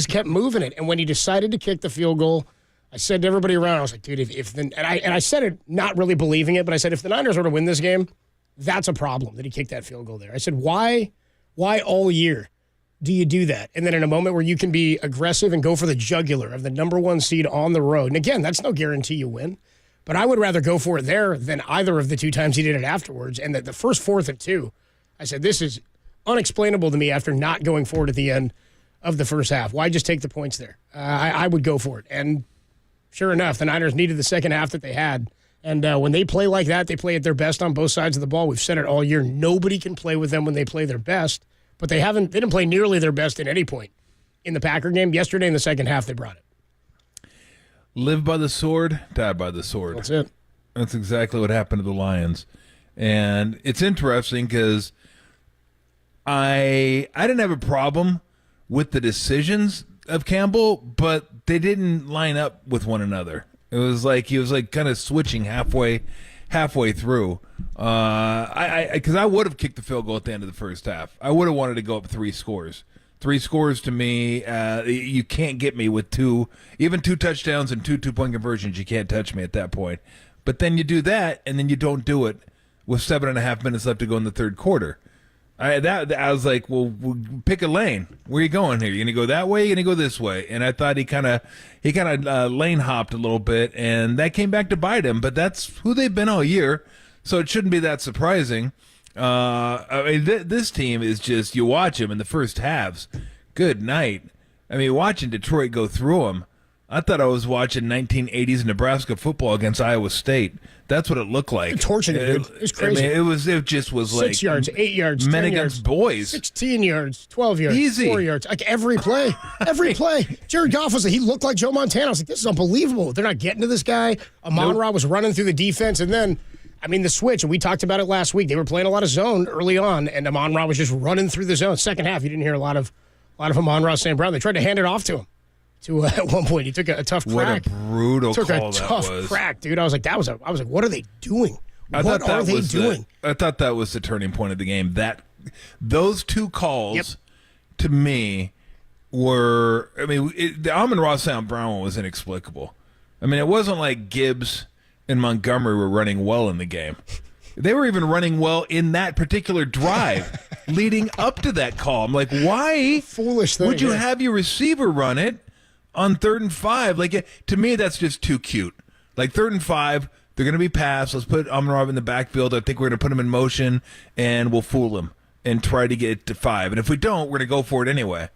kept moving it. And when he decided to kick the field goal, I said to everybody around, I was like, dude, I said it not really believing it, but I said, if the Niners were to win this game, that's a problem that he kicked that field goal there. I said, why all year do you do that? And then in a moment where you can be aggressive and go for the jugular of the number 1 seed on the road. And again, that's no guarantee you win, but I would rather go for it there than either of the 2 times he did it afterwards. And the first 4th and 2, I said, this is unexplainable to me after not going for it at the end of the first half. Why just take the points there? I would go for it. And sure enough, the Niners needed the second half that they had. And when they play like that, they play at their best on both sides of the ball. We've said it all year. Nobody can play with them when they play their best. But they didn't play nearly their best at any point in the Packer game. Yesterday in the second half, they brought it. Live by the sword, die by the sword. That's it. That's exactly what happened to the Lions. And it's interesting because I didn't have a problem with the decisions of Campbell, but they didn't line up with one another. It was like he was like kind of switching halfway through. Because I would have kicked the field goal at the end of the first half. I would have wanted to go up 3 scores. 3 scores to me, you can't get me with 2 touchdowns and 2 2-point conversions. You can't touch me at that point. But then you do that, and then you don't do it with 7.5 minutes left to go in the third quarter. I was like, well, pick a lane. Where are you going here? You going to go that way? You going to go this way? And I thought he kind of lane hopped a little bit, and that came back to bite him. But that's who they've been all year, so it shouldn't be that surprising. I mean, this team is just, you watch them in the first halves. Good night. I mean, watching Detroit go through them, I thought I was watching 1980s Nebraska football against Iowa State. That's what it looked like. It tortured it, dude. It was crazy. I mean, it just was 6 like 6 yards, 8 yards, men 10 against yards, boys. 16 yards, 12 yards, Easy. 4 yards. Like every play. Jared Goff he looked like Joe Montana. I was like, this is unbelievable. They're not getting to this guy. Amon-Ra was running through the defense, and then, I mean, the switch, and we talked about it last week. They were playing a lot of zone early on, and Amon-Ra was just running through the zone. Second half, you didn't hear a lot of Amon-Ra St. Brown. They tried to hand it off to him. At one point, he took a tough crack. What a brutal call that was. Took a tough crack, dude. I was like, what are they doing? What are they doing? I thought that was the turning point of the game. Those 2 calls, to me, were, I mean, the Amon-Ra St. Brown one was inexplicable. I mean, it wasn't like Gibbs and Montgomery were running well in the game. They were even running well in that particular drive leading up to that call. I'm like, why foolish thing, would you have your receiver run it on 3rd and 5? Like, to me, that's just too cute. Like, 3rd and 5, they're going to be passed. Let's put Amon-Ra in the backfield. I think we're going to put him in motion, and we'll fool him and try to get it to 5. And if we don't, we're going to go for it anyway.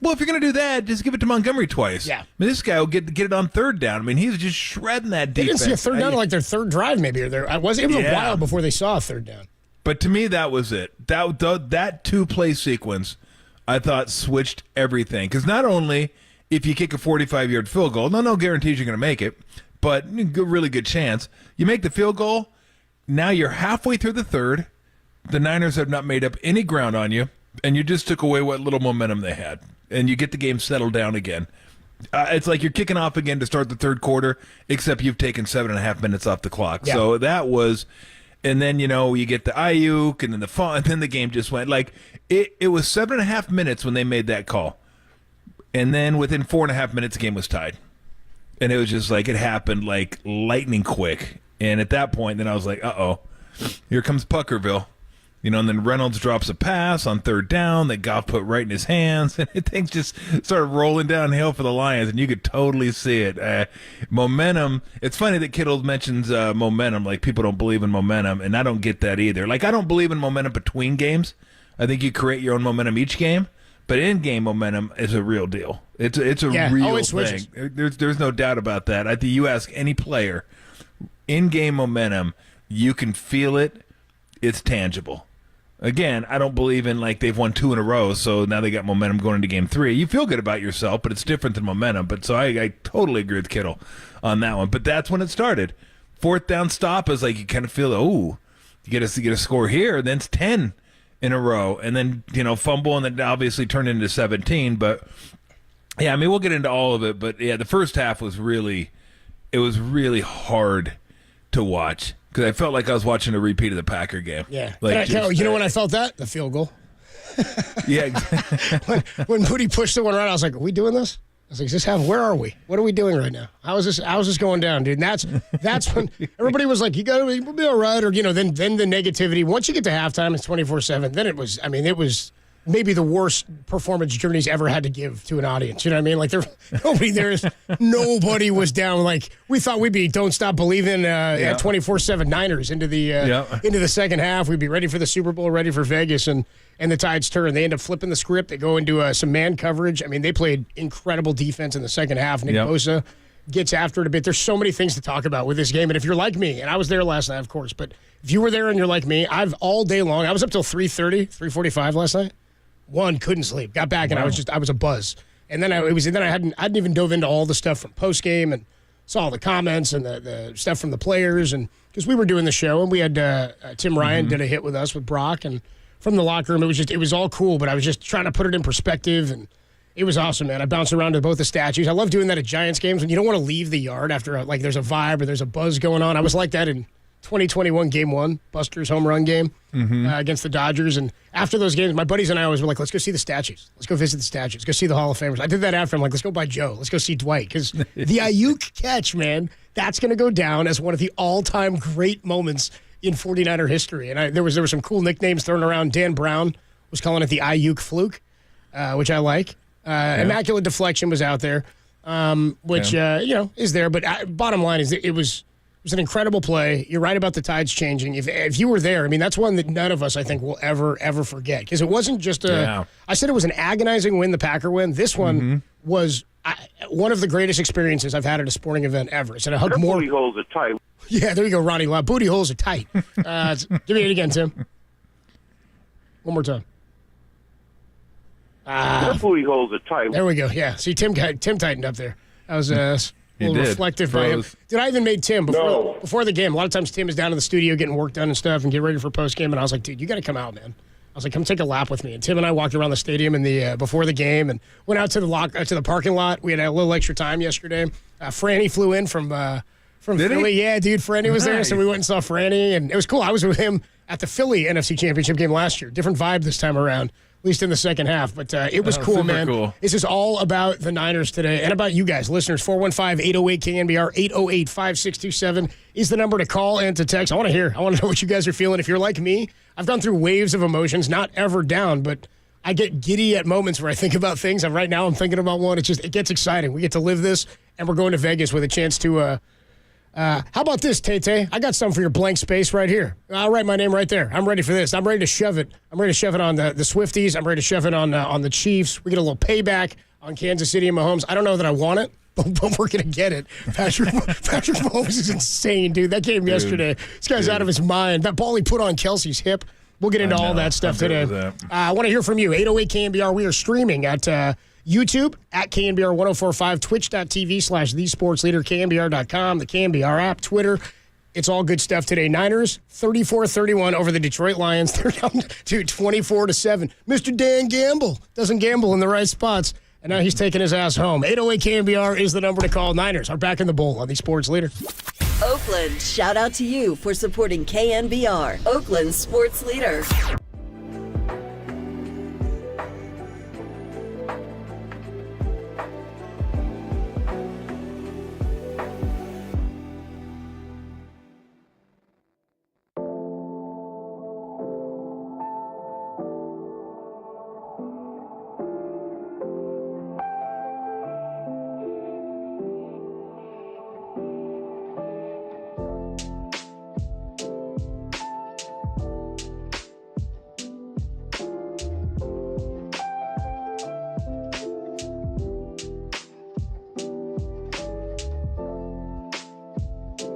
Well, if you're going to do that, just give it to Montgomery twice. Yeah. I mean, this guy will get it on 3rd down. I mean, he was just shredding that defense. They didn't see a 3rd down like their 3rd drive maybe. It was a while before they saw a 3rd down. But to me, that was it. That 2-play sequence, I thought, switched everything. Because not only if you kick a 45-yard field goal, no guarantees you're going to make it. but really good chance. You make the field goal. Now you're halfway through the third. The Niners have not made up any ground on you, and you just took away what little momentum they had. And you get the game settled down again. It's like you're kicking off again to start the third quarter, except you've taken 7.5 minutes off the clock. Yeah. So that was, and then, you get the Aiyuk, and then and then the game just went. Like, it was 7.5 minutes when they made that call. And then within 4.5 minutes, the game was tied. And it was just like, it happened like lightning quick. And at that point, then I was like, uh-oh, here comes Puckerville. And then Reynolds drops a pass on third down that Goff put right in his hands, and things just started rolling downhill for the Lions, and you could totally see it. Momentum. It's funny that Kittle mentions momentum, like people don't believe in momentum, and I don't get that either. Like, I don't believe in momentum between games. I think you create your own momentum each game, but in-game momentum is a real deal. It's a real thing. There's no doubt about that. I think you ask any player, in-game momentum, you can feel it. It's tangible. Again, I don't believe in like they've won 2 in a row, so now they got momentum going into game 3. You feel good about yourself, but it's different than momentum. But so I totally agree with Kittle on that one. But that's when it started. 4th down stop is like you kind of feel, you get a score here, and then it's 10 in a row, and then fumble, and then obviously turned into 17. But yeah, I mean we'll get into all of it. But yeah, the first half was really hard to watch. Because I felt like I was watching a repeat of the Packer game. Yeah. Like, you know when I felt that? The field goal. Yeah. when Moody pushed the one right, I was like, are we doing this? I was like, where are we? What are we doing right now? How is this going down, dude? And that's when everybody was like, we'll be all right. Or, then the negativity. Once you get to halftime, it's 24/7. Then it was maybe the worst performance Journey's ever had to give to an audience. You know what I mean? Like nobody was down. Like we thought we'd be don't stop believing 24/7 Niners into the second half. We'd be ready for the Super Bowl, ready for Vegas, and the tides turn. They end up flipping the script. They go into some man coverage. I mean, they played incredible defense in the second half. Nick Bosa gets after it a bit. There's so many things to talk about with this game. And if you're like me, and I was there last night, of course, but if you were there and you're like me, I've all day long. I was up till 3:45 last night. Couldn't sleep. Got back and I was a buzz. And then I hadn't even dove into all the stuff from Postgame and saw all the comments and the stuff from the players, and because we were doing the show and we had Tim Ryan did a hit with us with Brock, and from the locker room it was all cool, but I was just trying to put it in perspective, and it was awesome, man. I bounced around to both the statues. I love doing that at Giants games when you don't want to leave the yard after like there's a vibe or there's a buzz going on. I was like that in 2021 Game 1, Buster's home run game against the Dodgers. And after those games, my buddies and I always were like, let's go see the statues. Let's go visit the statues. Go see the Hall of Famers. I did that after. I'm like, let's go by Joe. Let's go see Dwight. Because the Aiyuk catch, man, that's going to go down as one of the all-time great moments in 49er history. And there were some cool nicknames thrown around. Dan Brown was calling it the Aiyuk fluke, which I like. Immaculate deflection was out there, which is there. But bottom line is it was an incredible play. You're right about the tides changing. If you were there, I mean, that's one that none of us, I think, will ever forget. Because it wasn't just I said it was an agonizing win, the Packer win. This one was one of the greatest experiences I've had at a sporting event ever. It's a hug more. Booty holes are tight. Yeah, there you go, Ronnie Love. Booty holes are tight. Give me it again, Tim. One more time. Booty holes are tight. There we go. Yeah. See, Tim tightened up there. That was a little reflective by him. Dude, I even made Tim before the game. A lot of times Tim is down in the studio getting work done and stuff and get ready for post game. And I was like, dude, you got to come out, man. I was like, come take a lap with me. And Tim and I walked around the stadium before the game and went out to the parking lot. We had a little extra time yesterday. Franny flew in from Philly. Yeah, dude, Franny was there, so we went and saw Franny, and it was cool. I was with him at the Philly NFC Championship game last year. Different vibe this time around, at least in the second half. But it was cool, man. Cool. This is all about the Niners today and about you guys, listeners. 415-808-KNBR, 808-5627 is the number to call and to text. I want to know what you guys are feeling. If you're like me, I've gone through waves of emotions, not ever down, but I get giddy at moments where I think about things. And right now I'm thinking about one. It gets exciting. We get to live this, and we're going to Vegas with a chance to how about this, Tay-Tay? I got some for your blank space right here. I'll write my name right there. I'm ready for this. I'm ready to shove it. I'm ready to shove it on the Swifties. I'm ready to shove it on the Chiefs. We get a little payback on Kansas City and Mahomes. I don't know that I want it, but we're going to get it. Patrick Mahomes is insane, dude. That game yesterday, this guy's out of his mind. That ball he put on Kelsey's hip. We'll get into all that stuff today. I want to hear from you. 808 KNBR. We are streaming at YouTube at KNBR 1045, twitch.tv/thesportsleader, KNBR.com, the KNBR app, Twitter. It's all good stuff today. Niners 34-31 over the Detroit Lions. They're down to 24-7. Mr. Dan Campbell doesn't gamble in the right spots, and now he's taking his ass home. 808 KNBR is the number to call. Niners are back in the bowl on the Sports Leader. Oakland, shout out to you for supporting KNBR, Oakland's Sports Leader.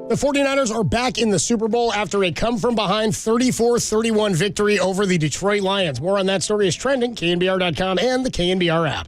The 49ers are back in the Super Bowl after a come-from-behind 34-31 victory over the Detroit Lions. More on that story is trending, KNBR.com and the KNBR app.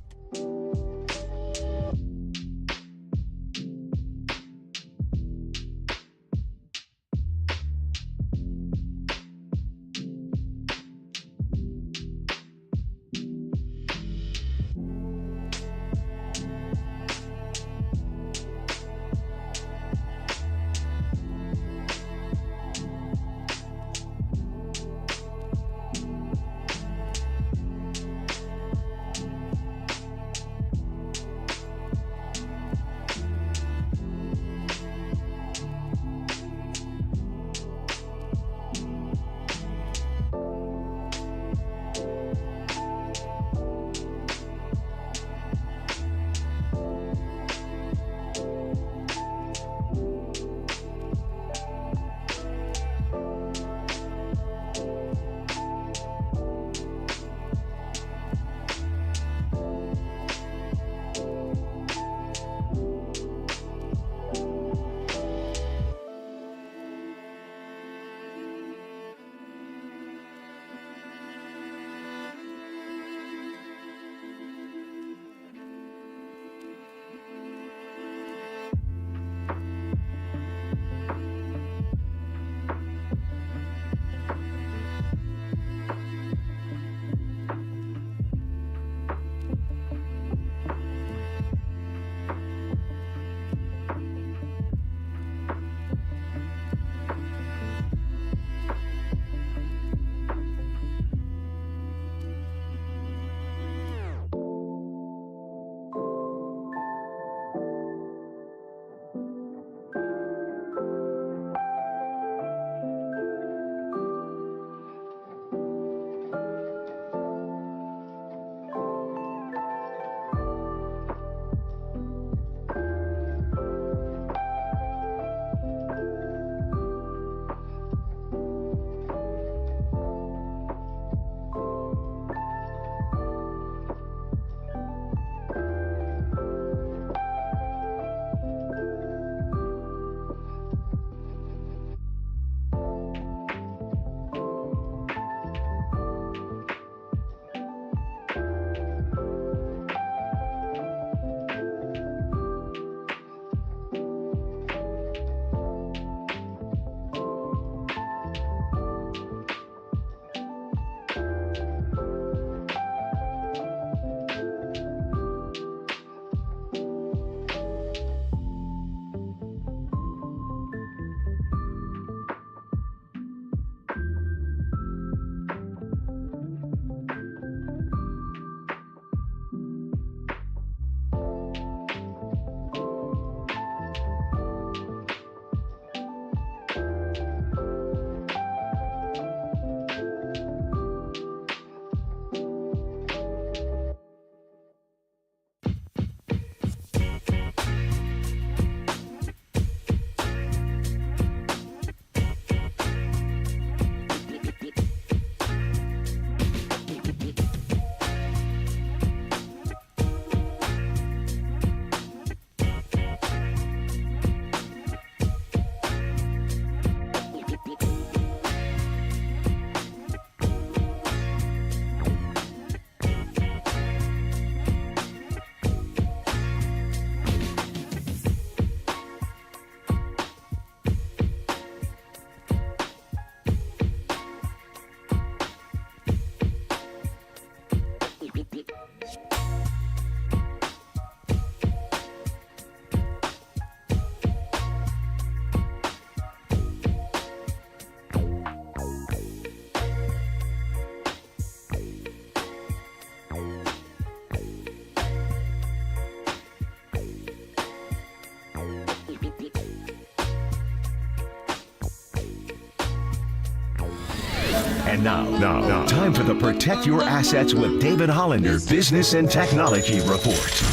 And now, time for the Protect Your Assets with David Hollander Business and Technology Report.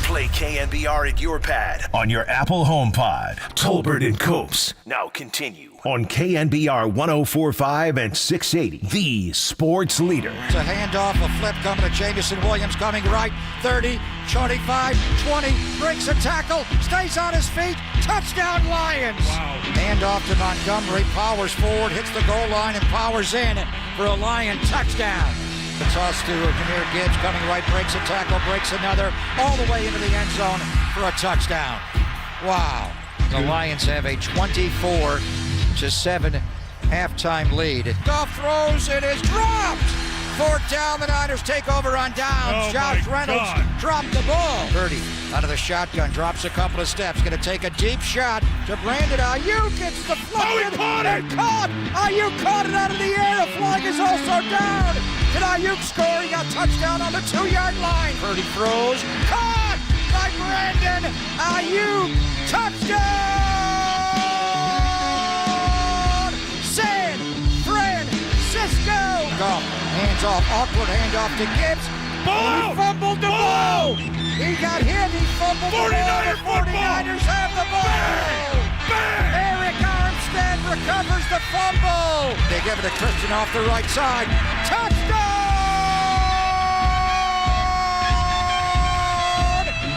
Play KNBR at your pad on your Apple HomePod. Tolbert and Copes now continue on KNBR 104.5 and 680, the sports leader. It's a handoff, a flip coming to Jamison Williams, coming right, 30, 25, 20, breaks a tackle, stays on his feet, touchdown Lions. Wow. Handoff to Montgomery, powers forward, hits the goal line, and powers in for a Lion touchdown. The toss to Jahmyr Gibbs, coming right, breaks a tackle, breaks another, all the way into the end zone for a touchdown. Wow. The Lions have a 24-7 halftime lead. Goff throws, it is dropped! Fourth down, the Niners take over on downs. Josh Reynolds dropped the ball. Purdy out of the shotgun, drops a couple of steps, going to take a deep shot to Brandon Aiyuk. It's deflected. Oh, he caught it! Aiyuk caught it out of the air. The flag is also down. Did Aiyuk score? He got touchdown on the 2-yard line. Purdy throws. Caught by Brandon Aiyuk. Touchdown! San Francisco. Goff, hands off, awkward handoff to Gibbs. Ball! He fumbled the ball! He got hit, he fumbled the ball. The 49ers have the ball! Bang! Eric Armstead recovers the fumble. They give it to Christian off the right side. Touchdown!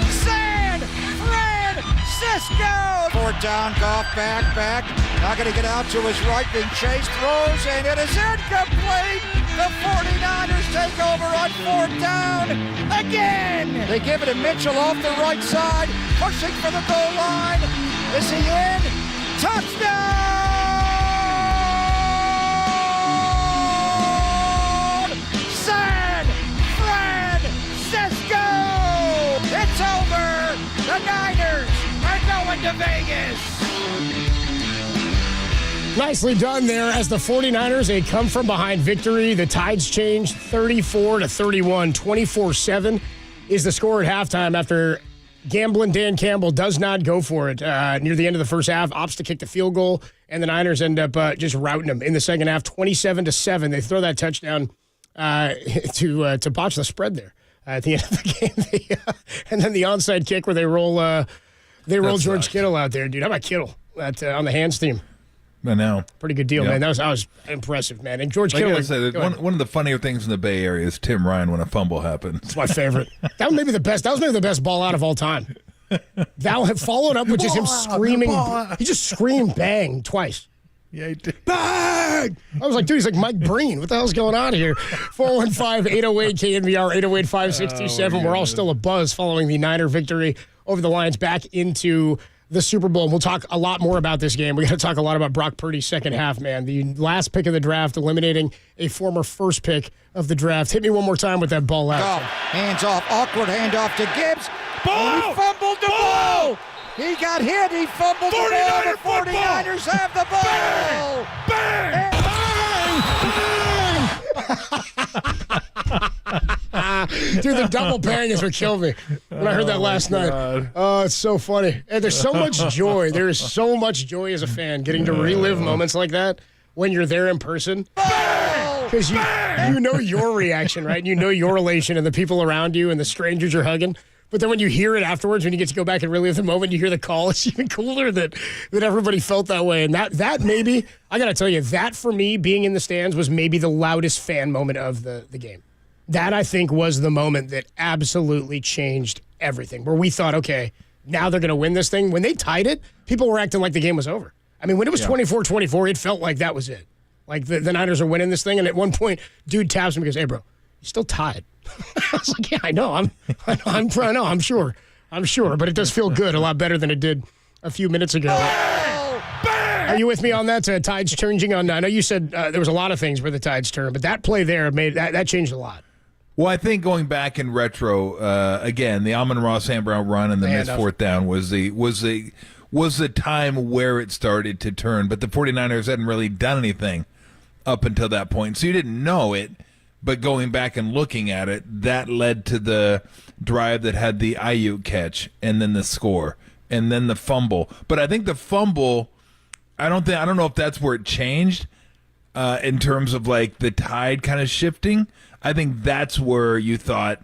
San Francisco! Fourth down, Goff back. Not going to get out to his right, being chased, throws, and it is incomplete. The 49ers take over on fourth down again. They give it to Mitchell off the right side, pushing for the goal line. Is he in? Touchdown! San Francisco! It's over. The Niners are going to Vegas. Nicely done there as the 49ers, a come-from-behind victory. The tides changed 34-31. 24-7 is the score at halftime after gambling Dan Campbell does not go for it near the end of the first half. Opts to kick the field goal, and the Niners end up just routing them in the second half, 27-7. They throw that touchdown to botch the spread there at the end of the game. And then the onside kick where they roll George Kittle out there, dude. How about Kittle on the hands team? I know. Pretty good deal, man. That was impressive, man. And George Kittle. I said, one of the funnier things in the Bay Area is Tim Ryan when a fumble happens. It's my favorite. That was maybe the best. That was maybe the best ball out of all time. That followed up with just him screaming. He just screamed bang twice. Yeah, he did. Bang! I was like, dude, he's like Mike Breen. What the hell's going on here? 415-808-KNBR, 808-5627. We're all still abuzz following the Niner victory over the Lions back into the Super Bowl. We'll talk a lot more about this game. We got to talk a lot about Brock Purdy's second half, man. The last pick of the draft, eliminating a former first pick of the draft. Hit me one more time with that ball out. Hands off, awkward handoff to Gibbs. Ball! He fumbled the ball! He got hit, he fumbled the ball. The 49ers have the ball! Bang! Dude, the double bang is what killed me when I heard that last night. Oh, it's so funny. And there's so much joy. There is so much joy as a fan getting to relive moments like that when you're there in person. Because you know your reaction, right? And you know your elation and the people around you and the strangers you're hugging. But then when you hear it afterwards, when you get to go back and relive the moment, you hear the call, it's even cooler that everybody felt that way. And that maybe, I got to tell you, that for me, being in the stands, was maybe the loudest fan moment of the game. That, I think, was the moment that absolutely changed everything, where we thought, okay, now they're going to win this thing. When they tied it, people were acting like the game was over. I mean, when it was 24-24, it felt like that was it. Like the Niners are winning this thing, and at one point, dude taps me and goes, "Hey, bro, you're still tied." I was like, "Yeah, I know. I'm sure, but it does feel good, a lot better than it did a few minutes ago." Are you with me on that? Tides changing on. I know you said there was a lot of things where the tides turned, but that play there made that changed a lot. Well, I think going back in retro, again, the Amon-Ra St. Brown run and the missed fourth down was the time where it started to turn. But the 49ers hadn't really done anything up until that point, so you didn't know it. But going back and looking at it, that led to the drive that had the Aiyuk catch, and then the score, and then the fumble. But I think the fumble, I don't know if that's where it changed in terms of like the tide kind of shifting. I think that's where you thought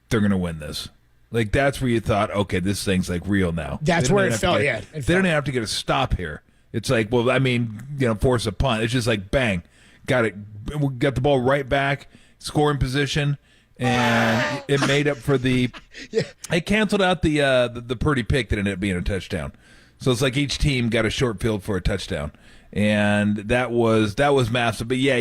they're going to win this. Like that's where you thought, okay, this thing's like real now. That's where it felt. They don't even have to get a stop here. It's like, well, I mean, force a punt. It's just like bang, got it. We got the ball right back, scoring position, and it made up for the. It canceled out the Purdy pick that ended up being a touchdown. So it's like each team got a short field for a touchdown, and that was massive. But yeah,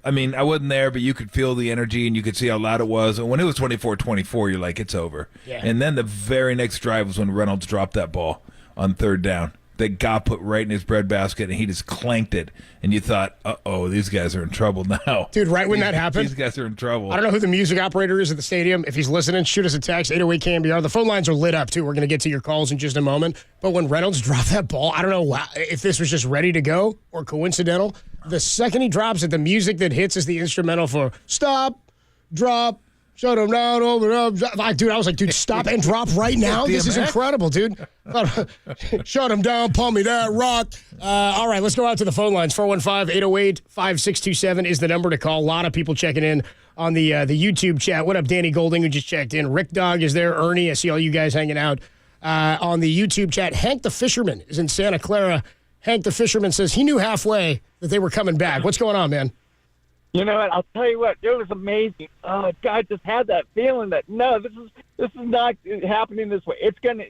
I mean, I wasn't there, but you could feel the energy and you could see how loud it was. And when it was 24-24, you're like, it's over. Yeah. And then the very next drive was when Reynolds dropped that ball on third down that got put right in his breadbasket, and he just clanked it. And you thought, uh-oh, these guys are in trouble now. Dude, right when that happened. These guys are in trouble. I don't know who the music operator is at the stadium. If he's listening, shoot us a text, 808 KNBR. The phone lines are lit up, too. We're going to get to your calls in just a moment. But when Reynolds dropped that ball, I don't know if this was just ready to go or coincidental. The second he drops it, the music that hits is the instrumental for stop, drop, shut him down, open up. Dude, I was like, dude, stop and drop right now. This is incredible, dude. Shut him down, pull me that rock. All right, let's go out to the phone lines. 415-808-5627 is the number to call. A lot of people checking in on the YouTube chat. What up, Danny Golding, who just checked in? Rick Dog is there. Ernie, I see all you guys hanging out on the YouTube chat. Hank the Fisherman is in Santa Clara. Hank the Fisherman says he knew halfway that they were coming back. What's going on, man? You know what? I'll tell you what. It was amazing. God just had that feeling that no, this is not happening this way.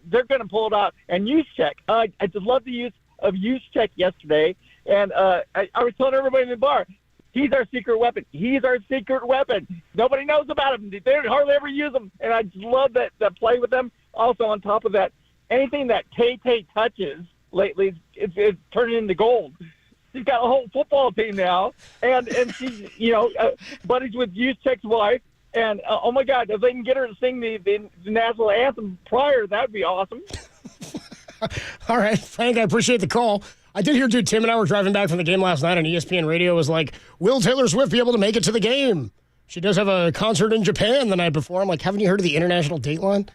They're gonna pull it out. And Juszczyk, I just love the use of Juszczyk yesterday. And I was telling everybody in the bar, he's our secret weapon. He's our secret weapon. Nobody knows about him. They don't hardly ever use him. And I just love that play with them. Also, on top of that, anything that Tay touches lately, it's turning into gold. She's got a whole football team now, and she's buddies with Juszczyk's wife. And oh my God, if they can get her to sing the national anthem prior, that'd be awesome. All right, Frank, I appreciate the call. I did hear, dude, Tim and I were driving back from the game last night, and ESPN Radio was like, "Will Taylor Swift be able to make it to the game? She does have a concert in Japan the night before." I'm like, haven't you heard of the international dateline?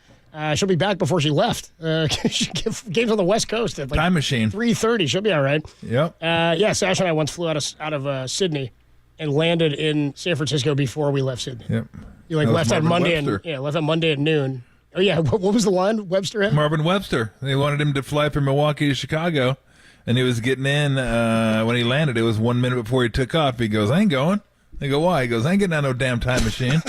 She'll be back before she left. Games on the West Coast at like time machine 3:30. She'll be all right. Yep. Yeah, Sash and I once flew out of Sydney and landed in San Francisco before we left Sydney. Yep. You left on Monday left on Monday at noon. Oh yeah, what was the line Webster had? Marvin Webster. They wanted him to fly from Milwaukee to Chicago, and he was getting in when he landed. It was 1 minute before he took off. He goes, "I ain't going." They go, "Why?" He goes, "I ain't getting on no damn time machine."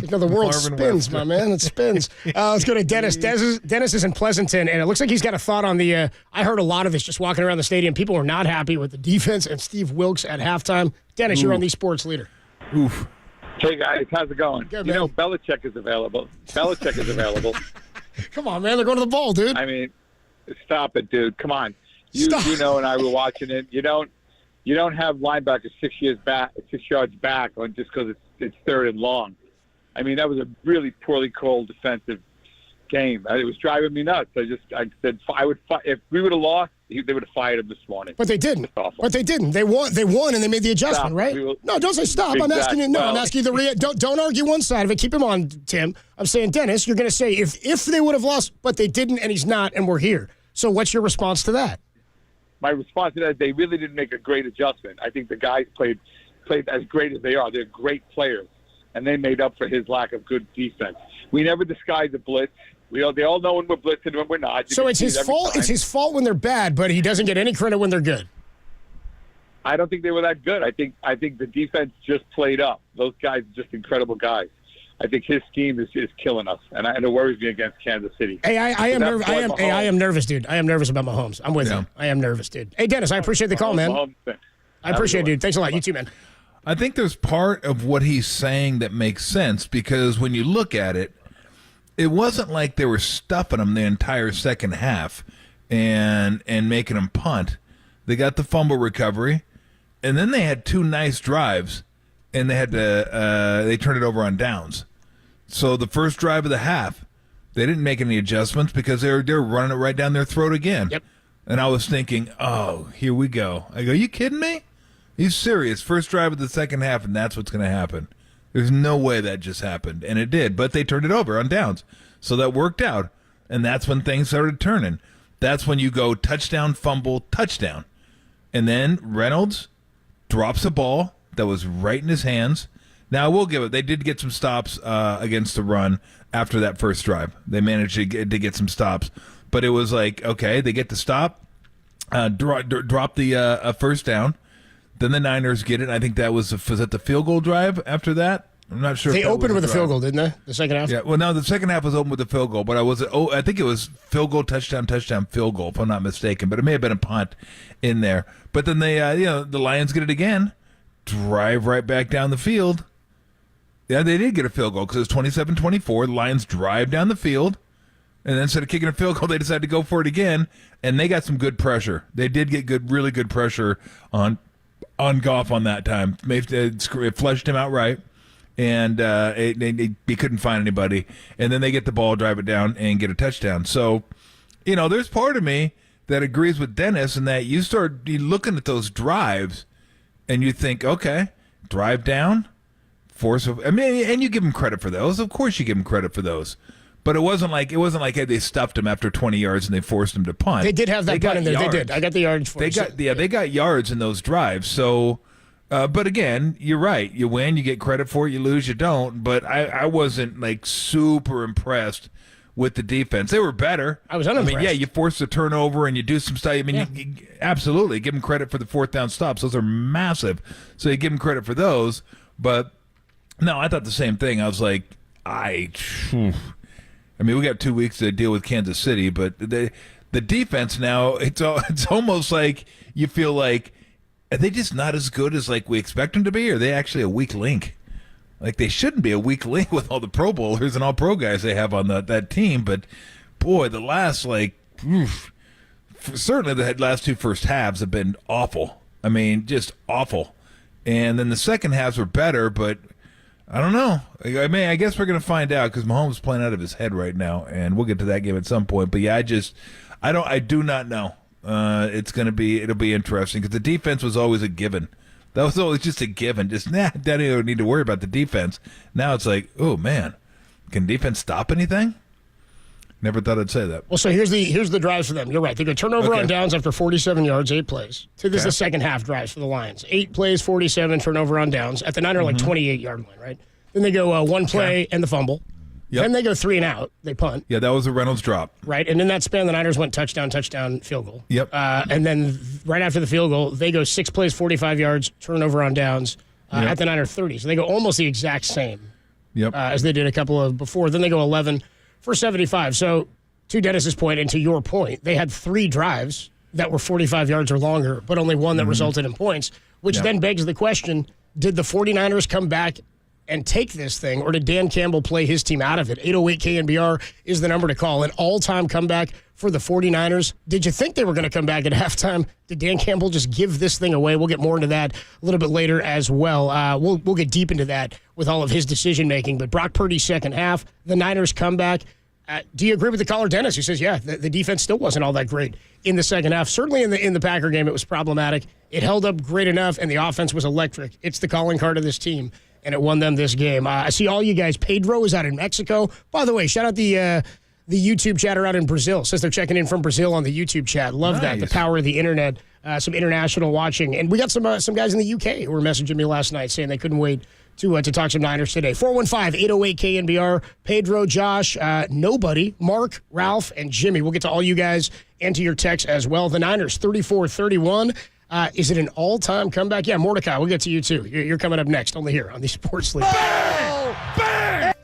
The world spins, my man. It spins. Let's go to Dennis. Dennis is in Pleasanton, and it looks like he's got a thought on the I heard a lot of this just walking around the stadium. People were not happy with the defense and Steve Wilkes at halftime. Dennis, you're on the sports leader. Oof. Hey, guys. How's it going? Good, man. Belichick is available. Come on, man. They're going to the bowl, dude. I mean, stop it, dude. Come on. You know, and I were watching it. You don't have linebackers 6 yards back on just because it's third and long. I mean, that was a really poorly called defensive game. It was driving me nuts. I said I would if we would have lost, they would have fired him this morning. But they didn't. They won, and they made the adjustment, right? No, don't say stop. Exactly. I'm asking you. No, I'm asking you don't argue one side of it. Keep him on, Tim. I'm saying, Dennis, you're going to say if they would have lost, but they didn't, and he's not, and we're here. So what's your response to that? My response to that is they really didn't make a great adjustment. I think the guys played as great as they are. They're great players, and they made up for his lack of good defense. We never disguise the blitz. They all know when we're blitzing and when we're not. So it's his fault. It's his fault when they're bad, but he doesn't get any credit when they're good. I don't think they were that good. I think the defense just played up. Those guys are just incredible guys. I think his scheme is killing us, and it worries me against Kansas City. Hey, I am nervous. I am nervous, dude. I am nervous about Mahomes. I'm with you. I am nervous, dude. Hey, Dennis, I appreciate the call, man. I appreciate it, dude. Thanks a lot. You too, man. I think there's part of what he's saying that makes sense, because when you look at it, it wasn't like they were stuffing him the entire second half and making him punt. They got the fumble recovery, and then they had 2 nice drives, and they had to they turned it over on downs. So the first drive of the half, they didn't make any adjustments because they're running it right down their throat again. Yep. And I was thinking, oh, here we go. I go, you kidding me? He's serious. First drive of the second half, and that's what's going to happen. There's no way that just happened. And it did, but they turned it over on downs. So that worked out. And that's when things started turning. That's when you go touchdown, fumble, touchdown. And then Reynolds drops a ball that was right in his hands. Now, I will give it. They did get some stops against the run after that first drive. They managed to get some stops. But it was like, okay, they get the stop, drop the first down. Then the Niners get it. I think that was that the field goal drive after that? I'm not sure. They opened with a field goal, didn't they? The second half? Yeah, well, no, the second half was open with a field goal. But I think it was field goal, touchdown, field goal, if I'm not mistaken. But it may have been a punt in there. But then they, the Lions get it again, drive right back down the field. Yeah, they did get a field goal because it was 27-24. The Lions drive down the field, and then instead of kicking a field goal, they decided to go for it again, and they got some good pressure. They did get really good pressure on Goff on that time. It flushed him outright, and he couldn't find anybody. And then they get the ball, drive it down, and get a touchdown. So, there's part of me that agrees with Dennis in that you start looking at those drives, and you think, okay, drive down, and you give them credit for those. Of course, you give them credit for those. But it wasn't like hey, they stuffed him after 20 yards and they forced him to punt. They did have that punt in there. Yards. They did. I got the yards for They got yards in those drives. So, but again, you're right. You win, you get credit for it. You lose, you don't. But I wasn't like super impressed with the defense. They were better. I was unimpressed. You force the turnover and you do some stuff. You absolutely give them credit for the 4th down stops. Those are massive. So you give them credit for those. But no, I thought the same thing. I was like, we got 2 weeks to deal with Kansas City, but the defense now, it's almost like you feel like, are they just not as good as like we expect them to be, or are they actually a weak link? Like they shouldn't be a weak link with all the Pro Bowlers and all pro guys they have on that team, but boy, the last certainly the last 2 first halves have been awful. I mean, just awful. And then the second halves were better, but I don't know. I guess we're going to find out because Mahomes is playing out of his head right now, and we'll get to that game at some point. But yeah, I do not know. It'll be interesting because the defense was always a given. That was always just a given. Daddy don't need to worry about the defense. Now it's like, oh man, can defense stop anything? Never thought I'd say that. Well, so here's the drives for them. You're right. They go turnover on downs after 47 yards, 8 plays. So this is the second half drives for the Lions. 8 plays, 47, turnover on downs. At the Niner, 28-yard line, right? Then they go 1 play and the fumble. Yep. Then they go 3 and out. They punt. Yeah, that was a Reynolds drop. Right, and in that span, the Niners went touchdown, field goal. Yep. And then right after the field goal, they go 6 plays, 45 yards, turnover on downs at the Niner 30. So they go almost the exact same as they did a couple of before. Then they go 11 for 75. So to Dennis's point and to your point, they had 3 drives that were 45 yards or longer, but only 1 that resulted in points, which then begs the question, did the 49ers come back and take this thing, or did Dan Campbell play his team out of it? 808 KNBR is the number to call. An all-time comeback for the 49ers. Did you think they were going to come back at halftime? Did Dan Campbell just give this thing away? We'll get more into that a little bit later as well. We'll get deep into that with all of his decision-making. But Brock Purdy's second half, the Niners comeback. Do you agree with the caller, Dennis, who says, yeah, the defense still wasn't all that great in the second half? Certainly in the Packer game, it was problematic. It held up great enough, and the offense was electric. It's the calling card of this team, and it won them this game. I see all you guys. Pedro is out in Mexico. By the way, shout out the YouTube chatter out in Brazil. Says they're checking in from Brazil on the YouTube chat. Love that, the power of the internet. Some international watching. And we got some guys in the UK who were messaging me last night saying they couldn't wait to talk some Niners today. 415-808-KNBR, Pedro, Josh, nobody, Mark, Ralph, and Jimmy. We'll get to all you guys and to your texts as well. The Niners, 34-31. Is it an all-time comeback? Yeah, Mordecai, we'll get to you too. You're coming up next, only here on the Sports League. Bang! Bang!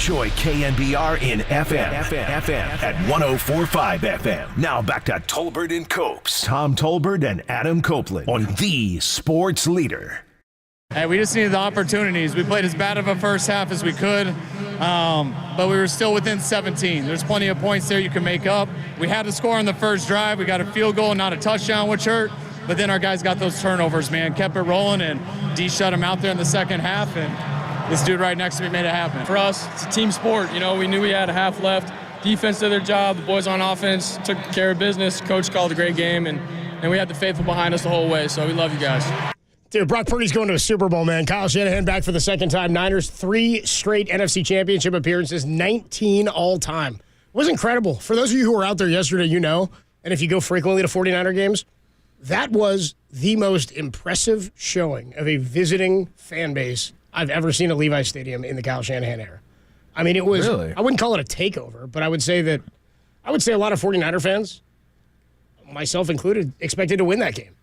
Enjoy KNBR in FM at 104.5 FM. Now back to Tolbert and Copes. Tom Tolbert and Adam Copeland on the Sports Leader. Hey, we just needed the opportunities. We played as bad of a first half as we could, but we were still within 17. There's plenty of points there you can make up. We had to score on the first drive. We got a field goal, not a touchdown, which hurt. But then our guys got those turnovers, man. Kept it rolling, and D shut him out there in the second half, and this dude right next to me made it happen. For us, it's a team sport. You know, we knew we had a half left. Defense did their job. The boys on offense took care of business. Coach called a great game, and we had the faithful behind us the whole way, so we love you guys. Dude, Brock Purdy's going to a Super Bowl, man. Kyle Shanahan back for the second time. Niners, 3 straight NFC Championship appearances, 19 all-time. It was incredible. For those of you who were out there yesterday, you know, and if you go frequently to 49er games, that was the most impressive showing of a visiting fan base I've ever seen at Levi Stadium in the Kyle Shanahan era. I mean, it was, really? I wouldn't call it a takeover, but I would say a lot of 49er fans, myself included, expected to win that game.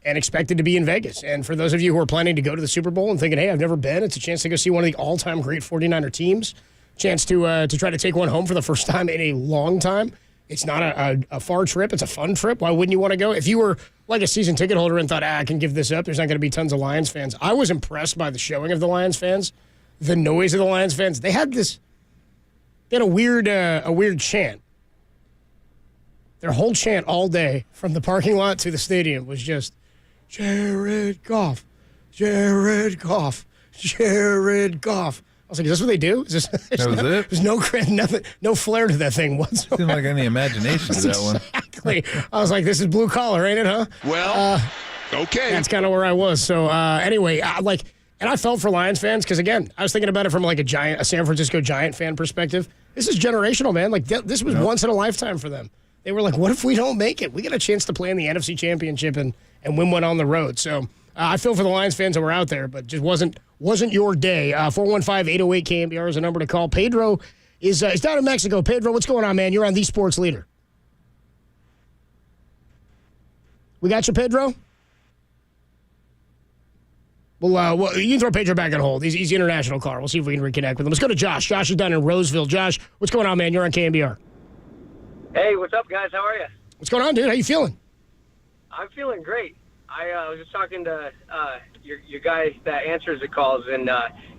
And expected to be in Vegas. And for those of you who are planning to go to the Super Bowl and thinking, hey, I've never been, it's a chance to go see one of the all-time great 49er teams, chance to try to take one home for the first time in a long time. It's not a far trip. It's a fun trip. Why wouldn't you want to go? If you were like a season ticket holder and thought, I can give this up, there's not going to be tons of Lions fans. I was impressed by the showing of the Lions fans, the noise of the Lions fans. They had a weird chant. Their whole chant all day from the parking lot to the stadium was just, Jared Goff, Jared Goff, Jared Goff. I was like, is this what they do? That was it? There's no flair to that thing whatsoever. Didn't like any imagination to that one. Exactly. I was like, this is blue collar, ain't it, huh? Well, okay. That's kind of where I was. So anyway, and I felt for Lions fans because, again, I was thinking about it from like a San Francisco Giant fan perspective. This is generational, man. Like this was once in a lifetime for them. They were like, what if we don't make it? We get a chance to play in the NFC Championship and win one on the road. So I feel for the Lions fans that were out there, but just wasn't your day. 415-808-KNBR is a number to call. Pedro is down in Mexico. Pedro, what's going on, man? You're on the Sports Leader. We got you, Pedro? Well, you can throw Pedro back on hold. He's the international caller. We'll see if we can reconnect with him. Let's go to Josh. Josh is down in Roseville. Josh, what's going on, man? You're on KNBR. Hey, what's up, guys? How are you? What's going on, dude? How you feeling? I'm feeling great. I was just talking to your guy that answers the calls, and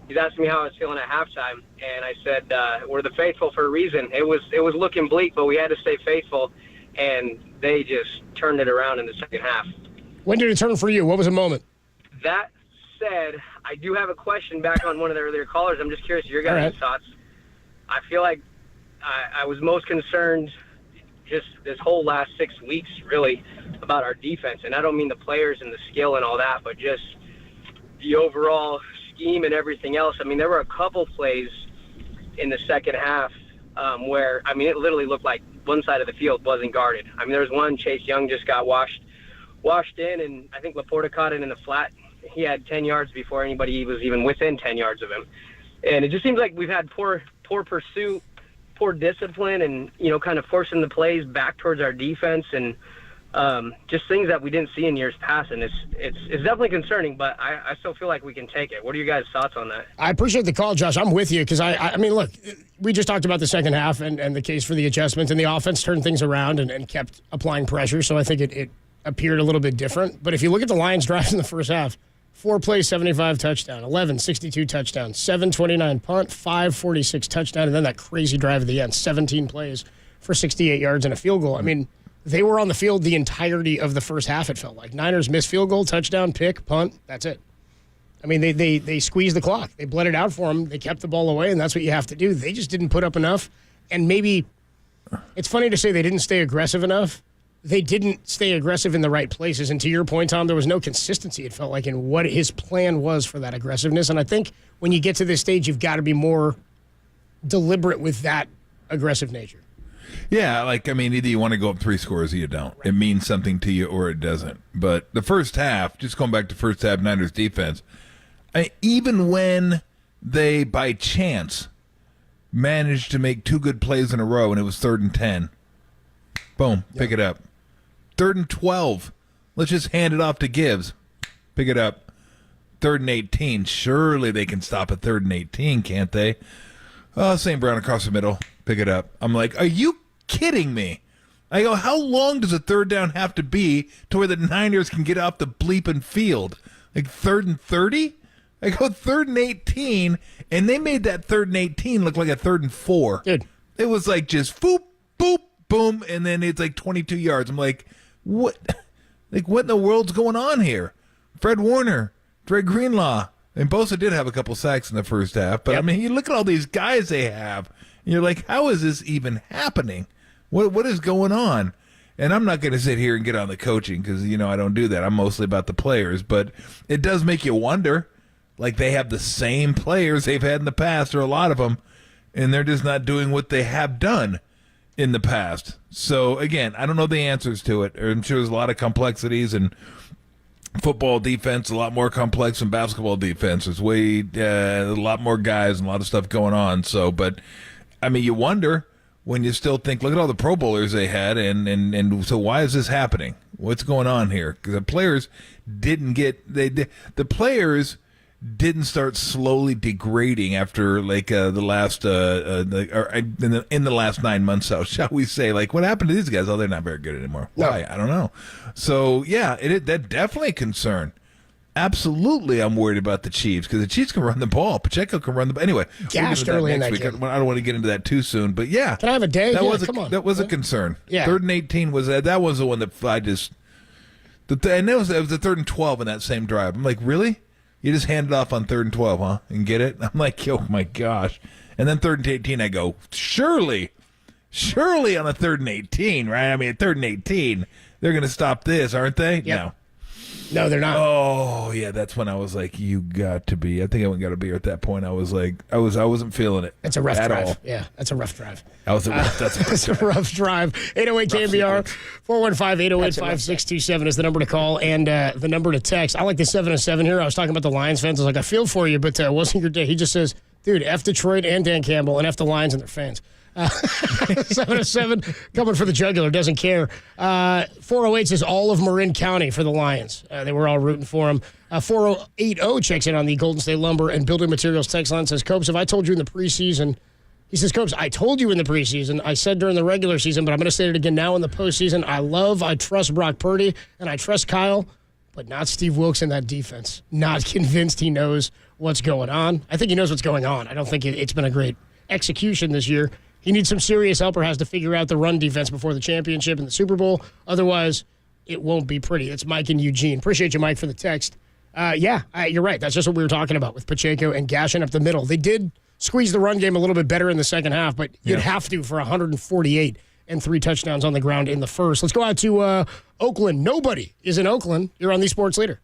he's asking me how I was feeling at halftime, and I said we're the faithful for a reason. It was looking bleak, but we had to stay faithful, and they just turned it around in the second half. When did it turn for you? What was the moment? That said, I do have a question back on one of the earlier callers. I'm just curious your guys' thoughts. I feel like I was most concerned just this whole last 6 weeks, really, about our defense. And I don't mean the players and the skill and all that, but just the overall scheme and everything else. I mean, there were a couple plays in the second half where, I mean, it literally looked like one side of the field wasn't guarded. I mean, there was one, Chase Young just got washed in, and I think Laporta caught it in the flat. He had 10 yards before anybody was even within 10 yards of him. And it just seems like we've had poor pursuit, poor discipline, and, you know, kind of forcing the plays back towards our defense, and just things that we didn't see in years past. And it's definitely concerning, but I still feel like we can take it. What are your guys' thoughts on that? I appreciate the call, Josh. I'm with you because I mean, look, we just talked about the second half and the case for the adjustments, and the offense turned things around and kept applying pressure. So I think it appeared a little bit different. But if you look at the Lions' drives in the first half, 4 plays, 75 touchdown, 11, 62 touchdown, 729 punt, 546 touchdown, and then that crazy drive at the end, 17 plays for 68 yards and a field goal. I mean, they were on the field the entirety of the first half, it felt like. Niners missed field goal, touchdown, pick, punt, that's it. I mean, they squeezed the clock. They bled it out for them. They kept the ball away, and that's what you have to do. They just didn't put up enough, and maybe it's funny to say they didn't stay aggressive enough. They didn't stay aggressive in the right places. And to your point, Tom, there was no consistency, it felt like, in what his plan was for that aggressiveness. And I think when you get to this stage, you've got to be more deliberate with that aggressive nature. Yeah, like, I mean, either you want to go up 3 scores or you don't. Right. It means something to you or it doesn't. But the first half, just going back to first half Niners defense, even when they, by chance, managed to make 2 good plays in a row and it was 3rd and 10, boom, pick it up. 3rd and 12. Let's just hand it off to Gibbs. Pick it up. 3rd and 18. Surely they can stop at 3rd and 18, can't they? Oh, St. Brown across the middle. Pick it up. I'm like, are you kidding me? I go, how long does a third down have to be to where the Niners can get off the bleeping field? Like 3rd and 30? I go 3rd and 18, and they made that 3rd and 18 look like a 3rd and 4. Dude. It was like just boop, boop, boom, and then it's like 22 yards. I'm like, what? Like, what in the world's going on here? Fred Warner, Dre Greenlaw, and Bosa did have a couple sacks in the first half, but I mean, you look at all these guys they have, and you're like, how is this even happening? What is going on? And I'm not going to sit here and get on the coaching because, I don't do that. I'm mostly about the players, but it does make you wonder. Like, they have the same players they've had in the past, or a lot of them, and they're just not doing what they have done in the past. So, again, I don't know the answers to it. I'm sure there's a lot of complexities, and football defense a lot more complex than basketball defense. There's a lot more guys and a lot of stuff going on. So, but, I mean, you wonder when you still think, look at all the Pro Bowlers they had, and so why is this happening? What's going on here? Because the players didn't start slowly degrading after like the last in the last 9 months, so shall we say? Like, what happened to these guys? Oh, they're not very good anymore. No. Why? I don't know. So yeah, that definitely a concern. Absolutely, I'm worried about the Chiefs because the Chiefs can run the ball. Pacheco can run the ball. Anyway, gashed early in that game. I don't want to get into that too soon, but yeah. Can I have a day? That was a concern. Yeah. 3rd and 18 was that was the one that I just. And it was the 3rd and 12 in that same drive. I'm like, really? You just hand it off on 3rd and 12, huh? And get it? I'm like, oh my gosh. And then 3rd and 18, I go, surely on a 3rd and 18, right? I mean, at 3rd and 18, they're going to stop this, aren't they? Yep. No, they're not. Oh, yeah, that's when I was like, you got to be. I think I went got a beer at that point. I was like, I wasn't feeling it. It's a rough drive. All. Yeah, that's a rough drive. That's a rough drive. 808 KNBR, 415-808-5627 is the number to call and the number to text. I like the 7-7 here. I was talking about the Lions fans. I was like, I feel for you, but it wasn't your day. He just says, dude, F Detroit and Dan Campbell and F the Lions and their fans. 7-7 coming for the jugular, doesn't care. 408 says all of Marin County for the Lions. They were all rooting for him. 4080 checks in on the Golden State Lumber and Building Materials text line, says, Copes, if I told you in the preseason, he says, Copes, I told you in the preseason, I said during the regular season, but I'm going to say it again now in the postseason. I trust Brock Purdy and I trust Kyle, but not Steve Wilkes in that defense. Not convinced he knows what's going on. I think he knows what's going on. I don't think it's been a great execution this year. He needs some serious help or has to figure out the run defense before the championship and the Super Bowl. Otherwise, it won't be pretty. It's Mike and Eugene. Appreciate you, Mike, for the text. You're right. That's just what we were talking about with Pacheco and gashing up the middle. They did squeeze the run game a little bit better in the second half, but you'd have to for 148 and 3 touchdowns on the ground in the first. Let's go out to Oakland. Nobody is in Oakland. You're on the Sports Leader.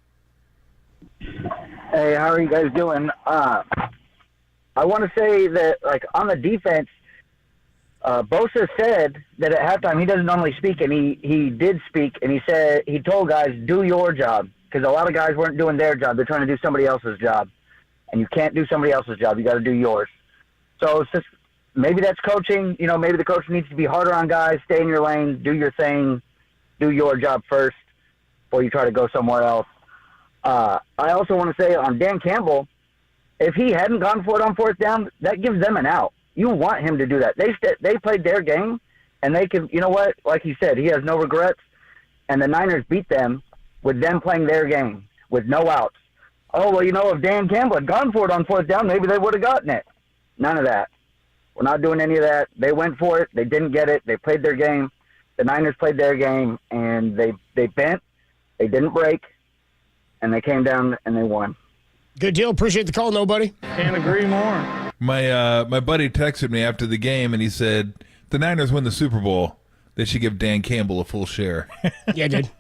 Hey, how are you guys doing? I want to say that, like, on the defense, Bosa said that at halftime he doesn't normally speak, and he did speak, and he said he told guys, do your job, because a lot of guys weren't doing their job. They're trying to do somebody else's job, and you can't do somebody else's job. You got to do yours. So it's just, maybe that's coaching. Maybe the coach needs to be harder on guys, stay in your lane, do your thing, do your job first before you try to go somewhere else. I also want to say on Dan Campbell, if he hadn't gone for it on 4th down, that gives them an out. You want him to do that. They played their game, and they can, you know what? Like he said, he has no regrets, and the Niners beat them with them playing their game with no outs. Oh, well, if Dan Campbell had gone for it on 4th down, maybe they would have gotten it. None of that. We're not doing any of that. They went for it. They didn't get it. They played their game. The Niners played their game, and they bent. They didn't break, and they came down and they won. Good deal. Appreciate the call, nobody. Can't agree more. My buddy texted me after the game, and he said, the Niners win the Super Bowl. They should give Dan Campbell a full share. Yeah, dude.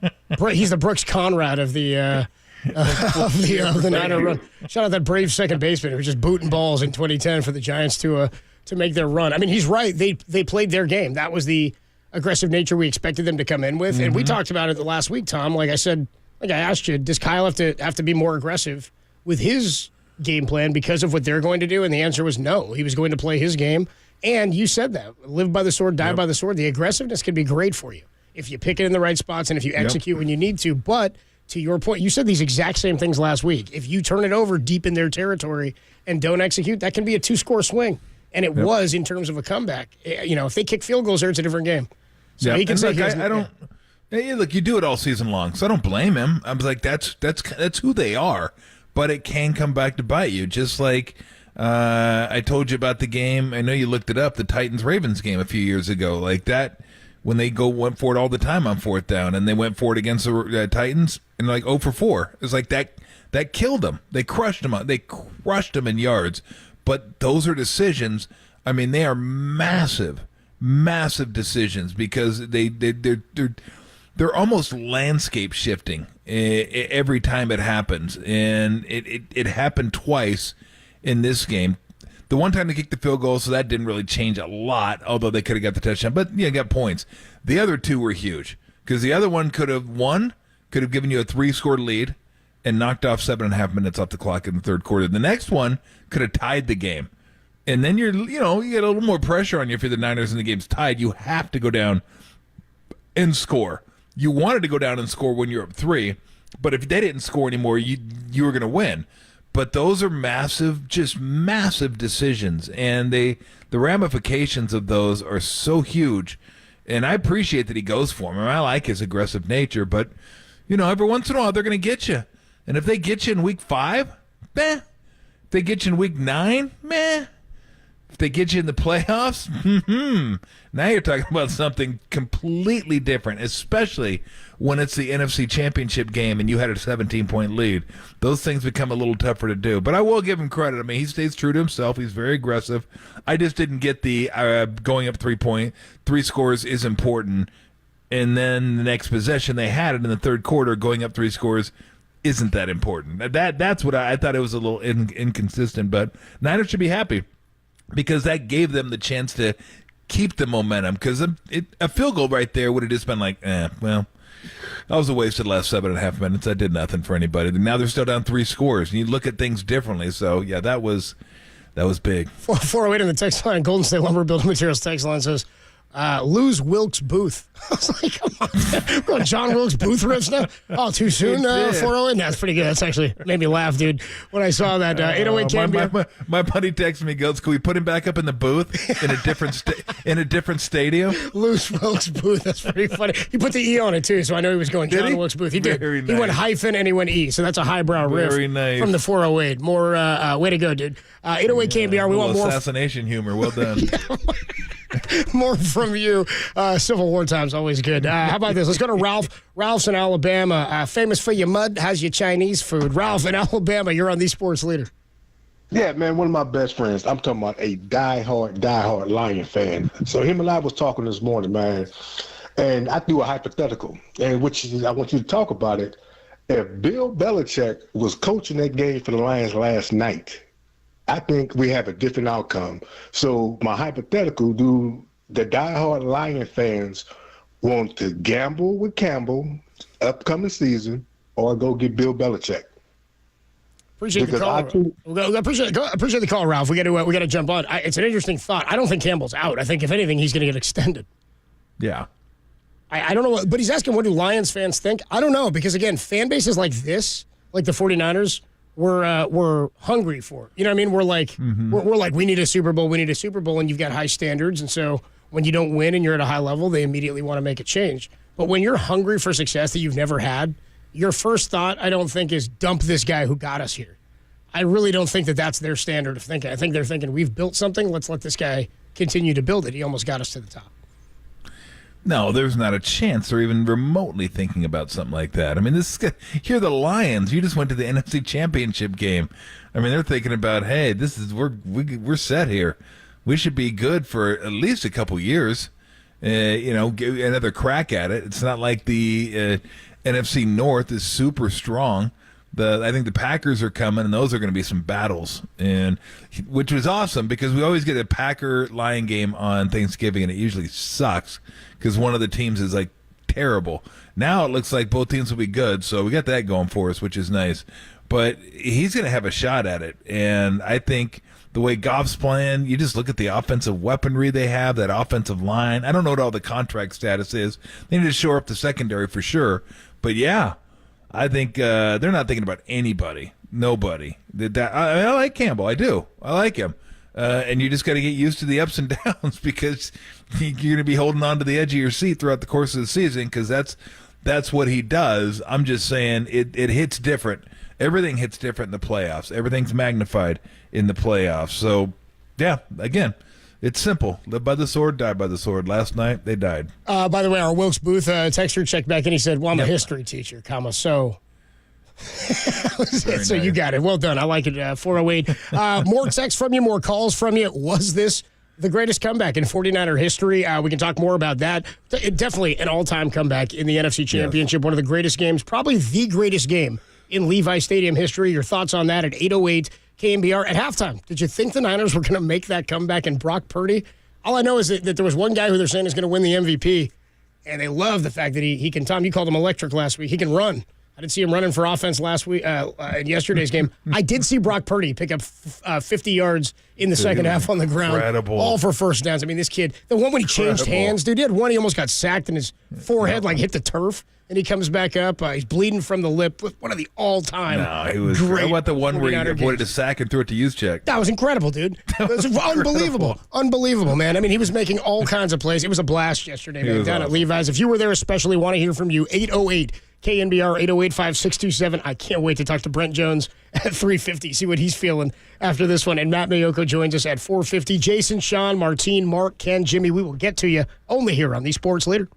He's the Brooks Conrad of the Niner run. Shout out that brave second baseman who was just booting balls in 2010 for the Giants to make their run. I mean, he's right. They played their game. That was the aggressive nature we expected them to come in with. Mm-hmm. And we talked about it the last week, Tom. Like I said, I asked you, does Kyle have to be more aggressive with his game plan because of what they're going to do? And the answer was no. He was going to play his game. And you said that. Live by the sword, die by the sword. The aggressiveness can be great for you if you pick it in the right spots and if you execute when you need to. But to your point, you said these exact same things last week. If you turn it over deep in their territory and don't execute, that can be a 2-score swing. And it was in terms of a comeback. If they kick field goals there, it's a different game. So he can say, I don't. Hey, look, you do it all season long, so I don't blame him. I was like, that's who they are. But it can come back to bite you, just like I told you about the game. I know you looked it up, the Titans-Ravens game a few years ago, like that. When they went for it all the time on fourth down, and they went for it against the Titans, and like 0 for 4. It's like that killed them. They crushed them. They crushed them in yards. But those are decisions. I mean, they are massive decisions because they're almost landscape shifting every time it happens, and it happened twice in this game. The one time they kicked the field goal, so that didn't really change a lot, although they could have got the touchdown. But, got points. The other two were huge because the other one could have given you a 3-score lead and knocked off 7.5 minutes off the clock in the third quarter. The next one could have tied the game. And then you get a little more pressure on you if you're the Niners and the game's tied. You have to go down and score. You wanted to go down and score when you're up 3, but if they didn't score anymore, you were going to win. But those are massive decisions, and the ramifications of those are so huge. And I appreciate that he goes for them. I like his aggressive nature, but every once in a while they're going to get you. And if they get you in week 5, meh. If they get you in week 9, meh. If they get you in the playoffs, now you're talking about something completely different, especially when it's the NFC Championship game and you had a 17-point lead. Those things become a little tougher to do. But I will give him credit. I mean, he stays true to himself. He's very aggressive. I just didn't get the going up 3 scores is important. And then the next possession they had it in the third quarter, going up 3 scores isn't that important. That's what I thought. It was a little inconsistent, but Niners should be happy because that gave them the chance to keep the momentum, because a field goal right there would have just been like, well, that was a wasted last 7.5 minutes. I did nothing for anybody. Now they're still down 3 scores, and you look at things differently. So, yeah, that was big. 408 in the text line, Golden State Lumber Building Materials text line says, lose Wilkes Booth. I was like, come on. We're going John Wilkes Booth riffs now? Oh, too soon, 408? That's pretty good. That's actually made me laugh, dude, when I saw that 808 KNBR. My buddy texted me, goes, can we put him back up in the booth in a different stadium? Lose Wilkes Booth. That's pretty funny. He put the E on it, too, so I know he was going John Wilkes Booth. He did. Very nice. He went hyphen and he went E, so that's a highbrow riff from the 408. More, way to go, dude. 808 KNBR, we want more. Assassination humor. Well done. More from you. Civil War time's always good. How about this? Let's go to Ralph. Ralph's in Alabama. Famous for your mud. How's your Chinese food? Ralph in Alabama, you're on the Sports Leader. Yeah, man, one of my best friends. I'm talking about a diehard Lion fan. So him and I was talking this morning, man, and I threw a hypothetical, and I want you to talk about it. If Bill Belichick was coaching that game for the Lions last night, I think we have a different outcome. So my hypothetical, do the diehard Lion fans want to gamble with Campbell upcoming season or go get Bill Belichick? Appreciate the call. Appreciate the call, Ralph. We got to jump on. It's an interesting thought. I don't think Campbell's out. I think if anything, he's going to get extended. Yeah. I don't know, but he's asking, what do Lions fans think? I don't know, because again, fan bases like this, like the 49ers, we're hungry for. You know what I mean? We're like, we're like, we need a Super Bowl, and you've got high standards, and so when you don't win and you're at a high level, they immediately want to make a change. But when you're hungry for success that you've never had, your first thought, I don't think, is dump this guy who got us here. I really don't think that that's their standard of thinking. I think they're thinking, we've built something, let's let this guy continue to build it. He almost got us to the top. No, there's not a chance they're even remotely thinking about something like that. I mean, here are the Lions. You just went to the NFC Championship game. I mean, they're thinking about, hey, we're set here. We should be good for at least a couple years. Get another crack at it. It's not like the NFC North is super strong. I think the Packers are coming, and those are going to be some battles, and which was awesome because we always get a Packer-Lion game on Thanksgiving, and it usually sucks because one of the teams is like terrible. Now it looks like both teams will be good, so we got that going for us, which is nice. But he's going to have a shot at it, and I think the way Goff's playing, you just look at the offensive weaponry they have, that offensive line. I don't know what all the contract status is. They need to shore up the secondary for sure, but yeah. I think they're not thinking about anybody, nobody. I like Campbell. I do. I like him. And you just got to get used to the ups and downs because you're going to be holding on to the edge of your seat throughout the course of the season because that's what he does. I'm just saying it hits different. Everything hits different in the playoffs. Everything's magnified in the playoffs. So, yeah, again, it's simple. Live by the sword, die by the sword. Last night, they died. By the way, our Wilkes Booth texter checked back and he said, well, I'm a history teacher, so... So you got it. Well done. I like it. 408. More texts from you, more calls from you. Was this the greatest comeback in 49er history? We can talk more about that. Definitely an all-time comeback in the NFC Championship. Yes. One of the greatest games, probably the greatest game in Levi Stadium history. Your thoughts on that at 808 KNBR. At halftime, did you think the Niners were going to make that comeback? And Brock Purdy, all I know is that there was one guy who they're saying is going to win the MVP, and they love the fact that he can, Tom, you called him electric last week. He can run. I didn't see him running for offense last week in yesterday's game. I did see Brock Purdy pick up 50 yards in the second half on the ground. Incredible. All for first downs. I mean, this kid, the one when he changed hands, dude, he had one, he almost got sacked and his forehead hit the turf, and he comes back up. He's bleeding from the lip with one of the all-time great. How about the one where he avoided games. a sack and threw it to Juszczyk? That was incredible, dude. It was unbelievable. Unbelievable, man. I mean, he was making all kinds of plays. It was a blast yesterday, man, down at Levi's. If you were there especially, want to hear from you, 808 KNBR 808-5627. I can't wait to talk to Brent Jones at 3:50, see what he's feeling after this one. And Matt Mayoko joins us at 4:50. Jason, Sean, Martine, Mark, Ken, Jimmy, we will get to you only here on the Sports Leader.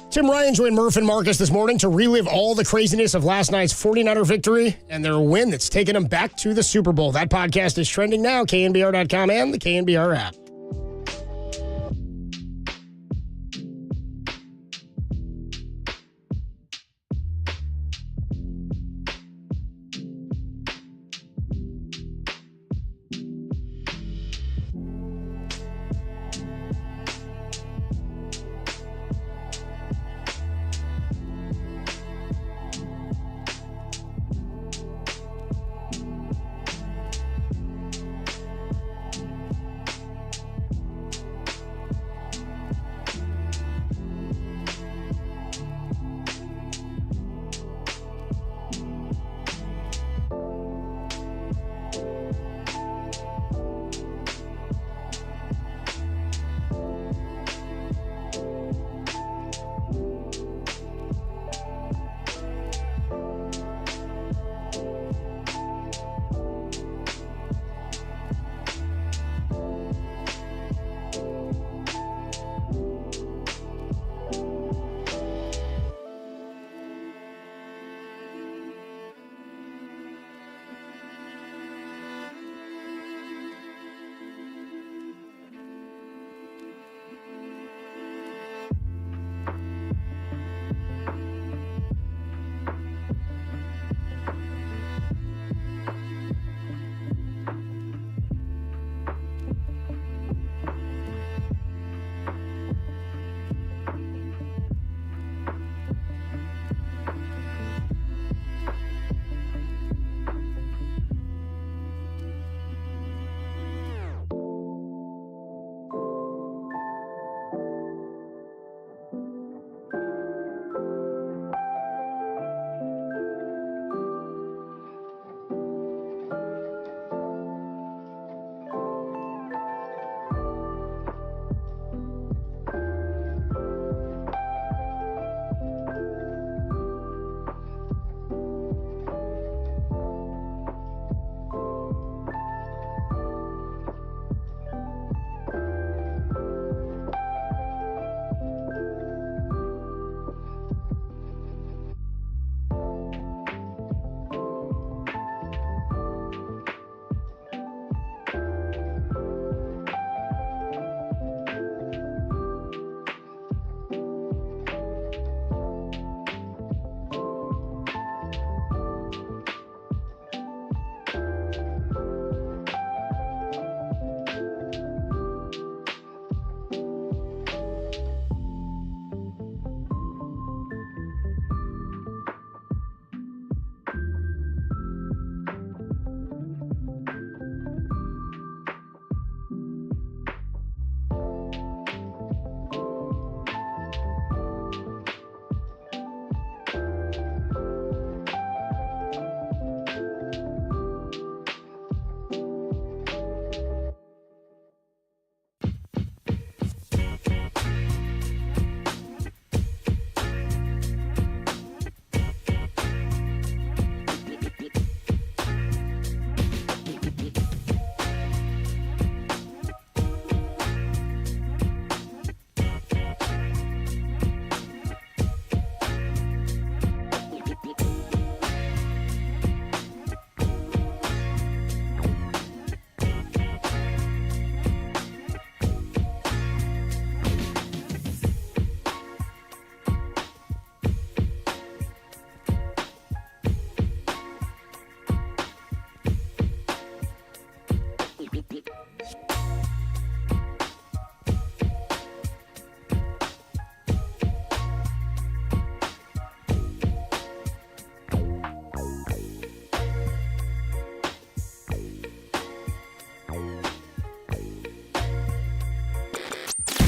Tim Ryan joined Murph and Marcus this morning to relive all the craziness of last night's 49er victory and their win that's taken them back to the Super Bowl. That podcast is trending now, KNBR.com and the KNBR app.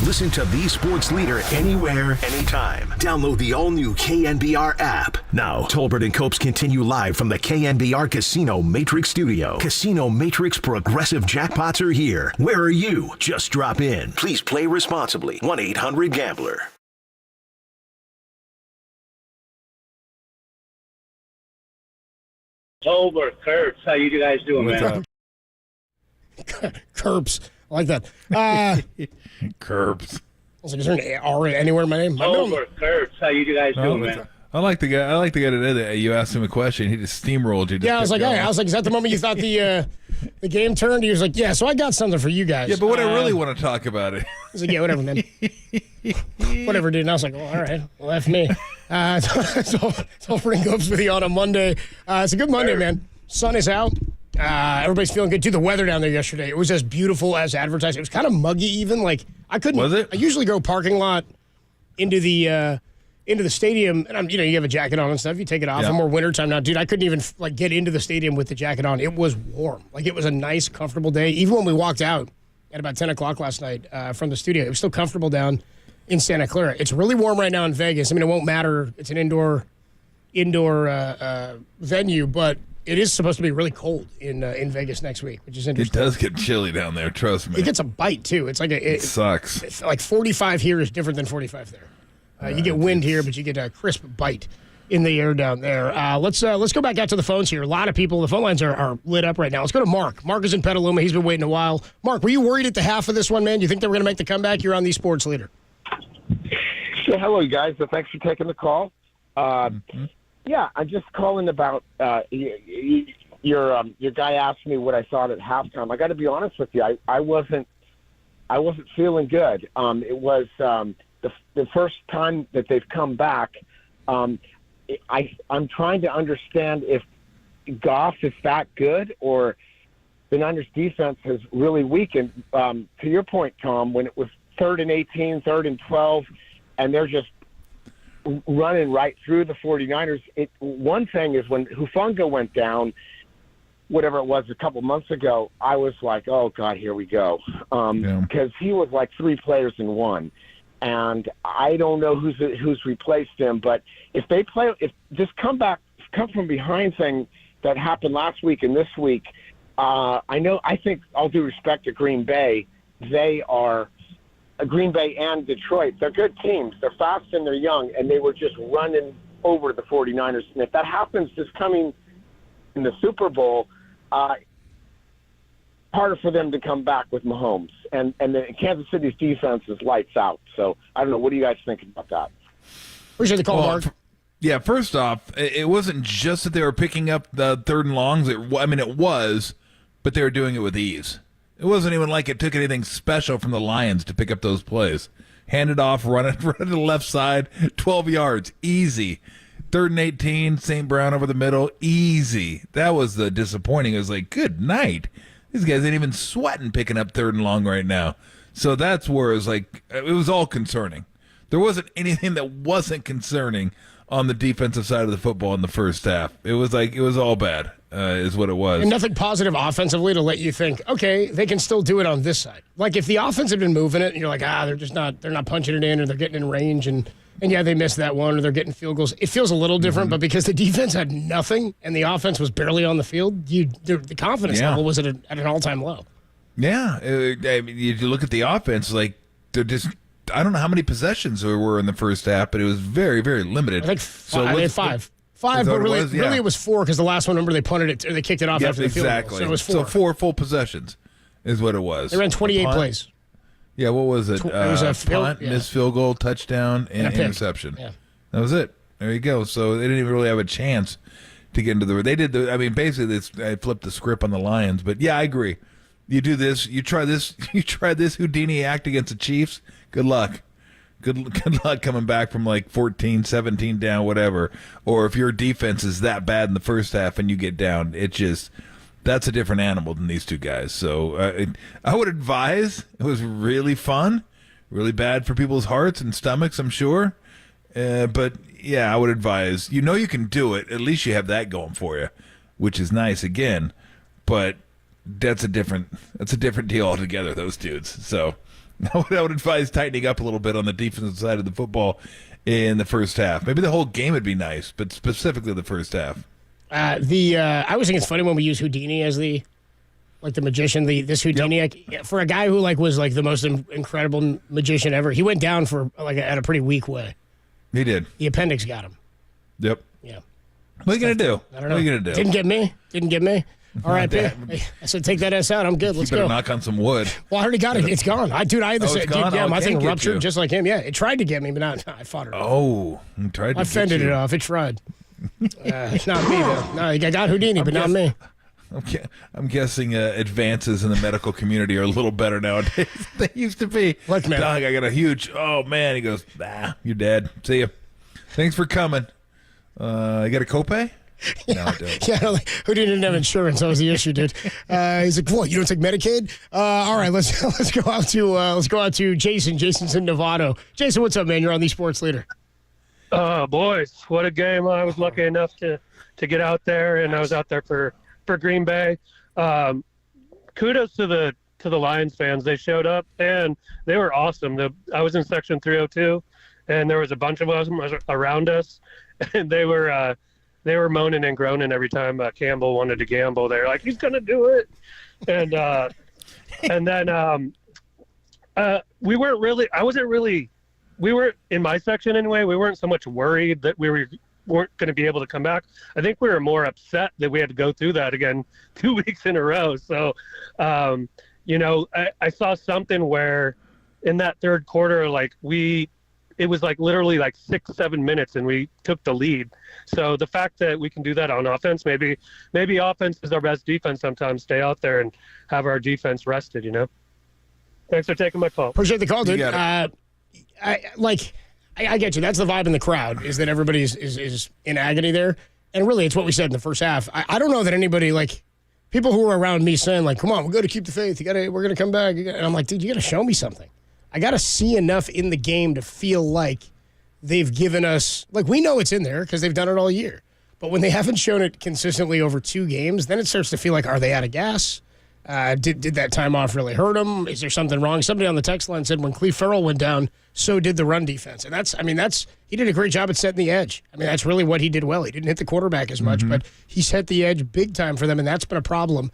Listen to the sports leader anywhere, anytime. Download the all-new KNBR app. Now, Tolbert and Copes continue live from the KNBR Casino Matrix Studio. Casino Matrix Progressive Jackpots are here. Where are you? Just drop in. Please play responsibly. 1-800-GAMBLER. Tolbert, Kurtz, how you guys doing, man? Curbs. I like that. Curbs. I was like, is there an R anywhere in my name? Tolbert, Kurtz, how you guys doing, man? I like the guy today. You asked him a question. He just steamrolled you. Yeah, I was like, is that the moment you thought the game turned? He was like, yeah. So I got something for you guys. Yeah, but what I really want to talk about it. He's like, yeah, whatever, man. Whatever, dude. And I was like, well, all right, well, F me. So bring Copes with you on a Monday. It's a good Monday, man. Sun is out. Everybody's feeling good. Dude, the weather down there yesterday, it was as beautiful as advertised. It was kind of muggy even. Like, I couldn't. Was it? I usually go parking lot into the stadium, and you have a jacket on and stuff. You take it off. Yeah. I'm more wintertime now. Dude, I couldn't even get into the stadium with the jacket on. It was warm. Like, it was a nice, comfortable day. Even when we walked out at about 10 o'clock last night from the studio, it was still comfortable down in Santa Clara. It's really warm right now in Vegas. I mean, it won't matter. It's an indoor venue, but it is supposed to be really cold in Vegas next week, which is interesting. It does get chilly down there, trust me. It gets a bite, too. It's like it sucks. It's like 45 here is different than 45 there. You get wind here, but you get a crisp bite in the air down there. Let's go back out to the phones here. A lot of people, the phone lines are lit up right now. Let's go to Mark. Mark is in Petaluma. He's been waiting a while. Mark, were you worried at the half of this one, man? Do you think they were going to make the comeback? You're on the Sports Leader. Yeah, hello, guys. Thanks for taking the call. Yeah, I'm just calling about your guy asked me what I thought at halftime. I got to be honest with you. I wasn't feeling good. It was the first time that they've come back. I'm trying to understand if Goff is that good or the Niners defense has really weakened. To your point, Tom, when it was 3rd and 18, 3rd and 12, and they're just running right through the 49ers. One thing is when Hufanga went down, whatever it was a couple months ago, I was like, oh, God, here we go. Because he was like 3 players in one. And I don't know who's replaced him, but if this come from behind thing that happened last week and this week, I think all due respect to Green Bay, they are Green Bay and Detroit. They're good teams. They're fast and they're young, and they were just running over the 49ers. And if that happens this coming in the Super Bowl, harder for them to come back with Mahomes. And the Kansas City's defense is lights out. So I don't know. What do you guys think about that? Appreciate the call, Mark. Yeah, first off, it wasn't just that they were picking up the 3rd and longs. It was, but they were doing it with ease. It wasn't even like it took anything special from the Lions to pick up those plays. Hand it off, run it to the left side, 12 yards, easy. 3rd and 18, St. Brown over the middle, easy. That was the disappointing. It was like, good night. These guys ain't even sweating picking up 3rd and long right now. So that's where it was like, it was all concerning. There wasn't anything that wasn't concerning on the defensive side of the football in the first half. It was all bad, is what it was. And nothing positive offensively to let you think, okay, they can still do it on this side. Like if the offense had been moving it, and you're like, they're not punching it in, or they're getting in range, and yeah, they missed that one, or they're getting field goals. It feels a little different, but because the defense had nothing and the offense was barely on the field, the confidence level was at an all-time low. Yeah, I mean, you look at the offense, like they're just. I don't know how many possessions there were in the first half, but it was very, very limited. I think they had 5. 5, but really it was 4 because the last one, remember, they punted it, or they kicked it off after the field goal. So it was 4. So 4 full possessions is what it was. They ran 28 plays. Yeah, what was it? It was a punt, missed field goal, touchdown, and interception. Yeah. That was it. There you go. So they didn't even really have a chance to get into the. They did the. I mean, basically, I flipped the script on the Lions, but yeah, I agree. You do this. You try this. You try this Houdini act against the Chiefs. Good luck. Good luck coming back from like 14, 17 down, whatever. Or if your defense is that bad in the first half and you get down, that's a different animal than these two guys. So I would advise. It was really fun, really bad for people's hearts and stomachs, I'm sure. But yeah, I would advise. You know you can do it. At least you have that going for you, which is nice again. But that's a different deal altogether. Those dudes. So. I would advise tightening up a little bit on the defensive side of the football in the first half. Maybe the whole game would be nice, but specifically the first half. I always think it's funny when we use Houdini as the magician. This Houdini for a guy who was the most incredible magician ever. He went down for at a pretty weak way. He did. The appendix got him. Yep. Yeah. What are you gonna do? I don't know. What are you gonna do? Didn't get me. All right, I said take that ass out. I'm good. Let's you better go. knock on some wood. Well, I already got it. It's gone. I had the same. My thing ruptured you. just like him. Yeah, it tried to get me, but I fought it. Oh, it tried to I fended it off. It tried. It's not me though. No, I got Houdini, but not me. I'm guessing advances in the medical community are a little better nowadays than they used to be. Look, man. Doug, I got a huge. Oh man, he goes. You're dead. See you. Thanks for coming. You got a copay? No, I don't. Yeah, Houdini didn't have insurance. That was the issue, dude. He's like, "What? You don't take Medicaid?" All right, let's go out to Jason. Jason's in Novato. Jason, what's up, man? You're on the Sports Leader. Boys, what a game! I was lucky enough to get out there, and I was out there for Green Bay. Kudos to the Lions fans. They showed up, and they were awesome. I was in section 302, and there was a bunch of them around us, and they were moaning and groaning every time Campbell wanted to gamble. They're like, he's going to do it. And then we were in my section anyway, we weren't so much worried that we weren't going to be able to come back. I think we were more upset that we had to go through that again 2 weeks in a row. So, I saw something where in that third quarter, it was literally 6-7 minutes and we took the lead. So the fact that we can do that on offense, maybe offense is our best defense sometimes. Stay out there and have our defense rested, Thanks for taking my call. Appreciate the call, dude. I get you. That's the vibe in the crowd, is that everybody is in agony there. And really, it's what we said in the first half. I don't know that anybody, people who were around me saying, come on, we're going to keep the faith. We're going to come back. And I'm like, dude, you got to show me something. I got to see enough in the game to feel like they've given us, we know it's in there because they've done it all year. But when they haven't shown it consistently over 2 games, then it starts to feel like, are they out of gas? Did that time off really hurt them? Is there something wrong? Somebody on the text line said when Cleve Farrell went down, so did the run defense. And he did a great job at setting the edge. That's really what he did well. He didn't hit the quarterback as much, but he set the edge big time for them, and that's been a problem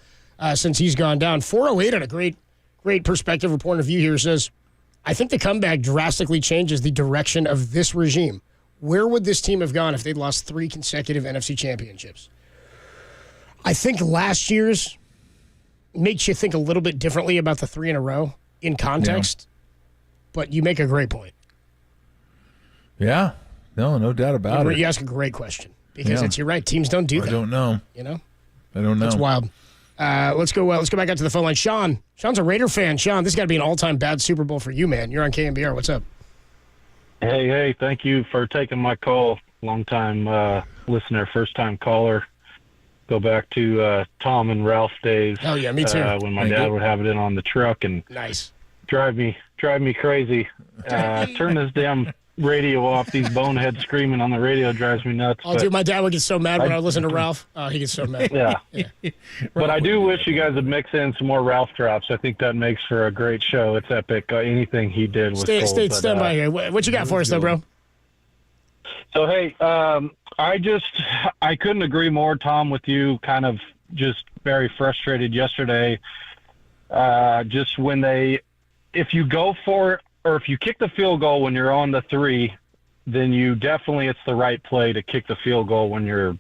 since he's gone down. 408 on a great perspective or point of view here says, I think the comeback drastically changes the direction of this regime. Where would this team have gone if they'd lost 3 consecutive NFC championships? I think last year's makes you think a little bit differently about the 3 in a row in context, but you make a great point. Yeah. No doubt about it. You ask a great question because you're right. Teams don't do that. I don't know. I don't know. That's wild. Let's go back out to the phone line. Sean's a Raider fan. Sean, this has got to be an all-time bad Super Bowl for you, man. You're on KNBR. What's up? Hey, thank you for taking my call. Long-time listener, first-time caller. Go back to Tom and Ralph days. Oh, yeah, me too. When my dad would have it in on the truck and drive me crazy. Turn this damn radio off. These boneheads screaming on the radio drives me nuts. Oh, dude, my dad would get so mad when I listen to Ralph. He gets so mad. Yeah. But I do wish you guys would mix in some more Ralph drops. I think that makes for a great show. It's epic. Anything he did was cool. Stand by here. What you got for us, though, bro? So, hey, I couldn't agree more, Tom, with you. Kind of just very frustrated yesterday. Just when if you go for or if you kick the field goal when you're on the 3, then it's the right play to kick the field goal when you're,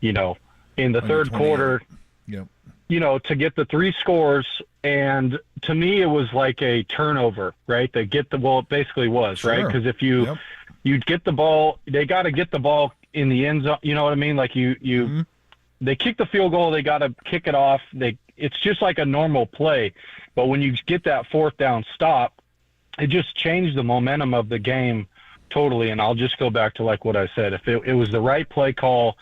in the third quarter, to get the 3 scores. And to me, it was like a turnover, right? They get the ball. It basically was, right? Because if you get the ball, they got to get the ball in the end zone. You know what I mean? Like they kick the field goal, they got to kick it off. It's just like a normal play. But when you get that 4th down stop, it just changed the momentum of the game totally. And I'll just go back to what I said. If it was the right play call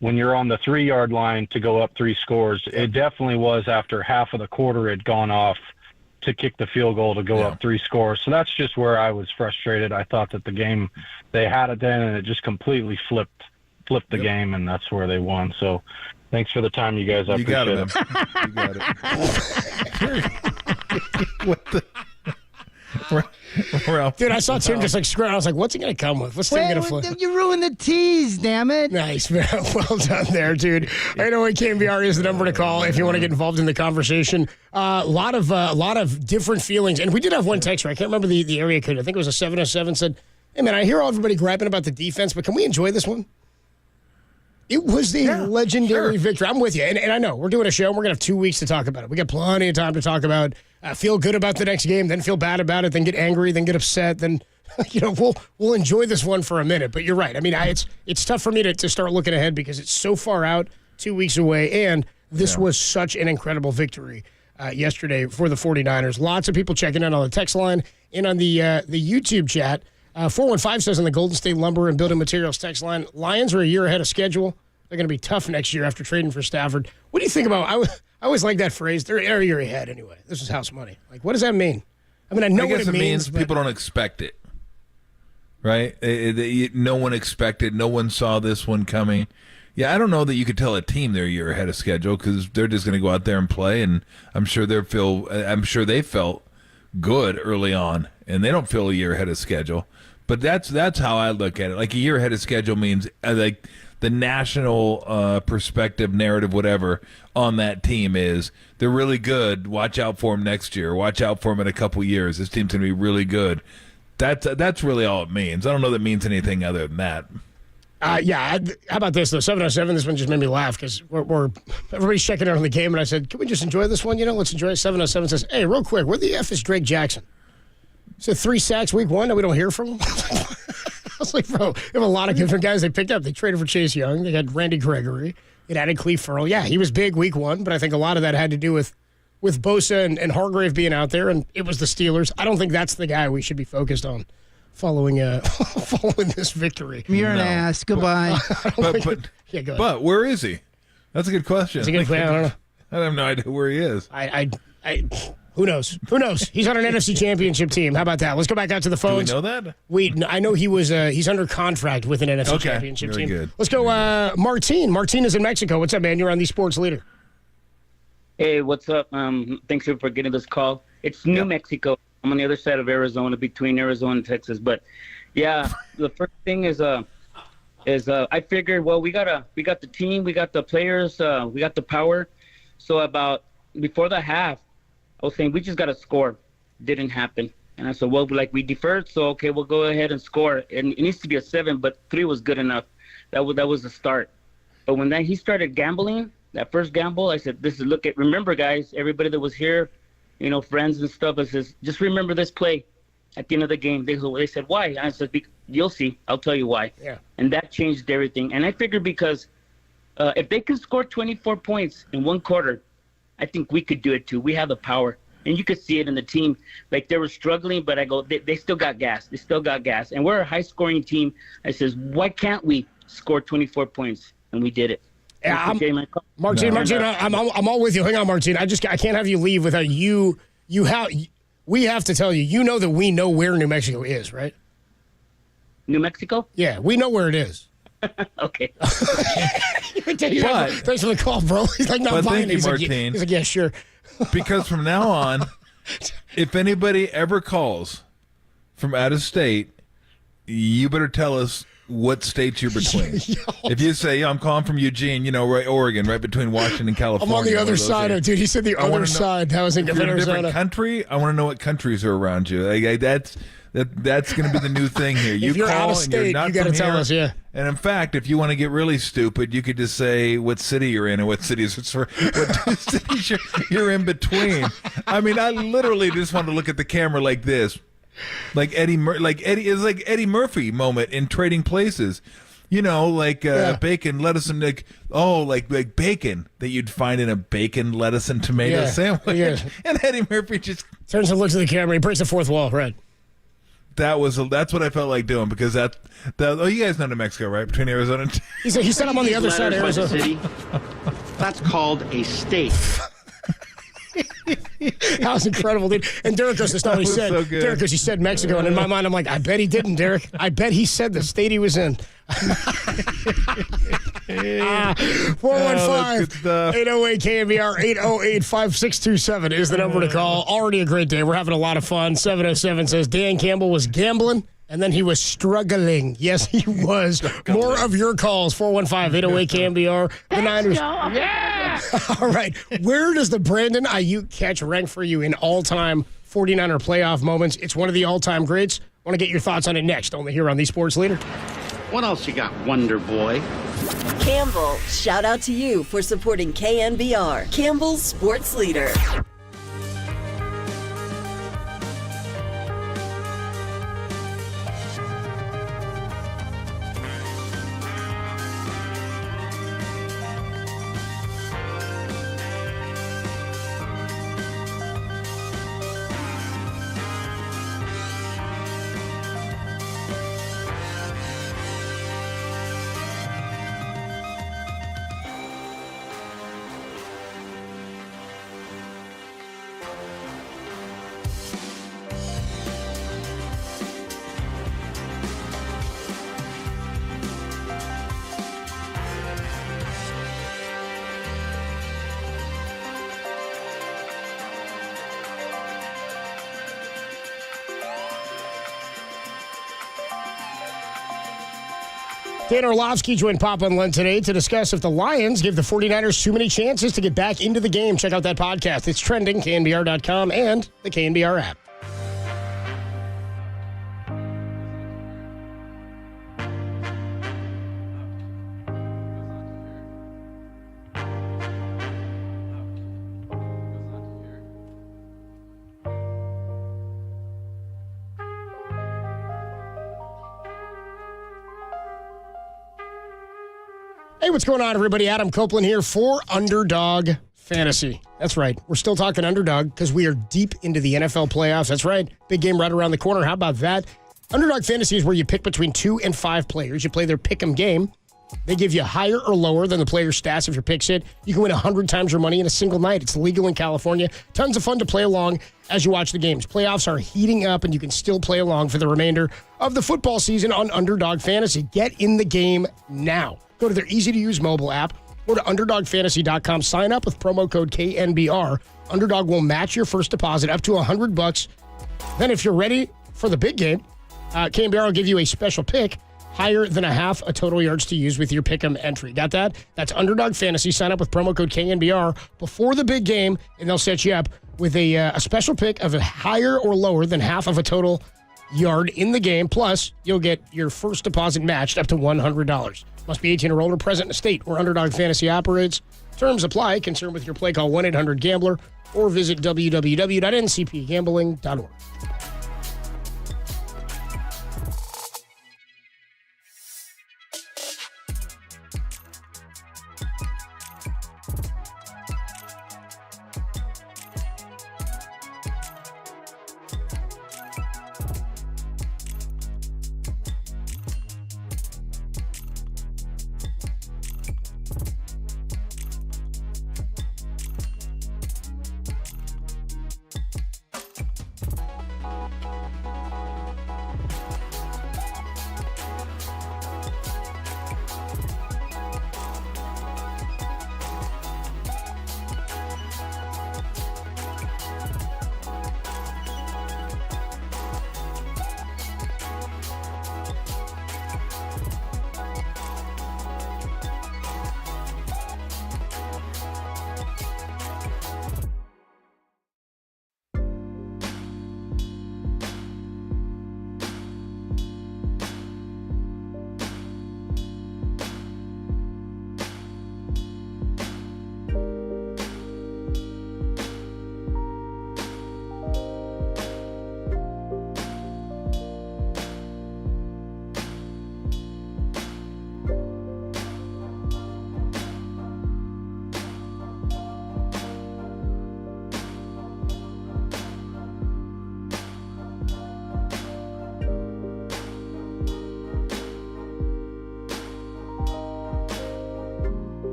when you're on the 3-yard line to go up 3 scores, it definitely was after half of the quarter had gone off to kick the field goal to go up 3 scores. So that's just where I was frustrated. I thought that the game, they had it then and it just completely flipped the game, and that's where they won. So thanks for the time, you guys. I appreciate it. You got it. What the? tomorrow. Dude, I saw Tim just like screw. I was like, what's he going to come with? What's Tim going to flip? You ruined the tease, damn it. Nice, man. Well done there, dude. I know KNBR is the number to call if you want to get involved in the conversation. A lot of different feelings. And we did have one texter. I can't remember the area code. I think it was a 707 said, hey, man, I hear everybody griping about the defense, but can we enjoy this one? It was the legendary victory. I'm with you. And I know we're doing a show. And we're going to have 2 weeks to talk about it. We got plenty of time to talk about feel good about the next game, then feel bad about it, then get angry, then get upset, then we'll enjoy this one for a minute. But you're right. I mean, it's tough for me to start looking ahead because it's so far out, 2 weeks away, and this was such an incredible victory yesterday for the 49ers. Lots of people checking in on the text line and on the YouTube chat. 415 says on the Golden State Lumber and Building Materials text line, Lions are a year ahead of schedule. They're going to be tough next year after trading for Stafford. What do you think about? I always like that phrase. They're a year ahead anyway. This is house money. Like, what does that mean? I mean, I know what it means. People don't expect it, right? No one expected. No one saw this one coming. Yeah, I don't know that you could tell a team they're a year ahead of schedule because they're just going to go out there and play, and I'm sure they felt good early on, and they don't feel a year ahead of schedule. But that's how I look at it. Like a year ahead of schedule means like the national perspective, narrative, whatever on that team is they're really good. Watch out for them next year. Watch out for them in a couple years. This team's going to be really good. That's really all it means. I don't know that it means anything other than that. Yeah, how about this, though? 707, this one just made me laugh because everybody's checking in on the game, and I said, can we just enjoy this one? Let's enjoy it. 707 says, hey, real quick, where the F is Drake Jackson? So 3 sacks week 1 that we don't hear from him? I was like, bro, they have a lot of different guys they picked up. They traded for Chase Young. They had Randy Gregory. It added Cleve Ferrell. Yeah, he was big week 1, but I think a lot of that had to do with Bosa and Hargrave being out there, and it was the Steelers. I don't think that's the guy we should be focused on following this victory. You're an ass. Goodbye. But where is he? That's a good question. That's a good question. I don't know. I have no idea where he is. Who knows? He's on an NFC Championship team. How about that? Let's go back out to the phones. Do we know that? I know he was. He's under contract with an NFC Championship team. Good. Let's go. Martin. Martin is in Mexico. What's up, man? You're on the Sports Leader. Hey, what's up? Thanks for getting this call. It's New Mexico. I'm on the other side of Arizona, between Arizona and Texas. But yeah, the first thing is I figured, well, we got the team, we got the players, we got the power. So about before the half, I was saying we just got to score. Didn't happen. And I said, well, we deferred, so okay, we'll go ahead and score. And it needs to be a 7, but 3 was good enough. That was the start. But when he started gambling, that first gamble, I said, remember, guys, everybody that was here, friends and stuff, I says, just remember this play at the end of the game. They said, why? I said, you'll see. I'll tell you why. Yeah. And that changed everything. And I figured because if they can score 24 points in 1 quarter, I think we could do it too. We have the power. And you could see it in the team. Like they were struggling, but I go, they still got gas. They still got gas. And we're a high-scoring team. I says, why can't we score 24 points? And we did it. Yeah, Martin, I'm all with you. Hang on, Martin. I can't have you leave without you. We have to tell you. That we know where New Mexico is, right? New Mexico? Yeah, we know where it is. Okay. Thanks for the call, bro. He's like not buying it. He's like, yeah, sure. Because from now on, if anybody ever calls from out of state, you better tell us what states you're between. If you say, I'm calling from Eugene, right, Oregon, right between Washington and California. I'm on the other side of dude. He said the other side. That was in Arizona. If you're in a different country, I want to know what countries are around you. That's going to be the new thing here. If you're out of state, you got to tell us, yeah. And in fact, if you want to get really stupid, you could just say what city you're in and what cities you're in between. I mean, I literally just want to look at the camera like this. Like Eddie Murphy moment in Trading Places, bacon, lettuce, and like bacon that you'd find in a bacon, lettuce, and tomato sandwich. Yeah. And Eddie Murphy just turns and looks at the camera. He breaks the fourth wall. Right. That's what I felt like doing because you guys know New Mexico, right? Between Arizona and he said I'm on the other side of Arizona. City. That's called a state. That was incredible, dude. And Derek goes, that's not what he said. So Derek goes, he said Mexico. And in my mind, I'm like, I bet he didn't, Derek. I bet he said the state he was in. 415-808-KNBR, 808-5627 is the number to call. Already a great day. We're having a lot of fun. 707 says Dan Campbell was gambling, and then he was struggling. Yes, he was. More of your calls, 415-808-KNBR. The Niners. Yeah! All right. Where does the Brandon Aiyuk catch rank for you in all-time 49er playoff moments? It's one of the all-time greats. Want to get your thoughts on it next, only here on The Sports Leader. What else you got, Wonder Boy? Campbell, shout out to you for supporting KNBR, Campbell's Sports Leader. Dan Orlovsky joined Papa and Len today to discuss if the Lions give the 49ers too many chances to get back into the game. Check out that podcast. It's trending, KNBR.com and the KNBR app. Hey, what's going on, everybody? Adam Copeland here for Underdog Fantasy. That's right. We're still talking Underdog because we are deep into the NFL playoffs. That's right. Big game right around the corner. How about that? Underdog Fantasy is where you pick between 2 and 5 players. You play their pick'em game. They give you higher or lower than the player's stats if your picks hit. You can win 100 times your money in a single night. It's legal in California. Tons of fun to play along as you watch the games. Playoffs are heating up, and you can still play along for the remainder of the football season on Underdog Fantasy. Get in the game now. Go to their easy-to-use mobile app. Go to UnderdogFantasy.com. Sign up with promo code KNBR. Underdog will match your first deposit up to $100. Then if you're ready for the big game, KNBR will give you a special pick higher than a half a total yards to use with your pick'em entry. Got that? That's Underdog Fantasy. Sign up with promo code KNBR before the big game, and they'll set you up with a special pick of a higher or lower than half of a total yard in the game. Plus, you'll get your first deposit matched up to $100. Must be 18 or older, present in a state where Underdog Fantasy operates. Terms apply. Concerned with your play, call 1-800-GAMBLER or visit www.ncpgambling.org.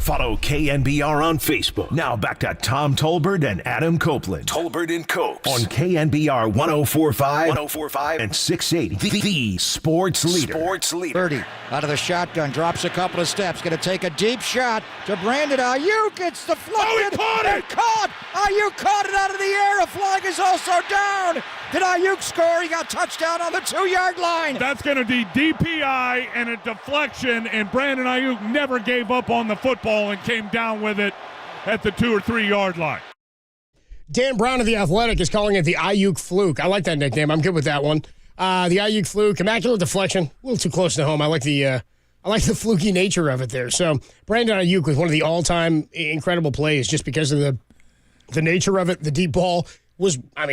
Follow KNBR on Facebook. Now back to Tom Tolbert and Adam Copeland. Tolbert and Copes on KNBR 104.5 and 680. The Sports Leader. 30 out of the shotgun, drops a couple of steps, going to take a deep shot to Brandon Aiyuk. It's deflected. Oh, he caught it! Caught! Aiyuk caught it out of the air. A flag is also down. Did Aiyuk score? He got touchdown on the 2-yard line. That's going to be DPI and a deflection, and Brandon Aiyuk never gave up on the football and came down with it at the 2 or 3 yard line. Dan Brown of The Athletic is calling it the Aiyuk fluke. I like that nickname. I'm good with that one. The Aiyuk fluke, immaculate deflection, a little too close to home. I like the fluky nature of it there. So Brandon Aiyuk was one of the all-time incredible plays just because of the nature of it. The deep ball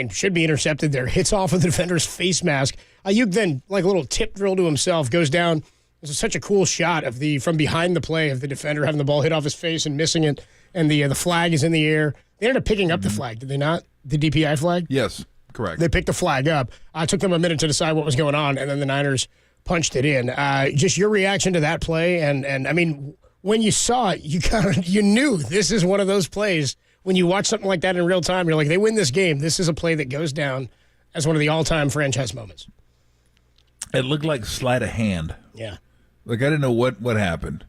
should be intercepted there. Hits off of the defender's face mask. Aiyuk then, like a little tip drill to himself, goes down. It was such a cool shot of from behind the play of the defender having the ball hit off his face and missing it, and the flag is in the air. They ended up picking up the flag, did they not? The DPI flag? Yes, correct. They picked the flag up. It took them a minute to decide what was going on, and then the Niners punched it in. Just your reaction to that play, and I mean, when you saw it, you knew this is one of those plays. When you watch something like that in real time, you're like, they win this game. This is a play that goes down as one of the all-time franchise moments. It looked like sleight of hand. Yeah. Like, I didn't know what happened.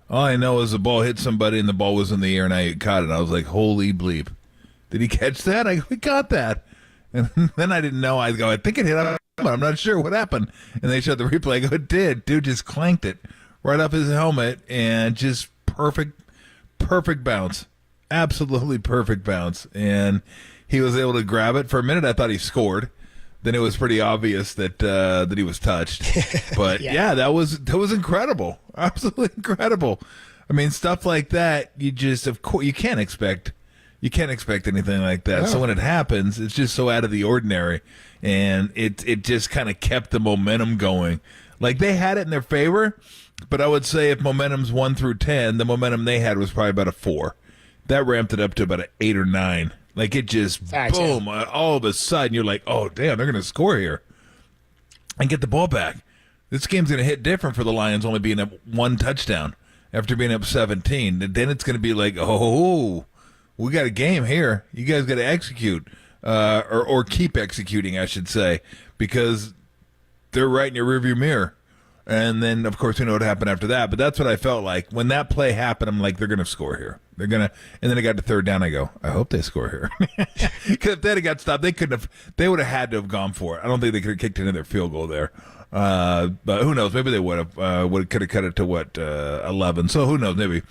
All I know is the ball hit somebody and the ball was in the air and I caught it. I was like, holy bleep. Did he catch that? We got that. And then I didn't know. I go, I think it hit up, but I'm not sure what happened. And they showed the replay. I go, it did. Dude just clanked it right off his helmet and just perfect bounce. Absolutely perfect bounce. And he was able to grab it. For a minute, I thought he scored. Then it was pretty obvious that he was touched. But yeah, that was incredible. Absolutely incredible. I mean, stuff like that, you just, of course, you can't expect anything like that. No. So when it happens, it's just so out of the ordinary, and it just kind of kept the momentum going. Like, they had it in their favor, but I would say if momentum's 1 through 10, the momentum they had was probably about a 4. That ramped it up to about an 8 or 9. Like, it just, boom, all of a sudden, you're like, oh, damn, they're going to score here and get the ball back. This game's going to hit different for the Lions only being up 1 touchdown after being up 17. Then it's going to be like, oh, we got a game here. You guys got to execute, or keep executing, I should say, because they're right in your rearview mirror. And then, of course, we know what happened after that. But that's what I felt like. When that play happened, I'm like, they're going to score here. They're going to. And then I got to third down. I go, I hope they score here. Because if they'd have got stopped, they would have had to have gone for it. I don't think they could have kicked another field goal there. But who knows? Maybe they would have. Could have cut it to, 11. So who knows? Maybe.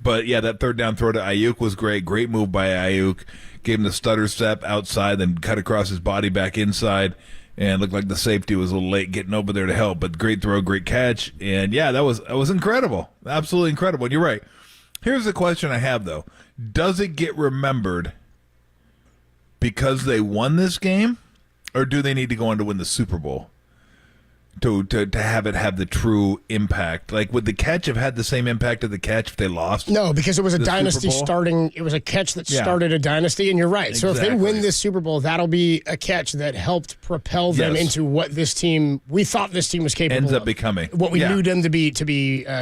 But, yeah, that third down throw to Aiyuk was great. Great move by Aiyuk. Gave him the stutter step outside, then cut across his body back inside. And looked like the safety was a little late getting over there to help. But great throw, great catch. And, yeah, that was incredible. Absolutely incredible. And you're right. Here's the question I have, though. Does it get remembered because they won this game? Or do they need to go on to win the Super Bowl to have it have the true impact? Like, would the catch have had the same impact of the catch if they lost? No, because it was a dynasty starting. It was a catch that started a dynasty, and you're right. Exactly. So if they win this Super Bowl, that'll be a catch that helped propel them into what we thought this team was capable of. Ends up becoming. What we knew them to be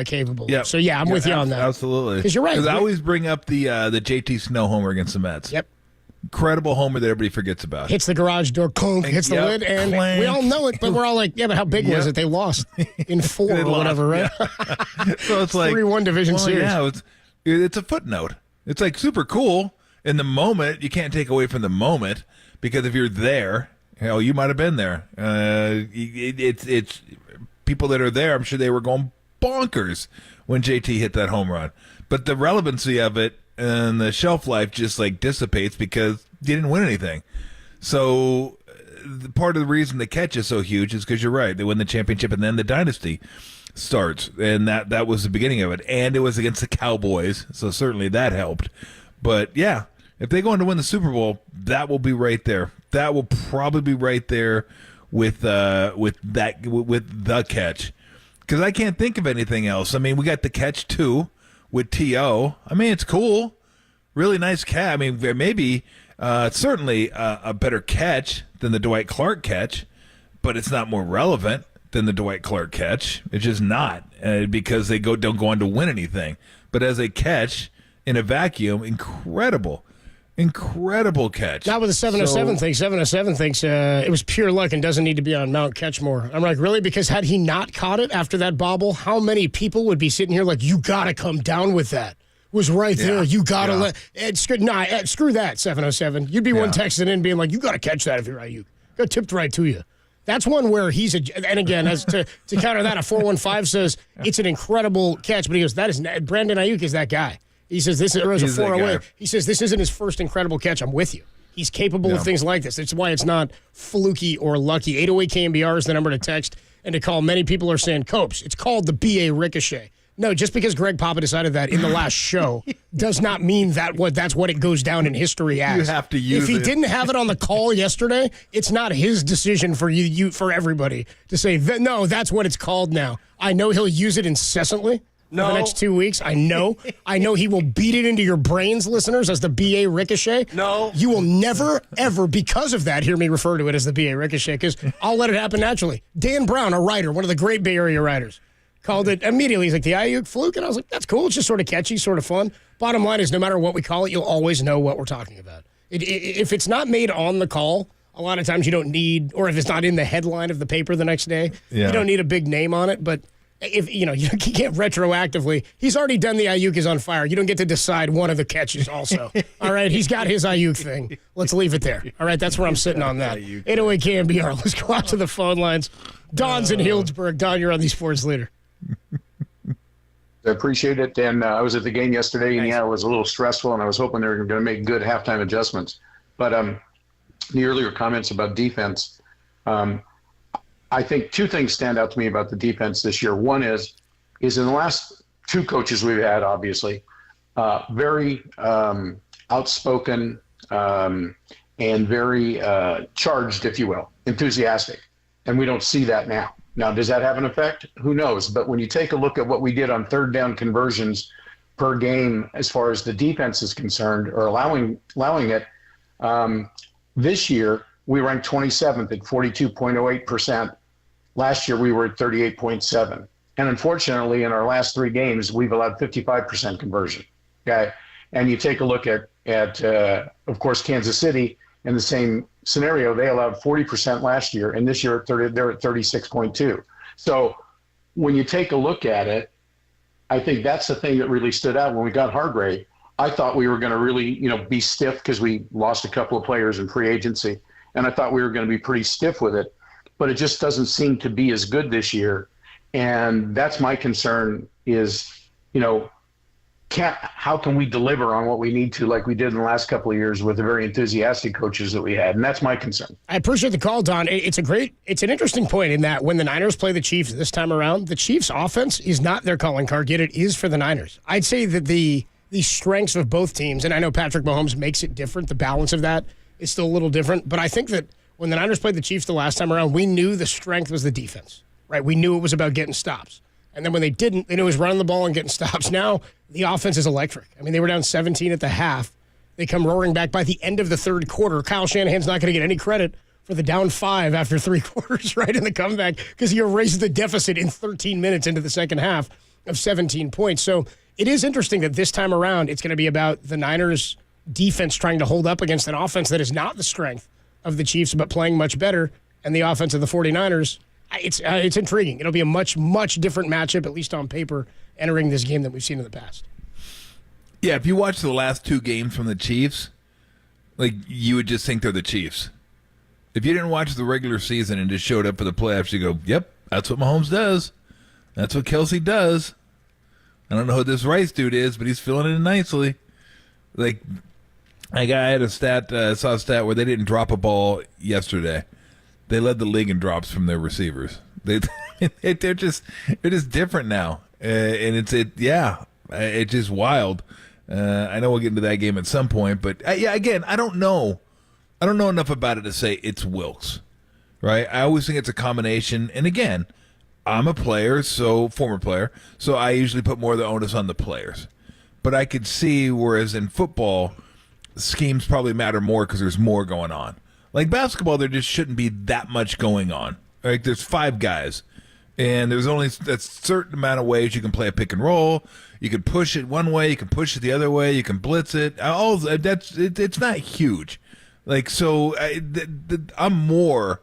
capable of. So, yeah, I'm with you on that. Absolutely. Because you're right. Because I always bring up the JT Snow homer against the Mets. Yep. Incredible homer that everybody forgets about. Hits the garage door, clunk, hits the lid, and clank. We all know it, but we're all like, yeah, but how big was it? They lost in 4 or whatever, right? Yeah. So it's like 3-1 division series. Yeah, it's a footnote. It's like super cool in the moment. You can't take away from the moment because if you're there, you might have been there. It's people that are there. I'm sure they were going bonkers when JT hit that home run. But the relevancy of it and the shelf life just like dissipates because you didn't win anything. So part of the reason the catch is so huge is because you're right. They win the championship and then the dynasty starts. And that was the beginning of it. And it was against the Cowboys. So certainly that helped. But yeah, if they go on to win the Super Bowl, that will be right there. That will probably be right there with the catch. Because I can't think of anything else. I mean, we got the catch too. With T.O., I mean, it's cool. Really nice catch. I mean, maybe it's certainly a better catch than the Dwight Clark catch, but it's not more relevant. than the Dwight Clark catch. It's just not because they don't go on to win anything. But as a catch in a vacuum, incredible catch. Not with the 707 thing. 707 thinks it was pure luck and doesn't need to be on Mount Catchmore. I'm like, really? Because had he not caught it after that bobble, how many people would be sitting here like, you got to come down with that? It was right there. You got to let – screw that, 707. You'd be one texting in being like, you got to catch that if you're Aiyuk. Got tipped right to you. That's one where he's and again, as to counter that, a 415 says it's an incredible catch, but he goes, Brandon Aiyuk is that guy. He says this is a 408. He says this isn't his first incredible catch. I'm with you. He's capable of things like this. That's why it's not fluky or lucky. 808 KNBR is the number to text and to call. Many people are saying, Copes, it's called the BA ricochet. No, just because Greg Papa decided that in the last show does not mean that's what it goes down in history as. You have to use it. If he didn't have it on the call yesterday, it's not his decision for for everybody to say, no, that's what it's called now. I know he'll use it incessantly. For the next 2 weeks. I know he will beat it into your brains, listeners, as the BA ricochet. No. You will never, ever, because of that, hear me refer to it as the BA ricochet, because I'll let it happen naturally. Dan Brown, a writer, one of the great Bay Area writers, called it immediately. He's like, the Aiyuk fluke? And I was like, that's cool. It's just sort of catchy, sort of fun. Bottom line is, no matter what we call it, you'll always know what we're talking about. If it's not made on the call, a lot of times you don't need, or if it's not in the headline of the paper the next day, you don't need a big name on it, but if you can't retroactively, he's already done the Aiyuk is on fire. You don't get to decide one of the catches also. All right, he's got his Aiyuk thing. Let's leave it there. All right, that's where I'm sitting on that. 808 KNBR. Let's go out to the phone lines. Don's in Healdsburg. Don, you're on the Sports Leader. I appreciate it. And I was at the game yesterday, and it was a little stressful, and I was hoping they were going to make good halftime adjustments. But the earlier comments about defense, I think two things stand out to me about the defense this year. One is in the last two coaches we've had, obviously, very outspoken and very charged, if you will, enthusiastic. And we don't see that now. Now, does that have an effect? Who knows? But when you take a look at what we did on third down conversions per game as far as the defense is concerned, or allowing it, this year we ranked 27th at 42.08%. Last year, we were at 38.7. And unfortunately, in our last three games, we've allowed 55% conversion. Okay. And you take a look at of course, Kansas City in the same scenario, they allowed 40% last year. And this year, they're at 36.2. So when you take a look at it, I think that's the thing that really stood out when we got Hartbreak. I thought we were going to really, be stiff because we lost a couple of players in free agency. And I thought we were going to be pretty stiff with it. But it just doesn't seem to be as good this year. And that's my concern is, how can we deliver on what we need to like we did in the last couple of years with the very enthusiastic coaches that we had? And that's my concern. I appreciate the call, Don. It's an interesting point in that when the Niners play the Chiefs this time around, the Chiefs' offense is not their calling card, yet it is for the Niners. I'd say that the strengths of both teams, and I know Patrick Mahomes makes it different, the balance of that is still a little different, but I think that when the Niners played the Chiefs the last time around, we knew the strength was the defense, right? We knew it was about getting stops. And then when they didn't, they knew it was running the ball and getting stops. Now, the offense is electric. I mean, they were down 17 at the half. They come roaring back by the end of the third quarter. Kyle Shanahan's not going to get any credit for the down 5 after 3 quarters, right, in the comeback, because he erased the deficit in 13 minutes into the second half of 17 points. So it is interesting that this time around, it's going to be about the Niners' defense trying to hold up against an offense that is not the strength of the Chiefs, but playing much better, and the offense of the 49ers, it's intriguing. It'll be a much, much different matchup, at least on paper, entering this game than we've seen in the past. Yeah, if you watch the last 2 games from the Chiefs, you would just think they're the Chiefs. If you didn't watch the regular season and just showed up for the playoffs, you go, yep, that's what Mahomes does. That's what Kelsey does. I don't know who this Rice dude is, but he's filling it in nicely. I had a stat, saw a stat where they didn't drop a ball yesterday. They led the league in drops from their receivers. They're just different now, and it's just wild. I know we'll get into that game at some point, but again, I don't know enough about it to say it's Wilks, right? I always think it's a combination, and again, I'm a player, former player, so I usually put more of the onus on the players. But I could see, whereas in football, schemes probably matter more because there's more going on. Like basketball, there just shouldn't be that much going on. Like there's 5 guys. And there's only a certain amount of ways you can play a pick and roll. You can push it one way, you can push it the other way, you can blitz it. It's not huge. Like, so I'm more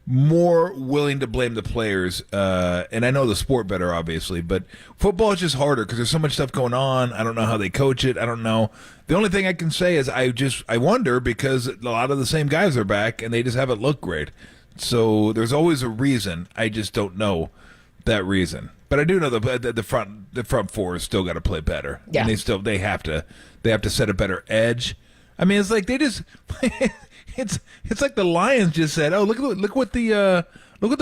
willing to blame the players, and I know the sport better, obviously, but football is just harder because there's so much stuff going on. I don't know how they coach it. I don't know. The only thing I can say is I wonder, because a lot of the same guys are back and they just haven't looked great. So there's always a reason. I just don't know that reason. But I do know the front four has still got to play better. Yeah. And they have to set a better edge. I mean, it's like they just it's like the Lions just said, "Oh, look what the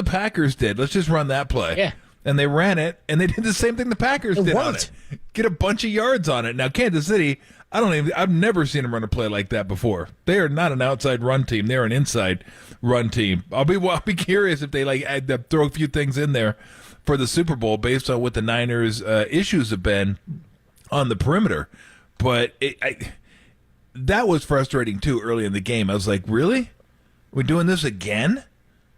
Packers did. Let's just run that play." Yeah. And they ran it, and they did the same thing the Packers did on it. Get a bunch of yards on it. Now, Kansas City, I've never seen them run a play like that before. They are not an outside run team. They're an inside run team. I'll be curious if they throw a few things in there for the Super Bowl based on what the Niners' issues have been on the perimeter. But that was frustrating too early in the game. I was like, really? We're doing this again?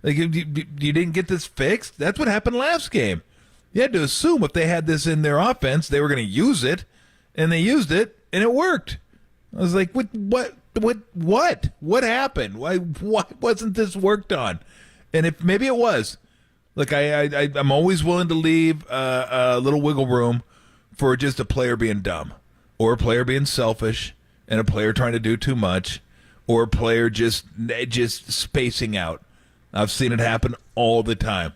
Like, you didn't get this fixed? That's what happened last game. You had to assume if they had this in their offense, they were going to use it, and they used it, and it worked. I was like, what happened? Why wasn't this worked on? And if maybe it was. Look, I'm always willing to leave a little wiggle room for just a player being dumb, or a player being selfish, and a player trying to do too much, or a player just spacing out. I've seen it happen all the time.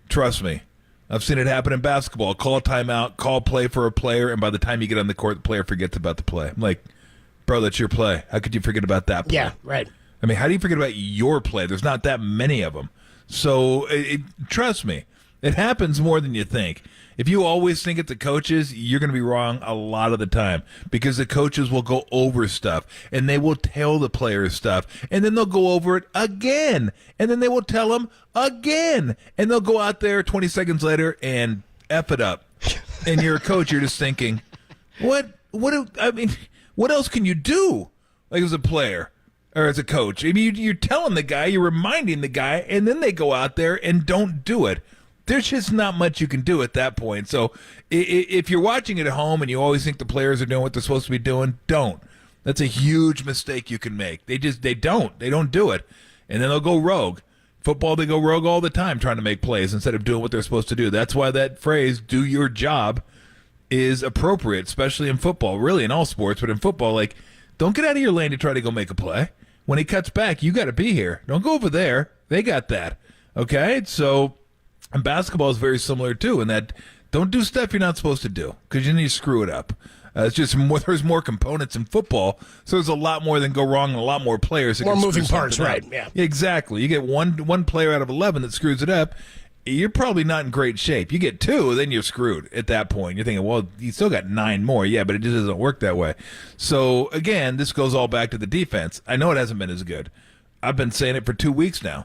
Trust me. I've seen it happen in basketball. Call a timeout, call play for a player, and by the time you get on the court, the player forgets about the play. I'm like, bro, that's your play. How could you forget about that play? Yeah, right. I mean, how do you forget about your play? There's not that many of them. So trust me, it happens more than you think. If you always think it's the coaches, you're going to be wrong a lot of the time, because the coaches will go over stuff and they will tell the players stuff, and then they'll go over it again, and then they will tell them again, and they'll go out there 20 seconds later and F it up. And you're a coach, you're just thinking, what else can you do? Like, as a player or as a coach, I mean, you're telling the guy, you're reminding the guy, and then they go out there and don't do it. There's just not much you can do at that point. So if you're watching it at home and you always think the players are doing what they're supposed to be doing, don't. That's a huge mistake you can make. They don't do it. And then they'll go rogue. Football, they go rogue all the time trying to make plays instead of doing what they're supposed to do. That's why that phrase, do your job, is appropriate, especially in football, really in all sports, but in football, like, don't get out of your lane to try to go make a play. When he cuts back, you got to be here. Don't go over there. They got that. Okay? So, and basketball is very similar, too, in that don't do stuff you're not supposed to do, because then you screw it up. It's just there's more components in football, so there's a lot more than go wrong and a lot more players that more can moving screw parts, something right? up. Yeah, exactly. You get one player out of 11 that screws it up, you're probably not in great shape. You get two, then you're screwed at that point. You're thinking, well, you still got 9 more. Yeah, but it just doesn't work that way. So, again, this goes all back to the defense. I know it hasn't been as good. I've been saying it for 2 weeks now.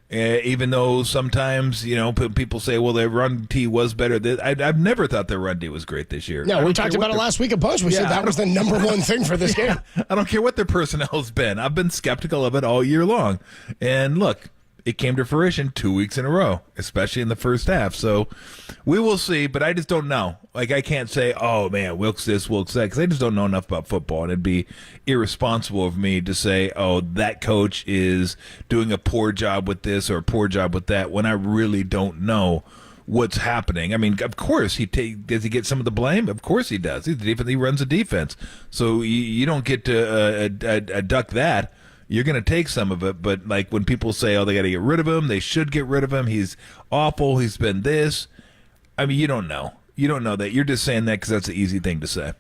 Even though sometimes, people say, well, their run D was better. I've never thought their run D was great this year. No, we talked about it last week at Post. We said that was the number one thing for this game. I don't care what their personnel's been. I've been skeptical of it all year long. And look, it came to fruition 2 weeks in a row, especially in the first half. So we will see, but I just don't know. Like, I can't say, oh, man, Wilkes this, Wilkes that, because I just don't know enough about football. And it'd be irresponsible of me to say, oh, that coach is doing a poor job with this or a poor job with that, when I really don't know what's happening. I mean, of course, does he get some of the blame? Of course he does. He runs a defense. So you don't get to duck that. You're going to take some of it, but like when people say, oh, they got to get rid of him, they should get rid of him, he's awful, he's been this. I mean, you don't know. You don't know that. You're just saying that because that's an easy thing to say.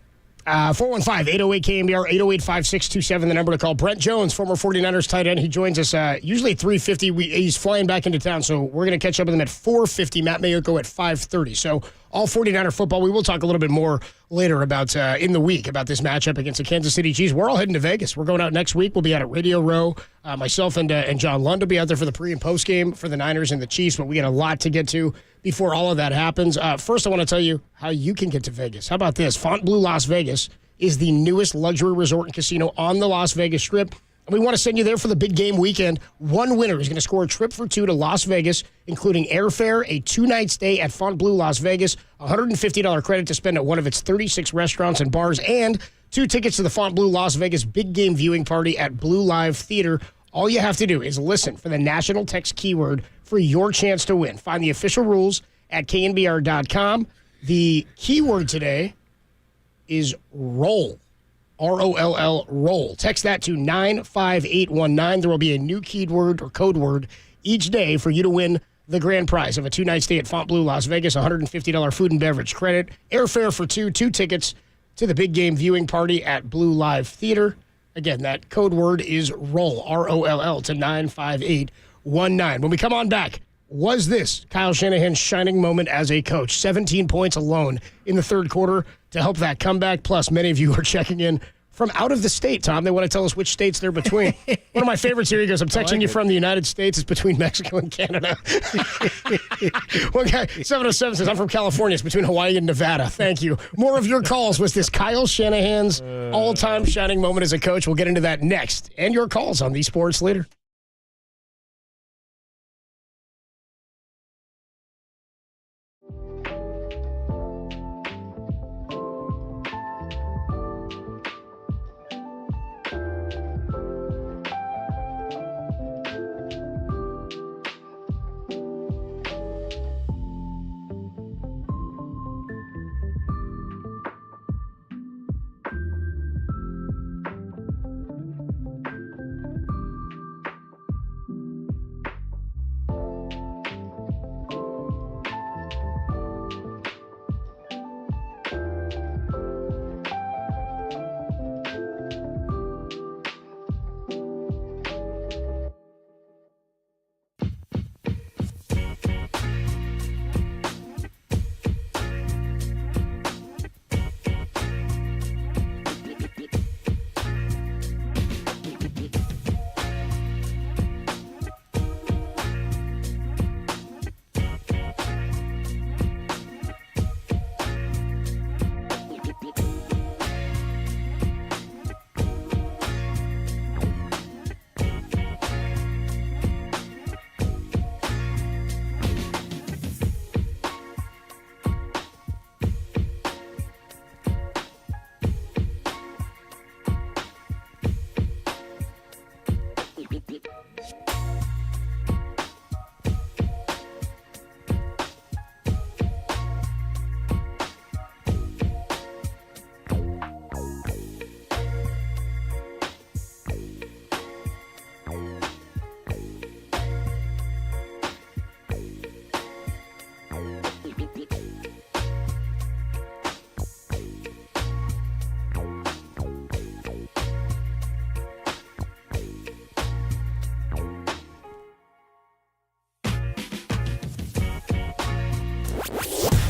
415-808-KNBR, 808-5627, the number to call. Brent Jones, former 49ers tight end. He joins us usually at 3:50. He's flying back into town, so we're going to catch up with him at 4:50. Matt Mayoko at 5:30. So all 49er football. We will talk a little bit more later about in the week about this matchup against the Kansas City Chiefs. We're all heading to Vegas. We're going out next week. We'll be out at Radio Row. Myself and John Lund will be out there for the pre- and post-game for the Niners and the Chiefs, but we got a lot to get to before all of that happens. First, I want to tell you how you can get to Vegas. How about this? Fontainebleau Las Vegas is the newest luxury resort and casino on the Las Vegas Strip. And we want to send you there for the big game weekend. One winner is going to score a trip for two to Las Vegas, including airfare, a 2-night stay at Fontainebleau, Las Vegas, $150 credit to spend at one of its 36 restaurants and bars, and 2 tickets to the Fontainebleau, Las Vegas big game viewing party at Blue Live Theater. All you have to do is listen for the national text keyword for your chance to win. Find the official rules at knbr.com. The keyword today is roll. ROLL, roll. Text that to 95819. There will be a new keyword or code word each day for you to win the grand prize of a 2-night stay at Fontainebleau, Las Vegas, $150 food and beverage credit, airfare for 2 tickets to the big game viewing party at Blue Live Theater. Again, that code word is roll, ROLL, to 95819. When we come on back, was this Kyle Shanahan's shining moment as a coach? 17 points alone in the third quarter to help that comeback. Plus, many of you are checking in from out of the state, Tom. They want to tell us which states they're between. One of my favorites here, he goes, I'm texting you from the United States. It's between Mexico and Canada. One guy, 707, says, I'm from California. It's between Hawaii and Nevada. Thank you. More of your calls. Was this Kyle Shanahan's all-time shining moment as a coach? We'll get into that next. And your calls on the Sports Leader.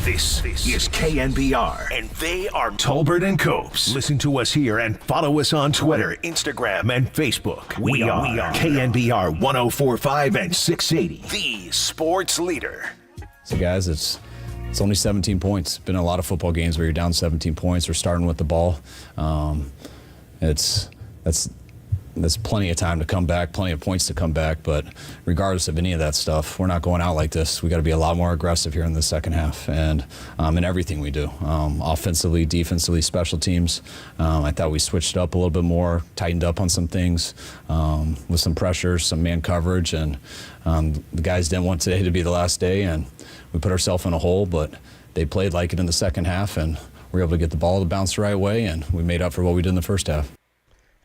This is KNBR, and they are Tolbert and Copes. Listen to us here and follow us on Twitter, Instagram, and Facebook. We are KNBR 104.5 and 680, the sports leader. So, guys, it's only 17 points. Been a lot of football games where you're down 17 points or starting with the ball. There's plenty of time to come back, plenty of points to come back, but regardless of any of that stuff, we're not going out like this. We got to be a lot more aggressive here in the second half and in everything we do, offensively, defensively, special teams. I thought we switched up a little bit more, tightened up on some things with some pressure, some man coverage, and the guys didn't want today to be the last day, and we put ourselves in a hole, but they played like it in the second half, and we were able to get the ball to bounce the right way, and we made up for what we did in the first half.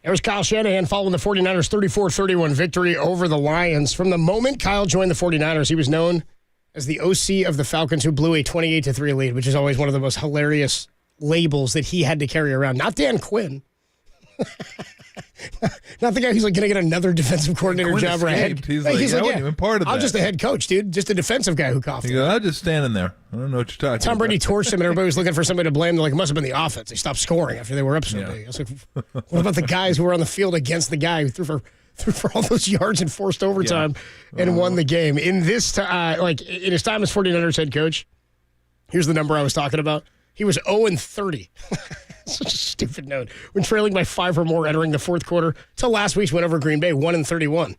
There's Kyle Shanahan following the 49ers' 34-31 victory over the Lions. From the moment Kyle joined the 49ers, he was known as the OC of the Falcons who blew a 28-3 lead, which is always one of the most hilarious labels that he had to carry around. Not Dan Quinn. Not the guy who's like going to get another defensive coordinator job or a head. He's like, I wasn't even part of that. I'm just a head coach, dude. Just a defensive guy who coughed. He goes, I'm just standing there. I don't know what you're talking about. Tom Brady torched him, and everybody was looking for somebody to blame. They're like, it must have been the offense. They stopped scoring after they were up so big. I was like, what about the guys who were on the field against the guy who threw for all those yards and forced overtime and won the game? In this, in his time as 49ers head coach, here's the number I was talking about. He was 0-30. Such a stupid note. When trailing by 5 or more entering the fourth quarter, till last week's win over Green Bay, 1-31.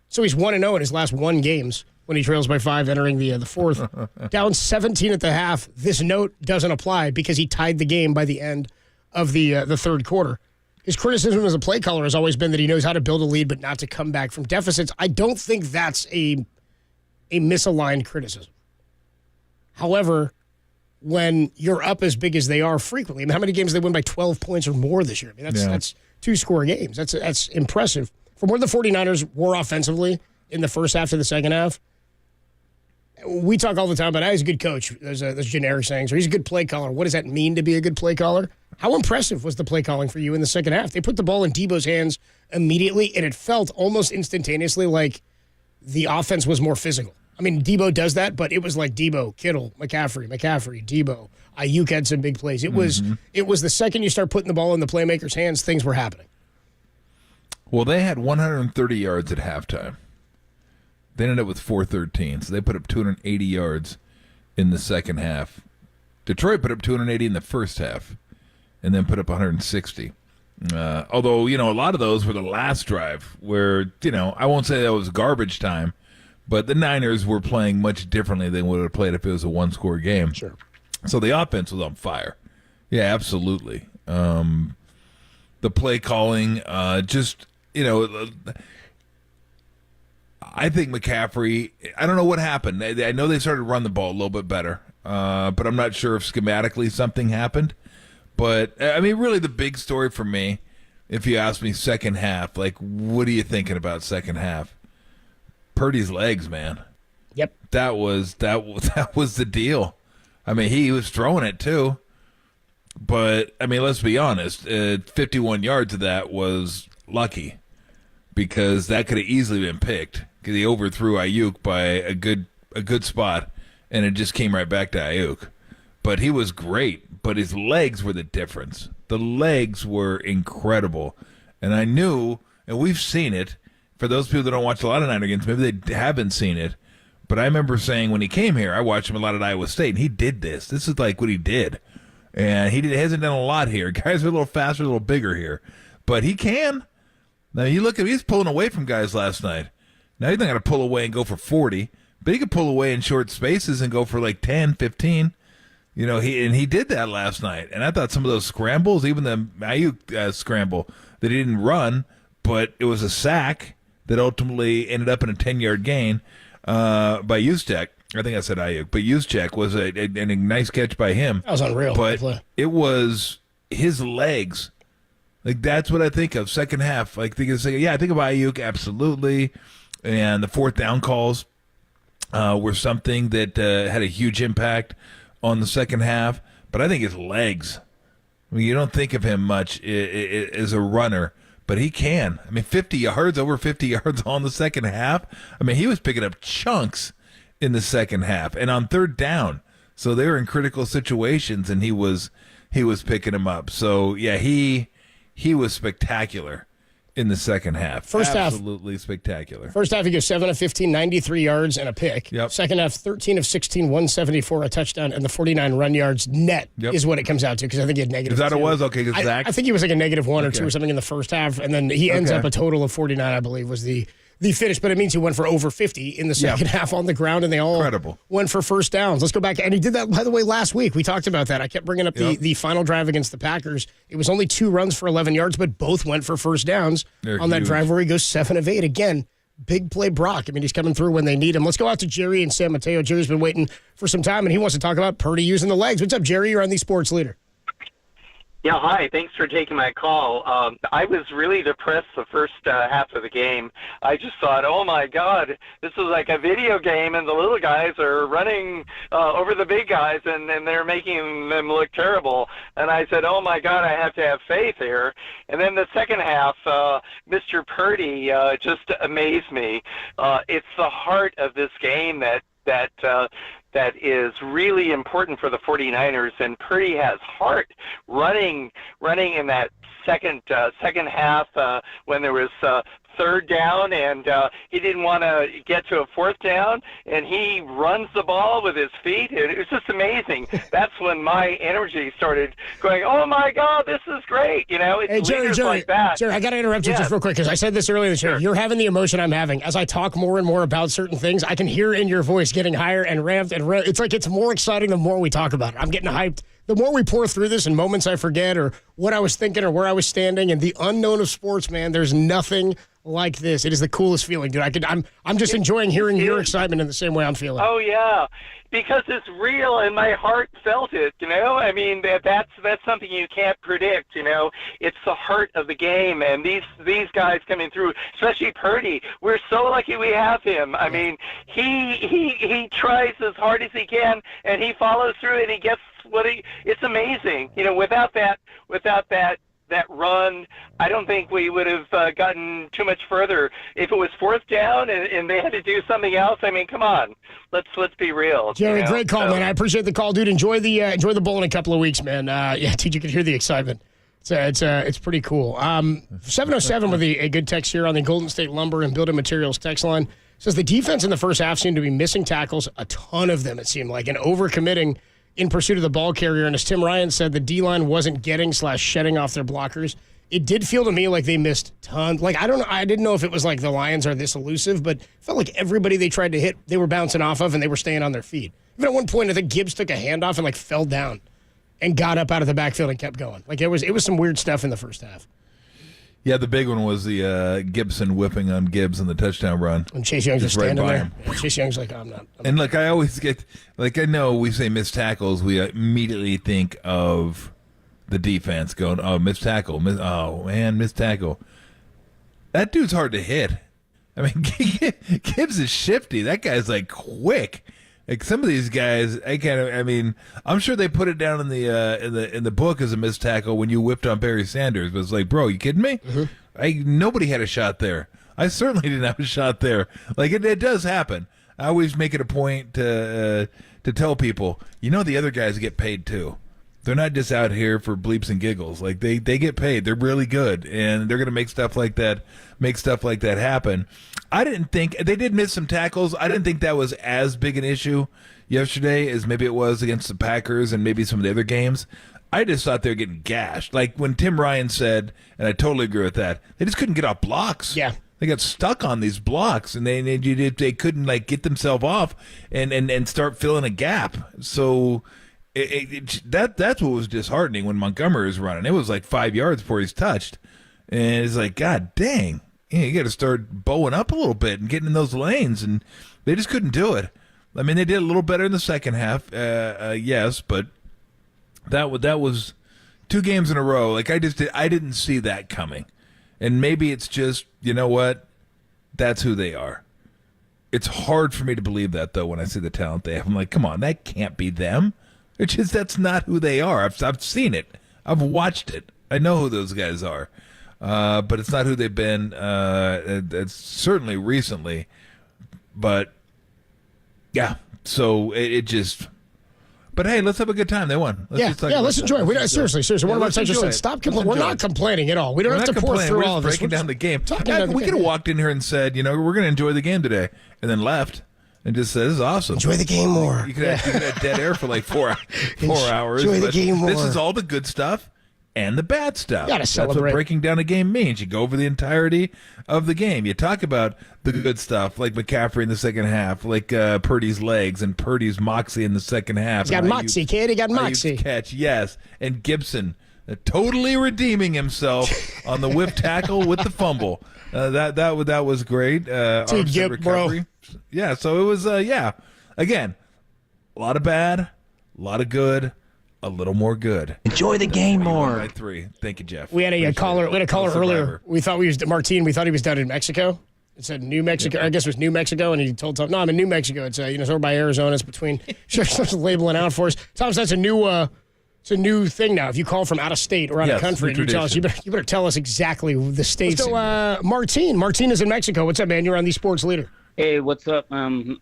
So he's 1-0 in his last 1 games when he trails by 5 entering the fourth. Down 17 at the half. This note doesn't apply because he tied the game by the end of the third quarter. His criticism as a play caller has always been that he knows how to build a lead but not to come back from deficits. I don't think that's a misaligned criticism. However, when you're up as big as they are frequently, I mean, how many games they win by 12 points or more this year? I mean, that's 2-score games. That's impressive. From where the 49ers were offensively in the first half to the second half, we talk all the time about, he's a good coach. There's generic sayings, or he's a good play caller. What does that mean to be a good play caller? How impressive was the play calling for you in the second half? They put the ball in Debo's hands immediately, and it felt almost instantaneously like the offense was more physical. I mean, Debo does that, but it was like Debo, Kittle, McCaffrey, Debo. Aiyuk had some big plays. It was the second you start putting the ball in the playmakers' hands, things were happening. Well, they had 130 yards at halftime. They ended up with 413, so they put up 280 yards in the second half. Detroit put up 280 in the first half and then put up 160. Although, a lot of those were the last drive where, I won't say that was garbage time, but the Niners were playing much differently than would have played if it was a one-score game. Sure. So the offense was on fire. Yeah, absolutely. The play calling, I think McCaffrey, I don't know what happened. I know they started to run the ball a little bit better, but I'm not sure if schematically something happened. But, really the big story for me, if you ask me second half, what are you thinking about second half? Purdy's legs, man. Yep. That was the deal. He was throwing it too. But, let's be honest, 51 yards of that was lucky because that could have easily been picked. Because he overthrew Aiyuk by a good spot, and it just came right back to Aiyuk. But he was great, but his legs were the difference. The legs were incredible. And I knew, and we've seen it, for those people that don't watch a lot of Niner games, maybe they haven't seen it, but I remember saying when he came here, I watched him a lot at Iowa State, and he did this. This is like what he did. And he hasn't done a lot here. Guys are a little faster, a little bigger here. But he can. Now, you look at him, he's pulling away from guys last night. Now, he's not going to pull away and go for 40, but he could pull away in short spaces and go for 10, 15. He did that last night. And I thought some of those scrambles, even the Aiyuk scramble, that he didn't run, but it was a sack that ultimately ended up in a 10-yard gain by Juszczyk. I think I said Aiyuk, but Juszczyk was a nice catch by him. That was unreal. But it was his legs. That's what I think of second half. I think of Aiyuk, absolutely. And the fourth down calls were something that had a huge impact on the second half. But I think his legs. You don't think of him much as a runner, but he can. 50 yards, over 50 yards on the second half. He was picking up chunks in the second half and on third down. So they were in critical situations, and he was picking them up. So, yeah, he was spectacular in the second half. First half, absolutely spectacular. First half, he goes 7 of 15, 93 yards and a pick. Yep. Second half, 13 of 16, 174, a touchdown, and the 49 run yards net is what it comes out to, because I think he had negative. Is that 2. It was? Okay, because Zach? I think he was like a negative 1 or 2 or something in the first half, and then he ends up a total of 49, I believe, was the finish. But it means he went for over 50 in the second half on the ground, and they all went for first downs. Let's go back. And he did that, by the way, last week. We talked about that. I kept bringing up the final drive against the Packers. It was only 2 runs for 11 yards, but both went for first downs on that drive where he goes 7 of 8. Again, big play Brock. He's coming through when they need him. Let's go out to Jerry in San Mateo. Jerry's been waiting for some time, and he wants to talk about Purdy using the legs. What's up, Jerry? You're on the Sports Leader. Yeah, hi. Thanks for taking my call. I was really depressed the first half of the game. I just thought, oh, my God, this is like a video game, and the little guys are running over the big guys, and they're making them look terrible. And I said, oh, my God, I have to have faith here. And then the second half, Mr. Purdy just amazed me. It's the heart of this game that that is really important for the 49ers, and Purdy has heart running in that second half when there was third down, and he didn't want to get to a fourth down, and he runs the ball with his feet. It was just amazing. That's when my energy started going, oh, my God, this is great. It's leaders like that. Jerry, I got to interrupt you just real quick because I said this earlier in the show. You're having the emotion I'm having. As I talk more and more about certain things, I can hear in your voice getting higher and ramped. And it's like it's more exciting the more we talk about it. I'm getting hyped. The more we pour through this and moments I forget or what I was thinking or where I was standing and the unknown of sports, man, there's nothing like this. It is the coolest feeling, dude. I'm just enjoying hearing your excitement in the same way I'm feeling. Oh, yeah, because it's real and my heart felt it, I mean, that's something you can't predict, It's the heart of the game, and these guys coming through, especially Purdy, we're so lucky we have him. I mean, he tries as hard as he can, and he follows through, and he gets it's amazing. Without that run, I don't think we would have gotten too much further. If it was fourth down and they had to do something else, I mean, come on, let's be real. Jerry, great call, man. I appreciate the call, dude. Enjoy the bowl in a couple of weeks, man. Dude, you can hear the excitement. It's pretty cool. 707 with a good text here on the Golden State Lumber and Building Materials text line. Says the defense in the first half seemed to be missing tackles, a ton of them, it seemed like, and overcommitting in pursuit of the ball carrier. And as Tim Ryan said, the D-line wasn't getting/shedding off their blockers. It did feel to me like they missed tons. Like, I didn't know if it was like the Lions are this elusive, but it felt like everybody they tried to hit, they were bouncing off of and they were staying on their feet. Even at one point, I think Gibbs took a handoff and fell down and got up out of the backfield and kept going. Like, it was some weird stuff in the first half. Yeah, the big one was the Gibson whipping on Gibbs in the touchdown run. And Chase Young's just standing there. Yeah, Chase Young's like, I'm not. And I always get, I know we say missed tackles, we immediately think of the defense going, oh, missed tackle. Missed tackle. That dude's hard to hit. I mean, Gibbs is shifty. That guy's quick. Like some of these guys, I'm sure they put it down in the book as a missed tackle when you whipped on Barry Sanders. But it's like, bro, you kidding me? Mm-hmm. Nobody had a shot there. I certainly didn't have a shot there. It does happen. I always make it a point to tell people, the other guys get paid too. They're not just out here for bleeps and giggles. They get paid. They're really good, and they're going to make stuff like that happen. I didn't think they did miss some tackles. I didn't think that was as big an issue yesterday as maybe it was against the Packers and maybe some of the other games. I just thought they were getting gashed. Like when Tim Ryan said, and I totally agree with that, they just couldn't get off blocks. Yeah. They got stuck on these blocks, and they couldn't get themselves off and start filling a gap. So that's what was disheartening when Montgomery was running. It was 5 yards before he's touched, and it's like, God dang. Yeah, you got to start bowing up a little bit and getting in those lanes, and they just couldn't do it. I mean, they did a little better in the second half, yes, but that was 2 games in a row. I didn't see that coming, and maybe it's just, you know what, that's who they are. It's hard for me to believe that though when I see the talent they have. I'm like, come on, that can't be them. It's just that's not who they are. I've seen it. I've watched it. I know who those guys are. But it's not who they've been. It's certainly recently, but yeah. So it just. But hey, let's have a good time. They won. Let's enjoy it. Seriously. One of our texters said, "Stop complaining." We're not complaining at all. We don't have to pour through all of this. Breaking down the game. We could have walked in here and said, we're going to enjoy the game today, and then left. And just said, this is awesome. Enjoy the game more. You could have dead air for 4 hours. Enjoy the game more. This is all the good stuff and the bad stuff. You gotta celebrate. That's what breaking down a game means. You go over the entirety of the game. You talk about the good stuff, like McCaffrey in the second half, like Purdy's legs and Purdy's moxie in the second half. He got moxie, kid. He got moxie. Catch, yes. And Gibson totally redeeming himself on the whip tackle with the fumble. That was great. Dude, Gib, bro. Yeah, so it was, again, a lot of bad, a lot of good, a little more good. Enjoy the game more. By 3. Thank you, Jeff. We had a caller earlier. We thought Martin. We thought he was down in Mexico. It said New Mexico. Yeah. I guess it was New Mexico, and he told Tom, "No, I'm in New Mexico. It's it's over by Arizona. It's between." Starts labeling out for us. Tom, that's a new. It's a new thing now. If you call from out of state or out of country, and you tell us, you better tell us exactly the states. So, Martin is in Mexico. What's up, man? You're on the Sports Leader. Hey, what's up?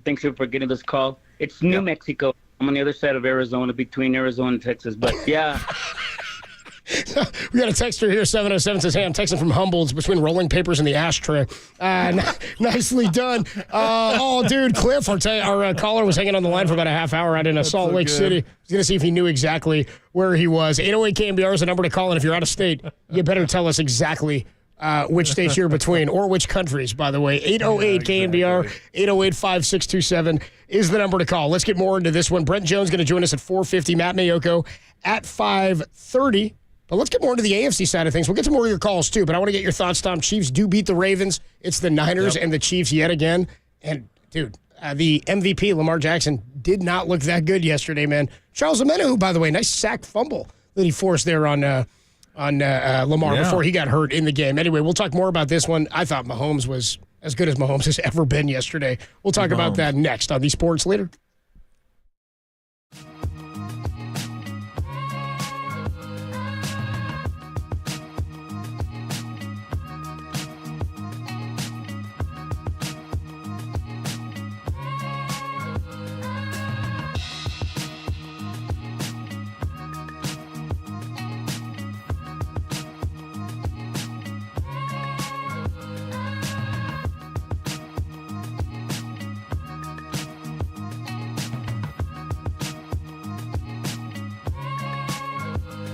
Thanks for getting this call. It's New Mexico. I'm on the other side of Arizona, between Arizona and Texas. But yeah. We got a texter here, 707, says, hey, I'm texting from Humboldt's between rolling papers and the ashtray. Nicely done. Dude, Cliff, our caller was hanging on the line for about a half hour out in Salt Lake City. I was going to see if he knew exactly where he was. 808 KNBR is the number to call, and if you're out of state, you better tell us exactly which states you're between, or which countries, by the way. 808 KNBR, 808-5627 is the number to call. Let's get more into this one. Brent Jones going to join us at 4:50. Matt Mayoko at 5:30. But let's get more into the AFC side of things. We'll get to more of your calls, too. But I want to get your thoughts, Tom. Chiefs do beat the Ravens. It's the Niners and the Chiefs yet again. And, dude, the MVP, Lamar Jackson, did not look that good yesterday, man. Charles Omenihu, who, by the way, nice sack fumble that he forced there on Lamar before he got hurt in the game. Anyway, we'll talk more about this one. I thought Mahomes was as good as Mahomes has ever been yesterday. We'll talk about that next on the Sports Leader.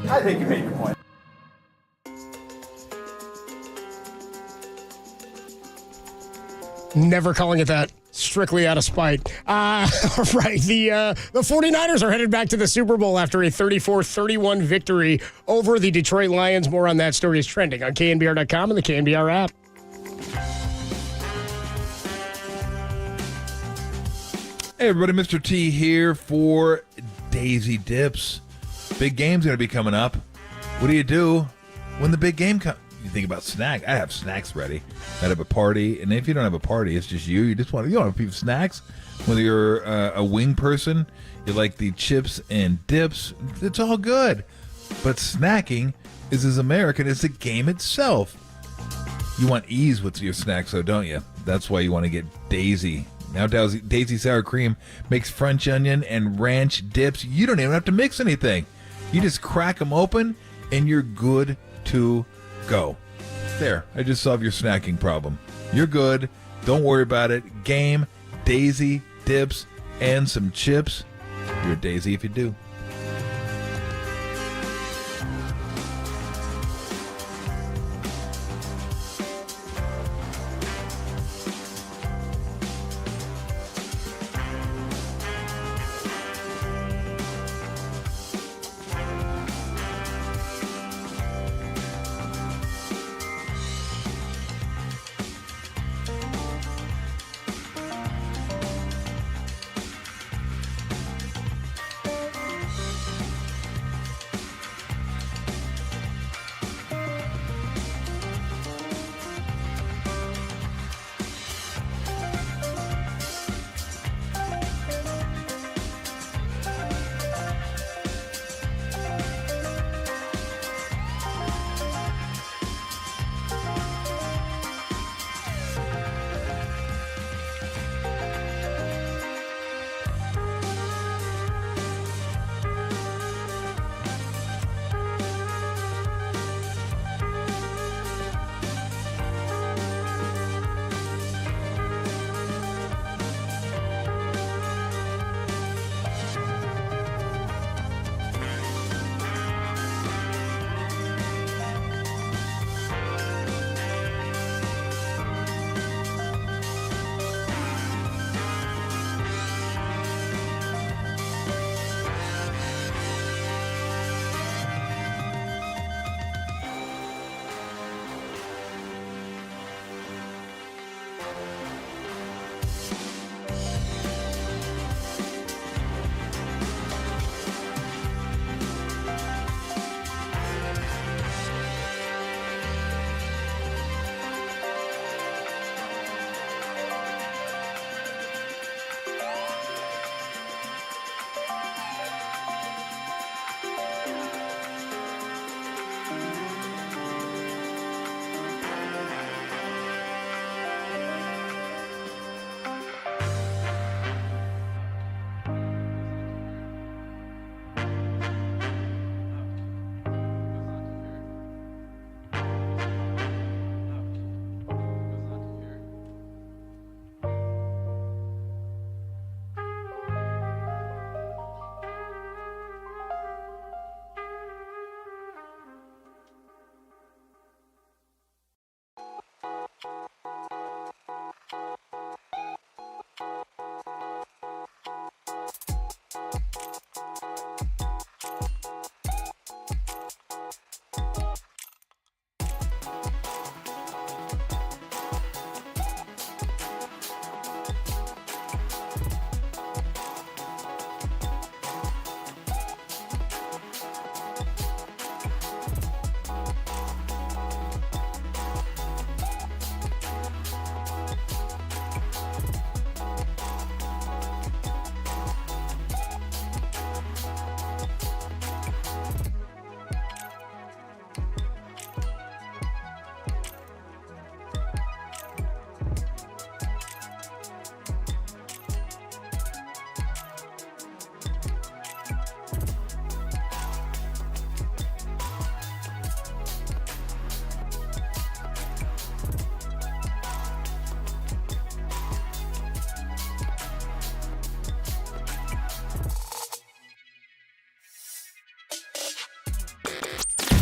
I think you made your point. Never calling it that. Strictly out of spite. All right. The 49ers are headed back to the Super Bowl after a 34-31 victory over the Detroit Lions. More on that story is trending on KNBR.com and the KNBR app. Hey, everybody. Mr. T here for Daisy Dips. Big game's going to be coming up. What do when the big game comes? You think about snacks. I have snacks ready. I have a party, and if you don't have a party, it's just you. You don't have a few snacks. Whether you're a wing person, you like the chips and dips. It's all good. But snacking is as American as the game itself. You want ease with your snacks, though, don't you? That's why you want to get Daisy. Now Daisy Sour Cream makes French onion and ranch dips. You don't even have to mix anything. You just crack them open, and you're good to go. There, I just solved your snacking problem. You're good. Don't worry about it. Game, Daisy, dips, and some chips. You're a Daisy if you do.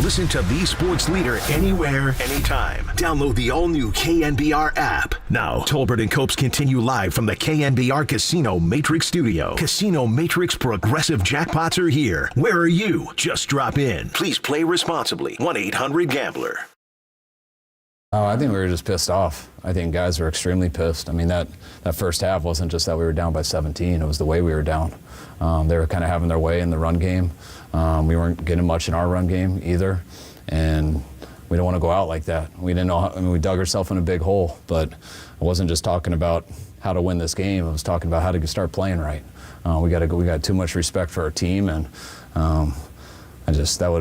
Listen to the sports leader anywhere, anytime. Download the all-new KNBR app. Now, Tolbert and Copes continue live from the KNBR Casino Matrix Studio. Casino Matrix Progressive Jackpots are here. Where are you? Just drop in. Please play responsibly. 1-800-GAMBLER. Oh, I think we were just pissed off. I think guys were extremely pissed. I mean, that first half wasn't just that we were down by 17. It was the way we were down. They were kind of having their way in the run game. We weren't getting much in our run game either. And we don't want to go out like that. We didn't know how, I mean, we dug ourselves in a big hole. But I wasn't just talking about how to win this game. I was talking about how to start playing right. We got too much respect for our team. And that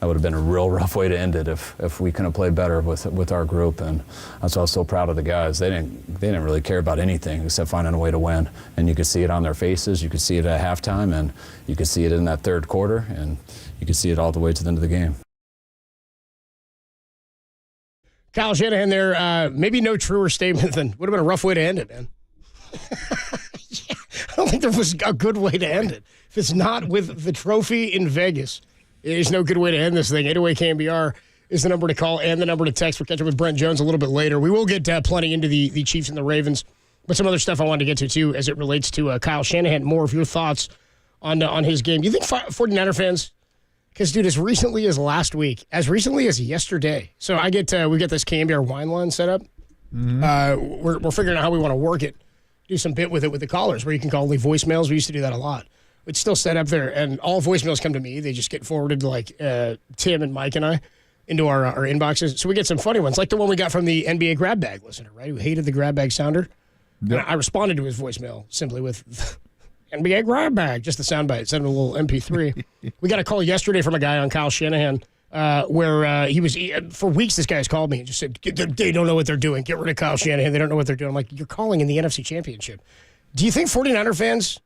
would have been a real rough way to end it if we couldn't have played better with our group. And that's why I was so proud of the guys. They didn't really care about anything except finding a way to win. And you could see it on their faces. You could see it at halftime, and you could see it in that third quarter, and you could see it all the way to the end of the game. Kyle Shanahan there, maybe no truer statement than would have been a rough way to end it, man. I don't think there was a good way to end it. If it's not with the trophy in Vegas, there's no good way to end this thing. Anyway, KNBR is the number to call and the number to text. We'll catch up with Brent Jones a little bit later. We will get plenty into the Chiefs and the Ravens, but some other stuff I wanted to get to, too, as it relates to Kyle Shanahan. More of your thoughts on his game. Do you think 49er fans, because, dude, as recently as last week, as recently as yesterday, so we get this KNBR wine line set up. Mm-hmm. We're figuring out how we want to work it, do some bit with it with the callers, where you can call, leave voicemails. We used to do that a lot. It's still set up there, and all voicemails come to me. They just get forwarded to Tim and Mike and I into our inboxes. So we get some funny ones, like the one we got from the NBA grab bag listener, right, who hated the grab bag sounder. Yep. And I responded to his voicemail simply with NBA grab bag, just the soundbite. Sent him a little MP3. We got a call yesterday from a guy on Kyle Shanahan where he was, for weeks this guy's called me and just said, they don't know what they're doing. Get rid of Kyle Shanahan. They don't know what they're doing. I'm like, you're calling in the NFC Championship. Do you think 49er fans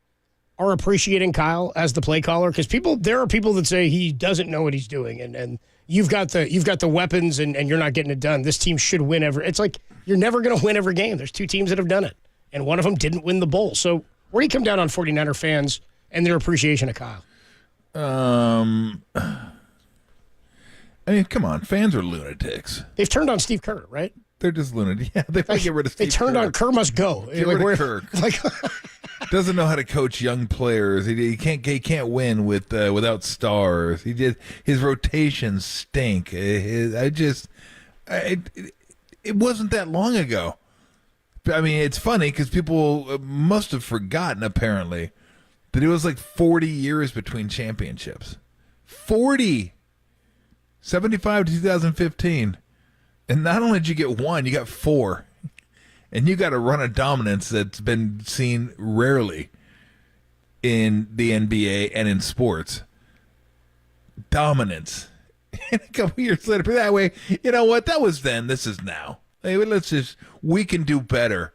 are appreciating Kyle as the play caller? Because there are people that say he doesn't know what he's doing, and you've got the weapons, and you're not getting it done. This team should win every. It's like you're never going to win every game. There's two teams that have done it, and one of them didn't win the bowl. So where do you come down on 49er fans and their appreciation of Kyle? I mean, come on, fans are lunatics. They've turned on Steve Kerr, right? They're just lunatics. Yeah, they want to get rid of Steve They turned on Kerr must go. Get rid of Kirk. Doesn't know how to coach young players. He can't win without stars. His rotations stink. It wasn't that long ago. I mean, it's funny because people must have forgotten apparently that it was like 40 years between championships. 40. 75 to 2015. And not only did you get one, you got four. And you got a run of dominance that's been seen rarely in the NBA and in sports. Dominance. And a couple years later, but that way, you know what? That was then. This is now. Hey, we can do better.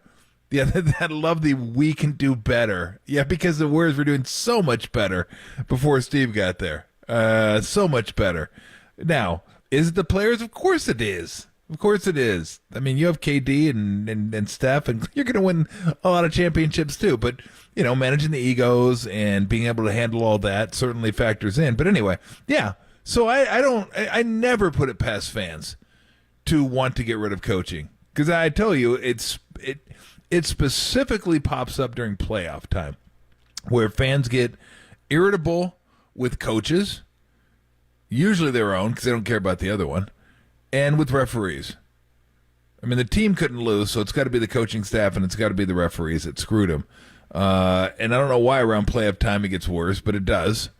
Yeah, I love the we can do better. Yeah, because the Warriors were doing so much better before Steve got there. So much better. Now, is it the players? Of course it is. Of course it is. I mean, you have KD and Steph, and you're going to win a lot of championships too. But, you know, managing the egos and being able to handle all that certainly factors in. But anyway, yeah. So I never put it past fans to want to get rid of coaching. Because I tell you, it specifically pops up during playoff time where fans get irritable with coaches, usually their own because they don't care about the other one, and with referees. I mean, the team couldn't lose, so it's got to be the coaching staff and it's got to be the referees that screwed them. And I don't know why around playoff time it gets worse, but it does.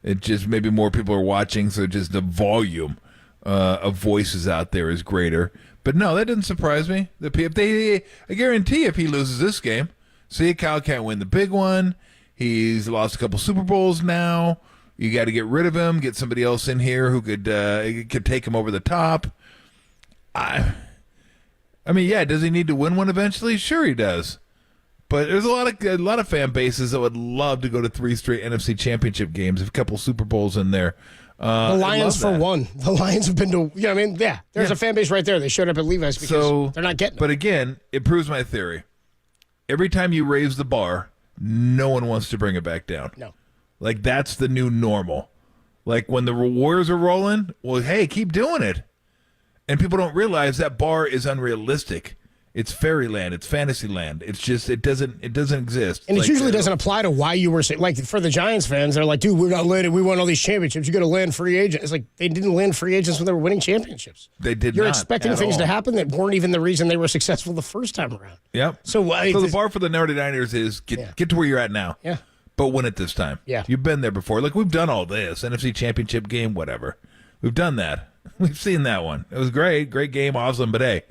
It just maybe more people are watching, so just the volume of voices out there is greater. But no, that didn't surprise me. I guarantee if he loses this game, see, Kyle can't win the big one. He's lost a couple Super Bowls now. You got to get rid of him, get somebody else in here who could take him over the top. I mean, yeah, does he need to win one eventually? Sure he does. But there's a lot of fan bases that would love to go to 3 straight NFC Championship games, a couple Super Bowls in there. The Lions for one. The Lions have been to, you know what I mean? Yeah, there's a fan base right there. They showed up at Levi's because they're not getting it. But again, it proves my theory. Every time you raise the bar, no one wants to bring it back down. No. Like, that's the new normal. Like when the Warriors are rolling, well, hey, keep doing it. And people don't realize that bar is unrealistic. It's fairyland. It's fantasyland. It's just it doesn't exist. And like, it usually doesn't apply to why you were like for the Giants fans. They're like, dude, we're not landed. We won all these championships. You got to land free agents. It's like they didn't land free agents when they were winning championships. They did. You're not expecting things to happen that weren't even the reason they were successful the first time around. Yep. So the bar for the 49ers is get to where you're at now. Yeah. But win it this time. Yeah. You've been there before. Like we've done all this NFC Championship game, whatever. We've done that. We've seen that one. It was great game, awesome. But hey,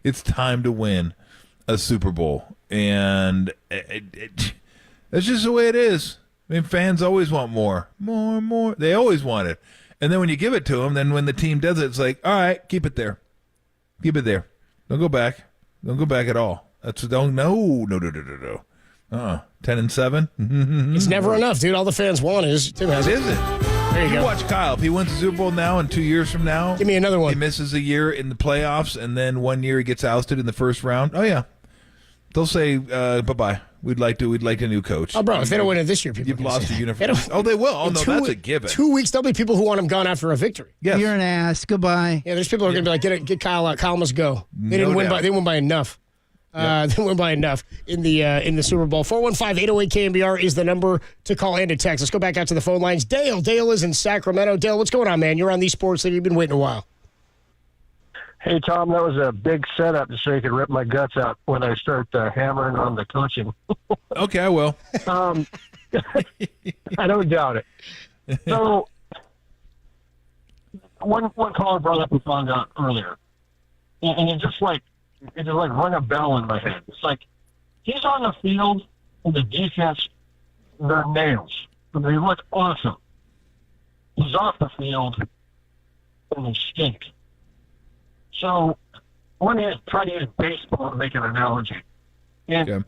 it's time to win a Super Bowl, and that's just the way it is. I mean, fans always want more. They always want it, and then when you give it to them, then when the team does it, it's like, all right, keep it there. Don't go back. Don't go back at all. That's no. 10-7. It's never enough, dude. All the fans want is Tim has it. It Isn't. There you go. Watch Kyle. If he wins the Super Bowl now and 2 years from now, give me another one. He misses a year in the playoffs, and then 1 year he gets ousted in the first round. Oh yeah, they'll say bye-bye. We'd like a new coach. Oh, bro, if they don't win it this year, people you've lost your uniform. Oh, they will. Oh no, that's a given. 2 weeks, there'll be people who want him gone after a victory. Yes. You're an ass. Goodbye. Yeah, there's people who are going to be like, get Kyle out. Kyle must go. They didn't win by enough. They went by enough in the Super Bowl. 415-808-KNBR is the number to call and to text. Let's go back out to the phone lines. Dale is in Sacramento. Dale, what's going on, man? You're on these sports that you've been waiting a while. Hey, Tom, that was a big setup so you could rip my guts out when I start hammering on the coaching. Okay, I will. I don't doubt it. So, one caller brought up Hufanga earlier, and it just rung a bell in my head. It's like he's on the field and the defense, they're nails. And they look awesome. He's off the field and they stink. So I want to try to use baseball to make an analogy. And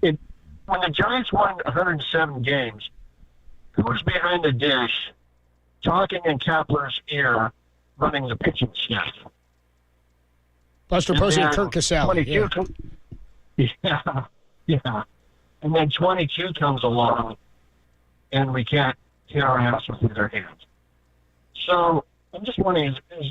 when the Giants won 107 games, who was behind the dish talking in Kapler's ear running the pitching staff? Buster Posey and Kurt Casale. Yeah. And then 22 comes along, and we can't hit our asses with our hands. So I'm just wondering, Dale,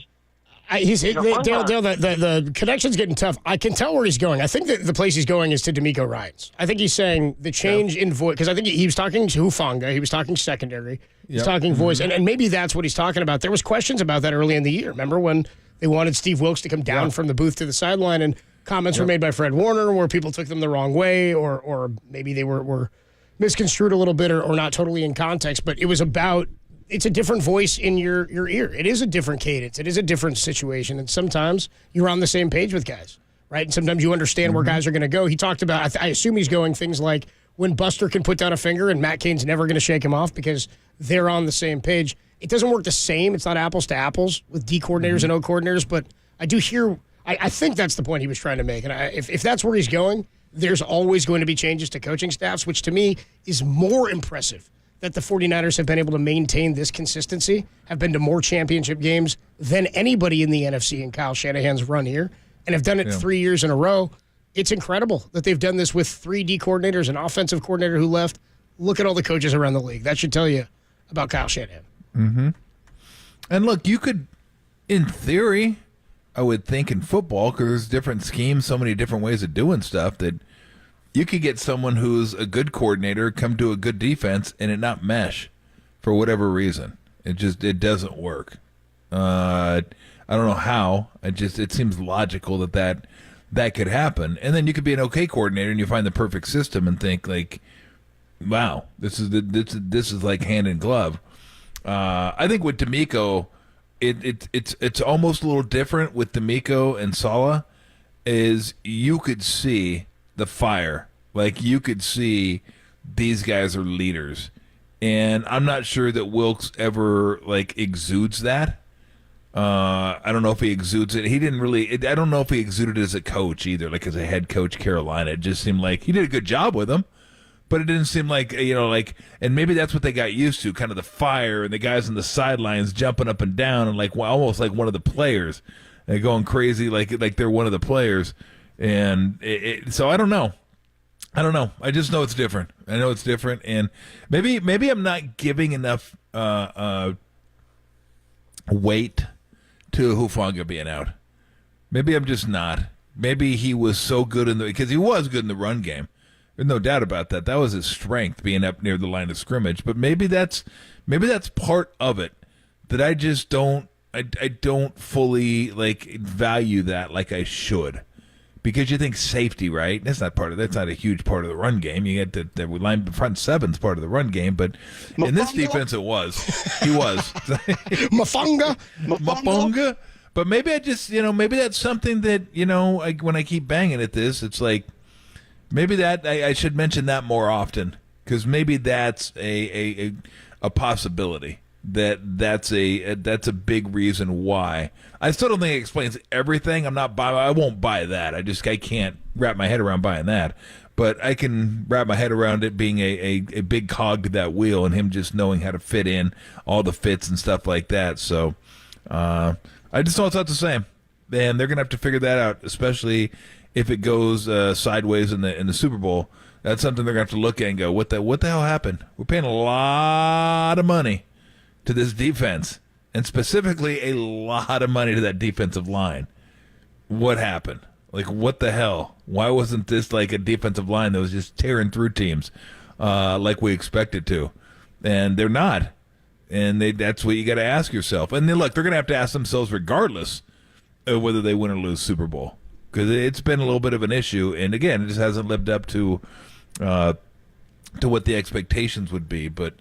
the connection's getting tough. I can tell where he's going. I think that the place he's going is to D'Amico Ryans. I think he's saying the change in voice, because I think he was talking to Hufanga. He was talking secondary. He's talking voice, and maybe that's what he's talking about. There was questions about that early in the year. Remember when they wanted Steve Wilkes to come down from the booth to the sideline, and comments were made by Fred Warner where people took them the wrong way, or maybe they were misconstrued a little bit or not totally in context. But it was about, it's a different voice in your ear. It is a different cadence. It is a different situation. And sometimes you're on the same page with guys, right? And sometimes you understand where guys are going to go. He talked about, I assume he's going things like when Buster can put down a finger and Matt Cain's never going to shake him off because they're on the same page. It doesn't work the same. It's not apples to apples with D coordinators and O coordinators, but I do hear, I think that's the point he was trying to make. And if that's where he's going, there's always going to be changes to coaching staffs, which to me is more impressive that the 49ers have been able to maintain this consistency, have been to more championship games than anybody in the NFC in Kyle Shanahan's run here, and have done it 3 years in a row. It's incredible that they've done this with 3 D coordinators, an offensive coordinator who left. Look at all the coaches around the league. That should tell you about Kyle Shanahan. Mm-hmm. And look, you could, in theory, I would think in football, because there's different schemes, so many different ways of doing stuff, that you could get someone who's a good coordinator come to a good defense and it not mesh for whatever reason. It doesn't work. I don't know how. It seems logical that could happen. And then you could be an okay coordinator and you find the perfect system and think like, wow, this is like hand in glove. I think with D'Amico, it's almost a little different with D'Amico and Saleh. Is you could see the fire, like you could see these guys are leaders, and I'm not sure that Wilkes ever like exudes that. I don't know if he exudes it. He didn't really. I don't know if he exuded it as a coach either, like as a head coach Carolina. It just seemed like he did a good job with them. But it didn't seem like, and maybe that's what they got used to, kind of the fire and the guys on the sidelines jumping up and down and like almost like one of the players and going crazy like they're one of the players. And so I don't know. I don't know. I just know it's different. I know it's different, and maybe I'm not giving enough weight to Hufanga being out. Maybe I'm just not. Maybe he was so good because he was good in the run game. There's no doubt about that. That was his strength, being up near the line of scrimmage. But maybe that's part of it that I just don't. I don't fully value that like I should. Because you think safety, right? That's not a huge part of the run game. You get the line front seven's part of the run game, but in this defense it was. He was. Mafunga. But maybe I just, maybe that's something that, when I keep banging at this, it's like maybe that I should mention that more often, because maybe that's a possibility. That's a big reason why. I still don't think it explains everything. I won't buy that. I can't wrap my head around buying that. But I can wrap my head around it being a big cog to that wheel, and him just knowing how to fit in all the fits and stuff like that. So I just know it's not the same. And they're gonna have to figure that out, especially if it goes sideways in the Super Bowl. That's something they're gonna have to look at and go, what the hell happened? We're paying a lot of money to this defense, and specifically a lot of money to that defensive line. What happened? What the hell? Why wasn't this a defensive line that was just tearing through teams like we expected to? And they're not. And that's what you got to ask yourself. And then, look, they're going to have to ask themselves regardless of whether they win or lose Super Bowl, because it's been a little bit of an issue. And, again, it just hasn't lived up to what the expectations would be. But,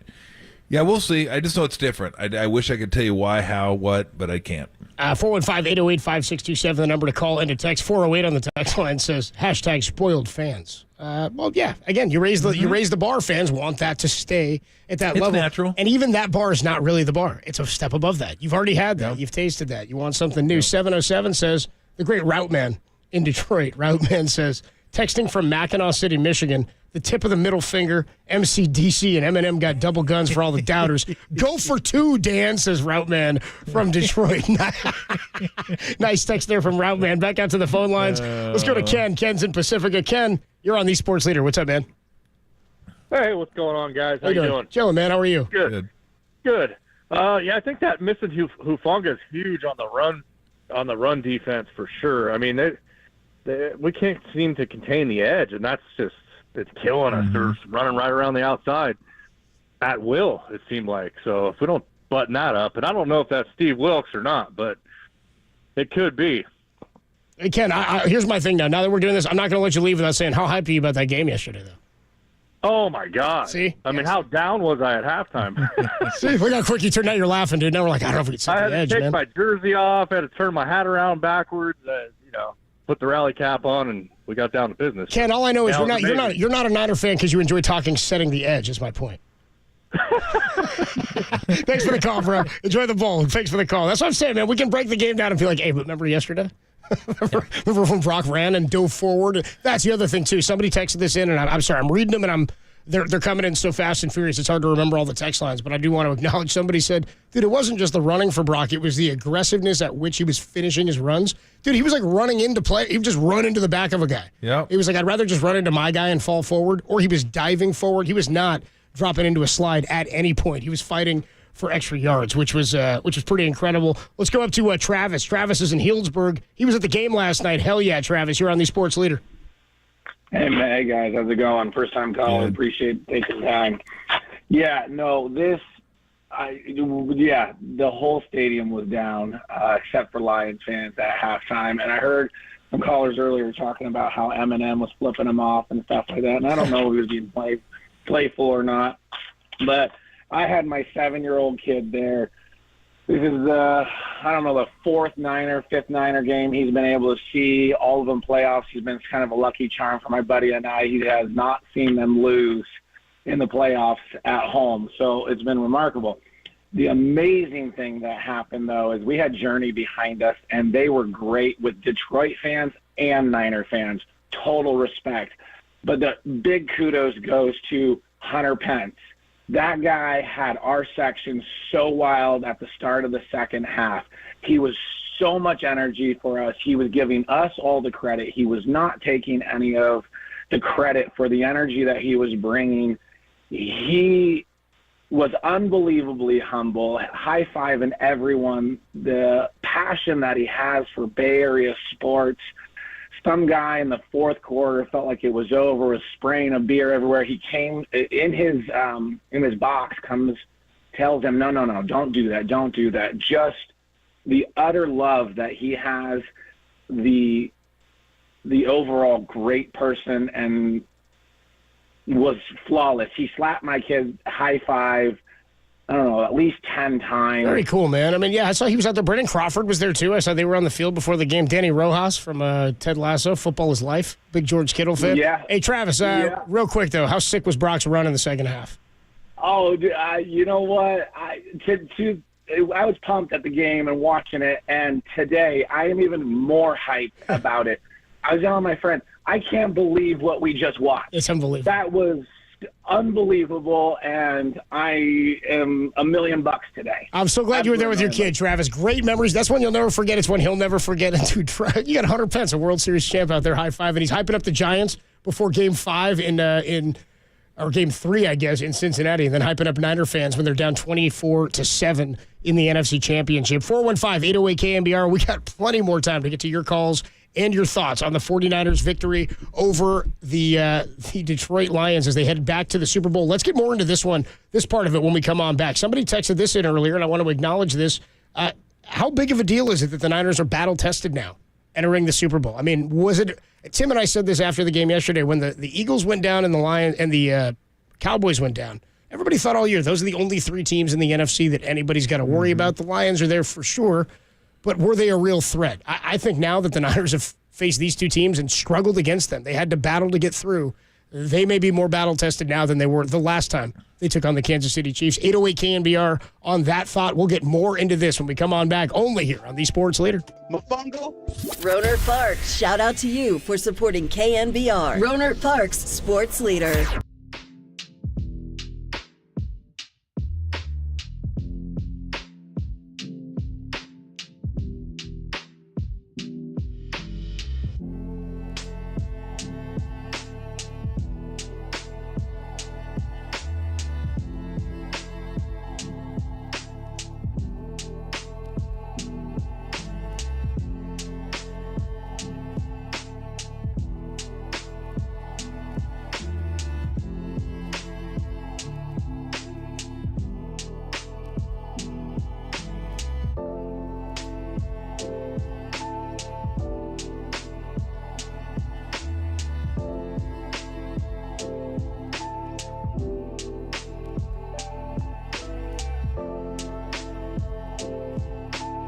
yeah, we'll see. I just know it's different. I wish I could tell you why, how, what, but I can't. 415-808-5627, the number to call and to text. 408 on the text line says, #spoiled fans. Well, yeah, again, you raise the bar. Fans want that to stay at that level. It's natural. And even that bar is not really the bar. It's a step above that. You've already had that. Yep. You've tasted that. You want something new. Yep. 707 says, the great Route Man in Detroit. Route Man says, texting from Mackinac City, Michigan, the tip of the middle finger, MCDC and Eminem got double guns for all the doubters. Go for two, Dan, says Route Man from Detroit. Nice text there from Route Man. Back out to the phone lines. Let's go to Ken. Ken's in Pacifica. Ken, you're on the Sports Leader. What's up, man? Hey, what's going on, guys? How you doing? Chilling, man. How are you? Good. Yeah, I think that missing Hufanga is huge on the run defense for sure. I mean, we can't seem to contain the edge, and it's killing us. They're running right around the outside at will, it seemed like. So if we don't button that up, and I don't know if that's Steve Wilkes or not, but it could be. Hey, Ken, here's my thing now. Now that we're doing this, I'm not going to let you leave without saying, how hyped are you about that game yesterday, though? Oh, my God. See? I mean, how down was I at halftime? See, look how quick you turned out. You're laughing, dude. Now we're like, I don't know if we can set the edge, man. I had to take my jersey off. I had to turn my hat around backwards, put the rally cap on, and we got down to business. Ken, all I know is you're not a Niner fan because you enjoy talking setting the edge, is my point. Thanks for the call, bro. Enjoy the bowl. Thanks for the call. That's what I'm saying, man. We can break the game down and be like, hey, but remember yesterday? Remember when Brock ran and dove forward? That's the other thing, too. Somebody texted this in, and I'm sorry, I'm reading them, and they're coming in so fast and furious, it's hard to remember all the text lines, but I do want to acknowledge somebody said, dude, it wasn't just the running for Brock, it was the aggressiveness at which he was finishing his runs. Dude, he was like running into play. He would just run into the back of a guy. Yep. He was like, I'd rather just run into my guy and fall forward, or he was diving forward. He was not dropping into a slide at any point. He was fighting for extra yards, which was pretty incredible. Let's go up to Travis. Travis is in Healdsburg. He was at the game last night. Hell yeah, Travis. You're on the Sports Leader. Hey guys, how's it going? First time caller. Appreciate taking time. Yeah, no, the whole stadium was down except for Lions fans at halftime. And I heard some callers earlier talking about how Eminem was flipping them off and stuff like that. And I don't know if he was being playful or not, but I had my 7-year-old kid there. This is I don't know, the fifth Niner game he's been able to see. All of them playoffs. He's been kind of a lucky charm for my buddy and I. He has not seen them lose in the playoffs at home, so it's been remarkable. The amazing thing that happened, though, is we had Journey behind us, and they were great with Detroit fans and Niner fans. Total respect. But the big kudos goes to Hunter Pence. That guy had our section so wild at the start of the second half. He was so much energy for us. He was giving us all the credit. He was not taking any of the credit for the energy that he was bringing. He was unbelievably humble, high-fiving everyone, the passion that he has for Bay Area sports. Some guy in the fourth quarter felt like it was over, was spraying a beer everywhere. He came in his box, tells him, no, don't do that. Just the utter love that he has, the overall great person, and was flawless. He slapped my kid high five, I don't know, at least 10 times. Very cool, man. I mean, yeah, I saw he was out there. Brendan Crawford was there, too. I saw they were on the field before the game. Danny Rojas from Ted Lasso, Football is Life. Big George Kittle fan. Yeah. Hey, Travis, real quick, though, how sick was Brock's run in the second half? Oh, you know what? I was pumped at the game and watching it, and today I am even more hyped about it. I was telling my friend, I can't believe what we just watched. It's unbelievable. That was unbelievable, and I am $1 million today. I'm so glad you were there with your kid, Travis. Great memories. That's one you'll never forget. It's one he'll never forget. And dude, you got Hunter Pence, a World Series champ out there, high five, and he's hyping up the Giants before Game 5 or Game 3, I guess, in Cincinnati, and then hyping up Niner fans when they're down 24-7 in the NFC Championship. 415-808-KNBR. We got plenty more time to get to your calls and your thoughts on the 49ers' victory over the Detroit Lions as they head back to the Super Bowl. Let's get more into this part of it when we come on back. Somebody texted this in earlier, and I want to acknowledge this. How big of a deal is it that the Niners are battle-tested now, entering the Super Bowl? I mean, was it... Tim and I said this after the game yesterday when the Eagles went down and the Lions and the Cowboys went down. Everybody thought all year those are the only 3 teams in the NFC that anybody's got to worry about. The Lions are there for sure, but were they a real threat? I think now that the Niners have faced these 2 teams and struggled against them, they had to battle to get through. They may be more battle-tested now than they were the last time they took on the Kansas City Chiefs. 808-KNBR on that thought. We'll get more into this when we come on back, only here on the Sports Leader. Mofongo. Roner Parks, shout out to you for supporting KNBR. Roner Parks, Sports Leader.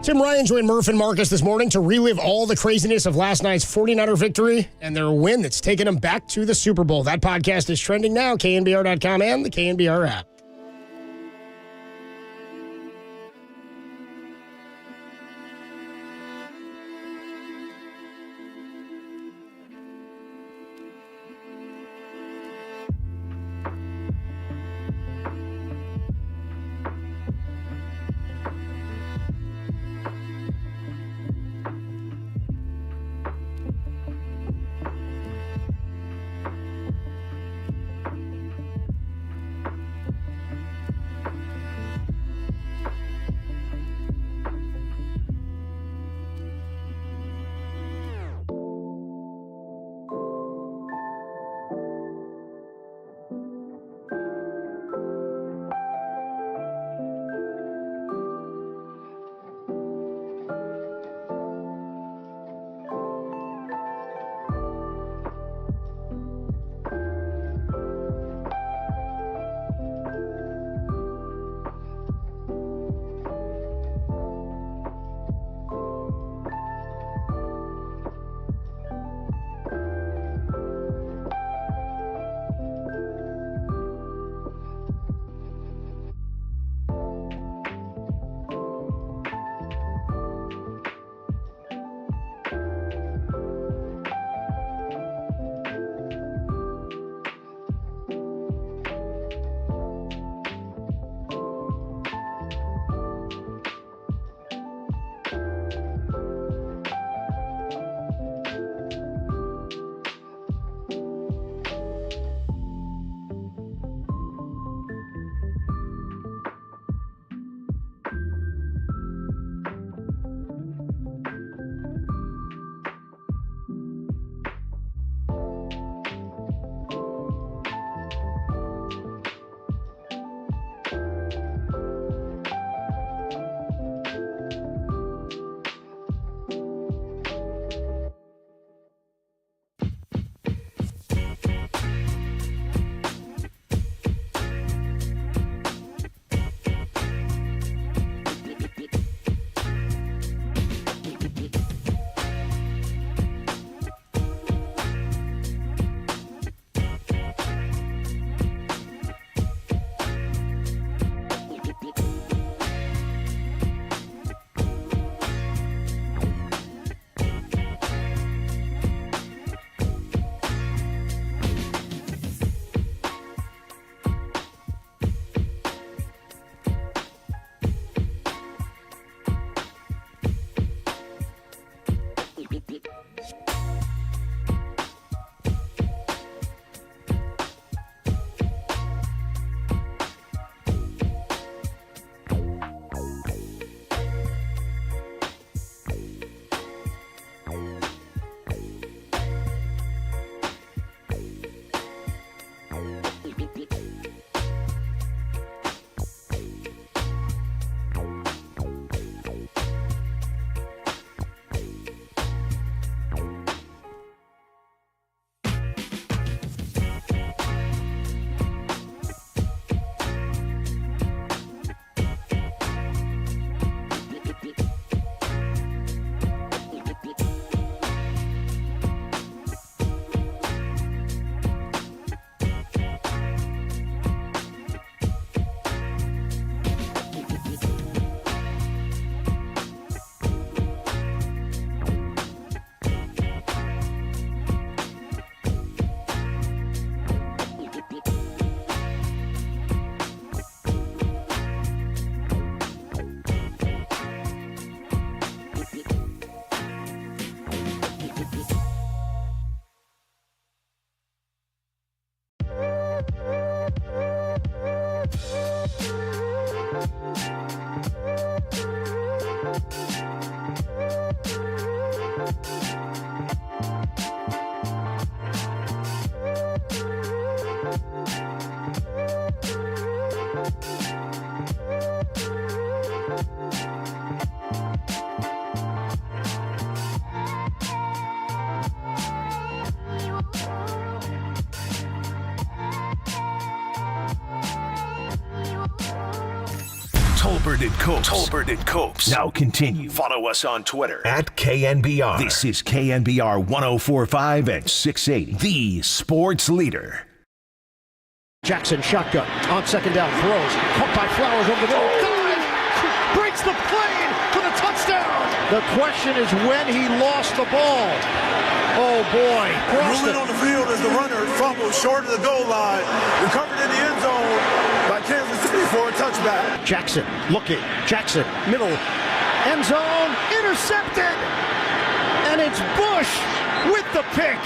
Tim Ryan joined Murph and Marcus this morning to relive all the craziness of last night's 49er victory and their win that's taken them back to the Super Bowl. That podcast is trending now, KNBR.com and the KNBR app. Tolbert and Copes. Tolbert and Copes. Now continue. Follow us on Twitter at KNBR. This is KNBR 104.5 and 680, the sports leader. Jackson shotgun on second down, throws, caught by Flowers over the middle, dive, breaks the plane for the touchdown. The question is when he lost the ball. Oh boy. Moving on the field as the runner fumbles short of the goal line, recovered in the end zone by Kansas City for a touchback. Jackson looking, Jackson middle, end zone, intercepted, and it's Bush with the pick.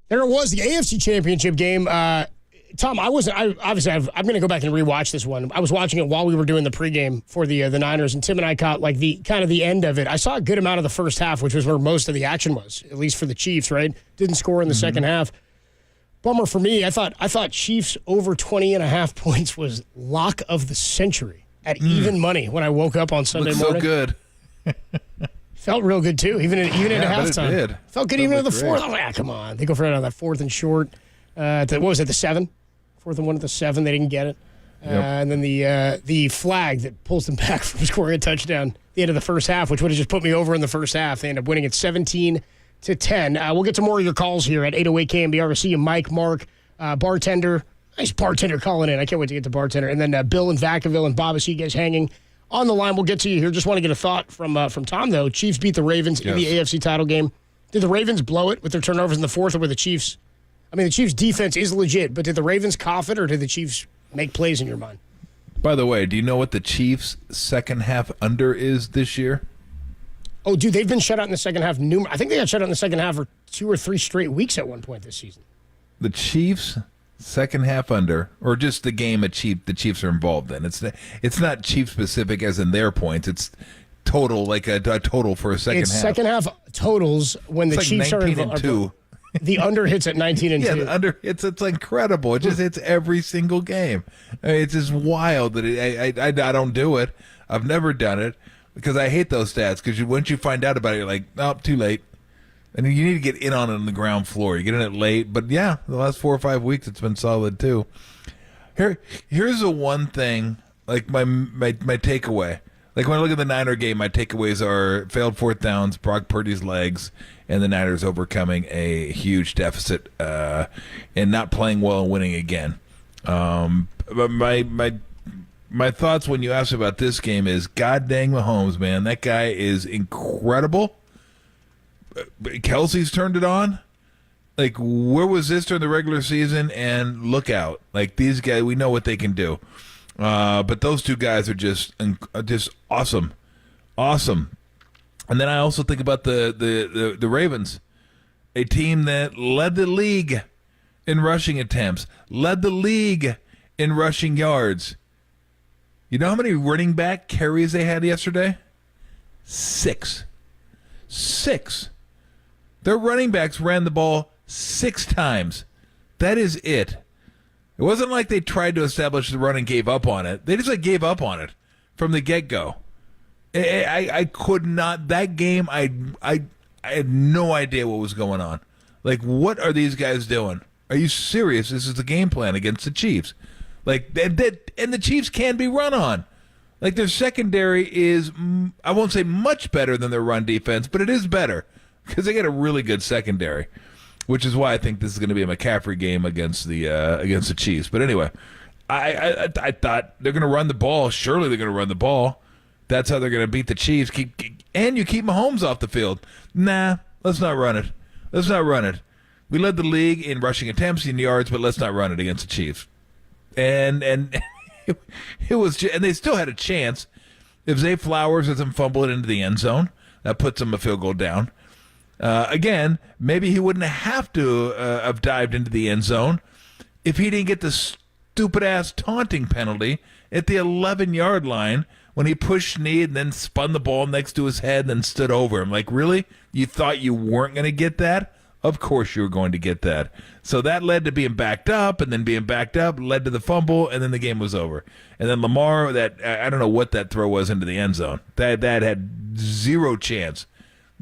There it was, the AFC Championship game. Tom, I'm going to go back and rewatch this one. I was watching it while we were doing the pregame for the Niners, and Tim and I caught like the end of it. I saw a good amount of the first half, which was where most of the action was, at least for the Chiefs, right? Didn't score in the second half. Bummer for me. I thought Chiefs over 20.5 points was lock of the century at even money when I woke up on Sunday morning. So good. Felt real good, too, even into halftime. It did. Felt good even into the fourth. Oh, come on. They go for it on that fourth and short. What was it, the 7? Fourth and 1 at the 7. They didn't get it. Yep. And then the flag that pulls them back from scoring a touchdown at the end of the first half, which would have just put me over in the first half. They end up winning it 17-10. We'll get to more of your calls here at 808 KNBR. We'll see you, Mike, Mark, bartender. Nice bartender calling in. I can't wait to get to bartender. And then Bill in Vacaville and Bob, I see you guys hanging on the line. We'll get to you here. Just want to get a thought from Tom, though. Chiefs beat the Ravens in the AFC title game. Did the Ravens blow it with their turnovers in the fourth, or were the Chiefs? I mean, the Chiefs' defense is legit, but did the Ravens cough it, or did the Chiefs make plays in your mind? By the way, do you know what the Chiefs' second half under is this year? Oh, dude, they've been shut out in the second half. I think they got shut out in the second half for 2 or 3 straight weeks at one point this season. The Chiefs' second half under, or just the game the Chiefs are involved in. It's not Chiefs specific as in their points. It's total, like a total for a second half. It's second half totals when the Chiefs are involved. 19-2. The under hits at 19-2. Yeah, the under it's incredible. It just hits every single game. I mean, it's just wild that I don't do it. I've never done it because I hate those stats. Because once you find out about it, you're like, nope, too late. And you need to get in on it on the ground floor. You get in it late, but yeah, the last 4 or 5 weeks it's been solid too. Here's the one thing, like my takeaway. Like when I look at the Niner game, my takeaways are failed fourth downs, Brock Purdy's legs, and the Niners overcoming a huge deficit and not playing well and winning again. But my thoughts when you ask about this game is, God dang Mahomes, man, that guy is incredible. Kelsey's turned it on. Like, where was this during the regular season? And look out. Like, these guys, we know what they can do. But those two guys are just awesome. Awesome. And then I also think about the Ravens, a team that led the league in rushing attempts, led the league in rushing yards. You know how many running back carries they had yesterday? 6. Their running backs ran the ball 6 times. That is it. It wasn't like they tried to establish the run and gave up on it. They just gave up on it from the get-go. I could not. That game, I had no idea what was going on. Like, what are these guys doing? Are you serious? This is the game plan against the Chiefs. Like, and the Chiefs can be run on. Like, their secondary is, I won't say much better than their run defense, but it is better because they got a really good secondary, which is why I think this is going to be a McCaffrey game against the Chiefs. But anyway, I thought they're going to run the ball. Surely they're going to run the ball. That's how they're going to beat the Chiefs. And you keep Mahomes off the field. Nah, let's not run it. Let's not run it. We led the league in rushing attempts and yards, but let's not run it against the Chiefs. And it was, and they still had a chance. If Zay Flowers doesn't fumble it into the end zone, that puts them a field goal down. Again, maybe he wouldn't have to have dived into the end zone if he didn't get the stupid-ass taunting penalty at the 11-yard line when he pushed knee and then spun the ball next to his head and then stood over him. Like, really? You thought you weren't going to get that? Of course you were going to get that. So that led to being backed up, and then being backed up led to the fumble, and then the game was over. And then Lamar, I don't know what that throw was into the end zone. That had zero chance.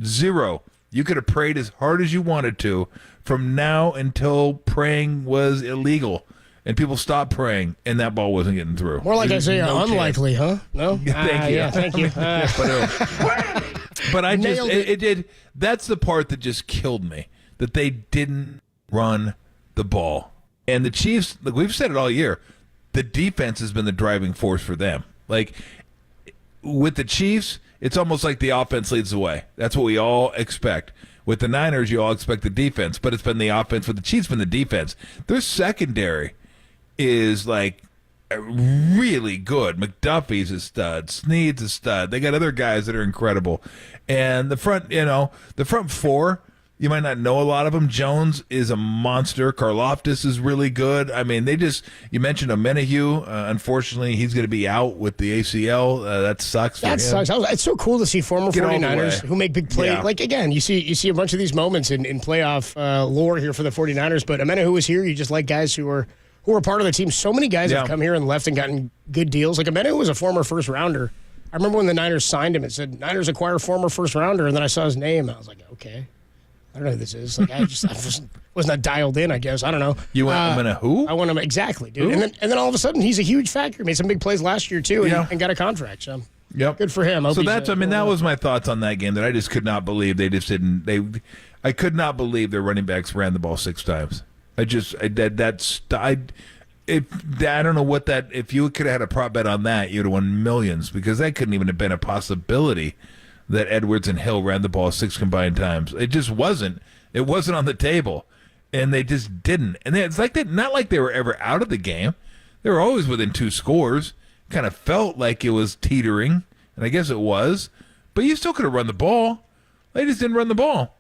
Zero. You could have prayed as hard as you wanted to from now until praying was illegal. And people stopped praying, and that ball wasn't getting through. More like Isaiah, no unlikely, chance. huh? No? Thank you. Yeah, thank you. But I just, it did. That's the part that just killed me, that they didn't run the ball. And the Chiefs, like we've said it all year, the defense has been the driving force for them. Like, with the Chiefs, it's almost like the offense leads the way. That's what we all expect. With the Niners, you all expect the defense, but it's been the offense. With the Chiefs, been the defense. Their secondary is like really good. McDuffie's a stud. Snead's a stud. They got other guys that are incredible. And the front, the front four, you might not know a lot of them. Jones is a monster. Karlaftis is really good. I mean, you mentioned Omenihu. Unfortunately, he's going to be out with the ACL. That sucks for him. That sucks. It's so cool to see former 49ers who make big plays. Yeah. Like, again, you see a bunch of these moments in playoff lore here for the 49ers, but Omenihu was here. You just like guys who are part of the team. So many guys have come here and left and gotten good deals. Like, Omenihu was a former first-rounder. I remember when the Niners signed him, it said, Niners acquire former first-rounder, and then I saw his name, and I was like, okay. I don't know who this is. Like, I was not dialed in, I guess. I don't know. You went him in a who? I went him exactly, dude. And then all of a sudden, he's a huge factor. He made some big plays last year too, and got a contract. So good for him. So that was my thoughts on that game. That I just could not believe they just didn't. I could not believe their running backs ran the ball 6 times. I don't know what that. If you could have had a prop bet on that, you'd have won millions, because that couldn't even have been a possibility that Edwards and Hill ran the ball 6 combined times. It just wasn't. It wasn't on the table, and they just didn't. And it's like that. Not like they were ever out of the game. They were always within 2 scores. Kind of felt like it was teetering, and I guess it was. But you still could have run the ball. They just didn't run the ball.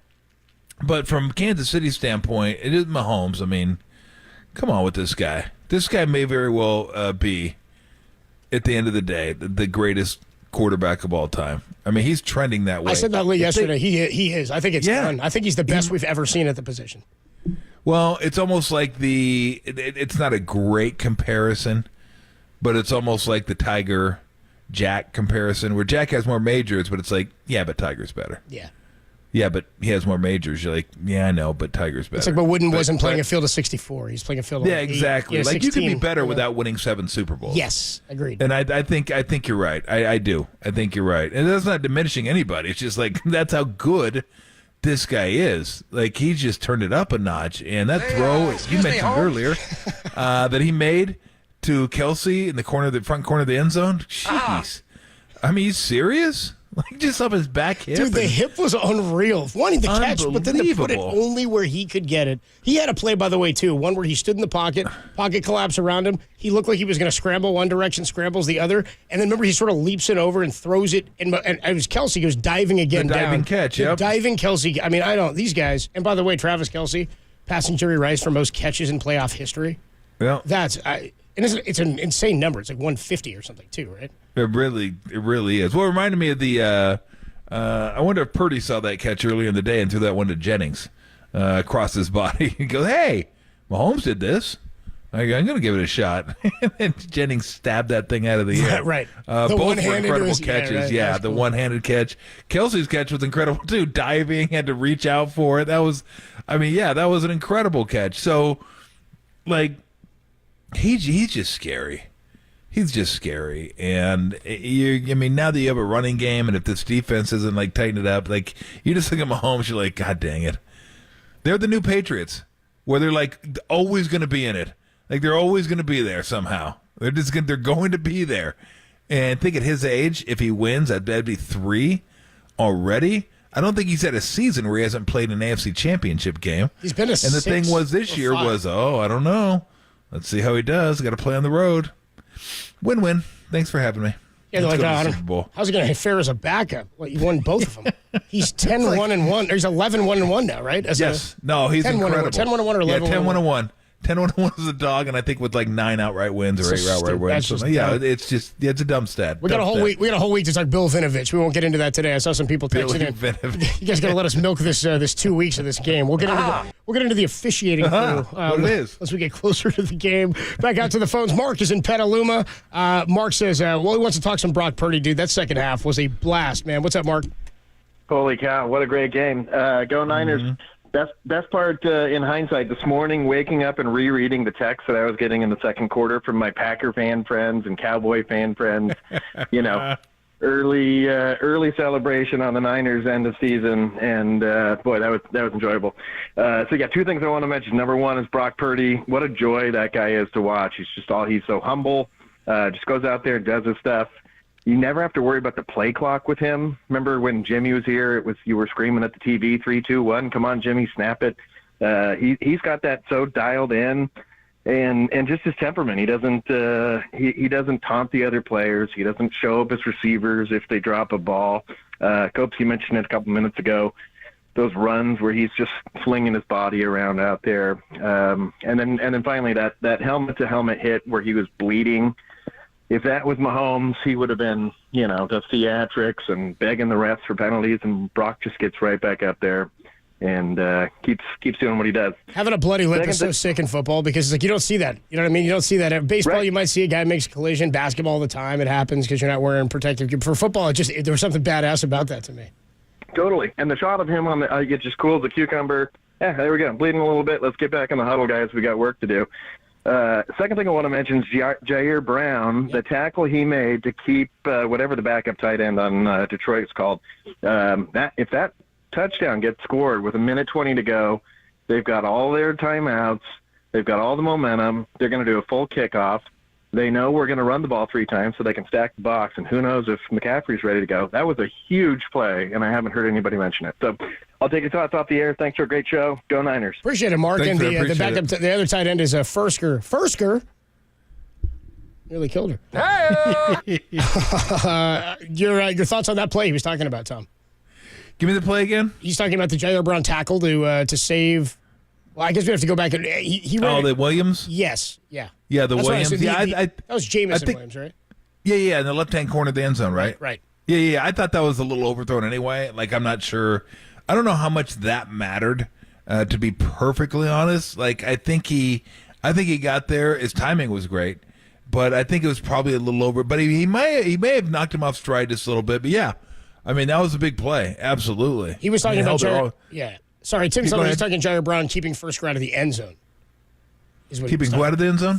But from Kansas City's standpoint, it is Mahomes. I mean, come on with this guy. This guy may very well be, at the end of the day, the greatest quarterback of all time. I mean, he's trending that way. I said that yesterday. He is. I think it's done. I think he's the best we've ever seen at the position. Well, it's almost like it's not a great comparison, but it's almost like the Tiger Jack comparison, where Jack has more majors, but it's like, yeah, but Tiger's better. Yeah. Yeah, but he has more majors. You're like, yeah, I know, but Tiger's better. It's like, but Wooden wasn't playing a field of 64. He's playing a field of 8, exactly. Like 16, you can be better without winning 7 Super Bowls. Yes, agreed. And I think you're right. I do. I think you're right. And that's not diminishing anybody. It's just like, that's how good this guy is. Like, he just turned it up a notch. And that throw you mentioned earlier that he made to Kelsey in the front corner of the end zone. Jeez. I mean, he's serious? Like, just up his back hip. Dude, the hip was unreal. Wanting to catch, but then to put it only where he could get it. He had a play, by the way, too. One where he stood in the pocket collapsed around him. He looked like he was going to scramble one direction, scrambles the other. And then remember, he sort of leaps it over and throws it. And it was Kelsey goes diving again down. Diving catch, yep. Diving Kelsey. I mean, these guys. And by the way, Travis Kelsey, passing Jerry Rice for most catches in playoff history. Yeah. It's an insane number. It's like 150 or something, too, right? It really is. Well, it reminded me of the I wonder if Purdy saw that catch earlier in the day and threw that one to Jennings across his body. He goes, hey, Mahomes did this. I'm going to give it a shot. And Jennings stabbed that thing out of the air. Right. Both were incredible catches. Yeah, the one-handed catch. Kelsey's catch was incredible, too. Diving, had to reach out for it. That was an incredible catch. So, like, he's just scary. He's just scary, and now that you have a running game, and if this defense isn't like tighten it up, like you just look at Mahomes, you're like, God dang it, they're the new Patriots, where they're like always going to be in it, like they're always going to be there somehow. They're going to be there, and I think at his age, if he wins, that'd be 3 already. I don't think he's had a season where he hasn't played an AFC Championship game. He's been and the thing was this year was, I don't know, let's see how he does. Got to play on the road. Win-win. Thanks for having me. Yeah, they're like, Super Bowl. How's he going to fare as a backup? Well, you won both of them. He's 10-1-1. Or he's 11-1-1 now, right? Yes. No, he's incredible. 10-1-1 or 11-1? Yeah, 10-1-1. 10-1-1 is a dog, and I think with like 9 outright wins or 8 outright wins. So, it's a dumb stat. We got a whole week. We got a whole week to talk Bill Vinovich. We won't get into that today. I saw some people texting in. You guys got to let us milk this 2 weeks of this game. We'll get into the officiating crew what it is as we get closer to the game. Back out to the phones. Mark is in Petaluma. Mark says, he wants to talk some Brock Purdy, dude. That second half was a blast, man. What's up, Mark? Holy cow! What a great game. Go Niners. Best part in hindsight this morning, waking up and rereading the text that I was getting in the second quarter from my Packer fan friends and Cowboy fan friends. Early celebration on the Niners end of season, and boy, that was enjoyable. So yeah, two things I want to mention. Number one is Brock Purdy. What a joy that guy is to watch. He's so humble. Just goes out there and does his stuff. You never have to worry about the play clock with him. Remember when Jimmy was here? You were screaming at the TV, 3, 2, 1. Come on, Jimmy, snap it. He's got that so dialed in, and just his temperament. He doesn't taunt the other players. He doesn't show up his receivers if they drop a ball. Copes, you mentioned it a couple minutes ago. Those runs where he's just flinging his body around out there, and then finally that helmet to helmet hit where he was bleeding. If that was Mahomes, he would have been, the theatrics and begging the refs for penalties, and Brock just gets right back up there and keeps doing what he does. Having a bloody lip is so sick in football because it's like you don't see that. You know what I mean? You don't see that. In baseball, right. You might see a guy makes a collision. Basketball all the time, it happens because you're not wearing protective gear. For football, there was something badass about that to me. Totally. And the shot of him on the get just cool as a cucumber. Yeah, there we go. Bleeding a little bit. Let's get back in the huddle, guys. We got work to do. Second thing I want to mention is Jair Brown, the tackle he made to keep whatever the backup tight end on Detroit is called. If that touchdown gets scored with 1:20 to go, they've got all their timeouts. They've got all the momentum. They're going to do a full kickoff. They know we're going to run the ball 3 times so they can stack the box, and who knows if McCaffrey's ready to go. That was a huge play, and I haven't heard anybody mention it. So I'll take your thoughts off the air. Thanks for a great show. Go Niners. Appreciate it, Mark. Thanks, and the backup, the other tight end is Fursker. Fursker nearly killed her. Hey! Your thoughts on that play he was talking about, Tom? Give me the play again. He's talking about the Jair Brown tackle to save. Well, I guess we have to go back and he the Williams. Yes, yeah, the That's Williams. that was Jamison Williams, right? Yeah, in the left-hand corner of the end zone, right? Right. Yeah. I thought that was a little overthrown anyway. Like, I'm not sure. I don't know how much that mattered, to be perfectly honest. Like, I think he got there. His timing was great, but I think it was probably a little over. But he may have knocked him off stride just a little bit. But yeah, I mean, that was a big play. Absolutely. He was talking about Jair. Yeah. Sorry, Tim. Somebody was talking Jair Brown keeping Fursker out of the end zone. Keeping who out of the end zone?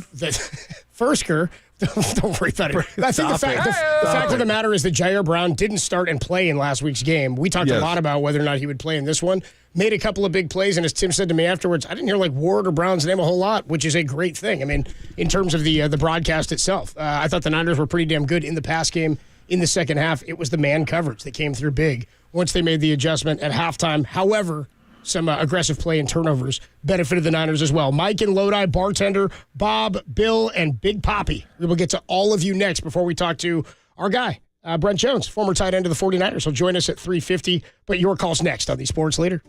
Fursker. Don't worry about it. I think the fact of the matter is that Jair Brown didn't start and play in last week's game. We talked a lot about whether or not he would play in this one. Made a couple of big plays, and as Tim said to me afterwards, I didn't hear Ward or Brown's name a whole lot, which is a great thing. I mean, in terms of the broadcast itself, I thought the Niners were pretty damn good in the pass game in the second half. It was the man coverage that came through big once they made the adjustment at halftime. However, some aggressive play and turnovers benefited the Niners as well. Mike and Lodi, Bartender, Bob, Bill, and Big Poppy. We will get to all of you next before we talk to our guy, Brent Jones, former tight end of the 49ers. He'll join us at 3:50, but your call's next on the Sports Leader.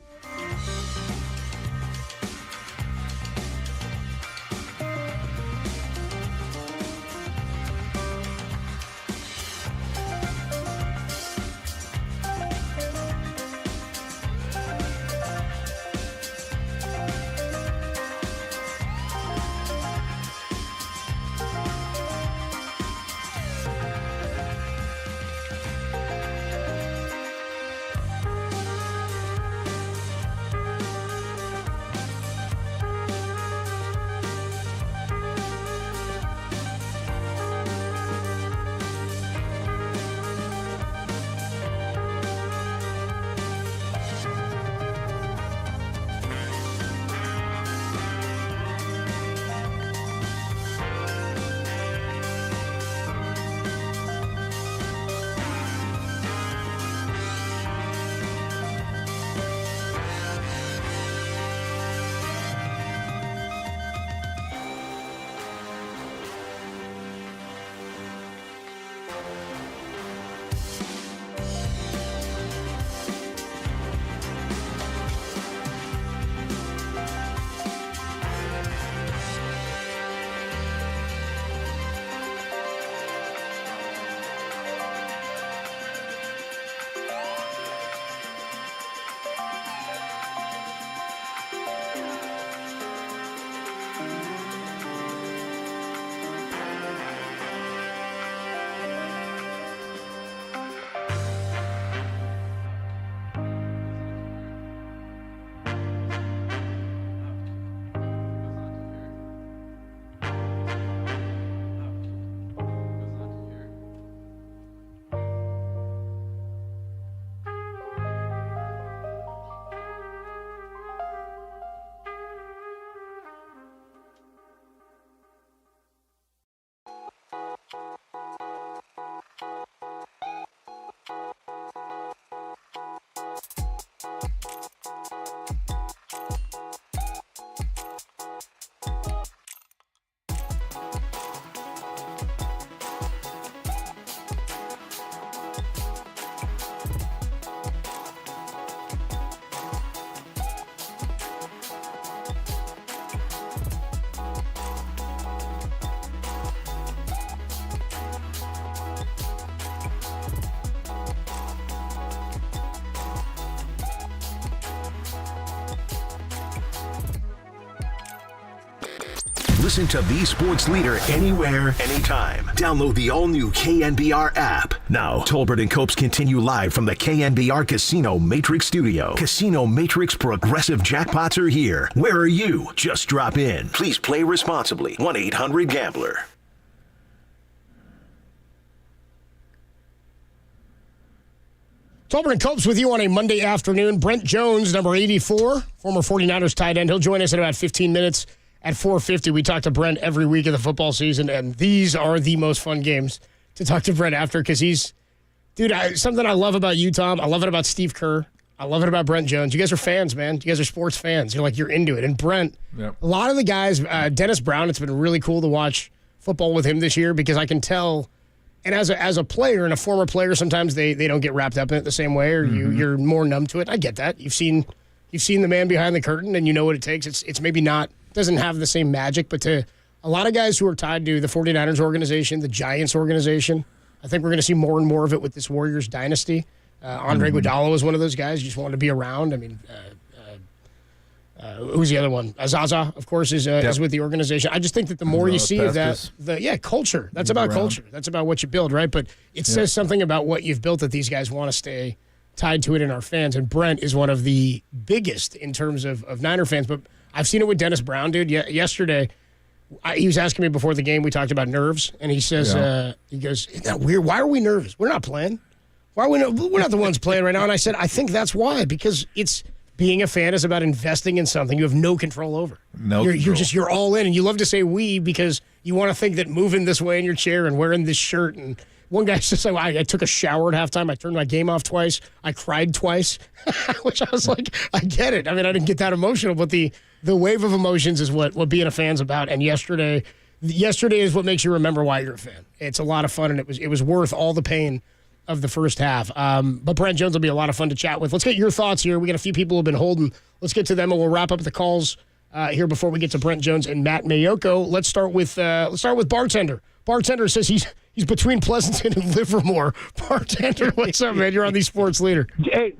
Listen to the sports leader anywhere, anytime. Download the all-new KNBR app. Now, Tolbert and Copes continue live from the KNBR Casino Matrix Studio. Casino Matrix Progressive Jackpots are here. Where are you? Just drop in. Please play responsibly. 1-800-GAMBLER. Tolbert and Copes with you on a Monday afternoon. Brent Jones, number 84, former 49ers tight end. He'll join us in about 15 minutes at 4:50. We talk to Brent every week of the football season, and these are the most fun games to talk to Brent after because he's, dude, something I love about you, Tom. I love it about Steve Kerr. I love it about Brent Jones. You guys are fans, man. You guys are sports fans. You're into it. And Brent, a lot of the guys, Dennis Brown, it's been really cool to watch football with him this year because I can tell. And as a player and a former player, sometimes they don't get wrapped up in it the same way, or you're more numb to it. I get that. You've seen the man behind the curtain, and you know what it takes. It's maybe not, doesn't have the same magic, but to a lot of guys who are tied to the 49ers organization, the Giants organization, I think we're going to see more and more of it with this Warriors dynasty. Andre Iguodala was one of those guys. You just wanted to be around. I mean, who's the other one? Zaza, of course, is with the organization. I just think that the more you see of that, culture. That's about culture. That's about what you build, right? But it says something about what you've built that these guys want to stay tied to it in our fans. And Brent is one of the biggest in terms of Niner fans. But I've seen it with Dennis Brown, dude. Yesterday, he was asking me before the game. We talked about nerves, and he says, he goes, "Isn't that weird? Why are we nervous? We're not playing. Why are we? We're not the ones playing right now." And I said, I think that's why, because it's. Being a fan is about investing in something you have no control over. You're all in, and you love to say we because you want to think that moving this way in your chair and wearing this shirt. And one guy says, I took a shower at halftime. I turned my game off twice. I cried twice, which I was like, I get it. I mean, I didn't get that emotional, but the wave of emotions is what being a fan's about. And yesterday is what makes you remember why you're a fan. It's a lot of fun, and it was worth all the pain of the first half. But Brent Jones will be a lot of fun to chat with. Let's get your thoughts here. We got a few people who have been holding. Let's get to them, and we'll wrap up the calls here before we get to Brent Jones and Matt Mayoko. Let's start with Bartender. Bartender says he's between Pleasanton and Livermore. Bartender, what's up, man? You're on the Sports Leader. Hey,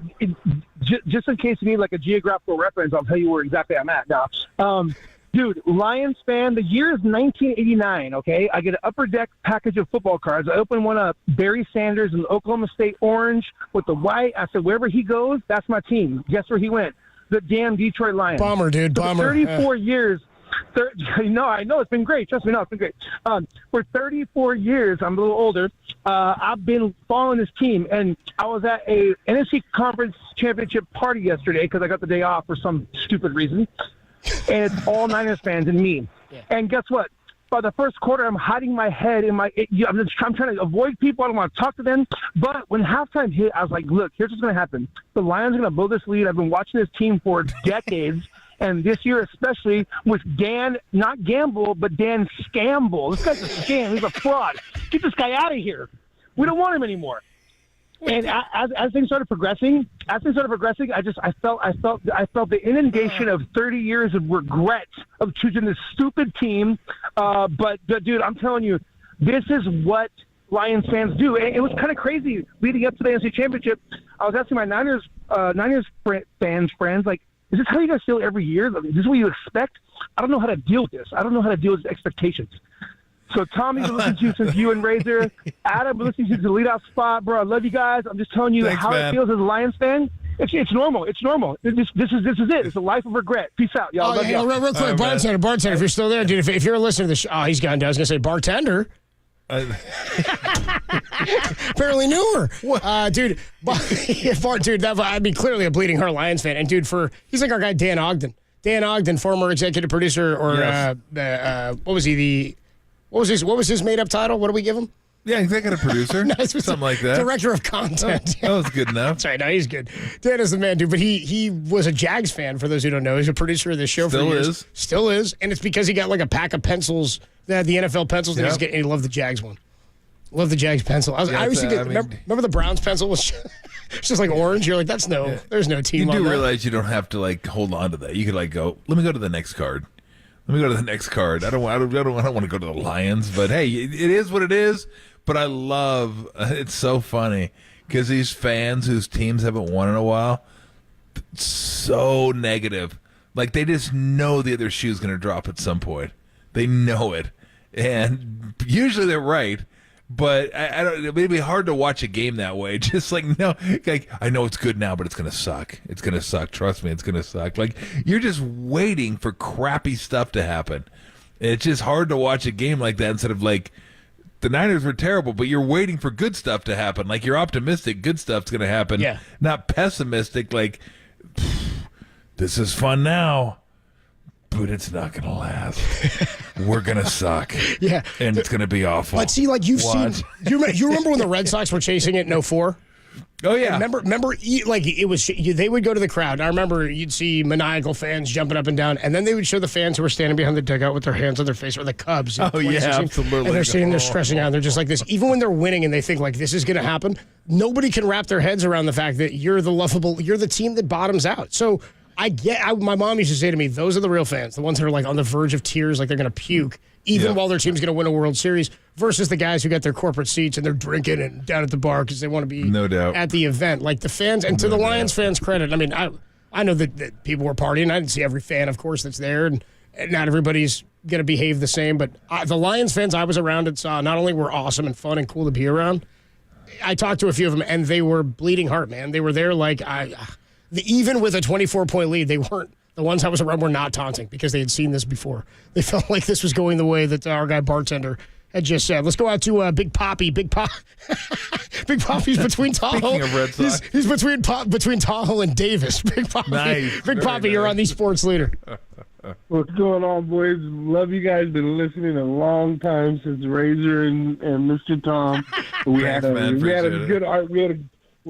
just in case you need like a geographical reference, I'll tell you where exactly I'm at now. Dude, Lions fan, the year is 1989, okay? I get an upper deck package of football cards. I open one up, Barry Sanders in the Oklahoma State orange with the white. I said, wherever he goes, that's my team. Guess where he went? The damn Detroit Lions. Bummer, dude, bummer. 34 years. No, I know it's been great. Trust me, no, it's been great. For 34 years, I'm a little older, I've been following this team, and I was at a NFC Conference Championship party yesterday because I got the day off for some stupid reason. And it's all Niners fans and me. Yeah. And guess what? By the first quarter, I'm hiding my head in my. I'm trying to avoid people. I don't want to talk to them. But when halftime hit, I was like, "Look, here's what's going to happen. The Lions are going to blow this lead. I've been watching this team for decades, and this year especially with Dan, not Gamble, but Dan Scamble. This guy's a scam. He's a fraud. Get this guy out of here. We don't want him anymore." And as things started progressing, I felt the inundation of 30 years of regret of choosing this stupid team. But dude, I'm telling you, this is what Lions fans do. It was kind of crazy leading up to the NFC Championship. I was asking my Niners friends, like, is this how you guys feel every year? Is this what you expect? I don't know how to deal with this. I don't know how to deal with expectations. So Tommy's been listening to you since you and Razor. Adam been listening to the leadoff spot, bro. I love you guys. I'm just telling you how it feels as a Lions fan. It's normal. It's normal. This is it. It's a life of regret. Peace out, y'all. Love y'all. Real quick, bartender, if you're still there, dude. If you're a listener to the show, he's gone down. I was gonna say bartender. Apparently newer. Dude, I'd be clearly a bleeding heart Lions fan. And dude, he's like our guy Dan Ogden. Dan Ogden, former executive producer, or what was he? What was his made up title? What do we give him? Yeah, executive producer. No, something like that. Director of content. That was good enough. That's right. No, he's good. Dan is the man, dude. But he was a Jags fan, for those who don't know. He's a producer of this show for years. Still is. And it's because he got like a pack of pencils, the NFL pencils, and he loved the Jags one. Love the Jags pencil. I always think, remember the Browns pencil was just like orange? You're like, there's no team on that. You do realize you don't have to like hold on to that. You could like go, let me go to the next card. I don't want to go to the Lions, but hey, it is what it is. But I love it's so funny because these fans whose teams haven't won in a while, so negative. Like they just know the other shoe's going to drop at some point. They know it. And usually they're right. But I don't. It'd be hard to watch a game that way. Just like, no, like, I know it's good now, but it's gonna suck. It's gonna suck. Trust me, it's gonna suck. Like, you're just waiting for crappy stuff to happen. It's just hard to watch a game like that instead of like, the Niners were terrible, but you're waiting for good stuff to happen. Like, you're optimistic, good stuff's gonna happen. Yeah. Not pessimistic. Like, this is fun now, but it's not going to last. We're going to suck. Yeah. And it's going to be awful. But see, like, you've What? seen, you remember when the Red Sox were chasing it in 2004? Oh, yeah. Remember, like, it was, they would go to the crowd. I remember you'd see maniacal fans jumping up and down, and then they would show the fans who were standing behind the dugout with their hands on their face, or the Cubs. Oh, yeah, absolutely. And they're sitting there stressing out. They're just like this. Even when they're winning and they think, like, this is going to happen, nobody can wrap their heads around the fact that you're the team that bottoms out. So my mom used to say to me, those are the real fans, the ones that are, like, on the verge of tears, like they're going to puke, even while their team's going to win a World Series, versus the guys who got their corporate seats and they're drinking and down at the bar because they want to be no doubt at the event. Like, the fans, and to the Lions fans' credit, I mean, I know that people were partying. I didn't see every fan, of course, that's there, and not everybody's going to behave the same. But the Lions fans I was around and saw not only were awesome and fun and cool to be around, I talked to a few of them, and they were bleeding heart, man. They were there like, even with a 24-point lead, they weren't. The ones I was around were not taunting because they had seen this before. They felt like this was going the way that our guy bartender had just said. Let's go out to Big Poppy. Big Poppy's between Tahoe. Speaking of Red Sox. He's between Tahoe and Davis. Big Poppy. Nice. Big Poppy, you're on the Sports Leader. What's going on, boys? Love you guys. Been listening a long time since Razor and Mr. Tom.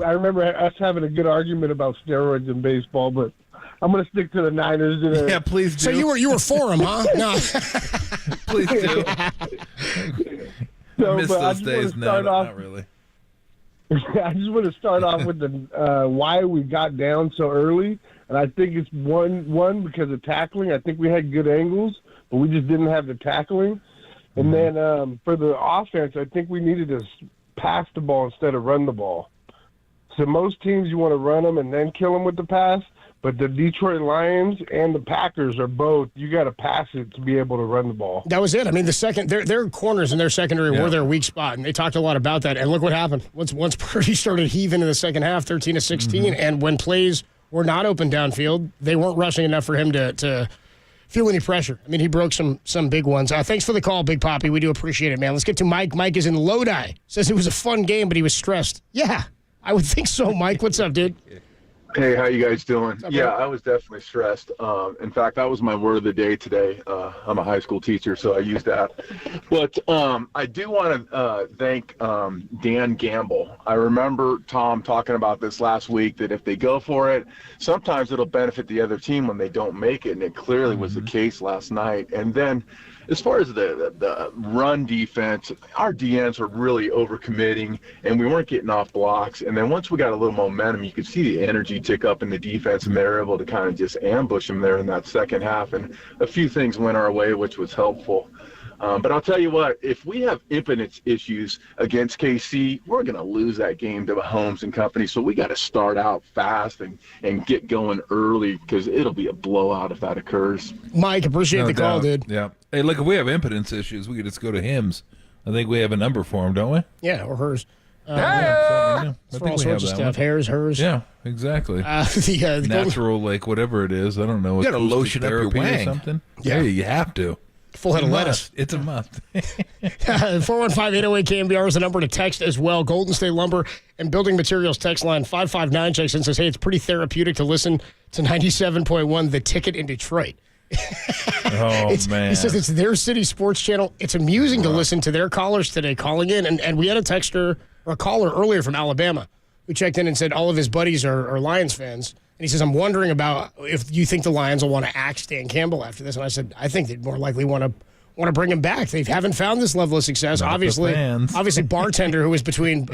I remember us having a good argument about steroids in baseball, but I'm going to stick to the Niners. Yeah, please do. So you were for him, huh? No. Please do. So, miss but I those just days. wanna No, not really. I just want to start off with the why we got down so early, and I think it's one because of tackling. I think we had good angles, but we just didn't have the tackling. And then for the offense, I think we needed to pass the ball instead of run the ball. So most teams, you want to run them and then kill them with the pass. But the Detroit Lions and the Packers are both, you got to pass it to be able to run the ball. That was it. I mean, their corners and their secondary were their weak spot, and they talked a lot about that. And look what happened. Once Purdy started heaving in the second half, 13-16, and when plays were not open downfield, they weren't rushing enough for him to feel any pressure. I mean, he broke some big ones. Thanks for the call, Big Poppy. We do appreciate it, man. Let's get to Mike. Mike is in Lodi. Says it was a fun game, but he was stressed. Yeah, I would think so, Mike. What's up, dude? Hey, how you guys doing? Up, Yeah, bro? I was definitely stressed. In fact, that was my word of the day today. I'm a high school teacher, so I use that. But I do want to thank Dan Campbell. I remember Tom talking about this last week, that if they go for it, sometimes it'll benefit the other team when they don't make it, and it clearly was the case last night. And then as far as the run defense, our DNs were really overcommitting, and we weren't getting off blocks. And then once we got a little momentum, you could see the energy tick up in the defense, and they were able to kind of just ambush them there in that second half. And a few things went our way, which was helpful. But I'll tell you what, if we have impotence issues against KC, we're going to lose that game to Mahomes and company. So we got to start out fast and get going early, because it'll be a blowout if that occurs. Mike, appreciate the call, dude. Yeah. Hey, look, if we have impotence issues, we could just go to Hims. I think we have a number for him, don't we? Yeah, or hers. I for think all we sorts have of that stuff. one. Hairs, hers. Yeah, exactly. The natural, like whatever it is. I don't know. You gotta acoustic lotion up your therapy or wang. something. Yeah. You have to. Full head of It's a lettuce. must. It's a must. 415-808-KNBR is the number to text as well. Golden State Lumber and Building Materials text line 559 checks in, says, hey, it's pretty therapeutic to listen to 97.1 The Ticket in Detroit. Man. He says it's their city sports channel. It's amusing to listen to their callers today calling in. And we had a texter or a caller earlier from Alabama who checked in and said all of his buddies are Lions fans. And he says, I'm wondering about if you think the Lions will want to axe Dan Campbell after this. And I said, I think they'd more likely want to bring him back. They haven't found this level of success. Not Obviously, bartender who was between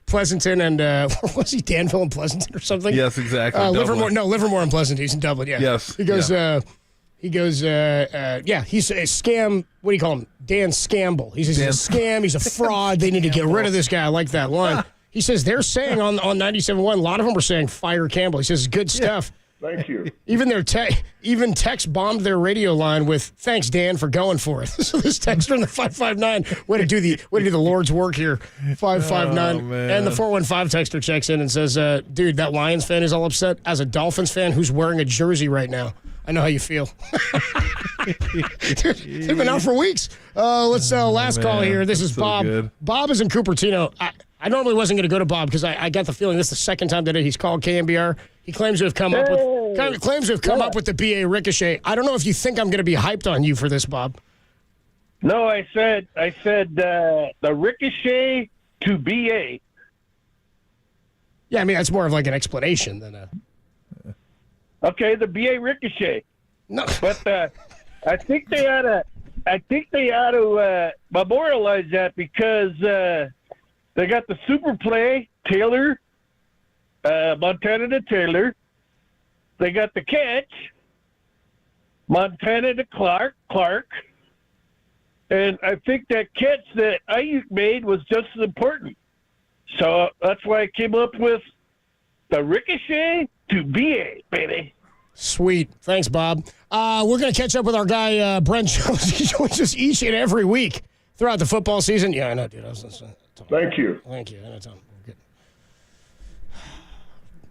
Pleasanton and where was he? Danville and Pleasanton or something? Yes, exactly. Livermore Dublin. and Pleasanton. He's in Dublin. Yeah. Yes. He goes. He's a scam. What do you call him? Dan Scamble. He says he's a scam. He's a fraud. They need to get rid of this guy. I like that line. He says they're saying on 97.1, a lot of them are saying fire Campbell. He says good stuff. Thank you. Even Tex bombed their radio line with "Thanks, Dan, for going for it." So this texter in the 559 way to do the Lord's work here. 559 and the 415 texter checks in and says, "Dude, that Lions fan is all upset. As a Dolphins fan who's wearing a jersey right now, I know how you feel." Dude, they've been out for weeks. Let's last call here. This is Bob. Good. Bob is in Cupertino. I normally wasn't going to go to Bob because I got the feeling this is the second time today he's called KNBR. He claims to have come up with the BA Ricochet. I don't know if you think I'm going to be hyped on you for this, Bob. No, I said the Ricochet to BA. Yeah, I mean that's more of like an explanation than a. Okay, the BA Ricochet. No, but I think they ought to memorialize that because they got the super play Taylor, Montana to Taylor. They got the catch, Montana to Clark, and I think that catch that Aiyuk made was just as important. So that's why I came up with the Ricochet to BA, baby. Sweet. Thanks, Bob. We're going to catch up with our guy, Brent Jones. He joins us each and every week throughout the football season. Yeah, I know, dude. Thank you. Thank you. I know, Tom. We're good.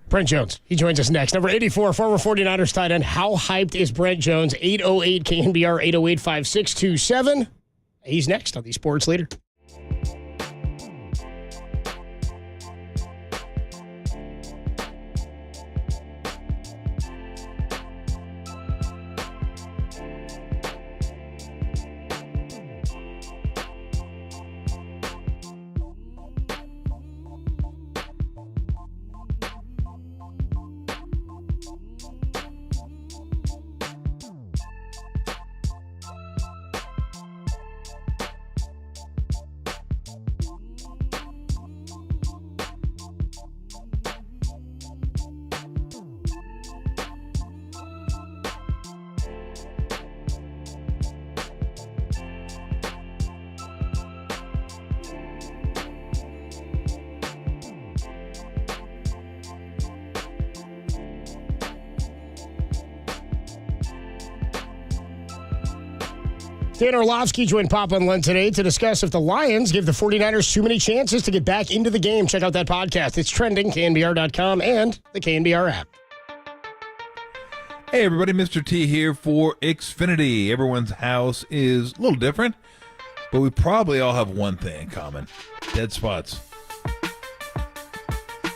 Brent Jones. He joins us next. Number 84, former 49ers tight end. How hyped is Brent Jones? 808 KNBR 808-5627. He's next on the Sports Leader. Dan Orlovsky joined Papa and Len today to discuss if the Lions give the 49ers too many chances to get back into the game. Check out that podcast. It's trending, KNBR.com and the KNBR app. Hey, everybody. Mr. T here for Xfinity. Everyone's house is a little different, but we probably all have one thing in common. Dead spots.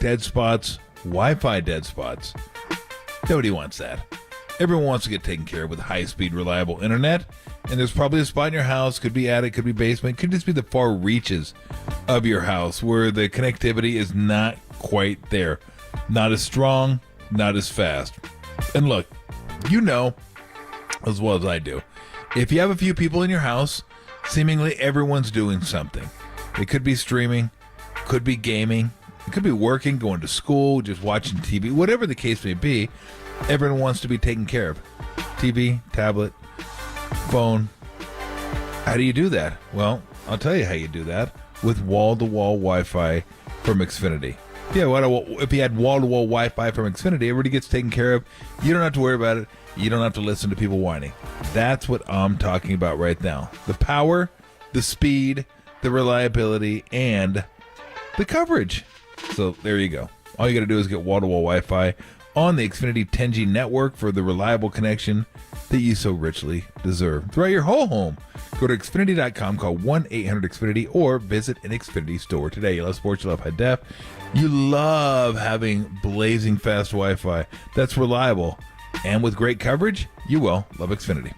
Dead spots. Wi-Fi dead spots. Nobody wants that. Everyone wants to get taken care of with high-speed, reliable internet. And there's probably a spot in your house, could be attic, could be basement, could just be the far reaches of your house where the connectivity is not quite there. Not as strong, not as fast. And look, you know as well as I do, if you have a few people in your house, seemingly everyone's doing something. It could be streaming, could be gaming, it could be working, going to school, just watching TV, whatever the case may be, everyone wants to be taken care of. TV, tablet, phone. How do you do that? Well, I'll tell you how you do that with wall-to-wall Wi-Fi from Xfinity. Yeah, if you had wall-to-wall Wi-Fi from Xfinity, everybody gets taken care of. You don't have to worry about it. You don't have to listen to people whining. That's what I'm talking about right now. The power, the speed, the reliability, and the coverage. So there you go. All you got to do is get wall-to-wall Wi-Fi on the Xfinity 10G network for the reliable connection that you so richly deserve. Throughout your whole home, go to Xfinity.com, call 1-800-XFINITY, or visit an Xfinity store today. You love sports, you love high def, you love having blazing fast Wi-Fi that's reliable, and with great coverage, you will love Xfinity.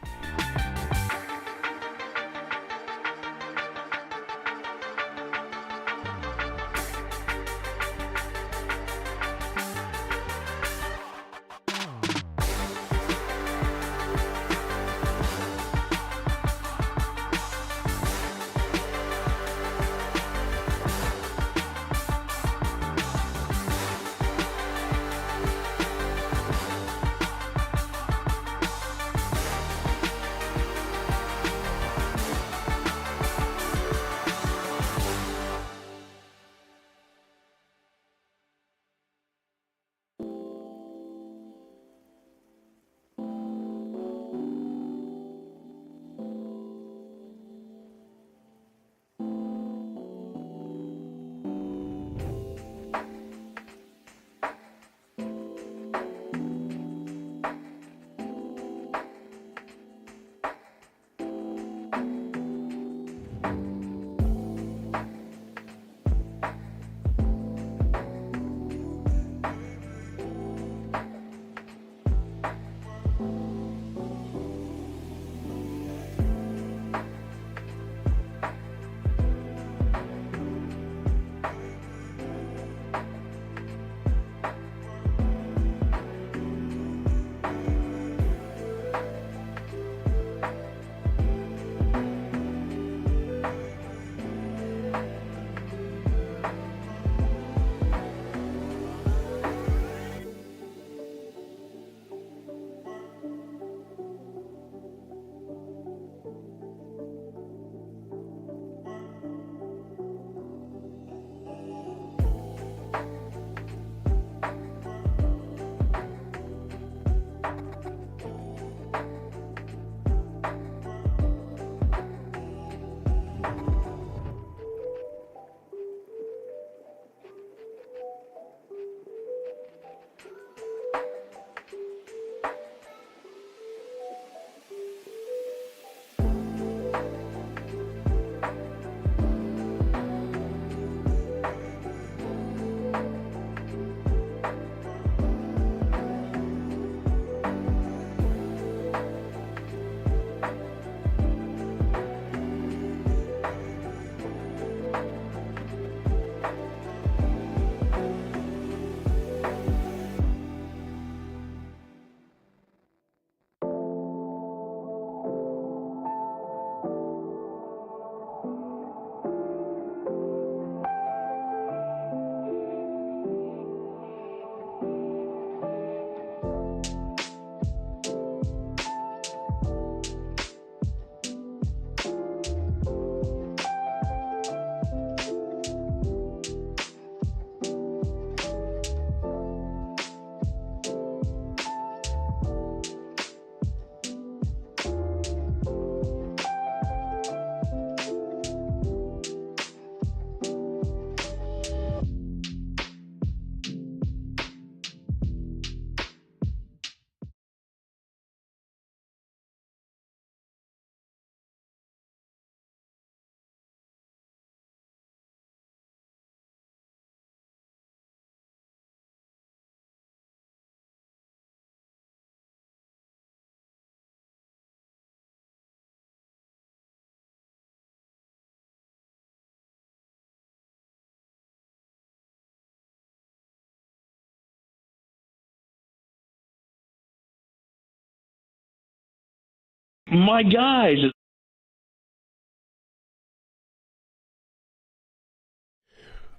my guys.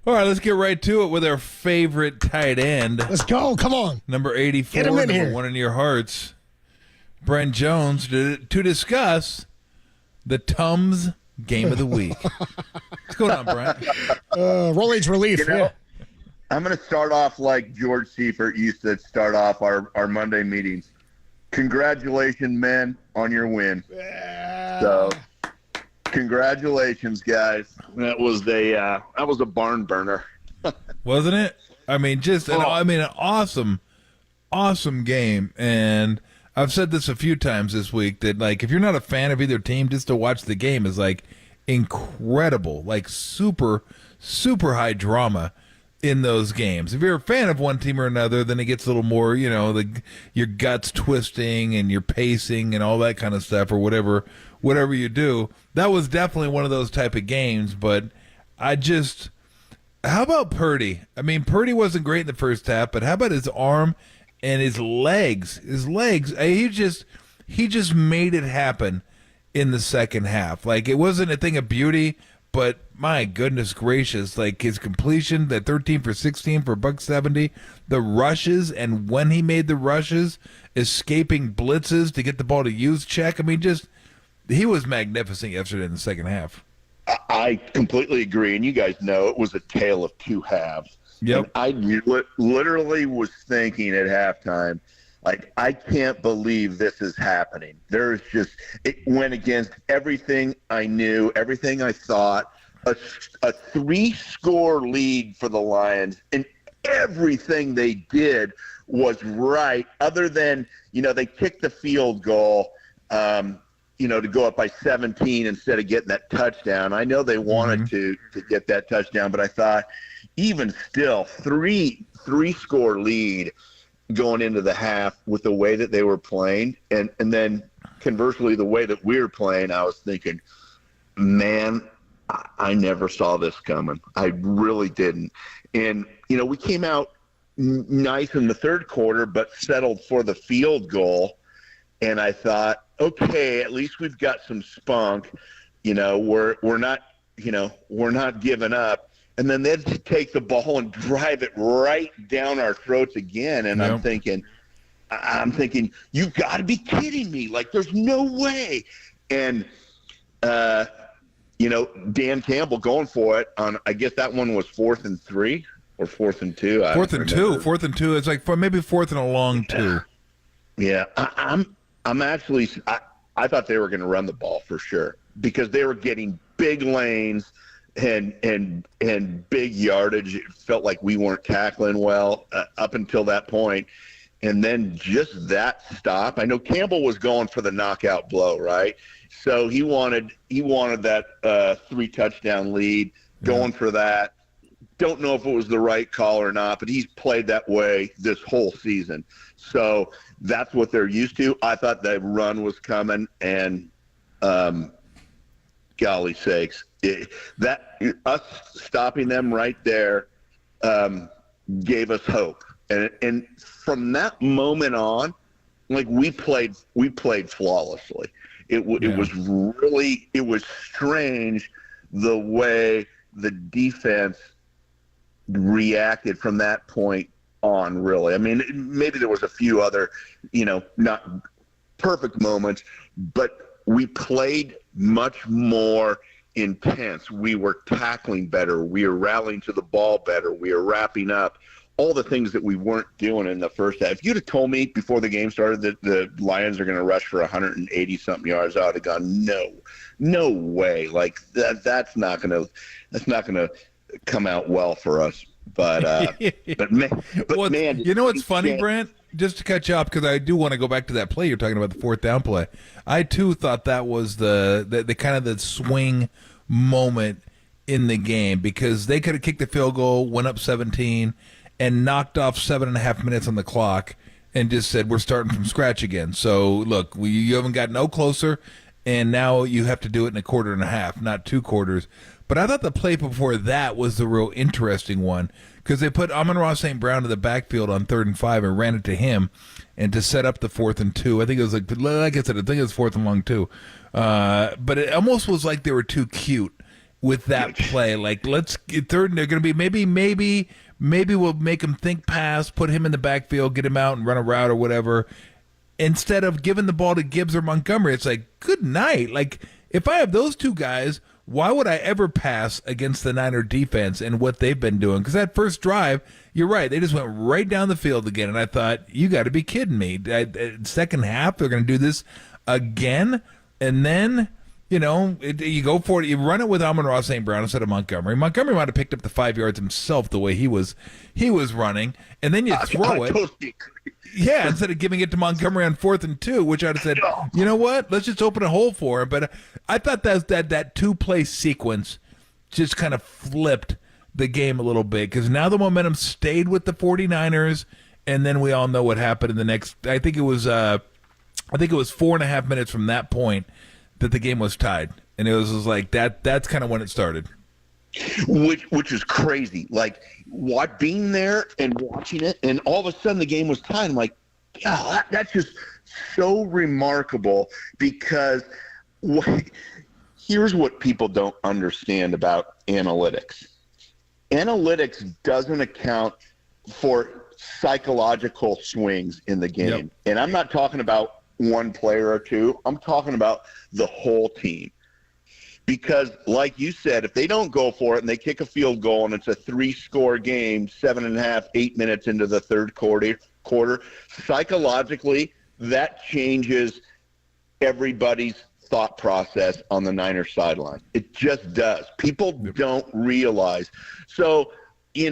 All right, let's get right to it with our favorite tight end. Let's go. Come on. Number 84, Get him in number here. one in your hearts, Brent Jones, to discuss the Tums Game of the Week. What's going on, Brent? Roll age relief. Yeah. I'm going to start off like George Seifert used to start off our Monday meetings. Congratulations, men, on your win. So, congratulations, guys. That was a barn burner, wasn't it? I mean, an awesome game. And I've said this a few times this week that, like, if you're not a fan of either team, just to watch the game is like incredible, like super, super high drama in those games. If you're a fan of one team or another, then it gets a little more, your guts twisting and your pacing and all that kind of stuff, or whatever you do. That was definitely one of those type of games. But how about Purdy? I mean, Purdy wasn't great in the first half, but how about his arm and his legs? He just made it happen in the second half. Like, it wasn't a thing of beauty, but my goodness gracious, like his completion, that 13 for 16 for $170, the rushes, and when he made the rushes, escaping blitzes to get the ball to use check. I mean, he was magnificent yesterday in the second half. I completely agree, and you guys know it was a tale of two halves. Yep. And I literally was thinking at halftime, like, I can't believe this is happening. It went against everything I knew, everything I thought. A 3-score lead for the Lions, and everything they did was right, other than, they kicked the field goal, to go up by 17 instead of getting that touchdown. I know they wanted to get that touchdown, but I thought, even still, three-score lead going into the half with the way that they were playing, and then conversely the way that we were playing, I was thinking, man, I never saw this coming. I really didn't. And we came out nice in the third quarter, but settled for the field goal, and I thought, okay, at least we've got some spunk. We're not giving up. And then they'd take the ball and drive it right down our throats again. And Yep. I'm thinking, you've got to be kidding me. Like, there's no way. And, Dan Campbell going for it on, I guess that one was 4th and 3 or 4th and 2. 4th and 2. It's like maybe 4th and a long 2. Yeah. I'm actually, I thought they were going to run the ball for sure, because they were getting big lanes and big yardage. It felt like we weren't tackling well up until that point. And then just that stop. I know Campbell was going for the knockout blow, right? So he wanted that 3-touchdown lead, going for that. Don't know if it was the right call or not, but he's played that way this whole season. So that's what they're used to. I thought the run was coming, and golly sakes, us stopping them right there gave us hope. And from that moment on, like, we played flawlessly. It was strange the way the defense reacted from that point on, really. I mean, maybe there was a few other, not perfect moments, but we played much more intense. We were tackling better. We were rallying to the ball better. We were wrapping up. All the things that we weren't doing in the first half. If you'd have told me before the game started that the Lions are going to rush for 180-something yards, I would have gone, no way. Like, that's not going to come out well for us. But man, you know what's funny, Brent? Just to catch up, because I do want to go back to that play you're talking about, the 4th down play. I too thought that was the kind of the swing moment in the game, because they could have kicked the field goal, went up 17, and knocked off 7.5 minutes on the clock, and just said, we're starting from scratch again. So look, you haven't got no closer, and now you have to do it in a quarter and a half, not 2 quarters. But I thought the play before that was the real interesting one because they put Amon-Ra St. Brown in the backfield on 3rd and 5 and ran it to him and to set up the 4th and 2. I think it was like I said, I think it was 4th and long too. But it almost was like they were too cute with that play. Like, let's get 3rd and they're going to be maybe we'll make him think pass, put him in the backfield, get him out and run a route or whatever. Instead of giving the ball to Gibbs or Montgomery, it's like, good night. Like, if I have those two guys, why would I ever pass against the Niner defense and what they've been doing? Because that first drive, you're right, they just went right down the field again, and I thought, you got to be kidding me. Second half, they're going to do this again, and then, you go for it. You run it with Amon-Ra St. Brown instead of Montgomery. Montgomery might have picked up the 5 yards himself the way he was running, and then you throw it. Yeah, instead of giving it to Montgomery on 4th and 2, which I'd have said, you know what, let's just open a hole for him. But I thought that two-play sequence just kind of flipped the game a little bit because now the momentum stayed with the 49ers, and then we all know what happened in the next. I think it was 4.5 minutes from that point that the game was tied, and it was like that. That's kind of when it started. Which is crazy. Like, being there and watching it, and all of a sudden the game was tied. I'm like, God, that's just so remarkable because here's what people don't understand about analytics. Analytics doesn't account for psychological swings in the game. Yep. And I'm not talking about one player or two. I'm talking about the whole team. Because, like you said, if they don't go for it and they kick a field goal and it's a 3-score game, 7.5, 8 minutes into the third quarter, psychologically, that changes everybody's thought process on the Niners sideline. It just does. People don't realize. So, you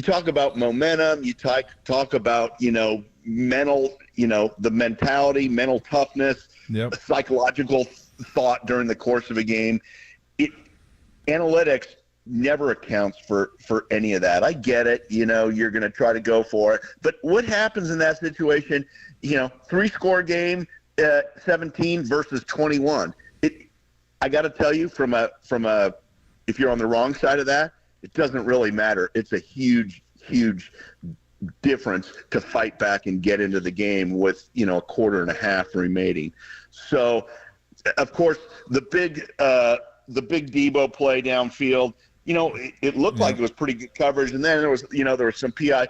talk about momentum, you talk about, mental, the mentality, mental toughness, psychological thought during the course of a game. Analytics never accounts for any of that. I get it. You're going to try to go for it. But what happens in that situation, 3-score game, 17 versus 21. I got to tell you, from a if you're on the wrong side of that, it doesn't really matter. It's a huge, huge difference to fight back and get into the game with, a quarter and a half remaining. So, of course, the big Debo play downfield, it looked like it was pretty good coverage. And then there was some PI.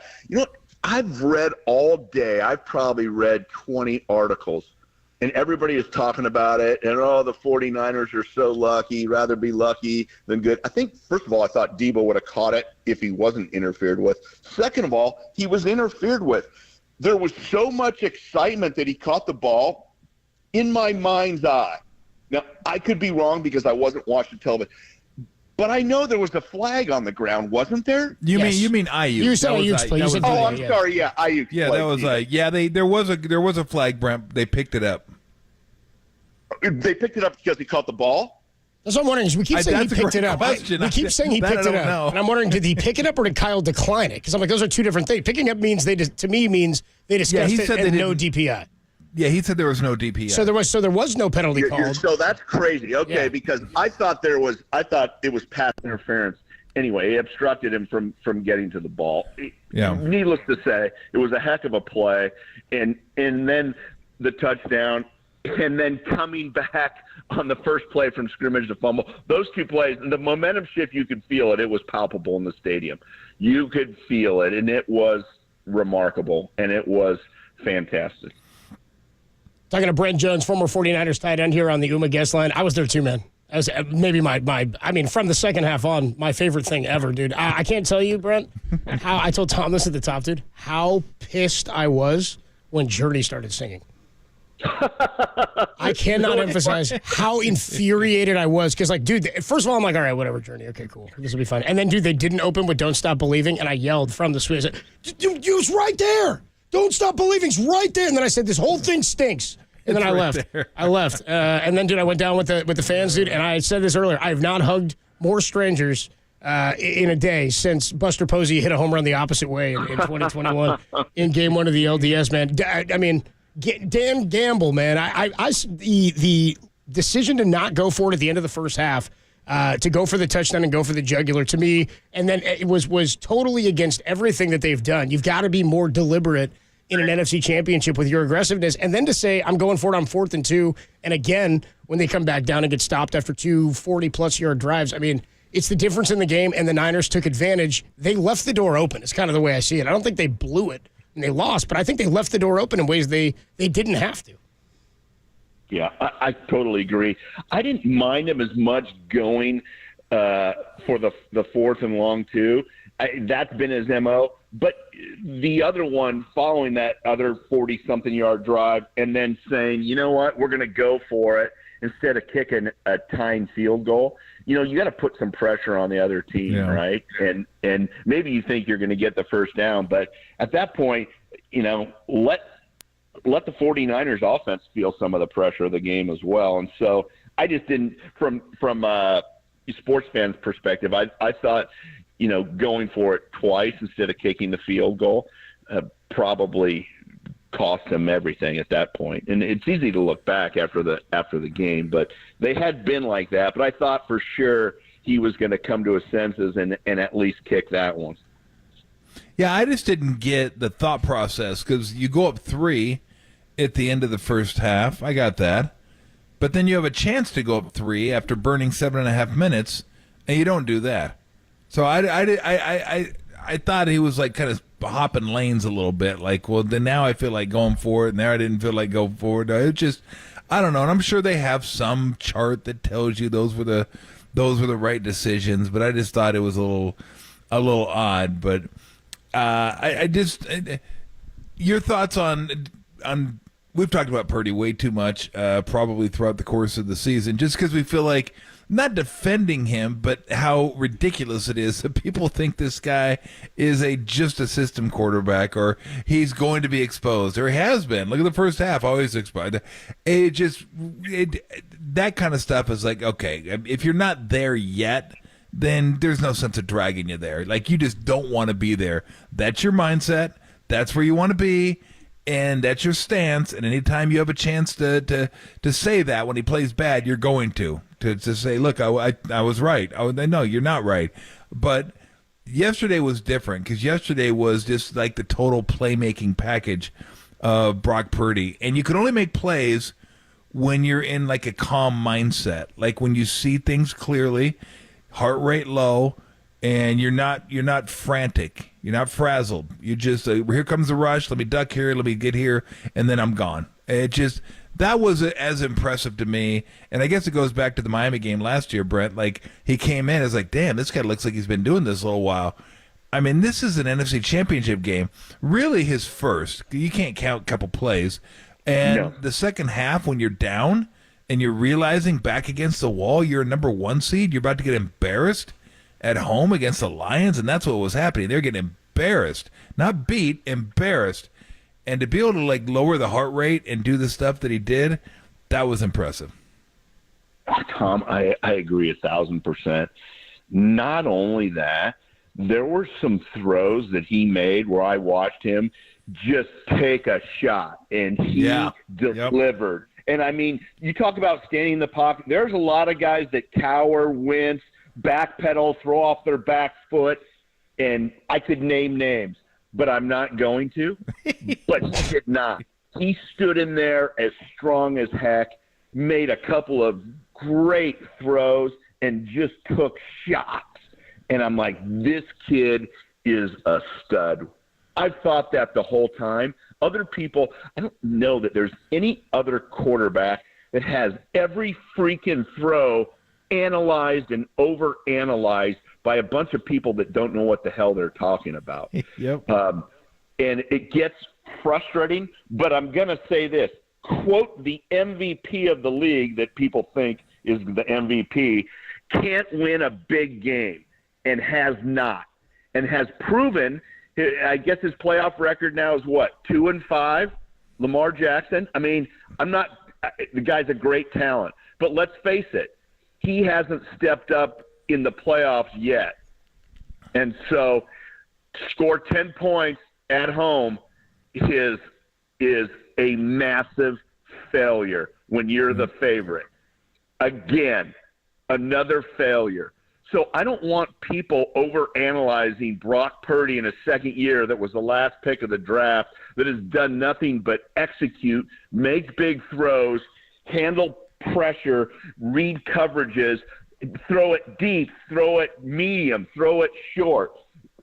I've read all day. I've probably read 20 articles, and everybody is talking about it. And, the 49ers are so lucky, rather be lucky than good. I think, first of all, I thought Debo would have caught it if he wasn't interfered with. Second of all, he was interfered with. There was so much excitement that he caught the ball. In my mind's eye, now I could be wrong because I wasn't watching television, but I know there was a flag on the ground, wasn't there? You mean Aiyuk? You said Aiyuk's play. Sorry, yeah, Aiyuk. Yeah, that was there was a flag, Brent. They picked it up. They picked it up because he caught the ball. That's what I'm wondering. We keep saying he picked it up. We keep saying he picked it up, and I'm wondering, did he pick it up or did Kyle decline it? Because I'm like, those are two different things. Picking up means they discussed it and no DPI. Yeah, he said there was no DPI. So there was no penalty called. So that's crazy. Okay, because I thought it was pass interference. Anyway, it obstructed him from getting to the ball. Yeah. Needless to say, it was a heck of a play, and then the touchdown, and then coming back on the first play from scrimmage to fumble. Those two plays, the momentum shift, you could feel it. It was palpable in the stadium. You could feel it, and it was remarkable, and it was fantastic. Talking to Brent Jones, former 49ers tight end here on the UMA guest line. I was there too, man. As maybe from the second half on, my favorite thing ever, dude. I can't tell you, Brent, how I told Tom this at the top, dude, how pissed I was when Journey started singing. I cannot emphasize how infuriated I was because, dude, first of all, I'm like, all right, whatever, Journey. Okay, cool. This will be fun. And then, dude, they didn't open with Don't Stop Believing, and I yelled from the suite. I said, dude, it's right there. Don't Stop Believing's right there. And then I said, this whole thing stinks. And then I left. And then, dude, I went down with the fans, dude, and I said this earlier. I have not hugged more strangers in a day since Buster Posey hit a home run the opposite way in 2021 in Game 1 of the LDS, man. I mean, Dan Campbell, man. The decision to not go for it at the end of the first half to go for the touchdown and go for the jugular to me. And then it was totally against everything that they've done. You've got to be more deliberate in an NFC championship with your aggressiveness. And then to say, I'm going for it on 4th and 2. And again, when they come back down and get stopped after 2 40-plus yard drives, I mean, it's the difference in the game, and the Niners took advantage. They left the door open. It's kind of the way I see it. I don't think they blew it and they lost, but I think they left the door open in ways they didn't have to. Yeah, I totally agree. I didn't mind him as much going for the 4th and long, too. That's been his MO. But the other one, following that other 40-something yard drive and then saying, you know what, we're going to go for it instead of kicking a tying field goal. You know, you got to put some pressure on the other team, right? And maybe you think you're going to get the first down, but at that point, you know, let the 49ers offense feel some of the pressure of the game as well. And so I just didn't, from a sports fans' perspective, I thought, you know, going for it twice instead of kicking the field goal probably cost them everything at that point. And it's easy to look back after the game, but they had been like that. But I thought for sure he was going to come to his senses and at least kick that one. Yeah, I just didn't get the thought process because you go up 3 at the end of the first half. I got that. But then you have a chance to go up 3 after burning 7.5 minutes, and you don't do that. So I thought he was like kind of hopping lanes a little bit. Like, well, then now I feel like going for it, and there I didn't feel like going for it. It just, I don't know. And I'm sure they have some chart that tells you those were the right decisions. But I just thought it was a little odd. But your thoughts on we've talked about Purdy way too much, probably throughout the course of the season, just because we feel like, not defending him, but how ridiculous it is that people think this guy is just a system quarterback, or he's going to be exposed, or he has been. Look at the first half, always exposed. That kind of stuff is like, okay, if you're not there yet, then there's no sense of dragging you there. Like, you just don't want to be there. That's your mindset. That's where you want to be. And that's your stance, and anytime you have a chance to say that when he plays bad, you're going to say, look, I was right. No, you're not right. But yesterday was different because yesterday was just like the total playmaking package of Brock Purdy. And you can only make plays when you're in like a calm mindset, like when you see things clearly, heart rate low, and you're not frantic. You're not frazzled. You just, here comes the rush. Let me duck here. Let me get here. And then I'm gone. That was as impressive to me. And I guess it goes back to the Miami game last year, Brent. Like, he came in, it's like, damn, this guy looks like he's been doing this a little while. I mean, this is an NFC Championship game. Really his first. You can't count a couple plays. And the second half, when you're down and you're realizing back against the wall, you're a number 1 seed, you're about to get embarrassed at home against the Lions, and that's what was happening. They're getting embarrassed. Not beat, embarrassed. And to be able to, like, lower the heart rate and do the stuff that he did, that was impressive. Tom, I agree 1,000%. Not only that, there were some throws that he made where I watched him just take a shot, and he delivered. And, I mean, you talk about standing in the pocket. There's a lot of guys that cower, wince, backpedal, throw off their back foot, and I could name names, but I'm not going to. But he did not. He stood in there as strong as heck, made a couple of great throws, and just took shots. And I'm like, this kid is a stud. I've thought that the whole time. Other people, I don't know that there's any other quarterback that has every freaking throw analyzed and overanalyzed by a bunch of people that don't know what the hell they're talking about. And it gets frustrating, but I'm going to say this. Quote, the MVP of the league that people think is the MVP can't win a big game and has not, and has proven, I guess his playoff record now is what, 2-5? Lamar Jackson? I mean, the guy's a great talent, but let's face it, he hasn't stepped up in the playoffs yet. And so score 10 points at home is a massive failure when you're the favorite. Again, another failure. So I don't want people overanalyzing Brock Purdy in a second year that was the last pick of the draft that has done nothing but execute, make big throws, handle pressure, read coverages, throw it deep, throw it medium, throw it short,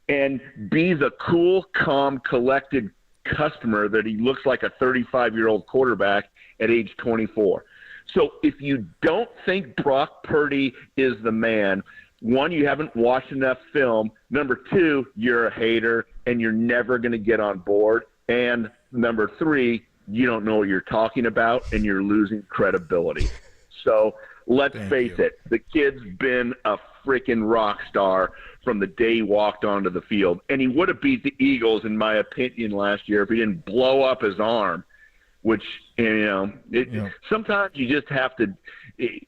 and be the cool, calm, collected customer that he looks like a 35-year-old quarterback at age 24. So if you don't think Brock Purdy is the man, one, you haven't watched enough film. Number two, you're a hater and you're never going to get on board. And number three, you don't know what you're talking about and you're losing credibility. So let's face it, the kid's been a freaking rock star from the day he walked onto the field. And he would have beat the Eagles, in my opinion, last year if he didn't blow up his arm, which, sometimes you just have to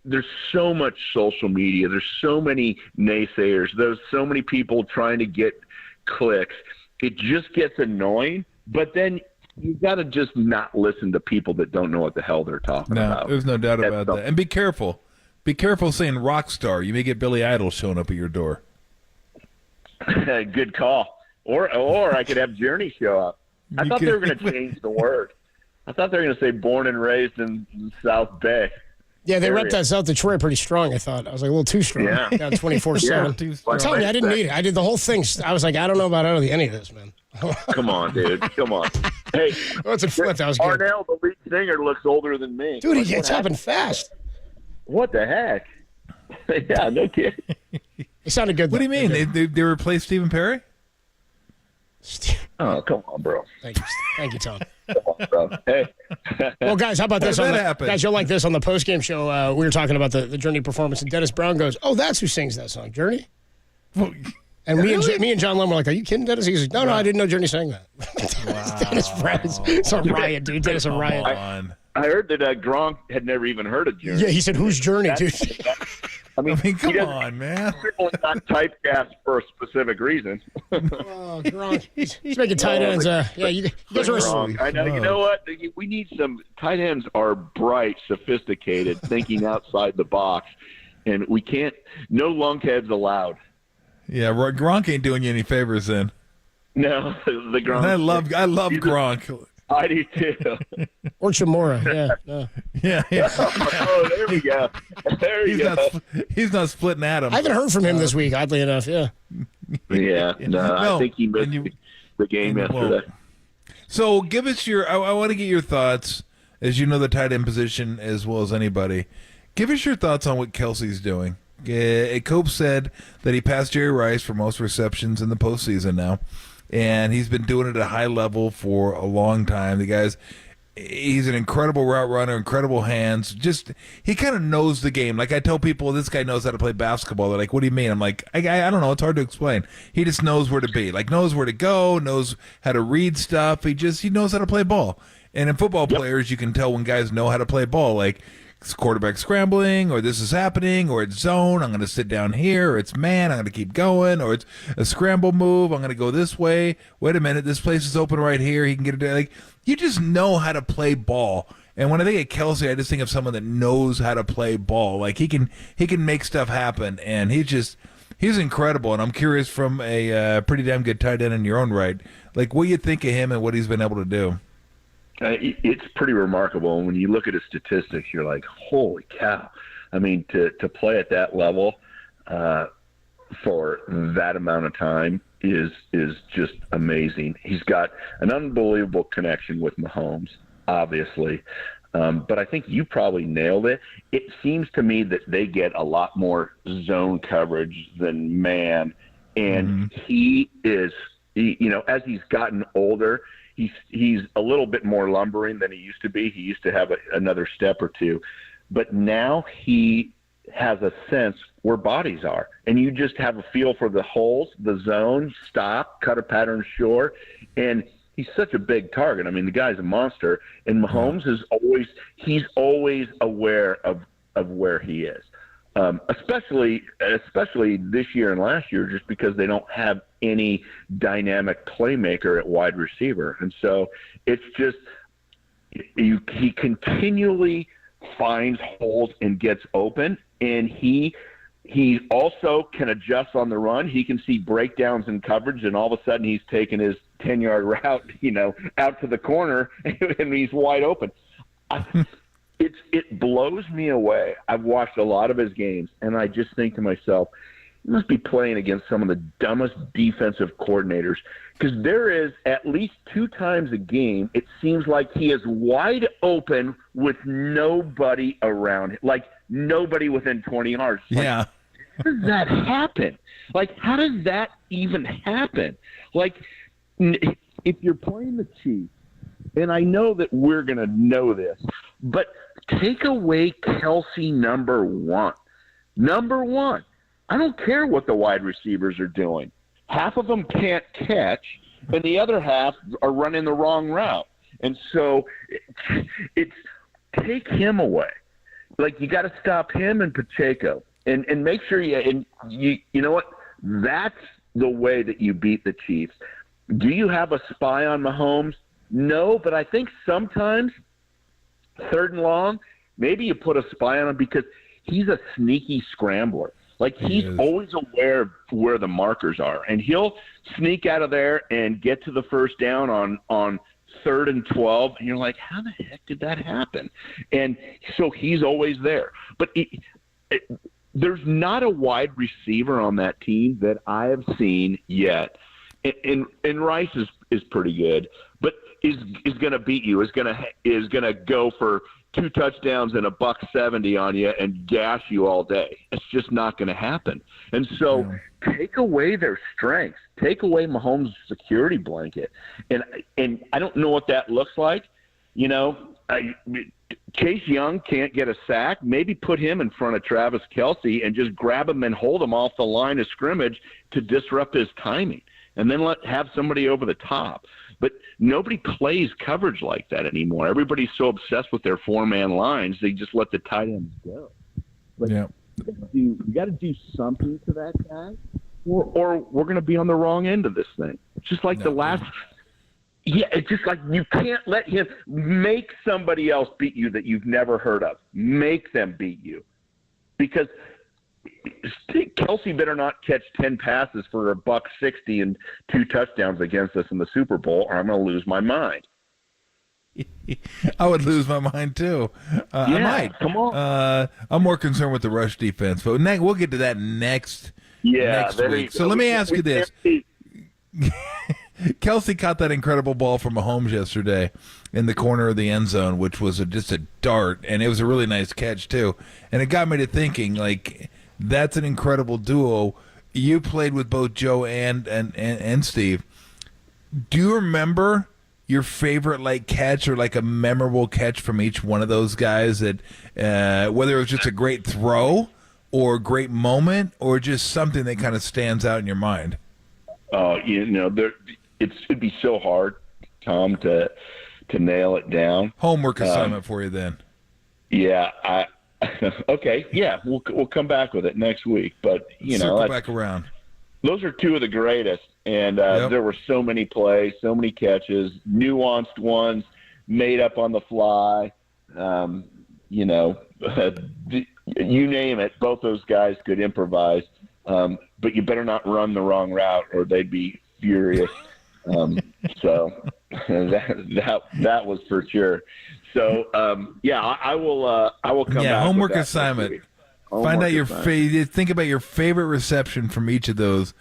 there's so much social media. There's so many naysayers. There's so many people trying to get clicks. It just gets annoying, but then you got to just not listen to people that don't know what the hell they're talking about. There's no doubt about that. And be careful. Be careful saying rock star. You may get Billy Idol showing up at your door. Good call. Or I could have Journey show up. I thought they were going to change the word. I thought they were going to say born and raised in South Bay. Yeah, they repped that South Detroit pretty strong, I thought. I was like a little too strong. Yeah. Down 24-7. I'm telling you, I didn't need it. I did the whole thing. I was like, I don't know about any of this, man. Come on, dude. Come on. Hey, what's a flip? That was good. Arnell, the lead singer, looks older than me. Dude, it's happened fast. What the heck? Yeah, no kidding. It sounded good. What do you mean? They replaced Stephen Perry? Oh, come on, bro. Thank you, Tom. Come on, bro. Hey. Well, guys, how about this? Happen? Guys, you'll like this on the postgame show. We were talking about the Journey performance, and Dennis Brown goes, "Oh, that's who sings that song, Journey." And me and John Lum were like, "Are you kidding, Dennis?" He's like, "No, I didn't know Journey sang that." Wow. Dennis Brown's it's a riot, dude. Dennis a riot. I heard that Gronk had never even heard of Journey. Yeah, he said, "Who's Journey, dude?" I mean, come on, man. Certainly not typecast for a specific reason. Oh, Gronk. He's making tight ends. You guys are wrong. I know. You know what? We need some tight ends are bright, sophisticated, thinking outside the box, and we can't. No lunkheads allowed. Yeah, Gronk ain't doing you any favors then. No, the Gronk. I love Gronk. I do too. Or Chamora, yeah. Yeah. Oh, there we go. There we go. He's not splitting Adam. I haven't heard from him this week, oddly enough, yeah. Yeah, no, I think he missed the game yesterday. So give us I want to get your thoughts, as you know the tight end position as well as anybody. Give us your thoughts on what Kelsey's doing. Cope said that he passed Jerry Rice for most receptions in the postseason now. And he's been doing it at a high level for a long time. He's an incredible route runner, incredible hands. Just, he kind of knows the game. Like I tell people, this guy knows how to play basketball. They're like, what do you mean? I'm like, I don't know. It's hard to explain. He just knows where to be. Like, knows where to go, knows how to read stuff. He knows how to play ball. And in football players, you can tell when guys know how to play ball. Like, it's quarterback scrambling, or this is happening, or it's zone, I'm going to sit down here, or it's man, I'm going to keep going, or it's a scramble move, I'm going to go this way. Wait a minute, this place is open right here. He can get it. Like, you just know how to play ball. And when I think of Kelsey, I just think of someone that knows how to play ball. Like, he can make stuff happen, and he's incredible. And I'm curious, from a pretty damn good tight end in your own right, like, what do you think of him and what he's been able to do? It's pretty remarkable. When you look at his statistics, you're like, holy cow. I mean, to play at that level for that amount of time is just amazing. He's got an unbelievable connection with Mahomes, obviously. But I think you probably nailed it. It seems to me that they get a lot more zone coverage than man. And he is, as he's gotten older, he's a little bit more lumbering than he used to be. He used to have another step or two. But now he has a sense where bodies are. And you just have a feel for the holes, the zone, stop, cut a pattern short. And he's such a big target. I mean, the guy's a monster. And Mahomes he's always aware of where he is. Especially this year and last year, just because they don't have any dynamic playmaker at wide receiver. And so it's just he continually finds holes and gets open, and he he also can adjust on the run. He can see breakdowns in coverage, and all of a sudden he's taking his 10-yard route, out to the corner, and he's wide open. It blows me away. I've watched a lot of his games, and I just think to myself, he must be playing against some of the dumbest defensive coordinators, because there is at least 2 times a game it seems like he is wide open with nobody around him, like nobody within 20 yards. Yeah. How does that happen? Like, how does that even happen? Like, if you're playing the Chiefs, and I know that we're going to know this, but take away Kelsey number one. Number one. I don't care what the wide receivers are doing. Half of them can't catch, and the other half are running the wrong route. And so it's take him away. Like, you got to stop him and Pacheco, and make sure you know what? That's the way that you beat the Chiefs. Do you have a spy on Mahomes? No, but I think sometimes 3rd and long, maybe you put a spy on him because he's a sneaky scrambler. Like, he's always aware of where the markers are, and he'll sneak out of there and get to the first down on 3rd and 12, and you're like, how the heck did that happen? And so he's always there. But there's not a wide receiver on that team that I have seen yet. And Rice is pretty good, but is going to beat you. Is going to go for 2 touchdowns and $170 on you and gash you all day. It's just not going to happen. And so take away their strengths. Take away Mahomes' security blanket. And I don't know what that looks like. Chase Young can't get a sack. Maybe put him in front of Travis Kelce and just grab him and hold him off the line of scrimmage to disrupt his timing. And then have somebody over the top. But nobody plays coverage like that anymore. Everybody's so obsessed with their 4-man lines, they just let the tight ends go. But you got to do something to that guy, or we're going to be on the wrong end of this thing. Just like the last – it's just like you can't let him make somebody else beat you that you've never heard of. Make them beat you. Because – Kelsey better not catch 10 passes for $160 and 2 touchdowns against us in the Super Bowl, or I'm going to lose my mind. I would lose my mind too. I might. Come on. I'm more concerned with the rush defense, but we'll get to that next week. So let me ask you this. Kelsey caught that incredible ball from Mahomes yesterday in the corner of the end zone, which was just a dart, and it was a really nice catch too. And it got me to thinking, like, that's an incredible duo. You played with both Joe and Steve. Do you remember your favorite catch or a memorable catch from each one of those guys? That whether it was just a great throw or a great moment or just something that kind of stands out in your mind? It'd be so hard, Tom, to nail it down. Homework assignment for you then. Yeah, okay, yeah, we'll come back with it next week. But circle back around. Those are 2 of the greatest, and there were so many plays, so many catches, nuanced ones, made up on the fly. You name it. Both those guys could improvise, but you better not run the wrong route, or they'd be furious. So that was for sure. So I will come back. Yeah, homework with that assignment. Find out think about your favorite reception from each of those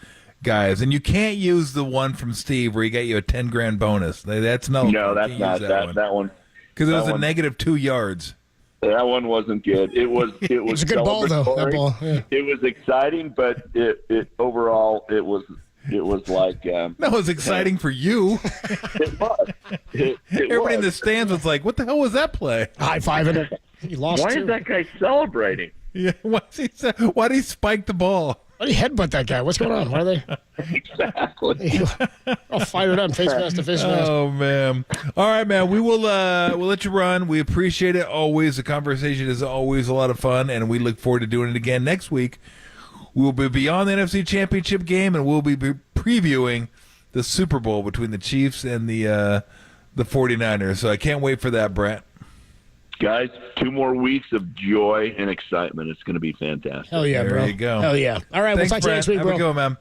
guys, and you can't use the one from Steve where he got you a $10,000 bonus. That's that's not that one because it was a negative 2 yards. That one wasn't good. It was it's a good ball though. That ball, yeah. It was exciting, but it overall it was like that was exciting for you. It was. Everybody in the stands was like, "What the hell was that play?" High-fiving it. He lost. Why is that guy celebrating? Yeah, why did he spike the ball? Why did he headbutt that guy? What's going on? Why are they? Exactly. I'll fire it up. Face mask to face mask. Oh man! All right, man. We will. We'll let you run. We appreciate it always. The conversation is always a lot of fun, and we look forward to doing it again next week. We'll be beyond the NFC Championship game, and we'll be previewing the Super Bowl between the Chiefs and the 49ers. So I can't wait for that, Brett. Guys, 2 more weeks of joy and excitement. It's going to be fantastic. Hell yeah, bro. There you go. Hell yeah. All right, Thanks, we'll talk to you Brent. next week, Have bro. a good one, man.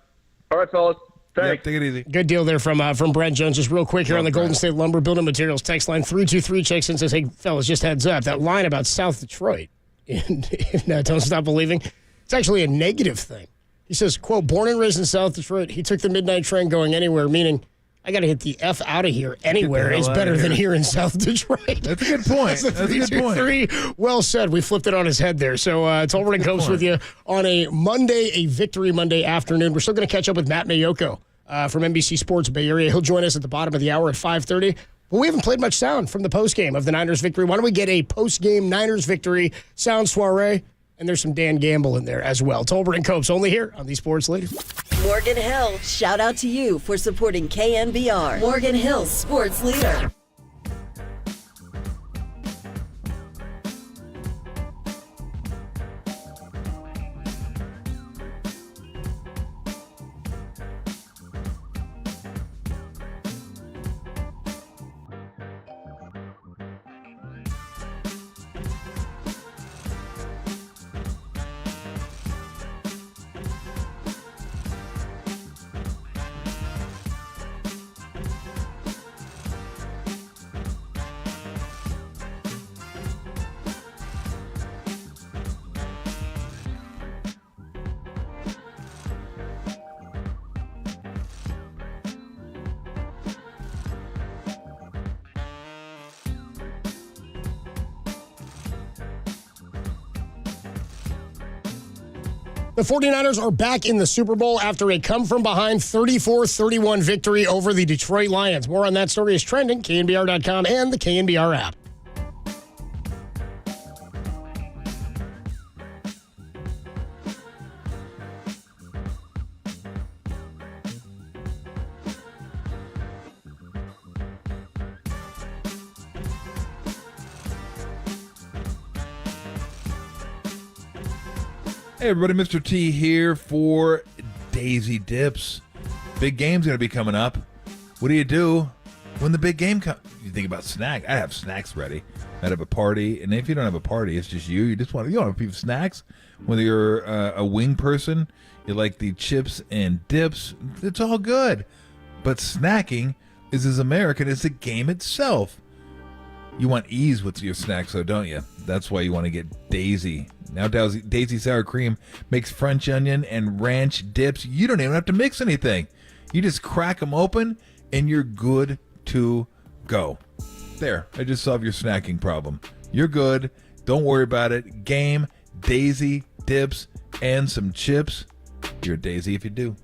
All right, fellas. Thanks. Yep, take it easy. Good deal there from Brent Jones. Just real quick here on the Golden State Lumber Building Materials text line 323 checks in, says, hey, fellas, just heads up. That line about South Detroit and Don't Stop Believing, it's actually a negative thing. He says, quote, born and raised in South Detroit, he took the midnight train going anywhere, meaning I got to hit the F out of here. Anywhere is better than here in South Detroit. That's a good point. That's a good point. 323. Well said. We flipped it on his head there. So it's Tolbert and Copes with you on a Monday, a Victory Monday afternoon. We're still going to catch up with Matt Mayoko from NBC Sports Bay Area. He'll join us at the bottom of the hour at 5:30. But we haven't played much sound from the postgame of the Niners victory. Why don't we get a postgame Niners victory sound soiree? And there's some Dan Campbell in there as well. Tolbert and Copes only here on the Sports Leader. Morgan Hill, shout out to you for supporting KNBR. Morgan Hill's Sports Leader. The 49ers are back in the Super Bowl after a come-from-behind 34-31 victory over the Detroit Lions. More on that story is trending, KNBR.com and the KNBR app. Hey, everybody, Mr. T here for Daisy Dips. Big game's going to be coming up. What do when the big game comes? You think about snack. I have snacks ready. I'd have a party, and if you don't have a party, it's just you. You want a few snacks. Whether you're a wing person, you like the chips and dips, it's all good. But snacking is as American as the game itself. You want ease with your snacks, though, don't you? That's why you want to get Daisy. Now Daisy Sour Cream makes French onion and ranch dips. You don't even have to mix anything. You just crack them open, and you're good to go. There, I just solved your snacking problem. You're good. Don't worry about it. Game, Daisy, dips, and some chips. You're a Daisy if you do.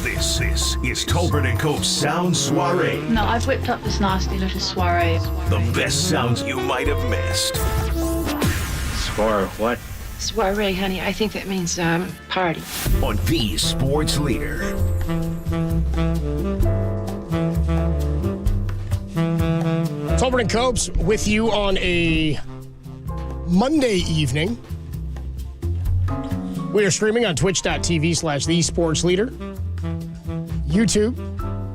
This is Tolbert and Cope's Sound Soiree. No, I've whipped up this nasty little soiree. The best sounds you might have missed. Soiree what? Soiree, honey. I think that means party. On the Sports Leader. Tolbert and Copes with you on a Monday evening. We are streaming on twitch.tv/thesportsleader, YouTube,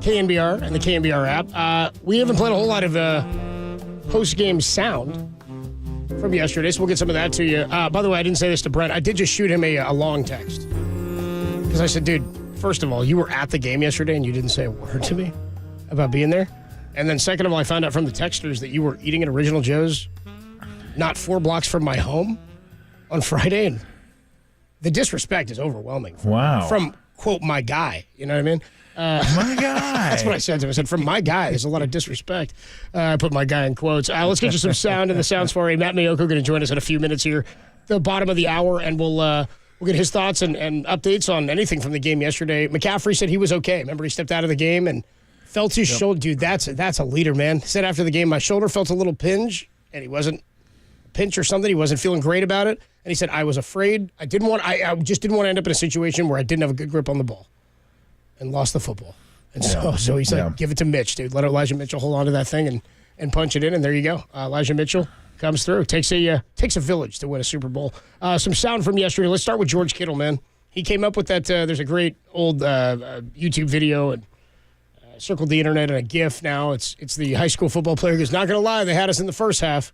KNBR, and the KNBR app. We haven't played a whole lot of post-game sound from yesterday, so we'll get some of that to you. By the way, I didn't say this to Brent. I did just shoot him a long text. Because I said, dude, first of all, you were at the game yesterday and you didn't say a word to me about being there. And then second of all, I found out from the texters that you were eating at Original Joe's not 4 blocks from my home on Friday. And the disrespect is overwhelming. From, quote, my guy. You know what I mean? My guy. That's what I said to him. I said, from my guy, there's a lot of disrespect. I put my guy in quotes. Let's get you some sound in the Sound Soiree. Matt Mayoko going to join us in a few minutes here, the bottom of the hour, and we'll get his thoughts and updates on anything from the game yesterday. McCaffrey said he was okay. Remember, he stepped out of the game and felt his shoulder. Dude, that's a leader, man. He said after the game, my shoulder felt a little pinch, and he wasn't pinch or something. He wasn't feeling great about it. And he said, I was afraid. I just didn't want to end up in a situation where I didn't have a good grip on the ball and lost the football. And so he's like, give it to Mitch, dude. Let Elijah Mitchell hold on to that thing and punch it in, and there you go. Elijah Mitchell comes through. Takes a village to win a Super Bowl. Some sound from yesterday. Let's start with George Kittle, man. He came up with that. There's a great old YouTube video and circled the internet and a GIF now. It's the high school football player who's not going to lie. They had us in the first half.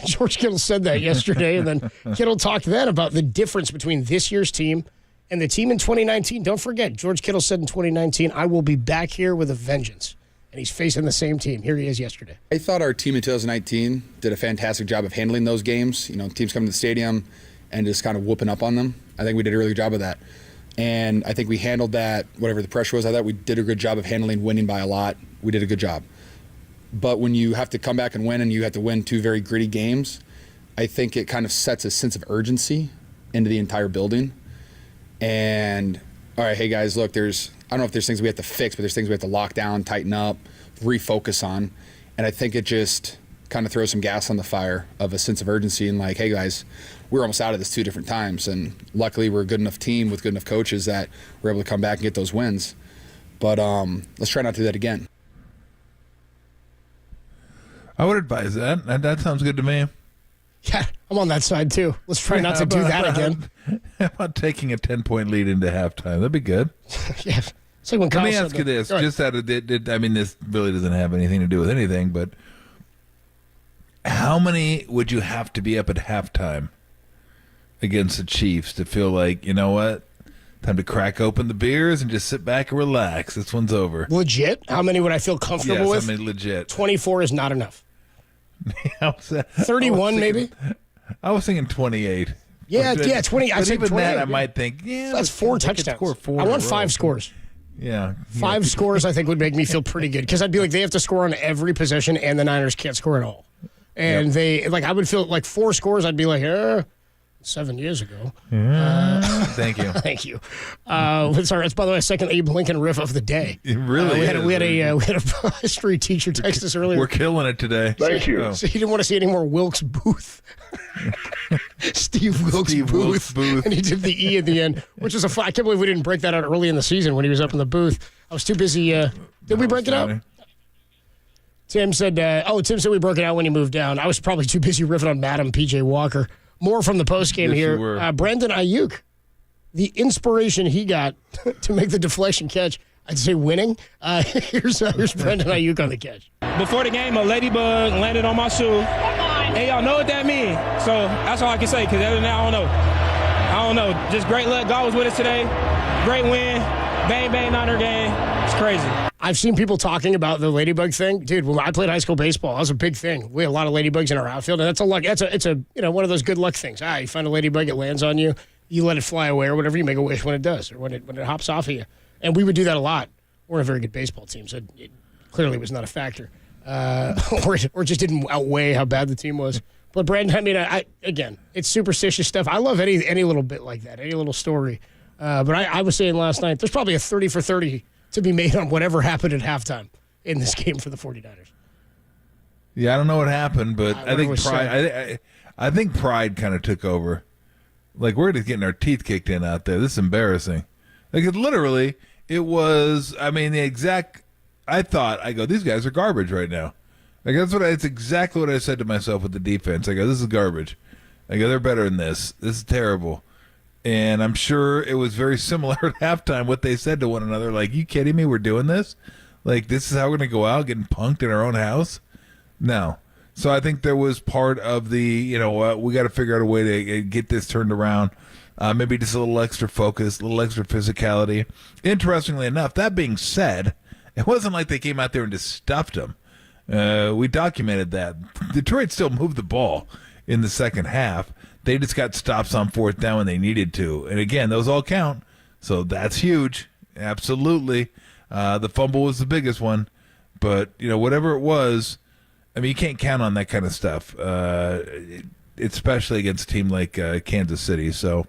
George Kittle said that yesterday, and then Kittle talked then about the difference between this year's team and the team in 2019. Don't forget, George Kittle said in 2019, I will be back here with a vengeance. And he's facing the same team. Here he is yesterday. I thought our team in 2019 did a fantastic job of handling those games. You know, teams coming to the stadium and just kind of whooping up on them. I think we did a really good job of that. And I think we handled that, whatever the pressure was. I thought we did a good job of handling winning by a lot. We did a good job. But when you have to come back and win, and you have to win 2 very gritty games, I think it kind of sets a sense of urgency into the entire building. And, all right, hey, guys, look, I don't know if there's things we have to fix, but there's things we have to lock down, tighten up, refocus on. And I think it just kind of throws some gas on the fire of a sense of urgency and like, hey, guys, we're almost out of this 2 different times. And luckily we're a good enough team with good enough coaches that we're able to come back and get those wins. But let's try not to do that again. I would advise that. That sounds good to me. Yeah, I'm on that side too. Let's try not to do that again. How about taking a 10-point lead into halftime? That'd be good. Yeah. It's like when Kyle Let me ask you this. Just out of I mean, this really doesn't have anything to do with anything, but how many would you have to be up at halftime against the Chiefs to feel like, you know what? Time to crack open the beers and just sit back and relax. This one's over. Legit? How many would I feel comfortable with? Yes, I mean legit. 24 is not enough. 31 maybe? I was thinking 28. Yeah, 20. But even that, I might think, that's 4 touchdowns. I want 5 scores. Yeah. 5 scores, I think, would make me feel pretty good. Because I'd be like, they have to score on every possession, and the Niners can't score at all. And I would feel like 4 scores, I'd be like, 7 years ago. Thank you. Thank you. Sorry, it's by the way, second Abe Lincoln riff of the day. It really is. We had a history teacher text us earlier. We're killing it today. Thank you. So he didn't want to see any more Wilkes Booth. Steve Wilkes Booth. And he did the E at the end, which is I can't believe we didn't break that out early in the season when he was up in the booth. I was too busy. Did we break it out? Tim said, Tim said we broke it out when he moved down. I was probably too busy riffing on Madam P.J. Walker. More from the postgame here. Brandon Aiyuk, the inspiration he got to make the deflection catch, I'd say winning. Here's Brandon Aiyuk on the catch. Before the game, a ladybug landed on my shoe. And y'all know what that means. So that's all I can say, because other than that, I don't know. Just great luck. God was with us today. Great win. Bang, bang, Niner game. It's crazy. I've seen people talking about the ladybug thing. Dude, when I played high school baseball, that was a big thing. We had a lot of ladybugs in our outfield, and that's a luck. It's a one of those good luck things. You find a ladybug, it lands on you, you let it fly away or whatever, you make a wish when it does, or when it hops off of you. And we would do that a lot. We're a very good baseball team, so it clearly was not a factor. Or just didn't outweigh how bad the team was. But Brandon, I mean, again, it's superstitious stuff. I love any little bit like that, any little story. But I was saying last night, there's probably a 30 for 30 to be made on whatever happened at halftime in this game for the 49ers. Yeah, I don't know what happened, but I think pride. I think pride kind of took over. Like, we're just getting our teeth kicked in out there. This is embarrassing. Like, it was. I mean, I go, these guys are garbage right now. Like, it's exactly what I said to myself with the defense. I go, this is garbage. I go, they're better than this. This is terrible. And I'm sure it was very similar at halftime what they said to one another. Like, you kidding me? We're doing this? Like, this is how we're going to go out getting punked in our own house? No. So I think there was part of the, we got to figure out a way to get this turned around. Maybe just a little extra focus, a little extra physicality. Interestingly enough, that being said, it wasn't like they came out there and just stuffed them. We documented that. Detroit still moved the ball in the second half. They just got stops on fourth down when they needed to. And again, those all count. So that's huge. Absolutely. The fumble was the biggest one. But, whatever it was, I mean, you can't count on that kind of stuff, especially against a team like Kansas City. So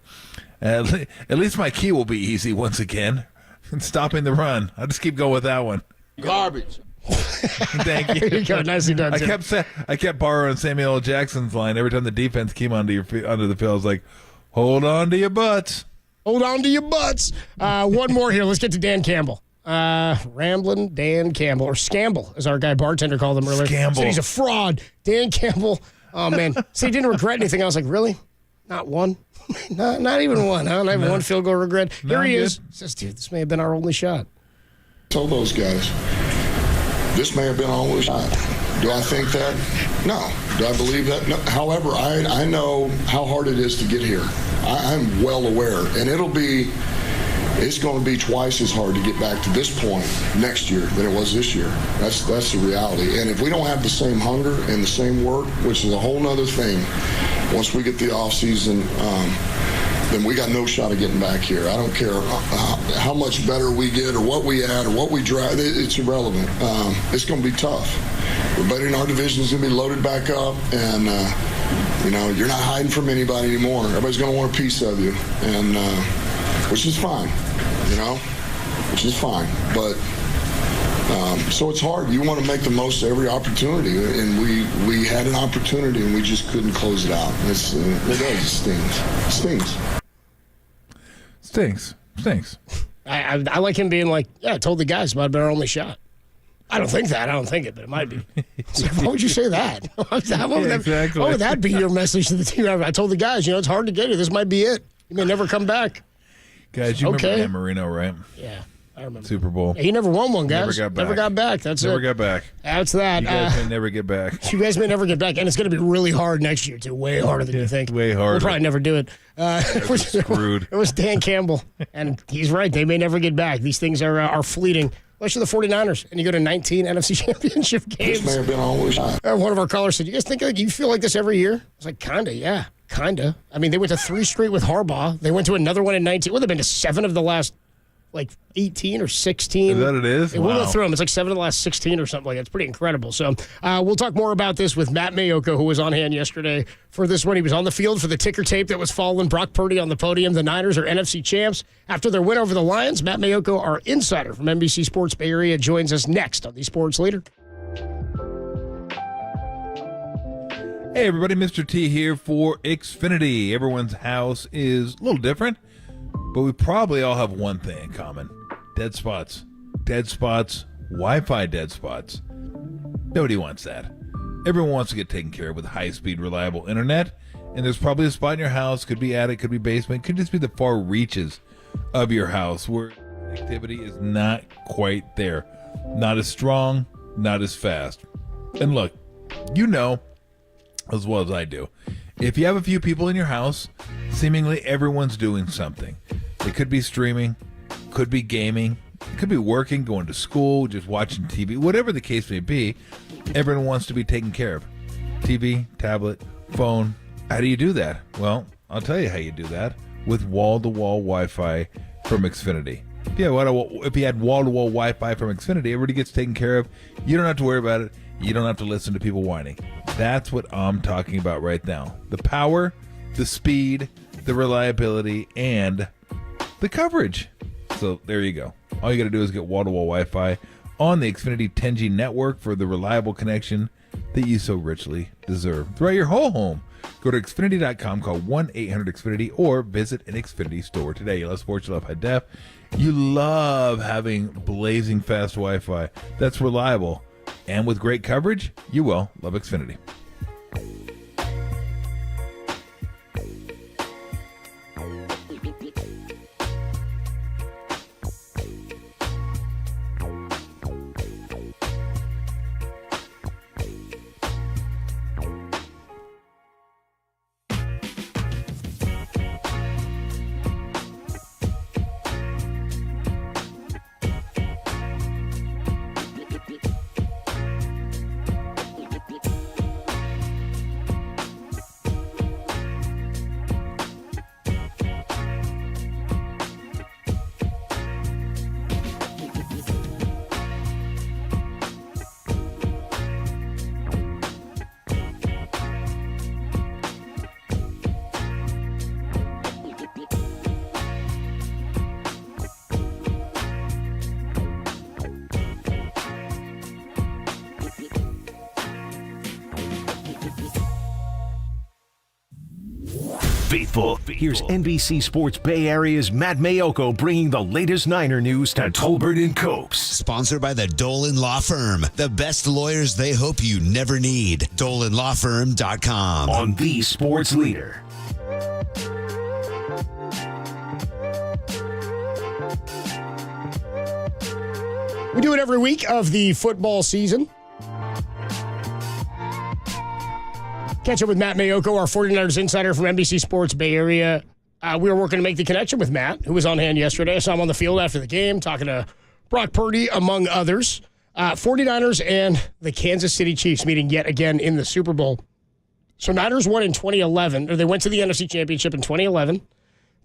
at least my key will be easy once again. Stopping the run. I'll just keep going with that one. Garbage. Thank you. There you go. Nicely done, Tim. I kept borrowing Samuel L. Jackson's line every time the defense came onto the field. I was like, hold on to your butts. Hold on to your butts. One more here. Let's get to Dan Campbell. Ramblin' Dan Campbell, or Scamble, as our guy bartender called him earlier. Scamble. Said he's a fraud. Dan Campbell. Oh, man. So he didn't regret anything. I was like, really? Not one? not even one, huh? Not even one field goal regret. Here he is. Says, dude, this may have been our only shot. Tell those guys, this may have been our only shot. Do I think that? No. Do I believe that? No. However, I know how hard it is to get here. I'm well aware. And it's going to be twice as hard to get back to this point next year than it was this year. That's the reality. And if we don't have the same hunger and the same work, which is a whole nother thing, once we get the offseason, then we got no shot of getting back here. I don't care how much better we get or what we add or what we drive. It's irrelevant. It's going to be tough. Everybody in our division is going to be loaded back up, and you're not hiding from anybody anymore. Everybody's going to want a piece of you, and which is fine, which is fine. But so it's hard. You want to make the most of every opportunity, and we had an opportunity, and we just couldn't close it out. It Stinks. I like him being like, yeah, I told the guys about our only shot. I don't think that. I don't think it, but it might be. So why would you say that? How would that be your message to the team? I told the guys, it's hard to get you. This might be it. You may never come back. Guys, you remember Dan Marino, right? Yeah, I remember. Super Bowl. Yeah, he never won one, guys. Never got back. That's never it. Never got back. That's that. You guys may never get back. You guys may never get back, and it's going to be really hard next year, too. Way harder than you think. Way harder. We'll probably never do it. Screwed. It was Dan Campbell, and he's right. They may never get back. These things are fleeting. Especially the 49ers, and you go to 19 NFC Championship games. This may have been always shot. One of our callers said, you guys think you feel like this every year? I was like, kinda, yeah. Kinda. I mean, they went to 3 straight with Harbaugh. They went to another one in 19. Well, they've been to 7 of the last, 18 or 16. Is that it is? We'll go through them. It's like 7 of the last 16 or something like that. It's pretty incredible. So we'll talk more about this with Matt Mayoko, who was on hand yesterday for this one. He was on the field for the ticker tape that was falling. Brock Purdy on the podium. The Niners are NFC champs. After their win over the Lions, Matt Mayoko, our insider from NBC Sports Bay Area, joins us next on the Sports Leader. Hey, everybody. Mr. T here for Xfinity. Everyone's house is a little different, but we probably all have one thing in common. Dead spots. Dead spots. Wi-Fi dead spots. Nobody wants that. Everyone wants to get taken care of with high-speed, reliable internet, and there's probably a spot in your house, could be attic, could be basement, could just be the far reaches of your house where activity is not quite there. Not as strong, not as fast. And look, you know as well as I do, if you have a few people in your house, seemingly everyone's doing something. It could be streaming, could be gaming, it could be working, going to school, just watching TV, whatever the case may be. Everyone wants to be taken care of. TV, tablet, phone. How do you do that? Well, I'll tell you how you do that with wall-to-wall Wi-Fi from Xfinity. If you had wall-to-wall Wi-Fi from Xfinity, everybody gets taken care of. You don't have to worry about it. You don't have to listen to people whining. That's what I'm talking about right now. The power, the speed, the reliability, and the coverage. So there you go. All you got to do is get wall-to-wall Wi-Fi on the Xfinity 10G network for the reliable connection that you so richly deserve throughout your whole home. Go to Xfinity.com, call 1-800-XFINITY, or visit an Xfinity store today. You love sports, you love high def. You love having blazing fast Wi-Fi that's reliable. And with great coverage, you will love Xfinity. Faithful. Here's NBC Sports Bay Area's Matt Mayoko bringing the latest Niner news to Tolbert and Copes. Sponsored by the Dolan Law Firm. The best lawyers they hope you never need. DolanLawFirm.com. On the Sports Leader. We do it every week of the football season. Catch up with Matt Mayoko, our 49ers insider from NBC Sports Bay Area. We were working to make the connection with Matt, who was on hand yesterday. I saw him on the field after the game, talking to Brock Purdy, among others. 49ers and the Kansas City Chiefs meeting yet again in the Super Bowl. So Niners won in 2011, or they went to the NFC Championship in 2011.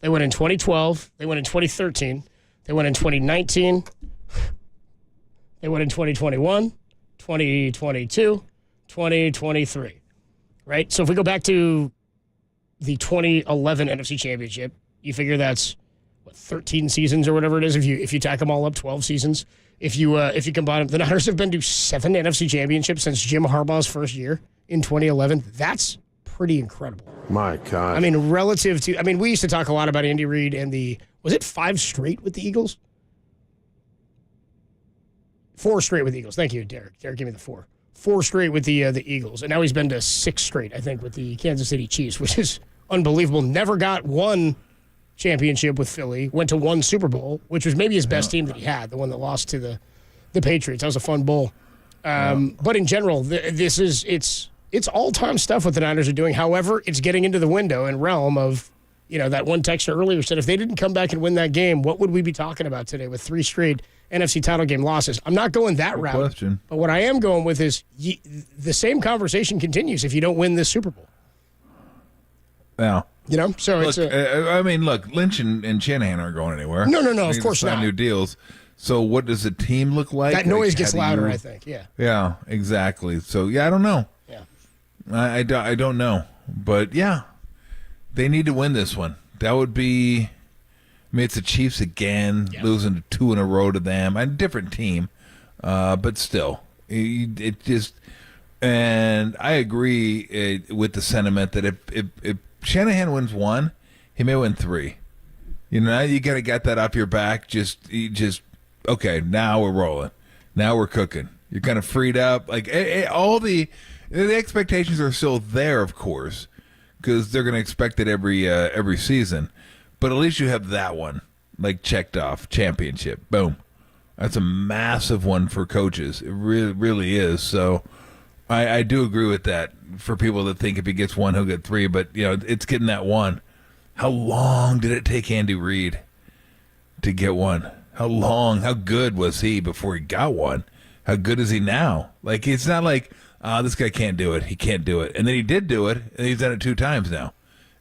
They went in 2012. They went in 2013. They went in 2019. They went in 2021, 2022, 2023. Right? So if we go back to the 2011 NFC Championship, you figure that's 13 seasons or whatever it is. If you tack them all up, 12 seasons. If you combine them, the Niners have been to 7 NFC Championships since Jim Harbaugh's first year in 2011. That's pretty incredible. My God. I mean, relative to, we used to talk a lot about Andy Reid and was it 5 straight with the Eagles? 4 straight with the Eagles. Thank you, Derek. Derek, give me the 4. 4 straight with the Eagles, and now he's been to 6 straight, I think, with the Kansas City Chiefs, which is unbelievable. Never got one championship with Philly. Went to 1 Super Bowl, which was maybe his best team that he had, the one that lost to the Patriots. That was a fun bowl. But in general, it's all-time stuff what the Niners are doing. However, it's getting into the window and realm of, that one texter earlier said, if they didn't come back and win that game, what would we be talking about today with 3 straight NFC title game losses? I'm not going that route. Question. But what I am going with is the same conversation continues if you don't win this Super Bowl. Now, so look, look, Lynch and Shanahan aren't going anywhere. No, of course not. New deals. So what does the team look like? That noise gets louder, I think. Yeah. Yeah, exactly. So I don't know. Yeah. I don't know, but yeah, they need to win this one. That would be. It's the Chiefs again, losing 2 in a row to them. A different team, but still, it just. And I agree with the sentiment that if Shanahan wins 1, he may win 3. You got to get that off your back. Just okay. Now we're rolling. Now we're cooking. You're kind of freed up. Like all the expectations are still there, of course, because they're going to expect it every season. But at least you have that one, checked off, championship. Boom. That's a massive one for coaches. It really, really is. So I do agree with that for people that think if he gets 1, he'll get 3. But, it's getting that 1. How long did it take Andy Reid to get 1? How long? How good was he before he got 1? How good is he now? It's not like, this guy can't do it. He can't do it. And then he did do it, and he's done it 2 times now.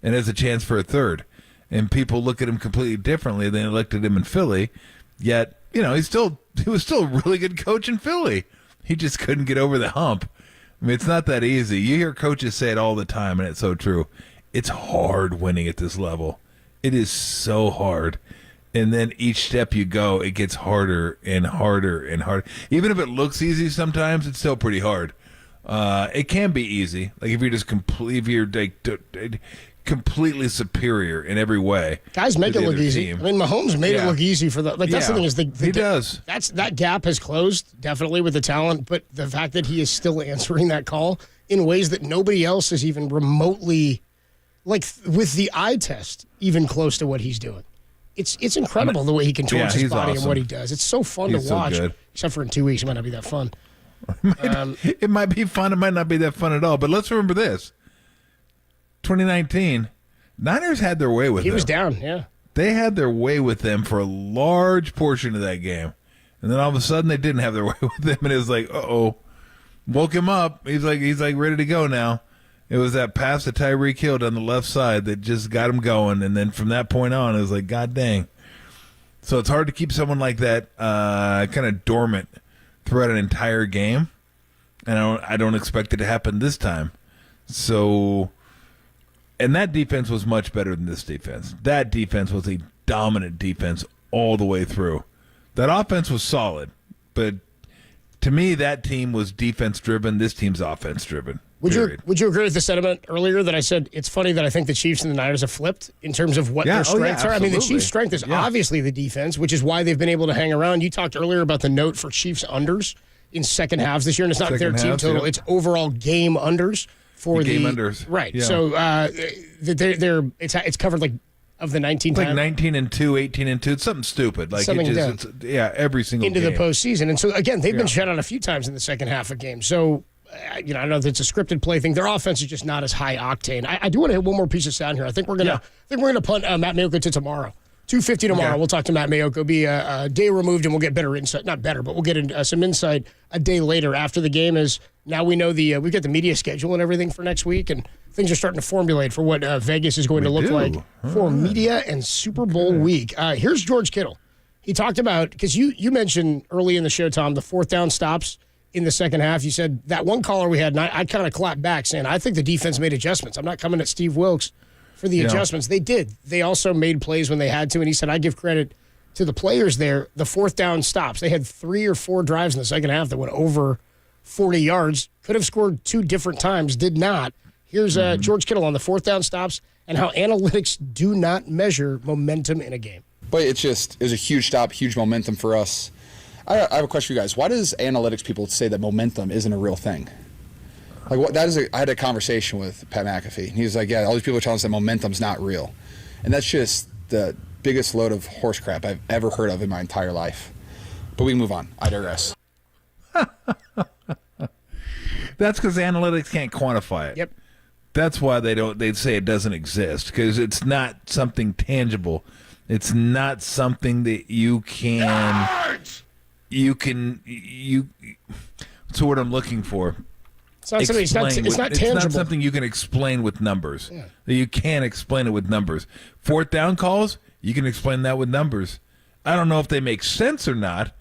And has a chance for a 3rd. And people look at him completely differently than they looked at him in Philly. Yet, he was still a really good coach in Philly. He just couldn't get over the hump. It's not that easy. You hear coaches say it all the time, and it's so true. It's hard winning at this level. It is so hard. And then each step you go, it gets harder and harder and harder. Even if it looks easy sometimes, it's still pretty hard. It can be easy. Like if you're just completely superior in every way. Guys make to it the look other easy. team. I mean, Mahomes made it look easy for the. Like that's the thing is he does. That gap has closed definitely with the talent, but the fact that he is still answering that call in ways that nobody else is even remotely, like with the eye test, even close to what he's doing. It's incredible the way he contorts his body and what he does. It's so fun to watch. So good. Except for in 2 weeks, it might not be that fun. It might be fun. It might not be that fun at all. But let's remember this. 2019, Niners had their way with him. He was down, yeah. They had their way with them for a large portion of that game. And then all of a sudden they didn't have their way with him. And it was like, uh-oh. Woke him up. He's like ready to go now. It was that pass to Tyreek Hill down the left side that just got him going. And then from that point on, it was like, God dang. So it's hard to keep someone like that kind of dormant throughout an entire game. And I don't expect it to happen this time. So, and that defense was much better than this defense. That defense was a dominant defense all the way through. That offense was solid. But to me, that team was defense-driven. This team's offense-driven. Would you agree with the sentiment earlier that I said it's funny that I think the Chiefs and the Niners have flipped in terms of what their strengths are? I mean, the Chiefs' strength is obviously the defense, which is why they've been able to hang around. You talked earlier about the note for Chiefs unders in second halves this year, and it's not their team total. Yeah. It's overall game unders for the game unders. Right. Yeah. So it's covered like of the 19 like 19-2, 18-2. It's something stupid. Like it's every single into game. the postseason. And so again, they've been shut out a few times in the second half of games. So I know that it's a scripted play thing. Their offense is just not as high octane. I do want to hit one more piece of sound here. I think we're gonna punt Matt Maiocco to tomorrow. 2:50 tomorrow. Okay. We'll talk to Matt Maiocco. Be a day removed, and we'll get better insight. Not better, but we'll get some insight a day later after the game. As now we know we've got the media schedule and everything for next week, and things are starting to formulate for what Vegas is going to look like for media and Super Bowl week. Here's George Kittle. He talked about, because you mentioned early in the show, Tom, the fourth down stops in the second half. You said that one caller we had, and I kind of clapped back saying, I think the defense made adjustments. I'm not coming at Steve Wilkes for the adjustments. They did. They also made plays when they had to, and he said, I give credit to the players there. The fourth down stops. They had 3 or 4 drives in the second half that went over 40 yards. Could have scored 2 different times, did not. Here's George Kittle on the fourth down stops and how analytics do not measure momentum in a game. But it was a huge stop, huge momentum for us. I have a question for you guys. Why does analytics people say that momentum isn't a real thing? Like what? I had a conversation with Pat McAfee, and he was like, "Yeah, all these people are telling us that momentum's not real," and that's just the biggest load of horse crap I've ever heard of in my entire life. But we can move on. I digress. That's because analytics can't quantify it. Yep. That's why they'd say it doesn't exist, because it's not something tangible. It's not something that you can. That's what I'm looking for. It's not tangible. It's not something you can explain with numbers. Yeah. You can't explain it with numbers. Fourth down calls, you can explain that with numbers. I don't know if they make sense or not,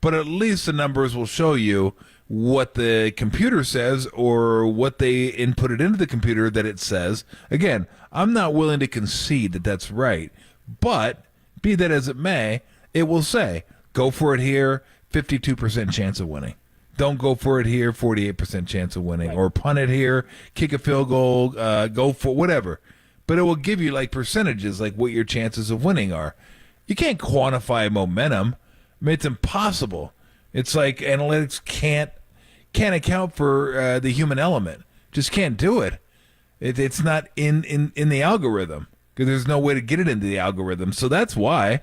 but at least the numbers will show you what the computer says or what they inputted into the computer that it says. Again, I'm not willing to concede that that's right, but be that as it may, it will say, go for it here, 52% chance of winning. Don't go for it here, 48% chance of winning. Right. Or punt it here, kick a field goal, go for whatever. But it will give you like percentages, like what your chances of winning are. You can't quantify momentum. I mean, it's impossible. It's like analytics can't account for the human element. Just can't do it. It's not in the algorithm, because there's no way to get it into the algorithm. So that's why,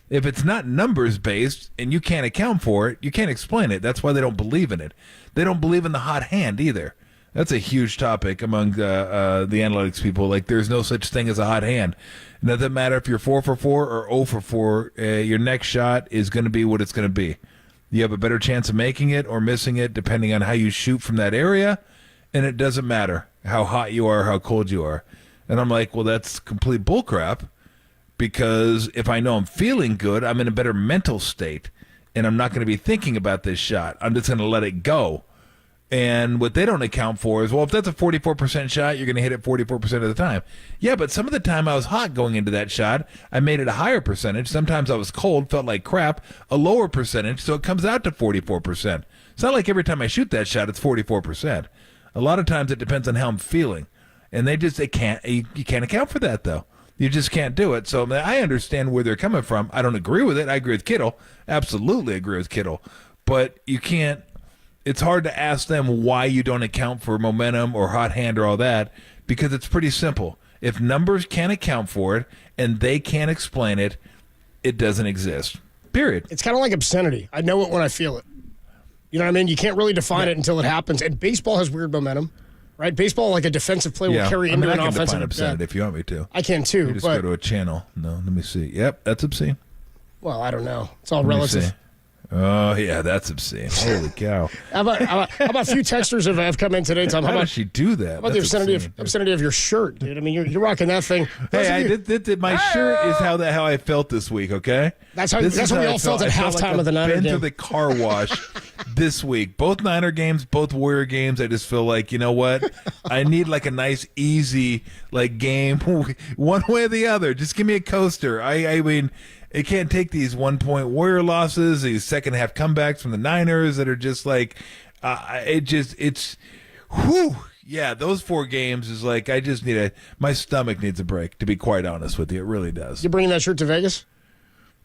if it's not numbers-based and you can't account for it, you can't explain it. That's why they don't believe in it. They don't believe in the hot hand either. That's a huge topic among the analytics people. Like, there's no such thing as a hot hand. It doesn't matter if you're 4 for 4 or 0 for 4. Your next shot is going to be what it's going to be. You have a better chance of making it or missing it depending on how you shoot from that area, and it doesn't matter how hot you are, how cold you are. And I'm like, well, that's complete bullcrap, because if I know I'm feeling good, I'm in a better mental state, and I'm not going to be thinking about this shot. I'm just going to let it go. And what they don't account for is, well, if that's a 44% shot, you're going to hit it 44% of the time. Yeah, but some of the time I was hot going into that shot, I made it a higher percentage. Sometimes I was cold, felt like crap, a lower percentage, so it comes out to 44%. It's not like every time I shoot that shot, it's 44%. A lot of times it depends on how I'm feeling. And you can't account for that, though. You just can't do it. So I understand where they're coming from. I don't agree with it. I agree with Kittle. Absolutely agree with Kittle. But you can't. It's hard to ask them why you don't account for momentum or hot hand or all that, because it's pretty simple. If numbers can't account for it and they can't explain it, it doesn't exist. Period. It's kind of like obscenity. I know it when I feel it. You know what I mean? You can't really define it until it happens. And baseball has weird momentum, right? Baseball, like a defensive play, will carry into an offensive. I can define obscenity if you want me to. I can too. You just go to a channel. No, let me see. Yep, that's obscene. Well, I don't know. It's all relative. Oh, yeah, that's obscene. Holy cow. How about a few texters have come in today, Tom? How does she do that? How about the obscenity of your shirt, dude? I mean, you're rocking that thing. My shirt is how I felt this week, okay? That's what we all felt at halftime of the Niner game. I've been to the car wash this week. Both Niner games, both Warrior games. I just feel like, you know what? I need like a nice, easy game, one way or the other. Just give me a coaster. I mean, it can't take these 1-point Warrior losses, these second half comebacks from the Niners that are just like, yeah, those 4 games is like, I just my stomach needs a break, to be quite honest with you. It really does. You bringing that shirt to Vegas?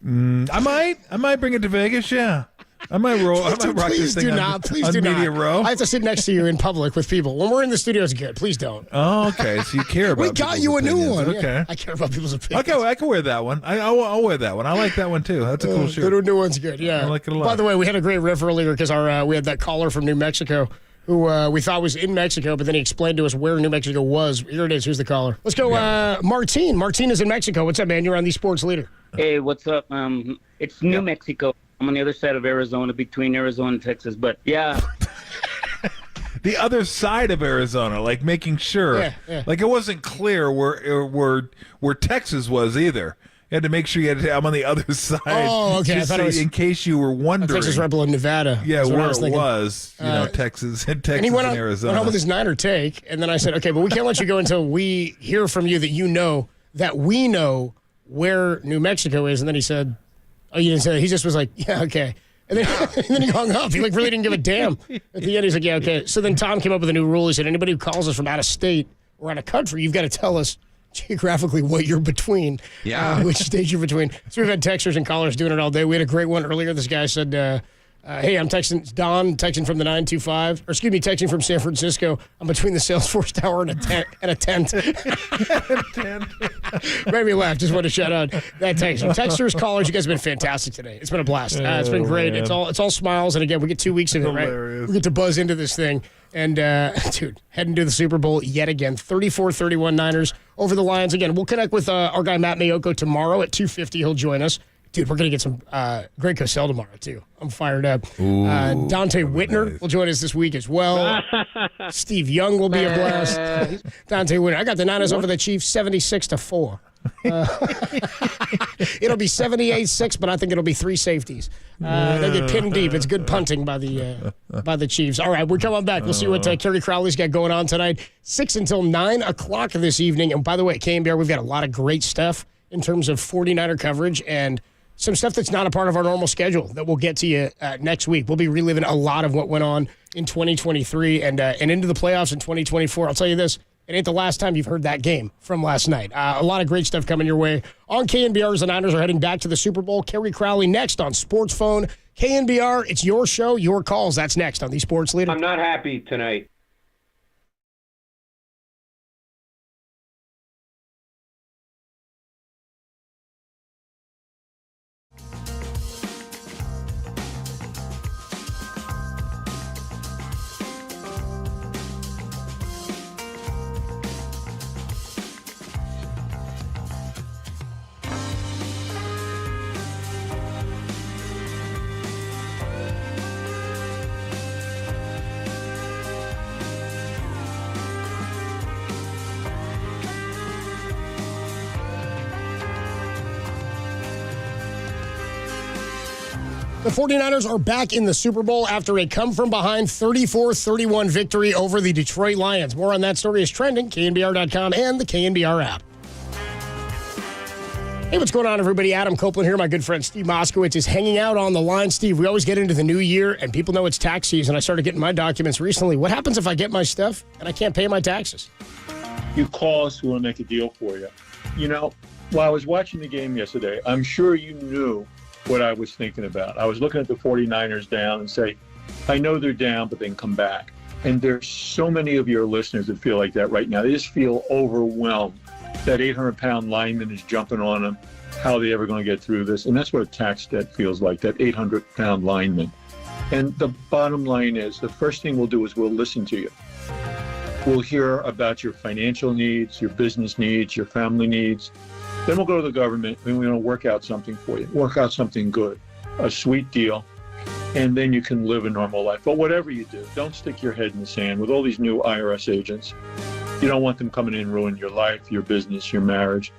I might bring it to Vegas, yeah. I might rock this thing on Media Row. I have to sit next to you in public with people. When we're in the studio, it's good. Please don't. Oh, okay. So you care about We got you a opinions. new one. Okay. Yeah, I care about people's opinions. Okay, I can wear that one. I'll wear that one. I like that one, too. That's a cool shirt. The new one's good, yeah. I like it a lot. By the way, we had a great riff earlier because we had that caller from New Mexico who we thought was in Mexico, but then he explained to us where New Mexico was. Here it is. Here's the caller. Let's go, Martin. Martin is in Mexico. What's up, man? You're on the Sports Leader. Hey, what's up? It's New Mexico. I'm on the other side of Arizona, between Arizona and Texas. But, yeah. The other side of Arizona, like making sure. Yeah. Like it wasn't clear where Texas was either. You had to make sure I'm on the other side. Oh, okay. Just in case you were wondering. Texas Rebel in Nevada. Yeah, where it was. Texas and he went on, Arizona. Went on with his Niner take, and then I said, okay, but we can't let you go until we hear from you that we know where New Mexico is. And then he said, oh, you didn't say that. He just was like, yeah, okay. And then he hung up. He really didn't give a damn. At the end, he's like, yeah, okay. So then Tom came up with a new rule. He said, anybody who calls us from out of state or out of country, you've got to tell us geographically what you're between. Yeah. Which state you're between. So we've had texters and callers doing it all day. We had a great one earlier. This guy said, hey, I'm texting, it's Don, texting from the 925, or excuse me, texting from San Francisco. I'm between the Salesforce Tower and a tent. Made me laugh. Just want to shout out that text. Texters, callers, you guys have been fantastic today. It's been a blast. It's been great. Man. It's all smiles, and again, we get 2 weeks of it, Hilarious. Right? We get to buzz into this thing. And, dude, heading to the Super Bowl yet again. 34-31 Niners over the Lions. Again, we'll connect with our guy Matt Mayoko tomorrow at 2:50. He'll join us. Dude, we're going to get some Greg Cosell tomorrow, too. I'm fired up. Dante Whitner will join us this week as well. Steve Young will be a blast. Dante Whitner. I got the Niners over the Chiefs 76-4. It'll be 78-6, but I think it'll be 3 safeties. They get pinned deep. It's good punting by the Chiefs. All right, we're coming back. We'll see what Kerry Crowley's got going on tonight. 6 until 9 o'clock this evening. And by the way, KNBR, we've got a lot of great stuff in terms of 49er coverage and some stuff that's not a part of our normal schedule that we'll get to you next week. We'll be reliving a lot of what went on in 2023 and into the playoffs in 2024. I'll tell you this, it ain't the last time you've heard that game from last night. A lot of great stuff coming your way. On KNBR, as the Niners are heading back to the Super Bowl. Kerry Crowley next on Sports Phone. KNBR, it's your show, your calls. That's next on the Sports Leader. I'm not happy tonight. The 49ers are back in the Super Bowl after a come-from-behind 34-31 victory over the Detroit Lions. More on that story is trending, KNBR.com and the KNBR app. Hey, what's going on, everybody? Adam Copeland here. My good friend Steve Moskowitz is hanging out on the line. Steve, we always get into the new year, and people know it's tax season. I started getting my documents recently. What happens if I get my stuff and I can't pay my taxes? You call us, we want to make a deal for you. You know, while I was watching the game yesterday, I'm sure you knew what I was thinking about. I was looking at the 49ers down and say, I know they're down, but they can come back. And there's so many of your listeners that feel like that right now. They just feel overwhelmed. That 800-pound lineman is jumping on them. How are they ever going to get through this? And that's what a tax debt feels like, that 800-pound lineman. And the bottom line is, the first thing we'll do is we'll listen to you. We'll hear about your financial needs, your business needs, your family needs. Then we'll go to the government and we're going to work out something for you, work out something good, a sweet deal, and then you can live a normal life. But whatever you do, don't stick your head in the sand. With all these new IRS agents, you don't want them coming in and ruin your life, your business, your marriage.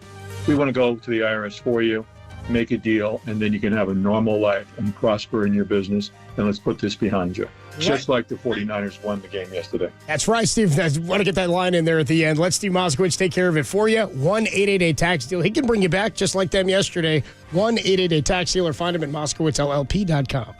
We want to go to the IRS for you, make a deal, and then you can have a normal life and prosper in your business. And let's put this behind you. Right. Just like the 49ers won the game yesterday. That's right, Steve. I want to get that line in there at the end. Let Steve Moskowitz take care of it for you. 1-888-TAX-DEAL. He can bring you back just like them yesterday. 1-888-TAX-DEAL, or find him at MoskowitzLLP.com.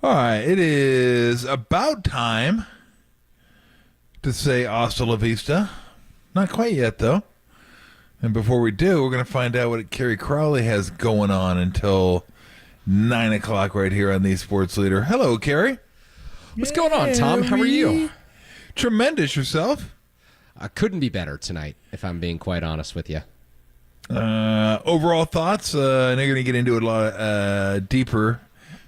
All right, it is about time to say hasta la vista. Not quite yet, though. And before we do, we're going to find out what Kerry Crowley has going on until 9 o'clock right here on the Sports Leader. Hello, Kerry. What's going on, Tom? How are you? Tremendous. Yourself? I couldn't be better tonight, if I'm being quite honest with you. Overall thoughts? I know you're going to get into it a lot deeper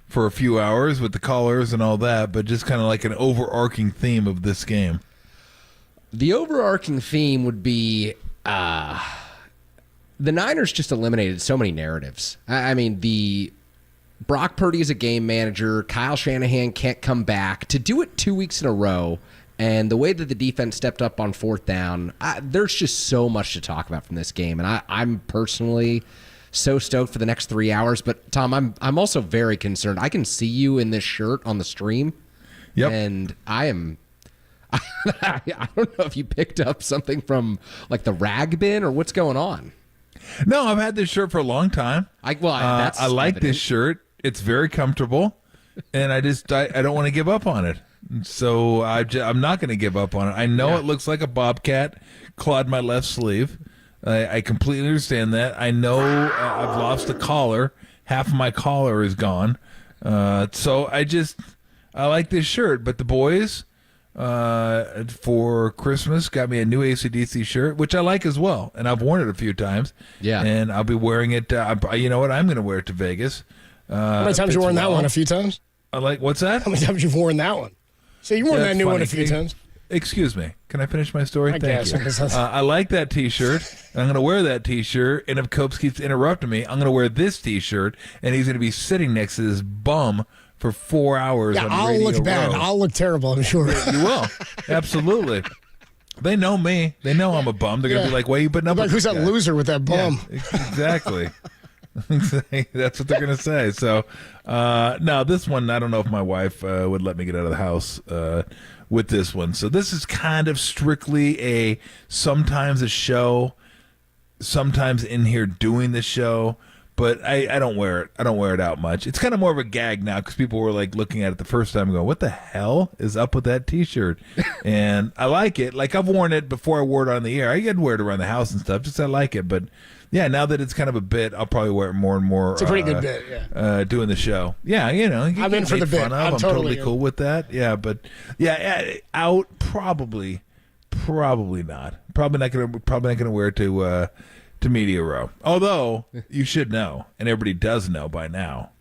for a few hours with the callers and all that, but just kind of like an overarching theme of this game. The overarching theme would be the Niners just eliminated so many narratives. I mean, the Brock Purdy is a game manager. Kyle Shanahan can't come back. To do it 2 weeks in a row, and the way that the defense stepped up on fourth down, there's just so much to talk about from this game. And I'm personally so stoked for the next 3 hours. But Tom, I'm also very concerned. I can see you in this shirt on the stream. Yep. And I don't know if you picked up something from like the rag bin or what's going on. No, I've had this shirt for a long time. I like this shirt. It's very comfortable, and I don't want to give up on it. So I'm not going to give up on it. I know it looks like a bobcat clawed my left sleeve. I completely understand that. I know I've lost a collar. Half of my collar is gone. So I like this shirt. But the boys, for Christmas. Got me a new AC/DC shirt, which I like as well, and I've worn it a few times. Yeah, and I'll be wearing it. You know what? I'm going to wear it to Vegas. How many times you worn that one? A few times. What's that? How many times you've worn that one? So you worn that new one a few times. Excuse me. Can I finish my story? Thank you. Guess. I like that T-shirt. I'm going to wear that T-shirt. And if Copes keeps interrupting me, I'm going to wear this T-shirt. And he's going to be sitting next to this bum for 4 hours. Yeah, on I'll Radio look bad. Row. I'll look terrible, I'm sure. You will. Absolutely. They know me. They know I'm a bum. They're going to be like, why are you putting up with who's this that guy? loser with that bum? Yeah, exactly. That's what they're going to say. So, now this one, I don't know if my wife would let me get out of the house with this one. So this is kind of strictly sometimes a show, sometimes in here doing the show, but I don't wear it. I don't wear it out much. It's kind of more of a gag now because people were like looking at it the first time and going, what the hell is up with that T-shirt? And I like it. Like I've worn it before I wore it on the air. I had to wear it around the house and stuff. Just I like it. But yeah, now that it's kind of a bit, I'll probably wear it more and more. It's a pretty good bit, yeah. Doing the show. Yeah, you know. I'm in for the bit. I'm totally cool with that. Yeah, but yeah, out probably not. Probably not gonna wear it to Media Row. Although you should know, and everybody does know by now,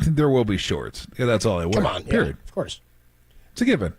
there will be shorts. Yeah, that's all I wear. Come on, period. Yeah, of course. It's a given.